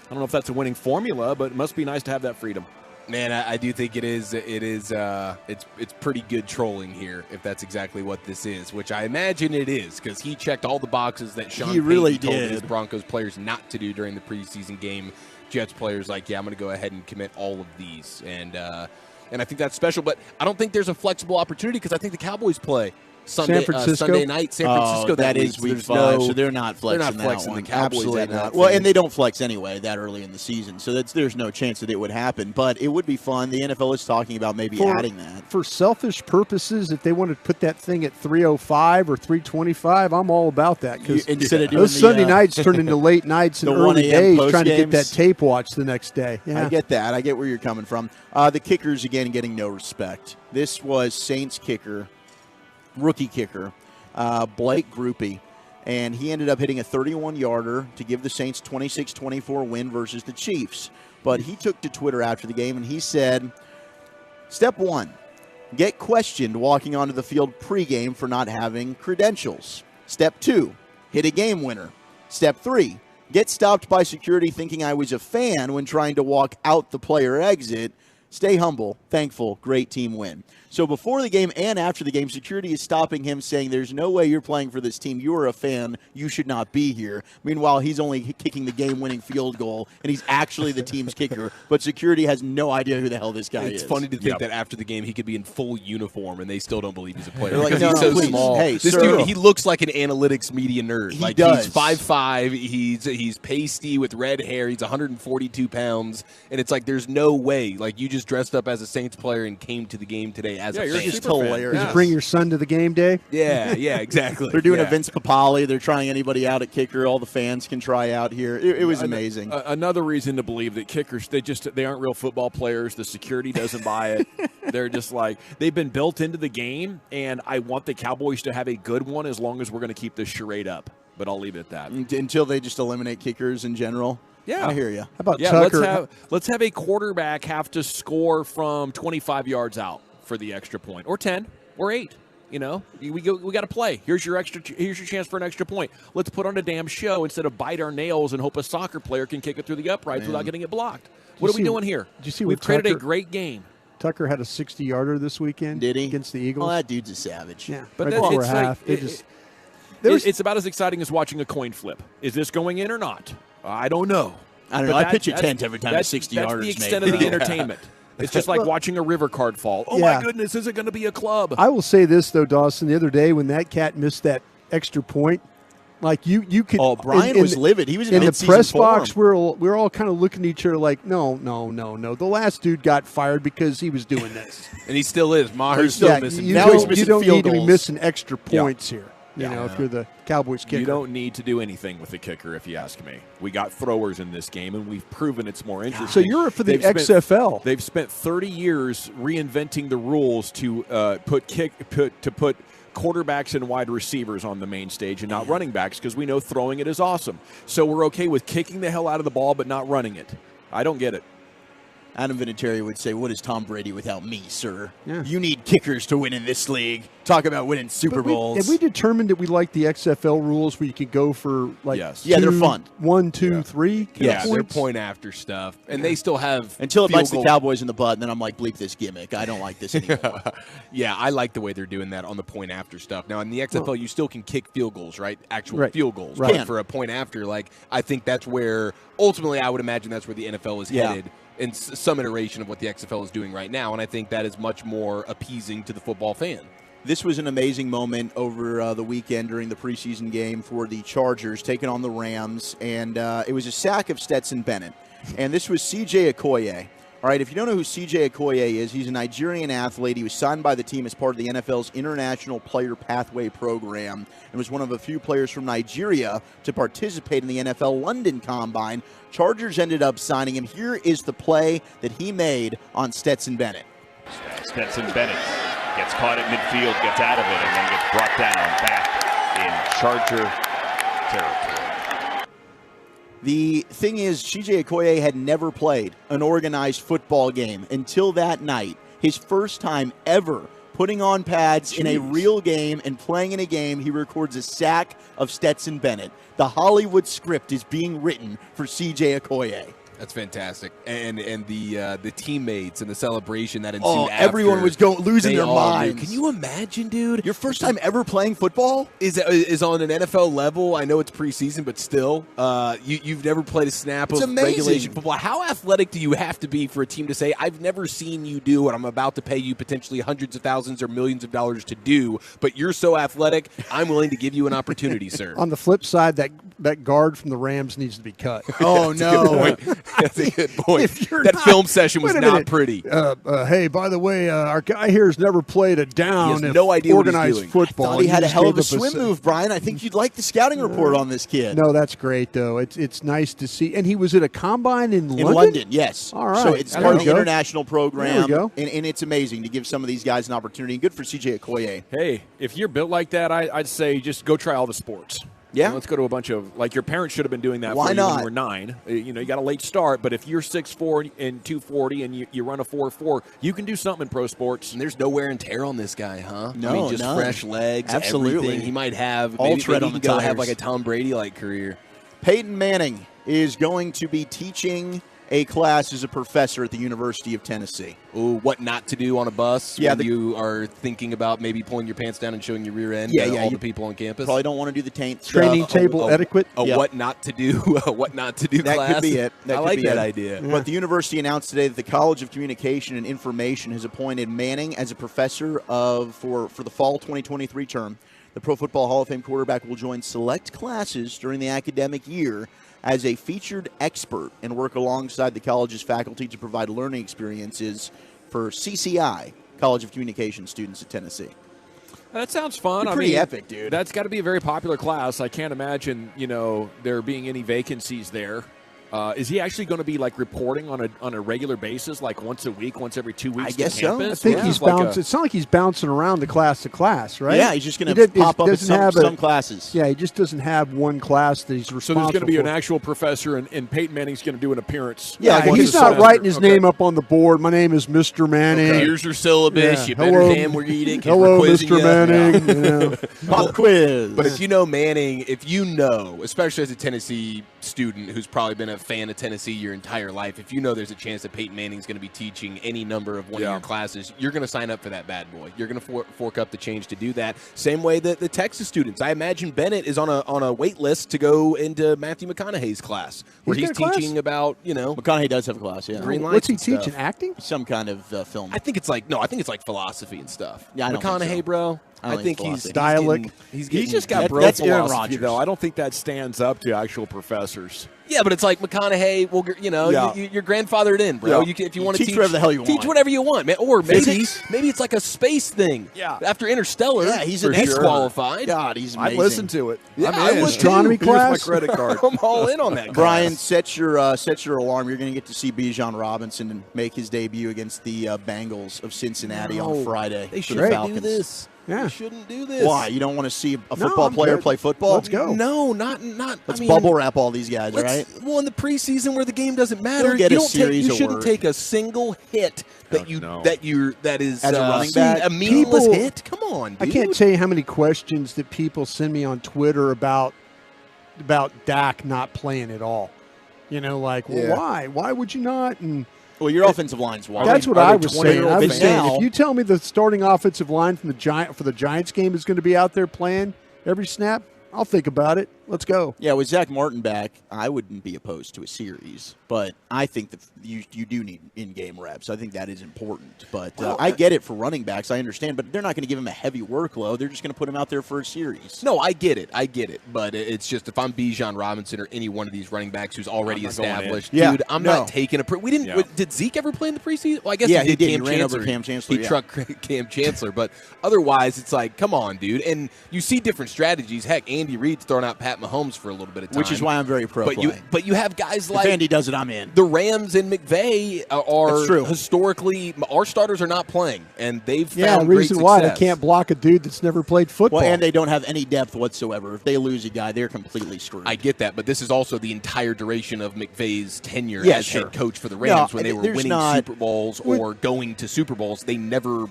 I don't know if that's a winning formula, but it must be nice to have that freedom. Man, I do think it is. It's pretty good trolling here, if that's exactly what this is, which I imagine it is, because he checked all the boxes that Sean Payton told his Broncos players not to do during the preseason game. Jets players like, yeah, I'm going to go ahead and commit all of these, and I think that's special. But I don't think there's a flexible opportunity because I think the Cowboys play Sunday night, San Francisco. That is week 5, so they're not flexing that one. Absolutely not. Well, and they don't flex anyway that early in the season, so there's no chance that it would happen. But it would be fun. The NFL is talking about maybe adding that. For selfish purposes, if they want to put that thing at 3:05 or 3:25, I'm all about that. Because those Sunday nights turn into late nights and early days trying to get that tape watch the next day. Yeah. I get that. I get where you're coming from. The kickers, again, getting no respect. This was Saints kicker, rookie kicker, Blake Grupe, and he ended up hitting a 31-yarder to give the Saints 26-24 win versus the Chiefs. But he took to Twitter after the game, and he said, Step 1, get questioned walking onto the field pregame for not having credentials. Step 2, hit a game winner. Step 3, get stopped by security thinking I was a fan when trying to walk out the player exit. Stay humble, thankful, great team win. So before the game and after the game, security is stopping him, saying there's no way you're playing for this team. You are a fan. You should not be here. Meanwhile, he's only kicking the game-winning field goal, and he's actually the team's kicker. But security has no idea who the hell this guy is. It's funny to think that after the game he could be in full uniform, and they still don't believe he's a player. Like, because he's so please. small. Hey, this dude, he looks like an analytics media nerd. He does. He's 5'5", he's pasty with red hair, he's 142 pounds, and it's like there's no way. Like, you just dressed up as a Saints player and came to the game today as a fan. Just hilarious. Did you bring your son to the game day? Yeah, exactly. They're doing a Vince Papale. They're trying anybody out at kicker. All the fans can try out here. It was amazing. Another reason to believe that kickers, they aren't real football players. The security doesn't buy it. They're just like, they've been built into the game, and I want the Cowboys to have a good one as long as we're going to keep this charade up. But I'll leave it at that. Until they just eliminate kickers in general. Yeah, I hear you. How about Tucker? Let's have a quarterback have to score from 25 yards out for the extra point, or 10, or 8. You know, we got to play. Here's your chance for an extra point. Let's put on a damn show instead of bite our nails and hope a soccer player can kick it through the uprights without getting it blocked. What are we doing here? Did you see We've created a great game. Tucker had a 60-yarder this weekend. Did he? Against the Eagles. Well, that dude's a savage. Yeah, but right before half. It's about as exciting as watching a coin flip. Is this going in or not? I don't know. I pitch a tent every time a 60-yarder That's the is extent made. of the entertainment. It's just like watching a river card fall. Oh, my goodness, is it going to be a club? I will say this, though, Dawson. The other day when that cat missed that extra point, like you could. Oh, Brian was livid. He was in the press box. We're all kind of looking at each other like, no. The last dude got fired because he was doing this, and he still is. Maher's still missing. You don't need to be missing extra points here. You know, if you're the Cowboys kicker. You don't need to do anything with the kicker, if you ask me. We got throwers in this game, and we've proven it's more interesting. So you're for the XFL. They've spent 30 years reinventing the rules to put quarterbacks and wide receivers on the main stage and not running backs because we know throwing it is awesome. So we're okay with kicking the hell out of the ball but not running it. I don't get it. Adam Vinatieri would say, what is Tom Brady without me, sir? Yeah. You need kickers to win in this league. Talk about winning Super Bowls. Have we determined that we like the XFL rules where you could go for they're fun. 1, 2, 3 Yeah, they're point after stuff. And they still have until it bites the Cowboys in the butt, and then I'm like, bleep this gimmick. I don't like this anymore. Yeah, I like the way they're doing that on the point after stuff. Now, in the XFL, you still can kick field goals, right? Actual field goals. Right. But for a point after, I think that's where, ultimately, I would imagine that's where the NFL is headed. In some iteration of what the XFL is doing right now, and I think that is much more appeasing to the football fan. This was an amazing moment over the weekend during the preseason game for the Chargers taking on the Rams, and it was a sack of Stetson Bennett. And this was C.J. Okoye, All right, if you don't know who CJ Okoye is, he's a Nigerian athlete. He was signed by the team as part of the NFL's International Player Pathway Program and was one of a few players from Nigeria to participate in the NFL London Combine. Chargers ended up signing him. Here is the play that he made on Stetson Bennett. Stetson Bennett gets caught at midfield, gets out of it, and then gets brought down back in Charger territory. The thing is, CJ Okoye had never played an organized football game until that night. His first time ever putting on pads in a real game and playing in a game, he records a sack of Stetson Bennett. The Hollywood script is being written for CJ Okoye. That's fantastic, and the teammates and the celebration that ensued. Everyone was losing their minds. Can you imagine, dude? Your first time ever playing football is on an NFL level. I know it's preseason, but still, you've never played a snap of regulation football. How athletic do you have to be for a team to say, "I've never seen you do what I'm about to pay you potentially hundreds of thousands or millions of dollars to do, but you're so athletic, I'm willing to give you an opportunity, sir." On the flip side, that guard from the Rams needs to be cut. Oh no. That's a good point. That film session was not pretty. Hey, by the way, our guy here has never played a down. He has no idea what he's organized doing. football. I thought he had a hell of a swim move, Brian. I think you'd like the scouting report on this kid. No, that's great, though. It's nice to see. And he was at a combine in London? In London, yes. All right. So it's part of the international program. There we go. And it's amazing to give some of these guys an opportunity. Good for CJ Okoye. Hey, if you're built like that, I'd say just go try all the sports. Yeah. Let's go to a bunch of, like, your parents should have been doing that Why for you not? when you were 9. You got a late start, but if you're 6'4" and 240 and you run a 4.4, you can do something in pro sports. And there's no wear and tear on this guy, huh? No, I mean, just none. fresh legs, Absolutely. everything. He might have All maybe tread he on the can go have tires. like a Tom Brady-like career. Peyton Manning is going to be teaching a class as a professor at the University of Tennessee. Ooh, what not to do on a bus Yeah, when you are thinking about maybe pulling your pants down and showing your rear end Yeah, to yeah, all you the people on campus? Probably don't want to do the taint Training stuff. table etiquette. Yep. What not to do, what not to do That class. could be it. I could like be that it. idea. But the university announced today that the College of Communication and Information has appointed Manning as a professor for the fall 2023 term. The Pro Football Hall of Fame quarterback will join select classes during the academic year as a featured expert and work alongside the college's faculty to provide learning experiences for CCI, College of Communication students at Tennessee. That sounds fun. You're pretty epic, dude. That's got to be a very popular class. I can't imagine, there being any vacancies there. Is he actually going to be like reporting on a regular basis, like once a week, once every 2 weeks? I guess so. campus? I think Or he's just like bouncing. It's not like he's bouncing around to class, right? Yeah, he's just going to pop up at some classes. Yeah, he just doesn't have one class that he's responsible So there's going to be for. an actual professor, and Peyton Manning's going to do an appearance. Yeah, once he's a not semester. writing his name up on the board. My name is Mr. Manning. Here's your syllabus. Yeah. You better damn read it. 'Cause Hello, we're quizzing Mr. you. Manning. Pop quiz. But if you know Manning, especially as a Tennessee student who's probably been a fan of Tennessee your entire life, if you know there's a chance that Peyton Manning's going to be teaching any number of one of your classes, you're going to sign up for that bad boy. You're going to fork up the change to do that. Same way that the Texas students. I imagine Bennett is on a wait list to go into Matthew McConaughey's class, where he's got a class? teaching about McConaughey does have a class, yeah. green lights. What's he and stuff. teaching? Acting? Some kind of film. I think it's like philosophy and stuff. Yeah, I don't think McConaughey, so. bro. I don't think he's philosophy. Dialect. He's Just got bro that's Aaron philosophy, Rodgers. though. I don't think that stands up to actual professors. Yeah, but it's like McConaughey. Well, you're grandfathered in, bro. Yeah. If you want to Teach whatever the hell you teach want. whatever you want, man. Or maybe Physics. it's like a space thing. Yeah. After Interstellar, Yeah, he's for an expert. qualified. God, he's I'd amazing. listen to it. Yeah, I'm I in. would Astronomy too. class? Here's my credit card. I'm all in on that. Brian, class. set your alarm. You're going to get to see Bijan Robinson make his debut against the Bengals of Cincinnati on Friday. They for the shouldn't Falcons. do this. Yeah. They shouldn't do this. Why? You don't want to see a No, football I'm player good. play football? Let's go. No, not. Let's I mean, bubble wrap all these guys, right? Well, in the preseason where the game doesn't matter, They'll get you a don't series you of shouldn't work. take a single hit that is As a running back? a meaningless People- hit. Come on, dude. I can't tell you how many questions that people send me on Twitter about Dak not playing at all. Like, well, Yeah. why? Why would you not? And Well, your offensive line's wide. that's what I was saying. I was But saying, now- if you tell me the starting offensive line for the Giants game is going to be out there playing every snap, I'll think about it. Let's go. Yeah, with Zach Martin back, I wouldn't be opposed to a series, but I think that you do need in-game reps. I think that is important. But I get it for running backs. I understand, but they're not going to give him a heavy workload. They're just going to put him out there for a series. No, I get it. But it's just if I'm Bijan Robinson or any one of these running backs who's already established, dude, I'm not taking a we didn't did Zeke ever play in the preseason? Well, I guess he did. He ran over Cam Chancellor. He trucked Cam Chancellor, but otherwise it's like, come on, dude. And you see different strategies. Heck, Andy Reid's throwing out Pat Mahomes for a little bit of time. Which is why I'm very pro But you have guys like if Andy does it, I'm in. The Rams and McVay are historically our starters are not playing, and they've found the reason great why they success. can't block a dude that's never played football. Well, and they don't have any depth whatsoever. If they lose a guy, they're completely screwed. I get that, but this is also the entire duration of McVay's tenure as head coach for the Rams when they were winning Super Bowls or going to Super Bowls. They never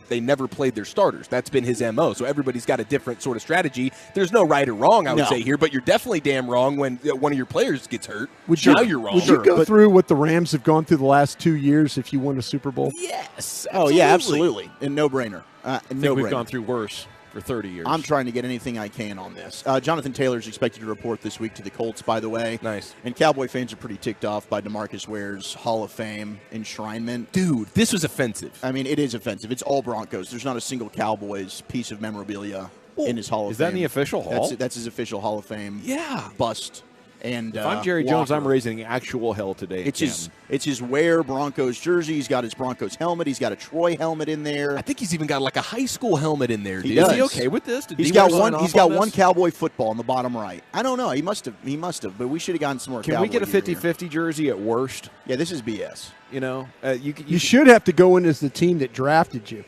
played their starters. That's been his MO. So everybody's got a different sort of strategy. There's no right or wrong, I would say here, but you're definitely damn wrong when one of your players gets hurt. Now you're wrong. Would you go through what the Rams have gone through the last 2 years if you won a Super Bowl? Yes. Oh, yeah, absolutely. And no-brainer. We've gone through worse for 30 years. I'm trying to get anything I can on this. Jonathan Taylor's expected to report this week to the Colts, by the way. Nice. And Cowboy fans are pretty ticked off by DeMarcus Ware's Hall of Fame enshrinement. Dude, this was offensive. I mean, it is offensive. It's all Broncos. There's not a single Cowboys piece of memorabilia in his Hall of Fame. Is that in the official hall? That's his official Hall of Fame bust. And if I'm Jerry Jones, I'm raising actual hell today. It's his Ware Broncos jersey. He's got his Broncos helmet. He's got a Troy helmet in there. I think he's even got like a high school helmet in there. Dude. Does. Is he okay with this? He's got one Cowboy football on the bottom right. I don't know. He must have. But we should have gotten some more. Can we get a 50-50 jersey at worst? Yeah, this is BS. You know, you should have to go in as the team that drafted you.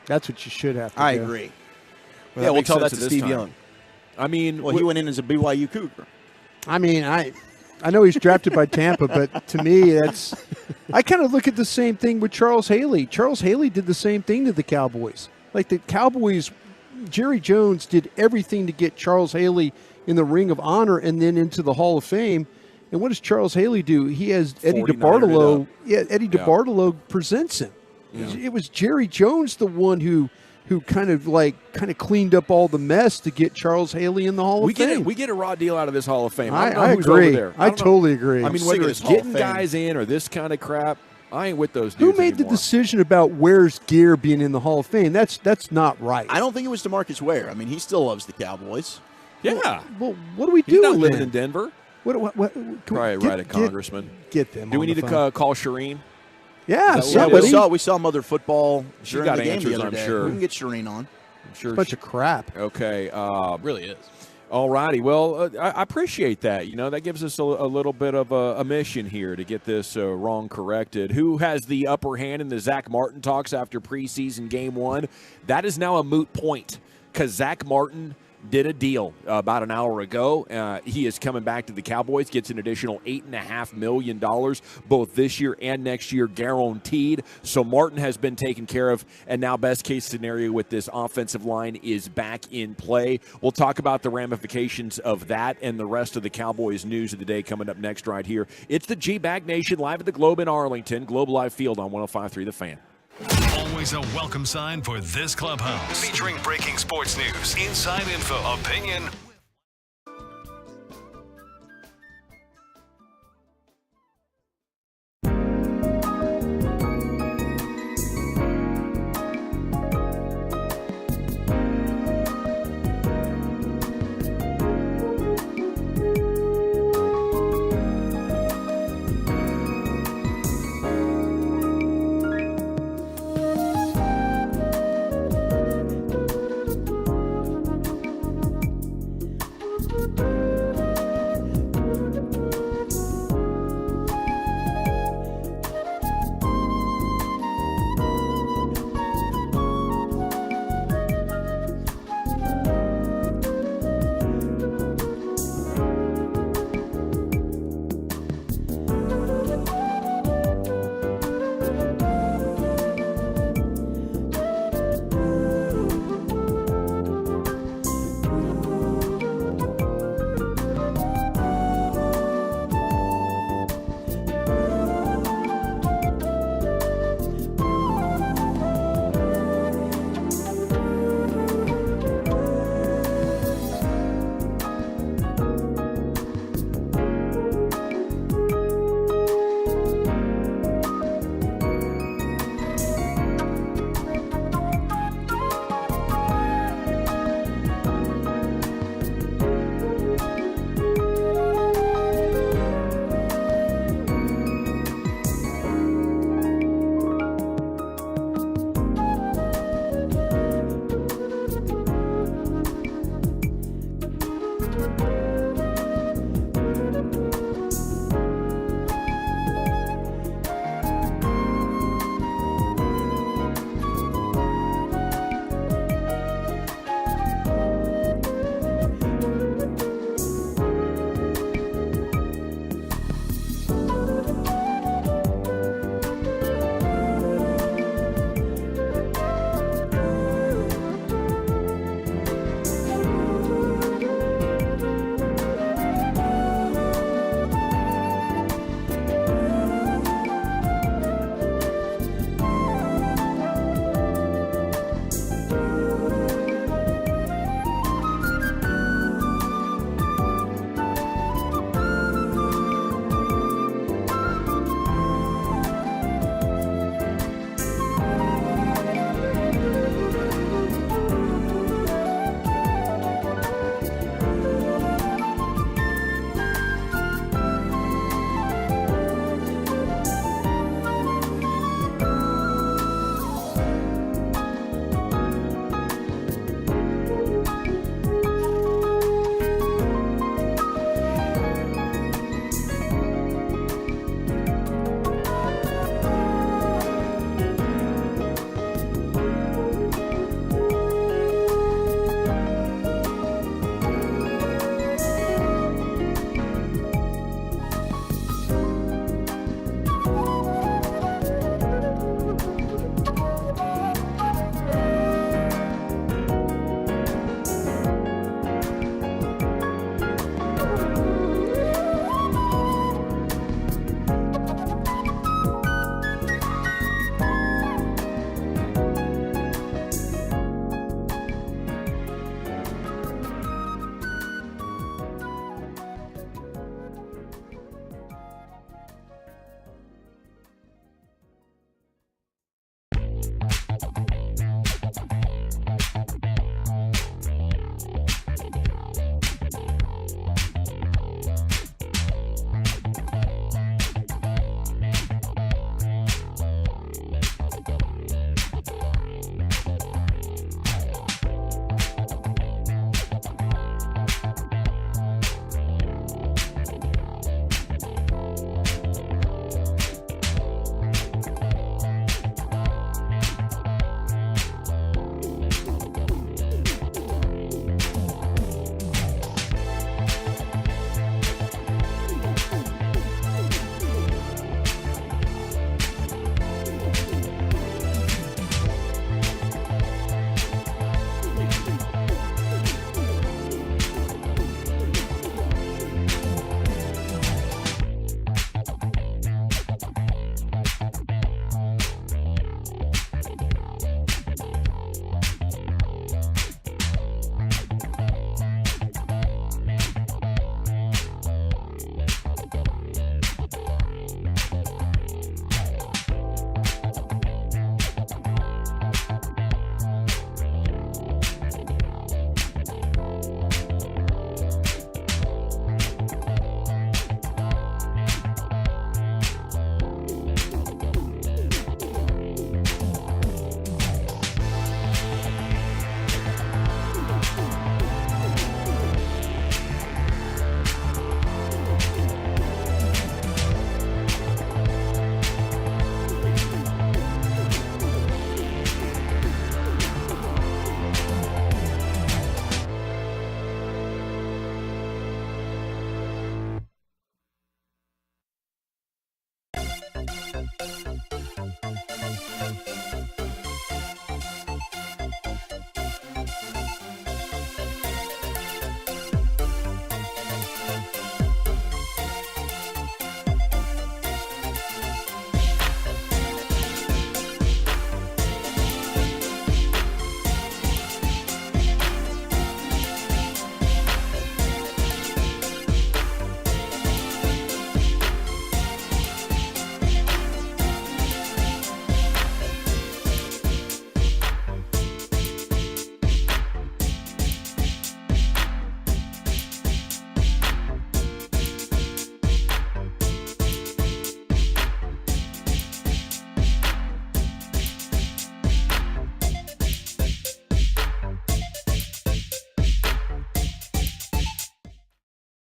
That's what you should have to do. I agree. Well, we'll tell that to Steve Young. I mean, he went in as a BYU Cougar. I mean, I know he's drafted by Tampa, but to me, I kind of look at the same thing with Charles Haley. Charles Haley did the same thing to the Cowboys. Like the Cowboys, Jerry Jones did everything to get Charles Haley in the Ring of Honor and then into the Hall of Fame. And what does Charles Haley do? He has Eddie DeBartolo. Yeah, Eddie DeBartolo presents him. Yeah. It was Jerry Jones the one who kind of cleaned up all the mess to get Charles Haley in the Hall of Fame. We get a raw deal out of this Hall of Fame. I agree. I totally agree. I mean, whether it's getting guys in or this kind of crap, I ain't with those dudes Who made anymore. the decision about Ware's gear being in the Hall of Fame? That's not right. I don't think it was DeMarcus Ware. I mean, he still loves the Cowboys. Yeah. Well, what do we do? He's not with living him? in Denver. Probably right, a congressman. Get them. Do we on need the to phone. call Shireen? Yeah, we saw Mother Football She during got the game answers, the other I'm day. sure. We can get Shireen on. I'm sure. Bunch of crap. Okay. Really is. All righty. Well, I appreciate that. You know, that gives us a little bit of a mission here to get this wrong corrected. Who has the upper hand in the Zach Martin talks after preseason game 1? That is now a moot point because Zach Martin did a deal about an hour ago. He is coming back to the Cowboys, gets an additional $8.5 million, both this year and next year, guaranteed. So Martin has been taken care of, and now best case scenario with this offensive line is back in play. We'll talk about the ramifications of that and the rest of the Cowboys news of the day coming up next right here. It's the G-Bag Nation live at the Globe in Arlington, Globe Live Field on 105.3 The Fan. Always a welcome sign for this clubhouse. Featuring breaking sports news, inside info, opinion.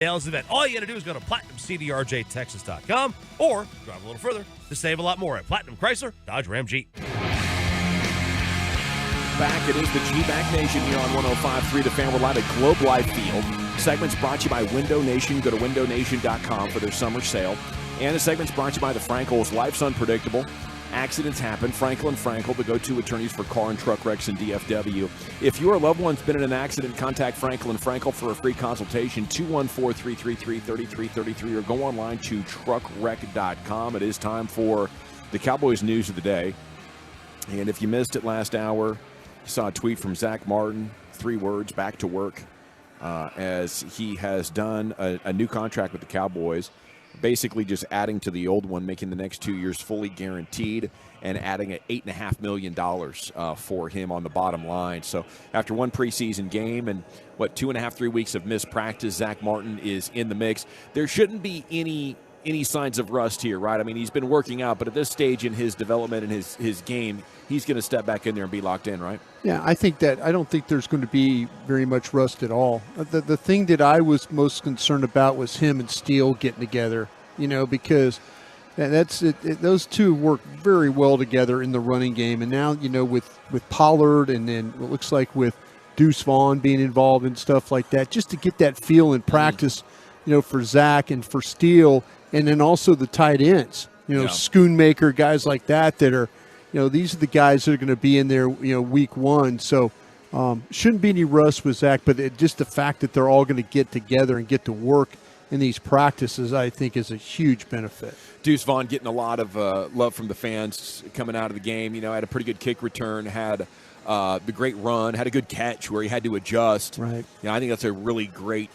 sales event. All you got to do is go to PlatinumCDRJTexas.com or drive a little further to save a lot more at Platinum Chrysler, Dodge Ram Jeep. Back, it is the G-Back Nation here on 105.3 The Fan. We're live at Globe Life Field. Segments brought to you by Window Nation. Go to windownation.com for their summer sale. And the segment's brought to you by the Frankels. Life's unpredictable. Accidents happen. Frankel & Frankel, the go-to attorneys for car and truck wrecks in DFW. If your loved one's been in an accident, contact Frankel & Frankel for a free consultation, 214-333-3333, or go online to truckwreck.com. It is time for the Cowboys news of the day. And if you missed it last hour, you saw a tweet from Zach Martin, 3 words, back to work, as he has done a new contract with the Cowboys, basically just adding to the old one, making the next 2 years fully guaranteed and adding $8.5 million for him on the bottom line. So after one preseason game and 2.5, 3 weeks of missed practice, Zach Martin is in the mix. There shouldn't be any signs of rust here, right? I mean, he's been working out, but at this stage in his development and his game, he's going to step back in there and be locked in, right? Yeah, I don't think there's going to be very much rust at all. The thing that I was most concerned about was him and Steele getting together, because that's it, those two work very well together in the running game. And now, with Pollard and then it looks like with Deuce Vaughn being involved and stuff like that, just to get that feel in practice, for Zach and for Steele, and then also the tight ends, Schoonmaker, guys like that are, these are the guys that are going to be in there, week one. So shouldn't be any rust with Zach, but just the fact that they're all going to get together and get to work in these practices, I think, is a huge benefit. Deuce Vaughn getting a lot of love from the fans coming out of the game. Had a pretty good kick return, had the great run, had a good catch where he had to adjust. Right. I think that's a really great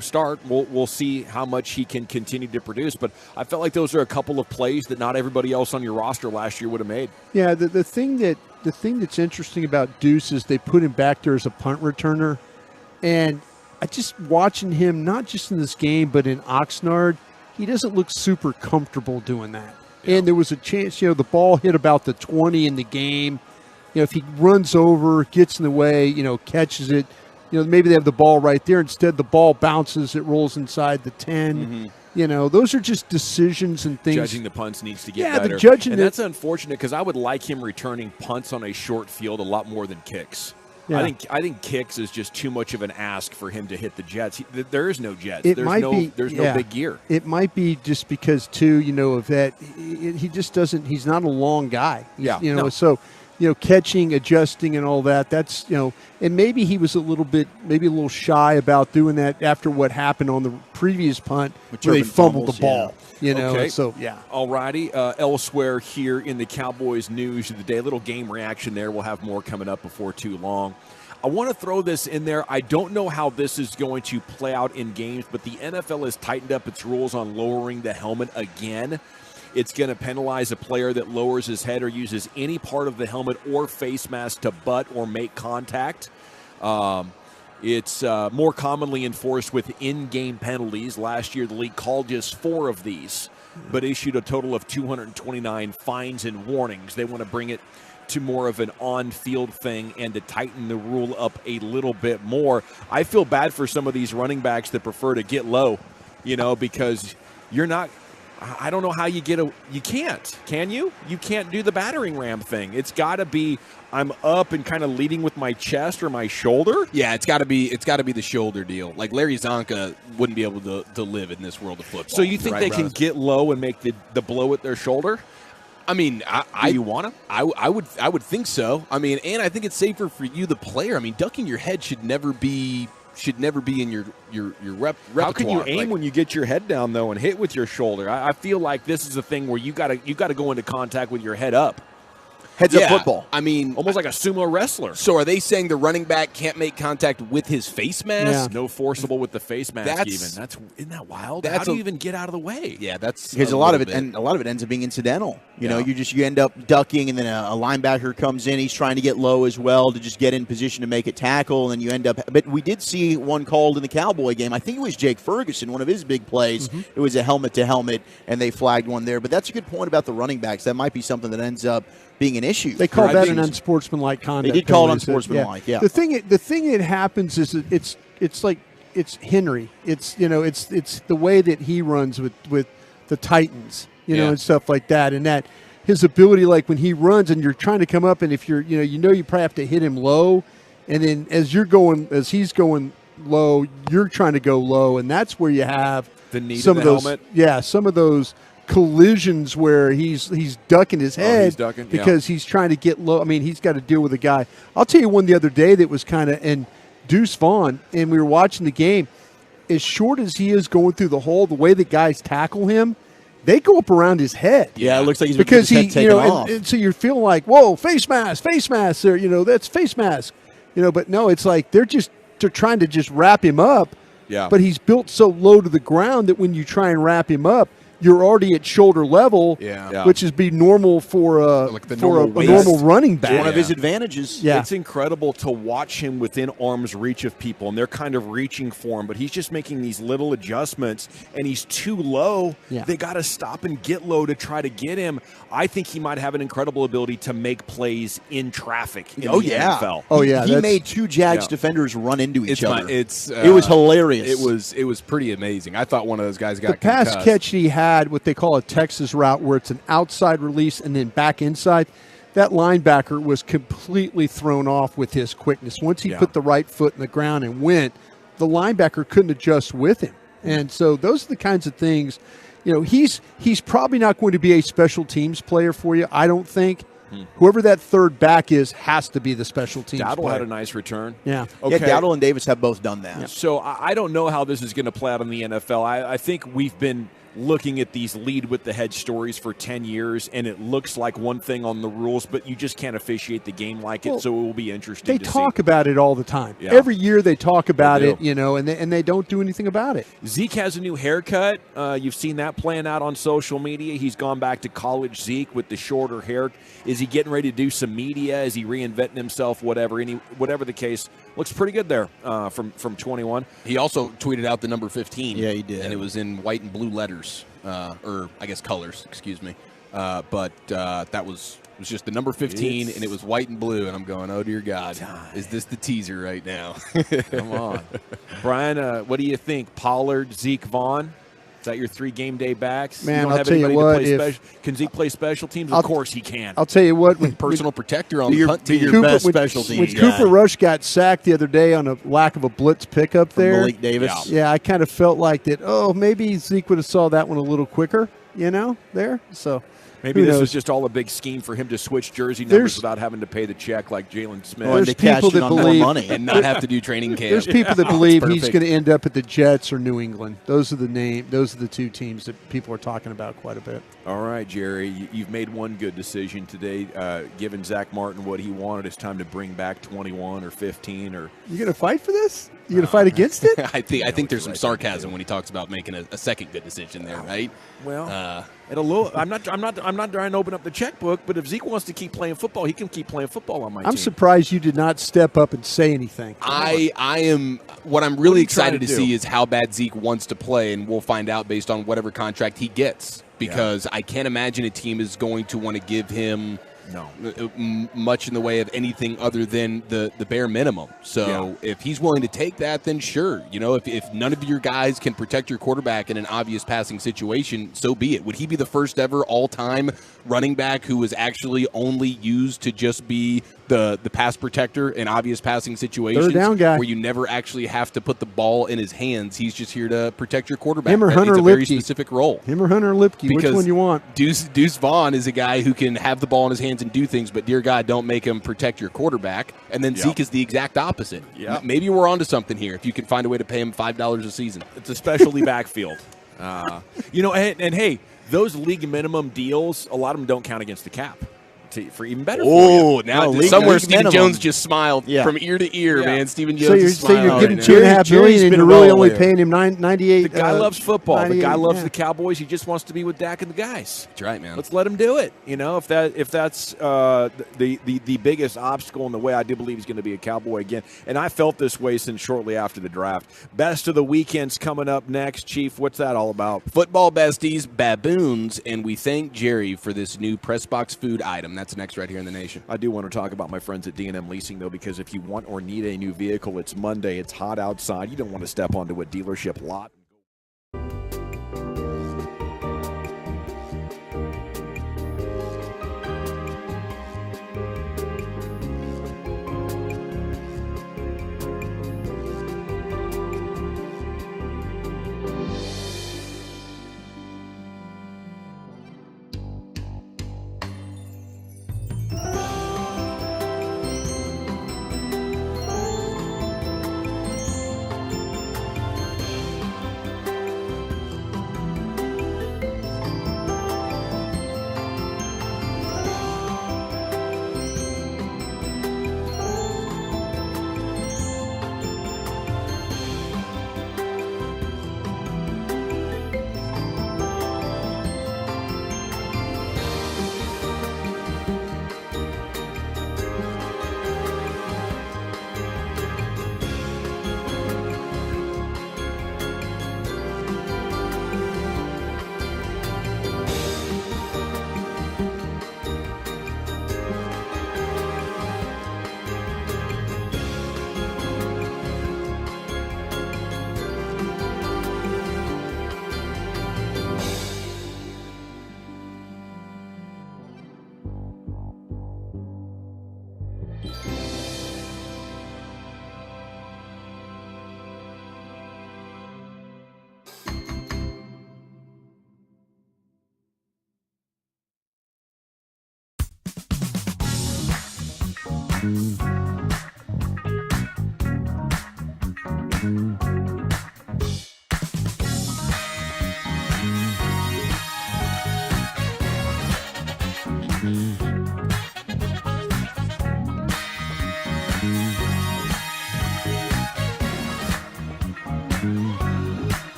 start. We'll see how much he can continue to produce, but I felt like those are a couple of plays that not everybody else on your roster last year would have made. Yeah, the thing that's interesting about Deuce is they put him back there as a punt returner, and I just watching him, not just in this game but in Oxnard, he doesn't look super comfortable doing that. Yeah. And there was a chance, the ball hit about the 20 in the game. If he runs over, gets in the way, catches it, maybe they have the ball right there. Instead, the ball bounces. It rolls inside the 10. Mm-hmm. Those are just decisions and things. Judging the punts needs to get better. And that's unfortunate because I would like him returning punts on a short field a lot more than kicks. Yeah. I think kicks is just too much of an ask for him to hit the jets. There is no jets. There's no big gear. It might be just because, too, of that. He just doesn't – he's not a long guy. So – catching, adjusting, and all that. That's, and maybe he was a little shy about doing that after what happened on the previous punt where they fumbled the ball. Okay. So, yeah. All righty. Elsewhere here in the Cowboys news of the day, a little game reaction there. We'll have more coming up before too long. I want to throw this in there. I don't know how this is going to play out in games, but the NFL has tightened up its rules on lowering the helmet again. It's going to penalize a player that lowers his head or uses any part of the helmet or face mask to butt or make contact. It's more commonly enforced with in-game penalties. Last year, the league called just 4 of these, but issued a total of 229 fines and warnings. They want to bring it to more of an on-field thing and to tighten the rule up a little bit more. I feel bad for some of these running backs that prefer to get low, because you're not – I don't know how you get you can't, can you? You can't do the battering ram thing. It's got to be I'm up and kind of leading with my chest or my shoulder. Yeah, it's got to be the shoulder deal. Like Larry Zonka wouldn't be able to live in this world of football. So you think they can get low and make the blow at their shoulder? I mean, do you want to? I would think so. I mean, and I think it's safer for you, the player. I mean, ducking your head should never be in your repertoire. How can you aim when you get your head down though and hit with your shoulder? I feel like this is a thing where you got to go into contact with your head up. Heads up football. I mean, almost like a sumo wrestler. So are they saying the running back can't make contact with his face mask? Yeah. No forcible with the face mask. Isn't that wild? How do you even get out of the way? Yeah, that's because a lot of it ends up being incidental. You end up ducking, and then a linebacker comes in. He's trying to get low as well to just get in position to make a tackle, and then you end up. But we did see one called in the Cowboy game. I think it was Jake Ferguson, one of his big plays. Mm-hmm. It was a helmet to helmet, and they flagged one there. But that's a good point about the running backs. That might be something that ends up being an issue. They call that an unsportsmanlike conduct. They did call it unsportsmanlike. Yeah. The thing that happens is it's like it's Henry. It's it's the way that he runs with the Titans, and stuff like that, and that his ability, like when he runs and you're trying to come up, and if you're you probably have to hit him low, and then as he's going low, you're trying to go low, and that's where you have the knee some to of the those helmet. some of those collisions where he's ducking his head because he's trying to get low. I mean, he's got to deal with a guy. I'll tell you one the other day that was kind of, and Deuce Vaughn, and we were watching the game, as short as he is going through the hole, the way that guys tackle him, they go up around his head. Yeah, it looks like he's because his head taken off. And so you're feeling like, whoa, face mask there, that's face mask, but no, it's like they're trying to just wrap him up. Yeah. But he's built so low to the ground that when you try and wrap him up, you're already at shoulder level, which is be normal for a normal running back. It's one of his advantages. Yeah. It's incredible to watch him within arm's reach of people, and they're kind of reaching for him, but he's just making these little adjustments, and he's too low. Yeah. They got to stop and get low to try to get him. I think he might have an incredible ability to make plays in traffic in the NFL. Oh, yeah. He made two Jags defenders run into each other. It was hilarious. It was pretty amazing. I thought one of those guys got the pass concussed. catch he had, what they call a Texas route, where it's an outside release and then back inside. That linebacker was completely thrown off with his quickness. Once he put the right foot in the ground and went, the linebacker couldn't adjust with him. And so those are the kinds of things. He's probably not going to be a special teams player for you, I don't think. Whoever that third back is has to be the special teams Dowdle player. had a nice return. Yeah. Okay. Yeah, Dowdle and Davis have both done that. Yeah. So I don't know how this is going to play out in the NFL. I think we've been looking at these lead with the head stories for 10 years, and it looks like one thing on the rules, but you just can't officiate the game like it, so it will be interesting They to talk see. about it all the time. Yeah. Every year they talk about They it, do. and they don't do anything about it. Zeke has a new haircut. You've seen that playing out on social media. He's gone back to college Zeke with the shorter hair. Is he getting ready to do some media? Is he reinventing himself? Whatever the case, looks pretty good there from 21. He also tweeted out the number 15. Yeah, he did. And it was in white and blue letters, or I guess colors, excuse me. But that was just the number 15, and it was white and blue. And I'm going, oh, dear God. Is this the teaser right now? Come on. Brian, what do you think? Pollard, Zeke, Vaughn? Is that your 3 game day backs? Man, you don't I'll have tell you anybody what, can Zeke play special teams? Of course he can. I'll tell you what. Personal protector on the punt team. When Cooper Rush got sacked the other day on a lack of a blitz pickup there. Malik Davis. Yeah, I kind of felt like that, maybe Zeke would have saw that one a little quicker, there. So Maybe who this knows? was just all a big scheme for him to switch jersey numbers without having to pay the check like Jalen Smith. There's people that believe and not have to do training camp. There's people that believe he's Perfect. going to end up at the Jets or New England. Those are the 2 teams that people are talking about quite a bit. All right, Jerry, you've made one good decision today. Giving Zach Martin what he wanted, it's time to bring back 21 or 15 or. You going to fight for this? You going to fight against it? I think there's some sarcasm when he talks about making a second good decision there, right? Well, I'm not trying to open up the checkbook, but if Zeke wants to keep playing football, he can keep playing football on my team. I'm surprised you did not step up and say anything. I am. What I'm really you trying excited to to do? see is how bad Zeke wants to play, and we'll find out based on whatever contract he gets. Because I can't imagine a team is going to want to give him much in the way of anything other than the bare minimum. So if he's willing to take that, then sure. If none of your guys can protect your quarterback in an obvious passing situation, so be it. Would he be the first ever all-time running back who was actually only used to just be the pass protector in obvious passing situations? Third down guy. Where you never actually have to put the ball in his hands. He's just here to protect your quarterback. Him or Hunter It's a very Lipke. specific role. Him or Hunter Lipke, which Because one you want? Deuce Vaughn is a guy who can have the ball in his hands and do things, but dear God, don't make him protect your quarterback. And then Zeke is the exact opposite. Maybe we're onto something here if you can find a way to pay him $5 a season. It's a specialty backfield. And hey, those league minimum deals, a lot of them don't count against the cap. For even better. Oh, now league somewhere Stephen minimum. Jones just smiled from ear to ear, man. Stephen Jones So you're is saying you're smiling getting right now. $2.5 million, and been you're really well only aware. paying him 98. The guy loves football. The guy 98, loves the Cowboys. He just wants to be with Dak and the guys. That's right, man. Let's let him do it. If that's the biggest obstacle in the way, I do believe he's going to be a Cowboy again. And I felt this way since shortly after the draft. Best of the weekend's coming up next. Chief, what's that all about? Football besties, baboons, and we thank Jerry for this new press box food item. that's next right here in the nation. I do want to talk about my friends at D&M Leasing, though, because if you want or need a new vehicle, it's Monday, it's hot outside, you don't want to step onto a dealership lot.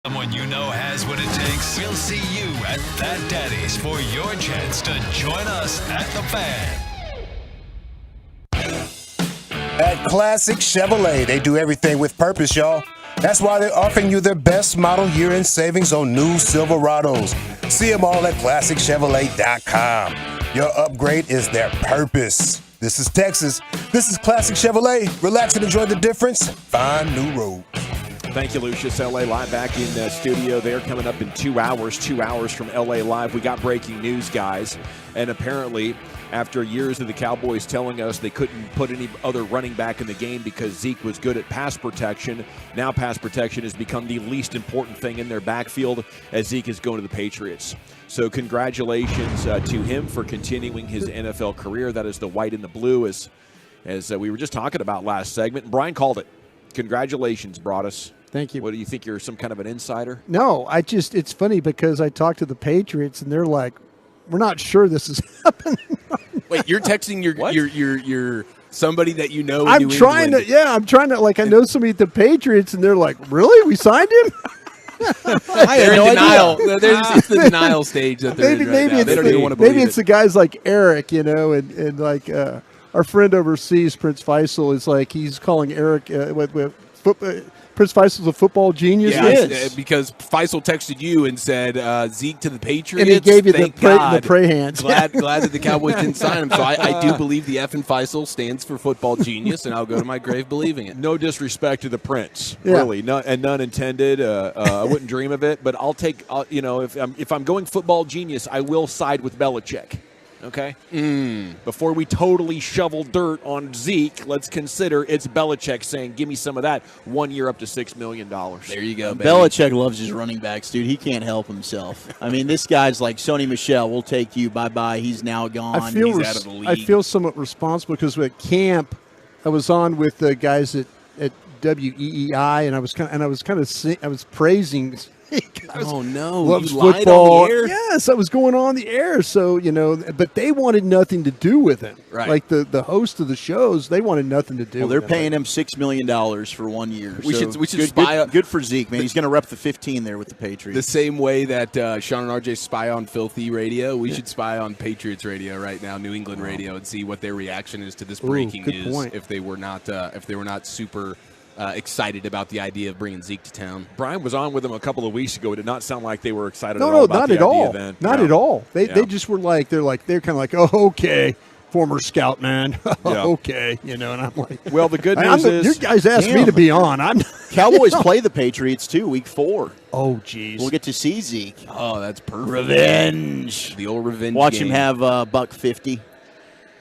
Someone you know has what it takes. We'll see you at That Daddy's for your chance to join us at the Fan. At Classic Chevrolet, they do everything with purpose, y'all. That's why they're offering you their best model year-end savings on new Silverados. See them all at ClassicChevrolet.com. Your upgrade is their purpose. This is Texas. This is Classic Chevrolet. Relax and enjoy the difference. Find new roads. Thank you, Lucius. LA Live back in the studio. They're coming up in 2 hours. 2 hours from LA Live. We got breaking news, guys. And apparently, after years of the Cowboys telling us they couldn't put any other running back in the game because Zeke was good at pass protection, now pass protection has become the least important thing in their backfield as Zeke is going to the Patriots. So congratulations to him for continuing his NFL career. That is the white and the blue, as we were just talking about last segment. And Brian called it. Congratulations, Broadus. Thank you. What do you think? You're some kind of an insider? No, it's funny because I talked to the Patriots and they're like, we're not sure this is happening. Wait, you're texting your somebody that you know in I'm New trying England. to, I know somebody at the Patriots and they're like, really? We signed him? They're in denial. It's the denial stage that they're in right now. They don't even want to believe maybe it's the guys like Eric, and like our friend overseas, Prince Faisal, is like he's calling Eric Prince Faisal's a football genius. Yeah, because Faisal texted you and said Zeke to the Patriots. And he gave you the God. pray hands. Glad that the Cowboys didn't sign him. So I do believe the F in Faisal stands for football genius, and I'll go to my grave believing it. No disrespect to the Prince, Yeah. really, none intended. I wouldn't dream of it, but I'll take. If I'm going football genius, I will side with Belichick. Okay? Before we totally shovel dirt on Zeke, let's consider it's Belichick saying, give me some of that 1 year up to $6 million. There you go, baby. Belichick loves his running backs, dude. He can't help himself. I mean, this guy's like Sony Michel. We'll take you. Bye-bye. He's now gone. He's out of the league. I feel somewhat responsible because at camp, I was on with the guys at WEEI, and I was praising. Oh no! Loves you lied football. on the air? Yes, I was going on the air. So but they wanted nothing to do with him. Right. Like the host of the shows, they wanted nothing to do. Well, with they're paying him $6 million for 1 year. We So should good, spy good, good for Zeke, man. He's going to rep the 15 there with the Patriots. The same way that Sean and RJ spy on Filthy Radio, we should spy on Patriots Radio right now, New England Radio, and see what their reaction is to this breaking good news. point. If they were not super excited about the idea of bringing Zeke to town. Brian was on with them a couple of weeks ago. It did not sound like they were excited at No, all about not the at idea all. then. Not Yeah. at all. They Yeah. just were like they're kind of like, oh, okay, former scout man, Yeah. okay, and I'm like, Well, the good news is you guys asked me to be on. I'm Cowboys play the Patriots too, week 4. Oh, geez. We'll get to see Zeke. Oh, that's perfect. Revenge. The old revenge. Watch game. him have $150.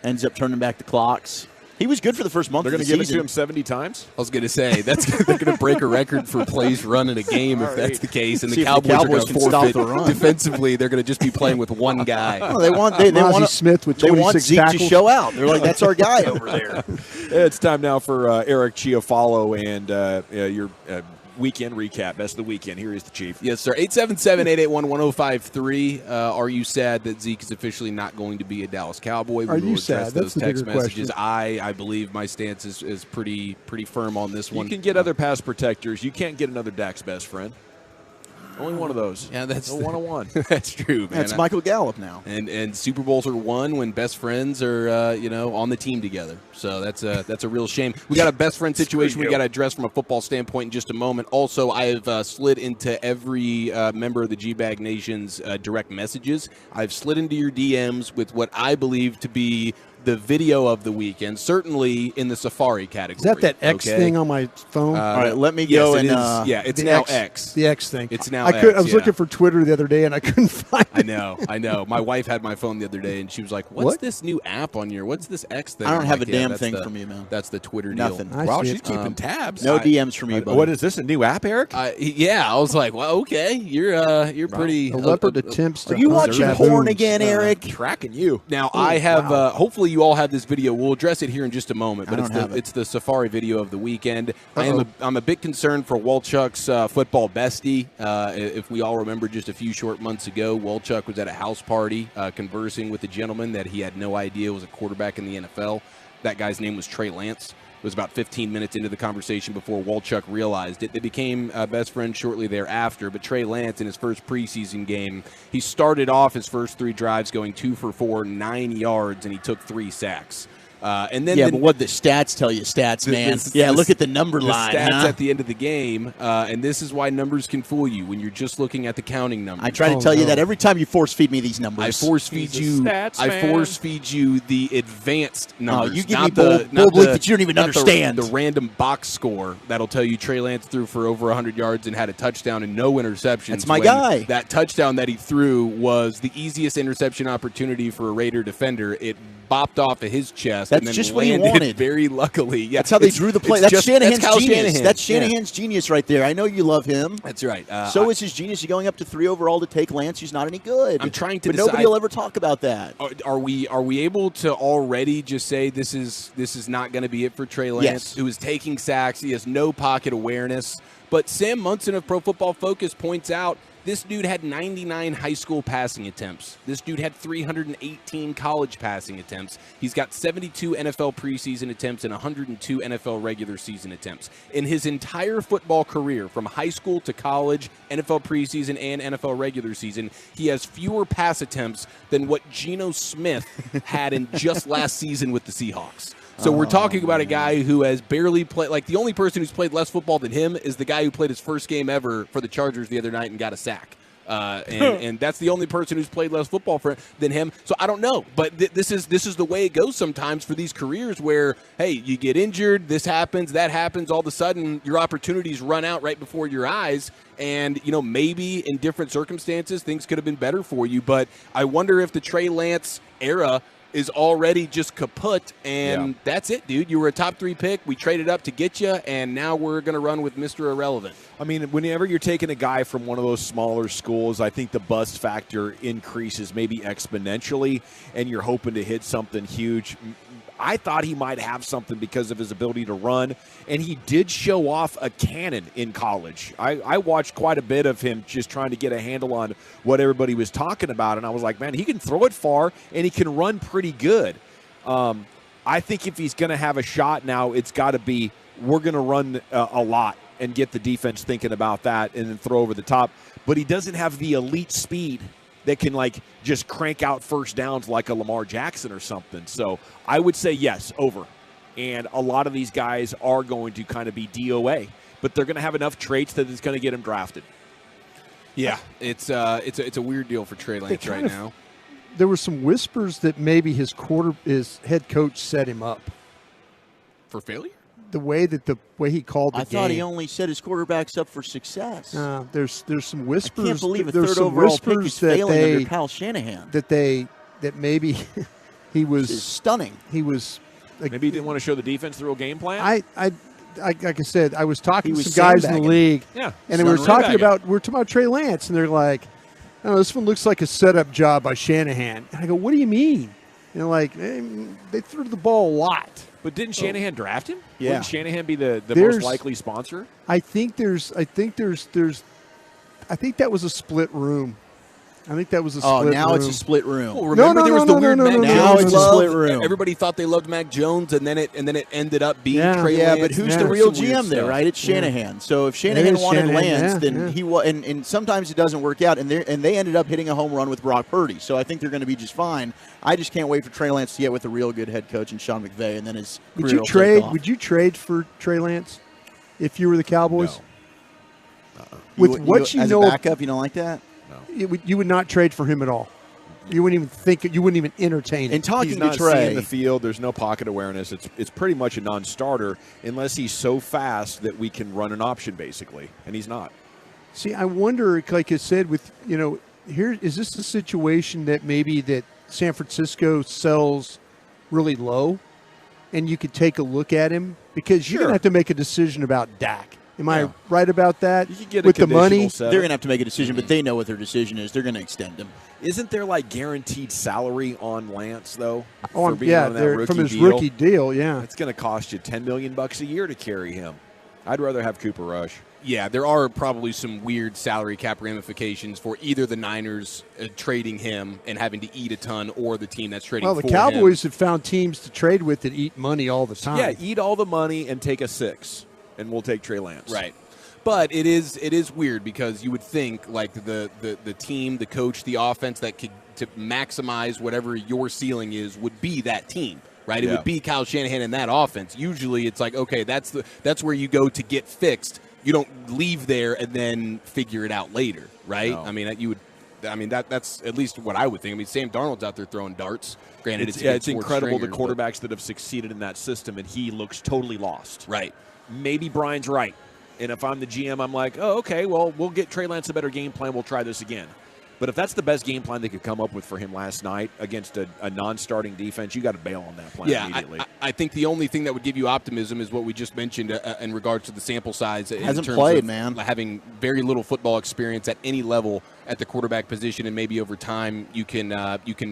Ends up turning back the clocks. He was good for the first month They're of going the to give it season. to him 70 times? I was going to say they're going to break a record for plays run in a game if that's the case, and See the if the Cowboys are Cowboys going can to stop forfeit the run. defensively. They're going to just be playing with one guy. No, they want Mozzie Smith with they want 26 Zeke tackles. to show out. They're like, that's our guy over there. It's time now for Eric Chiafalo and your weekend recap. Best of the weekend. Here is the Chief. Yes, sir. 877-881-1053. Are you sad that Zeke is officially not going to be a Dallas Cowboy? We Are will you address sad? those That's the text bigger messages. question. I believe my stance is pretty firm on this one. You can get other pass protectors. You can't get another Dak's best friend. Only one of those. Yeah, that's no one-on-one. That's true, man. That's Michael Gallup now. And Super Bowls are won when best friends are on the team together. So that's a real shame. We got a best friend situation we got to address from a football standpoint in just a moment. Also, I have slid into every member of the G-Bag Nation's direct messages. I've slid into your DMs with what I believe to be the video of the weekend, certainly in the Safari category. Is that X okay? thing on my phone? All right, let me Yes, go it and is. Yeah, it's the now X. X. The X thing. It's now I X, was looking for Twitter the other day and I couldn't find it. I know. My wife had my phone the other day and she was like, "What's What? this new app on what's this X thing?" I don't I'm have like, a damn that's thing the- from you, man. That's the Twitter Nothing. deal. I Wow, see she's it. keeping tabs. No DMs from you, buddy. What is this, a new app, Eric? Yeah, I was like, well, okay, you're pretty. The leopard attempts to Are you hunt watching baboons. porn again, Eric? Tracking you. Now I have. Hopefully, you all have this video. We'll address it here in just a moment. But I don't have it. it's the Safari video of the weekend. I'm a bit concerned for Walchuk's football bestie. If we all remember, just a few short months ago, Walchuk was at a house party conversing with a gentleman that he had no idea was a quarterback in the NFL. That guy's name was Trey Lance. was about 15 minutes into the conversation before Walchuk realized it. They became best friends shortly thereafter, but Trey Lance in his first preseason game, he started off his first 3 drives going 2 for 4, 9 yards, and he took 3 sacks. And then but what the stats tell you, man. Look at the number line. Stats at the end of the game, and this is why numbers can fool you when you're just looking at the counting numbers. I try to tell you that every time you force feed me these numbers. I force feed you the advanced numbers. You give me bull bleep that you don't even understand. The random box score that'll tell you Trey Lance threw for over 100 yards and had a touchdown and no interceptions. That's my guy. That touchdown that he threw was the easiest interception opportunity for a Raider defender. It bopped off of his chest. That's and then just what he landed wanted. Very luckily. Yeah, that's how they drew the play. That's Shanahan's genius. Shanahan. That's Shanahan's genius right there. I know you love him. That's right. So is his genius. You're going up to 3 overall to take Lance, who's not any good. I'm trying to but decide, nobody will ever talk about that. Are we able to already just say this is not going to be it for Trey Lance, Yes. who is taking sacks? He has no pocket awareness. But Sam Munson of Pro Football Focus points out this dude had 99 high school passing attempts. This dude had 318 college passing attempts. He's got 72 NFL preseason attempts and 102 NFL regular season attempts. In his entire football career, from high school to college, NFL preseason and NFL regular season, he has fewer pass attempts than what Geno Smith had in just last season with the Seahawks. So we're talking about a guy who has barely played. Like, the only person who's played less football than him is the guy who played his first game ever for the Chargers the other night and got a sack. And that's the only person who's played less football than him. So I don't know, but this is the way it goes sometimes for these careers where, hey, you get injured, this happens, that happens, all of a sudden your opportunities run out right before your eyes. And, maybe in different circumstances things could have been better for you. But I wonder if the Trey Lance era is already just kaput, and that's it, dude. You were a top 3 pick. We traded up to get you, and now we're going to run with Mr. Irrelevant. I mean, whenever you're taking a guy from one of those smaller schools, I think the bust factor increases maybe exponentially, and you're hoping to hit something huge. I thought he might have something because of his ability to run, and he did show off a cannon in college. I watched quite a bit of him just trying to get a handle on what everybody was talking about, and I was like, man, he can throw it far, and he can run pretty good. I think if he's going to have a shot now, it's got to be we're going to run a lot and get the defense thinking about that and then throw over the top. But he doesn't have the elite speed that can, like, just crank out first downs like a Lamar Jackson or something. So I would say yes, over. And a lot of these guys are going to kind of be DOA, but they're going to have enough traits that it's going to get him drafted. Yeah, it's a weird deal for Trey Lance right now. There were some whispers that maybe his head coach set him up for failure. The way he called the game. I thought he only set his quarterbacks up for success. There's some whispers. I can't believe a there's third some overall pick whispers is that failing they, under Kyle Shanahan. That maybe he was It's stunning. He was maybe he didn't want to show the defense through a game plan. I like I said, I was talking He to was some guys in the sandbagging. league, Yeah, and we were talking about Trey Lance, and they're like, "Oh, this one looks like a setup job by Shanahan." And I go, "What do you mean?" And they're like, "They threw the ball a lot." But didn't Shanahan draft him? Yeah. Wouldn't Shanahan be the most likely sponsor? I think that was a split room. I think that was a split room. now it's a split room. Well, remember there was the weird Mac Jones Now it's a love? split room. Everybody thought they loved Mac Jones, and then it ended up being Trey Yeah, Lance. but who's Yeah. the real Some weird GM there, stuff. right? It's Shanahan. So if Shanahan is wanted Shanahan, Lance, then he was, and sometimes it doesn't work out, and they ended up hitting a home run with Brock Purdy. So I think they're going to be just fine. I just can't wait for Trey Lance to get with a real good head coach and Sean McVay, and then his career will take off. Would you trade for Trey Lance if you were the Cowboys? No. With what you as know, a backup, you don't like that? you would not trade for him at all. You wouldn't even think it. You wouldn't even entertain it. And talking He's to not Trey, seeing the field. There's no pocket awareness. It's pretty much a non-starter unless he's so fast that we can run an option basically, and he's not. See, I wonder, like I said, with here is this a situation that maybe that San Francisco sells really low, and you could take a look at him because you're gonna have to make a decision about Dak. Am I right about that? You could get with the money, they're going to have to make a decision, but they know what their decision is. They're going to extend him. Isn't there like guaranteed salary on Lance though? Oh, for being on that rookie from his deal? rookie deal, yeah. It's going to cost you $10 million a year to carry him. I'd rather have Cooper Rush. Yeah, there are probably some weird salary cap ramifications for either the Niners trading him and having to eat a ton, or the team that's trading. Well, the for Cowboys him. have found teams to trade with that eat money all the time. Yeah, eat all the money and take a 6, and we'll take Trey Lance. Right. But it is weird because you would think like the team, the coach, the offense that could to maximize whatever your ceiling is would be that team. Right, it would be Kyle Shanahan in that offense. Usually, it's like, okay, that's where you go to get fixed. You don't leave there and then figure it out later, right? No. I mean, that's at least what I would think. I mean, Sam Darnold's out there throwing darts. Granted, It's incredible the stringers, quarterbacks that have succeeded in that system, and he looks totally lost. Right. Maybe Brian's right, and if I'm the GM, I'm like, oh, okay, well, we'll get Trey Lance a better game plan. We'll try this again. But if that's the best game plan they could come up with for him last night against a non-starting defense, you got to bail on that plan immediately. I think the only thing that would give you optimism is what we just mentioned in regards to the sample size. Hasn't in terms played, of man. Having very little football experience at any level at the quarterback position, and maybe over time you can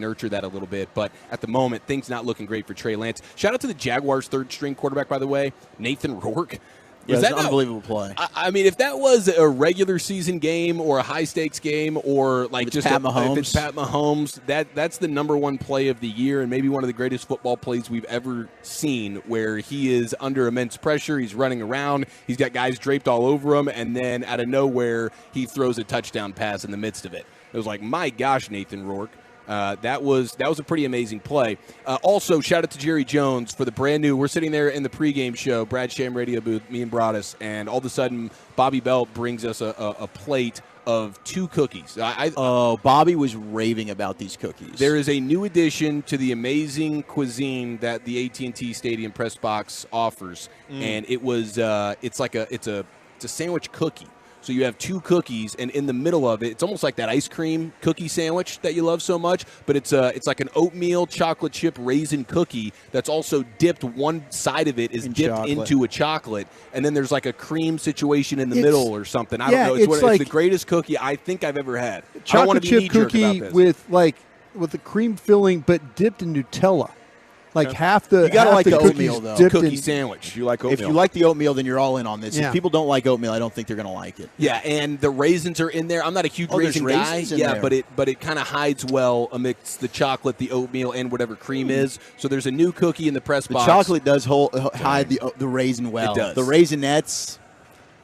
nurture that a little bit. But at the moment, things not looking great for Trey Lance. Shout out to the Jaguars' third-string quarterback, by the way, Nathan Rourke. Yeah, it's an unbelievable play. I mean, if that was a regular season game or a high stakes game, or like If it's Pat Mahomes. if it's Pat Mahomes, that's the number one play of the year, and maybe one of the greatest football plays we've ever seen, where he is under immense pressure, he's running around, he's got guys draped all over him, and then out of nowhere he throws a touchdown pass in the midst of it. It was like, my gosh, Nathan Rourke. That was a pretty amazing play. Also, shout out to Jerry Jones for the brand new. We're sitting there in the pregame show, Brad Sham radio booth, me and Broadus, and all of a sudden, Bobby Belt brings us a plate of 2 cookies. Bobby was raving about these cookies. There is a new addition to the amazing cuisine that the AT&T Stadium press box offers, and it's a sandwich cookie. So you have 2 cookies, and in the middle of it, it's almost like that ice cream cookie sandwich that you love so much, but it's like an oatmeal chocolate chip raisin cookie that's also dipped. One side of it is dipped into a chocolate, and then there's like a cream situation in the middle or something. I don't know. It's the greatest cookie I think I've ever had. Chocolate chip cookie with a cream filling, but dipped in Nutella. Like half the you gotta like the cookies oatmeal though. Cookie sandwich. If you like oatmeal. If you like the oatmeal, then you're all in on this. Yeah. If people don't like oatmeal, I don't think they're going to like it. Yeah, and the raisins are in there. I'm not a huge raisin guy. Yeah, but it kind of hides well amidst the chocolate, the oatmeal, and whatever cream is. So there's a new cookie in the press box. The chocolate does hide the raisin well. It does. The Raisinets.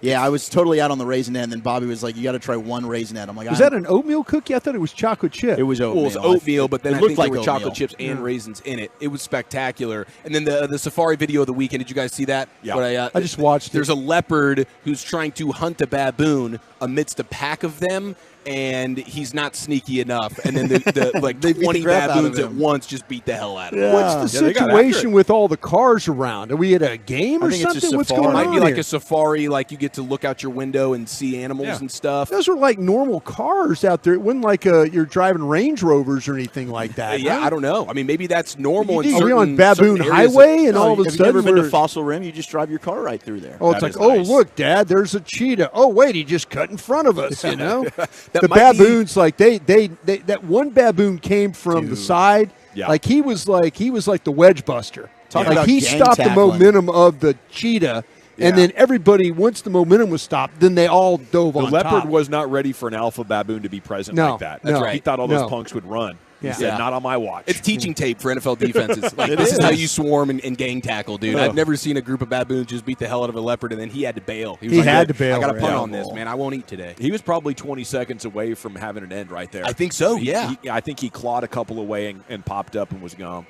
Yeah, I was totally out on the Raisinette, and then Bobby was like, you got to try one Raisinette. I'm like, was that an oatmeal cookie? I thought it was chocolate chip. It was oatmeal. Well, it was oatmeal, but then I think there were oatmeal. chocolate chips and raisins in it. It was spectacular. And then the safari video of the weekend, did you guys see that? Yeah. I just watched it. There's a leopard who's trying to hunt a baboon amidst a pack of them, and he's not sneaky enough. And then the like 20 baboons at once just beat the hell out of him. Yeah. What's the situation with all the cars around? Are we at a game or something? What's going on? It might be like here? a safari, like you get to look out your window and see animals and stuff. Those were like normal cars out there. It wasn't like you're driving Range Rovers or anything like that. Yeah, I don't know. I mean, maybe that's normal. Are we on Baboon Highway and all of a sudden have you never been to Fossil Rim? You just drive your car right through there. Oh, it's like, oh, look, Dad, there's a cheetah. Oh, wait, he just cut in front of us, you know? That the might be- baboons, like they that one baboon came from the side. Yeah. Like he was like the wedge buster. Talk Like about he gang stopped the tackling. momentum of the cheetah. And then everybody, once the momentum was stopped, then they all dove on The leopard top. was not ready for an alpha baboon to be present No, like that. no. He thought all those No. punks would run. Yeah. He said, not on my watch. It's teaching tape for NFL defenses. Like, It this is is. how you swarm and gang tackle, dude. Oh. I've never seen a group of baboons just beat the hell out of a leopard, and then he had to bail. Was He like, had "Look, to bail, I got to right. punt Yeah. on this, man. I won't eat today. He was probably 20 seconds away from having an end right there. I think so, yeah. I think he clawed a couple away and popped up and was gone.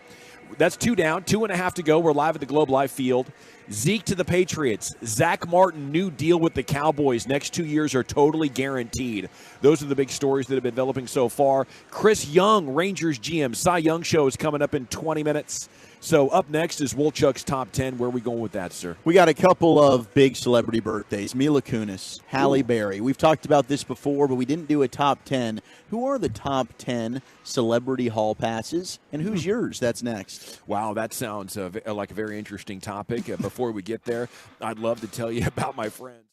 That's 2 down, 2.5 to go. We're live at the Globe Life Field. Zeke to the Patriots. Zach Martin, new deal with the Cowboys. Next 2 years are totally guaranteed. Those are the big stories that have been developing so far. Chris Young, Rangers GM. Cy Young show is coming up in 20 minutes. So up next is Wolchuk's Top 10. Where are we going with that, sir? We got a couple of big celebrity birthdays. Mila Kunis, Halle Berry. We've talked about this before, but we didn't do a top 10. Who are the top 10 celebrity hall passes, and who's yours? That's next. Wow, that sounds like a very interesting topic. Before we get there, I'd love to tell you about my friends.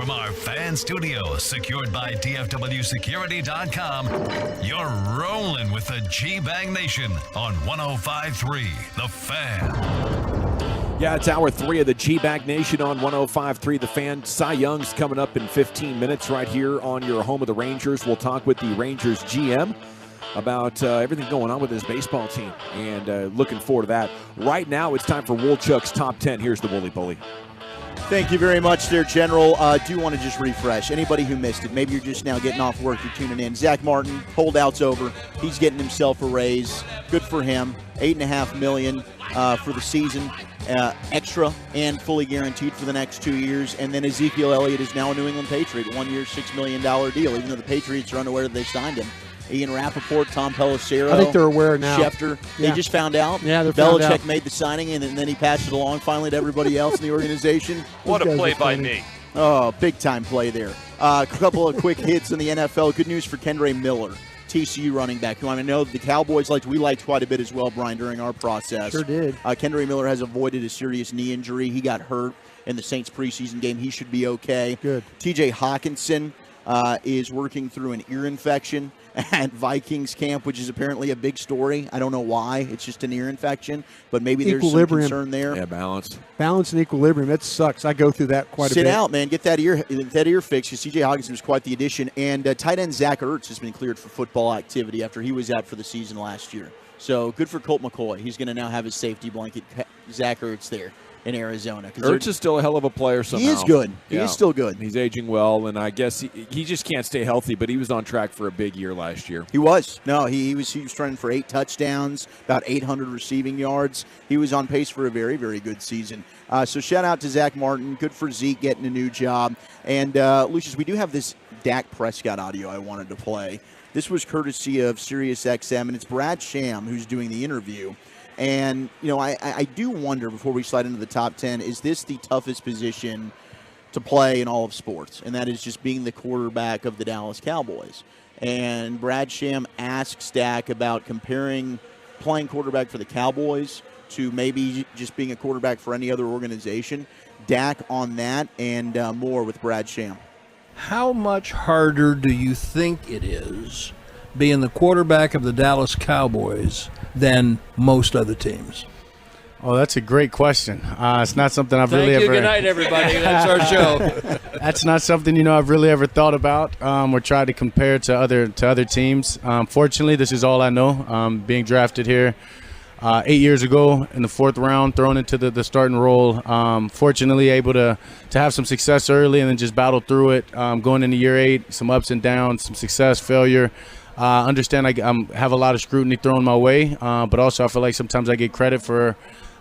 From our fan studio, secured by DFWsecurity.com, you're rolling with the G-Bang Nation on 105.3 The Fan. Yeah, it's hour 3 of the G-Bag Nation on 105.3 The Fan. Cy Young's coming up in 15 minutes right here on your home of the Rangers. We'll talk with the Rangers GM about everything going on with his baseball team, and looking forward to that. Right now, it's time for Woolchuck's Top 10. Here's the Wooly Bully. Thank you very much there, General. Do want to just refresh. Anybody who missed it, maybe you're just now getting off work, you're tuning in. Zach Martin, holdout's over. He's getting himself a raise. Good for him. $8.5 million for the season, extra and fully guaranteed for the next 2 years. And then Ezekiel Elliott is now a New England Patriot, 1 year, $6 million deal, even though the Patriots are unaware that they signed him. Ian Rappaport, Tom Pelissero. I think they're aware now. Schefter. Yeah. They just found out. Yeah, they're Belichick found out. made the signing, and then he passed it along finally to everybody else in the organization. What a play by me. Oh, big-time play there. A couple of quick hits in the NFL. Good news for Kendre Miller, TCU running back, who I know the Cowboys we liked quite a bit as well, Brian, during our process. Sure did. Kendre Miller has avoided a serious knee injury. He got hurt in the Saints preseason game. He should be okay. Good. TJ Hawkinson is working through an ear infection at Vikings camp, which is apparently a big story. I don't know why. It's just an ear infection, but maybe there's some concern there. Yeah, balance. Balance and equilibrium. That sucks. I go through that quite a bit. Sit out, man. Get that ear fixed, because C.J. Hawkinson was quite the addition. And tight end Zach Ertz has been cleared for football activity after he was out for the season last year. So good for Colt McCoy. He's going to now have his safety blanket, Zach Ertz, there in Arizona. Ertz is still a hell of a player somehow. He is good. He Yeah. is still good. He's aging well, and I guess he just can't stay healthy, but he was on track for a big year last year. He was. No, he was trending for 8 touchdowns, about 800 receiving yards. He was on pace for a very, very good season. So shout out to Zach Martin. Good for Zeke getting a new job. And, Lucius, we do have this Dak Prescott audio I wanted to play. This was courtesy of SiriusXM, and it's Brad Sham who's doing the interview. And, I do wonder, before we slide into the top 10, is this the toughest position to play in all of sports? And that is just being the quarterback of the Dallas Cowboys. And Brad Sham asks Dak about comparing playing quarterback for the Cowboys to maybe just being a quarterback for any other organization. Dak on that and more with Brad Sham. How much harder do you think it is being the quarterback of the Dallas Cowboys than most other teams? Oh, that's a great question. It's not something I've really ever. Good night, everybody. That's our show. That's not something I've really ever thought about or tried to compare to other teams. Fortunately, this is all I know. Being drafted here 8 years ago in the 4th round, thrown into the starting role. Fortunately, able to have some success early and then just battle through it. Going into year 8, some ups and downs, some success, failure. Understand I have a lot of scrutiny thrown my way, but also I feel like sometimes I get credit for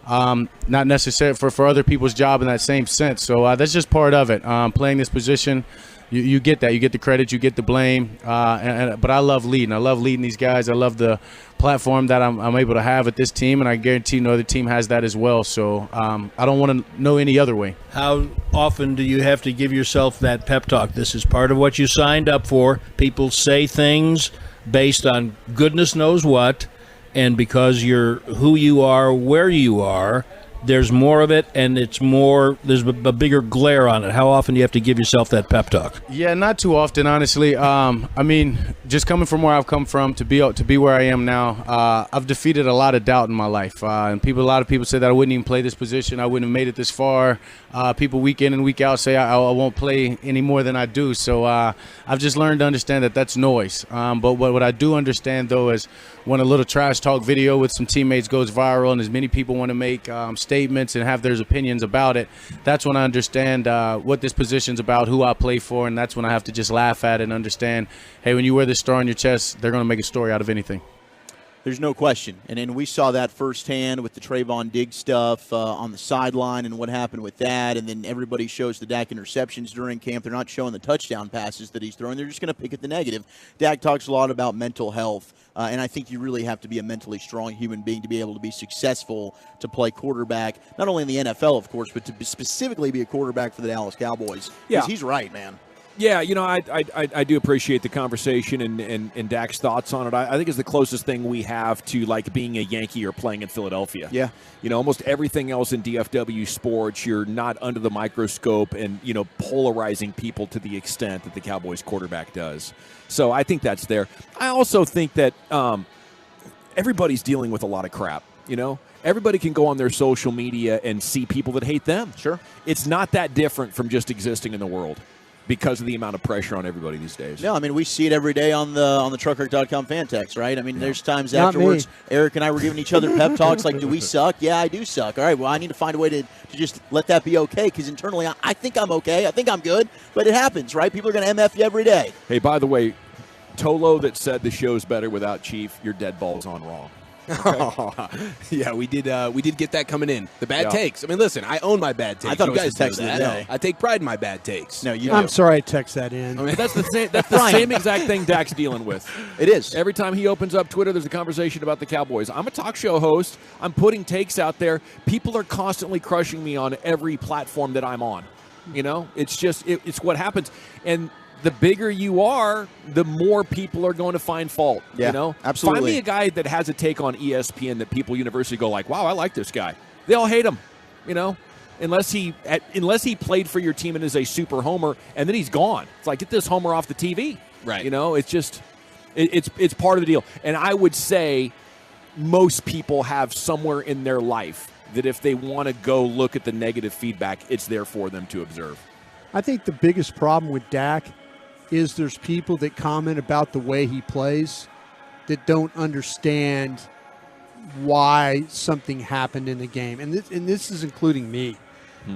not necessarily for other people's job in that same sense. So that's just part of it. Playing this position, you get that. You get the credit, you get the blame. But I love leading. I love leading these guys. I love the platform that I'm able to have at this team, and I guarantee no other team has that as well. So I don't want to know any other way. How often do you have to give yourself that pep talk? This is part of what you signed up for. People say things based on goodness knows what, and because you're who you are, where you are, there's more of it, and there's a bigger glare on it. How often do you have to give yourself that pep talk? Yeah, not too often, honestly. I mean, just coming from where I've come from to be where I am now, I've defeated a lot of doubt in my life. And a lot of people say that I wouldn't even play this position. I wouldn't have made it this far. People week in and week out say I won't play any more than I do. So I've just learned to understand that that's noise. But what I do understand, though, is when a little trash talk video with some teammates goes viral and as many people want to make statements and have their opinions about it, that's when I understand what this position's about, who I play for, and that's when I have to just laugh at it and understand, hey, when you wear this star on your chest, they're going to make a story out of anything. There's no question. And we saw that firsthand with the Trayvon Diggs stuff on the sideline and what happened with that. And then everybody shows the Dak interceptions during camp. They're not showing the touchdown passes that he's throwing. They're just going to pick at the negative. Dak talks a lot about mental health. And I think you really have to be a mentally strong human being to be able to be successful to play quarterback, not only in the NFL, of course, but to specifically be a quarterback for the Dallas Cowboys. Yeah. He's right, man. Yeah, I do appreciate the conversation and Dak's thoughts on it. I think it's the closest thing we have to like being a Yankee or playing in Philadelphia. Yeah. Almost everything else in DFW sports, you're not under the microscope and, polarizing people to the extent that the Cowboys quarterback does. So I think that's there. I also think that everybody's dealing with a lot of crap, Everybody can go on their social media and see people that hate them. Sure. It's not that different from just existing in the world. because of the amount of pressure on everybody these days. No, I mean, we see it every day on the truckers.com fan text, right? I mean, there's times Not afterwards, me. Eric and I were giving each other pep talks like, do we suck? Yeah, I do suck. All right, well, I need to find a way to just let that be okay, because internally I think I'm okay. I think I'm good, but it happens, right? People are going to MF you every day. Hey, by the way, Tolo that said the show's better without Chief, your dead ball's on wrong. Yeah, we did get that coming in. The bad Yeah. takes. I mean, listen, I own my bad takes. I thought you it was guys know the text of the that. day. I take pride in my bad takes. No, you I'm do. sorry I text that in. I mean, that's the same exact thing Dak's dealing with. It is. Every time he opens up Twitter, there's a conversation about the Cowboys. I'm a talk show host. I'm putting takes out there. People are constantly crushing me on every platform that I'm on. You know, it's just it's what happens. And the bigger you are, the more people are going to find fault. Yeah, you know, absolutely. Find me a guy that has a take on ESPN that people universally go like, "Wow, I like this guy." They all hate him. You know, unless he played for your team and is a super homer, and then he's gone. It's like, get this homer off the TV. Right. You know, it's just it's part of the deal. And I would say most people have somewhere in their life that if they want to go look at the negative feedback, it's there for them to observe. I think the biggest problem with Dak is there's people that comment about the way he plays that don't understand why something happened in the game. And this is including me.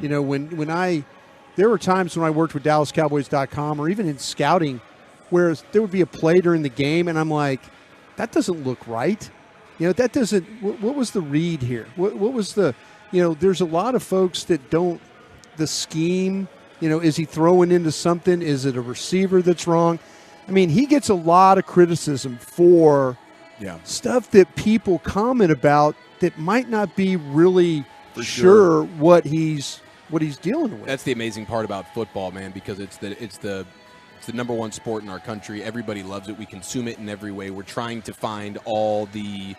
You know, there were times when I worked with DallasCowboys.com or even in scouting where there would be a play during the game and I'm like, that doesn't look right. You know, that doesn't, what was the read here? What was the, you know, there's a lot of folks that don't, the scheme, you know, is he throwing into something? Is it a receiver that's wrong? I mean, he gets a lot of criticism for stuff that people comment about that might not be really sure what he's dealing with. That's the amazing part about football, man, because it's the number one sport in our country. Everybody loves it. We consume it in every way. We're trying to find all the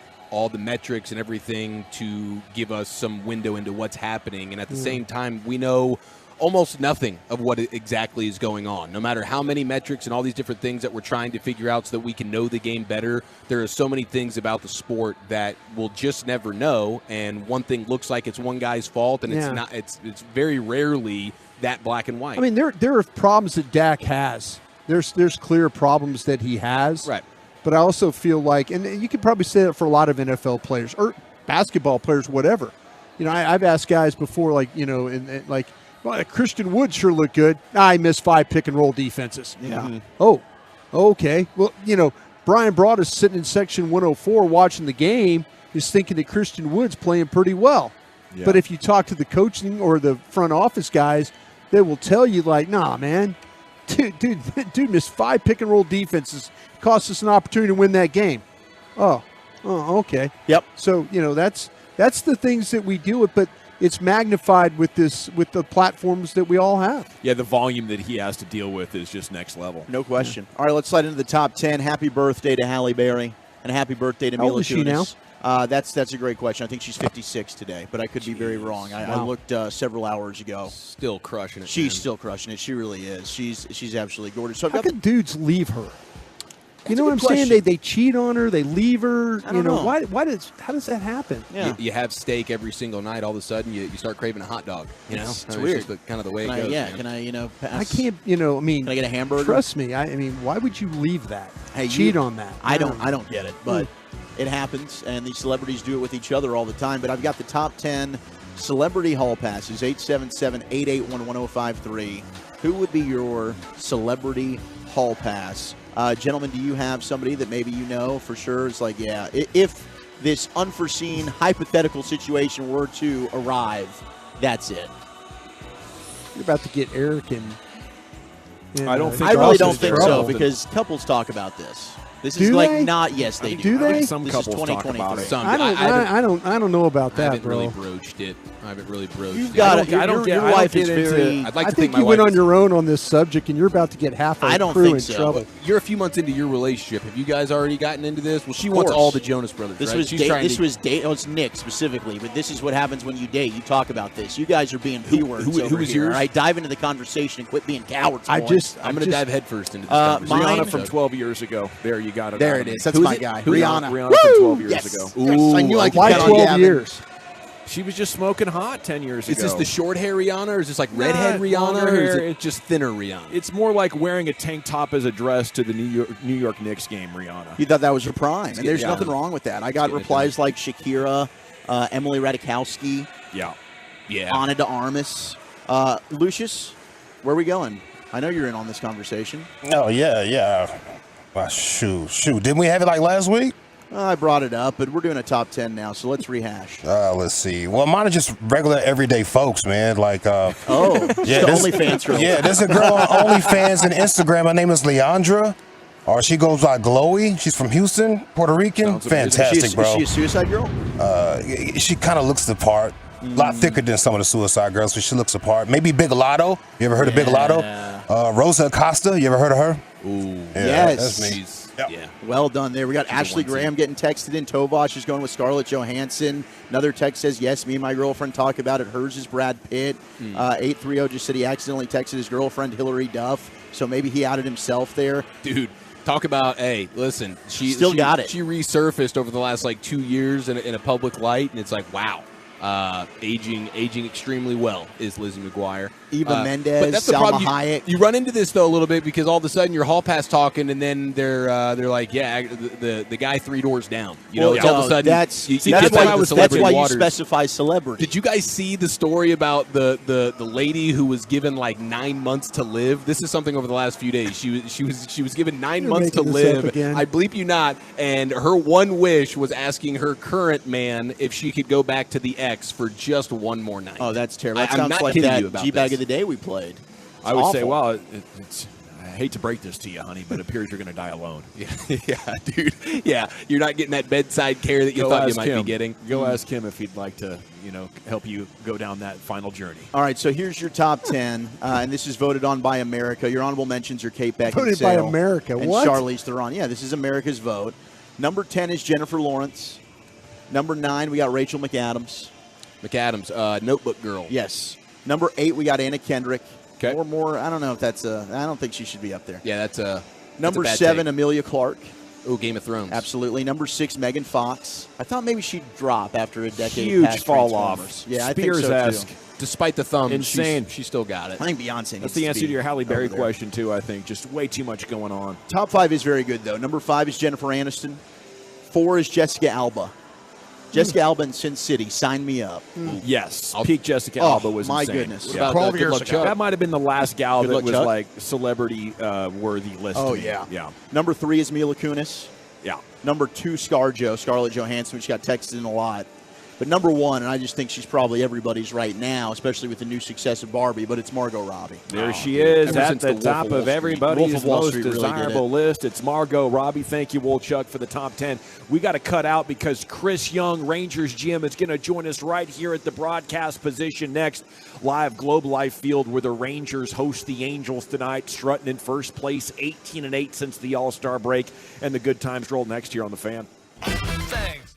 metrics and everything to give us some window into what's happening. And at the same time, we know almost nothing of what exactly is going on. No matter how many metrics and all these different things that we're trying to figure out so that we can know the game better, there are so many things about the sport that we'll just never know. And one thing looks like it's one guy's fault, and it's not. It's very rarely that black and white. I mean, there are problems that Dak has. There's clear problems that he has. Right. But I also feel like, and you could probably say that for a lot of NFL players or basketball players, whatever. You know, I've asked guys before, like, you know, and like, well, Christian Wood sure looked good. I missed 5 pick-and-roll defenses. Yeah. Mm-hmm. Oh, okay. Well, you know, Brian Broad is sitting in section 104 watching the game, is thinking that Christian Wood's playing pretty well. Yeah. But if you talk to the coaching or the front office guys, they will tell you, like, nah, man, dude missed 5 pick-and-roll defenses, cost us an opportunity to win that game. Oh, okay. Yep. So, you know, that's the things that we deal with, but it's magnified with the platforms that we all have. Yeah, the volume that he has to deal with is just next level. No question. All right, let's slide into the top 10. Happy birthday to Halle Berry, and happy birthday to How Mila old is she Kunis. That's a great question. I think she's 56 today, but I could be very wrong. I looked several hours ago. Still crushing it. She's man. still crushing it. She really is. She's absolutely gorgeous. So I've How got can dudes leave her? You That's know a what I'm good saying? question. They cheat on her. They leave her. I don't know. How does that happen? Yeah. You have steak every single night. All of a sudden, you start craving a hot dog. You know, It's weird. Just kind of the way Can it I, goes. yeah, man. can I, you know, pass? I can't. You know, I mean, Can I get a hamburger? Trust me. I mean, why would you leave that? Hey, cheat you- on that? I don't get it, but it happens, and these celebrities do it with each other all the time. But I've got the top 10 celebrity hall passes, 877-881-1053. Who would be your celebrity hall pass? Gentlemen, do you have somebody that maybe you know for sure? It's like, yeah, if this unforeseen hypothetical situation were to arrive, that's it. You're about to get Eric and I don't think I really Ross don't is think there so often. because couples talk about this. This Do is like they? not. Yes, they do. Do they? Some This couples is talk about 2023. it. Some, I don't know about I that, haven't bro. really broached it. I haven't really broached You've it. got I it. don't- I don't get- Your I don't wife get is into- very. I'd like I to think my you went wife on your own on this subject, and you're about to get half our I don't crew think in so. trouble. You're a few months into your relationship. Have you guys already gotten into this? Well, she wants course. all the Jonas Brothers. This right? was She's date. trying This to, was date. Oh, it's Nick specifically, but this is what happens when you date. You talk about this. You guys are being p-words who over was here. yours? All right, dive into the conversation and quit being cowards. I boys. just, I'm going to dive headfirst into this mine- conversation. Rihanna from 12 years ago. There, you got it. There Adam. it is. That's Who's my it? guy. Who's it? Rihanna. Rihanna from 12 years Yes. ago. Yes, I knew I could why count on 12 Gavin. years? She was just smoking hot 10 years ago. Is this the short hair Rihanna, or is this like redhead Rihanna, or is it just thinner Rihanna? It's more like wearing a tank top as a dress to the New York Knicks game, Rihanna. You thought that was her prime, and there's nothing wrong with that. I got replies like Shakira, Emily Ratajkowski, yeah, Ana de Armas. Lucius, where are we going? I know you're in on this conversation. Oh, yeah. Well, shoot. Didn't we have it like last week? I brought it up, but we're doing a top 10 now, so let's rehash. Let's see. Well, mine are just regular, everyday folks, man. Like, yeah, OnlyFans girl. Yeah, there's a girl on OnlyFans and Instagram. Her name is Leandra, or she goes by Glowy. She's from Houston, Puerto Rican. Fantastic, bro. Is she a suicide girl? She kind of looks the part. A lot thicker than some of the suicide girls, so she looks the part. Maybe Big Lotto. You ever heard of Big Lotto? Rosa Acosta. You ever heard of her? Ooh. Yeah, yes. that's me. Yeah. Well done there. We got Ashley Graham getting texted in. Tovash is going with Scarlett Johansson. Another text says, yes, me and my girlfriend talk about it. Hers is Brad Pitt. 830 just said he accidentally texted his girlfriend Hillary Duff, so maybe he outed himself there. Dude, talk about, hey, listen. She got it. She resurfaced over the last, 2 years in a public light, and it's like, wow. Aging extremely well is Lizzie McGuire. Eva Mendes, but that's the Salma problem. Hayek. You run into this though a little bit because all of a sudden you're hall pass talking, and then they're like, yeah, the guy 3 doors down. All of a sudden that's why you specify celebrity. Did you guys see the story about the lady who was given 9 months to live? This is something over the last few days. She was given 9 months to live. I bleep you not. And her one wish was asking her current man if she could go back to the ex for just one more night. Oh, that's terrible. That I'm sounds not like kidding that you about G-Bag this. of the day we played. I would say, well, I hate to break this to you, honey, but it appears you're going to die alone. Yeah, dude. Yeah, you're not getting that bedside care that you thought you might be getting. Go ask him if he'd like to, help you go down that final journey. All right, so here's your top 10, and this is voted on by America. Your honorable mentions are Kate Beckinsale. Voted by America? And What? Charlize Theron. Yeah, this is America's vote. Number 10 is Jennifer Lawrence. Number 9, we got Rachel McAdams. Notebook Girl. Yes. Number 8, we got Anna Kendrick. Okay. Or more. I don't know if that's I don't think she should be up there. Yeah, that's a. Number that's a bad 7, take. Amelia Clark. Oh, Game of Thrones. Absolutely. Number 6, Megan Fox. I thought maybe she'd drop after a decade. Huge past fall Transformers. off. Yeah, I think so Spears-esque. too. Despite the thumb, Insane. She still got it. I think Beyonce. That's the answer to your Halle Berry question too. I think just way too much going on. Top 5 is very good though. Number 5 is Jennifer Aniston. 4 is Jessica Alba. Jessica Alba in Sin City. Sign me up. Yes, peak Jessica Alba was my insane. goodness. Yeah. 12 years ago. That might have been the last gal Good that luck, was Chuck. like celebrity worthy list. Oh to me. yeah. Number 3 is Mila Kunis. Yeah. Number 2, ScarJo, Scarlett Johansson, which got texted in a lot. But number 1, and I just think she's probably everybody's right now, especially with the new success of Barbie, but it's Margot Robbie. There she is Ever at since the Wolf top of Wall of Street. everybody's Wolf of Wall most Street really did desirable it. list. It's Margot Robbie. Thank you, Wolchuk, for the top 10. We got to cut out because Chris Young, Rangers GM, is going to join us right here at the broadcast position next. Live Globe Life Field where the Rangers host the Angels tonight, strutting in first place, 18-8 since the All-Star break, and the good times roll next year on the Fan. Thanks.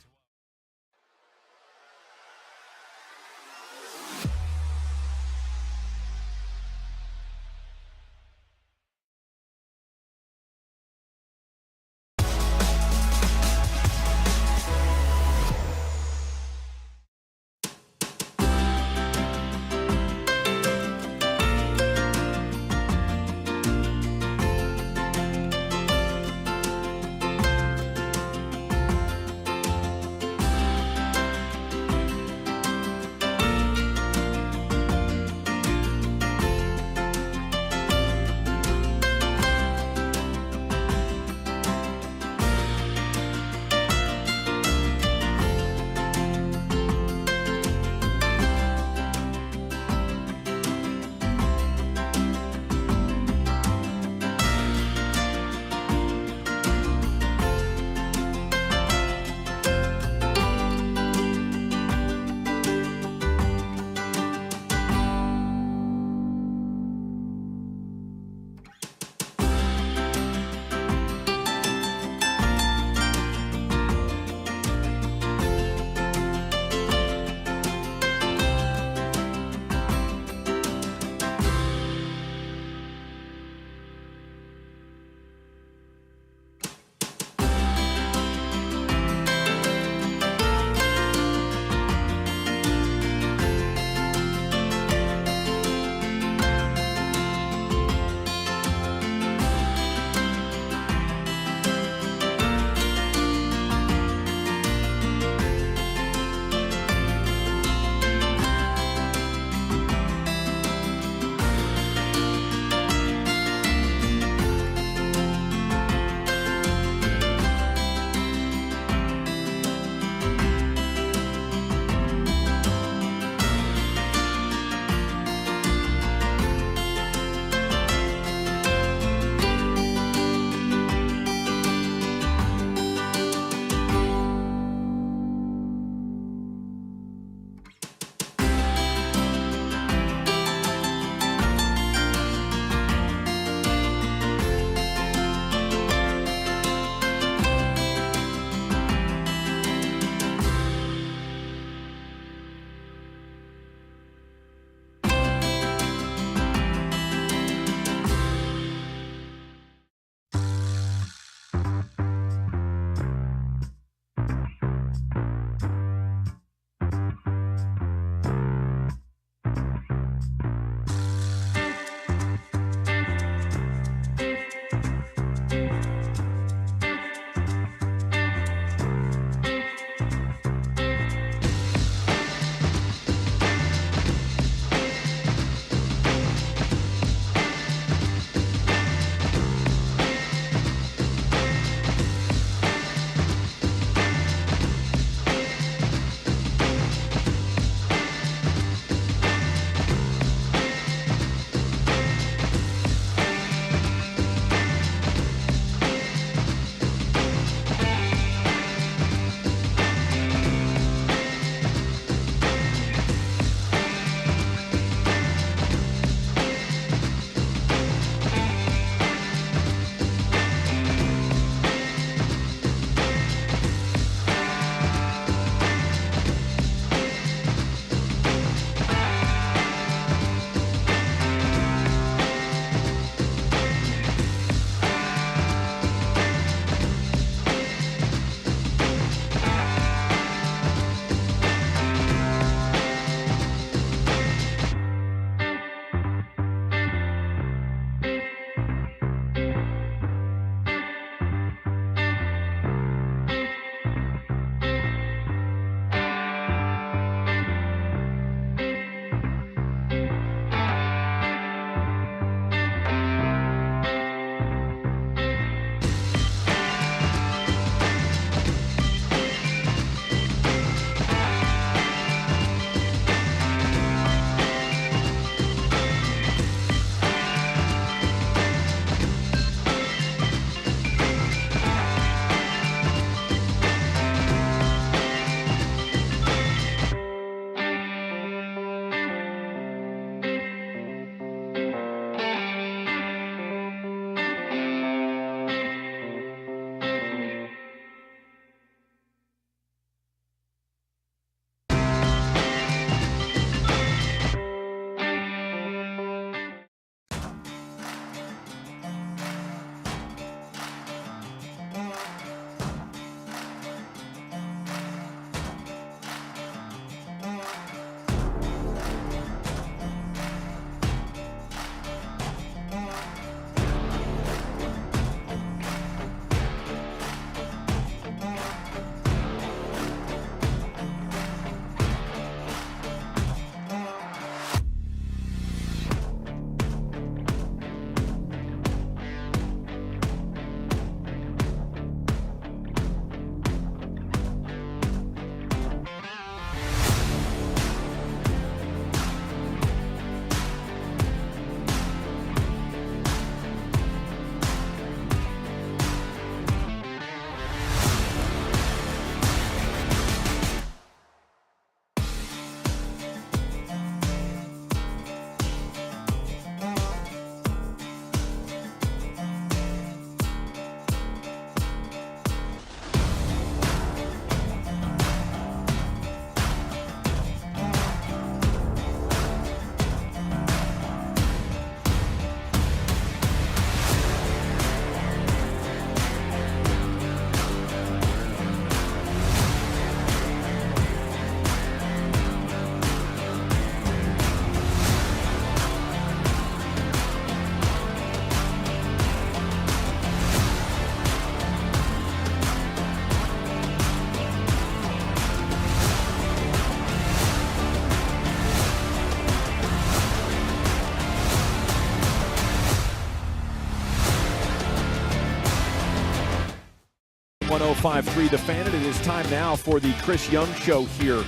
105.3 The Fan, and it is time now for the Chris Young Show here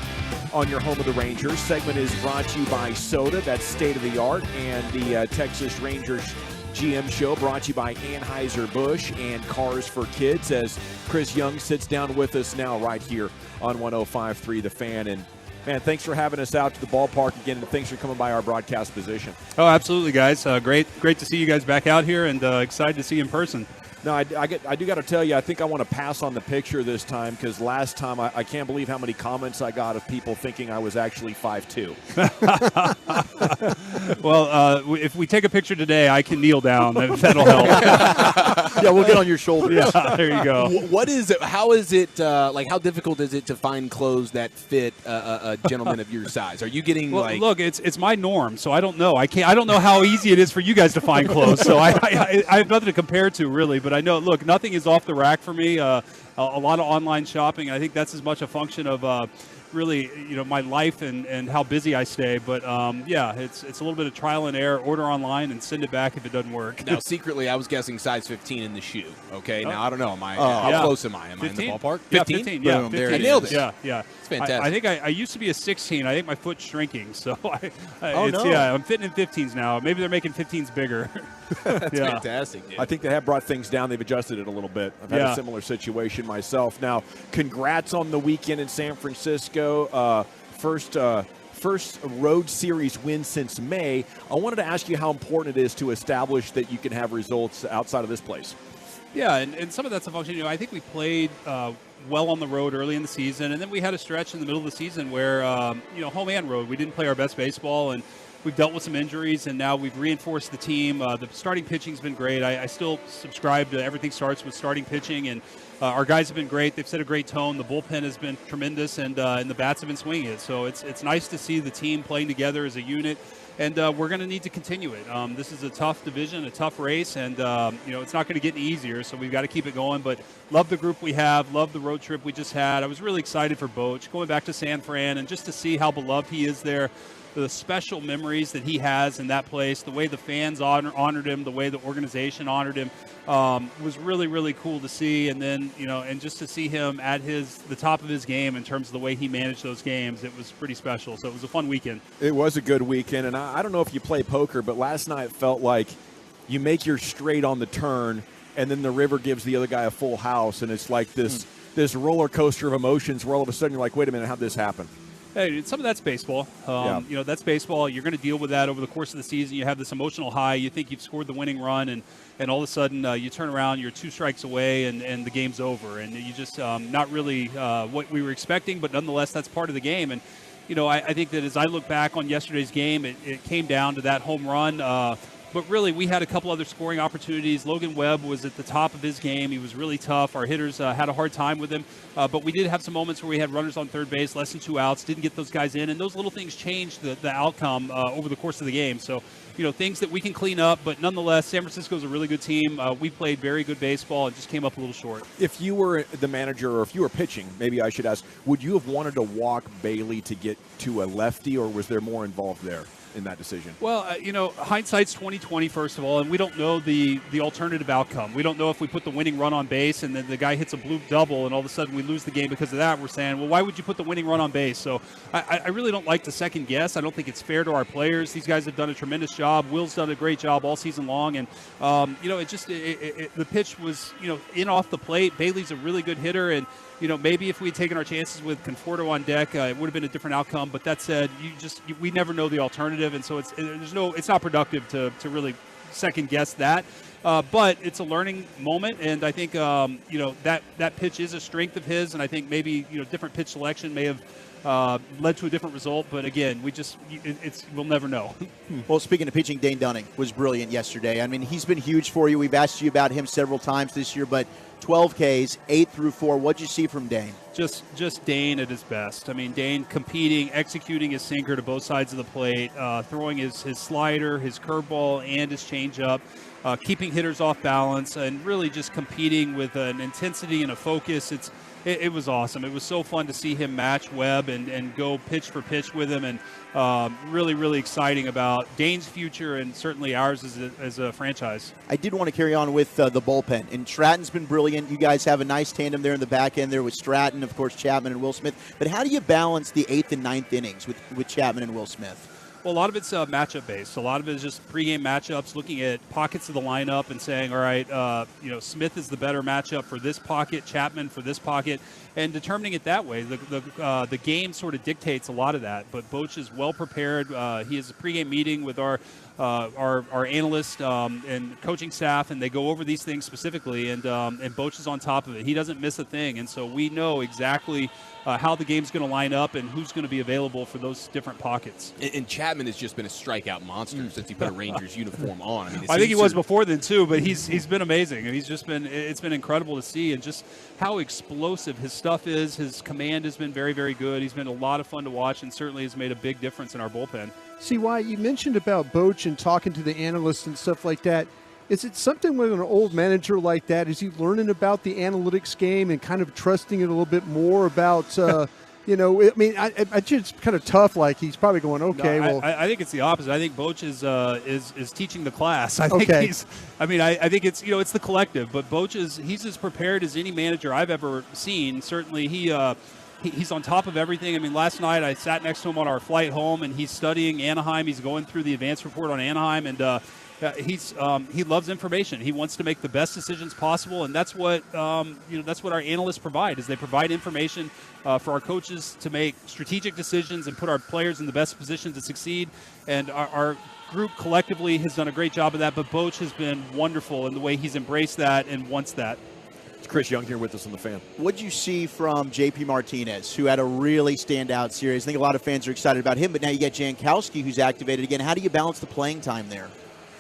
on your home of the Rangers. Segment is brought to you by Soda, that's state-of-the-art, and the Texas Rangers GM Show brought to you by Anheuser-Busch and Cars for Kids, as Chris Young sits down with us now right here on 105.3 The Fan. And man, thanks for having us out to the ballpark again, and thanks for coming by our broadcast position. Oh, absolutely, guys. Great to see you guys back out here, and excited to see you in person. No, I do got to tell you, I think I want to pass on the picture this time, because last time I can't believe how many comments I got of people thinking I was actually 5'2". Well, if we take a picture today, I can kneel down. That'll help. Yeah, we'll get on your shoulders. Yeah, there you go. What is it? How is it? How difficult is it to find clothes that fit a gentleman of your size? Are you getting look? It's my norm, so I don't know. I don't know how easy it is for you guys to find clothes. So I have nothing to compare to really. But I know, look, nothing is off the rack for me. A lot of online shopping. I think that's as much a function of really, my life and how busy I stay. But yeah, it's a little bit of trial and error. Order online and send it back if it doesn't work. Now, secretly, I was guessing size 15 in the shoe. Okay, now I don't know. How close am I? Am 15? I in the ballpark? 15? Yeah, 15. Boom, there I nailed it. Yeah. It's fantastic. I think I used to be a 16. I think my foot's shrinking, so no. Yeah, I'm fitting in 15s now. Maybe they're making 15s bigger. That's fantastic, dude. I think they have brought things down. They've adjusted it a little bit. I've had a similar situation myself. Now, congrats on the weekend in San Francisco. First road series win since May. I wanted to ask you how important it is to establish that you can have results outside of this place. Yeah, and some of that's a function. I think we played well on the road early in the season, and then we had a stretch in the middle of the season where, home and road, we didn't play our best baseball, and we've dealt with some injuries, and now we've reinforced the team. The starting pitching's been great. I still subscribe to everything starts with starting pitching, and our guys have been great. They've set a great tone. The bullpen has been tremendous, and the bats have been swinging it. So it's nice to see the team playing together as a unit, and we're going to need to continue it. This is a tough division, a tough race, and it's not going to get any easier, so we've got to keep it going. But love the group we have, love the road trip we just had. I was really excited for Boch, going back to San Fran, and just to see how beloved he is there. The special memories that he has in that place, the way the fans honored him, the way the organization honored him, was really, really cool to see. And then, and just to see him at the top of his game in terms of the way he managed those games, it was pretty special. So it was a fun weekend. It was a good weekend, and I don't know if you play poker, but last night felt like you make your straight on the turn, and then the river gives the other guy a full house, and it's like this roller coaster of emotions where all of a sudden you're like, wait a minute, how'd this happen? Hey, some of that's baseball. That's baseball. You're going to deal with that over the course of the season. You have this emotional high. You think you've scored the winning run, and all of a sudden you turn around, you're 2 strikes away, and the game's over. And you just not really what we were expecting, but nonetheless, that's part of the game. And, I think that as I look back on yesterday's game, it came down to that home run. But really, we had a couple other scoring opportunities. Logan Webb was at the top of his game. He was really tough. Our hitters had a hard time with him. But we did have some moments where we had runners on third base, less than 2 outs, didn't get those guys in. And those little things changed the outcome over the course of the game. So, things that we can clean up. But nonetheless, San Francisco is a really good team. We played very good baseball and just came up a little short. If you were the manager, or if you were pitching, maybe I should ask, would you have wanted to walk Bailey to get to a lefty, or was there more involved there in that decision? Well, hindsight's 20/20, first of all, and we don't know the alternative outcome. We don't know if we put the winning run on base and then the guy hits a bloop double and all of a sudden we lose the game because of that. We're saying, well, why would you put the winning run on base? So I really don't like to second guess. I don't think it's fair to our players. These guys have done a tremendous job. Will's done a great job all season long, and the pitch was in off the plate. Bailey's a really good hitter, and maybe if we had taken our chances with Conforto on deck, it would have been a different outcome. But that said, we never know the alternative, and so it's not productive to really second guess that. But it's a learning moment, and I think that pitch is a strength of his, and I think maybe different pitch selection may have led to a different result. But again, we'll never know. Well, speaking of pitching, Dane Dunning was brilliant yesterday. I mean, he's been huge for you. We've asked you about him several times this year, but 12 Ks, 8 through 4. What'd you see from Dane? Just Dane at his best. I mean, Dane competing, executing his sinker to both sides of the plate, throwing his slider, his curveball, and his changeup, keeping hitters off balance, and really just competing with an intensity and a focus. it was awesome. It was so fun to see him match Webb and go pitch for pitch with him, and really, really exciting about Dane's future and certainly ours as a franchise. I did want to carry on with the bullpen, and Stratton's been brilliant. You guys have a nice tandem there in the back end there with Stratton, of course, Chapman and Will Smith. But how do you balance the 8th and 9th innings with Chapman and Will Smith? Well, a lot of it's matchup based. A lot of it is just pregame matchups, looking at pockets of the lineup and saying, all right, Smith is the better matchup for this pocket, Chapman for this pocket, and determining it that way. The game sort of dictates a lot of that. But Boch is well prepared. He has a pregame meeting with our analyst and coaching staff, and they go over these things specifically. And Boch is on top of it. He doesn't miss a thing, and so we know exactly how the game's going to line up and who's going to be available for those different pockets. And Chapman has just been a strikeout monster since he put a Rangers uniform on. I think he was before then too, but he's been amazing, and it's been incredible to see, and just how explosive his stuff is. His command has been very, very good. He's been a lot of fun to watch, and certainly has made a big difference in our bullpen. See, why you mentioned about Boch and talking to the analysts and stuff like that. Is it something with an old manager like that? Is he learning about the analytics game and kind of trusting it a little bit more about, I just kind of tough. Like he's probably going, okay, no, well. I think it's the opposite. I think Boch is teaching the class. I think I think it's it's the collective. But Boch he's as prepared as any manager I've ever seen. Certainly he's on top of everything. I mean, last night I sat next to him on our flight home, and he's studying Anaheim. He's going through the advanced report on Anaheim, and he loves information. He wants to make the best decisions possible, and that's what that's what our analysts provide. Is they provide information for our coaches to make strategic decisions and put our players in the best position to succeed. And our group collectively has done a great job of that. But Boch has been wonderful in the way he's embraced that and wants that. Chris Young here with us on The Fan. What did you see from J.P. Martinez, who had a really standout series? I think a lot of fans are excited about him, but now you get Jankowski, who's activated again. How do you balance the playing time there?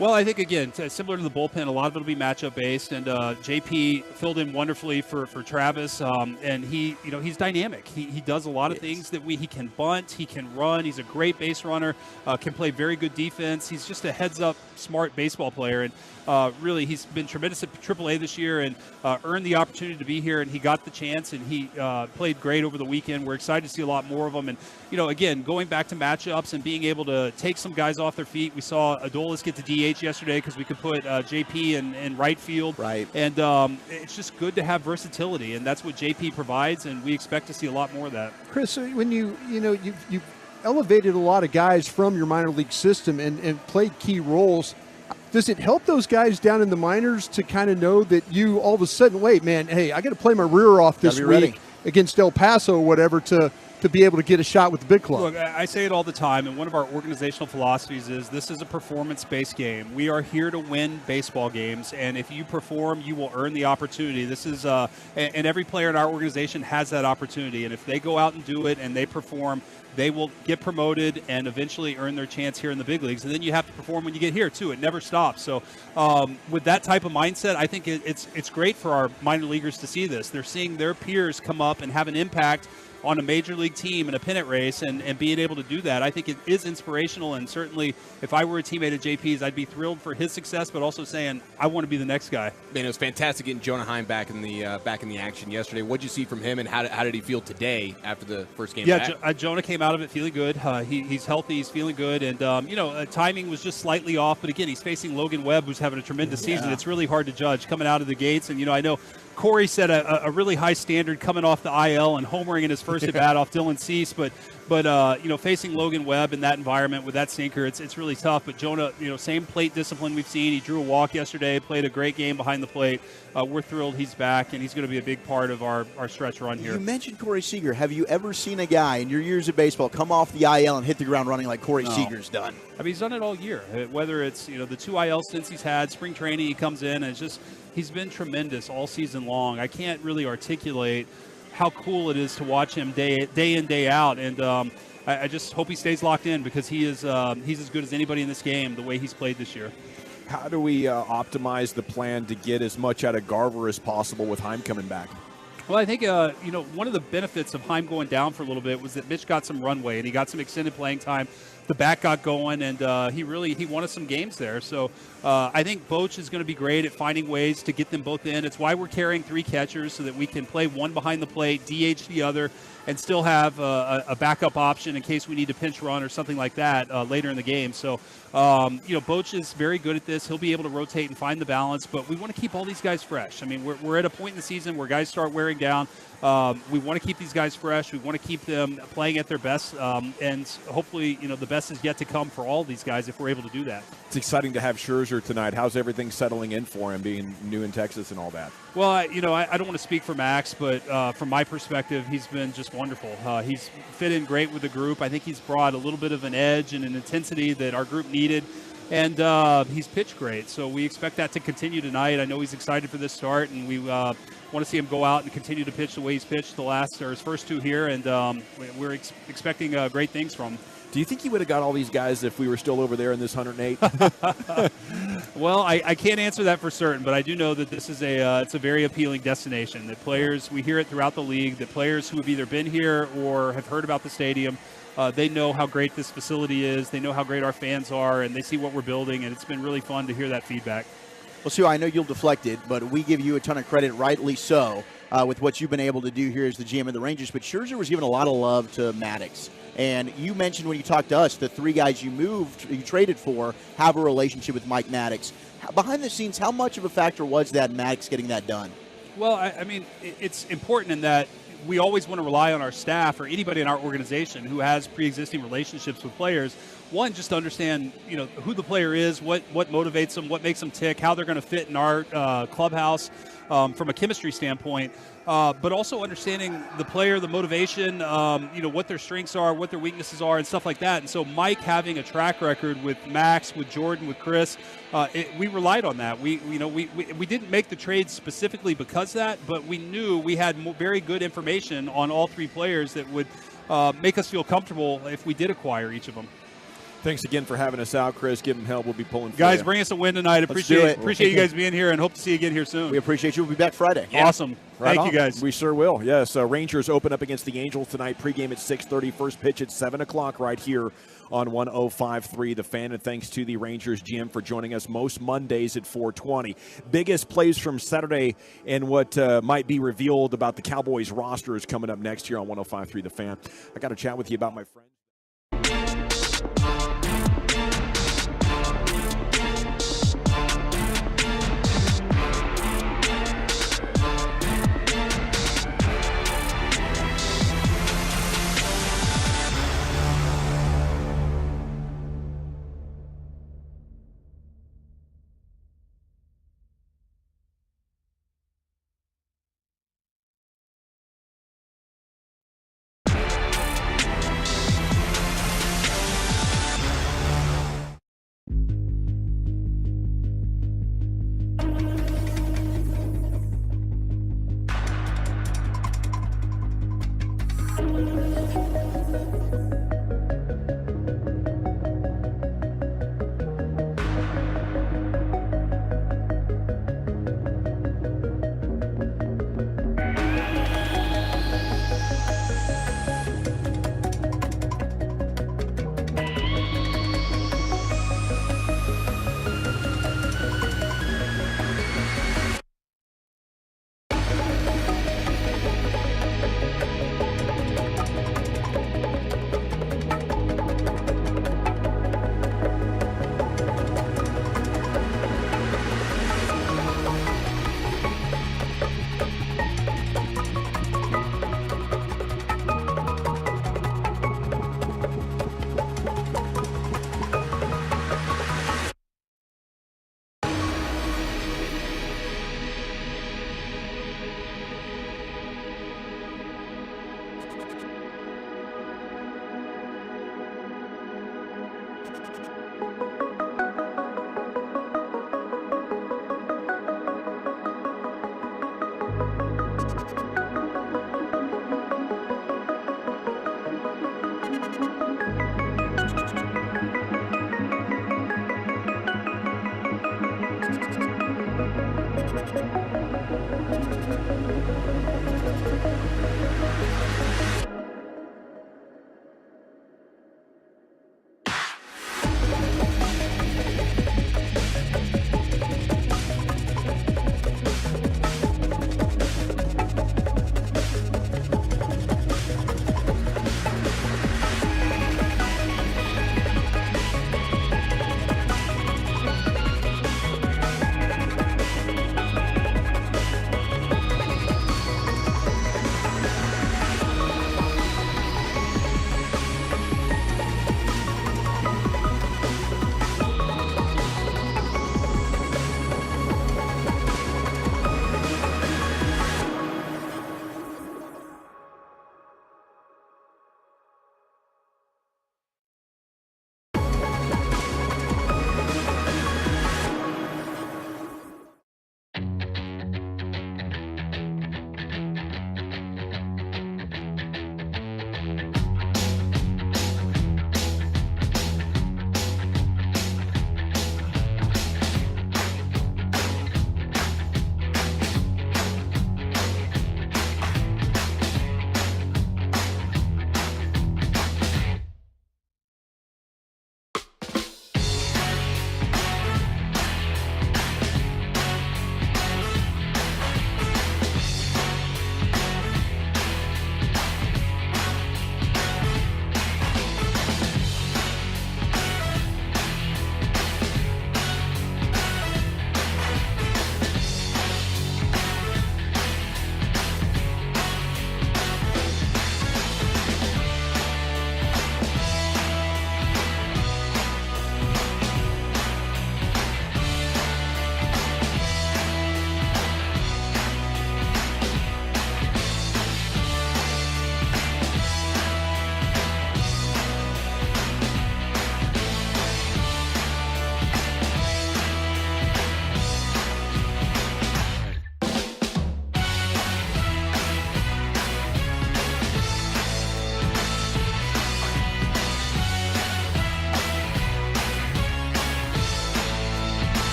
Well, I think, again, similar to the bullpen, a lot of it will be matchup-based, and JP filled in wonderfully for Travis, and he's dynamic. He does a lot of things that he can bunt, he can run, he's a great base runner, can play very good defense. He's just a heads-up, smart baseball player, and really he's been tremendous at AAA this year and earned the opportunity to be here, and he got the chance, and he played great over the weekend. We're excited to see a lot more of him, and again, going back to matchups and being able to take some guys off their feet. We saw Adolis get to DH yesterday because we could put JP in right field. Right. And it's just good to have versatility, and that's what JP provides, and we expect to see a lot more of that. Chris, when you've elevated a lot of guys from your minor league system and played key roles, does it help those guys down in the minors to kind of know that you all of a sudden, wait, man, hey, I got to play my rear off this week against El Paso or whatever to be able to get a shot with the big club? Look, I say it all the time, and one of our organizational philosophies is this is a performance-based game. We are here to win baseball games, and if you perform, you will earn the opportunity. This is, and every player in our organization has that opportunity, and if they go out and do it and they perform, they will get promoted and eventually earn their chance here in the big leagues. And then you have to perform when you get here, too. It never stops. So with that type of mindset, I think it's great for our minor leaguers to see this. They're seeing their peers come up and have an impact on a major league team in a pennant race, and being able to do that, I think it is inspirational. And certainly, if I were a teammate of JP's, I'd be thrilled for his success, but also saying I want to be the next guy. Man, it was fantastic getting Jonah Heim back in the action yesterday. What did you see from him, and how did he feel today after the first game? Yeah, Jonah came out of it feeling good. He's healthy, he's feeling good, and timing was just slightly off. But again, he's facing Logan Webb, who's having a tremendous season. It's really hard to judge coming out of the gates. And I know Corey set a really high standard coming off the IL and homering in his first at bat off Dylan Cease, but facing Logan Webb in that environment with that sinker, it's really tough. But Jonah, same plate discipline we've seen. He drew a walk yesterday, played a great game behind the plate. We're thrilled he's back, and he's going to be a big part of our stretch run here. You mentioned Corey Seager. Have you ever seen a guy in your years of baseball come off the IL and hit the ground running like Corey Seager's done? I mean, he's done it all year. Whether it's the 2 IL stints he's had, spring training, he comes in, and it's just he's been tremendous all season long. I can't really articulate how cool it is to watch him day in, day out, and I just hope he stays locked in because he's as good as anybody in this game the way he's played this year. How do we optimize the plan to get as much out of Garver as possible with Heim coming back? Well, I think one of the benefits of Heim going down for a little bit was that Mitch got some runway and he got some extended playing time. The back got going, and he won us some games there. So I think Boch is going to be great at finding ways to get them both in. It's why we're carrying 3 catchers so that we can play one behind the plate, DH the other, and still have a backup option in case we need to pinch run or something like that later in the game. So, Boch is very good at this. He'll be able to rotate and find the balance, but we want to keep all these guys fresh. I mean, we're at a point in the season where guys start wearing down. We want to keep these guys fresh. We want to keep them playing at their best, and hopefully, the best is yet to come for all these guys if we're able to do that. It's exciting to have Scherzer tonight. How's everything settling in for him, being new in Texas and all that? Well, I don't want to speak for Max, but from my perspective, he's been just wonderful. He's fit in great with the group. I think he's brought a little bit of an edge and an intensity that our group needed, and he's pitched great. So we expect that to continue tonight. I know he's excited for this start, and we want to see him go out and continue to pitch the way he's pitched his first 2 here, and we're expecting great things from him. Do you think he would have got all these guys if we were still over there in this 108? Well, I can't answer that for certain, but I do know that this is it's a very appealing destination. That players, we hear it throughout the league, that players who have either been here or have heard about the stadium, they know how great this facility is. They know how great our fans are, and they see what we're building, and it's been really fun to hear that feedback. Well, Sue, I know you'll deflect it, but we give you a ton of credit, rightly so, with what you've been able to do here as the GM of the Rangers. But Scherzer was giving a lot of love to Maddox. And you mentioned when you talked to us, the 3 guys you traded for, have a relationship with Mike Maddox. Behind the scenes, how much of a factor was that Maddox getting that done? Well, I mean, it's important in that we always want to rely on our staff or anybody in our organization who has pre-existing relationships with players. One, just to understand, who the player is, what motivates them, what makes them tick, how they're going to fit in our clubhouse from a chemistry standpoint. But also understanding the player, the motivation, what their strengths are, what their weaknesses are, and stuff like that. And so Mike having a track record with Max, with Jordan, with Chris, we relied on that. We didn't make the trade specifically because of that, but we knew we had very good information on all 3 players that would make us feel comfortable if we did acquire each of them. Thanks again for having us out, Chris. Give them help. We'll be pulling for guys, you. bring us a win tonight. Appreciate you guys being here, and hope to see you again here soon. We appreciate you. We'll be back Friday. Yeah. Awesome. Thank you, guys. We sure will. Yes, Rangers open up against the Angels tonight. Pregame at 6:30. First pitch at 7 o'clock right here on 105.3 The Fan. And thanks to the Rangers GM for joining us most Mondays at 4:20. Biggest plays from Saturday and what might be revealed about the Cowboys roster is coming up next here on 105.3 The Fan. I got to chat with you about my friend.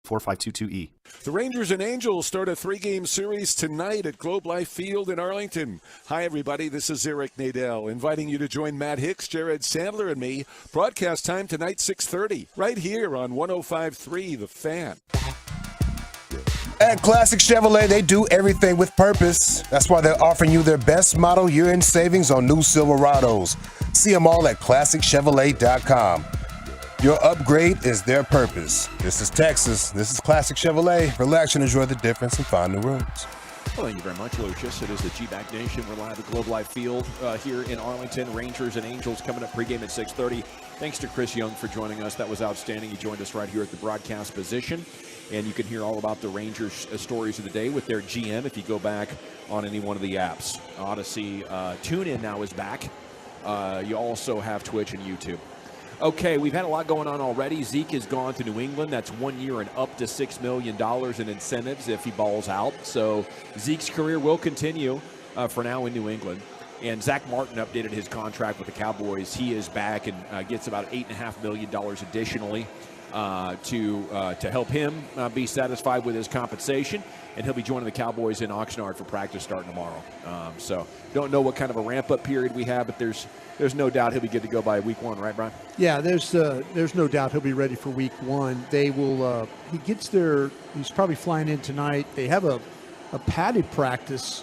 4522E. The Rangers and Angels start a 3-game series tonight at Globe Life Field in Arlington. Hi, everybody. This is Eric Nadel, inviting you to join Matt Hicks, Jared Sandler, and me. Broadcast time tonight, 6:30, right here on 105.3 The Fan. At Classic Chevrolet, they do everything with purpose. That's why they're offering you their best model year-end savings on new Silverados. See them all at ClassicChevrolet.com. Your upgrade is their purpose. This is Texas. This is Classic Chevrolet. Relax and enjoy the difference and find new roads. Well, thank you very much, Lucius. It is the G-Back Nation. We're live at Globe Life Field here in Arlington. Rangers and Angels coming up pregame at 6:30. Thanks to Chris Young for joining us. That was outstanding. He joined us right here at the broadcast position. And you can hear all about the Rangers stories of the day with their GM if you go back on any one of the apps. Odyssey TuneIn now is back. You also have Twitch and YouTube. Okay, we've had a lot going on already. Zeke has gone to New England. That's 1 year and up to $6 million in incentives if he balls out. So Zeke's career will continue for now in New England. And Zach Martin updated his contract with the Cowboys. He is back and gets about $8.5 million additionally to help him be satisfied with his compensation. And he'll be joining the Cowboys in Oxnard for practice starting tomorrow. So don't know what kind of a ramp-up period we have, but there's no doubt he'll be good to go by week 1, right, Brian? Yeah, there's no doubt he'll be ready for week 1. They will. He gets there. He's probably flying in tonight. They have a padded practice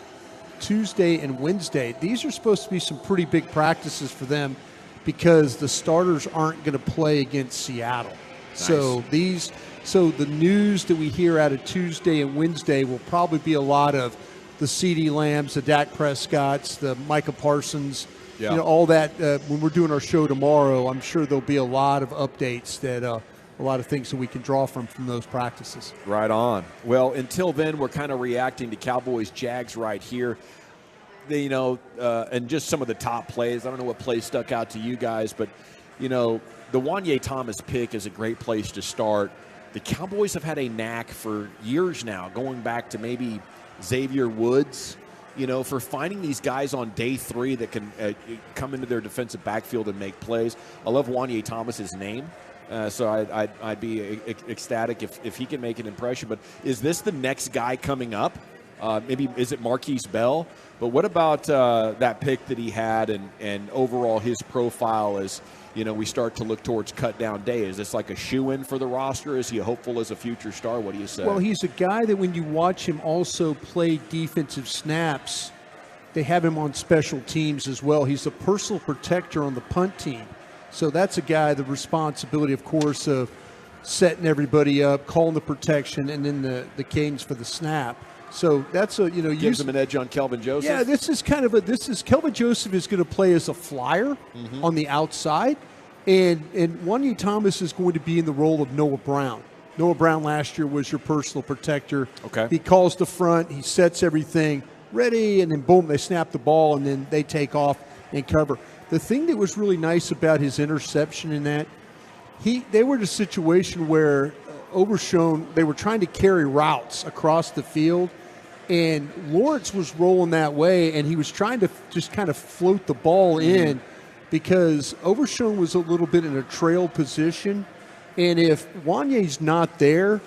Tuesday and Wednesday. These are supposed to be some pretty big practices for them because the starters aren't going to play against Seattle. Nice. So the news that we hear out of Tuesday and Wednesday will probably be a lot of the CeeDee Lambs, the Dak Prescotts, the Micah Parsons. Yeah. You know, all that. When we're doing our show tomorrow, I'm sure there'll be a lot of updates that a lot of things that we can draw from those practices. Right on. Well, until then, we're kind of reacting to Cowboys Jags right here. And just some of the top plays. I don't know what play stuck out to you guys, but the Wanye Thomas pick is a great place to start. The Cowboys have had a knack for years now, going back to maybe Xavier Woods, for finding these guys on day 3 that can come into their defensive backfield and make plays. I love Wanye Thomas's name, so I'd be ecstatic if he can make an impression. But is this the next guy coming up? Maybe is it Marquise Bell? But what about that pick that he had and overall his profile as we start to look towards cut down day? Is this like a shoe-in for the roster? Is he hopeful as a future star? What do you say? Well, he's a guy that when you watch him also play defensive snaps, they have him on special teams as well. He's a personal protector on the punt team. So that's a guy, the responsibility, of course, of setting everybody up, calling the protection, and then the cadence for the snap. So that's gives him an edge on Kelvin Joseph. Yeah, Kelvin Joseph is going to play as a flyer on the outside, and Wanye Thomas is going to be in the role of Noah Brown. Noah Brown last year was your personal protector. Okay. He calls the front, he sets everything ready, and then boom, they snap the ball, and then they take off and cover. The thing that was really nice about his interception in that, they were in a situation where Overshown, they were trying to carry routes across the field, and Lawrence was rolling that way, and he was trying to just kind of float the ball in because Overshown was a little bit in a trail position, and if Wanye's not there,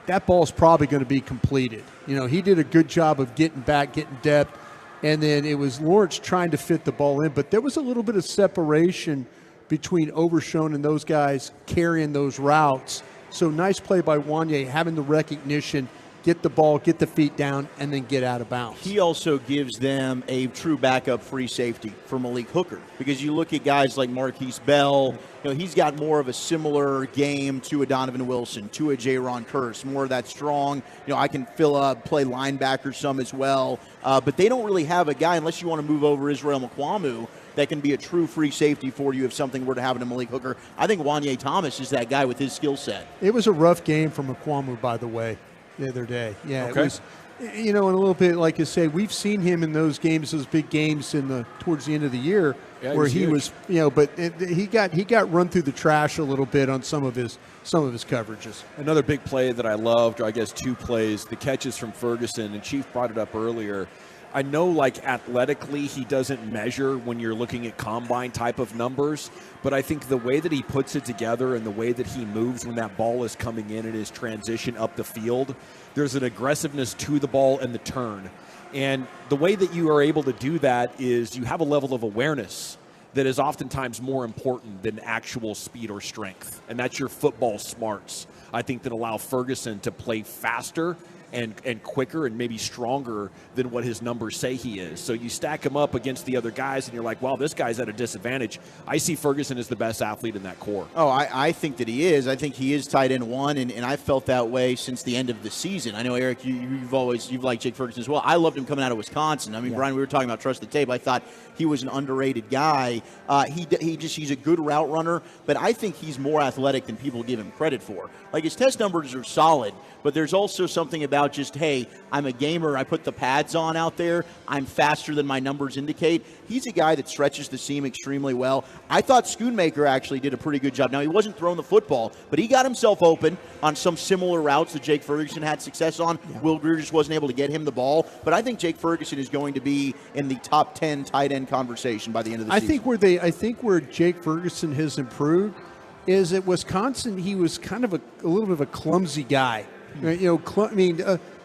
that ball's probably going to be completed. He did a good job of getting back, getting depth, and then it was Lawrence trying to fit the ball in, but there was a little bit of separation between Overshown and those guys carrying those routes. So nice play by Wanye, having the recognition, get the ball, get the feet down, and then get out of bounds. He also gives them a true backup free safety for Malik Hooker because you look at guys like Marquise Bell, he's got more of a similar game to a Donovan Wilson, to a Jaron Kearse, more of that strong, I can fill up, play linebacker some as well, but they don't really have a guy, unless you want to move over Israel Mukwamu, that can be a true free safety for you if something were to happen to Malik Hooker. I think Wanye Thomas is that guy with his skill set. It was a rough game for Mukwamu, by the way, the other day. Yeah, okay. It was, and a little bit, like I say, we've seen him in those games, those big games towards the end of the year, where he was, but he got run through the trash a little bit on some of his coverages. Another big play that I loved, or I guess 2 plays, the catches from Ferguson, and Chief brought it up earlier. I know, like, athletically, he doesn't measure when you're looking at combine type of numbers, but I think the way that he puts it together and the way that he moves when that ball is coming in his transition up the field, there's an aggressiveness to the ball and the turn. And the way that you are able to do that is you have a level of awareness that is oftentimes more important than actual speed or strength. And that's your football smarts, I think, that allow Ferguson to play faster and quicker and maybe stronger than what his numbers say he is. So you stack him up against the other guys, and you're like, wow, this guy's at a disadvantage. I see Ferguson as the best athlete in that core. Oh, I think that he is. I think he is tight end one, and I've felt that way since the end of the season. I know, Eric, you've liked Jake Ferguson as well. I loved him coming out of Wisconsin. I mean, Brian, we were talking about trust the tape. I thought he was an underrated guy. He's a good route runner, but I think he's more athletic than people give him credit for. Like, his test numbers are solid, but there's also something about just, hey, I'm a gamer, I put the pads on out there, I'm faster than my numbers indicate. He's a guy that stretches the seam extremely well. I thought Schoonmaker actually did a pretty good job. Now, he wasn't throwing the football, but he got himself open on some similar routes that Jake Ferguson had success on. Yeah. Will Grier just wasn't able to get him the ball, but I think Jake Ferguson is going to be in the top 10 tight end conversation by the end of the season. I think where Jake Ferguson has improved is at Wisconsin, he was kind of a little bit of a clumsy guy.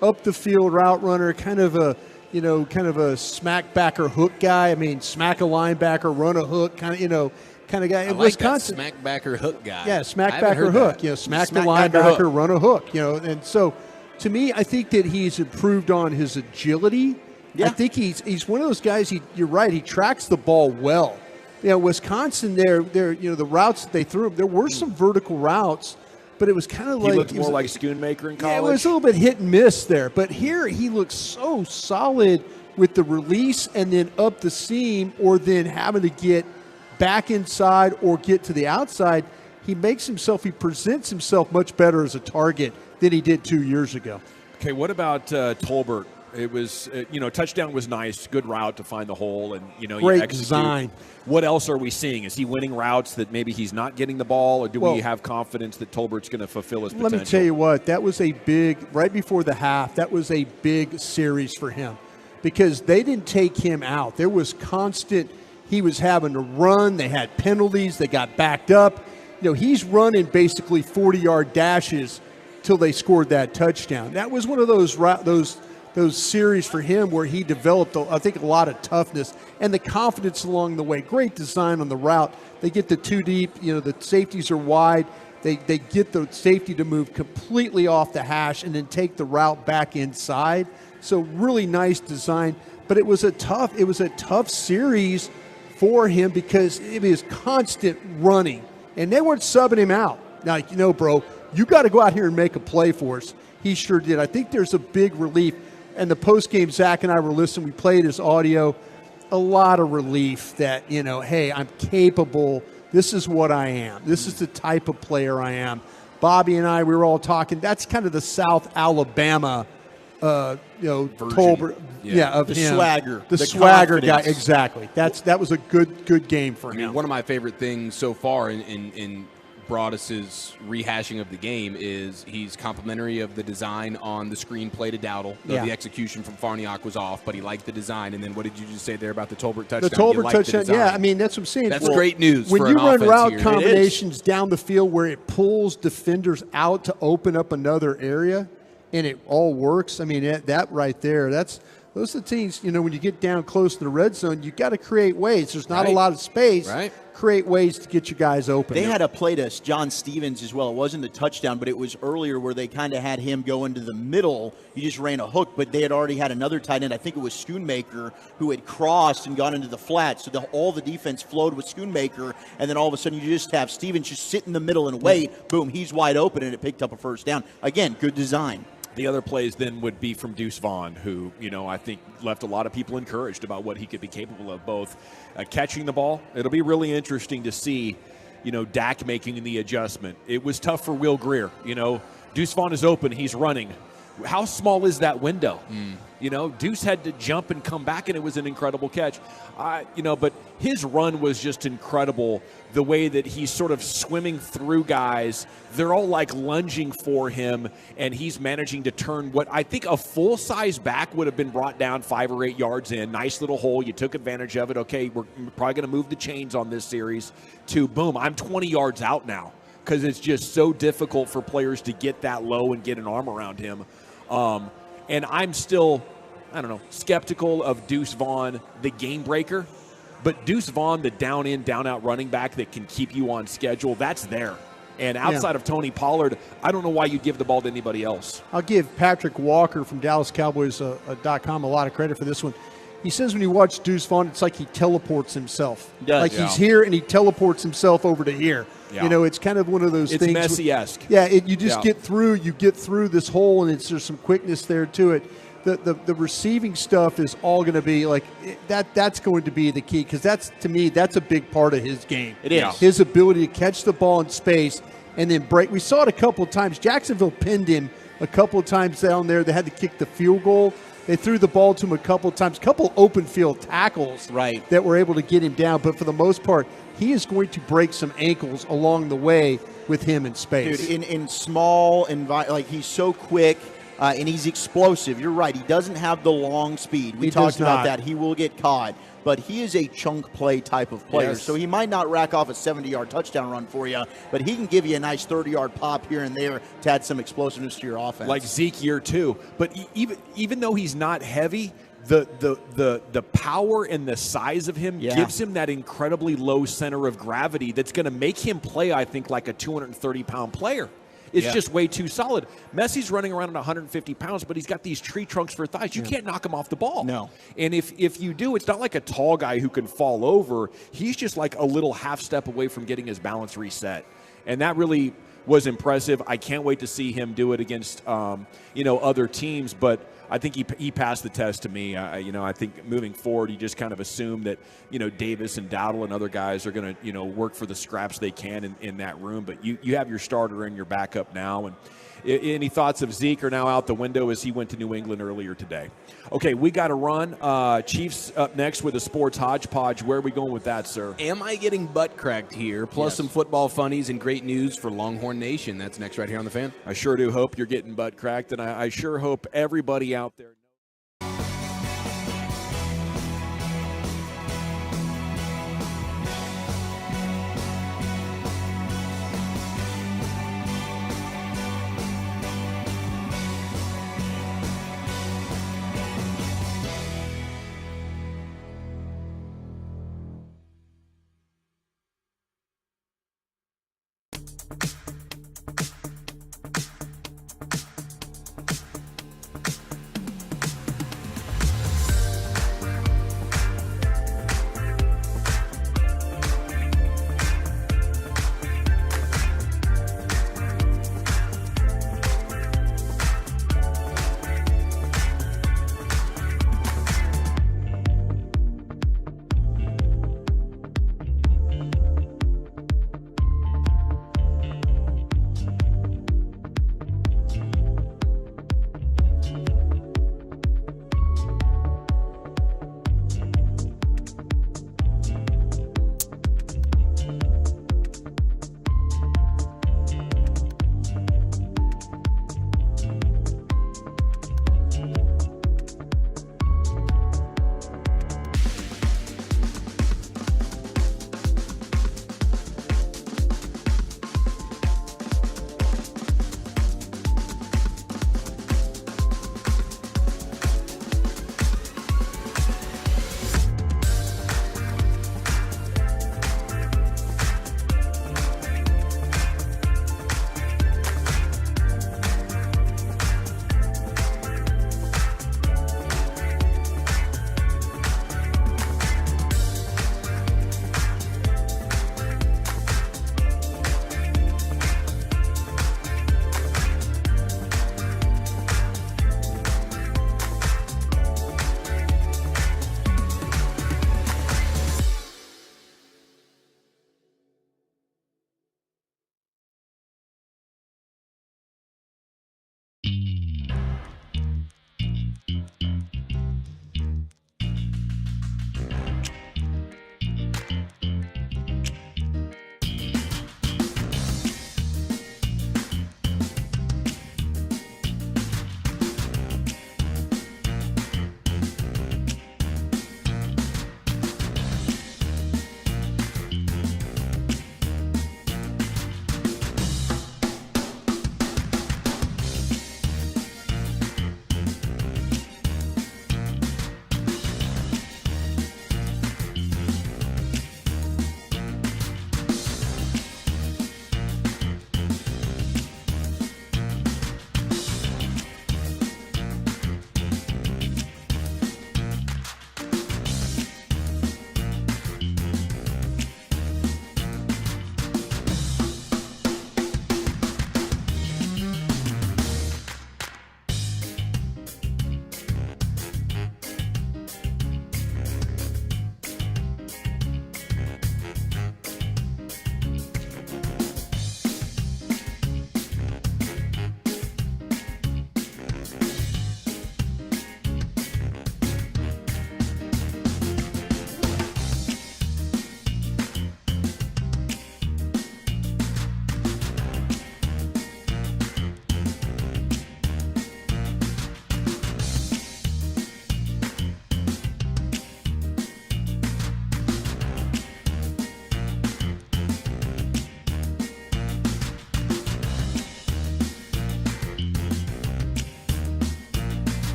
Up the field route runner, kind of a smack backer hook guy. I mean, smack a linebacker, run a hook, kind of guy. I like Wisconsin, that smack backer hook guy. yeah, smack backer hook. Smack the linebacker, run a hook. And so to me, I think that he's improved on his agility. Yeah. I think he's one of those guys. You're right. He tracks the ball well. Wisconsin, the routes that they threw him, there were some vertical routes. But it was kind of like... He looked more like Schoonmaker in college? Yeah, it was a little bit hit and miss there. But here he looks so solid with the release and then up the seam, or then having to get back inside or get to the outside. He presents himself much better as a target than he did 2 years ago. Okay, what about Tolbert? It was, touchdown was nice, good route to find the hole, and great execute. Design. What else are we seeing? Is he winning routes that maybe he's not getting the ball, or do we have confidence that Tolbert's going to fulfill his potential? Let me tell you what, that was right before the half, that was a big series for him because they didn't take him out. There was constant, he was having to run, they had penalties, they got backed up. He's running basically 40-yard dashes till they scored that touchdown. That was one of those series for him where he developed, I think, a lot of toughness and the confidence along the way. Great design on the route. They get the two deep, the safeties are wide. They get the safety to move completely off the hash and then take the route back inside. So really nice design. But it was a tough series for him because it was constant running. And they weren't subbing him out. Like, bro, you got to go out here and make a play for us. He sure did. I think there's a big relief. And the post-game, Zach and I were listening. We played his audio. A lot of relief that, hey, I'm capable. This is what I am. This is the type of player I am. Bobby and I, we were all talking. That's kind of the South Alabama, Tolbert, of the him. Swagger. The swagger confidence. guy, exactly. That was a good game for him. One of my favorite things so far in Broadus's rehashing of the game is he's complimentary of the design on the screenplay to Dowdle. Yeah. The execution from Farniok was off, but he liked the design. And then what did you just say there about the Tolbert touchdown? The Tolbert touchdown, yeah. I mean, that's what I'm saying. That's great news when for you an run offense route here. combinations down the field where it pulls defenders out to open up another area, and it all works. I mean, that right there, those are the teams, when you get down close to the red zone, you got to create ways. There's not a lot of space. Right. Create ways to get you guys open. They had a play to John Stevens as well. It wasn't the touchdown, but it was earlier where they kind of had him go into the middle. He just ran a hook, but they had already had another tight end. I think it was Schoonmaker who had crossed and gone into the flat. So all the defense flowed with Schoonmaker, and then all of a sudden you just have Stevens just sit in the middle and wait. Boom, he's wide open, and it picked up a first down. Again, good design. The other plays then would be from Deuce Vaughn, who, I think left a lot of people encouraged about what he could be capable of, both catching the ball. It'll be really interesting to see, Dak making the adjustment. It was tough for Will Grier. Deuce Vaughn is open. He's running. How small is that window? Deuce had to jump and come back, and it was an incredible catch. But his run was just incredible. The way that he's sort of swimming through guys, they're all like lunging for him, and he's managing to turn what I think a full-size back would have been brought down 5 or 8 yards in. Nice little hole. You took advantage of it. Okay, we're probably going to move the chains on this series to boom. I'm 20 yards out now because it's just so difficult for players to get that low and get an arm around him. And I'm still, skeptical of Deuce Vaughn, the game breaker. But Deuce Vaughn, the down-in, down-out running back that can keep you on schedule, that's there. And outside of Tony Pollard, I don't know why you'd give the ball to anybody else. I'll give Patrick Walker from DallasCowboys.com a lot of credit for this one. He says when you watch Deuce Vaughn, it's like he teleports himself. He's here and he teleports himself over to here. Yeah. It's kind of one of those things. It's Messi-esque. You just get through this hole, and there's some quickness there to it. The receiving stuff is all going to be like that. That's going to be the key, because to me that's a big part of his game. It is his ability to catch the ball in space and then break. We saw it a couple of times. Jacksonville pinned him a couple of times down there. They had to kick the field goal. They threw the ball to him a couple of times. Couple open field tackles that were able to get him down. But for the most part, he is going to break some ankles along the way with him in space. Dude, in small he's so quick. And he's explosive. You're right. He doesn't have the long speed. We talked about that. He will get caught. But he is a chunk play type of player. Yes. So he might not rack off a 70-yard touchdown run for you, but he can give you a nice 30-yard pop here and there to add some explosiveness to your offense. Like Zeke year 2. But even though he's not heavy, the power and the size of him gives him that incredibly low center of gravity that's going to make him play, I think, like a 230-pound player. It's just way too solid. Messi's running around at 150 pounds, but he's got these tree trunks for thighs. You can't knock him off the ball. No. And if you do, it's not like a tall guy who can fall over. He's just like a little half step away from getting his balance reset. And that really was impressive. I can't wait to see him do it against other teams, but I think he passed the test to me. I think moving forward, you just kind of assume that Davis and Dowdle and other guys are going to work for the scraps they can in that room. But you have your starter and your backup now. And any thoughts of Zeke are now out the window as he went to New England earlier today. Okay, we got to run. Chiefs up next with a sports hodgepodge. Where are we going with that, sir? Am I getting butt cracked here? Plus some football funnies and great news for Longhorn Nation. That's next right here on The Fan. I sure do hope you're getting butt cracked, and I sure hope everybody out there.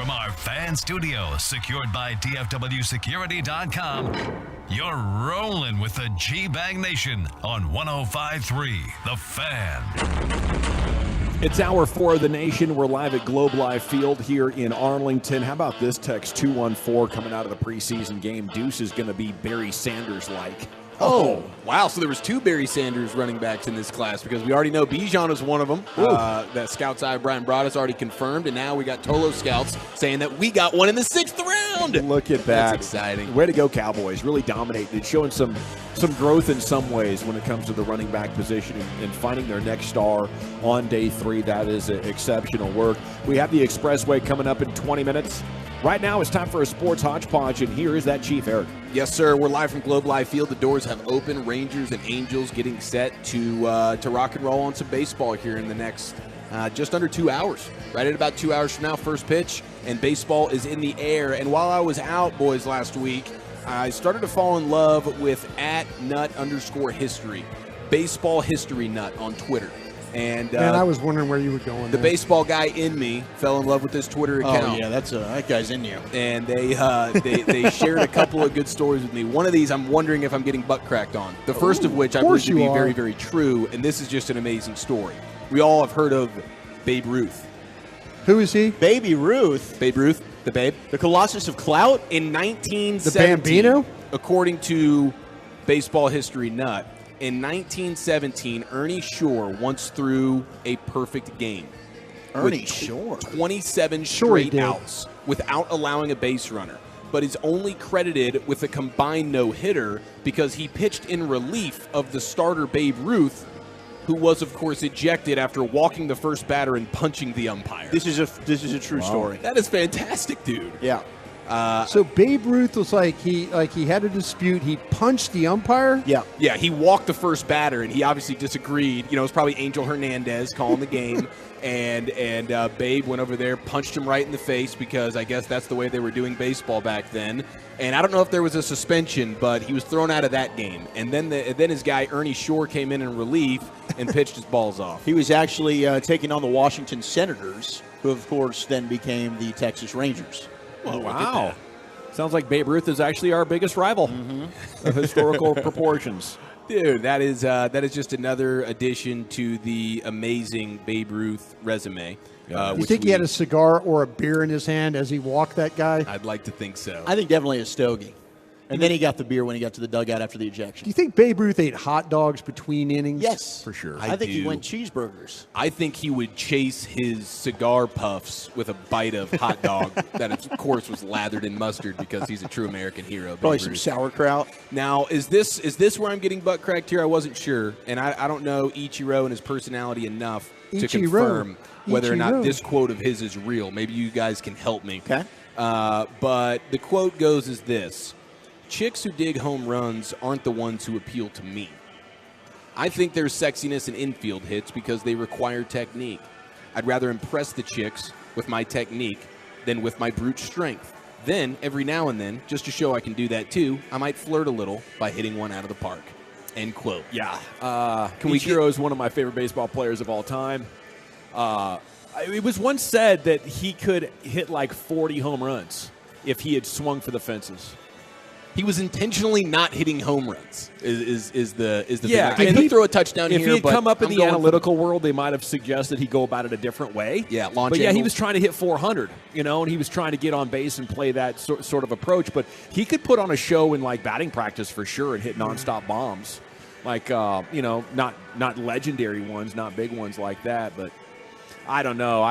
From our fan studio, secured by DFWsecurity.com, you're rolling with the G-Bag Nation on 105.3 The Fan. It's hour 4 of the nation. We're live at Globe Life Field here in Arlington. How about this text 214 coming out of the preseason game? Deuce is going to be Barry Sanders-like. Oh, wow. So there was 2 Barry Sanders running backs in this class because we already know Bijan is one of them. That Scouts Eye Brian Broaddus already confirmed, and now we got Tolo Scouts saying that we got one in the 6th round. Look at that. That's exciting. Way to go, Cowboys. Really dominated. Showing some growth in some ways when it comes to the running back position and finding their next star on day 3. That is exceptional work. We have the Expressway coming up in 20 minutes. Right now, it's time for a sports hodgepodge, and here is that Chief Eric. Yes, sir. We're live from Globe Life Field. The doors have opened. Rangers and Angels getting set to rock and roll on some baseball here in the next just under 2 hours. Right at about 2 hours from now, first pitch, and baseball is in the air. And while I was out, boys, last week, I started to fall in love with @nut_history, baseball history nut on Twitter. And man, I was wondering where you were going. The baseball guy in me fell in love with this Twitter account. Oh yeah, that guy's in you. And they shared a couple of good stories with me. One of these, I'm wondering if I'm getting butt cracked on. The first of which I believe to be very, very true. And this is just an amazing story. We all have heard of Babe Ruth. Who is he? Baby Ruth. Babe Ruth, the Babe. The Colossus of Clout? In 1917. The Bambino? According to Baseball History Nut, in 1917, Ernie Shore once threw a perfect game. Ernie Shore? 27 straight outs without allowing a base runner, but is only credited with a combined no-hitter because he pitched in relief of the starter Babe Ruth, who was, of course, ejected after walking the first batter and punching the umpire. This is a true story. That is fantastic, dude. Yeah. So Babe Ruth was like he had a dispute. He punched the umpire. Yeah. Yeah, he walked the first batter, and he obviously disagreed. You know, it was probably Angel Hernandez calling the game, and Babe went over there, punched him right in the face because I guess that's the way they were doing baseball back then. And I don't know if there was a suspension, but he was thrown out of that game. And then his guy Ernie Shore came in relief and pitched his balls off. He was actually taking on the Washington Senators, who of course then became the Texas Rangers. Oh, wow. Sounds like Babe Ruth is actually our biggest rival of historical proportions. Dude, that is just another addition to the amazing Babe Ruth resume. Do you think he had a cigar or a beer in his hand as he walked that guy? I'd like to think so. I think definitely a stogie. And then he got the beer when he got to the dugout after the ejection. Do you think Babe Ruth ate hot dogs between innings? Yes. For sure. I think he went cheeseburgers. I think he would chase his cigar puffs with a bite of hot dog that, of course, was lathered in mustard because he's a true American hero. Probably some sauerkraut. Now, is this where I'm getting butt cracked here? I wasn't sure. And I don't know Ichiro and his personality enough to confirm whether or not this quote of his is real. Maybe you guys can help me. Okay. But the quote goes as this: chicks who dig home runs aren't the ones who appeal to me. I think there's sexiness in infield hits because they require technique. I'd rather impress the chicks with my technique than with my brute strength. Then, every now and then, just to show I can do that too, I might flirt a little by hitting one out of the park. End quote. Yeah. Ichiro is one of my favorite baseball players of all time. It was once said that he could hit like 40 home runs if he had swung for the fences. He was intentionally not hitting home runs. Is the yeah, thing. I could throw a touchdown if here. If he had come up in I'm the analytical world, they might have suggested he go about it a different way. Yeah, launch but yeah, angles. he was trying to hit 400, and he was trying to get on base and play that sort of approach. But he could put on a show in like batting practice for sure and hit nonstop bombs, like not legendary ones, not big ones like that. But I don't know.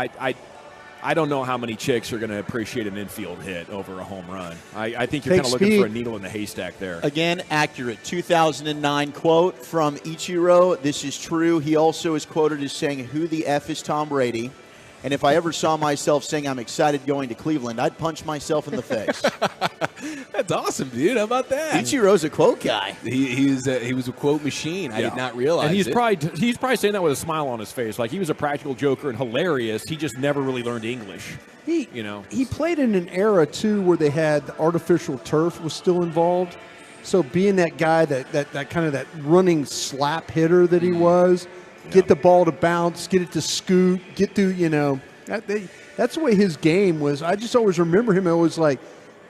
I don't know how many chicks are going to appreciate an infield hit over a home run. I think you're kind of looking for a needle in the haystack there. Again, accurate. 2009 quote from Ichiro. This is true. He also is quoted as saying, "Who the F is Tom Brady?" And if I ever saw myself saying I'm excited going to Cleveland, I'd punch myself in the face. That's awesome, dude. How about that? Ichiro's a quote guy. He was a quote machine. I did not realize and he's it. he's probably saying that with a smile on his face. Like, he was a practical joker and hilarious. He just never really learned English. He played in an era, too, where they had the artificial turf was still involved. So being that guy, that kind of that running slap hitter that he was, get the ball to bounce, get it to scoot, get through, That's the way his game was. I just always remember him. It was like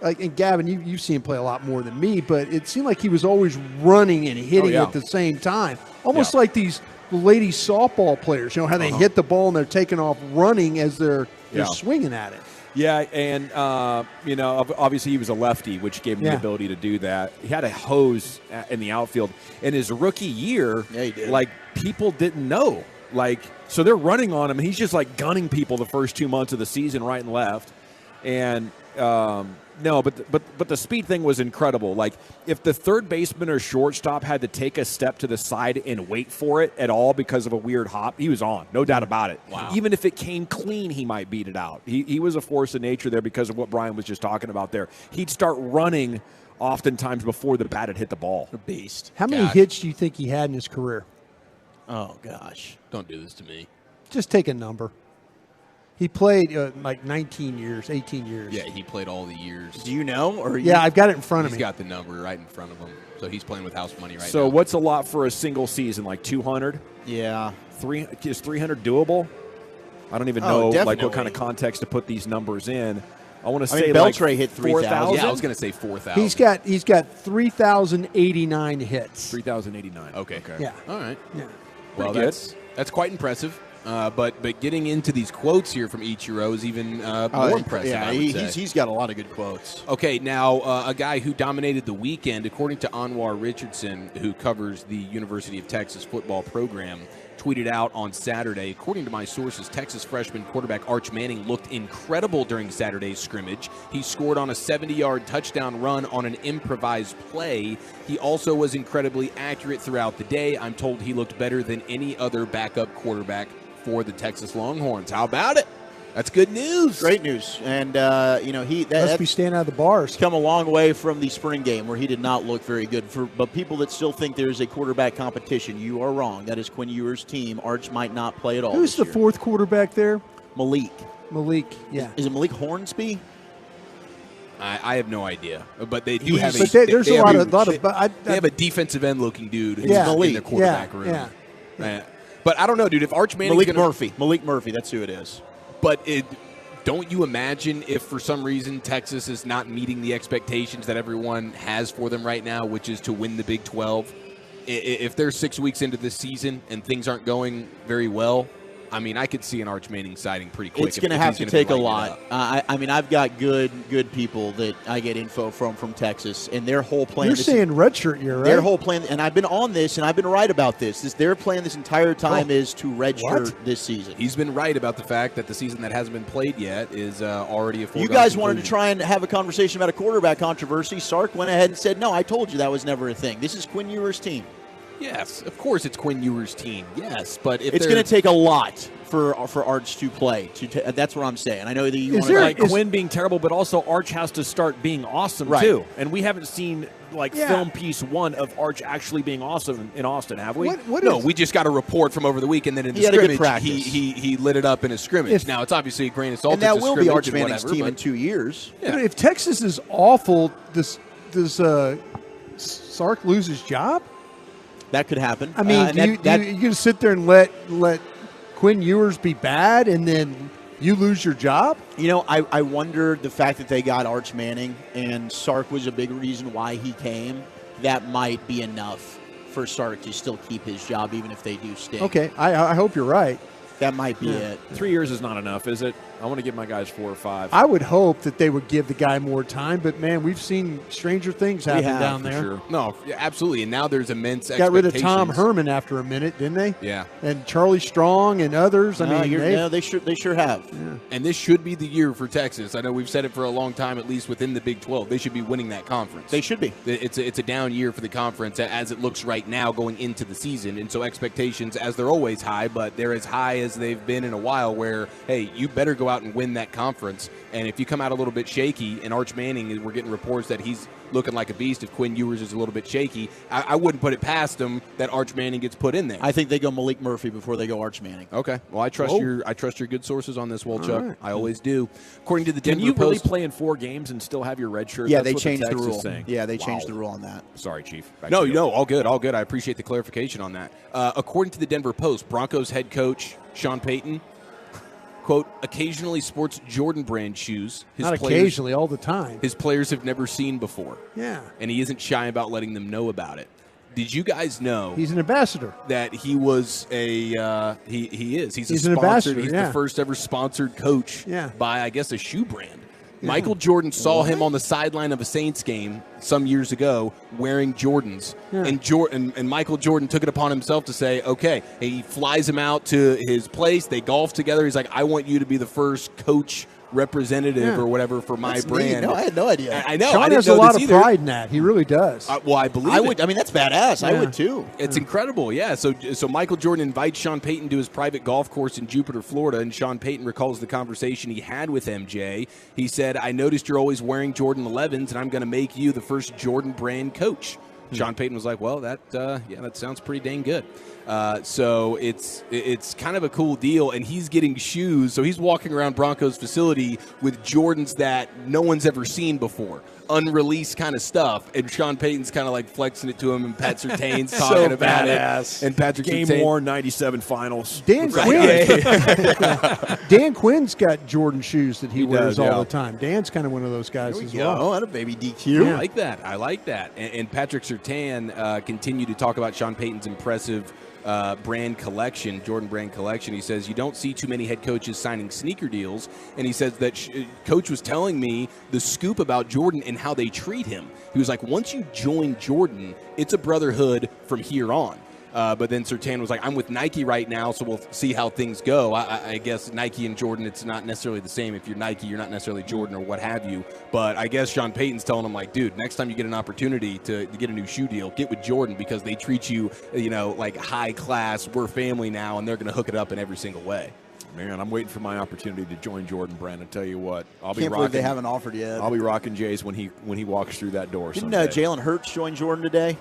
and Gavin, you've seen him play a lot more than me, but it seemed like he was always running and hitting at the same time, almost like these lady softball players. You know how they hit the ball and they're taking off running as they're swinging at it. Yeah, and obviously he was a lefty, which gave him the ability to do that. He had a hose in the outfield. In his rookie year, like people didn't know. So they're running on him, and he's just like gunning people the first 2 months of the season, right and left. And but the speed thing was incredible. Like if the third baseman or shortstop had to take a step to the side and wait for it at all because of a weird hop, he was on, no doubt about it. Wow. Even if it came clean, he might beat it out. He was a force of nature there because of what Brian was just talking about there. He'd start running oftentimes before the bat had hit the ball. A beast. How many hits do you think he had in his career? Oh, gosh. Don't do this to me. Just take a number. He played like 19 years, 18 years. Yeah, he played all the years. Do you know? I've got it in front of me. He's got the number right in front of him. So he's playing with house money right now. So what's a lot for a single season? Like 200? Yeah. Is 300 doable? I don't even know what kind of context to put these numbers in. I want to say Beltray hit 3,000. Yeah, I was going to say 4,000. He's got 3,089 hits. 3,089. Okay. Yeah. All right. Yeah. Well, that's quite impressive. But getting into these quotes here from Ichiro is even more impressive. Yeah, I would say. He's got a lot of good quotes. Okay, now a guy who dominated the weekend, according to Anwar Richardson, who covers the University of Texas football program, tweeted out on Saturday, according to my sources, Texas freshman quarterback Arch Manning looked incredible during Saturday's scrimmage. He scored on a 70-yard touchdown run on an improvised play. He also was incredibly accurate throughout the day. I'm told he looked better than any other backup quarterback for the Texas Longhorns. How about it? That's good news. Great news. And, he must be staying out of the bars. Come a long way from the spring game where he did not look very good. But people that still think there's a quarterback competition, you are wrong. That is Quinn Ewers' team. Arch might not play at all. Who's the fourth quarterback there? Malik, yeah. Is it Malik Hornsby? I have no idea, but they do have there's a lot of. They have a defensive end looking dude in Malik, their quarterback room. Yeah. But I don't know, dude. If Arch Manning Malik Murphy, that's who it is. But don't you imagine if for some reason Texas is not meeting the expectations that everyone has for them right now, which is to win the Big 12? If they're 6 weeks into this season and things aren't going very well, I mean, I could see an Arch Manning sighting pretty quick. It's going to have to take a lot. I've got good people that I get info from Texas, and their whole plan. You're saying redshirt year, right? Their whole plan, and I've been on this, and I've been right about this. Their plan this entire time is to redshirt this season. He's been right about the fact that the season that hasn't been played yet is already a foregone You guys conclusion. wanted to try and have a conversation about a quarterback controversy. Sark went ahead and said, "No, I told you that was never a thing. This is Quinn Ewers' team." Yes, of course it's Quinn Ewers' team. Yes, but if it's going to take a lot for Arch to play. That's what I'm saying. I know that you want to like Quinn being terrible, but also Arch has to start being awesome too. And we haven't seen film piece one of Arch actually being awesome in Austin, have we? We just got a report from over the weekend that in the scrimmage he lit it up in a scrimmage. Now it's obviously a grain of salt. And that will be Arch Manning's team in 2 years. Yeah. If Texas is awful, does Sark lose his job? That could happen. I mean, you going to sit there and let Quinn Ewers be bad and then you lose your job? You know, I wonder the fact that they got Arch Manning and Sark was a big reason why he came. That might be enough for Sark to still keep his job even if they do stink. Okay, I hope you're right. That might be it. 3 years is not enough, is it? I want to give my guys 4 or 5. I would hope that they would give the guy more time, but, man, we've seen stranger things happen down there. Sure. No, absolutely, and now there's immense Got rid of Tom expectations. Herman after a minute, didn't they? Yeah. And Charlie Strong and others. They sure have. Yeah. And this should be the year for Texas. I know we've said it for a long time, at least within the Big 12. They should be winning that conference. They should be. It's a down year for the conference as it looks right now going into the season. And so expectations, as they're always high, but they're as high as they've been in a while where, hey, you better go out and win that conference. And if you come out a little bit shaky, and Arch Manning, we're getting reports that he's looking like a beast if Quinn Ewers is a little bit shaky, I wouldn't put it past him that Arch Manning gets put in there. I think they go Malik Murphy before they go Arch Manning. Okay. Well, I trust your good sources on this, Wolchuk. Right. I always do. According to the Denver Can you really Post, play in 4 games and still have your red shirt? Yeah, That's they what changed the text is rule. saying. Yeah, they changed the rule on that. Sorry, Chief. No, all good. I appreciate the clarification on that. According to the Denver Post, Broncos head coach Sean Payton quote, occasionally sports Jordan brand shoes. Not occasionally, all the time. His players have never seen before. Yeah. And he isn't shy about letting them know about it. Did you guys know He's an ambassador. that he was a he is he's He's a an sponsored ambassador, he's yeah. the first ever sponsored coach Yeah. by I guess a shoe brand. Michael Jordan saw him on the sideline of a Saints game some years ago wearing Jordans, Yeah. and Michael Jordan took it upon himself to say, okay, he flies him out to his place, they golf together. He's like, I want you to be the first coach representative Yeah. or whatever for my That's neat. brand. No, I had no idea. I know. Sean I didn't has know a lot this of either. pride in that. He really does. Well, I believe I it. would. I mean, that's badass. I Yeah. would too. It's incredible, yeah. So Michael Jordan invites Sean Payton to his private golf course in Jupiter, Florida, and Sean Payton recalls the conversation he had with MJ. He said, I noticed you're always wearing Jordan 11s, and I'm going to make you the first Jordan brand coach. Sean Payton was like, well, that sounds pretty dang good. So it's kind of a cool deal, and he's getting shoes. So he's walking around Broncos facility with Jordans that no one's ever seen before, unreleased kind of stuff. And Sean Payton's kind of like flexing it to him, and Pat Surtain's talking about badass. it. And Patrick Game Surtain, worn 97 finals. Dan Quinn. Dan Quinn's got Jordan shoes that he wears does, all yeah. the time. Dan's kind of one of those guys as Yeah. well. Oh, that a baby DQ. I like that. I like that. And Patrick Surtain continued to talk about Sean Payton's impressive brand collection, Jordan brand collection. He says, you don't see too many head coaches signing sneaker deals. And he says that Coach was telling me the scoop about Jordan and how they treat him. He was like, once you join Jordan, it's a brotherhood from here on. But then Surtain was like, I'm with Nike right now, so we'll see how things go. I guess Nike and Jordan, it's not necessarily the same. If you're Nike, you're not necessarily Jordan or what have you. But I guess Sean Payton's telling him, like, dude, next time you get an opportunity to get a new shoe deal, get with Jordan because they treat you, like high class. We're family now, and they're going to hook it up in every single way. Man, I'm waiting for my opportunity to join Jordan Brand. I tell you what, I'll be Can't rocking. believe they haven't offered yet. I'll be rocking Jays when he walks through that door. Didn't someday. Jalen Hurts join Jordan today?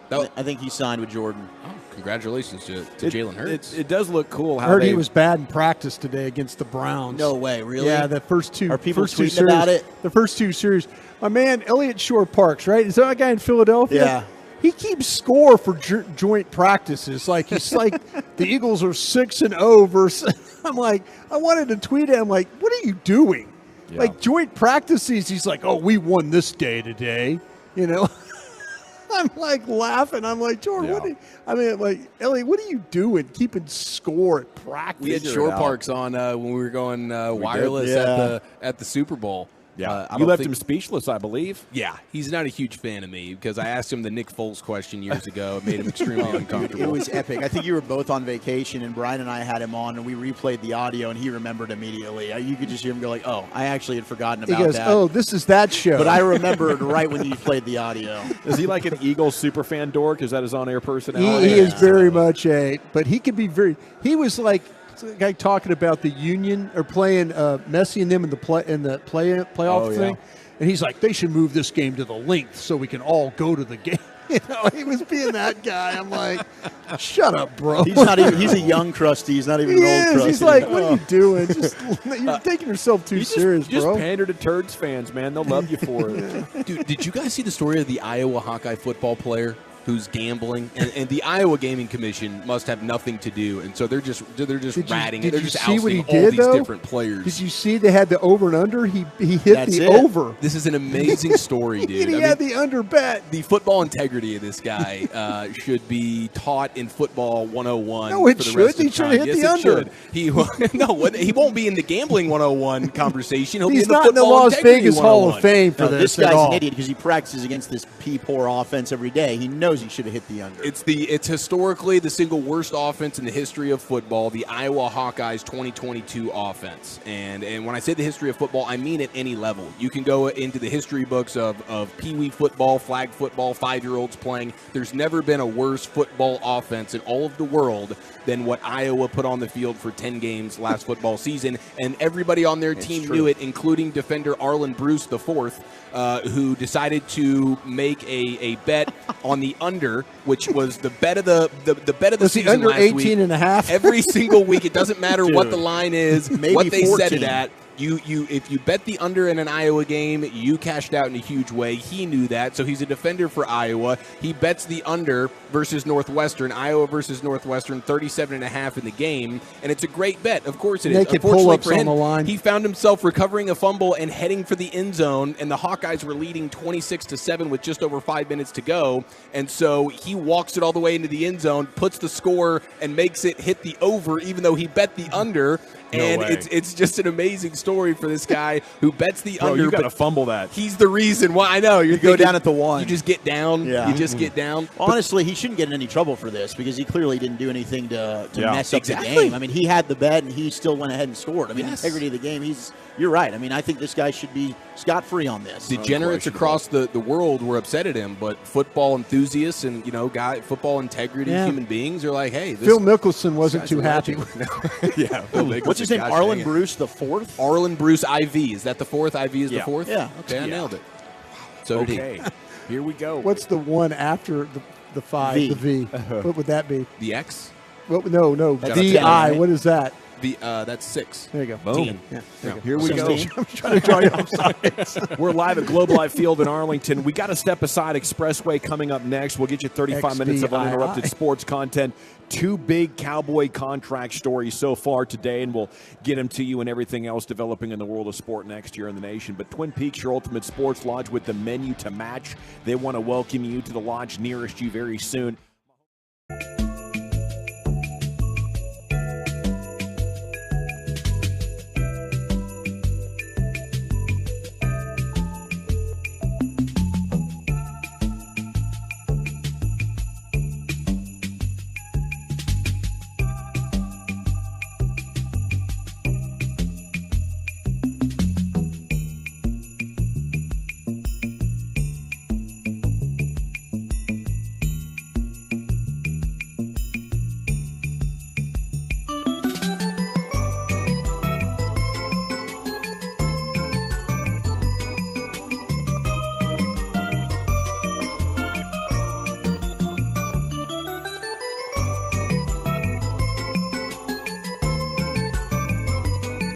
No. I think he signed with Jordan. Oh, congratulations to Jalen Hurts. It does look cool. I How heard they, he was bad in practice today against the Browns. No way, really? Yeah, the first two. Are people first two tweeting series, about it? The first two series. My man, Elliott Shore Parks, right? Is that a guy in Philadelphia? Yeah. He keeps score for joint practices. Like he's like the Eagles are 6-0 versus. I'm like, I wanted to tweet at him like, what are you doing? Yeah. Like joint practices. He's like, oh, we won this day today. I'm like laughing. I'm like, Jordan, like, Elliot, what are you doing keeping score at practice? We had Shore Parks on when we were going wireless at the Super Bowl. Yeah, I you don't left think- him speechless, I believe. Yeah, he's not a huge fan of me because I asked him the Nick Foles question years ago. It made him extremely uncomfortable. It was epic. I think you were both on vacation, and Brian and I had him on, and we replayed the audio, and he remembered immediately. You could just hear him go like, oh, I actually had forgotten He about goes, that. oh, this is that show. But I remembered right when you played the audio. Is he like an Eagles super fan dork? Is that his on-air personality? He is very much but he could be he was like the guy talking about the Union or playing Messi and them in the playoff thing. And he's like, they should move this game to the length so we can all go to the game. He was being that guy. I'm like, shut up, bro. He's not even. He's a young crusty. He's not even an old crusty. He's like, what are you doing? You're taking yourself too serious, just bro. pander to Turds fans, man. They'll love you for it. Dude, did you guys see the story of the Iowa Hawkeye football player who's gambling? And the Iowa Gaming Commission must have nothing to do, and so they're just ratting it. They're just see what he ousting all did, these though? different players. Did you see they had the over and under? He hit That's the it. over. This is an amazing story, dude. He had the under bet. The football integrity of this guy should be taught in football 101. No, it for the rest should. He of should time. hit Yes, the it under. should. He won't be in the gambling 101 conversation. He'll He's be in the not in the football Las integrity Vegas Hall 101. of Fame for No, this this at guy's all. an idiot because he practices against this poor offense every day. He knows he should have hit the under. It's historically the single worst offense in the history of football, the Iowa Hawkeyes 2022 offense. And when I say the history of football, I mean at any level. You can go into the history books of Pee Wee football, flag football, 5-year-olds playing. There's never been a worse football offense in all of the world than what Iowa put on the field for 10 games last football season. And everybody on their team knew it, including defender Arlen Bruce IV, who decided to make a bet on the under, which was the bet of the bet of the Was he season under last 18 week. and a half? Every single week, it doesn't matter what the line is, Maybe what they 14. set it at. if you bet the under in an Iowa game, you cashed out in a huge way. He knew that, so he's a defender for Iowa. He bets the under versus Northwestern, Iowa versus Northwestern, 37.5 in the game, and it's a great bet. Of course it is. Naked Unfortunately pull-ups for him, on the line. he found himself recovering a fumble and heading for the end zone, and the Hawkeyes were leading 26-7 with just over 5 minutes to go, and so he walks it all the way into the end zone, puts the score, and makes it hit the over, even though he bet the under. And it's just an amazing story for this guy who bets the under. You got to but fumble that. He's the reason why. I know. You go down at the 1. You just get down. Yeah. You just get down. Honestly, he shouldn't get in any trouble for this because he clearly didn't do anything to mess up the Exactly. game. I mean, he had the bet and he still went ahead and scored. I mean, Yes. integrity of the game, you're right. I mean, I think this guy should be scot-free on this. Degenerates across the world were upset at him, but football enthusiasts and football integrity human beings are like, hey, Phil Mickelson wasn't too happy. Yeah. What's his name? Arlen Bruce the fourth? Arlen Bruce IV. Is that the fourth? IV is the fourth? Yeah. Okay, I nailed it. So did he. Here we go. What's the one after the 5? V. The V. What would that be? The X? Well, no. That's DI. 10, right? What is that? That's 6. There you go. Boom. Yeah, there you go. Here we go. I'm trying to draw you off sides. We're live at Globe Life Field in Arlington. We got a Step Aside Expressway coming up next. We'll get you 35 minutes of uninterrupted sports content. 2 big Cowboy contract stories so far today, and we'll get them to you and everything else developing in the world of sport next year in the nation. But Twin Peaks, your ultimate sports lodge with the menu to match. They want to welcome you to the lodge nearest you very soon.